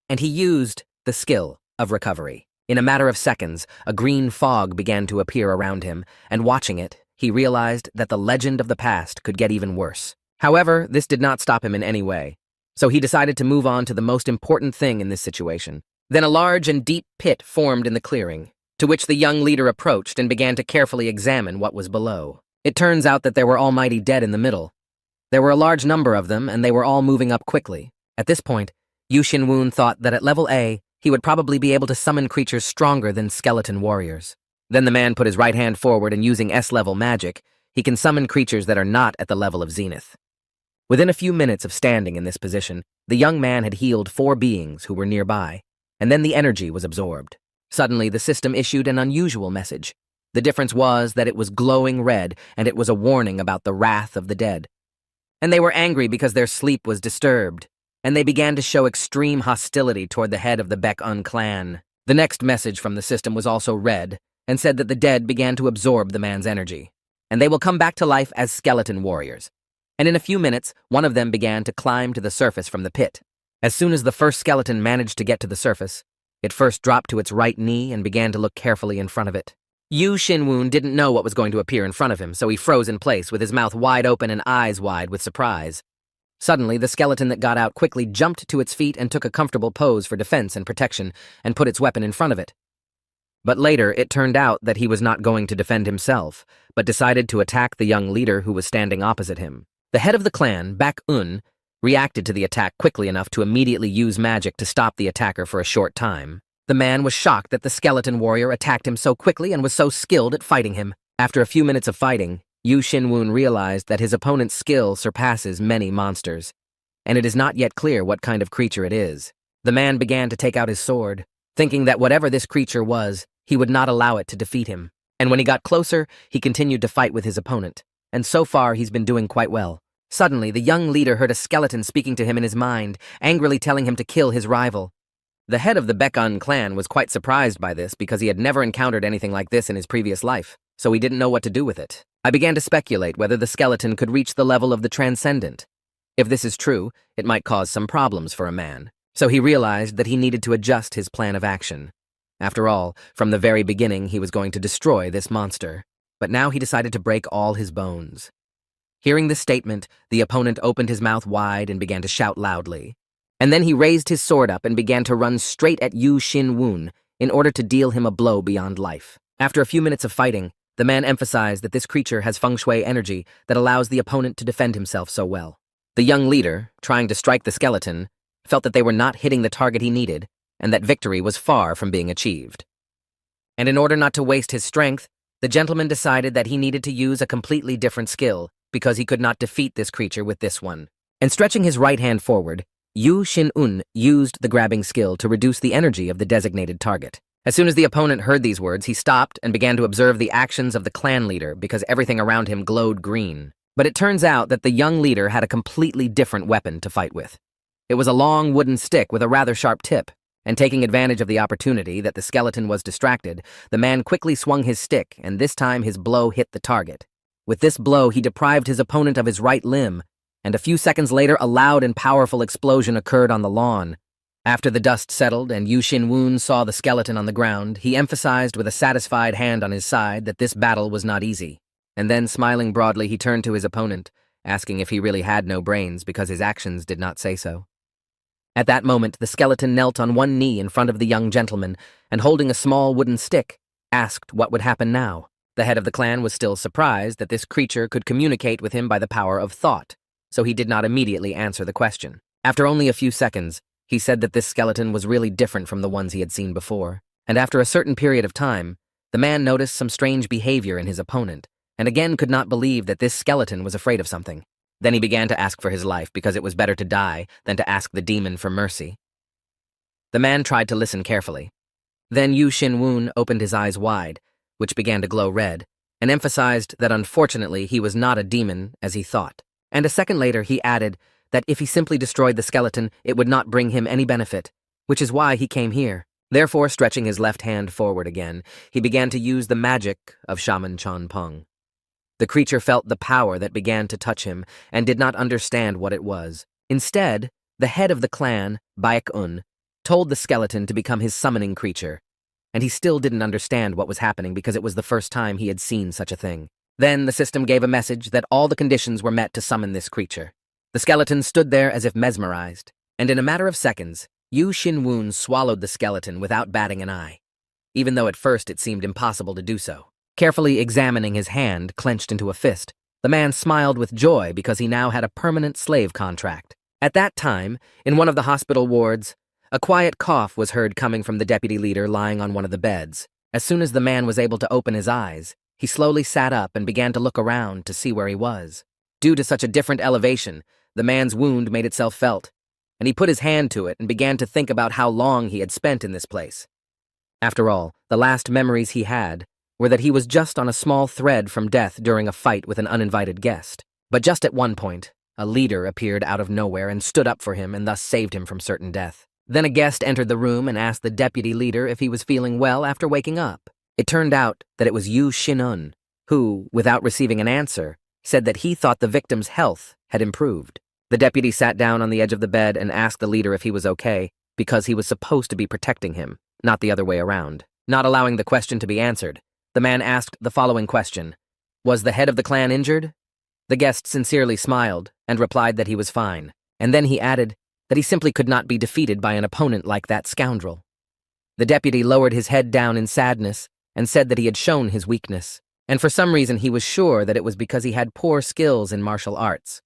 And he used the skill of recovery. In a matter of seconds, a green fog began to appear around him, and watching it, he realized that the legend of the past could get even worse. However, this did not stop him in any way, so he decided to move on to the most important thing in this situation. Then a large and deep pit formed in the clearing, to which the young leader approached and began to carefully examine what was below. It turns out that there were almighty dead in the middle. There were a large number of them, and they were all moving up quickly. At this point, Yu Xinwun thought that at level A, he would probably be able to summon creatures stronger than skeleton warriors. Then the man put his right hand forward, and using S-level magic, he can summon creatures that are not at the level of Zenith. Within a few minutes of standing in this position, the young man had healed 4 beings who were nearby, and then the energy was absorbed. Suddenly, the system issued an unusual message. The difference was that it was glowing red, and it was a warning about the wrath of the dead. And they were angry because their sleep was disturbed, and they began to show extreme hostility toward the head of the Baek-un clan. The next message from the system was also red, and said that the dead began to absorb the man's energy, and they will come back to life as skeleton warriors. And in a few minutes, one of them began to climb to the surface from the pit. As soon as the first skeleton managed to get to the surface, it first dropped to its right knee and began to look carefully in front of it. Yu Xinwun didn't know what was going to appear in front of him, so he froze in place with his mouth wide open and eyes wide with surprise. Suddenly, the skeleton that got out quickly jumped to its feet and took a comfortable pose for defense and protection, and put its weapon in front of it. But later, it turned out that he was not going to defend himself, but decided to attack the young leader who was standing opposite him. The head of the clan, Baek-un, reacted to the attack quickly enough to immediately use magic to stop the attacker for a short time. The man was shocked that the skeleton warrior attacked him so quickly and was so skilled at fighting him. After a few minutes of fighting, Yu Xinwun realized that his opponent's skill surpasses many monsters, and it is not yet clear what kind of creature it is. The man began to take out his sword, thinking that whatever this creature was, he would not allow it to defeat him. And when he got closer, he continued to fight with his opponent, and so far he's been doing quite well. Suddenly, the young leader heard a skeleton speaking to him in his mind, angrily telling him to kill his rival. The head of the Baek-un clan was quite surprised by this because he had never encountered anything like this in his previous life, so he didn't know what to do with it. I began to speculate whether the skeleton could reach the level of the transcendent. If this is true, it might cause some problems for a man, so he realized that he needed to adjust his plan of action. After all, from the very beginning he was going to destroy this monster, but now he decided to break all his bones. Hearing this statement, the opponent opened his mouth wide and began to shout loudly. And then he raised his sword up and began to run straight at Yu Xinwun in order to deal him a blow beyond life. After a few minutes of fighting, the man emphasized that this creature has feng shui energy that allows the opponent to defend himself so well. The young leader, trying to strike the skeleton, felt that they were not hitting the target he needed, and that victory was far from being achieved. And in order not to waste his strength, the gentleman decided that he needed to use a completely different skill because he could not defeat this creature with this one. And stretching his right hand forward, Yu Xinwun used the grabbing skill to reduce the energy of the designated target. As soon as the opponent heard these words, he stopped and began to observe the actions of the clan leader because everything around him glowed green. But it turns out that the young leader had a completely different weapon to fight with. It was a long wooden stick with a rather sharp tip, and taking advantage of the opportunity that the skeleton was distracted, the man quickly swung his stick, and this time his blow hit the target. With this blow, he deprived his opponent of his right limb, and a few seconds later, a loud and powerful explosion occurred on the lawn. After the dust settled and Yu Xinwun saw the skeleton on the ground, he emphasized with a satisfied hand on his side that this battle was not easy. And then, smiling broadly, he turned to his opponent, asking if he really had no brains because his actions did not say so. At that moment, the skeleton knelt on one knee in front of the young gentleman, and holding a small wooden stick, asked what would happen now. The head of the clan was still surprised that this creature could communicate with him by the power of thought, so he did not immediately answer the question. After only a few seconds, he said that this skeleton was really different from the ones he had seen before, and after a certain period of time, the man noticed some strange behavior in his opponent, and again could not believe that this skeleton was afraid of something. Then he began to ask for his life because it was better to die than to ask the demon for mercy. The man tried to listen carefully. Then Yu Xin-woon opened his eyes wide, which began to glow red, and emphasized that unfortunately he was not a demon as he thought. And a second later he added that if he simply destroyed the skeleton, it would not bring him any benefit, which is why he came here. Therefore, stretching his left hand forward again, he began to use the magic of Shaman Chonpeng. The creature felt the power that began to touch him and did not understand what it was. Instead, the head of the clan, Baek-un, told the skeleton to become his summoning creature, and he still didn't understand what was happening because it was the first time he had seen such a thing. Then the system gave a message that all the conditions were met to summon this creature. The skeleton stood there as if mesmerized, and in a matter of seconds, Yu Xin-woon swallowed the skeleton without batting an eye, even though at first it seemed impossible to do so. Carefully examining his hand clenched into a fist, the man smiled with joy because he now had a permanent slave contract. At that time, in one of the hospital wards, a quiet cough was heard coming from the deputy leader lying on one of the beds. As soon as the man was able to open his eyes, he slowly sat up and began to look around to see where he was. Due to such a different elevation, the man's wound made itself felt, and he put his hand to it and began to think about how long he had spent in this place. After all, the last memories he had were that he was just on a small thread from death during a fight with an uninvited guest. But just at one point, a leader appeared out of nowhere and stood up for him and thus saved him from certain death. Then a guest entered the room and asked the deputy leader if he was feeling well after waking up. It turned out that it was Yu Xin-un, who, without receiving an answer, said that he thought the victim's health had improved. The deputy sat down on the edge of the bed and asked the leader if he was okay, because he was supposed to be protecting him, not the other way around. Not allowing the question to be answered, the man asked the following question: "Was the head of the clan injured?" The guest sincerely smiled and replied that he was fine, and then he added that he simply could not be defeated by an opponent like that scoundrel. The deputy lowered his head down in sadness and said that he had shown his weakness, and for some reason he was sure that it was because he had poor skills in martial arts.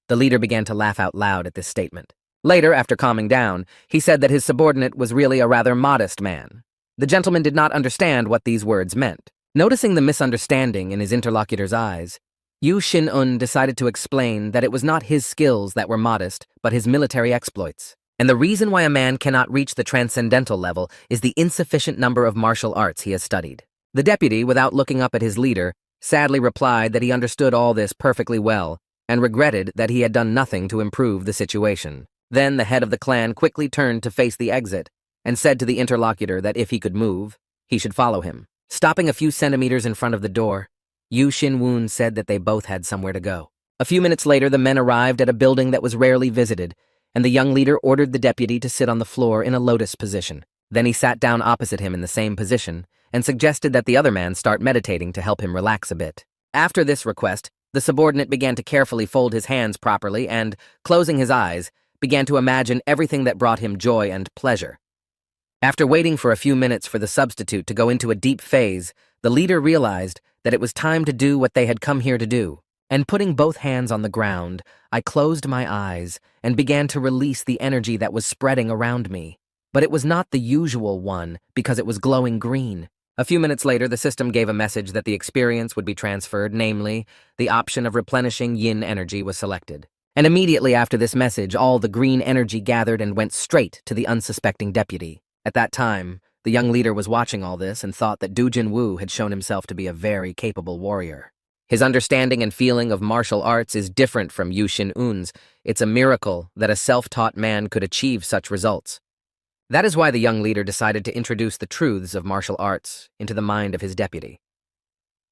The leader began to laugh out loud at this statement. Later, after calming down, he said that his subordinate was really a rather modest man. The gentleman did not understand what these words meant. Noticing the misunderstanding in his interlocutor's eyes, Yu Xin-un decided to explain that it was not his skills that were modest, but his military exploits. And the reason why a man cannot reach the transcendental level is the insufficient number of martial arts he has studied. The deputy, without looking up at his leader, sadly replied that he understood all this perfectly well and regretted that he had done nothing to improve the situation. Then the head of the clan quickly turned to face the exit and said to the interlocutor that if he could move, he should follow him. Stopping a few centimeters in front of the door, Yu Xin-woon said that they both had somewhere to go. A few minutes later, the men arrived at a building that was rarely visited, and the young leader ordered the deputy to sit on the floor in a lotus position. Then he sat down opposite him in the same position and suggested that the other man start meditating to help him relax a bit. After this request, the subordinate began to carefully fold his hands properly and, closing his eyes, began to imagine everything that brought him joy and pleasure. After waiting for a few minutes for the substitute to go into a deep phase, the leader realized that it was time to do what they had come here to do. And putting both hands on the ground, I closed my eyes and began to release the energy that was spreading around me. But it was not the usual one because it was glowing green. A few minutes later, the system gave a message that the experience would be transferred, namely, the option of replenishing yin energy was selected. And immediately after this message, all the green energy gathered and went straight to the unsuspecting deputy. At that time, the young leader was watching all this and thought that Du Jinwoo had shown himself to be a very capable warrior. His understanding and feeling of martial arts is different from Yu Xin-un's. It's a miracle that a self-taught man could achieve such results. That is why the young leader decided to introduce the truths of martial arts into the mind of his deputy.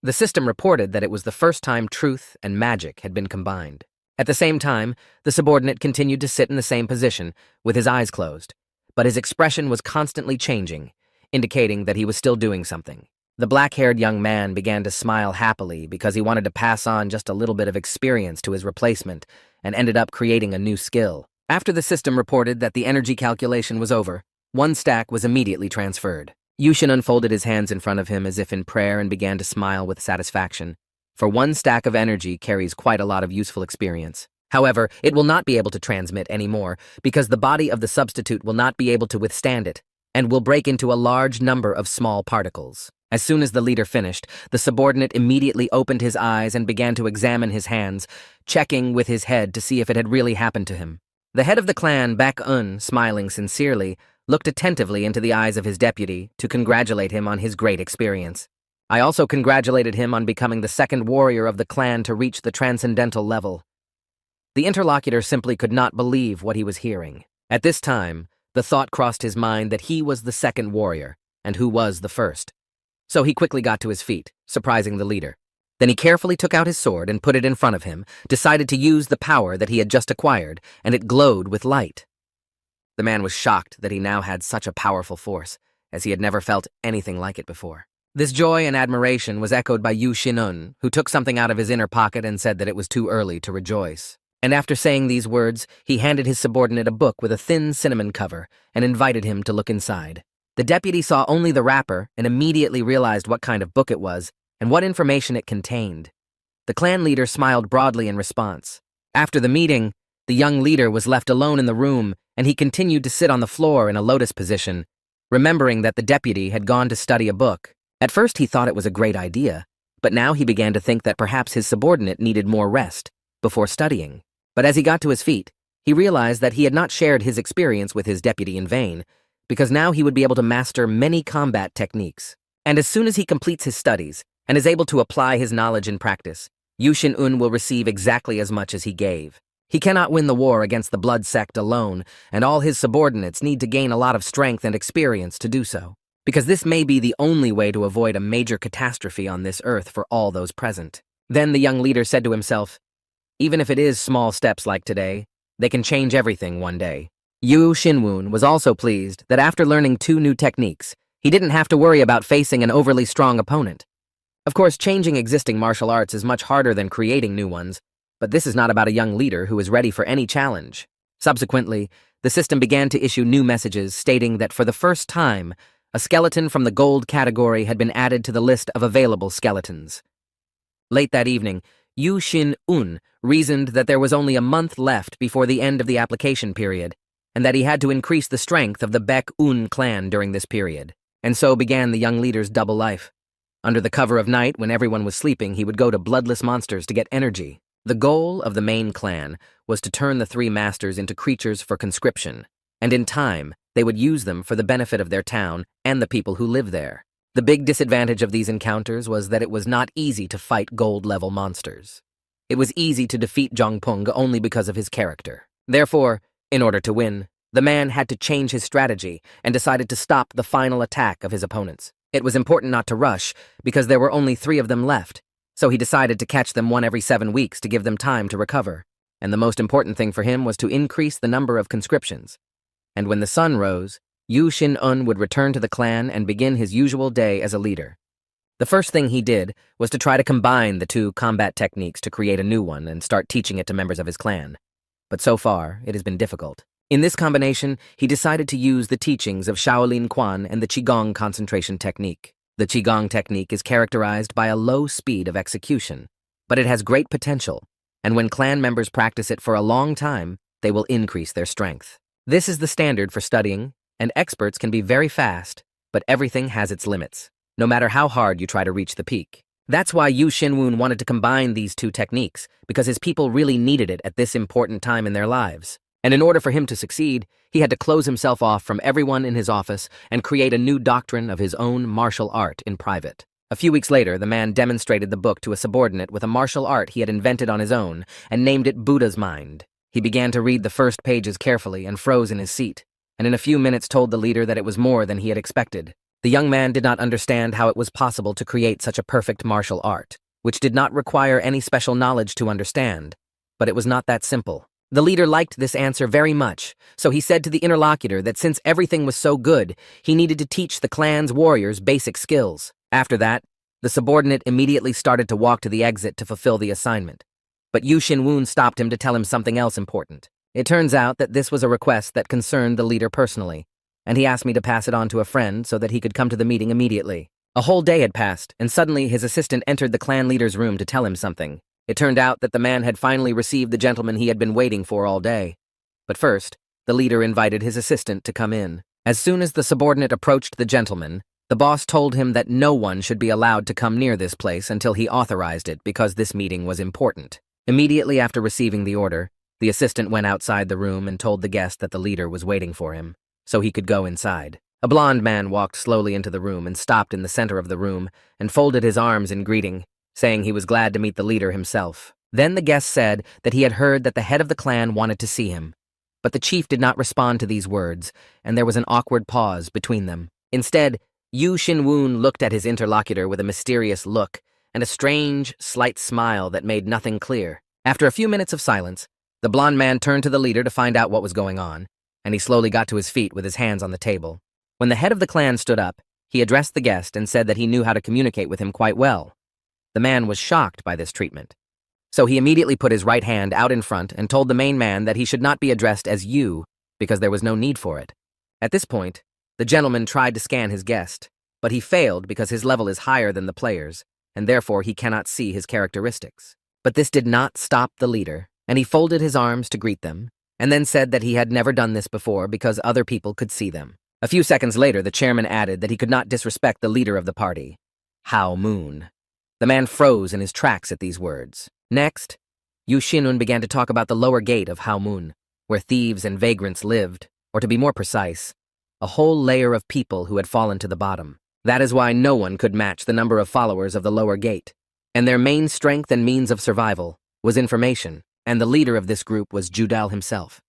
The system reported that it was the first time truth and magic had been combined. At the same time, the subordinate continued to sit in the same position, with his eyes closed, but his expression was constantly changing, indicating that he was still doing something. The black-haired young man began to smile happily because he wanted to pass on just a little bit of experience to his replacement and ended up creating a new skill. After the system reported that the energy calculation was over, one stack was immediately transferred. Yu Xin unfolded his hands in front of him as if in prayer and began to smile with satisfaction. For one stack of energy carries quite a lot of useful experience. However, it will not be able to transmit anymore because the body of the substitute will not be able to withstand it and will break into a large number of small particles. As soon as the leader finished, the subordinate immediately opened his eyes and began to examine his hands, checking with his head to see if it had really happened to him. The head of the clan, Baek-un, smiling sincerely, looked attentively into the eyes of his deputy to congratulate him on his great experience. I also congratulated him on becoming the second warrior of the clan to reach the transcendental level. The interlocutor simply could not believe what he was hearing. At this time, the thought crossed his mind that he was the second warrior, and who was the first. So he quickly got to his feet, surprising the leader. Then he carefully took out his sword and put it in front of him, decided to use the power that he had just acquired, and it glowed with light. The man was shocked that he now had such a powerful force, as he had never felt anything like it before. This joy and admiration was echoed by Yu Xinun, who took something out of his inner pocket and said that it was too early to rejoice. And after saying these words, he handed his subordinate a book with a thin cinnamon cover and invited him to look inside. The deputy saw only the wrapper and immediately realized what kind of book it was and what information it contained. The clan leader smiled broadly in response. After the meeting, the young leader was left alone in the room, and he continued to sit on the floor in a lotus position, remembering that the deputy had gone to study a book. At first he thought it was a great idea, but now he began to think that perhaps his subordinate needed more rest before studying. But as he got to his feet, he realized that he had not shared his experience with his deputy in vain, because now he would be able to master many combat techniques. And as soon as he completes his studies and is able to apply his knowledge in practice, Yu Xinun will receive exactly as much as he gave. He cannot win the war against the blood sect alone, and all his subordinates need to gain a lot of strength and experience to do so, because this may be the only way to avoid a major catastrophe on this earth for all those present. Then the young leader said to himself, even if it is small steps like today, they can change everything one day. Yu Xinun was also pleased that after learning 2 new techniques, he didn't have to worry about facing an overly strong opponent. Of course, changing existing martial arts is much harder than creating new ones, but this is not about a young leader who is ready for any challenge. Subsequently, the system began to issue new messages stating that for the first time, a skeleton from the gold category had been added to the list of available skeletons. Late that evening, Yu Xinun reasoned that there was only a month left before the end of the application period, and that he had to increase the strength of the Baek-un clan during this period. And so began the young leader's double life. Under the cover of night, when everyone was sleeping, he would go to bloodless monsters to get energy. The goal of the main clan was to turn the 3 masters into creatures for conscription, and in time, they would use them for the benefit of their town and the people who live there. The big disadvantage of these encounters was that it was not easy to fight gold-level monsters. It was easy to defeat Zhongpeng only because of his character. Therefore, in order to win, the man had to change his strategy and decided to stop the final attack of his opponents. It was important not to rush, because there were only 3 of them left, so he decided to catch them one every 7 weeks to give them time to recover. And the most important thing for him was to increase the number of conscriptions. And when the sun rose, Yu Xinun would return to the clan and begin his usual day as a leader. The first thing he did was to try to combine the 2 combat techniques to create a new one and start teaching it to members of his clan. But so far, it has been difficult. In this combination, he decided to use the teachings of Shaolin Quan and the Qigong concentration technique. The Qigong technique is characterized by a low speed of execution, but it has great potential, and when clan members practice it for a long time, they will increase their strength. This is the standard for studying, and experts can be very fast, but everything has its limits, no matter how hard you try to reach the peak. That's why Yu Xinun wanted to combine these 2 techniques, because his people really needed it at this important time in their lives. And in order for him to succeed, he had to close himself off from everyone in his office and create a new doctrine of his own martial art in private. A few weeks later, the man demonstrated the book to a subordinate with a martial art he had invented on his own and named it Buddha's Mind. He began to read the first pages carefully and froze in his seat, and in a few minutes told the leader that it was more than he had expected. The young man did not understand how it was possible to create such a perfect martial art, which did not require any special knowledge to understand, but it was not that simple. The leader liked this answer very much, so he said to the interlocutor that since everything was so good, he needed to teach the clan's warriors basic skills. After that, the subordinate immediately started to walk to the exit to fulfill the assignment. But Yu Xinun stopped him to tell him something else important. It turns out that this was a request that concerned the leader personally, and he asked me to pass it on to a friend so that he could come to the meeting immediately. A whole day had passed, and suddenly his assistant entered the clan leader's room to tell him something. It turned out that the man had finally received the gentleman he had been waiting for all day. But first, the leader invited his assistant to come in. As soon as the subordinate approached the gentleman, the boss told him that no one should be allowed to come near this place until he authorized it because this meeting was important. Immediately after receiving the order, the assistant went outside the room and told the guest that the leader was waiting for him. so he could go inside. A blond man walked slowly into the room and stopped in the center of the room and folded his arms in greeting, saying he was glad to meet the leader himself. Then the guest said that he had heard that the head of the clan wanted to see him. But the chief did not respond to these words, and there was an awkward pause between them. Instead, Yu Xinwoon looked at his interlocutor with a mysterious look and a strange, slight smile that made nothing clear. After a few minutes of silence, the blond man turned to the leader to find out what was going on, and he slowly got to his feet with his hands on the table. When the head of the clan stood up, he addressed the guest and said that he knew how to communicate with him quite well. The man was shocked by this treatment. So he immediately put his right hand out in front and told the main man that he should not be addressed as you, because there was no need for it. At this point, the gentleman tried to scan his guest, but he failed because his level is higher than the player's, and therefore he cannot see his characteristics. But this did not stop the leader, and he folded his arms to greet them, and then said that he had never done this before because other people could see them. A few seconds later, the chairman added that he could not disrespect the leader of the party, Hao Moon. The man froze in his tracks at these words. Next, Yu Xinun began to talk about the lower gate of Hao Moon, where thieves and vagrants lived, or to be more precise, a whole layer of people who had fallen to the bottom. That is why no one could match the number of followers of the lower gate, and their main strength and means of survival was information, and the leader of this group was Judal himself.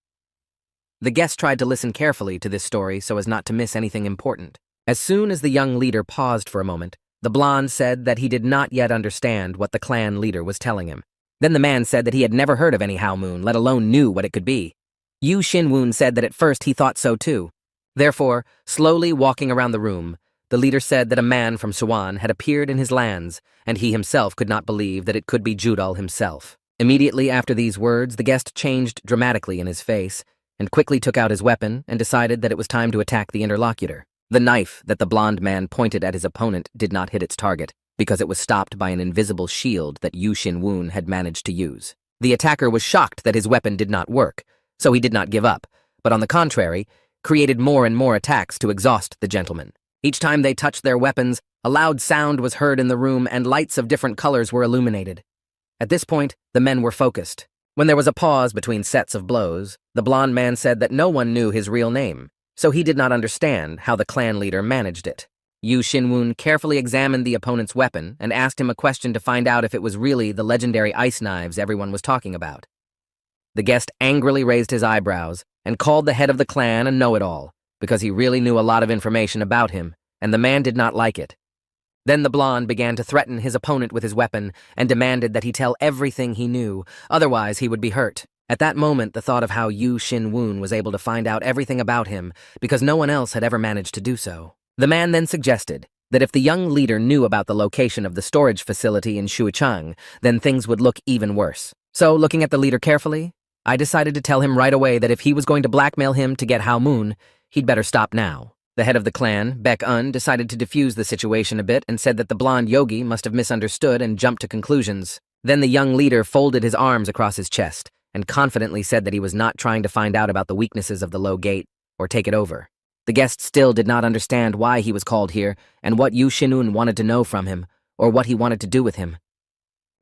The guest tried to listen carefully to this story so as not to miss anything important. As soon as the young leader paused for a moment, the blonde said that he did not yet understand what the clan leader was telling him. Then the man said that he had never heard of any Hao Moon, let alone knew what it could be. Yu Xinwoon said that at first he thought so too. Therefore, slowly walking around the room, the leader said that a man from Suan had appeared in his lands, and he himself could not believe that it could be Judal himself. Immediately after these words, the guest changed dramatically in his face, and quickly took out his weapon and decided that it was time to attack the interlocutor. The knife that the blond man pointed at his opponent did not hit its target, because it was stopped by an invisible shield that Yu Xinwoon had managed to use. The attacker was shocked that his weapon did not work, so he did not give up, but on the contrary, created more and more attacks to exhaust the gentleman. Each time they touched their weapons, a loud sound was heard in the room and lights of different colors were illuminated. At this point, the men were focused. When there was a pause between sets of blows, the blond man said that no one knew his real name, so he did not understand how the clan leader managed it. Yu Xinwoon carefully examined the opponent's weapon and asked him a question to find out if it was really the legendary ice knives everyone was talking about. The guest angrily raised his eyebrows and called the head of the clan a know-it-all, because he really knew a lot of information about him, and the man did not like it. Then the blonde began to threaten his opponent with his weapon and demanded that he tell everything he knew, otherwise he would be hurt. At that moment, the thought of how Yu Xinwoon was able to find out everything about him because no one else had ever managed to do so. The man then suggested that if the young leader knew about the location of the storage facility in Shuichang, then things would look even worse. So, looking at the leader carefully, I decided to tell him right away that if he was going to blackmail him to get Hao Moon, he'd better stop now. The head of the clan, Baek-un, decided to defuse the situation a bit and said that the blonde yogi must have misunderstood and jumped to conclusions. Then the young leader folded his arms across his chest and confidently said that he was not trying to find out about the weaknesses of the low gate or take it over. The guest still did not understand why he was called here and what Yu Xinun wanted to know from him or what he wanted to do with him.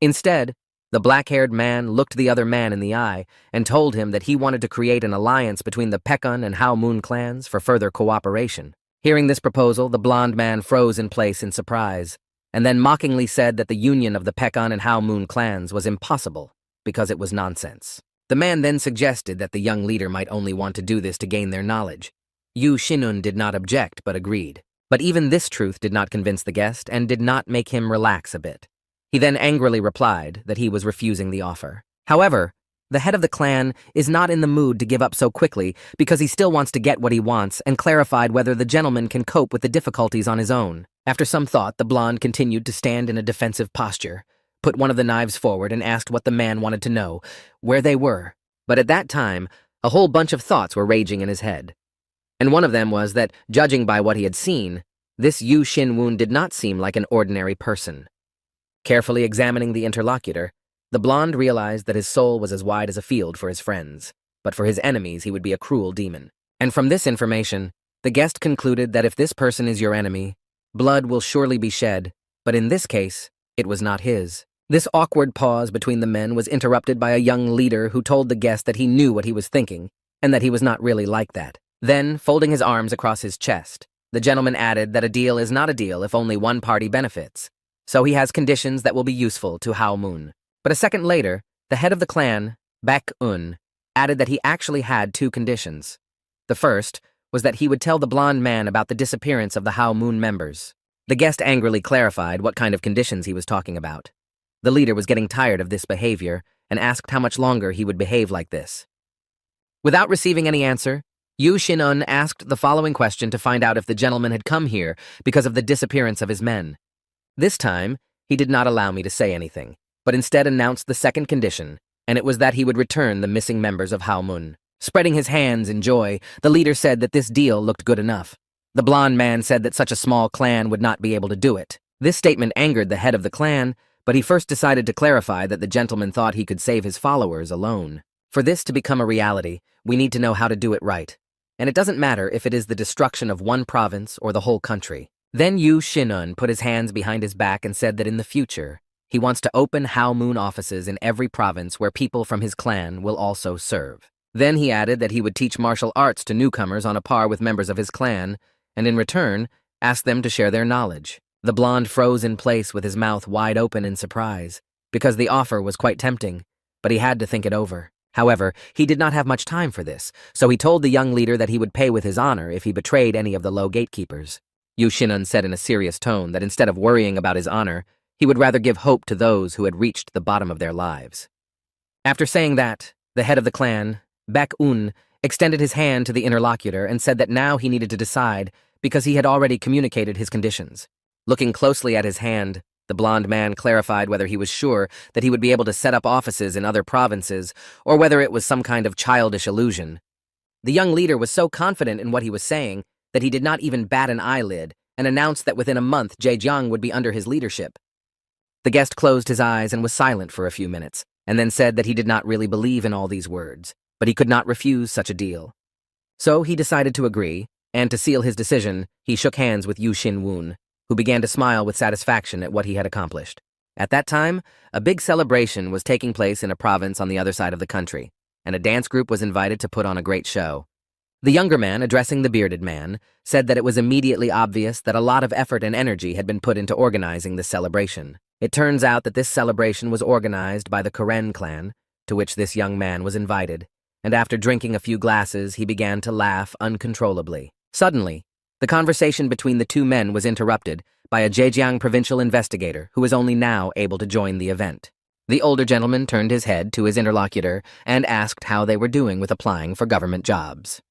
Instead, the black-haired man looked the other man in the eye and told him that he wanted to create an alliance between the Baek-un and Hao Moon clans for further cooperation. Hearing this proposal, the blond man froze in place in surprise, and then mockingly said that the union of the Baek-un and Hao Moon clans was impossible because it was nonsense. The man then suggested that the young leader might only want to do this to gain their knowledge. Yu Xinun did not object but agreed. But even this truth did not convince the guest and did not make him relax a bit. He then angrily replied that he was refusing the offer. However, the head of the clan is not in the mood to give up so quickly because he still wants to get what he wants and clarified whether the gentleman can cope with the difficulties on his own. After some thought, the blonde continued to stand in a defensive posture, put one of the knives forward and asked what the man wanted to know, where they were. But at that time, a whole bunch of thoughts were raging in his head. And one of them was that, judging by what he had seen, this Yu Xinwoon did not seem like an ordinary person. Carefully examining the interlocutor, the blonde realized that his soul was as wide as a field for his friends, but for his enemies he would be a cruel demon. And from this information, the guest concluded that if this person is your enemy, blood will surely be shed, but in this case, it was not his. This awkward pause between the men was interrupted by a young leader who told the guest that he knew what he was thinking, and that he was not really like that. Then, folding his arms across his chest, the gentleman added that a deal is not a deal if only one party benefits. So he has conditions that will be useful to Hao Moon. But a second later, the head of the clan, Baek-un, added that he actually had two conditions. The first was that he would tell the blonde man about the disappearance of the Hao Moon members. The guest angrily clarified what kind of conditions he was talking about. The leader was getting tired of this behavior and asked how much longer he would behave like this. Without receiving any answer, Yu Shin-un asked the following question to find out if the gentleman had come here because of the disappearance of his men. This time, he did not allow me to say anything, but instead announced the second condition, and it was that he would return the missing members of Hao Moon. Spreading his hands in joy, the leader said that this deal looked good enough. The blonde man said that such a small clan would not be able to do it. This statement angered the head of the clan, but he first decided to clarify that the gentleman thought he could save his followers alone. For this to become a reality, we need to know how to do it right. And it doesn't matter if it is the destruction of one province or the whole country. Then Yu Shin-un put his hands behind his back and said that in the future, he wants to open Hao Moon offices in every province where people from his clan will also serve. Then he added that he would teach martial arts to newcomers on a par with members of his clan, and in return, ask them to share their knowledge. The blonde froze in place with his mouth wide open in surprise, because the offer was quite tempting, but he had to think it over. However, he did not have much time for this, so he told the young leader that he would pay with his honor if he betrayed any of the low gatekeepers. Yu Shin-un said in a serious tone that instead of worrying about his honor, he would rather give hope to those who had reached the bottom of their lives. After saying that, the head of the clan, Baek-un, extended his hand to the interlocutor and said that now he needed to decide because he had already communicated his conditions. Looking closely at his hand, the blonde man clarified whether he was sure that he would be able to set up offices in other provinces or whether it was some kind of childish illusion. The young leader was so confident in what he was saying that he did not even bat an eyelid and announced that within a month Zhejiang would be under his leadership. The guest closed his eyes and was silent for a few minutes, and then said that he did not really believe in all these words, but he could not refuse such a deal. So he decided to agree, and to seal his decision, he shook hands with Yu Shin-woon, who began to smile with satisfaction at what he had accomplished. At that time, a big celebration was taking place in a province on the other side of the country, and a dance group was invited to put on a great show. The younger man, addressing the bearded man, said that it was immediately obvious that a lot of effort and energy had been put into organizing this celebration. It turns out that this celebration was organized by the Karen clan, to which this young man was invited, and after drinking a few glasses, he began to laugh uncontrollably. Suddenly, the conversation between the two men was interrupted by a Zhejiang provincial investigator who was only now able to join the event. The older gentleman turned his head to his interlocutor and asked how they were doing with applying for government jobs.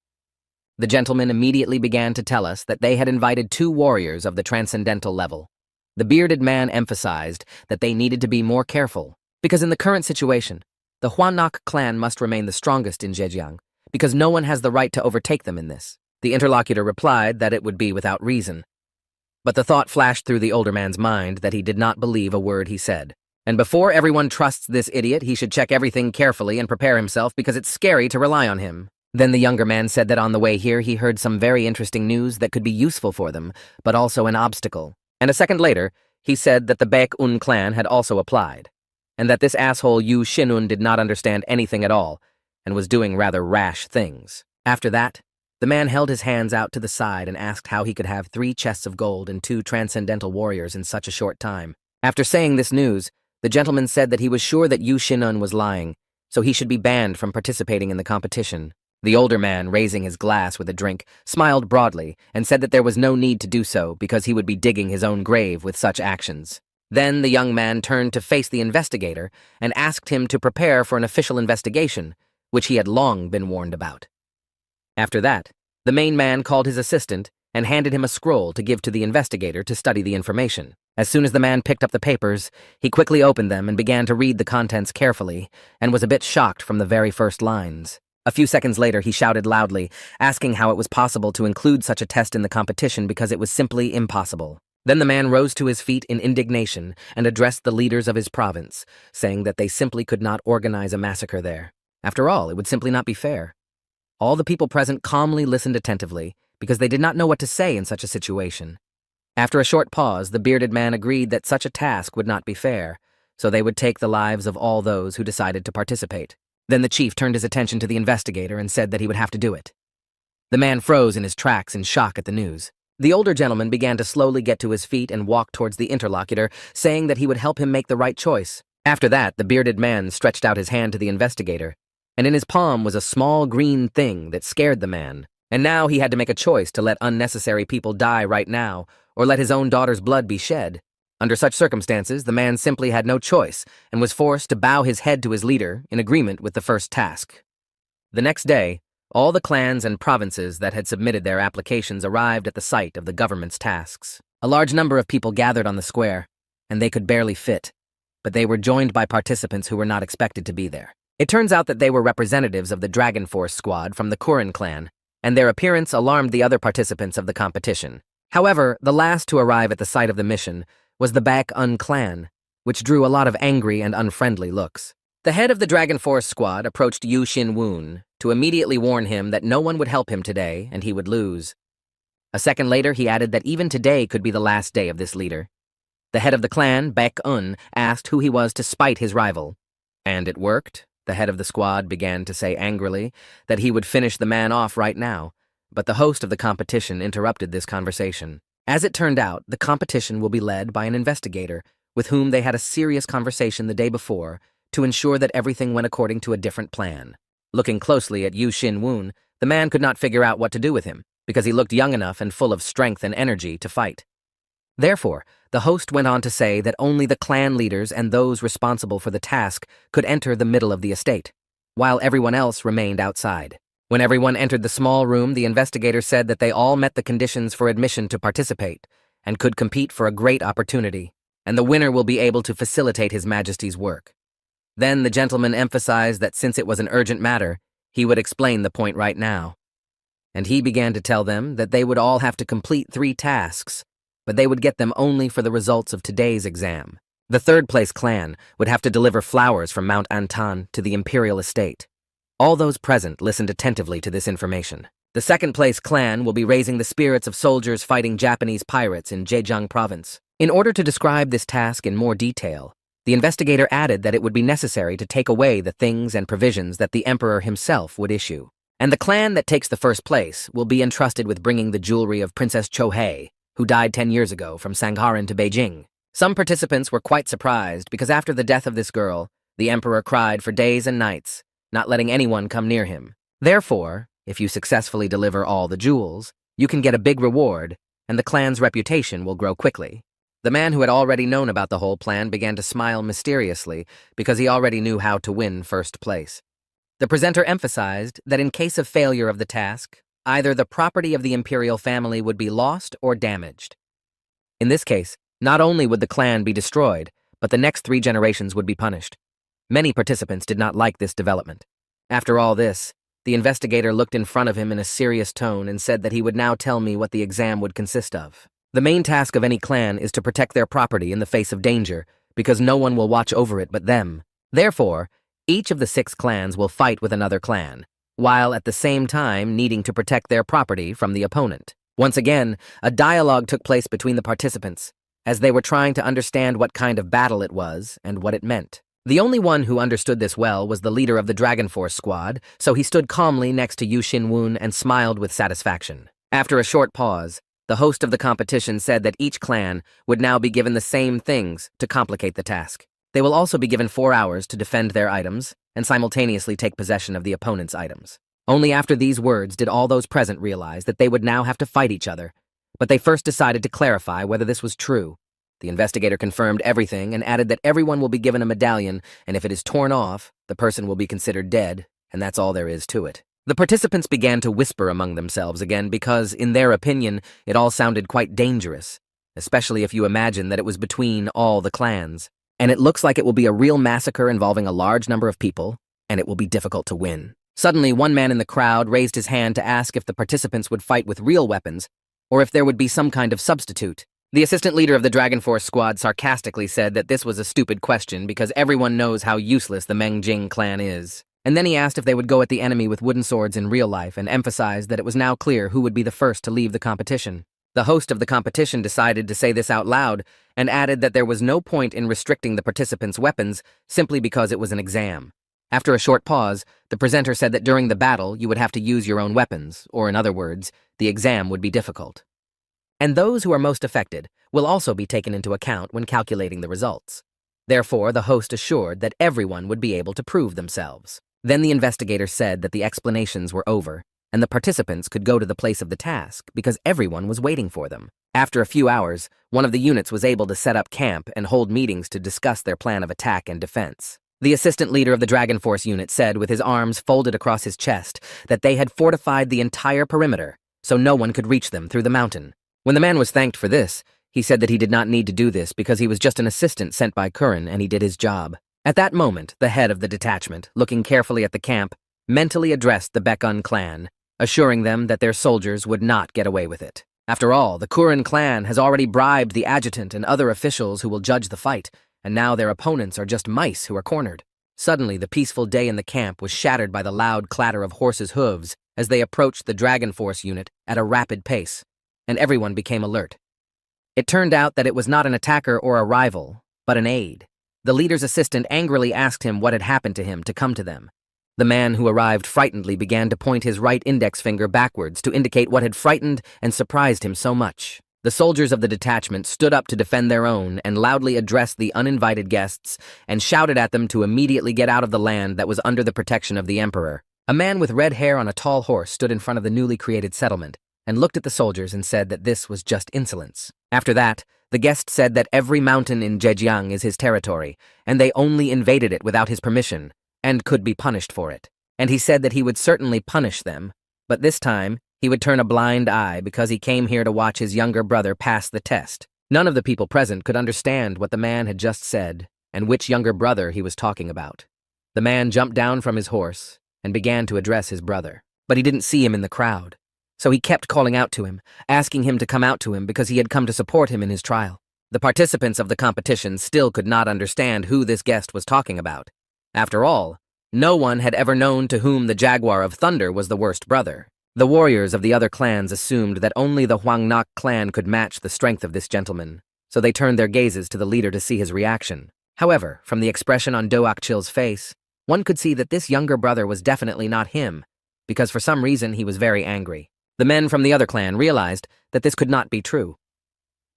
The gentleman immediately began to tell us that they had invited 2 warriors of the transcendental level. The bearded man emphasized that they needed to be more careful, because in the current situation, the Huanak clan must remain the strongest in Zhejiang, because no one has the right to overtake them in this. The interlocutor replied that it would be without reason. But the thought flashed through the older man's mind that he did not believe a word he said. And before everyone trusts this idiot, he should check everything carefully and prepare himself because it's scary to rely on him. Then the younger man said that on the way here he heard some very interesting news that could be useful for them, but also an obstacle. And a second later, he said that the Baek-un clan had also applied, and that this asshole Yu Shin-un did not understand anything at all, and was doing rather rash things. After that, the man held his hands out to the side and asked how he could have 3 chests of gold and 2 transcendental warriors in such a short time. After saying this news, the gentleman said that he was sure that Yu Shin-un was lying, so he should be banned from participating in the competition. The older man, raising his glass with a drink, smiled broadly and said that there was no need to do so because he would be digging his own grave with such actions. Then the young man turned to face the investigator and asked him to prepare for an official investigation, which he had long been warned about. After that, the main man called his assistant and handed him a scroll to give to the investigator to study the information. As soon as the man picked up the papers, he quickly opened them and began to read the contents carefully, and was a bit shocked from the very first lines. A few seconds later, he shouted loudly, asking how it was possible to include such a test in the competition because it was simply impossible. Then the man rose to his feet in indignation and addressed the leaders of his province, saying that they simply could not organize a massacre there. After all, it would simply not be fair. All the people present calmly listened attentively, because they did not know what to say in such a situation. After a short pause, the bearded man agreed that such a task would not be fair, so they would take the lives of all those who decided to participate. Then the chief turned his attention to the investigator and said that he would have to do it. The man froze in his tracks in shock at the news. The older gentleman began to slowly get to his feet and walk towards the interlocutor, saying that he would help him make the right choice. After that, the bearded man stretched out his hand to the investigator, and in his palm was a small green thing that scared the man. And now he had to make a choice to let unnecessary people die right now, or let his own daughter's blood be shed. Under such circumstances, the man simply had no choice and was forced to bow his head to his leader in agreement with the first task. The next day, all the clans and provinces that had submitted their applications arrived at the site of the government's tasks. A large number of people gathered on the square, and they could barely fit, but they were joined by participants who were not expected to be there. It turns out that they were representatives of the Dragon Force squad from the Kurin clan, and their appearance alarmed the other participants of the competition. However, the last to arrive at the site of the mission was the Baek-un clan, which drew a lot of angry and unfriendly looks. The head of the Dragon Force squad approached Yu Xin-woon to immediately warn him that no one would help him today and he would lose. A second later, he added that even today could be the last day of this leader. The head of the clan, Baek-un, asked who he was to spite his rival. And it worked. The head of the squad began to say angrily that he would finish the man off right now, but the host of the competition interrupted this conversation. As it turned out, the competition will be led by an investigator with whom they had a serious conversation the day before to ensure that everything went according to a different plan. Looking closely at Yu Xin-woon, the man could not figure out what to do with him, because he looked young enough and full of strength and energy to fight. Therefore, the host went on to say that only the clan leaders and those responsible for the task could enter the middle of the estate, while everyone else remained outside. When everyone entered the small room, the investigator said that they all met the conditions for admission to participate and could compete for a great opportunity, and the winner will be able to facilitate His Majesty's work. Then the gentleman emphasized that since it was an urgent matter, he would explain the point right now. And he began to tell them that they would all have to complete 3 tasks, but they would get them only for the results of today's exam. The third-place clan would have to deliver flowers from Mount Antan to the imperial estate. All those present listened attentively to this information. The second-place clan will be raising the spirits of soldiers fighting Japanese pirates in Zhejiang province. In order to describe this task in more detail, the investigator added that it would be necessary to take away the things and provisions that the emperor himself would issue. And the clan that takes the first place will be entrusted with bringing the jewelry of Princess Cho-hei, who died 10 years ago from Sangharan to Beijing. Some participants were quite surprised because after the death of this girl, the emperor cried for days and nights, not letting anyone come near him. Therefore, if you successfully deliver all the jewels, you can get a big reward, and the clan's reputation will grow quickly. The man who had already known about the whole plan began to smile mysteriously because he already knew how to win first place. The presenter emphasized that in case of failure of the task, either the property of the imperial family would be lost or damaged. In this case, not only would the clan be destroyed, but the next 3 generations would be punished. Many participants did not like this development. After all this, the investigator looked in front of him in a serious tone and said that he would now tell me what the exam would consist of. The main task of any clan is to protect their property in the face of danger, because no one will watch over it but them. Therefore, each of the 6 clans will fight with another clan, while at the same time needing to protect their property from the opponent. Once again, a dialogue took place between the participants, as they were trying to understand what kind of battle it was and what it meant. The only one who understood this well was the leader of the Dragon Force squad, so he stood calmly next to Yu Xin-woon and smiled with satisfaction. After a short pause, the host of the competition said that each clan would now be given the same things to complicate the task. They will also be given 4 hours to defend their items and simultaneously take possession of the opponent's items. Only after these words did all those present realize that they would now have to fight each other, but they first decided to clarify whether this was true. The investigator confirmed everything and added that everyone will be given a medallion, and if it is torn off, the person will be considered dead, and that's all there is to it. The participants began to whisper among themselves again because, in their opinion, it all sounded quite dangerous, especially if you imagine that it was between all the clans. And it looks like it will be a real massacre involving a large number of people, and it will be difficult to win. Suddenly, one man in the crowd raised his hand to ask if the participants would fight with real weapons, or if there would be some kind of substitute. The assistant leader of the Dragon Force squad sarcastically said that this was a stupid question because everyone knows how useless the Mengjing clan is. And then he asked if they would go at the enemy with wooden swords in real life and emphasized that it was now clear who would be the first to leave the competition. The host of the competition decided to say this out loud and added that there was no point in restricting the participants' weapons simply because it was an exam. After a short pause, the presenter said that during the battle you would have to use your own weapons, or in other words, the exam would be difficult. And those who are most affected will also be taken into account when calculating the results. Therefore, the host assured that everyone would be able to prove themselves. Then the investigator said that the explanations were over, and the participants could go to the place of the task because everyone was waiting for them. After a few hours, one of the units was able to set up camp and hold meetings to discuss their plan of attack and defense. The assistant leader of the Dragon Force unit said with his arms folded across his chest that they had fortified the entire perimeter so no one could reach them through the mountain. When the man was thanked for this, he said that he did not need to do this because he was just an assistant sent by Curran and he did his job. At that moment, the head of the detachment, looking carefully at the camp, mentally addressed the Baekun clan, assuring them that their soldiers would not get away with it. After all, the Curran clan has already bribed the adjutant and other officials who will judge the fight, and now their opponents are just mice who are cornered. Suddenly, the peaceful day in the camp was shattered by the loud clatter of horses' hooves as they approached the Dragon Force unit at a rapid pace, and everyone became alert. It turned out that it was not an attacker or a rival, but an aide. The leader's assistant angrily asked him what had happened to him to come to them. The man who arrived frightenedly began to point his right index finger backwards to indicate what had frightened and surprised him so much. The soldiers of the detachment stood up to defend their own and loudly addressed the uninvited guests and shouted at them to immediately get out of the land that was under the protection of the emperor. A man with red hair on a tall horse stood in front of the newly created settlement and looked at the soldiers and said that this was just insolence. After that, the guest said that every mountain in Zhejiang is his territory, and they only invaded it without his permission, and could be punished for it. And he said that he would certainly punish them, but this time he would turn a blind eye because he came here to watch his younger brother pass the test. None of the people present could understand what the man had just said and which younger brother he was talking about. The man jumped down from his horse and began to address his brother, but he didn't see him in the crowd. So he kept calling out to him, asking him to come out to him because he had come to support him in his trial. The participants of the competition still could not understand who this guest was talking about. After all, no one had ever known to whom the Jaguar of Thunder was the worst brother. The warriors of the other clans assumed that only the Huangnok clan could match the strength of this gentleman, so they turned their gazes to the leader to see his reaction. However, from the expression on Doakchil's face, one could see that this younger brother was definitely not him, because for some reason he was very angry. The men from the other clan realized that this could not be true.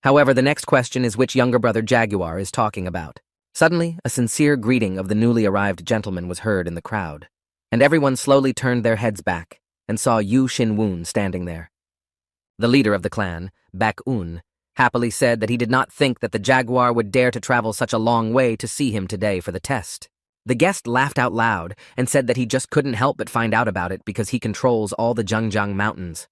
However, the next question is which younger brother Jaguar is talking about. Suddenly, a sincere greeting of the newly arrived gentleman was heard in the crowd, and everyone slowly turned their heads back and saw Yu Xinwoon standing there. The leader of the clan, Baek-un, happily said that he did not think that the Jaguar would dare to travel such a long way to see him today for the test. The guest laughed out loud and said that he just couldn't help but find out about it because he controls all the Zhangjiang mountains.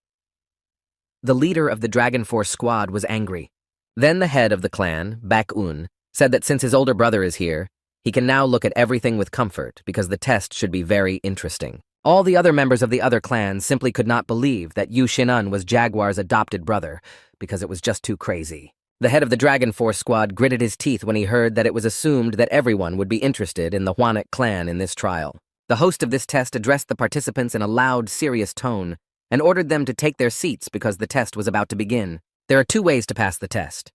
The leader of the Dragon Force squad was angry. Then the head of the clan, Baek-un, said that since his older brother is here, he can now look at everything with comfort because the test should be very interesting. All the other members of the other clans simply could not believe that Yu Xinan was Jaguar's adopted brother because it was just too crazy. The head of the Dragon Force squad gritted his teeth when he heard that it was assumed that everyone would be interested in the Huanek clan in this trial. The host of this test addressed the participants in a loud, serious tone and ordered them to take their seats because the test was about to begin. There are 2 ways to pass the test.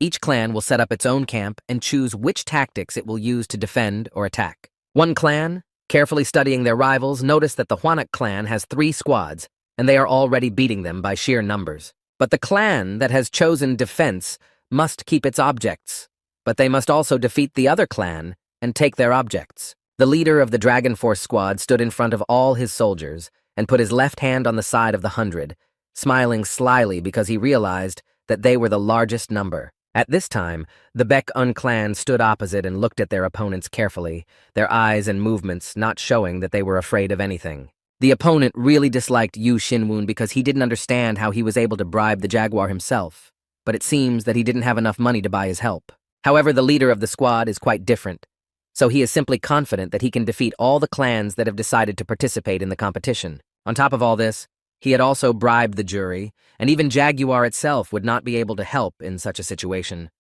Each clan will set up its own camp and choose which tactics it will use to defend or attack. One clan, carefully studying their rivals, noticed that the Huanek clan has 3 squads, and they are already beating them by sheer numbers. But the clan that has chosen defense must keep its objects, but they must also defeat the other clan and take their objects. The leader of the Dragon Force squad stood in front of all his soldiers and put his left hand on the side of the 100, smiling slyly because he realized that they were the largest number. At this time, the Baek-un clan stood opposite and looked at their opponents carefully, their eyes and movements not showing that they were afraid of anything. The opponent really disliked Yu Xinwoon because he didn't understand how he was able to bribe the Jaguar himself, but it seems that he didn't have enough money to buy his help. However, the leader of the squad is quite different, so he is simply confident that he can defeat all the clans that have decided to participate in the competition. On top of all this, he had also bribed the jury, and even Jaguar itself would not be able to help in such a situation.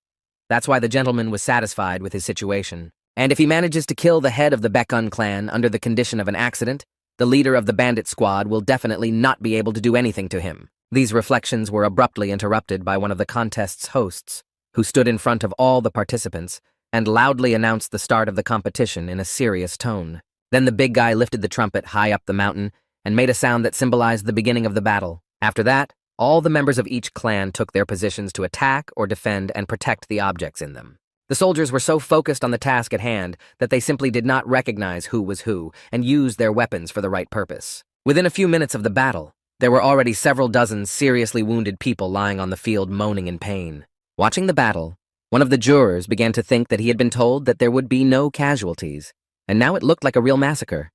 That's why the gentleman was satisfied with his situation. And if he manages to kill the head of the Baek-un clan under the condition of an accident, the leader of the bandit squad will definitely not be able to do anything to him. These reflections were abruptly interrupted by one of the contest's hosts, who stood in front of all the participants and loudly announced the start of the competition in a serious tone. Then the big guy lifted the trumpet high up the mountain and made a sound that symbolized the beginning of the battle. After that, all the members of each clan took their positions to attack or defend and protect the objects in them. The soldiers were so focused on the task at hand that they simply did not recognize who was who and used their weapons for the right purpose. Within a few minutes of the battle, there were already several dozen seriously wounded people lying on the field moaning in pain. Watching the battle, one of the jurors began to think that he had been told that there would be no casualties, and now it looked like a real massacre.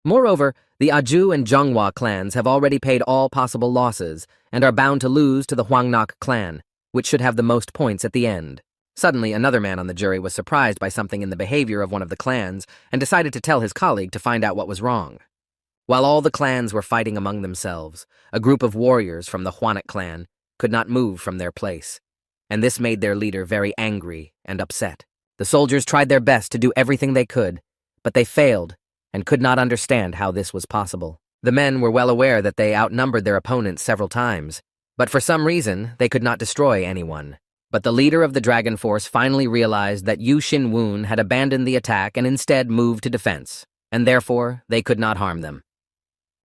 Moreover, the Aju and Zhonghua clans have already paid all possible losses and are bound to lose to the Huangnok clan, which should have the most points at the end. Suddenly, another man on the jury was surprised by something in the behavior of one of the clans and decided to tell his colleague to find out what was wrong. While all the clans were fighting among themselves, a group of warriors from the Huanak clan could not move from their place, and this made their leader very angry and upset. The soldiers tried their best to do everything they could, but they failed and could not understand how this was possible. The men were well aware that they outnumbered their opponents several times, but for some reason they could not destroy anyone. But the leader of the dragon force finally realized that Yu Xin-woon had abandoned the attack and instead moved to defense, and therefore they could not harm them.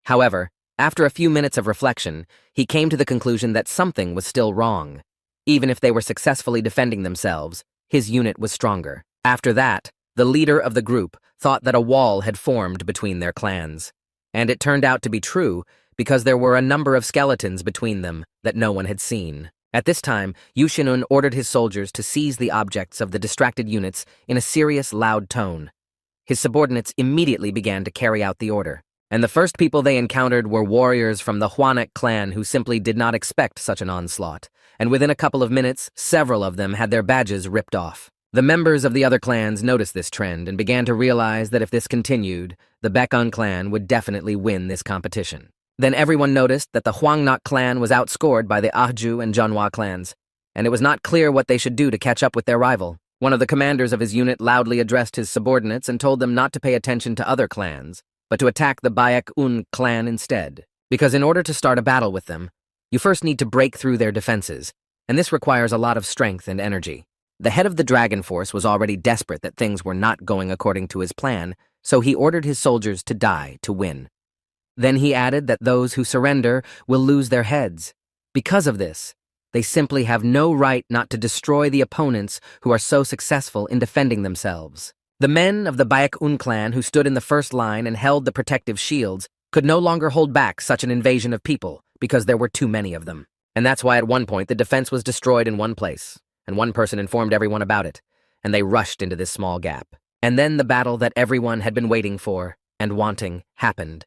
However, after a few minutes of reflection, he came to the conclusion that something was still wrong. Even if they were successfully defending themselves, his unit was stronger. After that, the leader of the group thought that a wall had formed between their clans. And it turned out to be true because there were a number of skeletons between them that no one had seen. At this time, Yu Xin-un ordered his soldiers to seize the objects of the distracted units in a serious, loud tone. His subordinates immediately began to carry out the order. And the first people they encountered were warriors from the Huanak clan who simply did not expect such an onslaught, and within a couple of minutes, several of them had their badges ripped off. The members of the other clans noticed this trend and began to realize that if this continued, the Baekun clan would definitely win this competition. Then everyone noticed that the Huangnok clan was outscored by the Ahju and Zhonghua clans, and it was not clear what they should do to catch up with their rival. One of the commanders of his unit loudly addressed his subordinates and told them not to pay attention to other clans, but to attack the Baekun clan instead. Because in order to start a battle with them, you first need to break through their defenses, and this requires a lot of strength and energy. The head of the dragon force was already desperate that things were not going according to his plan, so he ordered his soldiers to die to win. Then he added that those who surrender will lose their heads. Because of this, they simply have no right not to destroy the opponents who are so successful in defending themselves. The men of the Baekun clan who stood in the first line and held the protective shields could no longer hold back such an invasion of people because there were too many of them. And that's why at one point the defense was destroyed in one place, and one person informed everyone about it, and they rushed into this small gap. And then the battle that everyone had been waiting for and wanting happened.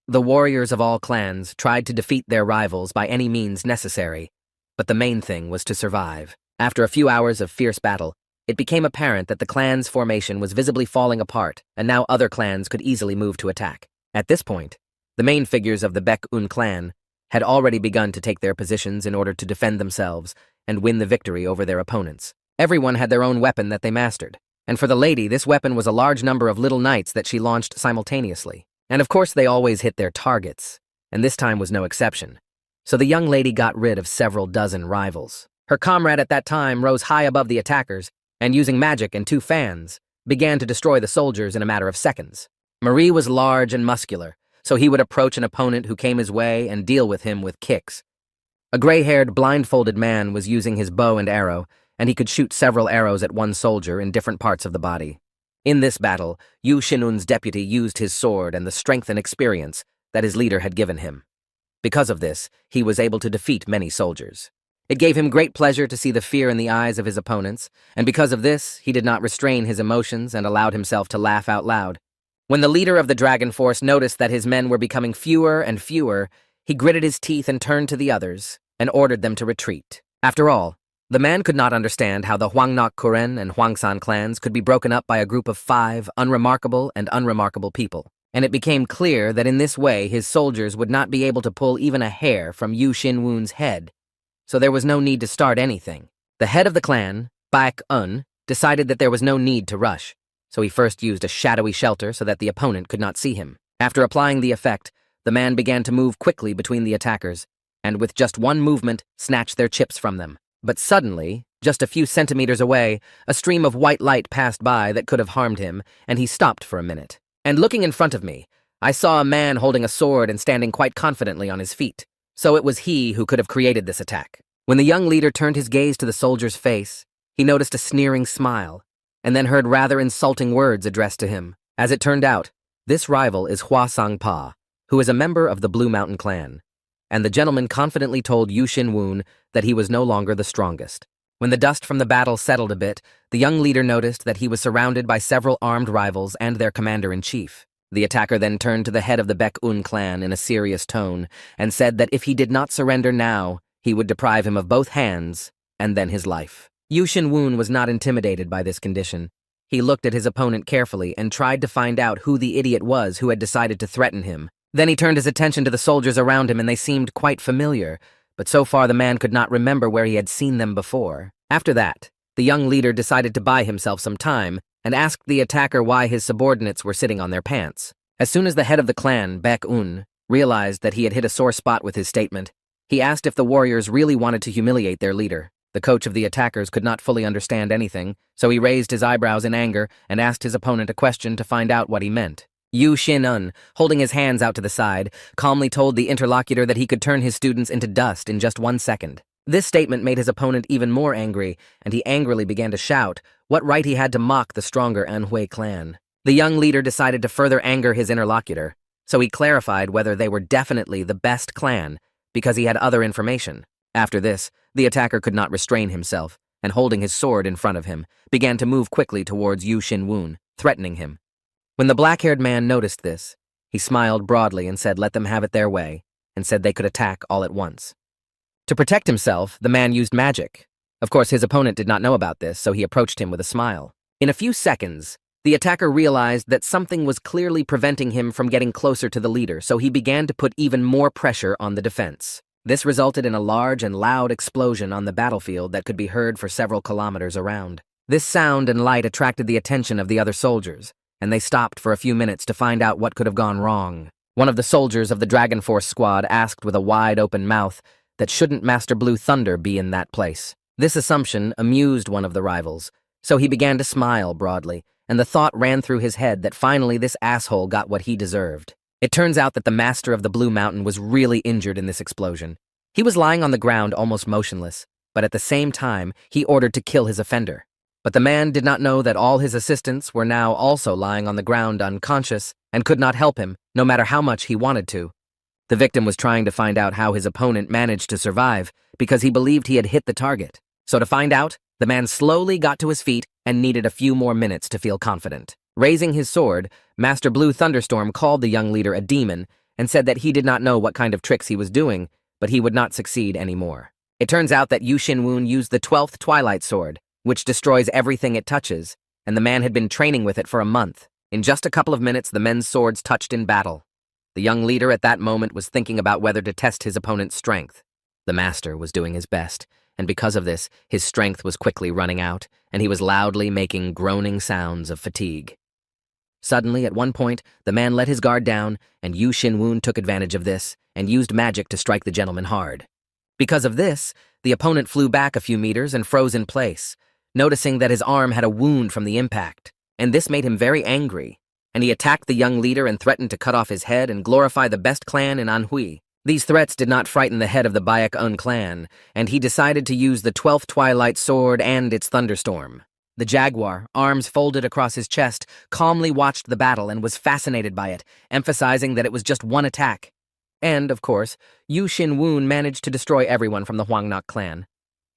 The warriors of all clans tried to defeat their rivals by any means necessary, but the main thing was to survive. After a few hours of fierce battle, it became apparent that the clan's formation was visibly falling apart, and now other clans could easily move to attack. At this point, the main figures of the Baekun clan had already begun to take their positions in order to defend themselves and win the victory over their opponents. Everyone had their own weapon that they mastered, and for the lady, this weapon was a large number of little knights that she launched simultaneously. And of course they always hit their targets, and this time was no exception. So the young lady got rid of several dozen rivals. Her comrade at that time rose high above the attackers, and using magic and 2 fans, began to destroy the soldiers in a matter of seconds. Marie was large and muscular, so he would approach an opponent who came his way and deal with him with kicks. A gray-haired, blindfolded man was using his bow and arrow, and he could shoot several arrows at one soldier in different parts of the body. In this battle, Yu Xin-un's deputy used his sword and the strength and experience that his leader had given him. Because of this, he was able to defeat many soldiers. It gave him great pleasure to see the fear in the eyes of his opponents, and because of this, he did not restrain his emotions and allowed himself to laugh out loud. When the leader of the dragon force noticed that his men were becoming fewer and fewer, he gritted his teeth and turned to the others and ordered them to retreat. After all, the man could not understand how the Huangnok Kuren and Huangsan clans could be broken up by a group of 5 unremarkable people, and it became clear that in this way his soldiers would not be able to pull even a hair from Yu Xin-woon's head, so there was no need to start anything. The head of the clan, Baek-un, decided that there was no need to rush, so he first used a shadowy shelter so that the opponent could not see him. After applying the effect, the man began to move quickly between the attackers, and with just one movement, snatched their chips from them. But suddenly, just a few centimeters away, a stream of white light passed by that could have harmed him, and he stopped for a minute. And looking in front of me, I saw a man holding a sword and standing quite confidently on his feet. So it was he who could have created this attack. When the young leader turned his gaze to the soldier's face, he noticed a sneering smile, and then heard rather insulting words addressed to him. As it turned out, this rival is Hua Sang-pa, who is a member of the Blue Mountain clan, and the gentleman confidently told Yu Xin-woon that he was no longer the strongest. When the dust from the battle settled a bit, the young leader noticed that he was surrounded by several armed rivals and their commander-in-chief. The attacker then turned to the head of the Baek-un clan in a serious tone and said that if he did not surrender now, he would deprive him of both hands and then his life. Yu Xin-woon was not intimidated by this condition. He looked at his opponent carefully and tried to find out who the idiot was who had decided to threaten him. Then he turned his attention to the soldiers around him and they seemed quite familiar, but so far the man could not remember where he had seen them before. After that, the young leader decided to buy himself some time and asked the attacker why his subordinates were sitting on their pants. As soon as the head of the clan, Baek-un, realized that he had hit a sore spot with his statement, he asked if the warriors really wanted to humiliate their leader. The coach of the attackers could not fully understand anything, so he raised his eyebrows in anger and asked his opponent a question to find out what he meant. Yu Xin-un, holding his hands out to the side, calmly told the interlocutor that he could turn his students into dust in just 1 second. This statement made his opponent even more angry, and he angrily began to shout what right he had to mock the stronger Anhui clan. The young leader decided to further anger his interlocutor, so he clarified whether they were definitely the best clan because he had other information. After this, the attacker could not restrain himself, and holding his sword in front of him, began to move quickly towards Yu Xin-woon, threatening him. When the black-haired man noticed this, he smiled broadly and said let them have it their way, and said they could attack all at once. To protect himself, the man used magic. Of course, his opponent did not know about this, so he approached him with a smile. In a few seconds, the attacker realized that something was clearly preventing him from getting closer to the leader, so he began to put even more pressure on the defense. This resulted in a large and loud explosion on the battlefield that could be heard for several kilometers around. This sound and light attracted the attention of the other soldiers, and they stopped for a few minutes to find out what could have gone wrong. One of the soldiers of the Dragon Force squad asked with a wide-open mouth that shouldn't Master Blue Thunder be in that place. This assumption amused one of the rivals, so he began to smile broadly, and the thought ran through his head that finally this asshole got what he deserved. It turns out that the master of the Blue Mountain was really injured in this explosion. He was lying on the ground almost motionless, but at the same time, he ordered to kill his offender. But the man did not know that all his assistants were now also lying on the ground unconscious and could not help him, no matter how much he wanted to. The victim was trying to find out how his opponent managed to survive because he believed he had hit the target. So to find out, the man slowly got to his feet and needed a few more minutes to feel confident. Raising his sword, Master Blue Thunderstorm called the young leader a demon and said that he did not know what kind of tricks he was doing, but he would not succeed anymore. It turns out that Yu Xin-woon used the 12th Twilight Sword, which destroys everything it touches, and the man had been training with it for a month. In just a couple of minutes, the men's swords touched in battle. The young leader at that moment was thinking about whether to test his opponent's strength. The master was doing his best, and because of this, his strength was quickly running out, and he was loudly making groaning sounds of fatigue. Suddenly, at one point, the man let his guard down, and Yu Xin-woon took advantage of this and used magic to strike the gentleman hard. Because of this, the opponent flew back a few meters and froze in place, noticing that his arm had a wound from the impact, and this made him very angry, and he attacked the young leader and threatened to cut off his head and glorify the best clan in Anhui. These threats did not frighten the head of the Baek-un clan, and he decided to use the 12th Twilight Sword and its thunderstorm. The jaguar, arms folded across his chest, calmly watched the battle and was fascinated by it, emphasizing that it was just one attack. And, of course, Yu Xin-woon managed to destroy everyone from the Hwangnak clan,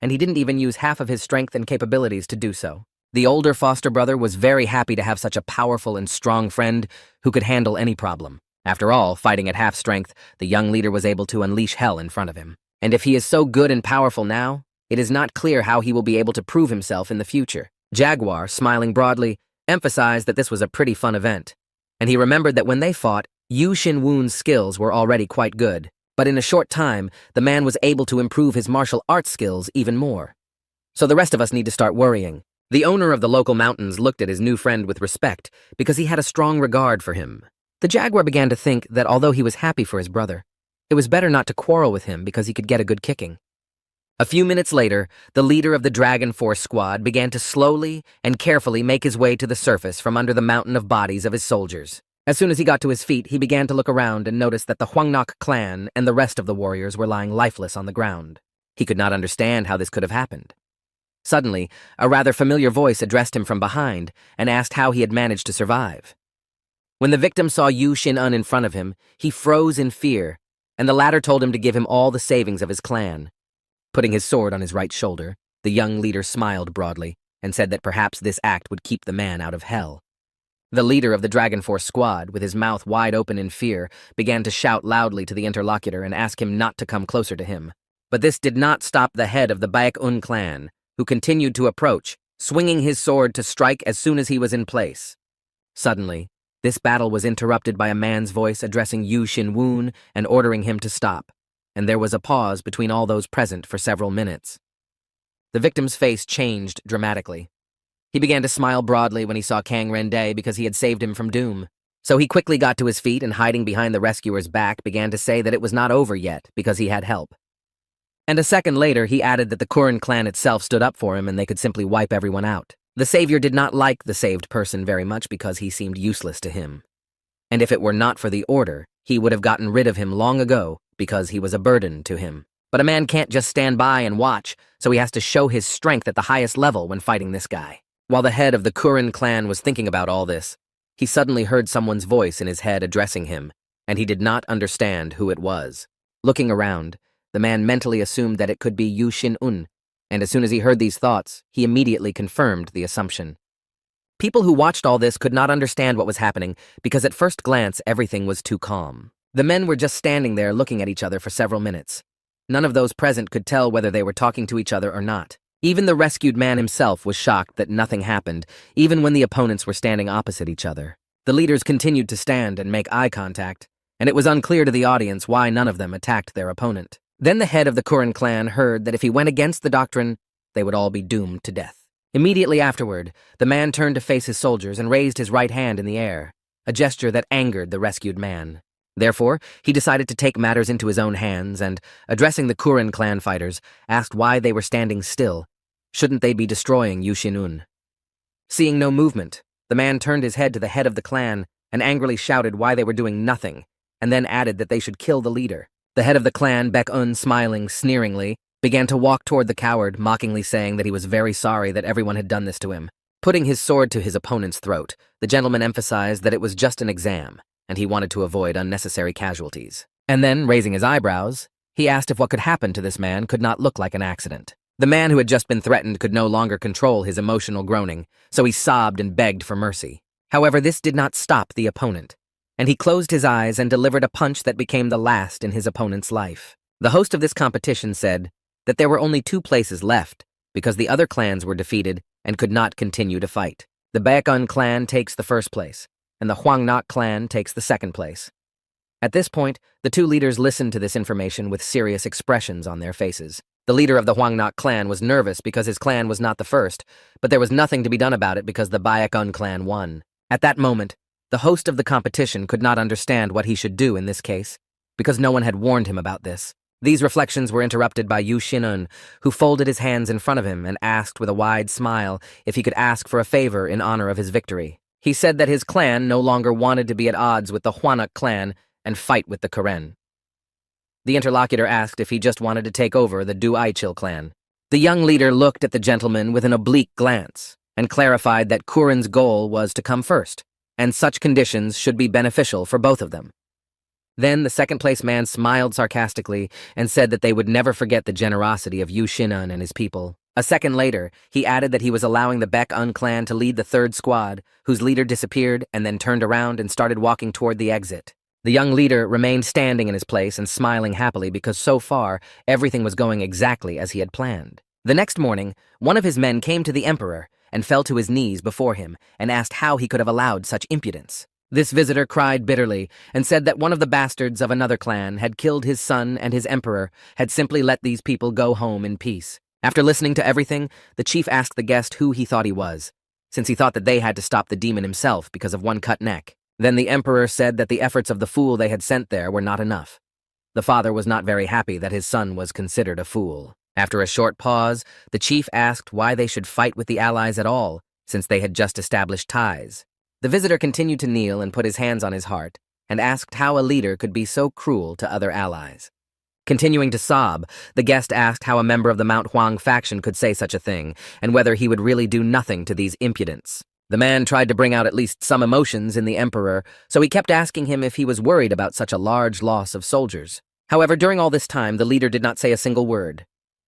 and he didn't even use half of his strength and capabilities to do so. The older foster brother was very happy to have such a powerful and strong friend who could handle any problem. After all, fighting at half strength, the young leader was able to unleash hell in front of him. And if he is so good and powerful now, it is not clear how he will be able to prove himself in the future. Jaguar, smiling broadly, emphasized that this was a pretty fun event, and he remembered that when they fought, Yu Xin-woon's skills were already quite good, but in a short time, the man was able to improve his martial arts skills even more. So the rest of us need to start worrying. The owner of the local mountains looked at his new friend with respect because he had a strong regard for him. The jaguar began to think that although he was happy for his brother, it was better not to quarrel with him because he could get a good kicking. A few minutes later, the leader of the Dragon Force squad began to slowly and carefully make his way to the surface from under the mountain of bodies of his soldiers. As soon as he got to his feet, he began to look around and noticed that the Huangnok clan and the rest of the warriors were lying lifeless on the ground. He could not understand how this could have happened. Suddenly, a rather familiar voice addressed him from behind and asked how he had managed to survive. When the victim saw Yu Xin-un in front of him, he froze in fear, and the latter told him to give him all the savings of his clan. Putting his sword on his right shoulder, the young leader smiled broadly and said that perhaps this act would keep the man out of hell. The leader of the Dragon Force squad, with his mouth wide open in fear, began to shout loudly to the interlocutor and ask him not to come closer to him. But this did not stop the head of the Baek-un clan, who continued to approach, swinging his sword to strike as soon as he was in place. Suddenly, this battle was interrupted by a man's voice addressing Yu Xin-woon and ordering him to stop, and there was a pause between all those present for several minutes. The victim's face changed dramatically. He began to smile broadly when he saw Kang Rende because he had saved him from doom. So he quickly got to his feet and, hiding behind the rescuer's back, began to say that it was not over yet because he had help. And a second later, he added that the Kurin clan itself stood up for him and they could simply wipe everyone out. The savior did not like the saved person very much because he seemed useless to him. And if it were not for the order, he would have gotten rid of him long ago because he was a burden to him. But a man can't just stand by and watch, so he has to show his strength at the highest level when fighting this guy. While the head of the Kurin clan was thinking about all this, he suddenly heard someone's voice in his head addressing him, and he did not understand who it was. Looking around, the man mentally assumed that it could be Yu Xin-un, and as soon as he heard these thoughts, he immediately confirmed the assumption. People who watched all this could not understand what was happening because at first glance everything was too calm. The men were just standing there looking at each other for several minutes. None of those present could tell whether they were talking to each other or not. Even the rescued man himself was shocked that nothing happened, even when the opponents were standing opposite each other. The leaders continued to stand and make eye contact, and it was unclear to the audience why none of them attacked their opponent. Then the head of the Kurin clan heard that if he went against the doctrine, they would all be doomed to death. Immediately afterward, the man turned to face his soldiers and raised his right hand in the air, a gesture that angered the rescued man. Therefore, he decided to take matters into his own hands and, addressing the Kurin clan fighters, asked why they were standing still. Shouldn't they be destroying Yu Xin-un? Seeing no movement, the man turned his head to the head of the clan and angrily shouted why they were doing nothing, and then added that they should kill the leader. The head of the clan, Baek-un, smiling sneeringly, began to walk toward the coward, mockingly saying that he was very sorry that everyone had done this to him. Putting his sword to his opponent's throat, the gentleman emphasized that it was just an exam, and he wanted to avoid unnecessary casualties. And then, raising his eyebrows, he asked if what could happen to this man could not look like an accident. The man who had just been threatened could no longer control his emotional groaning, so he sobbed and begged for mercy. However, this did not stop the opponent, and he closed his eyes and delivered a punch that became the last in his opponent's life. The host of this competition said that there were only 2 places left because the other clans were defeated and could not continue to fight. The Baek-un clan takes the first place, and the Huangnok clan takes the second place. At this point, the 2 leaders listened to this information with serious expressions on their faces. The leader of the Huangnok clan was nervous because his clan was not the first, but there was nothing to be done about it because the Baek-un clan won. At that moment, the host of the competition could not understand what he should do in this case, because no one had warned him about this. These reflections were interrupted by Yu Xin-un, who folded his hands in front of him and asked with a wide smile if he could ask for a favor in honor of his victory. He said that his clan no longer wanted to be at odds with the Huangnok clan and fight with the Karen. The interlocutor asked if he just wanted to take over the Du-Aichil clan. The young leader looked at the gentleman with an oblique glance and clarified that Kurin's goal was to come first, and such conditions should be beneficial for both of them. Then the second-place man smiled sarcastically and said that they would never forget the generosity of Yu Xin-un and his people. A second later, he added that he was allowing the Baek-un clan to lead the third squad, whose leader disappeared and then turned around and started walking toward the exit. The young leader remained standing in his place and smiling happily because so far, everything was going exactly as he had planned. The next morning, one of his men came to the emperor and fell to his knees before him and asked how he could have allowed such impudence. This visitor cried bitterly and said that one of the bastards of another clan had killed his son and his emperor had simply let these people go home in peace. After listening to everything, the chief asked the guest who he thought he was, since he thought that they had to stop the demon himself because of one cut neck. Then the emperor said that the efforts of the fool they had sent there were not enough. The father was not very happy that his son was considered a fool. After a short pause, the chief asked why they should fight with the allies at all, since they had just established ties. The visitor continued to kneel and put his hands on his heart, and asked how a leader could be so cruel to other allies. Continuing to sob, the guest asked how a member of the Mount Huang faction could say such a thing, and whether he would really do nothing to these impudents. The man tried to bring out at least some emotions in the emperor, so he kept asking him if he was worried about such a large loss of soldiers. However, during all this time, the leader did not say a single word.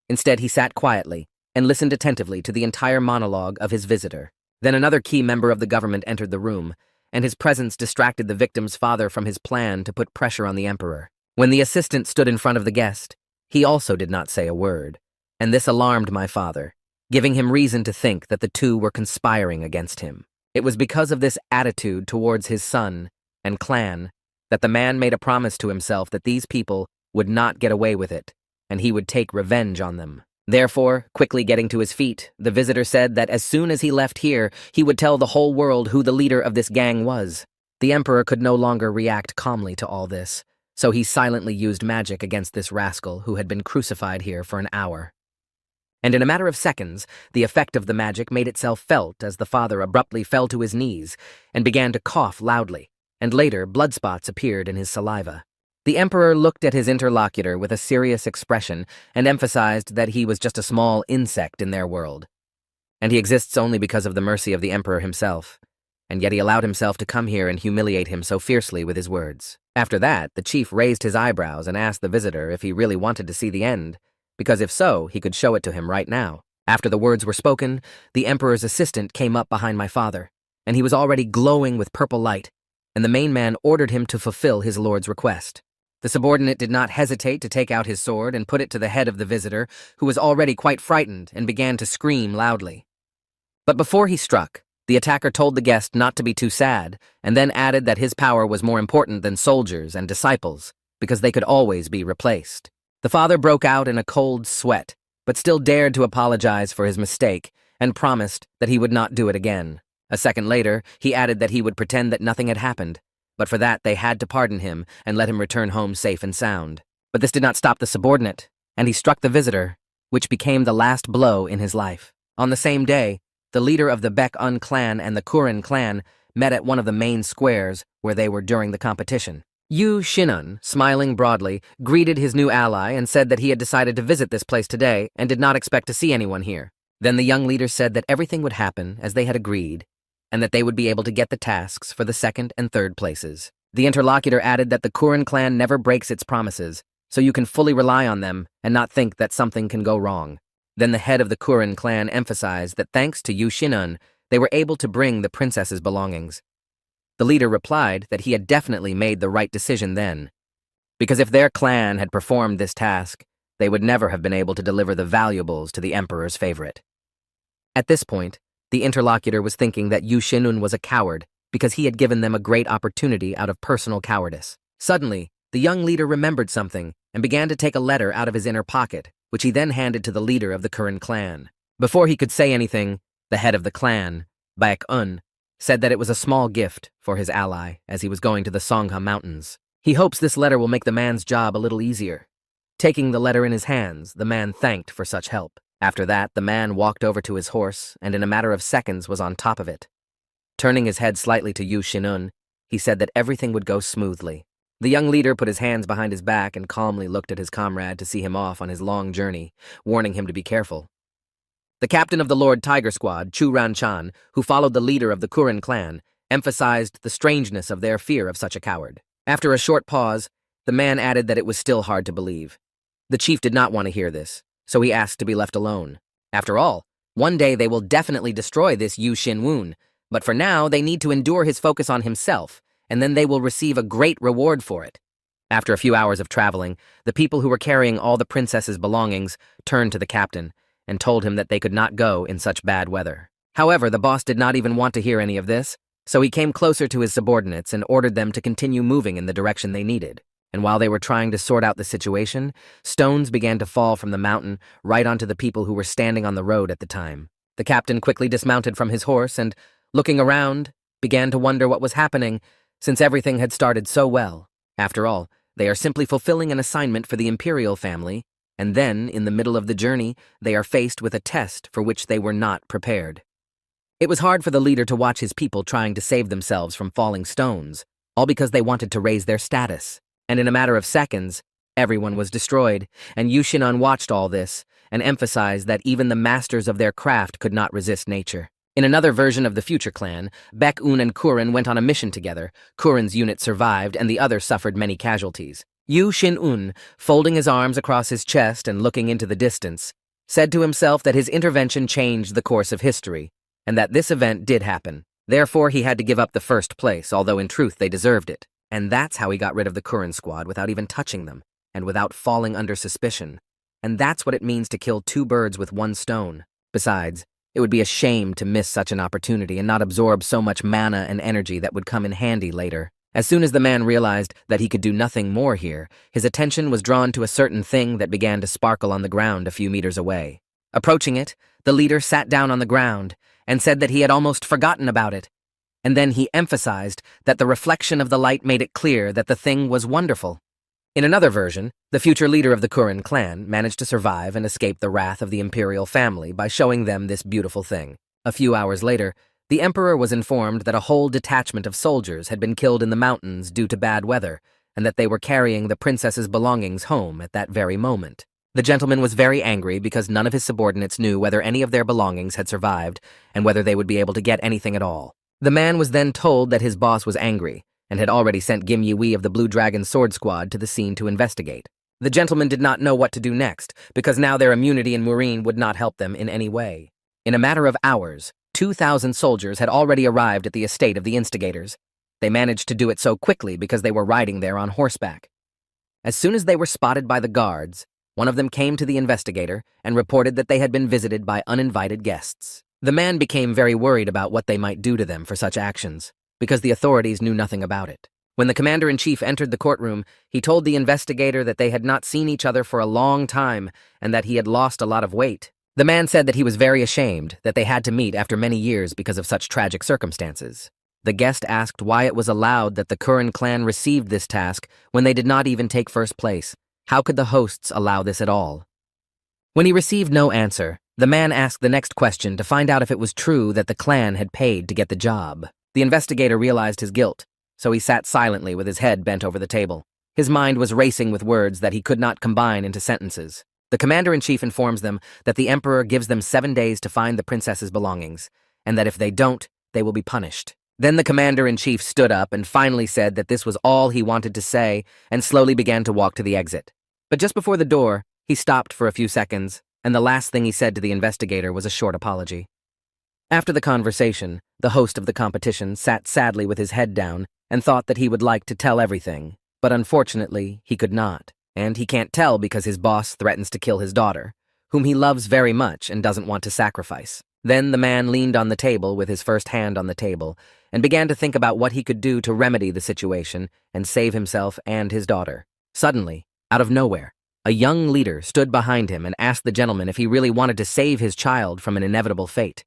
Instead, he sat quietly and listened attentively to the entire monologue of his visitor. Then another key member of the government entered the room, and his presence distracted the victim's father from his plan to put pressure on the emperor. When the assistant stood in front of the guest, he also did not say a word, and this alarmed my father, giving him reason to think that the two were conspiring against him. It was because of this attitude towards his son and clan that the man made a promise to himself that these people would not get away with it, and he would take revenge on them. Therefore, quickly getting to his feet, the visitor said that as soon as he left here, he would tell the whole world who the leader of this gang was. The emperor could no longer react calmly to all this, so he silently used magic against this rascal who had been crucified here for an hour. And in a matter of seconds, the effect of the magic made itself felt as the father abruptly fell to his knees and began to cough loudly, and later blood spots appeared in his saliva. The emperor looked at his interlocutor with a serious expression and emphasized that he was just a small insect in their world, and he exists only because of the mercy of the emperor himself, and yet he allowed himself to come here and humiliate him so fiercely with his words. After that, the chief raised his eyebrows and asked the visitor if he really wanted to see the end, because if so, he could show it to him right now. After the words were spoken, the emperor's assistant came up behind my father, and he was already glowing with purple light, and the main man ordered him to fulfill his lord's request. The subordinate did not hesitate to take out his sword and put it to the head of the visitor, who was already quite frightened and began to scream loudly. But before he struck, the attacker told the guest not to be too sad, and then added that his power was more important than soldiers and disciples, because they could always be replaced. The father broke out in a cold sweat, but still dared to apologize for his mistake, and promised that he would not do it again. A second later, he added that he would pretend that nothing had happened, but for that they had to pardon him and let him return home safe and sound. But this did not stop the subordinate, and he struck the visitor, which became the last blow in his life. On the same day, the leader of the Baek-un clan and the Kurin clan met at one of the main squares where they were during the competition. Yu Shinun, smiling broadly, greeted his new ally and said that he had decided to visit this place today and did not expect to see anyone here. Then the young leader said that everything would happen as they had agreed, and that they would be able to get the tasks for the second and third places. The interlocutor added that the Kurin clan never breaks its promises, so you can fully rely on them and not think that something can go wrong. Then the head of the Kurin clan emphasized that thanks to Yu Shinun, they were able to bring the princess's belongings. The leader replied that he had definitely made the right decision then, because if their clan had performed this task, they would never have been able to deliver the valuables to the emperor's favorite. At this point, the interlocutor was thinking that Yu Shinun was a coward because he had given them a great opportunity out of personal cowardice. Suddenly, the young leader remembered something and began to take a letter out of his inner pocket, which he then handed to the leader of the Kurin clan. Before he could say anything, the head of the clan, Baek-un, said that it was a small gift for his ally as he was going to the Songha Mountains. He hopes this letter will make the man's job a little easier. Taking the letter in his hands, the man thanked for such help. After that, the man walked over to his horse and in a matter of seconds was on top of it. Turning his head slightly to Yu Shinun, he said that everything would go smoothly. The young leader put his hands behind his back and calmly looked at his comrade to see him off on his long journey, warning him to be careful. The captain of the Lord Tiger Squad, Chu Ranchan, who followed the leader of the Kurin clan, emphasized the strangeness of their fear of such a coward. After a short pause, the man added that it was still hard to believe. The chief did not want to hear this, so he asked to be left alone. After all, one day they will definitely destroy this Yu Shin-woon, but for now they need to endure his focus on himself, and then they will receive a great reward for it. After a few hours of traveling, the people who were carrying all the princess's belongings turned to the captain and told him that they could not go in such bad weather. However, the boss did not even want to hear any of this, so he came closer to his subordinates and ordered them to continue moving in the direction they needed. And while they were trying to sort out the situation, stones began to fall from the mountain right onto the people who were standing on the road at the time. The captain quickly dismounted from his horse and, looking around, began to wonder what was happening, since everything had started so well. After all, they are simply fulfilling an assignment for the imperial family, and then, in the middle of the journey, they are faced with a test for which they were not prepared. It was hard for the leader to watch his people trying to save themselves from falling stones, all because they wanted to raise their status. And in a matter of seconds, everyone was destroyed, and Yushinan watched all this and emphasized that even the masters of their craft could not resist nature. In another version of the future clan, Baek-un and Kurin went on a mission together. Kurin's unit survived, and the other suffered many casualties. Yu Shin-un, folding his arms across his chest and looking into the distance, said to himself that his intervention changed the course of history, and that this event did happen. Therefore, he had to give up the first place, although in truth they deserved it. And that's how he got rid of the Kurin squad without even touching them, and without falling under suspicion. And that's what it means to kill two birds with one stone. Besides, it would be a shame to miss such an opportunity and not absorb so much mana and energy that would come in handy later. As soon as the man realized that he could do nothing more here, his attention was drawn to a certain thing that began to sparkle on the ground a few meters away. Approaching it, the leader sat down on the ground and said that he had almost forgotten about it. And then he emphasized that the reflection of the light made it clear that the thing was wonderful. In another version, the future leader of the Kurin clan managed to survive and escape the wrath of the imperial family by showing them this beautiful thing. A few hours later, the emperor was informed that a whole detachment of soldiers had been killed in the mountains due to bad weather, and that they were carrying the princess's belongings home at that very moment. The gentleman was very angry because none of his subordinates knew whether any of their belongings had survived and whether they would be able to get anything at all. The man was then told that his boss was angry and had already sent Gim Yi of the Blue Dragon Sword Squad to the scene to investigate. The gentleman did not know what to do next, because now their immunity in Murin would not help them in any way. In a matter of hours, 2,000 soldiers had already arrived at the estate of the instigators. They managed to do it so quickly because they were riding there on horseback. As soon as they were spotted by the guards, one of them came to the investigator and reported that they had been visited by uninvited guests. The man became very worried about what they might do to them for such actions, because the authorities knew nothing about it. When the commander-in-chief entered the courtroom, he told the investigator that they had not seen each other for a long time and that he had lost a lot of weight. The man said that he was very ashamed that they had to meet after many years because of such tragic circumstances. The guest asked why it was allowed that the Kurin clan received this task when they did not even take first place. How could the hosts allow this at all? When he received no answer, the man asked the next question to find out if it was true that the clan had paid to get the job. The investigator realized his guilt, so he sat silently with his head bent over the table. His mind was racing with words that he could not combine into sentences. The commander-in-chief informs them that the emperor gives them 7 days to find the princess's belongings, and that if they don't, they will be punished. Then the commander-in-chief stood up and finally said that this was all he wanted to say and slowly began to walk to the exit. But just before the door, he stopped for a few seconds, and the last thing he said to the investigator was a short apology. After the conversation, the host of the competition sat sadly with his head down and thought that he would like to tell everything, but unfortunately, he could not. And he can't tell because his boss threatens to kill his daughter, whom he loves very much and doesn't want to sacrifice. Then the man leaned on the table with his first hand on the table and began to think about what he could do to remedy the situation and save himself and his daughter. Suddenly, out of nowhere, a young leader stood behind him and asked the gentleman if he really wanted to save his child from an inevitable fate.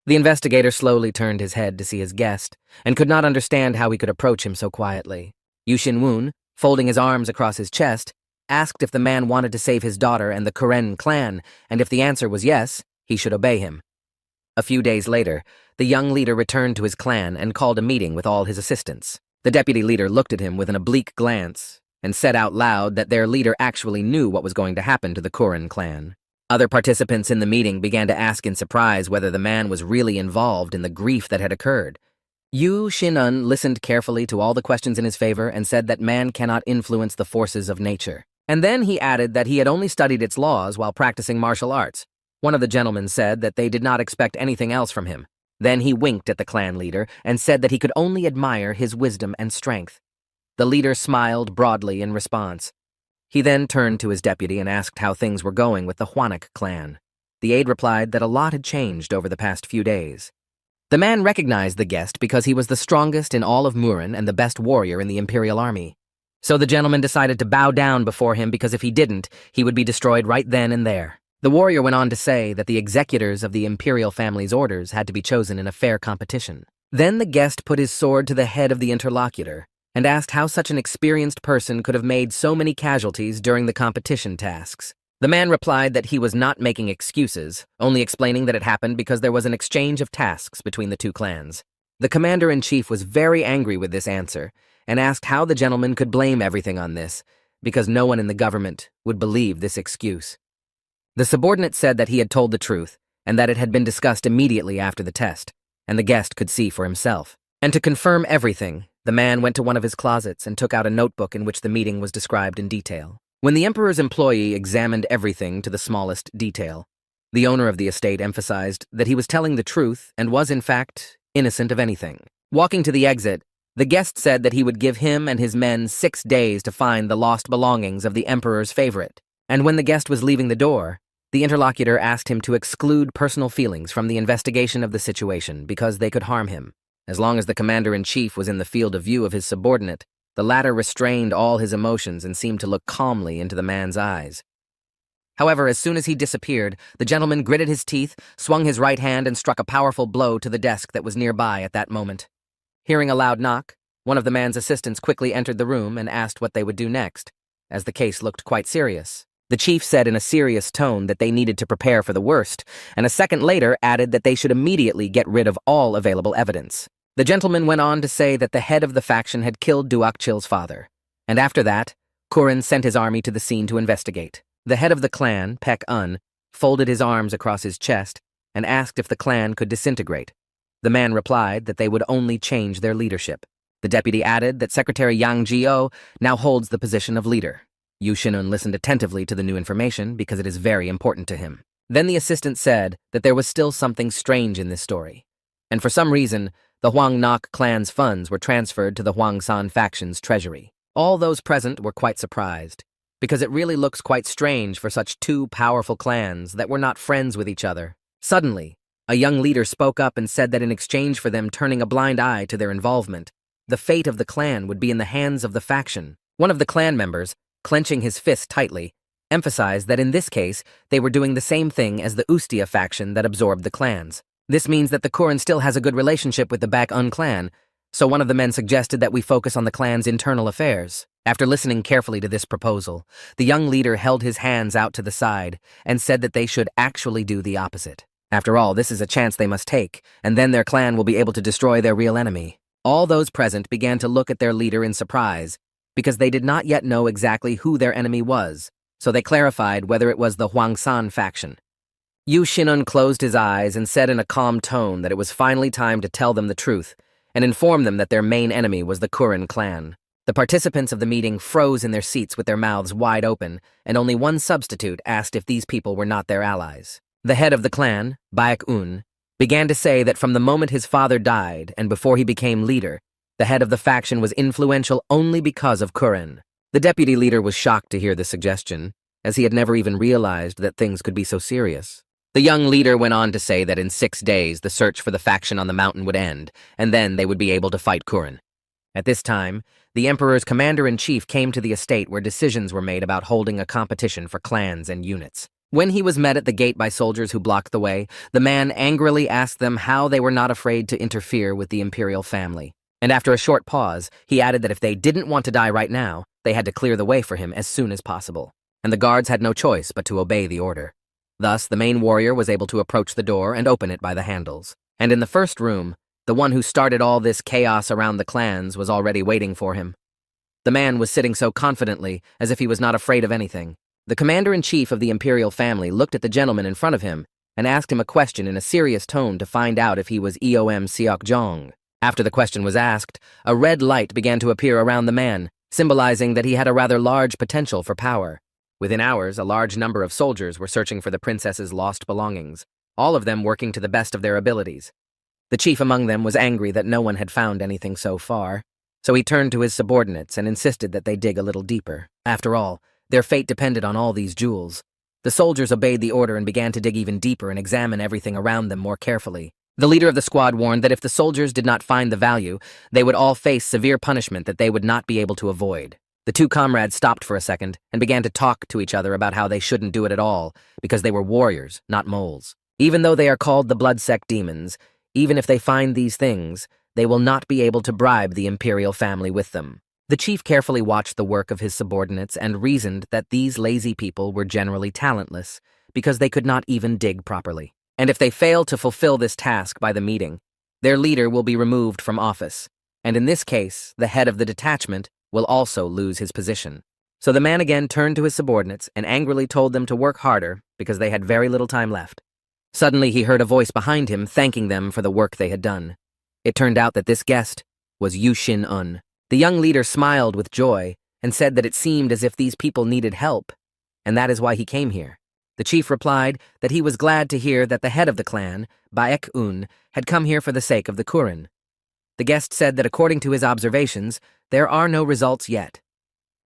The investigator slowly turned his head to see his guest and could not understand how he could approach him so quietly. Yu Shin-woon, folding his arms across his chest, asked if the man wanted to save his daughter and the Kuren clan, and if the answer was yes, he should obey him. A few days later, the young leader returned to his clan and called a meeting with all his assistants. The deputy leader looked at him with an oblique glance and said out loud that their leader actually knew what was going to happen to the Kuren clan. Other participants in the meeting began to ask in surprise whether the man was really involved in the grief that had occurred. Yu Shin-un listened carefully to all the questions in his favor and said that man cannot influence the forces of nature. And then he added that he had only studied its laws while practicing martial arts. One of the gentlemen said that they did not expect anything else from him. Then he winked at the clan leader and said that he could only admire his wisdom and strength. The leader smiled broadly in response. He then turned to his deputy and asked how things were going with the Hwanak clan. The aide replied that a lot had changed over the past few days. The man recognized the guest because he was the strongest in all of Murin and the best warrior in the Imperial Army. So the gentleman decided to bow down before him because if he didn't, he would be destroyed right then and there. The warrior went on to say that the executors of the Imperial family's orders had to be chosen in a fair competition. Then the guest put his sword to the head of the interlocutor and asked how such an experienced person could have made so many casualties during the competition tasks. The man replied that he was not making excuses, only explaining that it happened because there was an exchange of tasks between the two clans. The commander-in-chief was very angry with this answer and asked how the gentleman could blame everything on this, because no one in the government would believe this excuse. The subordinate said that he had told the truth and that it had been discussed immediately after the test, and the guest could see for himself. And to confirm everything, the man went to one of his closets and took out a notebook in which the meeting was described in detail. When the emperor's employee examined everything to the smallest detail, the owner of the estate emphasized that he was telling the truth and was, in fact, innocent of anything. Walking to the exit, the guest said that he would give him and his men 6 days to find the lost belongings of the emperor's favorite. And when the guest was leaving the door, the interlocutor asked him to exclude personal feelings from the investigation of the situation because they could harm him. As long as the commander-in-chief was in the field of view of his subordinate, the latter restrained all his emotions and seemed to look calmly into the man's eyes. However, as soon as he disappeared, the gentleman gritted his teeth, swung his right hand, and struck a powerful blow to the desk that was nearby at that moment. Hearing a loud knock, one of the man's assistants quickly entered the room and asked what they would do next, as the case looked quite serious. The chief said in a serious tone that they needed to prepare for the worst, and a second later added that they should immediately get rid of all available evidence. The gentleman went on to say that the head of the faction had killed Duakchil's father, and after that, Kurin sent his army to the scene to investigate. The head of the clan, Pek Un, folded his arms across his chest and asked if the clan could disintegrate. The man replied that they would only change their leadership. The deputy added that Secretary Yang Jio now holds the position of leader. Yu Shinun listened attentively to the new information because it is very important to him. Then the assistant said that there was still something strange in this story, and for some reason, the Huang Nok clan's funds were transferred to the Huang San faction's treasury. All those present were quite surprised, because it really looks quite strange for such two powerful clans that were not friends with each other. Suddenly, a young leader spoke up and said that in exchange for them turning a blind eye to their involvement, the fate of the clan would be in the hands of the faction. One of the clan members, clenching his fist tightly, emphasized that in this case, they were doing the same thing as the Ustia faction that absorbed the clans. This means that the Kurin still has a good relationship with the Bak Un clan, so one of the men suggested that we focus on the clan's internal affairs. After listening carefully to this proposal, the young leader held his hands out to the side and said that they should actually do the opposite. After all, this is a chance they must take, and then their clan will be able to destroy their real enemy. All those present began to look at their leader in surprise, because they did not yet know exactly who their enemy was, so they clarified whether it was the Huangsan faction. Yu Shinun closed his eyes and said in a calm tone that it was finally time to tell them the truth, and inform them that their main enemy was the Kurin clan. The participants of the meeting froze in their seats with their mouths wide open, and only one substitute asked if these people were not their allies. The head of the clan, Baek Un, began to say that from the moment his father died and before he became leader, the head of the faction was influential only because of Kurin. The deputy leader was shocked to hear this suggestion, as he had never even realized that things could be so serious. The young leader went on to say that in 6 days the search for the faction on the mountain would end, and then they would be able to fight Kurin. At this time, the emperor's commander-in-chief came to the estate where decisions were made about holding a competition for clans and units. When he was met at the gate by soldiers who blocked the way, the man angrily asked them how they were not afraid to interfere with the imperial family. And after a short pause, he added that if they didn't want to die right now, they had to clear the way for him as soon as possible. And the guards had no choice but to obey the order. Thus, the main warrior was able to approach the door and open it by the handles. And in the first room, the one who started all this chaos around the clans was already waiting for him. The man was sitting so confidently, as if he was not afraid of anything. The commander-in-chief of the imperial family looked at the gentleman in front of him and asked him a question in a serious tone to find out if he was Eom Seokjong. After the question was asked, a red light began to appear around the man, symbolizing that he had a rather large potential for power. Within hours, a large number of soldiers were searching for the princess's lost belongings, all of them working to the best of their abilities. The chief among them was angry that no one had found anything so far, so he turned to his subordinates and insisted that they dig a little deeper. After all, their fate depended on all these jewels. The soldiers obeyed the order and began to dig even deeper and examine everything around them more carefully. The leader of the squad warned that if the soldiers did not find the value, they would all face severe punishment that they would not be able to avoid. The two comrades stopped for a second and began to talk to each other about how they shouldn't do it at all, because they were warriors, not moles. Even though they are called the Bloodsect demons, even if they find these things, they will not be able to bribe the imperial family with them. The chief carefully watched the work of his subordinates and reasoned that these lazy people were generally talentless because they could not even dig properly. And if they fail to fulfill this task by the meeting, their leader will be removed from office, and in this case, the head of the detachment will also lose his position. So the man again turned to his subordinates and angrily told them to work harder because they had very little time left. Suddenly he heard a voice behind him thanking them for the work they had done. It turned out that this guest was Yu Shin-un. The young leader smiled with joy and said that it seemed as if these people needed help, and that is why he came here. The chief replied that he was glad to hear that the head of the clan, Baek-un, had come here for the sake of the Kurin. The guest said that according to his observations, there are no results yet.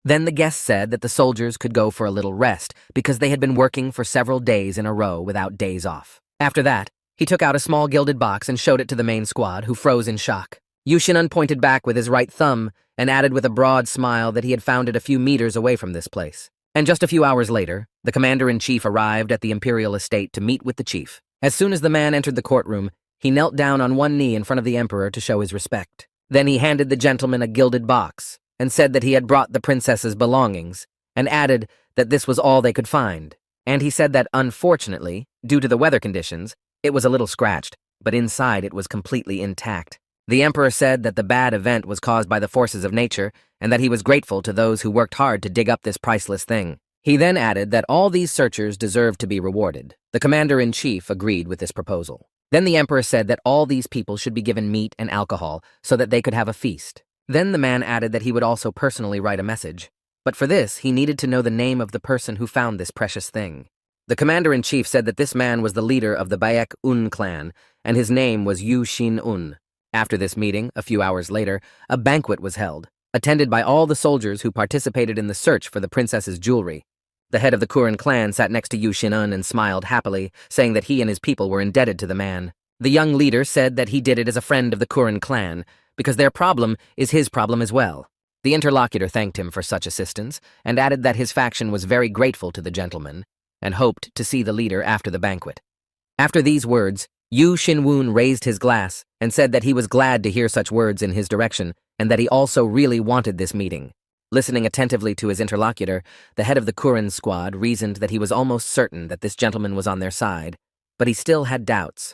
Then the guest said that the soldiers could go for a little rest because they had been working for several days in a row without days off. After that, he took out a small gilded box and showed it to the main squad, who froze in shock. Yu Shin-un pointed back with his right thumb and added with a broad smile that he had found it a few meters away from this place. And just a few hours later, the commander-in-chief arrived at the imperial estate to meet with the chief. As soon as the man entered the courtroom, he knelt down on one knee in front of the emperor to show his respect. Then he handed the gentleman a gilded box and said that he had brought the princess's belongings, and added that this was all they could find. And he said that, unfortunately, due to the weather conditions, it was a little scratched, but inside it was completely intact. The emperor said that the bad event was caused by the forces of nature, and that he was grateful to those who worked hard to dig up this priceless thing. He then added that all these searchers deserved to be rewarded. The commander-in-chief agreed with this proposal. Then the emperor said that all these people should be given meat and alcohol so that they could have a feast. Then the man added that he would also personally write a message. But for this, he needed to know the name of the person who found this precious thing. The commander-in-chief said that this man was the leader of the Baek-un clan, and his name was Yu Shin-un. After this meeting, a few hours later, a banquet was held, attended by all the soldiers who participated in the search for the princess's jewelry. The head of the Kurin clan sat next to Yu Shin-un and smiled happily, saying that he and his people were indebted to the man. The young leader said that he did it as a friend of the Kurin clan, because their problem is his problem as well. The interlocutor thanked him for such assistance, and added that his faction was very grateful to the gentleman, and hoped to see the leader after the banquet. After these words, Yu Shin-un raised his glass and said that he was glad to hear such words in his direction, and that he also really wanted this meeting. Listening attentively to his interlocutor, the head of the Kurin squad reasoned that he was almost certain that this gentleman was on their side, but he still had doubts.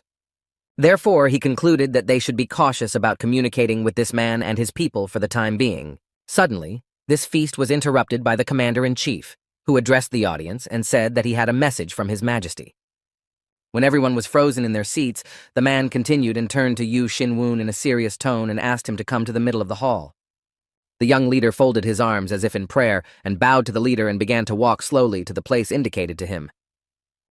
Therefore, he concluded that they should be cautious about communicating with this man and his people for the time being. Suddenly, this feast was interrupted by the commander-in-chief, who addressed the audience and said that he had a message from His Majesty. When everyone was frozen in their seats, the man continued and turned to Yu Shin-un in a serious tone and asked him to come to the middle of the hall. The young leader folded his arms as if in prayer and bowed to the leader and began to walk slowly to the place indicated to him.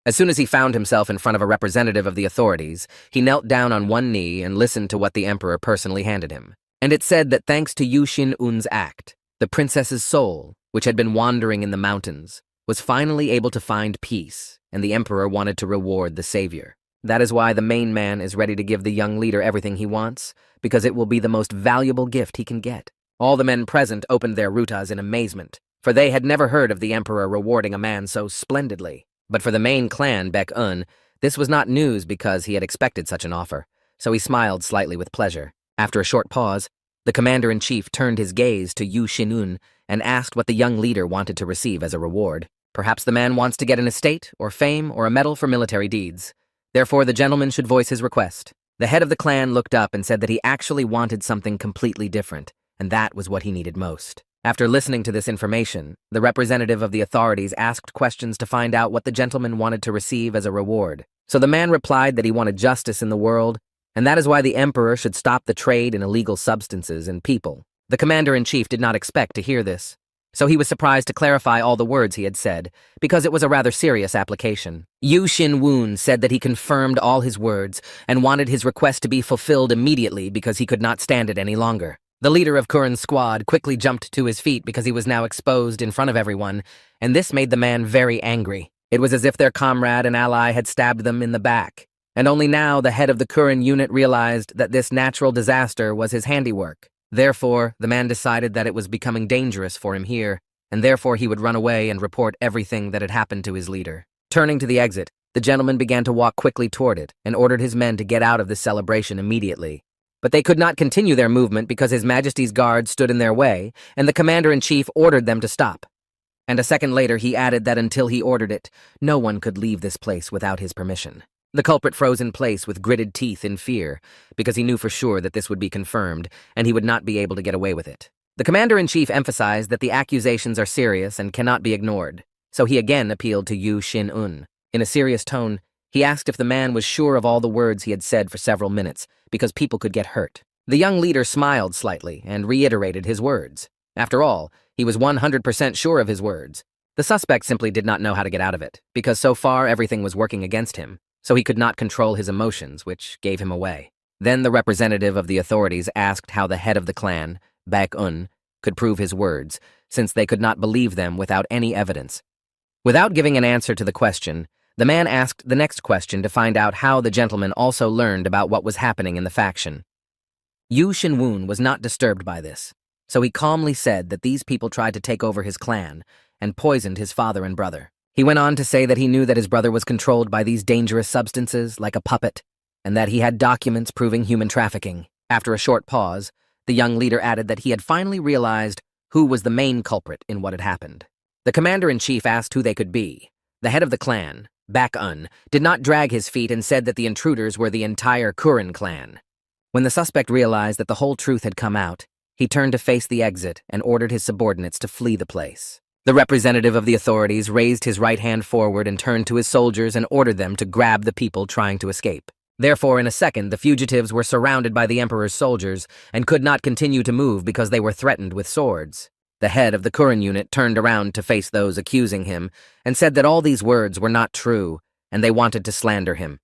As soon as he found himself in front of a representative of the authorities, he knelt down on one knee and listened to what the emperor personally handed him. And it said that thanks to Yu Shin-un's act, the princess's soul, which had been wandering in the mountains, was finally able to find peace, and the emperor wanted to reward the savior. That is why the main man is ready to give the young leader everything he wants, because it will be the most valuable gift he can get. All the men present opened their rutas in amazement, for they had never heard of the emperor rewarding a man so splendidly. But for the main clan, Baek-un, this was not news because he had expected such an offer, so he smiled slightly with pleasure. After a short pause, the commander-in-chief turned his gaze to Yu Shin-un and asked what the young leader wanted to receive as a reward. Perhaps the man wants to get an estate, or fame, or a medal for military deeds. Therefore, the gentleman should voice his request. The head of the clan looked up and said that he actually wanted something completely different, and that was what he needed most. After listening to this information, the representative of the authorities asked questions to find out what the gentleman wanted to receive as a reward. So the man replied that he wanted justice in the world, and that is why the emperor should stop the trade in illegal substances and people. The commander-in-chief did not expect to hear this, so he was surprised to clarify all the words he had said, because it was a rather serious application. Yu Shin-un said that he confirmed all his words and wanted his request to be fulfilled immediately because he could not stand it any longer. The leader of Kurin's squad quickly jumped to his feet because he was now exposed in front of everyone, and this made the man very angry. It was as if their comrade and ally had stabbed them in the back, and only now the head of the Kurin unit realized that this natural disaster was his handiwork. Therefore, the man decided that it was becoming dangerous for him here, and therefore he would run away and report everything that had happened to his leader. Turning to the exit, the gentleman began to walk quickly toward it and ordered his men to get out of this celebration immediately. But they could not continue their movement because His Majesty's guards stood in their way, and the commander-in-chief ordered them to stop. And a second later he added that until he ordered it, no one could leave this place without his permission. The culprit froze in place with gritted teeth in fear, because he knew for sure that this would be confirmed, and he would not be able to get away with it. The commander-in-chief emphasized that the accusations are serious and cannot be ignored, so he again appealed to Yu Xin-un. In a serious tone, he asked if the man was sure of all the words he had said for several minutes, because people could get hurt. The young leader smiled slightly and reiterated his words. After all, he was 100% sure of his words. The suspect simply did not know how to get out of it, because so far everything was working against him, so he could not control his emotions, which gave him away. Then the representative of the authorities asked how the head of the clan, Baek-un, could prove his words, since they could not believe them without any evidence. Without giving an answer to the question, the man asked the next question to find out how the gentleman also learned about what was happening in the faction. Yu Xin-un was not disturbed by this, so he calmly said that these people tried to take over his clan and poisoned his father and brother. He went on to say that he knew that his brother was controlled by these dangerous substances like a puppet, and that he had documents proving human trafficking. After a short pause, the young leader added that he had finally realized who was the main culprit in what had happened. The commander-in-chief asked who they could be. The head of the clan, Baek-un, did not drag his feet and said that the intruders were the entire Kurin clan. When the suspect realized that the whole truth had come out, he turned to face the exit and ordered his subordinates to flee the place. The representative of the authorities raised his right hand forward and turned to his soldiers and ordered them to grab the people trying to escape. Therefore, in a second, the fugitives were surrounded by the emperor's soldiers and could not continue to move because they were threatened with swords. The head of the Kurin unit turned around to face those accusing him and said that all these words were not true and they wanted to slander him.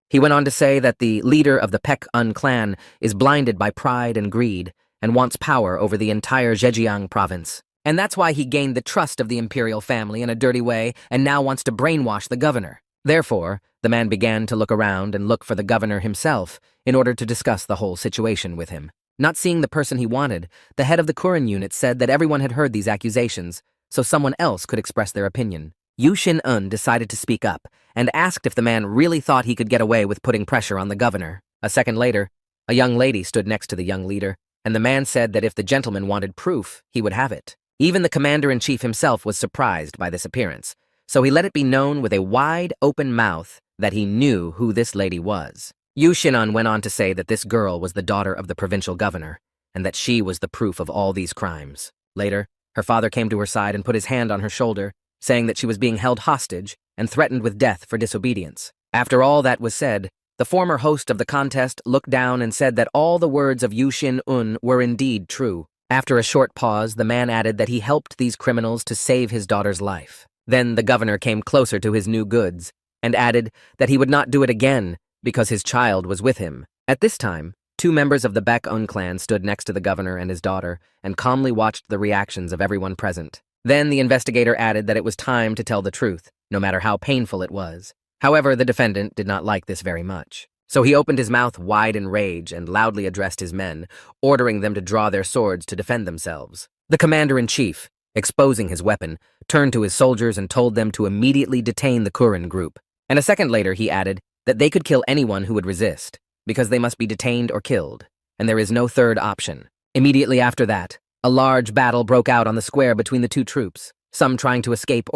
He went on to say that the leader of the Baek-un clan is blinded by pride and greed and wants power over the entire Zhejiang province. And that's why he gained the trust of the imperial family in a dirty way and now wants to brainwash the governor. Therefore, the man began to look around and look for the governor himself in order to discuss the whole situation with him. Not seeing the person he wanted, the head of the Kurin unit said that everyone had heard these accusations, so someone else could express their opinion. Yu Xin-un decided to speak up and asked if the man really thought he could get away with putting pressure on the governor. A second later, a young lady stood next to the young leader, and the man said that if the gentleman wanted proof, he would have it. Even the commander-in-chief himself was surprised by this appearance, so he let it be known with a wide open mouth that he knew who this lady was. Yu Xin-un went on to say that this girl was the daughter of the provincial governor, and that she was the proof of all these crimes. Later, her father came to her side and put his hand on her shoulder, saying that she was being held hostage and threatened with death for disobedience. After all that was said, the former host of the contest looked down and said that all the words of Yu Xin-un were indeed true. After a short pause, the man added that he helped these criminals to save his daughter's life. Then the governor came closer to his new goods and added that he would not do it again because his child was with him. At this time, two members of the Baek-un clan stood next to the governor and his daughter and calmly watched the reactions of everyone present. Then the investigator added that it was time to tell the truth, no matter how painful it was. However, the defendant did not like this very much. So he opened his mouth wide in rage and loudly addressed his men, ordering them to draw their swords to defend themselves. The commander-in-chief, exposing his weapon, turned to his soldiers and told them to immediately detain the Kurin group. And a second later he added that they could kill anyone who would resist, because they must be detained or killed, and there is no third option. Immediately after that, a large battle broke out on the square between the two troops, some trying to escape,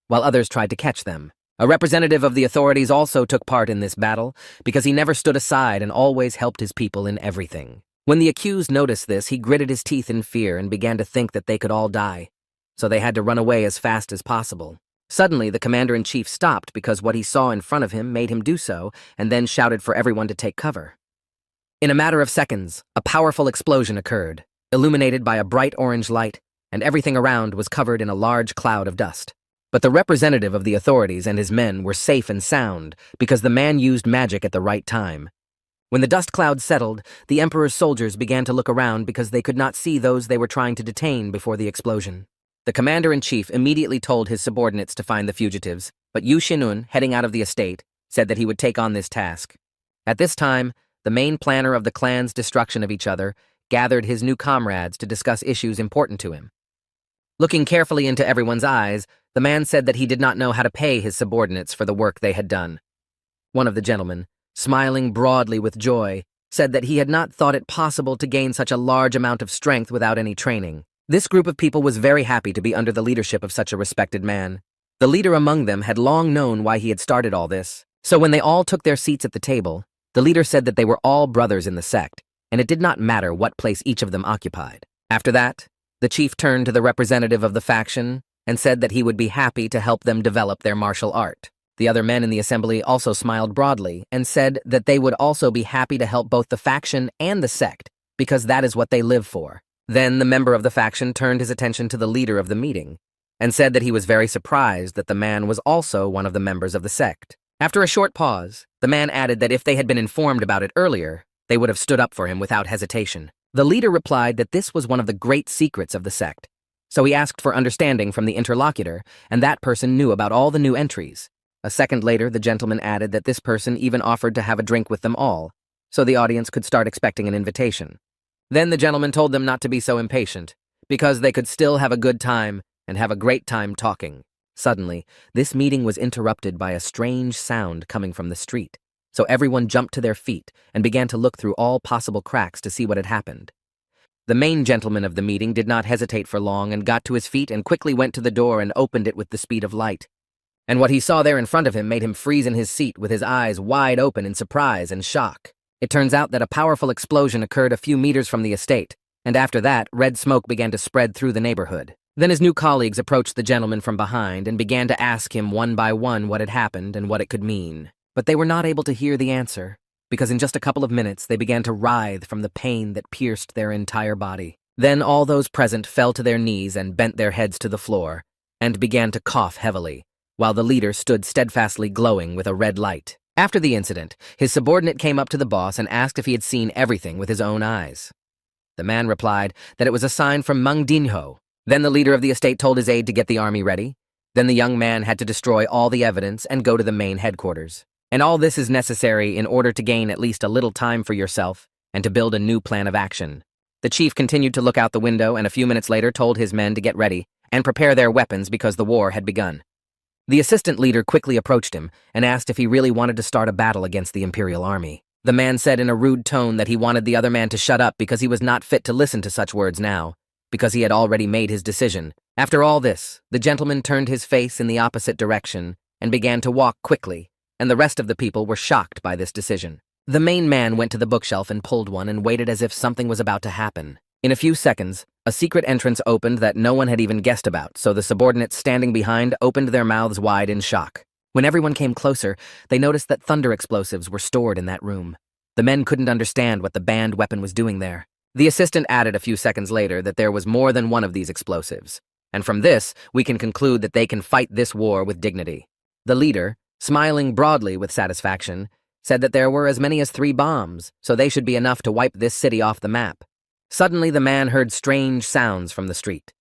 while others tried to catch them. A representative of the authorities also took part in this battle because he never stood aside and always helped his people in everything. When the accused noticed this, he gritted his teeth in fear and began to think that they could all die, so they had to run away as fast as possible. Suddenly, the commander-in-chief stopped because what he saw in front of him made him do so and then shouted for everyone to take cover. In a matter of seconds, a powerful explosion occurred, illuminated by a bright orange light, and everything around was covered in a large cloud of dust. But the representative of the authorities and his men were safe and sound because the man used magic at the right time. When the dust cloud settled, the emperor's soldiers began to look around because they could not see those they were trying to detain before the explosion. The commander-in-chief immediately told his subordinates to find the fugitives, but Yu Xin-un, heading out of the estate, said that he would take on this task. At this time, the main planner of the clan's destruction of each other gathered his new comrades to discuss issues important to him. Looking carefully into everyone's eyes, the man said that he did not know how to pay his subordinates for the work they had done. One of the gentlemen, smiling broadly with joy, said that he had not thought it possible to gain such a large amount of strength without any training. This group of people was very happy to be under the leadership of such a respected man. The leader among them had long known why he had started all this. So when they all took their seats at the table, the leader said that they were all brothers in the sect, and it did not matter what place each of them occupied. After that, the chief turned to the representative of the faction and said that he would be happy to help them develop their martial art. The other men in the assembly also smiled broadly and said that they would also be happy to help both the faction and the sect, because that is what they live for. Then the member of the faction turned his attention to the leader of the meeting and said that he was very surprised that the man was also one of the members of the sect. After a short pause, the man added that if they had been informed about it earlier, they would have stood up for him without hesitation. The leader replied that this was one of the great secrets of the sect, so he asked for understanding from the interlocutor, and that person knew about all the new entries. A second later, the gentleman added that this person even offered to have a drink with them all, so the audience could start expecting an invitation. Then the gentleman told them not to be so impatient, because they could still have a good time and have a great time talking. Suddenly, this meeting was interrupted by a strange sound coming from the street, so everyone jumped to their feet and began to look through all possible cracks to see what had happened. The main gentleman of the meeting did not hesitate for long and got to his feet and quickly went to the door and opened it with the speed of light. And what he saw there in front of him made him freeze in his seat with his eyes wide open in surprise and shock. It turns out that a powerful explosion occurred a few meters from the estate, and after that, red smoke began to spread through the neighborhood. Then his new colleagues approached the gentleman from behind and began to ask him one by one what had happened and what it could mean. But they were not able to hear the answer, because in just a couple of minutes they began to writhe from the pain that pierced their entire body. Then all those present fell to their knees and bent their heads to the floor, and began to cough heavily, while the leader stood steadfastly glowing with a red light. After the incident, his subordinate came up to the boss and asked if he had seen everything with his own eyes. The man replied that it was a sign from Meng Dinho. Then the leader of the estate told his aide to get the army ready. Then the young man had to destroy all the evidence and go to the main headquarters. And all this is necessary in order to gain at least a little time for yourself and to build a new plan of action. The chief continued to look out the window and a few minutes later told his men to get ready and prepare their weapons because the war had begun. The assistant leader quickly approached him and asked if he really wanted to start a battle against the imperial army. The man said in a rude tone that he wanted the other man to shut up because he was not fit to listen to such words now, because he had already made his decision. After all this, the gentleman turned his face in the opposite direction and began to walk quickly, and the rest of the people were shocked by this decision. The main man went to the bookshelf and pulled one and waited as if something was about to happen. In a few seconds, a secret entrance opened that no one had even guessed about, so the subordinates standing behind opened their mouths wide in shock. When everyone came closer, they noticed that thunder explosives were stored in that room. The men couldn't understand what the banned weapon was doing there. The assistant added a few seconds later that there was more than one of these explosives, and from this, we can conclude that they can fight this war with dignity. The leader, smiling broadly with satisfaction, said that there were as many as 3 bombs, so they should be enough to wipe this city off the map. Suddenly, the man heard strange sounds from the street.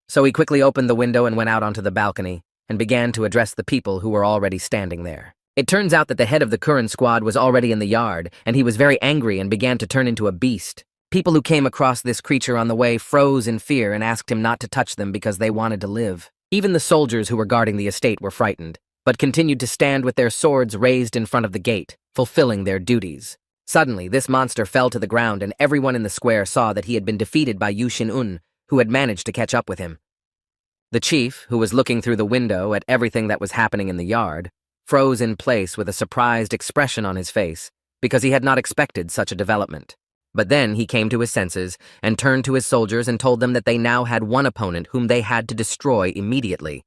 So he quickly opened the window and went out onto the balcony and began to address the people who were already standing there. It turns out that the head of the Curran squad was already in the yard, and he was very angry and began to turn into a beast. People who came across this creature on the way froze in fear and asked him not to touch them because they wanted to live. Even the soldiers who were guarding the estate were frightened, but continued to stand with their swords raised in front of the gate, fulfilling their duties. Suddenly, this monster fell to the ground and everyone in the square saw that he had been defeated by Yu Xin-un, who had managed to catch up with him. The chief, who was looking through the window at everything that was happening in the yard, froze in place with a surprised expression on his face because he had not expected such a development. But then he came to his senses and turned to his soldiers and told them that they now had one opponent whom they had to destroy immediately.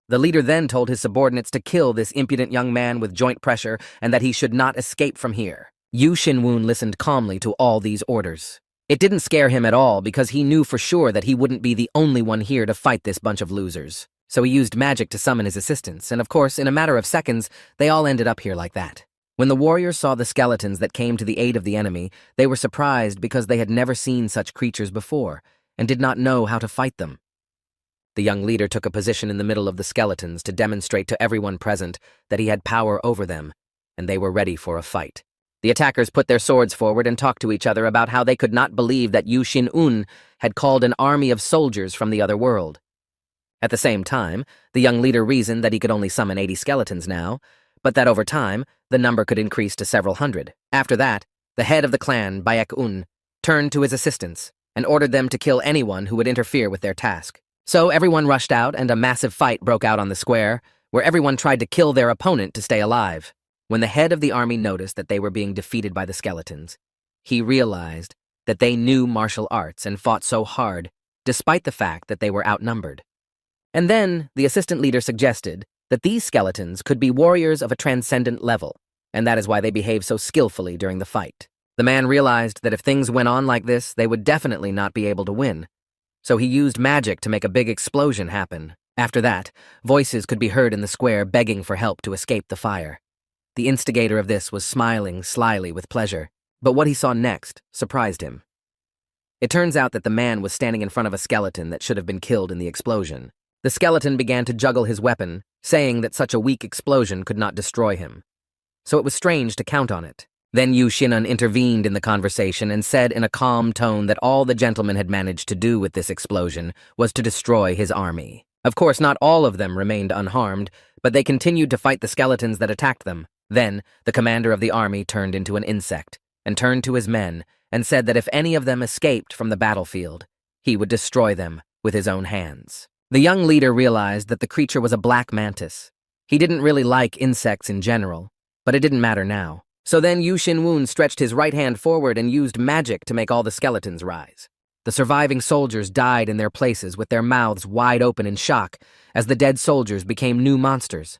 The leader then told his subordinates to kill this impudent young man with joint pressure and that he should not escape from here. Yu Xin-un listened calmly to all these orders. It didn't scare him at all because he knew for sure that he wouldn't be the only one here to fight this bunch of losers. So he used magic to summon his assistants, and of course, in a matter of seconds, they all ended up here like that. When the warriors saw the skeletons that came to the aid of the enemy, they were surprised because they had never seen such creatures before and did not know how to fight them. The young leader took a position in the middle of the skeletons to demonstrate to everyone present that he had power over them, and they were ready for a fight. The attackers put their swords forward and talked to each other about how they could not believe that Yu Xin-un had called an army of soldiers from the other world. At the same time, the young leader reasoned that he could only summon 80 skeletons now, but that over time, the number could increase to several hundred. After that, The head of the clan, Baek-un, turned to his assistants and ordered them to kill anyone who would interfere with their task. So everyone rushed out and a massive fight broke out on the square, where everyone tried to kill their opponent to stay alive. When the head of the army noticed that they were being defeated by the skeletons, he realized that they knew martial arts and fought so hard, despite the fact that they were outnumbered. And then the assistant leader suggested that these skeletons could be warriors of a transcendent level, and that is why they behaved so skillfully during the fight. The man realized that if things went on like this, they would definitely not be able to win. So he used magic to make a big explosion happen. After that, voices could be heard in the square begging for help to escape the fire. The instigator of this was smiling slyly with pleasure, but what he saw next surprised him. It turns out that the man was standing in front of a skeleton that should have been killed in the explosion. The skeleton began to juggle his weapon, saying that such a weak explosion could not destroy him. So it was strange to count on it. Then Yu Xin'an intervened in the conversation and said in a calm tone that all the gentleman had managed to do with this explosion was to destroy his army. Of course, not all of them remained unharmed, but they continued to fight the skeletons that attacked them. Then, the commander of the army turned into an insect and turned to his men and said that if any of them escaped from the battlefield, he would destroy them with his own hands. The young leader realized that the creature was a black mantis. He didn't really like insects in general, but it didn't matter now. So then Yu Xin'un stretched his right hand forward and used magic to make all the skeletons rise. The surviving soldiers died in their places with their mouths wide open in shock as the dead soldiers became new monsters.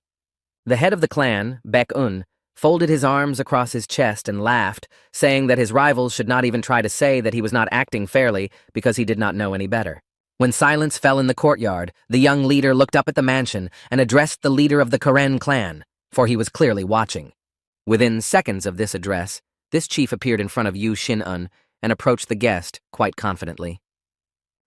The head of the clan, Baek-un, folded his arms across his chest and laughed, saying that his rivals should not even try to say that he was not acting fairly because he did not know any better. When silence fell in the courtyard, the young leader looked up at the mansion and addressed the leader of the Karen clan, for he was clearly watching. Within seconds of this address, this chief appeared in front of Yu Xin'an and approached the guest quite confidently.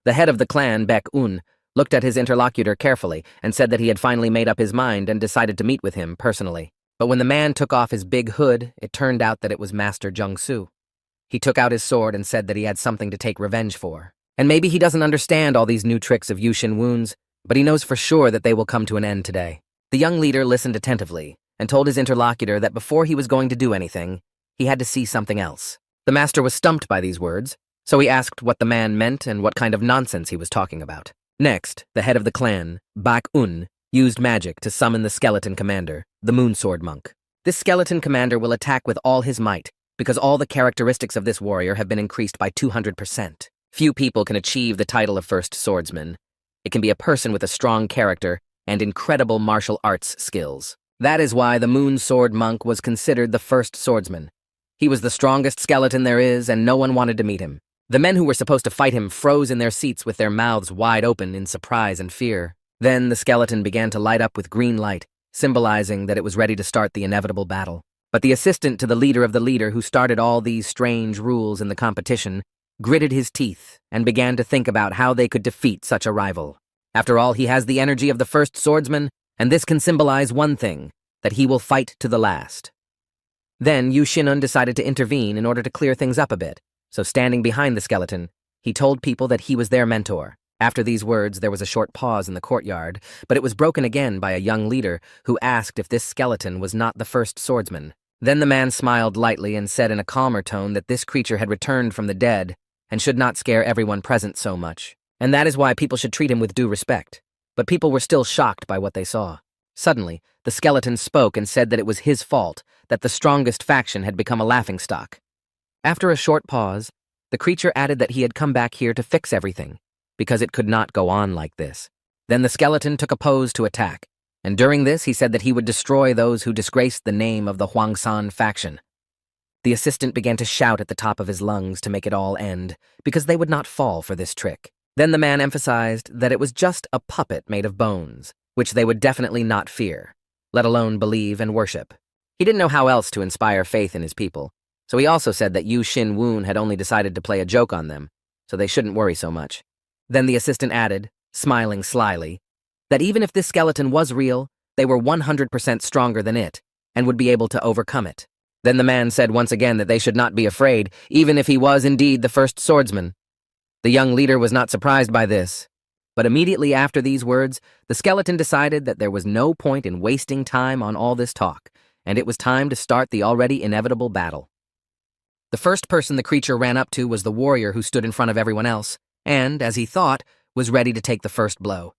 The head of the clan, Baek-un, looked at his interlocutor carefully and said that he had finally made up his mind and decided to meet with him personally. But when the man took off his big hood, it turned out that it was Master Jung-su. He took out his sword and said that he had something to take revenge for. And maybe he doesn't understand all these new tricks of Yu Xin'un's, but he knows for sure that they will come to an end today. The young leader listened attentively and told his interlocutor that before he was going to do anything, he had to see something else. The master was stumped by these words, so he asked what the man meant and what kind of nonsense he was talking about. Next, the head of the clan, Baek-un, used magic to summon the skeleton commander, the Moon Sword Monk. This skeleton commander will attack with all his might, because all the characteristics of this warrior have been increased by 200%. Few people can achieve the title of first swordsman. It can be a person with a strong character and incredible martial arts skills. That is why the Moon Sword Monk was considered the first swordsman. He was the strongest skeleton there is, and no one wanted to meet him. The men who were supposed to fight him froze in their seats with their mouths wide open in surprise and fear. Then the skeleton began to light up with green light, symbolizing that it was ready to start the inevitable battle. But the assistant to the leader of the leader who started all these strange rules in the competition gritted his teeth and began to think about how they could defeat such a rival. After all, he has the energy of the first swordsman, and this can symbolize one thing, that he will fight to the last. Then Yu Xin'an decided to intervene in order to clear things up a bit, so standing behind the skeleton, he told people that he was their mentor. After these words, there was a short pause in the courtyard, but it was broken again by a young leader who asked if this skeleton was not the first swordsman. Then the man smiled lightly and said in a calmer tone that this creature had returned from the dead and should not scare everyone present so much, and that is why people should treat him with due respect. But people were still shocked by what they saw. Suddenly, the skeleton spoke and said that it was his fault that the strongest faction had become a laughingstock. After a short pause, the creature added that he had come back here to fix everything, because it could not go on like this. Then the skeleton took a pose to attack, and during this he said that he would destroy those who disgraced the name of the Huangsan faction. The assistant began to shout at the top of his lungs to make it all end, because they would not fall for this trick. Then the man emphasized that it was just a puppet made of bones, which they would definitely not fear, let alone believe and worship. He didn't know how else to inspire faith in his people, so he also said that Yu Xin'un had only decided to play a joke on them, so they shouldn't worry so much. Then the assistant added, smiling slyly, that even if this skeleton was real, they were 100% stronger than it, and would be able to overcome it. Then the man said once again that they should not be afraid, even if he was indeed the first swordsman. The young leader was not surprised by this, but immediately after these words, the skeleton decided that there was no point in wasting time on all this talk, and it was time to start the already inevitable battle. The first person the creature ran up to was the warrior who stood in front of everyone else, and, as he thought, was ready to take the first blow.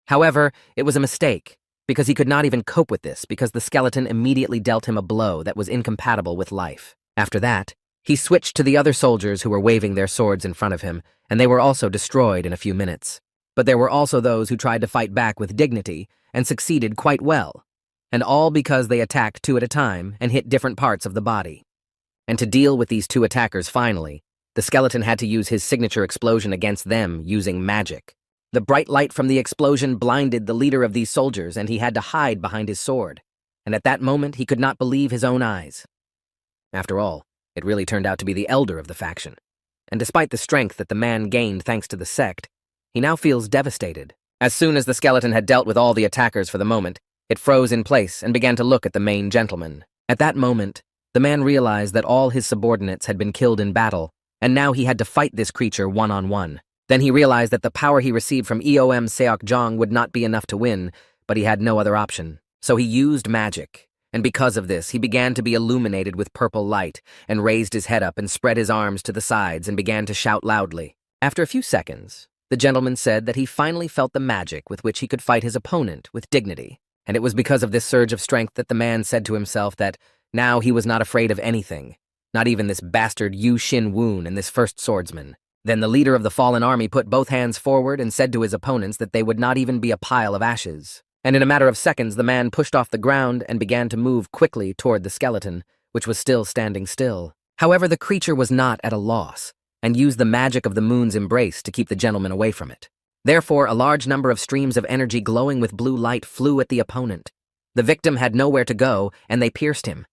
However, it was a mistake, because he could not even cope with this because the skeleton immediately dealt him a blow that was incompatible with life. After that, he switched to the other soldiers who were waving their swords in front of him, and they were also destroyed in a few minutes. But there were also those who tried to fight back with dignity and succeeded quite well, and all because they attacked two at a time and hit different parts of the body. And to deal with these two attackers finally, the skeleton had to use his signature explosion against them using magic. The bright light from the explosion blinded the leader of these soldiers, and he had to hide behind his sword. And at that moment, he could not believe his own eyes. After all, it really turned out to be the elder of the faction. And despite the strength that the man gained thanks to the sect, he now feels devastated. As soon as the skeleton had dealt with all the attackers for the moment, it froze in place and began to look at the main gentleman. At that moment, the man realized that all his subordinates had been killed in battle, and now he had to fight this creature one-on-one. Then he realized that the power he received from Eom Seokjong would not be enough to win, but he had no other option. So he used magic, and because of this, he began to be illuminated with purple light, and raised his head up and spread his arms to the sides and began to shout loudly. After a few seconds, the gentleman said that he finally felt the magic with which he could fight his opponent with dignity, and it was because of this surge of strength that the man said to himself that now he was not afraid of anything, not even this bastard Yu Shin Woon and this first swordsman. Then the leader of the fallen army put both hands forward and said to his opponents that they would not even be a pile of ashes. And in a matter of seconds, the man pushed off the ground and began to move quickly toward the skeleton, which was still standing still. However, the creature was not at a loss, and used the magic of the moon's embrace to keep the gentleman away from it. Therefore, a large number of streams of energy glowing with blue light flew at the opponent. The victim had nowhere to go, and they pierced him.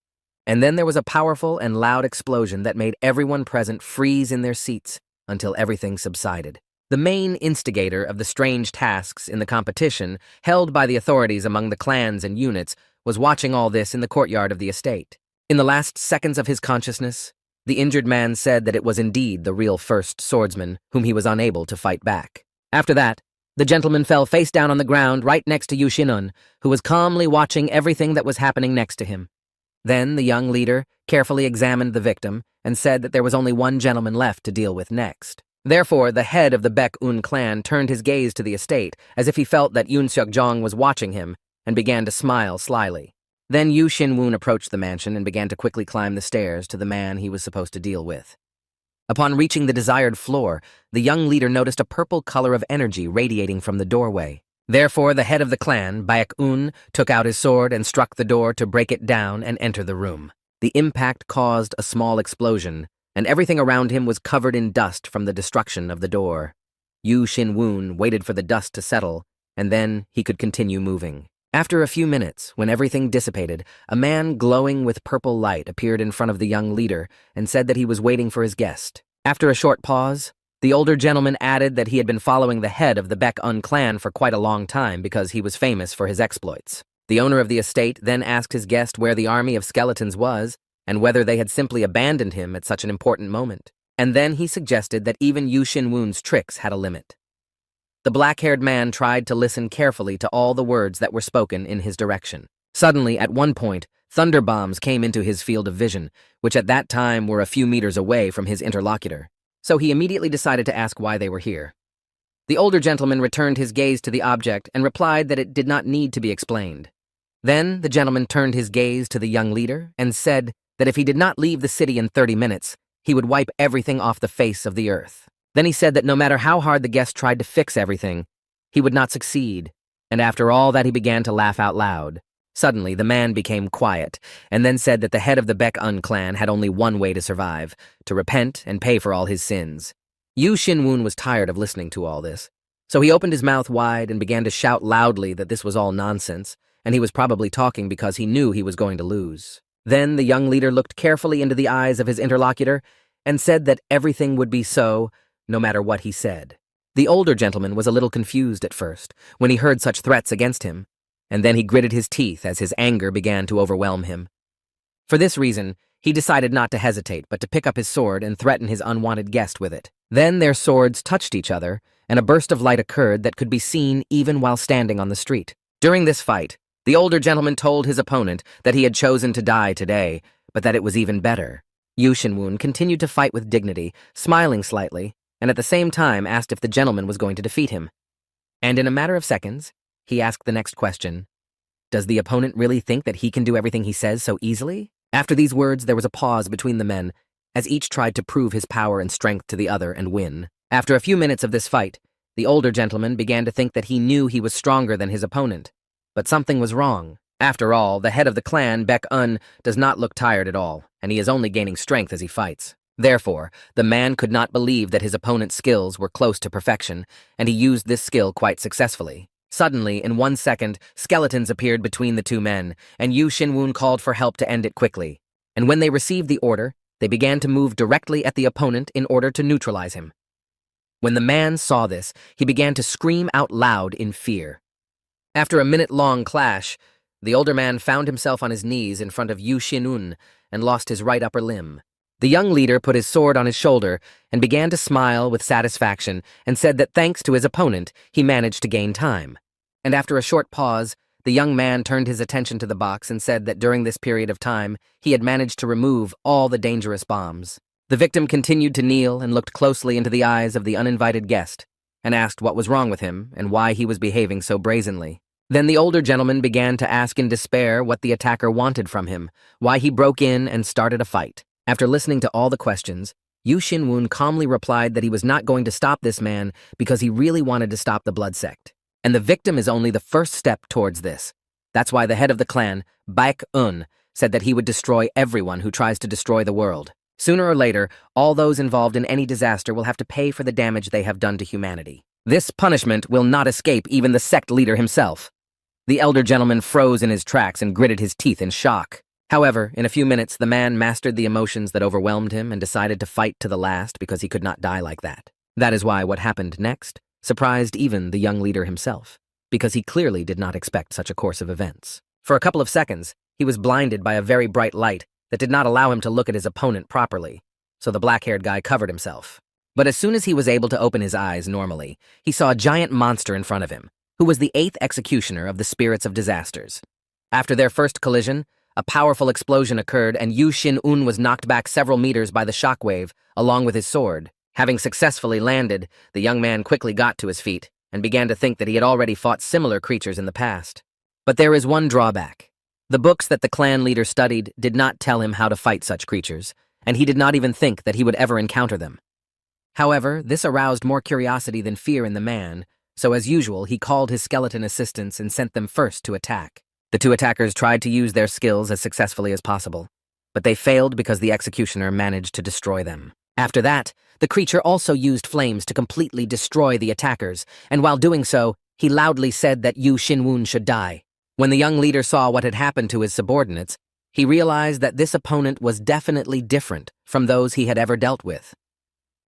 And then there was a powerful and loud explosion that made everyone present freeze in their seats until everything subsided. The main instigator of the strange tasks in the competition, held by the authorities among the clans and units, was watching all this in the courtyard of the estate. In the last seconds of his consciousness, the injured man said that it was indeed the real first swordsman, whom he was unable to fight back. After that, the gentleman fell face down on the ground right next to Yu Shinun, who was calmly watching everything that was happening next to him. Then the young leader carefully examined the victim and said that there was only one gentleman left to deal with next. Therefore, the head of the Baek-un clan turned his gaze to the estate, as if he felt that Yoon Seok-jong was watching him, and began to smile slyly. Then Yu Shin-woon approached the mansion and began to quickly climb the stairs to the man he was supposed to deal with. Upon reaching the desired floor, the young leader noticed a purple color of energy radiating from the doorway. Therefore, the head of the clan, Baek-un, took out his sword and struck the door to break it down and enter the room. The impact caused a small explosion, and everything around him was covered in dust from the destruction of the door. Yu Shin-woon waited for the dust to settle, and then he could continue moving. After a few minutes, when everything dissipated, a man glowing with purple light appeared in front of the young leader and said that he was waiting for his guest. After a short pause, the older gentleman added that he had been following the head of the Baek-un clan for quite a long time because he was famous for his exploits. The owner of the estate then asked his guest where the army of skeletons was and whether they had simply abandoned him at such an important moment. And then he suggested that even Yu Shin-woon's tricks had a limit. The black-haired man tried to listen carefully to all the words that were spoken in his direction. Suddenly, at one point, thunder bombs came into his field of vision, which at that time were a few meters away from his interlocutor. So he immediately decided to ask why they were here. The older gentleman returned his gaze to the object and replied that it did not need to be explained. Then the gentleman turned his gaze to the young leader and said that if he did not leave the city in 30 minutes, he would wipe everything off the face of the earth. Then he said that no matter how hard the guest tried to fix everything, he would not succeed, and after all that he began to laugh out loud. Suddenly, the man became quiet, and then said that the head of the Baek-un clan had only one way to survive, to repent and pay for all his sins. Yu Shin-woon was tired of listening to all this, so he opened his mouth wide and began to shout loudly that this was all nonsense, and he was probably talking because he knew he was going to lose. Then the young leader looked carefully into the eyes of his interlocutor and said that everything would be so, no matter what he said. The older gentleman was a little confused at first when he heard such threats against him, and then he gritted his teeth as his anger began to overwhelm him. For this reason, he decided not to hesitate but to pick up his sword and threaten his unwanted guest with it. Then their swords touched each other, and a burst of light occurred that could be seen even while standing on the street. During this fight, the older gentleman told his opponent that he had chosen to die today, but that it was even better, Yu Xinwun continued to fight with dignity, smiling slightly, and at the same time asked if the gentleman was going to defeat him. And in a matter of seconds, he asked the next question. Does the opponent really think that he can do everything he says so easily? After these words, there was a pause between the men, as each tried to prove his power and strength to the other and win. After a few minutes of this fight, the older gentleman began to think that he knew he was stronger than his opponent. But something was wrong. After all, the head of the clan, Baek-un, does not look tired at all, and he is only gaining strength as he fights. Therefore, the man could not believe that his opponent's skills were close to perfection, and he used this skill quite successfully. Suddenly, in 1 second, skeletons appeared between the two men, and Yu Xinwun called for help to end it quickly. And when they received the order, they began to move directly at the opponent in order to neutralize him. When the man saw this, he began to scream out loud in fear. After a minute-long clash, the older man found himself on his knees in front of Yu Xinwun and lost his right upper limb. The young leader put his sword on his shoulder and began to smile with satisfaction and said that thanks to his opponent, he managed to gain time. And after a short pause, the young man turned his attention to the box and said that during this period of time, he had managed to remove all the dangerous bombs. The victim continued to kneel and looked closely into the eyes of the uninvited guest and asked what was wrong with him and why he was behaving so brazenly. Then the older gentleman began to ask in despair what the attacker wanted from him, why he broke in and started a fight. After listening to all the questions, Yu Xinwun calmly replied that he was not going to stop this man because he really wanted to stop the blood sect. And the victim is only the first step towards this. That's why the head of the clan, Baek-un, said that he would destroy everyone who tries to destroy the world. Sooner or later, all those involved in any disaster will have to pay for the damage they have done to humanity. This punishment will not escape even the sect leader himself. The elder gentleman froze in his tracks and gritted his teeth in shock. However, in a few minutes, the man mastered the emotions that overwhelmed him and decided to fight to the last because he could not die like that. That is why what happened next surprised even the young leader himself, because he clearly did not expect such a course of events. For a couple of seconds, he was blinded by a very bright light that did not allow him to look at his opponent properly, so the black-haired guy covered himself. But as soon as he was able to open his eyes normally, he saw a giant monster in front of him, who was the 8th executioner of the spirits of disasters. After their first collision, a powerful explosion occurred and Yu Xinwun was knocked back several meters by the shockwave, along with his sword. Having successfully landed, the young man quickly got to his feet and began to think that he had already fought similar creatures in the past. But there is one drawback. The books that the clan leader studied did not tell him how to fight such creatures, and he did not even think that he would ever encounter them. However, this aroused more curiosity than fear in the man, so as usual, he called his skeleton assistants and sent them first to attack. The two attackers tried to use their skills as successfully as possible, but they failed because the executioner managed to destroy them. After that, the creature also used flames to completely destroy the attackers, and while doing so, he loudly said that Yu Xinwun should die. When the young leader saw what had happened to his subordinates, he realized that this opponent was definitely different from those he had ever dealt with.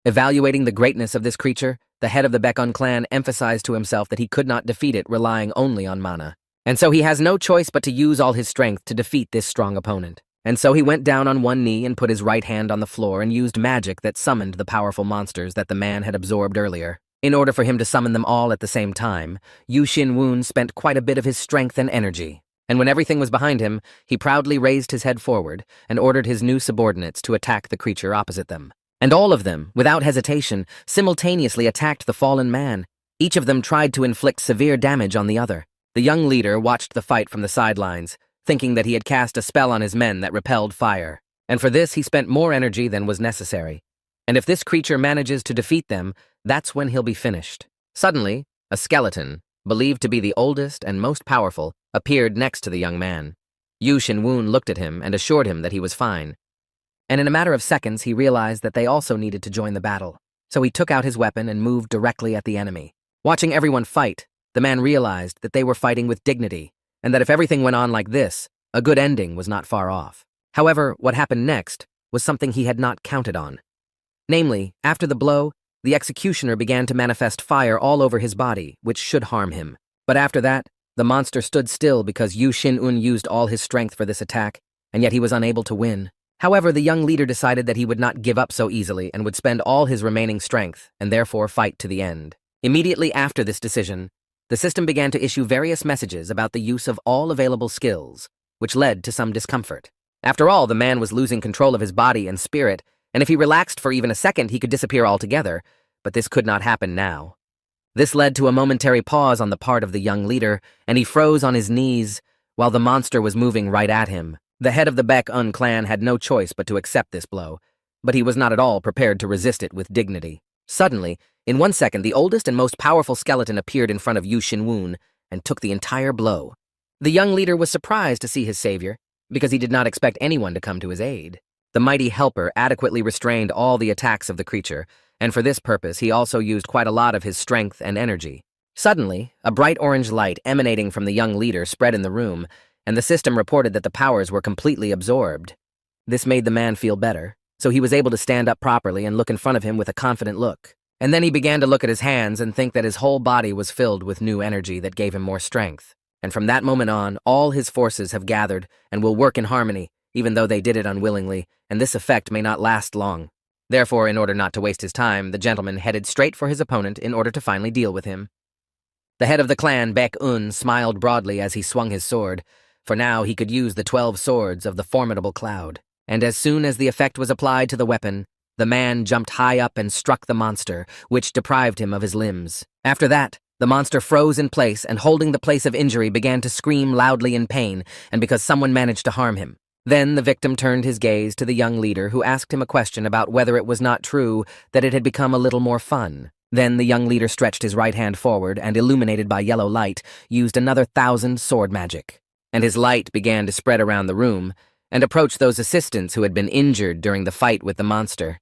Evaluating the greatness of this creature, the head of the Baek-un clan emphasized to himself that he could not defeat it relying only on mana. And so he has no choice but to use all his strength to defeat this strong opponent. And so he went down on one knee and put his right hand on the floor and used magic that summoned the powerful monsters that the man had absorbed earlier. In order for him to summon them all at the same time, Yu Xinwun spent quite a bit of his strength and energy. And when everything was behind him, he proudly raised his head forward and ordered his new subordinates to attack the creature opposite them. And all of them, without hesitation, simultaneously attacked the fallen man. Each of them tried to inflict severe damage on the other. The young leader watched the fight from the sidelines, thinking that he had cast a spell on his men that repelled fire. And for this, he spent more energy than was necessary. And if this creature manages to defeat them, that's when he'll be finished. Suddenly, a skeleton, believed to be the oldest and most powerful, appeared next to the young man. Yu Xinwun looked at him and assured him that he was fine. And in a matter of seconds, he realized that they also needed to join the battle. So he took out his weapon and moved directly at the enemy. Watching everyone fight, the man realized that they were fighting with dignity, and that if everything went on like this, a good ending was not far off. However, what happened next was something he had not counted on. Namely, after the blow, the executioner began to manifest fire all over his body, which should harm him. But after that, the monster stood still because Yu Xinwun used all his strength for this attack, and yet he was unable to win. However, the young leader decided that he would not give up so easily and would spend all his remaining strength and therefore fight to the end. Immediately after this decision, the system began to issue various messages about the use of all available skills, which led to some discomfort. After all, the man was losing control of his body and spirit, and if he relaxed for even a second, he could disappear altogether, but this could not happen now. This led to a momentary pause on the part of the young leader, and he froze on his knees while the monster was moving right at him. The head of the Baek-un clan had no choice but to accept this blow, but he was not at all prepared to resist it with dignity. Suddenly, in 1 second, the oldest and most powerful skeleton appeared in front of Yu Xinwun and took the entire blow. The young leader was surprised to see his savior, because he did not expect anyone to come to his aid. The mighty helper adequately restrained all the attacks of the creature, and for this purpose he also used quite a lot of his strength and energy. Suddenly, a bright orange light emanating from the young leader spread in the room, and the system reported that the powers were completely absorbed. This made the man feel better, so he was able to stand up properly and look in front of him with a confident look. And then he began to look at his hands and think that his whole body was filled with new energy that gave him more strength. And from that moment on, all his forces have gathered and will work in harmony, even though they did it unwillingly, and this effect may not last long. Therefore, in order not to waste his time, the gentleman headed straight for his opponent in order to finally deal with him. The head of the clan, Baek-un, smiled broadly as he swung his sword, for now he could use the 12 swords of the formidable cloud. And as soon as the effect was applied to the weapon, the man jumped high up and struck the monster, which deprived him of his limbs. After that, the monster froze in place and, holding the place of injury, began to scream loudly in pain, and because someone managed to harm him. Then the victim turned his gaze to the young leader, who asked him a question about whether it was not true that it had become a little more fun. Then the young leader stretched his right hand forward and, illuminated by yellow light, used another 1,000 sword magic. And his light began to spread around the room and approach those assistants who had been injured during the fight with the monster.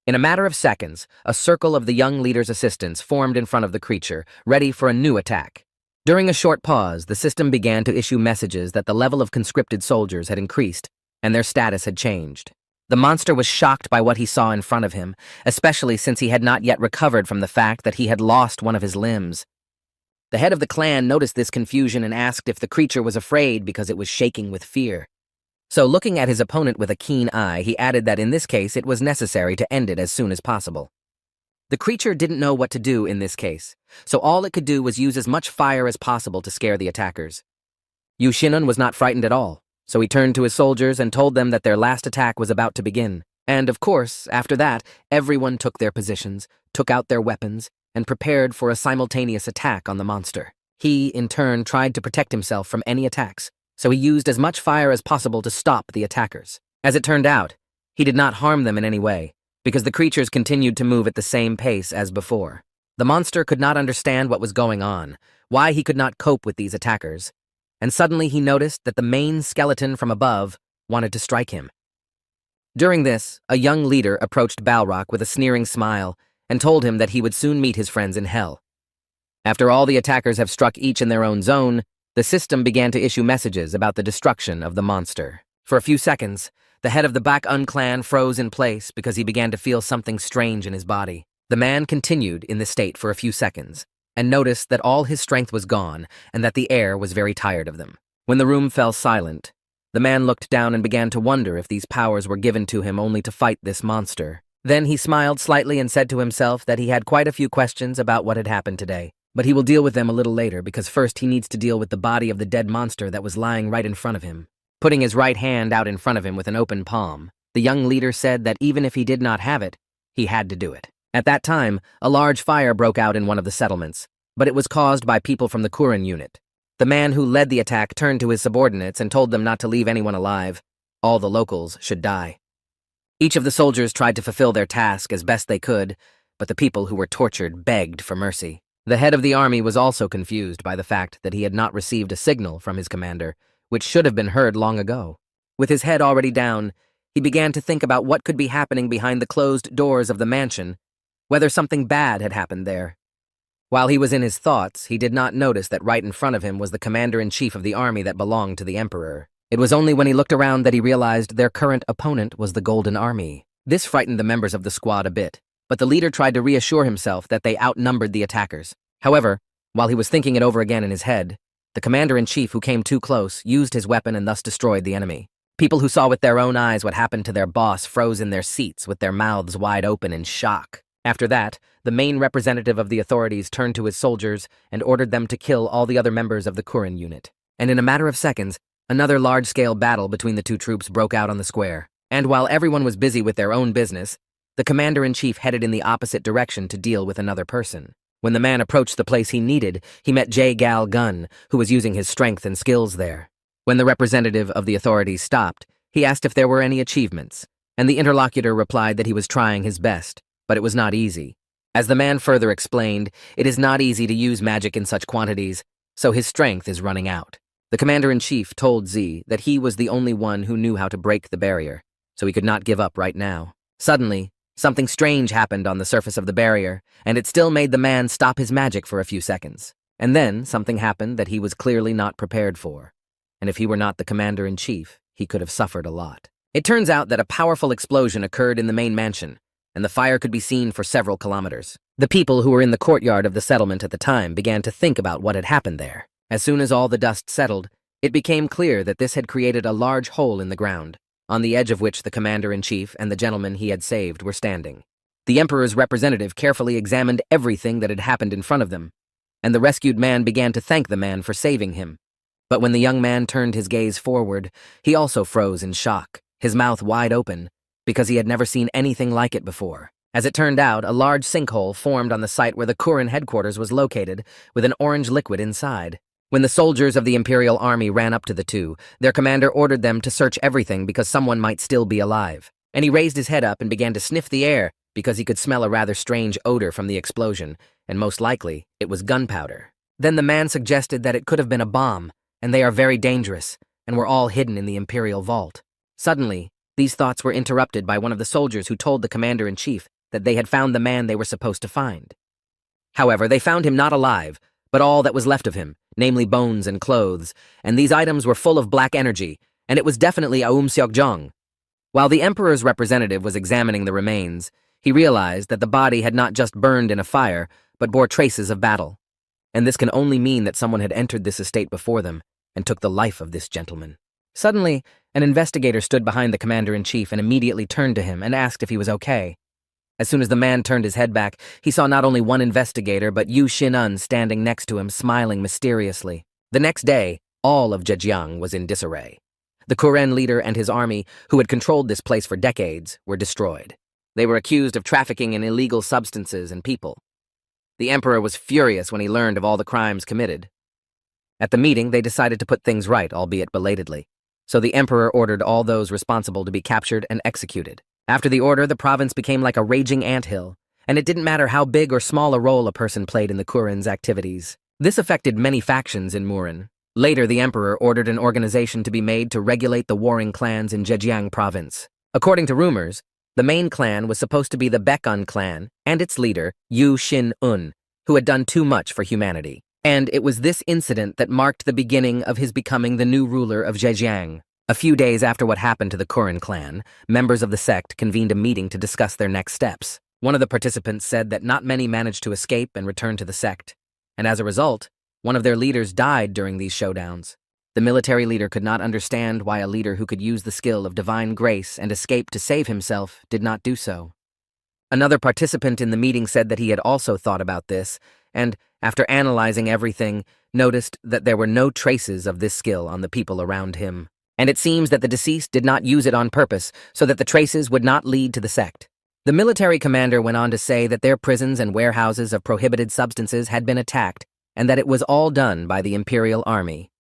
In a matter of seconds, a circle of the young leader's assistants formed in front of the creature, ready for a new attack. During a short pause, the system began to issue messages that the level of conscripted soldiers had increased and their status had changed. The monster was shocked by what he saw in front of him, especially since he had not yet recovered from the fact that he had lost one of his limbs. The head of the clan noticed this confusion and asked if the creature was afraid because it was shaking with fear. So, looking at his opponent with a keen eye, he added that in this case it was necessary to end it as soon as possible. The creature didn't know what to do in this case, so all it could do was use as much fire as possible to scare the attackers. Yu Xinun was not frightened at all, so he turned to his soldiers and told them that their last attack was about to begin. And, of course, after that, everyone took their positions, took out their weapons, and prepared for a simultaneous attack on the monster. He, in turn, tried to protect himself from any attacks, so he used as much fire as possible to stop the attackers. As it turned out, he did not harm them in any way, because the creatures continued to move at the same pace as before. The monster could not understand what was going on, why he could not cope with these attackers, and suddenly he noticed that the main skeleton from above wanted to strike him. During this, a young leader approached Balrog with a sneering smile and told him that he would soon meet his friends in hell. After all the attackers have struck each in their own zone, the system began to issue messages about the destruction of the monster. For a few seconds, the head of the Baek-un clan froze in place because he began to feel something strange in his body. The man continued in this state for a few seconds and noticed that all his strength was gone and that the air was very tired of them. When the room fell silent, the man looked down and began to wonder if these powers were given to him only to fight this monster. Then he smiled slightly and said to himself that he had quite a few questions about what had happened today. But he will deal with them a little later because first he needs to deal with the body of the dead monster that was lying right in front of him. Putting his right hand out in front of him with an open palm, the young leader said that even if he did not have it, he had to do it. At that time, a large fire broke out in one of the settlements, but it was caused by people from the Kuren unit. The man who led the attack turned to his subordinates and told them not to leave anyone alive. All the locals should die. Each of the soldiers tried to fulfill their task as best they could, but the people who were tortured begged for mercy. The head of the army was also confused by the fact that he had not received a signal from his commander, which should have been heard long ago. With his head already down, he began to think about what could be happening behind the closed doors of the mansion, whether something bad had happened there. While he was in his thoughts, he did not notice that right in front of him was the commander-in-chief of the army that belonged to the emperor. It was only when he looked around that he realized their current opponent was the Golden Army. This frightened the members of the squad a bit, but the leader tried to reassure himself that they outnumbered the attackers. However, while he was thinking it over again in his head, the commander-in-chief who came too close used his weapon and thus destroyed the enemy. People who saw with their own eyes what happened to their boss froze in their seats with their mouths wide open in shock. After that, the main representative of the authorities turned to his soldiers and ordered them to kill all the other members of the Kuren unit. And in a matter of seconds, Another large-scale battle between the two troops broke out on the square, and while everyone was busy with their own business, the commander-in-chief headed in the opposite direction to deal with another person. When the man approached the place he needed, he met Gal Gun, who was using his strength and skills there. When the representative of the authorities stopped, he asked if there were any achievements, and the interlocutor replied that he was trying his best, but it was not easy. As the man further explained, it is not easy to use magic in such quantities, so his strength is running out. The commander-in-chief told Z that he was the only one who knew how to break the barrier, so he could not give up right now. Suddenly, something strange happened on the surface of the barrier, and it still made the man stop his magic for a few seconds. And then something happened that he was clearly not prepared for. And if he were not the commander-in-chief, he could have suffered a lot. It turns out that a powerful explosion occurred in the main mansion, and the fire could be seen for several kilometers. The people who were in the courtyard of the settlement at the time began to think about what had happened there. As soon as all the dust settled, it became clear that this had created a large hole in the ground, on the edge of which the commander-in-chief and the gentleman he had saved were standing. The emperor's representative carefully examined everything that had happened in front of them, and the rescued man began to thank the man for saving him. But when the young man turned his gaze forward, he also froze in shock, his mouth wide open, because he had never seen anything like it before. As it turned out, a large sinkhole formed on the site where the Kuren headquarters was located, with an orange liquid inside. When the soldiers of the Imperial Army ran up to the two, their commander ordered them to search everything because someone might still be alive. And he raised his head up and began to sniff the air because he could smell a rather strange odor from the explosion, and most likely, it was gunpowder. Then the man suggested that it could have been a bomb, and they are very dangerous, and were all hidden in the Imperial vault. Suddenly, these thoughts were interrupted by one of the soldiers who told the commander-in-chief that they had found the man they were supposed to find. However, they found him not alive, but all that was left of him, namely bones and clothes, and these items were full of black energy, and it was definitely Aum Seokjong. While the emperor's representative was examining the remains, he realized that the body had not just burned in a fire, but bore traces of battle. And this can only mean that someone had entered this estate before them and took the life of this gentleman. Suddenly, an investigator stood behind the commander-in-chief and immediately turned to him and asked if he was okay. As soon as the man turned his head back, he saw not only one investigator, but Yu Xin-un standing next to him, smiling mysteriously. The next day, all of Zhejiang was in disarray. The Kuren leader and his army, who had controlled this place for decades, were destroyed. They were accused of trafficking in illegal substances and people. The emperor was furious when he learned of all the crimes committed. At the meeting, they decided to put things right, albeit belatedly. So the emperor ordered all those responsible to be captured and executed. After the order, the province became like a raging anthill, and it didn't matter how big or small a role a person played in the Kuren's activities. This affected many factions in Murin. Later, the emperor ordered an organization to be made to regulate the warring clans in Zhejiang province. According to rumors, the main clan was supposed to be the Baekun clan and its leader, Yu Xin-un, who had done too much for humanity. And it was this incident that marked the beginning of his becoming the new ruler of Zhejiang. A few days after what happened to the Kuren clan, members of the sect convened a meeting to discuss their next steps. One of the participants said that not many managed to escape and return to the sect, and as a result, one of their leaders died during these showdowns. The military leader could not understand why a leader who could use the skill of divine grace and escape to save himself did not do so. Another participant in the meeting said that he had also thought about this, and, after analyzing everything, noticed that there were no traces of this skill on the people around him. And it seems that the deceased did not use it on purpose so that the traces would not lead to the sect. The military commander went on to say that their prisons and warehouses of prohibited substances had been attacked and that it was all done by the Imperial Army.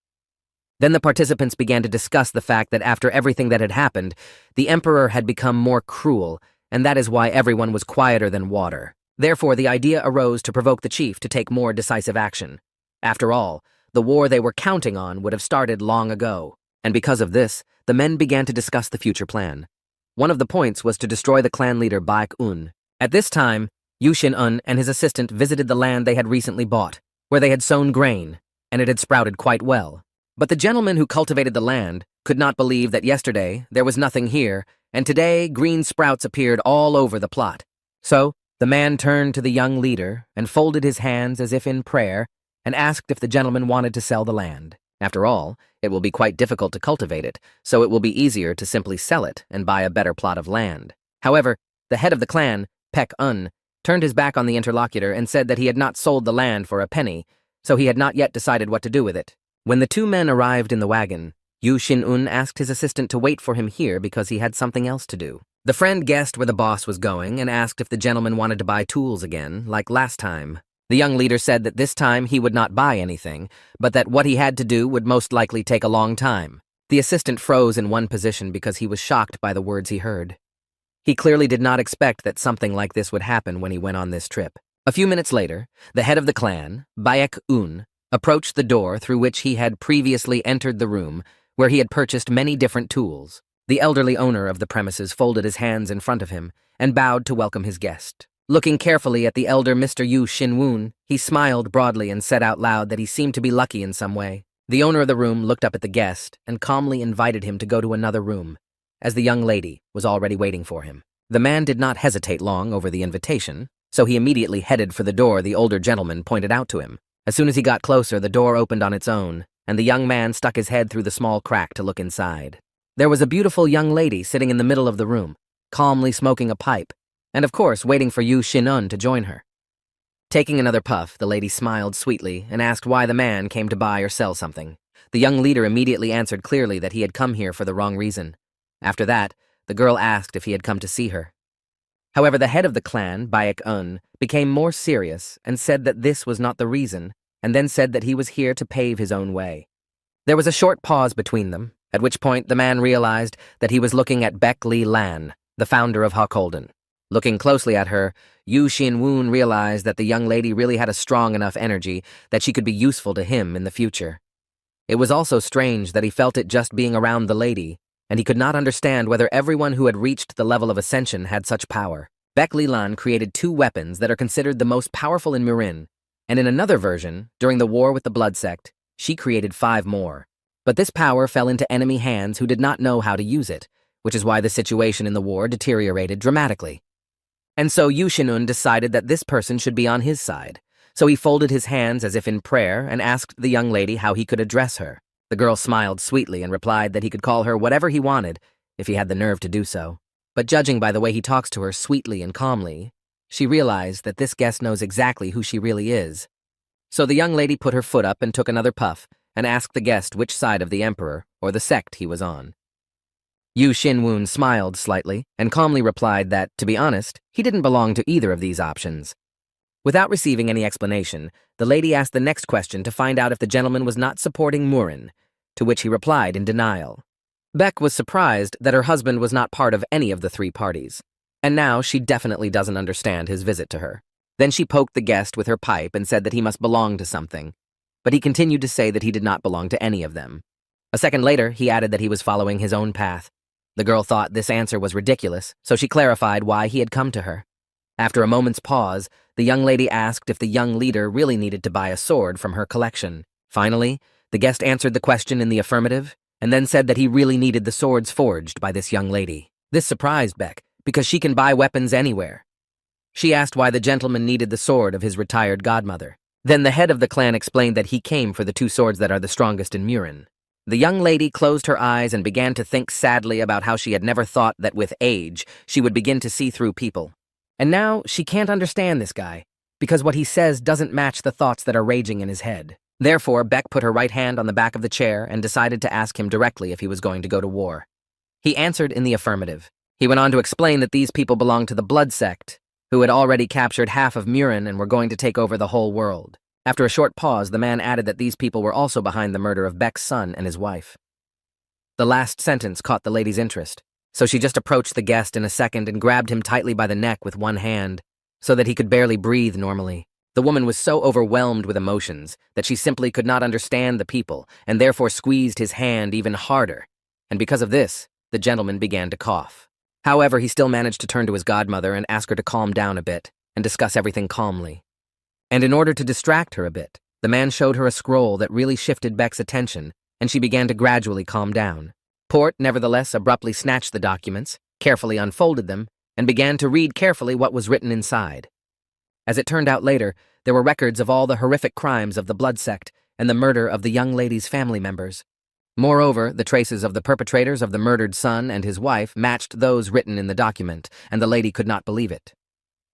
Then the participants began to discuss the fact that after everything that had happened, the emperor had become more cruel, and that is why everyone was quieter than water. Therefore, the idea arose to provoke the chief to take more decisive action. After all, the war they were counting on would have started long ago. And because of this, the men began to discuss the future plan. One of the points was to destroy the clan leader Baek-un. At this time, Yu Xin-un and his assistant visited the land they had recently bought, where they had sown grain, and it had sprouted quite well. But the gentleman who cultivated the land could not believe that yesterday there was nothing here, and today green sprouts appeared all over the plot. So, the man turned to the young leader and folded his hands as if in prayer and asked if the gentleman wanted to sell the land. After all, it will be quite difficult to cultivate it, so it will be easier to simply sell it and buy a better plot of land. However, the head of the clan, Baek-un, turned his back on the interlocutor and said that he had not sold the land for a penny, so he had not yet decided what to do with it. When the two men arrived in the wagon, Yu Xin-un asked his assistant to wait for him here because he had something else to do. The friend guessed where the boss was going and asked if the gentleman wanted to buy tools again, like last time. The young leader said that this time he would not buy anything, but that what he had to do would most likely take a long time. The assistant froze in one position because he was shocked by the words he heard. He clearly did not expect that something like this would happen when he went on this trip. A few minutes later, the head of the clan, Baek-un, approached the door through which he had previously entered the room, where he had purchased many different tools. The elderly owner of the premises folded his hands in front of him and bowed to welcome his guest. Looking carefully at the elder Mr. Yu Xin-un, he smiled broadly and said out loud that he seemed to be lucky in some way. The owner of the room looked up at the guest and calmly invited him to go to another room, as the young lady was already waiting for him. The man did not hesitate long over the invitation, so he immediately headed for the door the older gentleman pointed out to him. As soon as he got closer, the door opened on its own, and the young man stuck his head through the small crack to look inside. There was a beautiful young lady sitting in the middle of the room, calmly smoking a pipe, and of course waiting for Yu Xin-un to join her. Taking another puff, the lady smiled sweetly and asked why the man came to buy or sell something. The young leader immediately answered clearly that he had come here for the wrong reason. After that, the girl asked if he had come to see her. However, the head of the clan, Baek-un, became more serious and said that this was not the reason, and then said that he was here to pave his own way. There was a short pause between them, at which point the man realized that he was looking at Baek Li-lan, the founder of Hawkholden. Looking closely at her, Yu Xin-un realized that the young lady really had a strong enough energy that she could be useful to him in the future. It was also strange that he felt it just being around the lady, and he could not understand whether everyone who had reached the level of ascension had such power. Baek Li-lan created 2 weapons that are considered the most powerful in Murin, and in another version, during the war with the Blood Sect, she created 5 more. But this power fell into enemy hands who did not know how to use it, which is why the situation in the war deteriorated dramatically. And so Yu Xin-un decided that this person should be on his side. So he folded his hands as if in prayer and asked the young lady how he could address her. The girl smiled sweetly and replied that he could call her whatever he wanted, if he had the nerve to do so. But judging by the way he talks to her sweetly and calmly, she realized that this guest knows exactly who she really is. So the young lady put her foot up and took another puff and asked the guest which side of the emperor or the sect he was on. Yu Xin-un smiled slightly and calmly replied that, to be honest, he didn't belong to either of these options. Without receiving any explanation, the lady asked the next question to find out if the gentleman was not supporting Murin, to which he replied in denial. Baek was surprised that her husband was not part of any of the 3 parties, and now she definitely doesn't understand his visit to her. Then she poked the guest with her pipe and said that he must belong to something, but he continued to say that he did not belong to any of them. A second later, he added that he was following his own path. The girl thought this answer was ridiculous, so she clarified why he had come to her. After a moment's pause, the young lady asked if the young leader really needed to buy a sword from her collection. Finally, the guest answered the question in the affirmative, and then said that he really needed the swords forged by this young lady. This surprised Baek, because she can buy weapons anywhere. She asked why the gentleman needed the sword of his retired godmother. Then the head of the clan explained that he came for the 2 swords that are the strongest in Murin. The young lady closed her eyes and began to think sadly about how she had never thought that with age she would begin to see through people. And now she can't understand this guy, because what he says doesn't match the thoughts that are raging in his head. Therefore, Baek put her right hand on the back of the chair and decided to ask him directly if he was going to go to war. He answered in the affirmative. He went on to explain that these people belonged to the Blood Sect, who had already captured half of Murin and were going to take over the whole world. After a short pause, the man added that these people were also behind the murder of Baek's son and his wife. The last sentence caught the lady's interest, so she just approached the guest in a second and grabbed him tightly by the neck with one hand, so that he could barely breathe normally. The woman was so overwhelmed with emotions that she simply could not understand the people and therefore squeezed his hand even harder, and because of this, the gentleman began to cough. However, he still managed to turn to his godmother and ask her to calm down a bit and discuss everything calmly. And in order to distract her a bit, the man showed her a scroll that really shifted Baek's attention, and she began to gradually calm down. Port, nevertheless, abruptly snatched the documents, carefully unfolded them, and began to read carefully what was written inside. As it turned out later, there were records of all the horrific crimes of the Blood Sect and the murder of the young lady's family members. Moreover, the traces of the perpetrators of the murdered son and his wife matched those written in the document, and the lady could not believe it.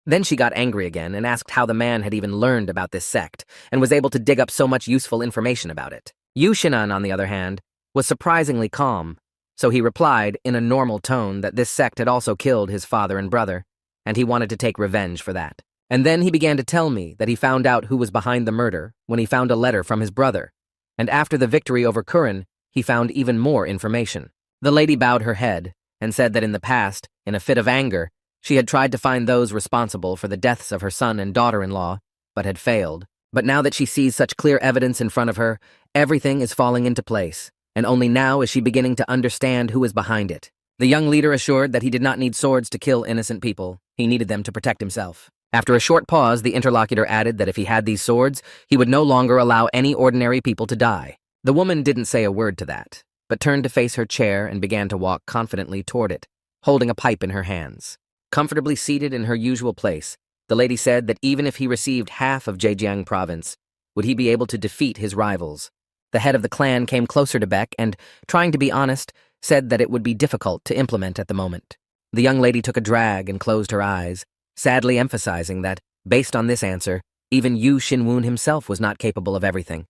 Then she got angry again and asked how the man had even learned about this sect and was able to dig up so much useful information about it. Yu Xinan, on the other hand, was surprisingly calm, so he replied in a normal tone that this sect had also killed his father and brother, and he wanted to take revenge for that. And then he began to tell me that he found out who was behind the murder when he found a letter from his brother, and after the victory over Kurin, he found even more information. The lady bowed her head and said that in the past, in a fit of anger, she had tried to find those responsible for the deaths of her son and daughter-in-law, but had failed. But now that she sees such clear evidence in front of her, everything is falling into place, and only now is she beginning to understand who is behind it. The young leader assured that he did not need swords to kill innocent people, he needed them to protect himself. After a short pause, the interlocutor added that if he had these swords, he would no longer allow any ordinary people to die. The woman didn't say a word to that, but turned to face her chair and began to walk confidently toward it, holding a pipe in her hands. Comfortably seated in her usual place, the lady said that even if he received half of Zhejiang province, would he be able to defeat his rivals? The head of the clan came closer to Beck and, trying to be honest, said that it would be difficult to implement at the moment. The young lady took a drag and closed her eyes, sadly emphasizing that, based on this answer, even Yu Xinwen himself was not capable of everything.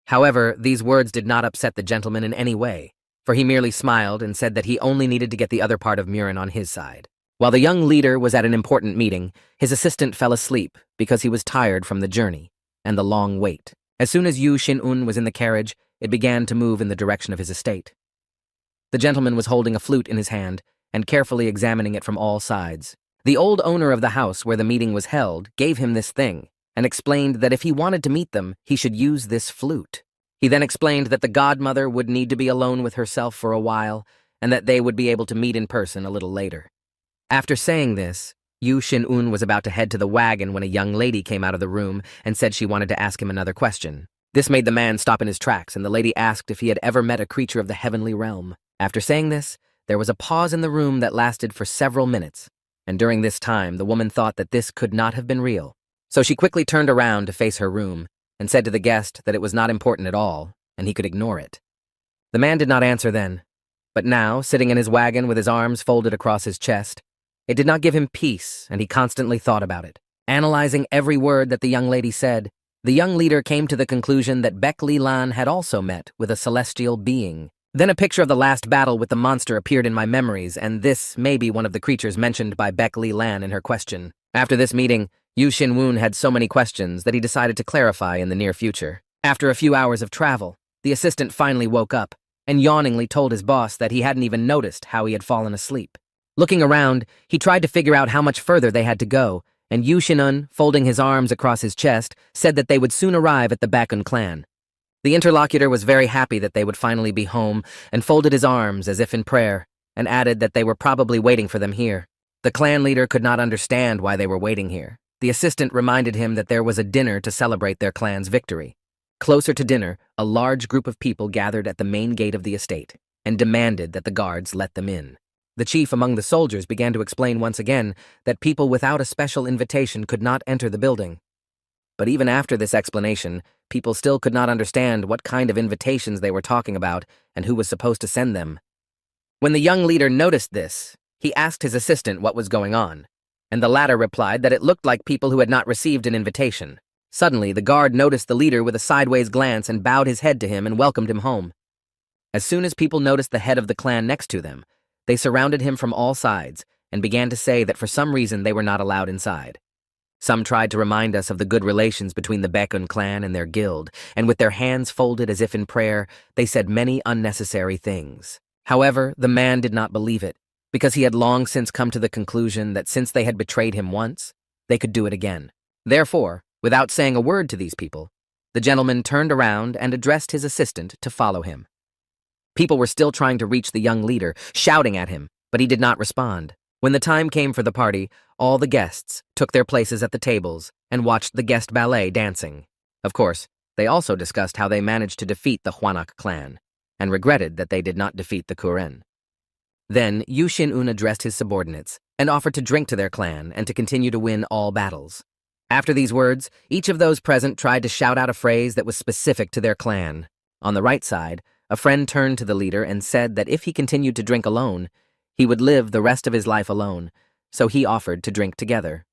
However, these words did not upset the gentleman in any way, for he merely smiled and said that he only needed to get the other part of Murin on his side. While the young leader was at an important meeting, his assistant fell asleep because he was tired from the journey and the long wait. As soon as Yu Xinwen was in the carriage, it began to move in the direction of his estate. The gentleman was holding a flute in his hand and carefully examining it from all sides. The old owner of the house where the meeting was held gave him this thing and explained that if he wanted to meet them, he should use this flute. He then explained that the godmother would need to be alone with herself for a while and that they would be able to meet in person a little later. After saying this, Yu Xinwen was about to head to the wagon when a young lady came out of the room and said she wanted to ask him another question. This made the man stop in his tracks, and the lady asked if he had ever met a creature of the heavenly realm. After saying this, there was a pause in the room that lasted for several minutes, and during this time the woman thought that this could not have been real. So she quickly turned around to face her room and said to the guest that it was not important at all, and he could ignore it. The man did not answer then, but now, sitting in his wagon with his arms folded across his chest, it did not give him peace, and he constantly thought about it. Analyzing every word that the young lady said, the young leader came to the conclusion that Beck Li Lan had also met with a celestial being. Then a picture of the last battle with the monster appeared in my memories, and this may be one of the creatures mentioned by Beck Li Lan in her question. After this meeting, Yu Xinwen had so many questions that he decided to clarify in the near future. After a few hours of travel, the assistant finally woke up and yawningly told his boss that he hadn't even noticed how he had fallen asleep. Looking around, he tried to figure out how much further they had to go, and Yu Xinwen, folding his arms across his chest, said that they would soon arrive at the Bakun clan. The interlocutor was very happy that they would finally be home and folded his arms as if in prayer, and added that they were probably waiting for them here. The clan leader could not understand why they were waiting here. The assistant reminded him that there was a dinner to celebrate their clan's victory. Closer to dinner, a large group of people gathered at the main gate of the estate and demanded that the guards let them in. The chief among the soldiers began to explain once again that people without a special invitation could not enter the building. But even after this explanation, people still could not understand what kind of invitations they were talking about and who was supposed to send them. When the young leader noticed this, he asked his assistant what was going on, and the latter replied that it looked like people who had not received an invitation. Suddenly, the guard noticed the leader with a sideways glance and bowed his head to him and welcomed him home. As soon as people noticed the head of the clan next to them, they surrounded him from all sides and began to say that for some reason they were not allowed inside. Some tried to remind us of the good relations between the Bakun clan and their guild, and with their hands folded as if in prayer, they said many unnecessary things. However, the man did not believe it, because he had long since come to the conclusion that since they had betrayed him once, they could do it again. Therefore, without saying a word to these people, the gentleman turned around and addressed his assistant to follow him. People were still trying to reach the young leader, shouting at him, but he did not respond. When the time came for the party, all the guests took their places at the tables and watched the guest ballet dancing. Of course, they also discussed how they managed to defeat the Huanak clan, and regretted that they did not defeat the Kuren. Then Yu Xinwen addressed his subordinates and offered to drink to their clan and to continue to win all battles. After these words, each of those present tried to shout out a phrase that was specific to their clan. On the right side, a friend turned to the leader and said that if he continued to drink alone, he would live the rest of his life alone, so he offered to drink together.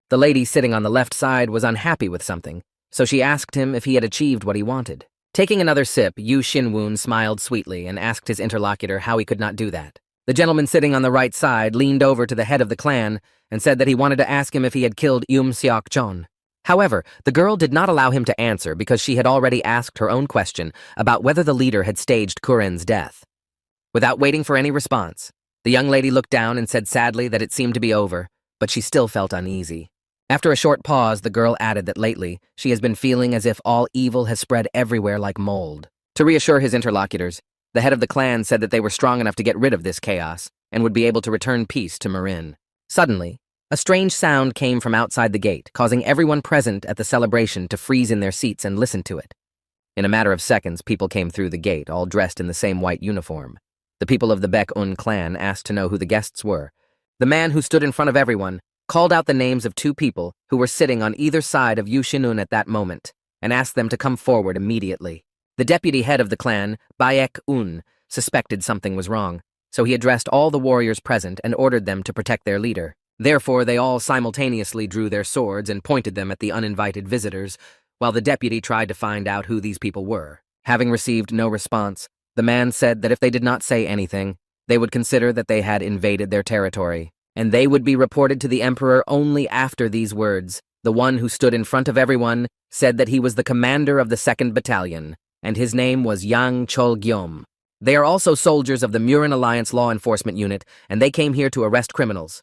The lady sitting on the left side was unhappy with something, so she asked him if he had achieved what he wanted. Taking another sip, Yu Xinwun smiled sweetly and asked his interlocutor how he could not do that. The gentleman sitting on the right side leaned over to the head of the clan and said that he wanted to ask him if he had killed Seok-chon. However, the girl did not allow him to answer because she had already asked her own question about whether the leader had staged Kuren's death. Without waiting for any response, the young lady looked down and said sadly that it seemed to be over, but she still felt uneasy. After a short pause, the girl added that lately she has been feeling as if all evil has spread everywhere like mold. To reassure his interlocutors, the head of the clan said that they were strong enough to get rid of this chaos and would be able to return peace to Marin. Suddenly, a strange sound came from outside the gate, causing everyone present at the celebration to freeze in their seats and listen to it. In a matter of seconds, people came through the gate, all dressed in the same white uniform. The people of the Baek-un clan asked to know who the guests were. The man who stood in front of everyone called out the names of two people who were sitting on either side of Yu Xinun at that moment, and asked them to come forward immediately. The deputy head of the clan, Baek-un, suspected something was wrong, so he addressed all the warriors present and ordered them to protect their leader. Therefore, they all simultaneously drew their swords and pointed them at the uninvited visitors, while the deputy tried to find out who these people were. Having received no response, the man said that if they did not say anything, they would consider that they had invaded their territory, and they would be reported to the emperor only after these words. The one who stood in front of everyone said that he was the commander of the 2nd Battalion, and his name was Yang Chol-gyom. They are also soldiers of the Murin Alliance Law Enforcement Unit, and they came here to arrest criminals.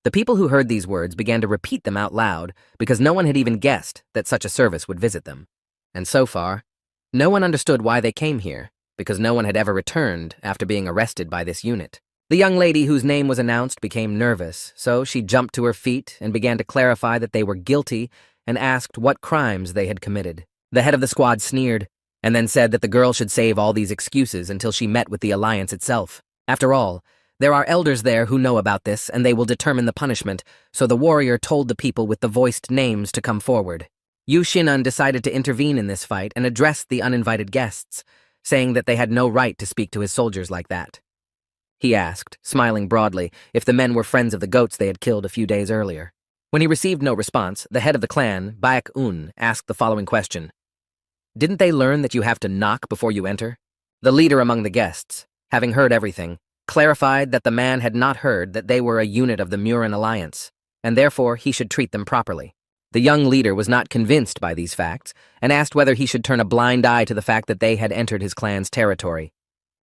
The people who heard these words began to repeat them out loud because no one had even guessed that such a service would visit them. And so far, no one understood why they came here, because no one had ever returned after being arrested by this unit. The young lady whose name was announced became nervous, so she jumped to her feet and began to clarify that they were guilty and asked what crimes they had committed. The head of the squad sneered, and then said that the girl should save all these excuses until she met with the Alliance itself. After all, there are elders there who know about this, and they will determine the punishment, so the warrior told the people with the voiced names to come forward. Yu Xinun decided to intervene in this fight and addressed the uninvited guests, saying that they had no right to speak to his soldiers like that. He asked, smiling broadly, if the men were friends of the goats they had killed a few days earlier. When he received no response, the head of the clan, Baek-un, asked the following question. Didn't they learn that you have to knock before you enter? The leader among the guests, having heard everything, clarified that the man had not heard that they were a unit of the Murin Alliance, and therefore he should treat them properly. The young leader was not convinced by these facts, and asked whether he should turn a blind eye to the fact that they had entered his clan's territory.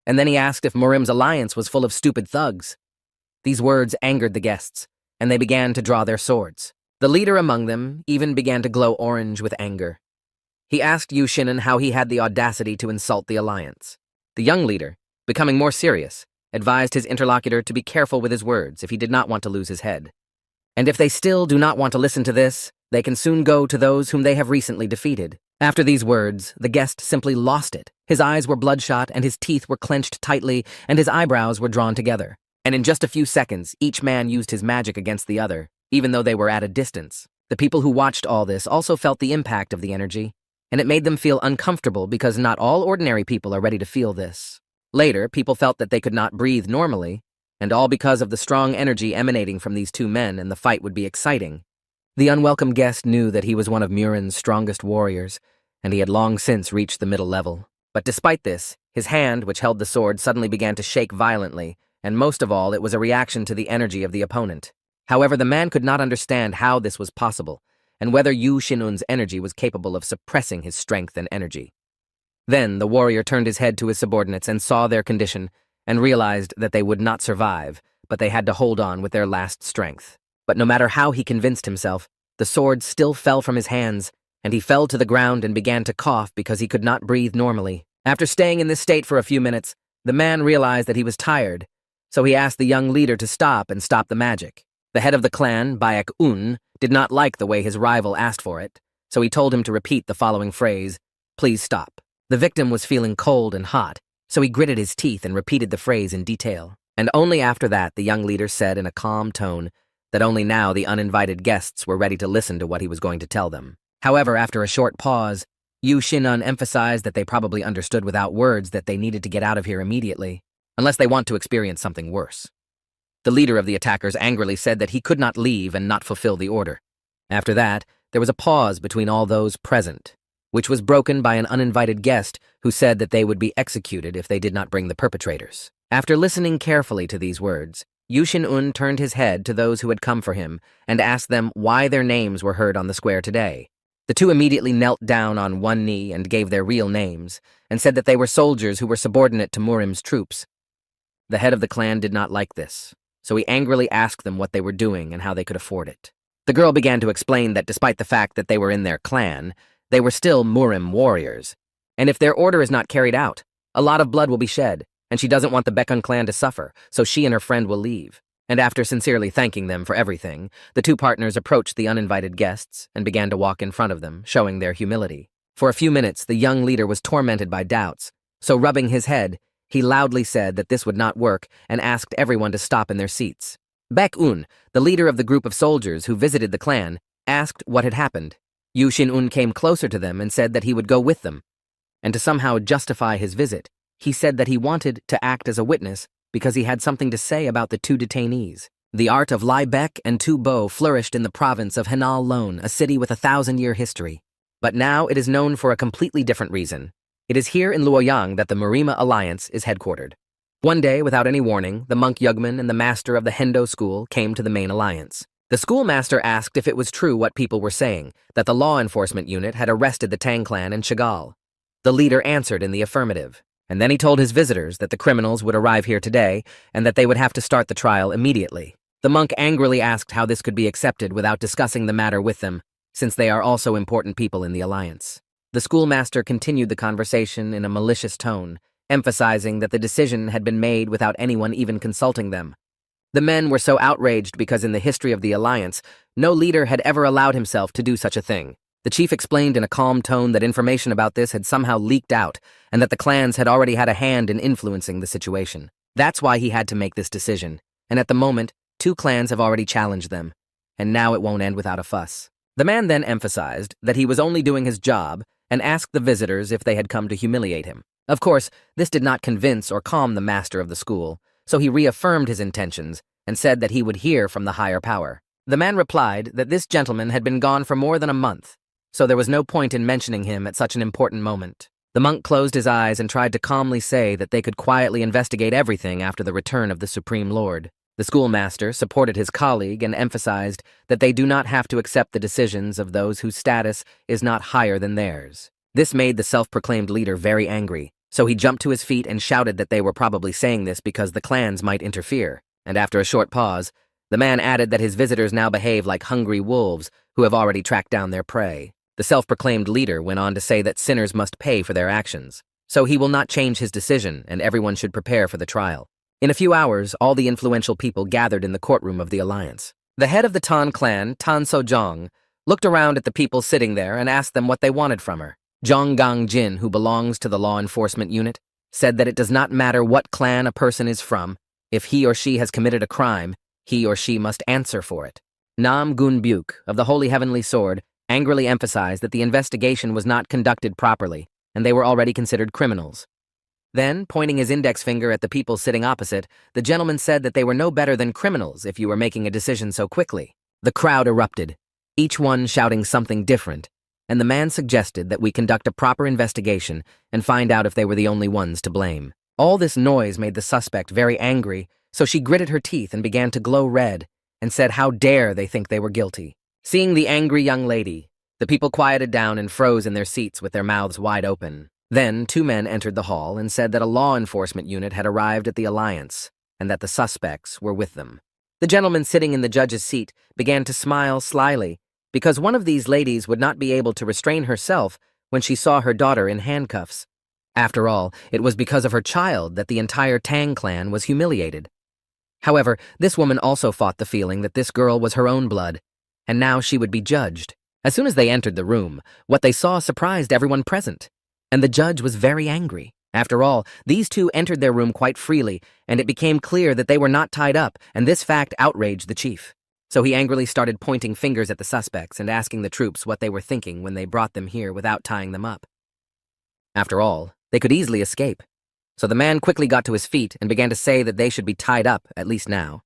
And then he asked if Murim's alliance was full of stupid thugs. These words angered the guests, and they began to draw their swords. The leader among them even began to glow orange with anger. He asked Yu Xinun how he had the audacity to insult the alliance. The young leader, becoming more serious, advised his interlocutor to be careful with his words if he did not want to lose his head. And if they still do not want to listen to this, they can soon go to those whom they have recently defeated. After these words, the guest simply lost it. His eyes were bloodshot, and his teeth were clenched tightly, and his eyebrows were drawn together. And in just a few seconds, each man used his magic against the other, even though they were at a distance. The people who watched all this also felt the impact of the energy, and it made them feel uncomfortable because not all ordinary people are ready to feel this. Later, people felt that they could not breathe normally, and all because of the strong energy emanating from these two men, and the fight would be exciting. The unwelcome guest knew that he was one of Murin's strongest warriors, and he had long since reached the middle level. But despite this, his hand, which held the sword, suddenly began to shake violently, and most of all, it was a reaction to the energy of the opponent. However, the man could not understand how this was possible, and whether Yu Xinun's energy was capable of suppressing his strength and energy. Then the warrior turned his head to his subordinates and saw their condition, and realized that they would not survive, but they had to hold on with their last strength. But no matter how he convinced himself, the sword still fell from his hands, and he fell to the ground and began to cough because he could not breathe normally. After staying in this state for a few minutes, the man realized that he was tired, so he asked the young leader to stop and stop the magic. The head of the clan, Baek-un, did not like the way his rival asked for it, so he told him to repeat the following phrase, "Please stop." The victim was feeling cold and hot, so he gritted his teeth and repeated the phrase in detail. And only after that, the young leader said in a calm tone that only now the uninvited guests were ready to listen to what he was going to tell them. However, after a short pause, Yu Xinun emphasized that they probably understood without words that they needed to get out of here immediately, unless they want to experience something worse. The leader of the attackers angrily said that he could not leave and not fulfill the order. After that, there was a pause between all those present, which was broken by an uninvited guest who said that they would be executed if they did not bring the perpetrators. After listening carefully to these words, Yu Shin-un turned his head to those who had come for him and asked them why their names were heard on the square today. The two immediately knelt down on one knee and gave their real names, and said that they were soldiers who were subordinate to Murim's troops. The head of the clan did not like this, so he angrily asked them what they were doing and how they could afford it. The girl began to explain that despite the fact that they were in their clan, they were still Murim warriors, and if their order is not carried out, a lot of blood will be shed, and she doesn't want the Baekun clan to suffer, so she and her friend will leave. And after sincerely thanking them for everything, the two partners approached the uninvited guests and began to walk in front of them, showing their humility. For a few minutes, the young leader was tormented by doubts, so rubbing his head, he loudly said that this would not work and asked everyone to stop in their seats. Baek-un, the leader of the group of soldiers who visited the clan, asked what had happened. Yu Shin-un came closer to them and said that he would go with them. And to somehow justify his visit, he said that he wanted to act as a witness because he had something to say about the two detainees. The art of Lai Baek and Tu Bo flourished in the province of Henal Lone, a city with a 1,000-year history. But now it is known for a completely different reason. It is here in Luoyang that the Murima Alliance is headquartered. One day, without any warning, the monk Yugman and the master of the Hendo school came to the main alliance. The schoolmaster asked if it was true what people were saying, that the law enforcement unit had arrested the Tang clan in Chagall. The leader answered in the affirmative, and then he told his visitors that the criminals would arrive here today and that they would have to start the trial immediately. The monk angrily asked how this could be accepted without discussing the matter with them, since they are also important people in the alliance. The schoolmaster continued the conversation in a malicious tone, emphasizing that the decision had been made without anyone even consulting them. The men were so outraged because in the history of the alliance, no leader had ever allowed himself to do such a thing. The chief explained in a calm tone that information about this had somehow leaked out and that the clans had already had a hand in influencing the situation. That's why he had to make this decision, and at the moment, 2 clans have already challenged them, and now it won't end without a fuss. The man then emphasized that he was only doing his job and asked the visitors if they had come to humiliate him. Of course, this did not convince or calm the master of the school, so he reaffirmed his intentions and said that he would hear from the higher power. The man replied that this gentleman had been gone for more than a month, so there was no point in mentioning him at such an important moment. The monk closed his eyes and tried to calmly say that they could quietly investigate everything after the return of the Supreme Lord. The schoolmaster supported his colleague and emphasized that they do not have to accept the decisions of those whose status is not higher than theirs. This made the self-proclaimed leader very angry, so he jumped to his feet and shouted that they were probably saying this because the clans might interfere. And after a short pause, the man added that his visitors now behave like hungry wolves who have already tracked down their prey. The self-proclaimed leader went on to say that sinners must pay for their actions, so he will not change his decision and everyone should prepare for the trial. In a few hours, all the influential people gathered in the courtroom of the alliance. The head of the Tan clan, Tan Sojong, looked around at the people sitting there and asked them what they wanted from her. Zhong Gang Jin, who belongs to the law enforcement unit, said that it does not matter what clan a person is from. If he or she has committed a crime, he or she must answer for it. Nam Gun Byuk, of the Holy Heavenly Sword, angrily emphasized that the investigation was not conducted properly, and they were already considered criminals. Then, pointing his index finger at the people sitting opposite, the gentleman said that they were no better than criminals if you were making a decision so quickly. The crowd erupted, each one shouting something different, and the man suggested that we conduct a proper investigation and find out if they were the only ones to blame. All this noise made the suspect very angry, so she gritted her teeth and began to glow red, and said how dare they think they were guilty. Seeing the angry young lady, the people quieted down and froze in their seats with their mouths wide open. Then 2 men entered the hall and said that a law enforcement unit had arrived at the alliance, and that the suspects were with them. The gentleman sitting in the judge's seat began to smile slyly, because one of these ladies would not be able to restrain herself when she saw her daughter in handcuffs. After all, it was because of her child that the entire Tang clan was humiliated. However, this woman also fought the feeling that this girl was her own blood, and now she would be judged. As soon as they entered the room, what they saw surprised everyone present, and the judge was very angry. After all, these 2 entered their room quite freely, and it became clear that they were not tied up, and this fact outraged the chief. So he angrily started pointing fingers at the suspects and asking the troops what they were thinking when they brought them here without tying them up. After all, they could easily escape. So the man quickly got to his feet and began to say that they should be tied up, at least now.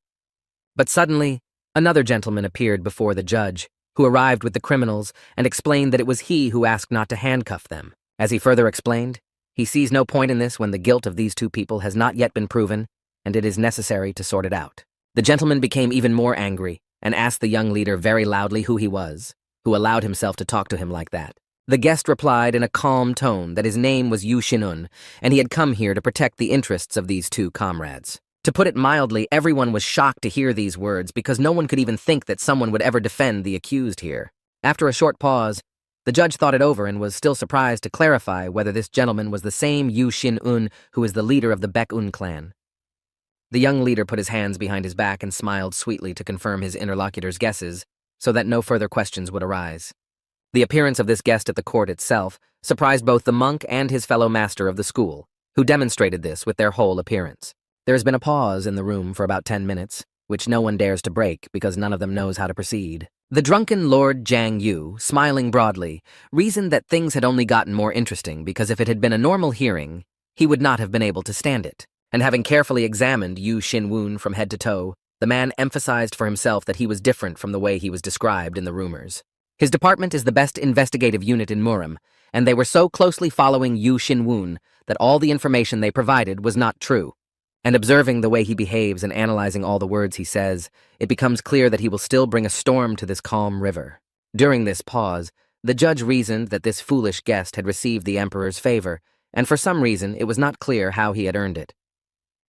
But suddenly, another gentleman appeared before the judge, who arrived with the criminals and explained that it was he who asked not to handcuff them. As he further explained, he sees no point in this when the guilt of these two people has not yet been proven, and it is necessary to sort it out. The gentleman became even more angry and asked the young leader very loudly who he was, who allowed himself to talk to him like that. The guest replied in a calm tone that his name was Yu Shinun, and he had come here to protect the interests of these two comrades. To put it mildly, everyone was shocked to hear these words because no one could even think that someone would ever defend the accused here. After a short pause, the judge thought it over and was still surprised to clarify whether this gentleman was the same Yu Shin-un who is the leader of the Baek-un clan. The young leader put his hands behind his back and smiled sweetly to confirm his interlocutor's guesses so that no further questions would arise. The appearance of this guest at the court itself surprised both the monk and his fellow master of the school, who demonstrated this with their whole appearance. There has been a pause in the room for about 10 minutes, which no one dares to break because none of them knows how to proceed. The drunken Lord Jiang Yu, smiling broadly, reasoned that things had only gotten more interesting because if it had been a normal hearing, he would not have been able to stand it. And having carefully examined Yu Shin-woon from head to toe, the man emphasized for himself that he was different from the way he was described in the rumors. His department is the best investigative unit in Murim, and they were so closely following Yu Shin-woon that all the information they provided was not true. And observing the way he behaves and analyzing all the words he says, it becomes clear that he will still bring a storm to this calm river. During this pause, the judge reasoned that this foolish guest had received the emperor's favor, and for some reason it was not clear how he had earned it.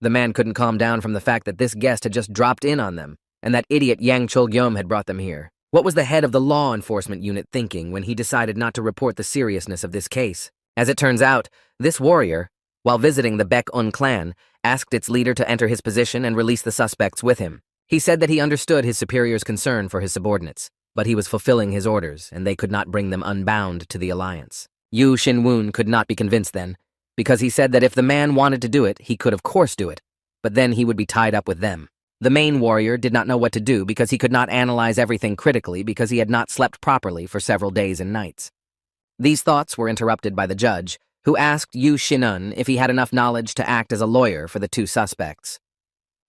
The man couldn't calm down from the fact that this guest had just dropped in on them, and that idiot Yang Chul-gyom had brought them here. What was the head of the law enforcement unit thinking when he decided not to report the seriousness of this case? As it turns out, this warrior, while visiting the Baek-un clan, asked its leader to enter his position and release the suspects with him. He said that he understood his superior's concern for his subordinates, but he was fulfilling his orders, and they could not bring them unbound to the alliance. Yu Shin-woon could not be convinced then, because he said that if the man wanted to do it, he could of course do it, but then he would be tied up with them. The main warrior did not know what to do because he could not analyze everything critically because he had not slept properly for several days and nights. These thoughts were interrupted by the judge, who asked Yu Shin-un if he had enough knowledge to act as a lawyer for the two suspects.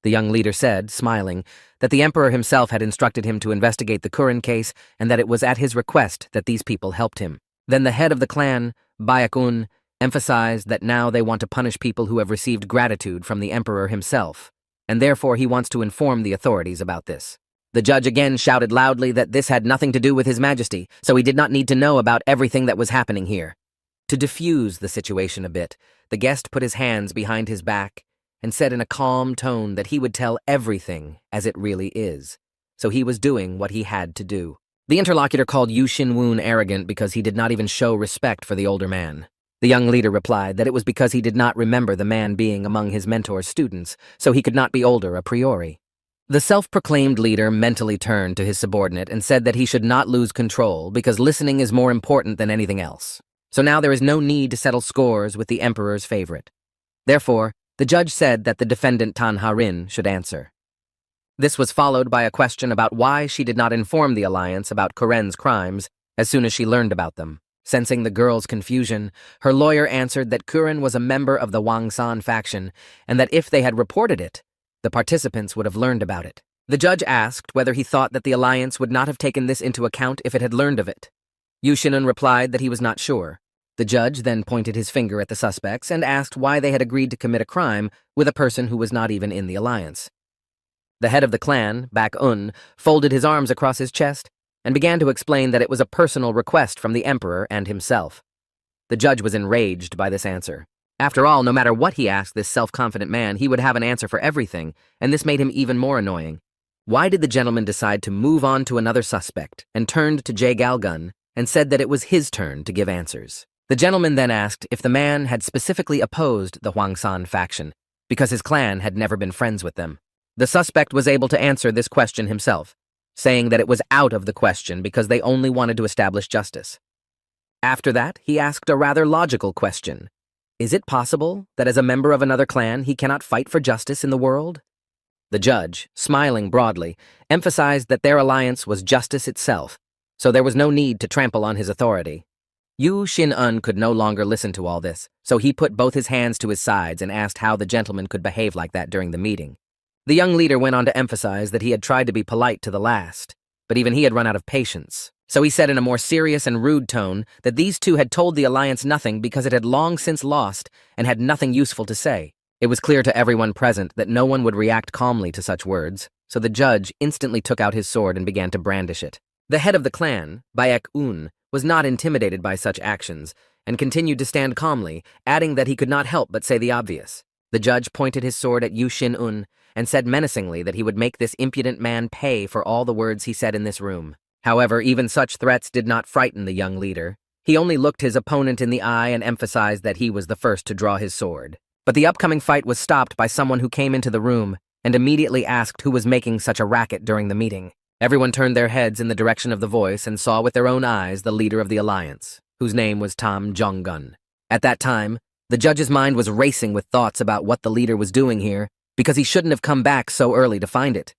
The young leader said, smiling, that the emperor himself had instructed him to investigate the Kuren case and that it was at his request that these people helped him. Then the head of the clan, Baek-un, emphasized that now they want to punish people who have received gratitude from the emperor himself, and therefore he wants to inform the authorities about this. The judge again shouted loudly that this had nothing to do with His Majesty, so he did not need to know about everything that was happening here. To diffuse the situation a bit, the guest put his hands behind his back and said in a calm tone that he would tell everything as it really is, so he was doing what he had to do. The interlocutor called Yu Shin-woon arrogant because he did not even show respect for the older man. The young leader replied that it was because he did not remember the man being among his mentor's students, so he could not be older a priori. The self-proclaimed leader mentally turned to his subordinate and said that he should not lose control because listening is more important than anything else. So now there is no need to settle scores with the emperor's favorite. Therefore, the judge said that the defendant Tan Ha-rin should answer. This was followed by a question about why she did not inform the alliance about Kuren's crimes as soon as she learned about them. Sensing the girl's confusion, her lawyer answered that Kuren was a member of the Wangsan faction and that if they had reported it, the participants would have learned about it. The judge asked whether he thought that the alliance would not have taken this into account if it had learned of it. Yu Shin-un replied that he was not sure. The judge then pointed his finger at the suspects and asked why they had agreed to commit a crime with a person who was not even in the alliance. The head of the clan, Baek-un, folded his arms across his chest and began to explain that it was a personal request from the emperor and himself. The judge was enraged by this answer. After all, no matter what he asked this self-confident man, he would have an answer for everything, and this made him even more annoying. Why did the gentleman decide to move on to another suspect and turned to Jae Galgun and said that it was his turn to give answers? The gentleman then asked if the man had specifically opposed the Hwangsan faction because his clan had never been friends with them. The suspect was able to answer this question himself, saying that it was out of the question because they only wanted to establish justice. After that, he asked a rather logical question. Is it possible that as a member of another clan he cannot fight for justice in the world? The judge, smiling broadly, emphasized that their alliance was justice itself, so there was no need to trample on his authority. Yu Shin-un could no longer listen to all this, so he put both his hands to his sides and asked how the gentleman could behave like that during the meeting. The young leader went on to emphasize that he had tried to be polite to the last, but even he had run out of patience. So he said in a more serious and rude tone that these two had told the Alliance nothing because it had long since lost and had nothing useful to say. It was clear to everyone present that no one would react calmly to such words, so the judge instantly took out his sword and began to brandish it. The head of the clan, Baek-un, was not intimidated by such actions and continued to stand calmly, adding that he could not help but say the obvious. The judge pointed his sword at Yu Shin-un and said menacingly that he would make this impudent man pay for all the words he said in this room. However, even such threats did not frighten the young leader. He only looked his opponent in the eye and emphasized that he was the first to draw his sword. But the upcoming fight was stopped by someone who came into the room and immediately asked who was making such a racket during the meeting. Everyone turned their heads in the direction of the voice and saw with their own eyes the leader of the Alliance, whose name was Tam Jong-gun. At that time, the judge's mind was racing with thoughts about what the leader was doing here, because he shouldn't have come back so early to find it.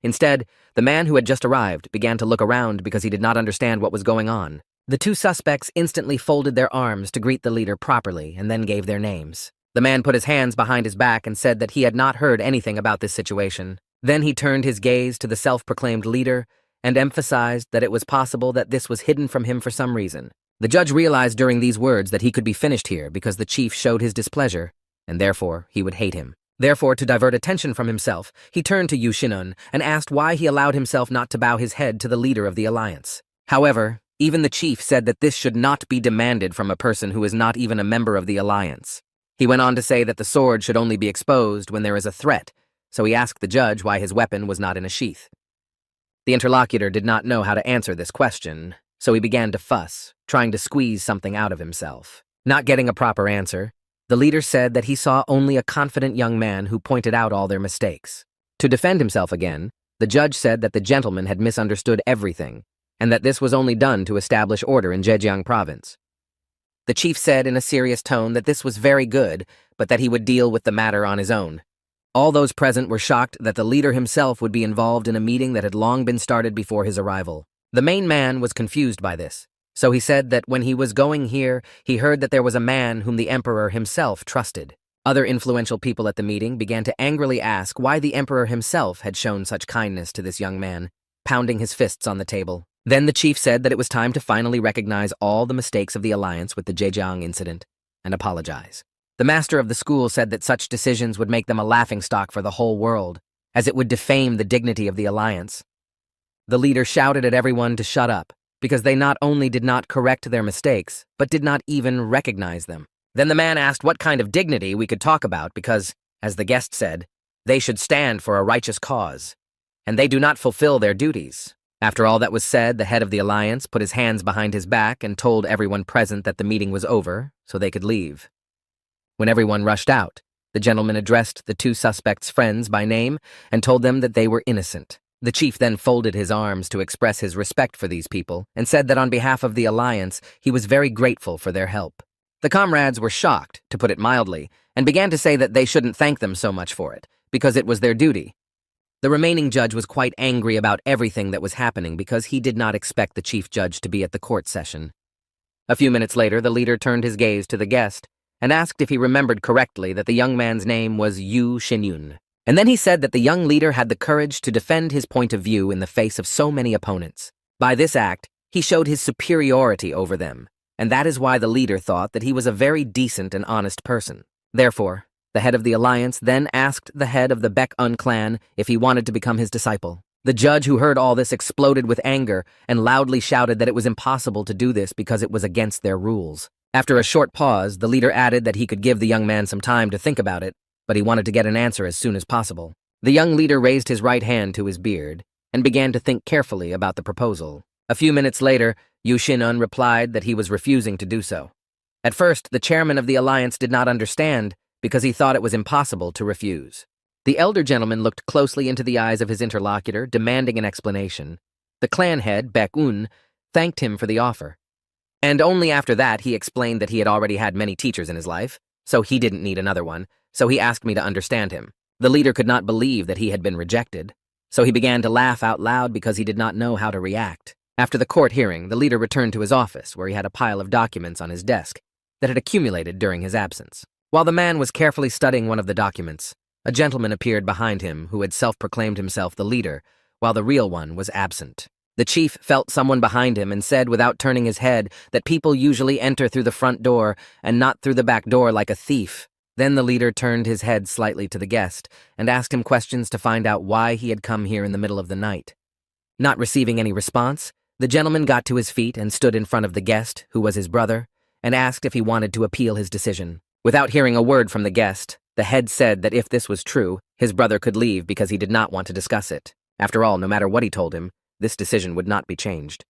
Instead, the man who had just arrived began to look around because he did not understand what was going on. The two suspects instantly folded their arms to greet the leader properly and then gave their names. The man put his hands behind his back and said that he had not heard anything about this situation. Then he turned his gaze to the self-proclaimed leader and emphasized that it was possible that this was hidden from him for some reason. The judge realized during these words that he could be finished here because the chief showed his displeasure, and therefore he would hate him. Therefore, to divert attention from himself, he turned to Yu Shin-un and asked why he allowed himself not to bow his head to the leader of the Alliance. However, even the chief said that this should not be demanded from a person who is not even a member of the Alliance. He went on to say that the sword should only be exposed when there is a threat, so he asked the judge why his weapon was not in a sheath. The interlocutor did not know how to answer this question, so he began to fuss, trying to squeeze something out of himself. Not getting a proper answer, the leader said that he saw only a confident young man who pointed out all their mistakes. To defend himself again, the judge said that the gentleman had misunderstood everything, and that this was only done to establish order in Zhejiang province. The chief said in a serious tone that this was very good, but that he would deal with the matter on his own. All those present were shocked that the leader himself would be involved in a meeting that had long been started before his arrival. The main man was confused by this, so he said that when he was going here, he heard that there was a man whom the emperor himself trusted. Other influential people at the meeting began to angrily ask why the emperor himself had shown such kindness to this young man, pounding his fists on the table. Then the chief said that it was time to finally recognize all the mistakes of the Alliance with the Zhejiang incident and apologize. The master of the school said that such decisions would make them a laughingstock for the whole world, as it would defame the dignity of the Alliance. The leader shouted at everyone to shut up, because they not only did not correct their mistakes, but did not even recognize them. Then the man asked what kind of dignity we could talk about because, as the guest said, they should stand for a righteous cause, and they do not fulfill their duties. After all that was said, the head of the Alliance put his hands behind his back and told everyone present that the meeting was over, so they could leave. When everyone rushed out, the gentleman addressed the two suspects' friends by name and told them that they were innocent. The chief then folded his arms to express his respect for these people and said that on behalf of the Alliance, he was very grateful for their help. The comrades were shocked, to put it mildly, and began to say that they shouldn't thank them so much for it, because it was their duty. The remaining judge was quite angry about everything that was happening because he did not expect the chief judge to be at the court session. A few minutes later, the leader turned his gaze to the guest and asked if he remembered correctly that the young man's name was Yu Shin-yun. And then he said that the young leader had the courage to defend his point of view in the face of so many opponents. By this act, he showed his superiority over them, and that is why the leader thought that he was a very decent and honest person. Therefore, the head of the Alliance then asked the head of the Baek-un clan if he wanted to become his disciple. The judge who heard all this exploded with anger and loudly shouted that it was impossible to do this because it was against their rules. After a short pause, the leader added that he could give the young man some time to think about it, but he wanted to get an answer as soon as possible. The young leader raised his right hand to his beard and began to think carefully about the proposal. A few minutes later, Yu Shin-un replied that he was refusing to do so. At first, the chairman of the Alliance did not understand because he thought it was impossible to refuse. The elder gentleman looked closely into the eyes of his interlocutor, demanding an explanation. The clan head, Baek-un, thanked him for the offer. And only after that he explained that he had already had many teachers in his life, so he didn't need another one, so he asked me to understand him. The leader could not believe that he had been rejected, so he began to laugh out loud because he did not know how to react. After the court hearing, the leader returned to his office, where he had a pile of documents on his desk that had accumulated during his absence. While the man was carefully studying one of the documents, a gentleman appeared behind him who had self-proclaimed himself the leader, while the real one was absent. The chief felt someone behind him and said without turning his head that people usually enter through the front door and not through the back door like a thief. Then the leader turned his head slightly to the guest and asked him questions to find out why he had come here in the middle of the night. Not receiving any response, the gentleman got to his feet and stood in front of the guest, who was his brother, and asked if he wanted to appeal his decision. Without hearing a word from the guest, the head said that if this was true, his brother could leave because he did not want to discuss it. After all, no matter what he told him, this decision would not be changed.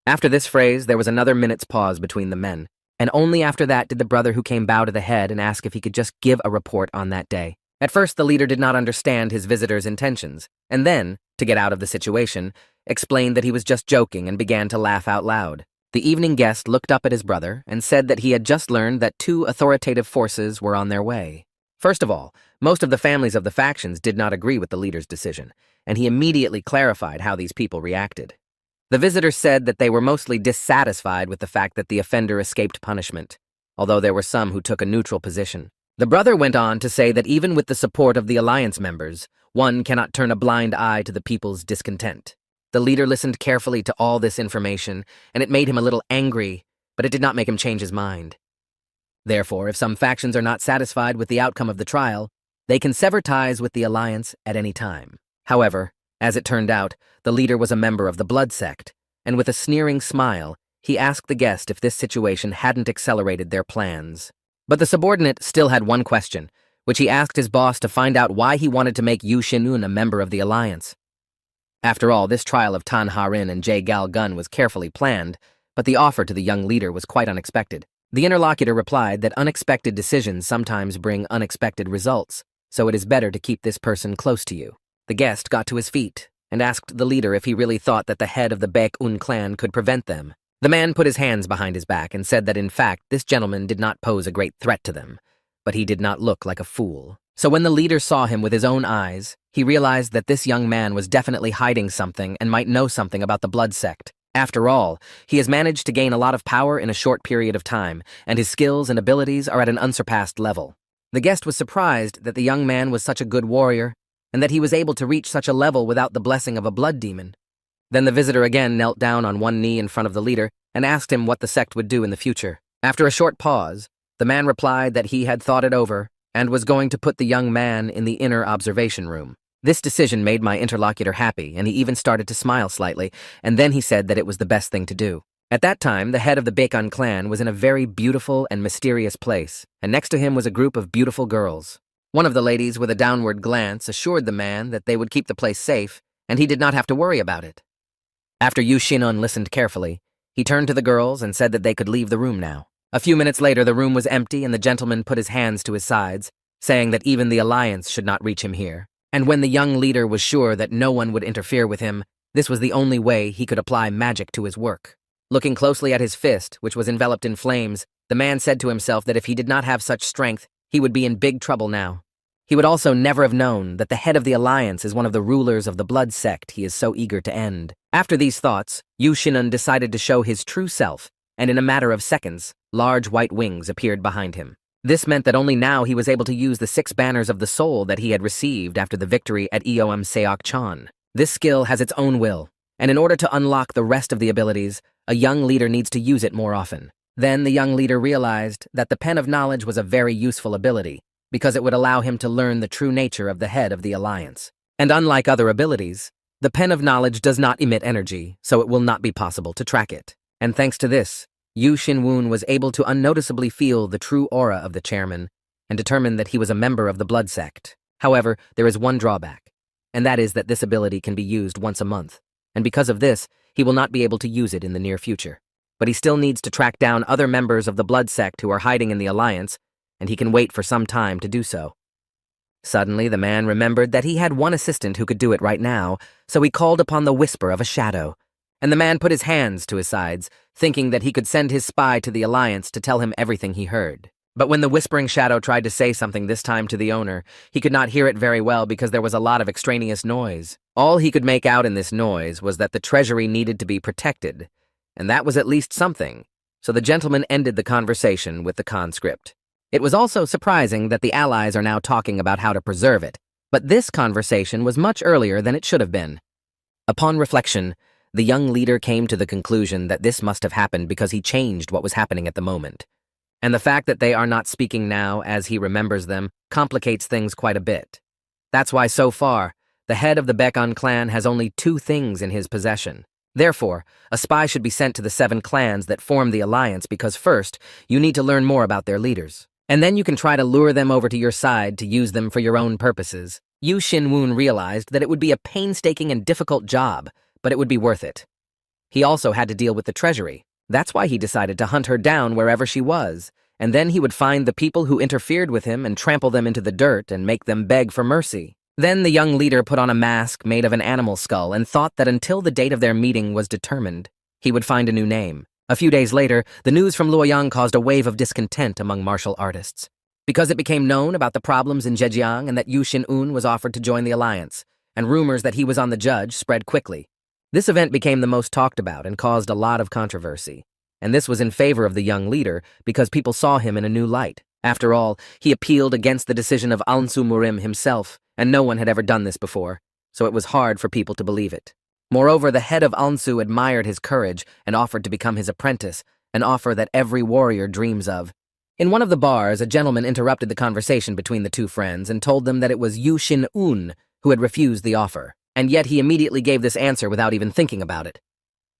After this phrase, there was another minute's pause between the men, and only after that did the brother who came bow to the head and ask if he could just give a report on that day. At first, the leader did not understand his visitor's intentions, and then, to get out of the situation, explained that he was just joking and began to laugh out loud. The evening guest looked up at his brother and said that he had just learned that 2 authoritative forces were on their way. First of all, most of the families of the factions did not agree with the leader's decision, and he immediately clarified how these people reacted. The visitor said that they were mostly dissatisfied with the fact that the offender escaped punishment, although there were some who took a neutral position. The brother went on to say that even with the support of the alliance members, one cannot turn a blind eye to the people's discontent. The leader listened carefully to all this information, and it made him a little angry, but it did not make him change his mind. Therefore, if some factions are not satisfied with the outcome of the trial, they can sever ties with the alliance at any time. However, as it turned out, the leader was a member of the Blood Sect, and with a sneering smile, he asked the guest if this situation hadn't accelerated their plans. But the subordinate still had one question, which he asked his boss to find out why he wanted to make Yu Xinun a member of the alliance. After all, this trial of Tan Harin and Jae Gal Gun was carefully planned, but the offer to the young leader was quite unexpected. The interlocutor replied that unexpected decisions sometimes bring unexpected results, so it is better to keep this person close to you. The guest got to his feet and asked the leader if he really thought that the head of the Baek-un clan could prevent them. The man put his hands behind his back and said that in fact this gentleman did not pose a great threat to them, but he did not look like a fool. So when the leader saw him with his own eyes, he realized that this young man was definitely hiding something and might know something about the Blood Sect. After all, he has managed to gain a lot of power in a short period of time, and his skills and abilities are at an unsurpassed level. The guest was surprised that the young man was such a good warrior, and that he was able to reach such a level without the blessing of a blood demon. Then the visitor again knelt down on one knee in front of the leader and asked him what the sect would do in the future. After a short pause, the man replied that he had thought it over and was going to put the young man in the inner observation room. This decision made my interlocutor happy, and he even started to smile slightly, and then he said that it was the best thing to do. At that time, the head of the Baekun clan was in a very beautiful and mysterious place, and next to him was a group of beautiful girls. One of the ladies, with a downward glance, assured the man that they would keep the place safe, and he did not have to worry about it. After Yu Xinun listened carefully, he turned to the girls and said that they could leave the room now. A few minutes later, the room was empty, and the gentleman put his hands to his sides, saying that even the alliance should not reach him here. And when the young leader was sure that no one would interfere with him, this was the only way he could apply magic to his work. Looking closely at his fist, which was enveloped in flames, the man said to himself that if he did not have such strength, he would be in big trouble now. He would also never have known that the head of the alliance is one of the rulers of the Blood Sect he is so eager to end. After these thoughts, Yu Xinun decided to show his true self, and in a matter of seconds, large white wings appeared behind him. This meant that only now he was able to use the 6 banners of the soul that he had received after the victory at Eom Seok Chan. This skill has its own will, and in order to unlock the rest of the abilities, a young leader needs to use it more often. Then the young leader realized that the Pen of Knowledge was a very useful ability, because it would allow him to learn the true nature of the head of the alliance. And unlike other abilities, the Pen of Knowledge does not emit energy, so it will not be possible to track it. And thanks to this, Yu Xinun was able to unnoticeably feel the true aura of the chairman and determined that he was a member of the Blood Sect. However, there is one drawback, and that is that this ability can be used once a month, and because of this, he will not be able to use it in the near future. But he still needs to track down other members of the Blood Sect who are hiding in the Alliance, and he can wait for some time to do so. Suddenly, the man remembered that he had one assistant who could do it right now, so he called upon the whisper of a shadow. And the man put his hands to his sides, thinking that he could send his spy to the Alliance to tell him everything he heard. But when the whispering shadow tried to say something this time to the owner, he could not hear it very well because there was a lot of extraneous noise. All he could make out in this noise was that the treasury needed to be protected, and that was at least something, so the gentleman ended the conversation with the conscript. It was also surprising that the allies are now talking about how to preserve it, but this conversation was much earlier than it should have been. Upon reflection, the young leader came to the conclusion that this must have happened because he changed what was happening at the moment. And the fact that they are not speaking now as he remembers them complicates things quite a bit. That's why so far, the head of the Baekon clan has only 2 things in his possession. Therefore, a spy should be sent to the 7 clans that form the alliance because first, you need to learn more about their leaders. And then you can try to lure them over to your side to use them for your own purposes. Yu Xinwoon realized that it would be a painstaking and difficult job, but it would be worth it. He also had to deal with the treasury. That's why he decided to hunt her down wherever she was, and then he would find the people who interfered with him and trample them into the dirt and make them beg for mercy. Then the young leader put on a mask made of an animal skull and thought that until the date of their meeting was determined, he would find a new name. A few days later, the news from Luoyang caused a wave of discontent among martial artists, because it became known about the problems in Zhejiang and that Yu Xinwoon was offered to join the alliance, and rumors that he was on the judge spread quickly. This event became the most talked about and caused a lot of controversy, and this was in favor of the young leader because people saw him in a new light. After all, he appealed against the decision of Ansu Murim himself, and no one had ever done this before, so it was hard for people to believe it. Moreover, the head of Ansu admired his courage and offered to become his apprentice, an offer that every warrior dreams of. In one of the bars, a gentleman interrupted the conversation between the 2 friends and told them that it was Yu Xinwoon who had refused the offer, and yet he immediately gave this answer without even thinking about it.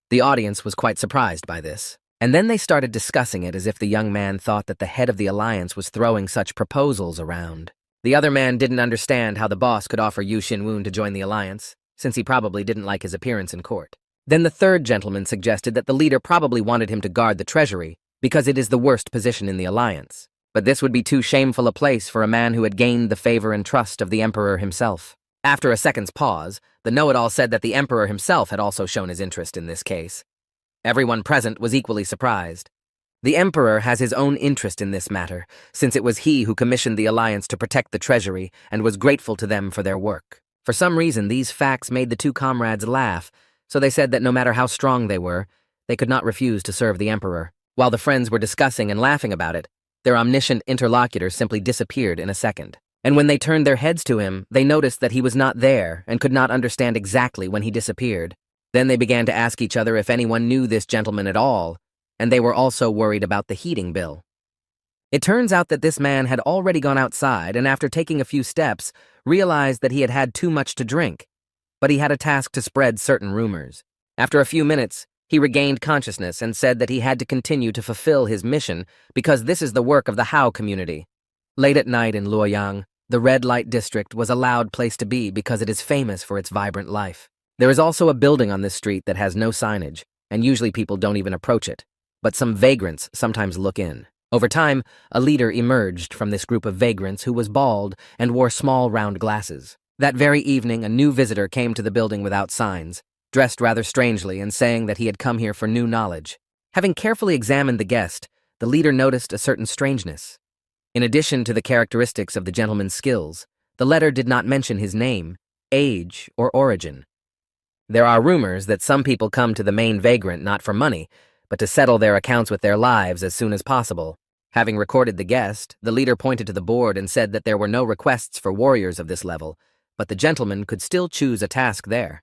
The audience was quite surprised by this, and then they started discussing it as if the young man thought that the head of the alliance was throwing such proposals around. The other man didn't understand how the boss could offer Yu Xinwoon to join the alliance, since he probably didn't like his appearance in court. Then the 3rd gentleman suggested that the leader probably wanted him to guard the treasury because it is the worst position in the alliance. But this would be too shameful a place for a man who had gained the favor and trust of the emperor himself. After a second's pause, the know-it-all said that the emperor himself had also shown his interest in this case. Everyone present was equally surprised. The emperor has his own interest in this matter, since it was he who commissioned the alliance to protect the treasury and was grateful to them for their work. For some reason, these facts made the 2 comrades laugh, so they said that no matter how strong they were, they could not refuse to serve the emperor. While the friends were discussing and laughing about it, their omniscient interlocutor simply disappeared in a second. And when they turned their heads to him, they noticed that he was not there and could not understand exactly when he disappeared. Then they began to ask each other if anyone knew this gentleman at all, and they were also worried about the heating bill. It turns out that this man had already gone outside and after taking a few steps, realized that he had had too much to drink, but he had a task to spread certain rumors. After a few minutes, he regained consciousness and said that he had to continue to fulfill his mission because this is the work of the Hao community. Late at night in Luoyang, the red light district was a loud place to be because it is famous for its vibrant life. There is also a building on this street that has no signage, and usually people don't even approach it, but some vagrants sometimes look in. Over time, a leader emerged from this group of vagrants who was bald and wore small round glasses. That very evening, a new visitor came to the building without signs, dressed rather strangely and saying that he had come here for new knowledge. Having carefully examined the guest, the leader noticed a certain strangeness. In addition to the characteristics of the gentleman's skills, the letter did not mention his name, age, or origin. There are rumors that some people come to the main vagrant not for money, but to settle their accounts with their lives as soon as possible. Having recorded the guest, the leader pointed to the board and said that there were no requests for warriors of this level, but the gentleman could still choose a task there.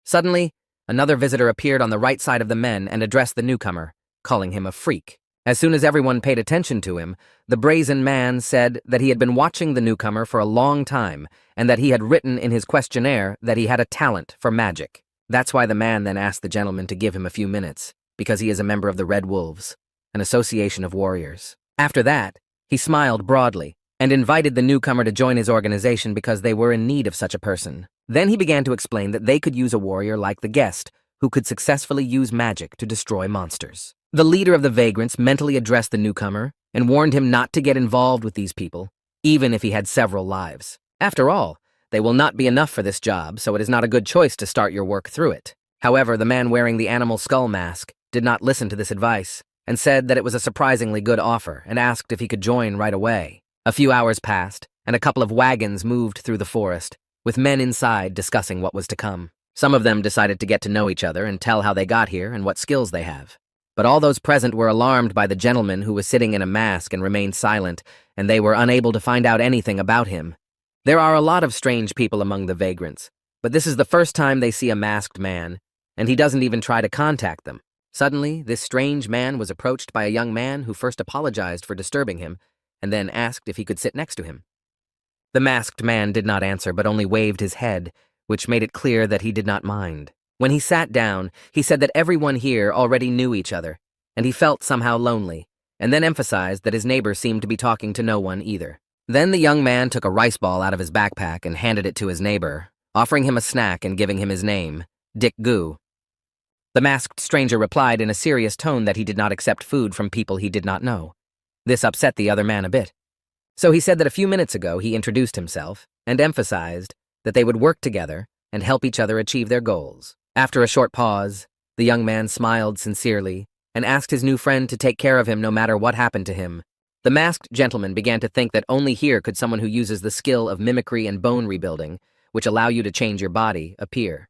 Suddenly, another visitor appeared on the right side of the men and addressed the newcomer, calling him a freak. As soon as everyone paid attention to him, the brazen man said that he had been watching the newcomer for a long time and that he had written in his questionnaire that he had a talent for magic. That's why the man then asked the gentleman to give him a few minutes, because he is a member of the Red Wolves, an association of warriors. After that, he smiled broadly and invited the newcomer to join his organization because they were in need of such a person. Then he began to explain that they could use a warrior like the guest, who could successfully use magic to destroy monsters. The leader of the vagrants mentally addressed the newcomer and warned him not to get involved with these people, even if he had several lives. After all, they will not be enough for this job, so it is not a good choice to start your work through it. However, the man wearing the animal skull mask did not listen to this advice and said that it was a surprisingly good offer and asked if he could join right away. A few hours passed, and a couple of wagons moved through the forest, with men inside discussing what was to come. Some of them decided to get to know each other and tell how they got here and what skills they have. But all those present were alarmed by the gentleman who was sitting in a mask and remained silent, and they were unable to find out anything about him. There are a lot of strange people among the vagrants, But this is the first time they see a masked man, and he doesn't even try to contact them. Suddenly, this strange man was approached by a young man who first apologized for disturbing him, and then asked if he could sit next to him. The masked man did not answer, but only waved his head, which made it clear that he did not mind. When he sat down, he said that everyone here already knew each other, and he felt somehow lonely, and then emphasized that his neighbor seemed to be talking to no one either. Then the young man took a rice ball out of his backpack and handed it to his neighbor, offering him a snack and giving him his name, Dick Goo. The masked stranger replied in a serious tone that he did not accept food from people he did not know. This upset the other man a bit. So he said that a few minutes ago he introduced himself and emphasized that they would work together and help each other achieve their goals. After a short pause, the young man smiled sincerely and asked his new friend to take care of him no matter what happened to him. The masked gentleman began to think that only here could someone who uses the skill of mimicry and bone rebuilding, which allow you to change your body, appear.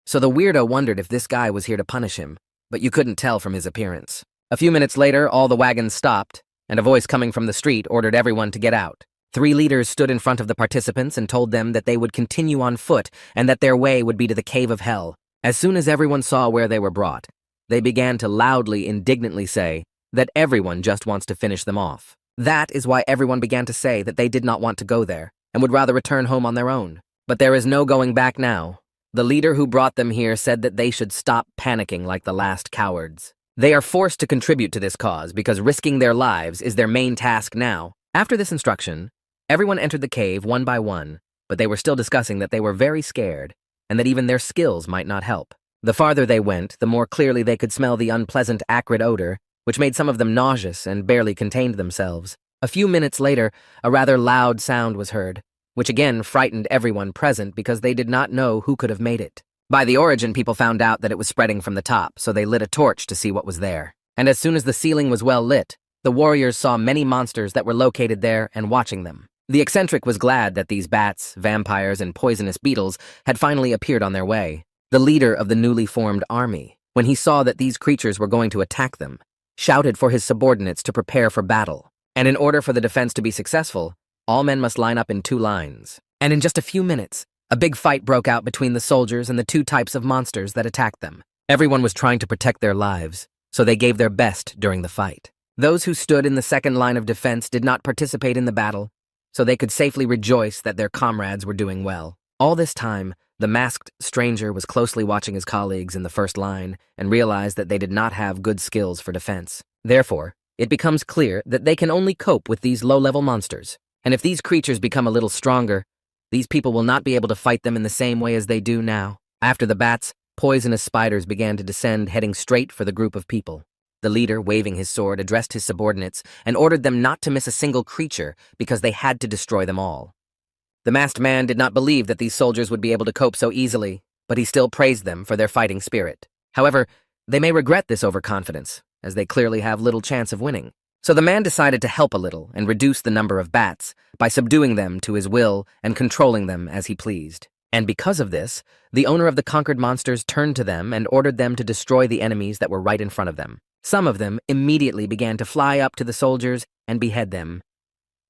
So the weirdo wondered if this guy was here to punish him, but you couldn't tell from his appearance. A few minutes later, all the wagons stopped, and a voice coming from the street ordered everyone to get out. 3 leaders stood in front of the participants and told them that they would continue on foot and that their way would be to the cave of hell. As soon as everyone saw where they were brought, they began to loudly, indignantly say that everyone just wants to finish them off. That is why everyone began to say that they did not want to go there and would rather return home on their own. But there is no going back now. The leader who brought them here said that they should stop panicking like the last cowards. They are forced to contribute to this cause because risking their lives is their main task now. After this instruction, everyone entered the cave one by one, but they were still discussing that they were very scared and that even their skills might not help. The farther they went, the more clearly they could smell the unpleasant, acrid odor, which made some of them nauseous and barely contained themselves. A few minutes later, a rather loud sound was heard, which again frightened everyone present because they did not know who could have made it. By the origin, people found out that it was spreading from the top, so they lit a torch to see what was there. And as soon as the ceiling was well lit, the warriors saw many monsters that were located there and watching them. The eccentric was glad that these bats, vampires, and poisonous beetles had finally appeared on their way. The leader of the newly formed army, when he saw that these creatures were going to attack them, shouted for his subordinates to prepare for battle. And in order for the defense to be successful, all men must line up in 2 lines. And in just a few minutes, a big fight broke out between the soldiers and the 2 types of monsters that attacked them. Everyone was trying to protect their lives, so they gave their best during the fight. Those who stood in the second line of defense did not participate in the battle, so they could safely rejoice that their comrades were doing well. All this time, the masked stranger was closely watching his colleagues in the first line and realized that they did not have good skills for defense. Therefore, it becomes clear that they can only cope with these low-level monsters. And if these creatures become a little stronger, these people will not be able to fight them in the same way as they do now. After the bats, poisonous spiders began to descend, heading straight for the group of people. The leader, waving his sword, addressed his subordinates and ordered them not to miss a single creature because they had to destroy them all. The masked man did not believe that these soldiers would be able to cope so easily, but he still praised them for their fighting spirit. However, they may regret this overconfidence, as they clearly have little chance of winning. So the man decided to help a little and reduce the number of bats by subduing them to his will and controlling them as he pleased. And because of this, the owner of the conquered monsters turned to them and ordered them to destroy the enemies that were right in front of them. Some of them immediately began to fly up to the soldiers and behead them.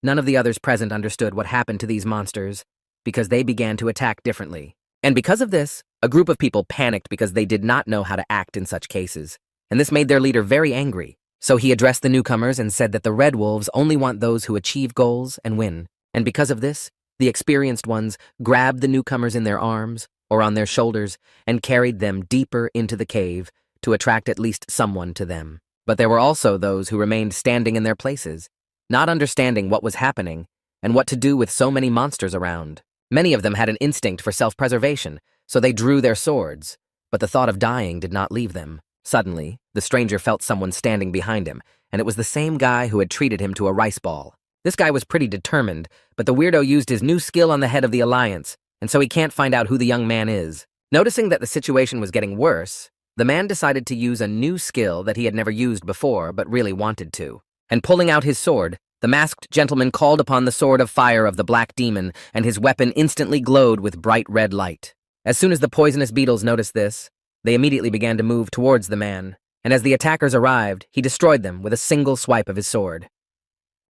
None of the others present understood what happened to these monsters because they began to attack differently. And because of this, a group of people panicked because they did not know how to act in such cases. And this made their leader very angry. So he addressed the newcomers and said that the Red Wolves only want those who achieve goals and win. And because of this, the experienced ones grabbed the newcomers in their arms or on their shoulders and carried them deeper into the cave to attract at least someone to them. But there were also those who remained standing in their places, not understanding what was happening and what to do with so many monsters around. Many of them had an instinct for self-preservation, so they drew their swords, but the thought of dying did not leave them. Suddenly, the stranger felt someone standing behind him, and it was the same guy who had treated him to a rice ball. This guy was pretty determined, but the weirdo used his new skill on the head of the Alliance, and so he can't find out who the young man is. Noticing that the situation was getting worse, the man decided to use a new skill that he had never used before but really wanted to. And pulling out his sword, the masked gentleman called upon the sword of fire of the black demon, and his weapon instantly glowed with bright red light. As soon as the poisonous beetles noticed this, they immediately began to move towards the man, and as the attackers arrived, he destroyed them with a single swipe of his sword.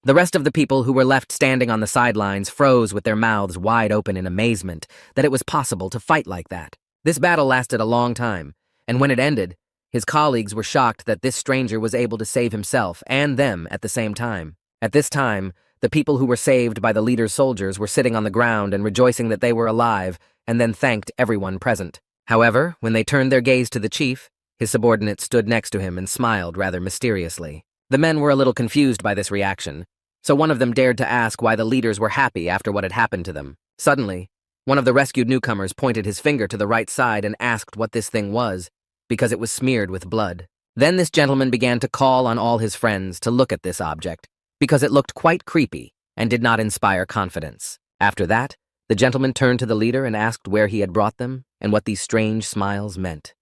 The rest of the people who were left standing on the sidelines froze with their mouths wide open in amazement that it was possible to fight like that. This battle lasted a long time, and when it ended, his colleagues were shocked that this stranger was able to save himself and them at the same time. At this time, the people who were saved by the leader's soldiers were sitting on the ground and rejoicing that they were alive, and then thanked everyone present. However, when they turned their gaze to the chief, his subordinate stood next to him and smiled rather mysteriously. The men were a little confused by this reaction, so one of them dared to ask why the leaders were happy after what had happened to them. Suddenly, one of the rescued newcomers pointed his finger to the right side and asked what this thing was, because it was smeared with blood. Then this gentleman began to call on all his friends to look at this object, because it looked quite creepy and did not inspire confidence. After that, the gentleman turned to the leader and asked where he had brought them and what these strange smiles meant.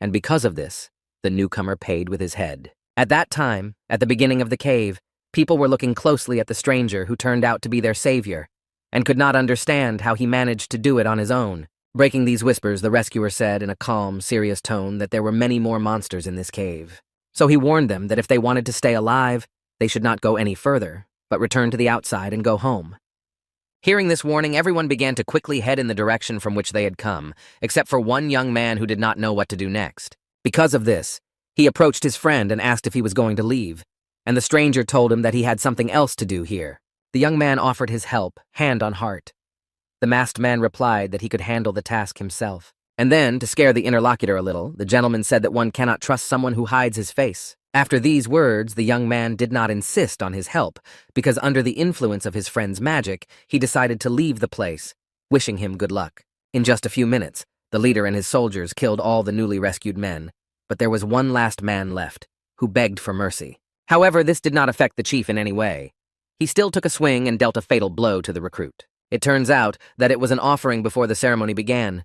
And because of this, the newcomer paid with his head. At that time, at the beginning of the cave, people were looking closely at the stranger who turned out to be their savior, and could not understand how he managed to do it on his own. Breaking these whispers, the rescuer said in a calm, serious tone that there were many more monsters in this cave. So he warned them that if they wanted to stay alive, they should not go any further, but return to the outside and go home. Hearing this warning, everyone began to quickly head in the direction from which they had come, except for one young man who did not know what to do next. Because of this, he approached his friend and asked if he was going to leave, and the stranger told him that he had something else to do here. The young man offered his help, hand on heart. The masked man replied that he could handle the task himself. And then, to scare the interlocutor a little, the gentleman said that one cannot trust someone who hides his face. After these words, the young man did not insist on his help, because under the influence of his friend's magic, he decided to leave the place, wishing him good luck. In just a few minutes, the leader and his soldiers killed all the newly rescued men, but there was one last man left, who begged for mercy. However, this did not affect the chief in any way. He still took a swing and dealt a fatal blow to the recruit. It turns out that it was an offering before the ceremony began.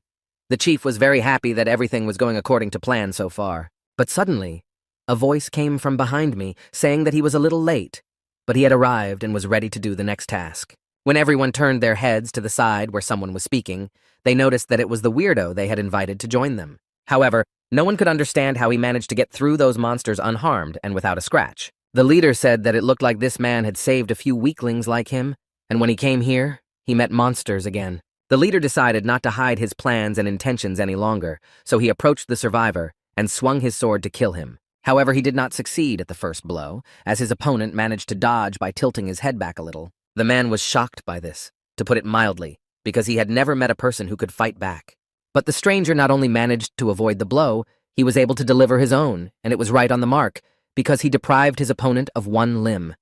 The chief was very happy that everything was going according to plan so far. But suddenly, a voice came from behind me saying that he was a little late, but he had arrived and was ready to do the next task. When everyone turned their heads to the side where someone was speaking, they noticed that it was the weirdo they had invited to join them. However, no one could understand how he managed to get through those monsters unharmed and without a scratch. The leader said that it looked like this man had saved a few weaklings like him, and when he came here, he met monsters again. The leader decided not to hide his plans and intentions any longer, so he approached the survivor and swung his sword to kill him. However, he did not succeed at the first blow, as his opponent managed to dodge by tilting his head back a little. The man was shocked by this, to put it mildly, because he had never met a person who could fight back. But the stranger not only managed to avoid the blow, he was able to deliver his own, and it was right on the mark, because he deprived his opponent of one limb.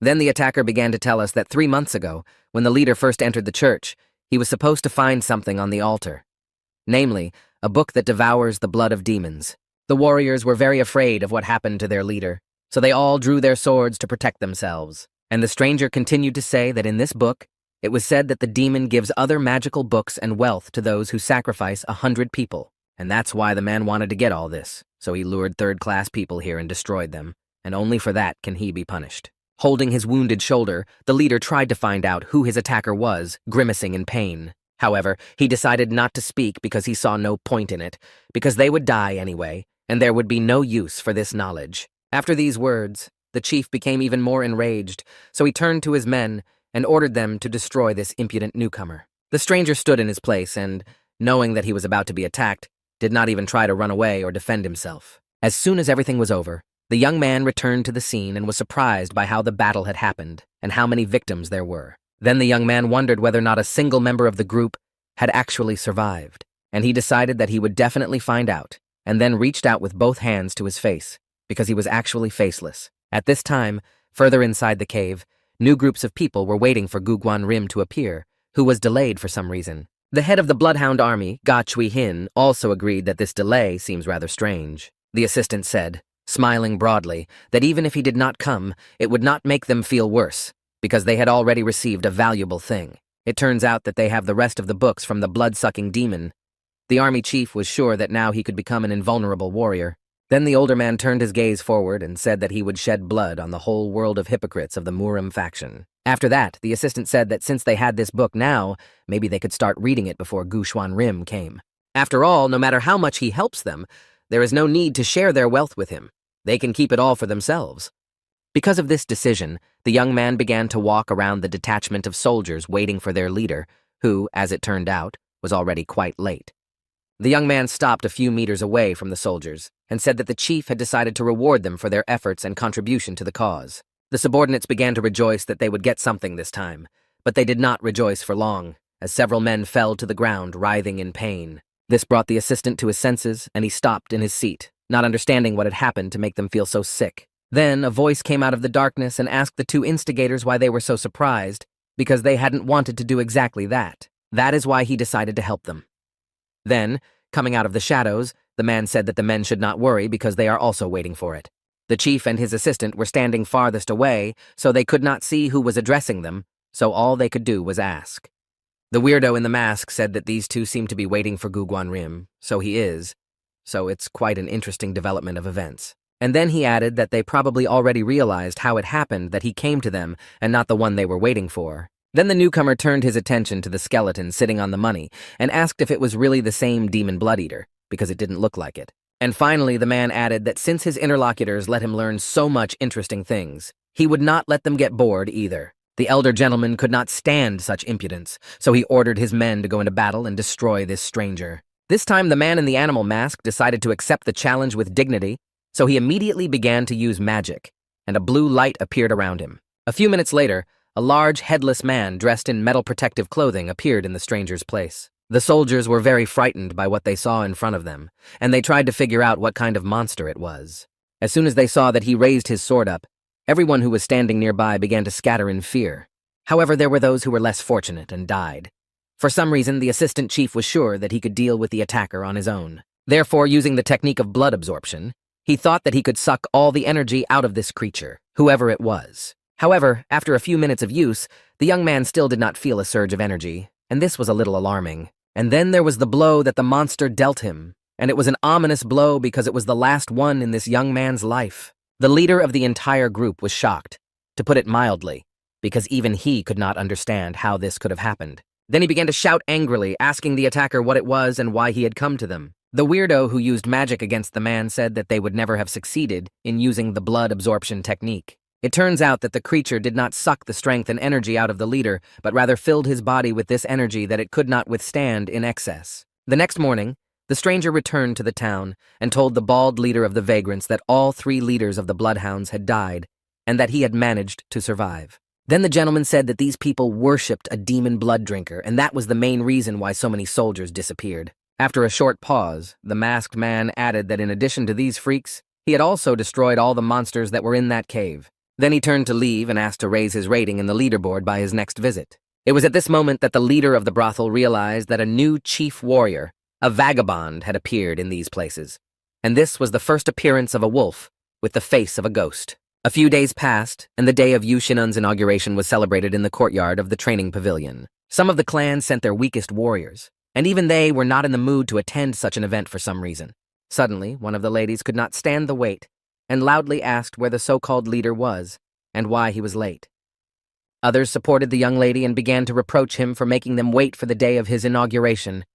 Then the attacker began to tell us that 3 months ago, when the leader first entered the church, he was supposed to find something on the altar. Namely, a book that devours the blood of demons. The warriors were very afraid of what happened to their leader, so they all drew their swords to protect themselves. And the stranger continued to say that in this book, it was said that the demon gives other magical books and wealth to those who sacrifice 100 people. And that's why the man wanted to get all this, so he lured third-class people here and destroyed them, and only for that can he be punished. Holding his wounded shoulder, the leader tried to find out who his attacker was, grimacing in pain. However, he decided not to speak because he saw no point in it, because they would die anyway, and there would be no use for this knowledge. After these words, the chief became even more enraged, so he turned to his men and ordered them to destroy this impudent newcomer. The stranger stood in his place and, knowing that he was about to be attacked, did not even try to run away or defend himself. As soon as everything was over, the young man returned to the scene and was surprised by how the battle had happened and how many victims there were. Then the young man wondered whether not a single member of the group had actually survived, and he decided that he would definitely find out, and then reached out with both hands to his face, because he was actually faceless. At this time, further inside the cave, new groups of people were waiting for Guguan Rim to appear, who was delayed for some reason. The head of the Bloodhound army, Ga Chui-hin, also agreed that this delay seems rather strange. The assistant said, smiling broadly, that even if he did not come, it would not make them feel worse, because they had already received a valuable thing. It turns out that they have the rest of the books from the blood-sucking demon. The army chief was sure that now he could become an invulnerable warrior. Then the older man turned his gaze forward and said that he would shed blood on the whole world of hypocrites of the Murim faction. After that, the assistant said that since they had this book now, maybe they could start reading it before Guguan Rim came. After all, no matter how much he helps them, there is no need to share their wealth with him. They can keep it all for themselves. Because of this decision, the young man began to walk around the detachment of soldiers waiting for their leader, who, as it turned out, was already quite late. The young man stopped a few meters away from the soldiers and said that the chief had decided to reward them for their efforts and contribution to the cause. The subordinates began to rejoice that they would get something this time, but they did not rejoice for long, as several men fell to the ground, writhing in pain. This brought the assistant to his senses, and he stopped in his seat, not understanding what had happened to make them feel so sick. Then a voice came out of the darkness and asked the two instigators why they were so surprised, because they hadn't wanted to do exactly that. That is why he decided to help them. Then, coming out of the shadows, the man said that the men should not worry because they are also waiting for it. The chief and his assistant were standing farthest away, so they could not see who was addressing them, so all they could do was ask. The weirdo in the mask said that these two seem to be waiting for Guguan Rim, so he is. So it's quite an interesting development of events. And then he added that they probably already realized how it happened that he came to them and not the one they were waiting for. Then the newcomer turned his attention to the skeleton sitting on the money and asked if it was really the same demon blood-eater, because it didn't look like it. And finally, the man added that since his interlocutors let him learn so much interesting things, he would not let them get bored either. The elder gentleman could not stand such impudence, so he ordered his men to go into battle and destroy this stranger. This time, the man in the animal mask decided to accept the challenge with dignity, so he immediately began to use magic, and a blue light appeared around him. A few minutes later, a large, headless man dressed in metal protective clothing appeared in the stranger's place. The soldiers were very frightened by what they saw in front of them, and they tried to figure out what kind of monster it was. As soon as they saw that he raised his sword up, everyone who was standing nearby began to scatter in fear. However, there were those who were less fortunate and died. For some reason, the assistant chief was sure that he could deal with the attacker on his own. Therefore, using the technique of blood absorption, he thought that he could suck all the energy out of this creature, whoever it was. However, after a few minutes of use, the young man still did not feel a surge of energy, and this was a little alarming. And then there was the blow that the monster dealt him, and it was an ominous blow because it was the last one in this young man's life. The leader of the entire group was shocked, to put it mildly, because even he could not understand how this could have happened. Then he began to shout angrily, asking the attacker what it was and why he had come to them. The weirdo who used magic against the man said that they would never have succeeded in using the blood absorption technique. It turns out that the creature did not suck the strength and energy out of the leader, but rather filled his body with this energy that it could not withstand in excess. The next morning, the stranger returned to the town and told the bald leader of the vagrants that all 3 leaders of the bloodhounds had died and that he had managed to survive. Then the gentleman said that these people worshipped a demon blood drinker, and that was the main reason why so many soldiers disappeared. After a short pause, the masked man added that in addition to these freaks, he had also destroyed all the monsters that were in that cave. Then he turned to leave and asked to raise his rating in the leaderboard by his next visit. It was at this moment that the leader of the brothel realized that a new chief warrior, a vagabond, had appeared in these places. And this was the first appearance of a wolf with the face of a ghost. A few days passed, and the day of Yu Shinun's inauguration was celebrated in the courtyard of the training pavilion. Some of the clans sent their weakest warriors, and even they were not in the mood to attend such an event for some reason. Suddenly, one of the ladies could not stand the wait, and loudly asked where the so-called leader was, and why he was late. Others supported the young lady and began to reproach him for making them wait for the day of his inauguration.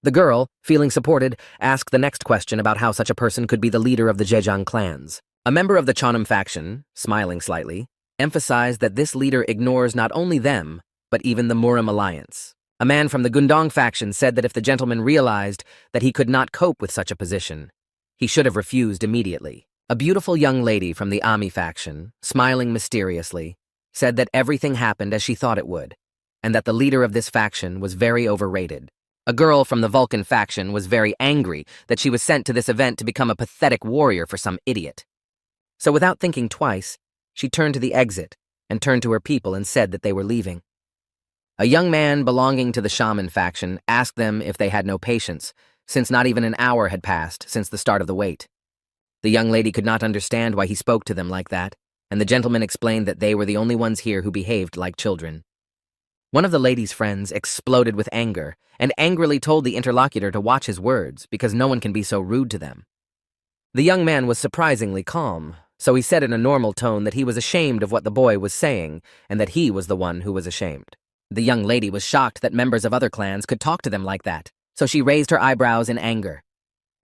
The girl, feeling supported, asked the next question about how such a person could be the leader of the Zhejiang clans. A member of the Cheonim faction, smiling slightly, emphasized that this leader ignores not only them, but even the Murim alliance. A man from the Gundong faction said that if the gentleman realized that he could not cope with such a position, he should have refused immediately. A beautiful young lady from the Ami faction, smiling mysteriously, said that everything happened as she thought it would, and that the leader of this faction was very overrated. A girl from the Vulcan faction was very angry that she was sent to this event to become a pathetic warrior for some idiot. So without thinking twice, she turned to the exit and turned to her people and said that they were leaving. A young man belonging to the shaman faction asked them if they had no patience, since not even an hour had passed since the start of the wait. The young lady could not understand why he spoke to them like that, and the gentleman explained that they were the only ones here who behaved like children. One of the lady's friends exploded with anger and angrily told the interlocutor to watch his words because no one can be so rude to them. The young man was surprisingly calm, so he said in a normal tone that he was ashamed of what the boy was saying and that he was the one who was ashamed. The young lady was shocked that members of other clans could talk to them like that, so she raised her eyebrows in anger.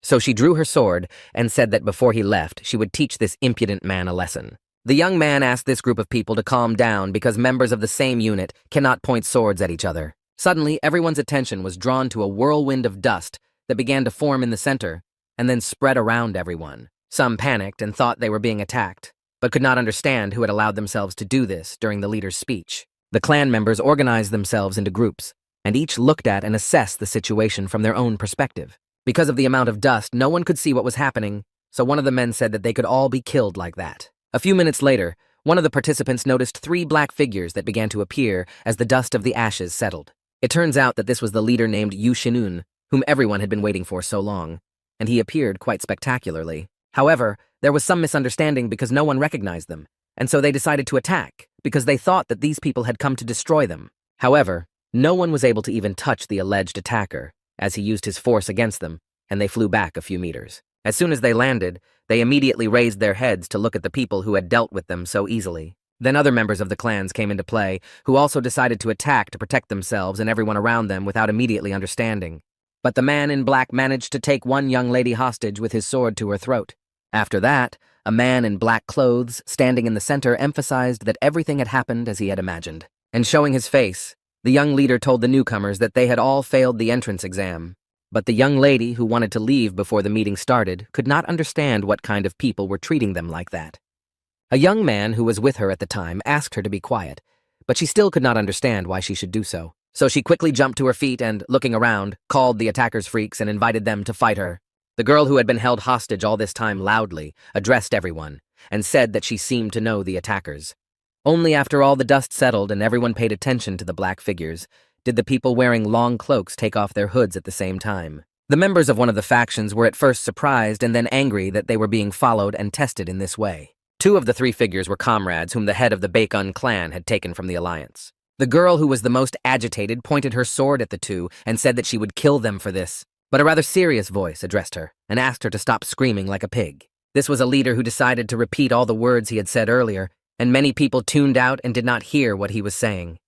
So she drew her sword and said that before he left, she would teach this impudent man a lesson. The young man asked this group of people to calm down because members of the same unit cannot point swords at each other. Suddenly, everyone's attention was drawn to a whirlwind of dust that began to form in the center and then spread around everyone. Some panicked and thought they were being attacked, but could not understand who had allowed themselves to do this during the leader's speech. The clan members organized themselves into groups, and each looked at and assessed the situation from their own perspective. Because of the amount of dust, no one could see what was happening, so one of the men said that they could all be killed like that. A few minutes later, one of the participants noticed 3 black figures that began to appear as the dust of the ashes settled. It turns out that this was the leader named Yu Shinun, whom everyone had been waiting for so long, and he appeared quite spectacularly. However, there was some misunderstanding because no one recognized them, and so they decided to attack because they thought that these people had come to destroy them. However, no one was able to even touch the alleged attacker, as he used his force against them, and they flew back a few meters. As soon as they landed, they immediately raised their heads to look at the people who had dealt with them so easily. Then other members of the clans came into play, who also decided to attack to protect themselves and everyone around them without immediately understanding. But the man in black managed to take one young lady hostage with his sword to her throat. After that, a man in black clothes, standing in the center, emphasized that everything had happened as he had imagined. And showing his face, the young leader told the newcomers that they had all failed the entrance exam. But the young lady, who wanted to leave before the meeting started, could not understand what kind of people were treating them like that. A young man who was with her at the time asked her to be quiet, but she still could not understand why she should do so. So she quickly jumped to her feet and, looking around, called the attackers freaks and invited them to fight her. The girl who had been held hostage all this time loudly addressed everyone and said that she seemed to know the attackers. Only after all the dust settled and everyone paid attention to the black figures did the people wearing long cloaks take off their hoods at the same time. The members of one of the factions were at first surprised and then angry that they were being followed and tested in this way. 2 of the 3 figures were comrades whom the head of the Bacon clan had taken from the alliance. The girl who was the most agitated pointed her sword at the 2 and said that she would kill them for this. But a rather serious voice addressed her and asked her to stop screaming like a pig. This was a leader who decided to repeat all the words he had said earlier, and many people tuned out and did not hear what he was saying.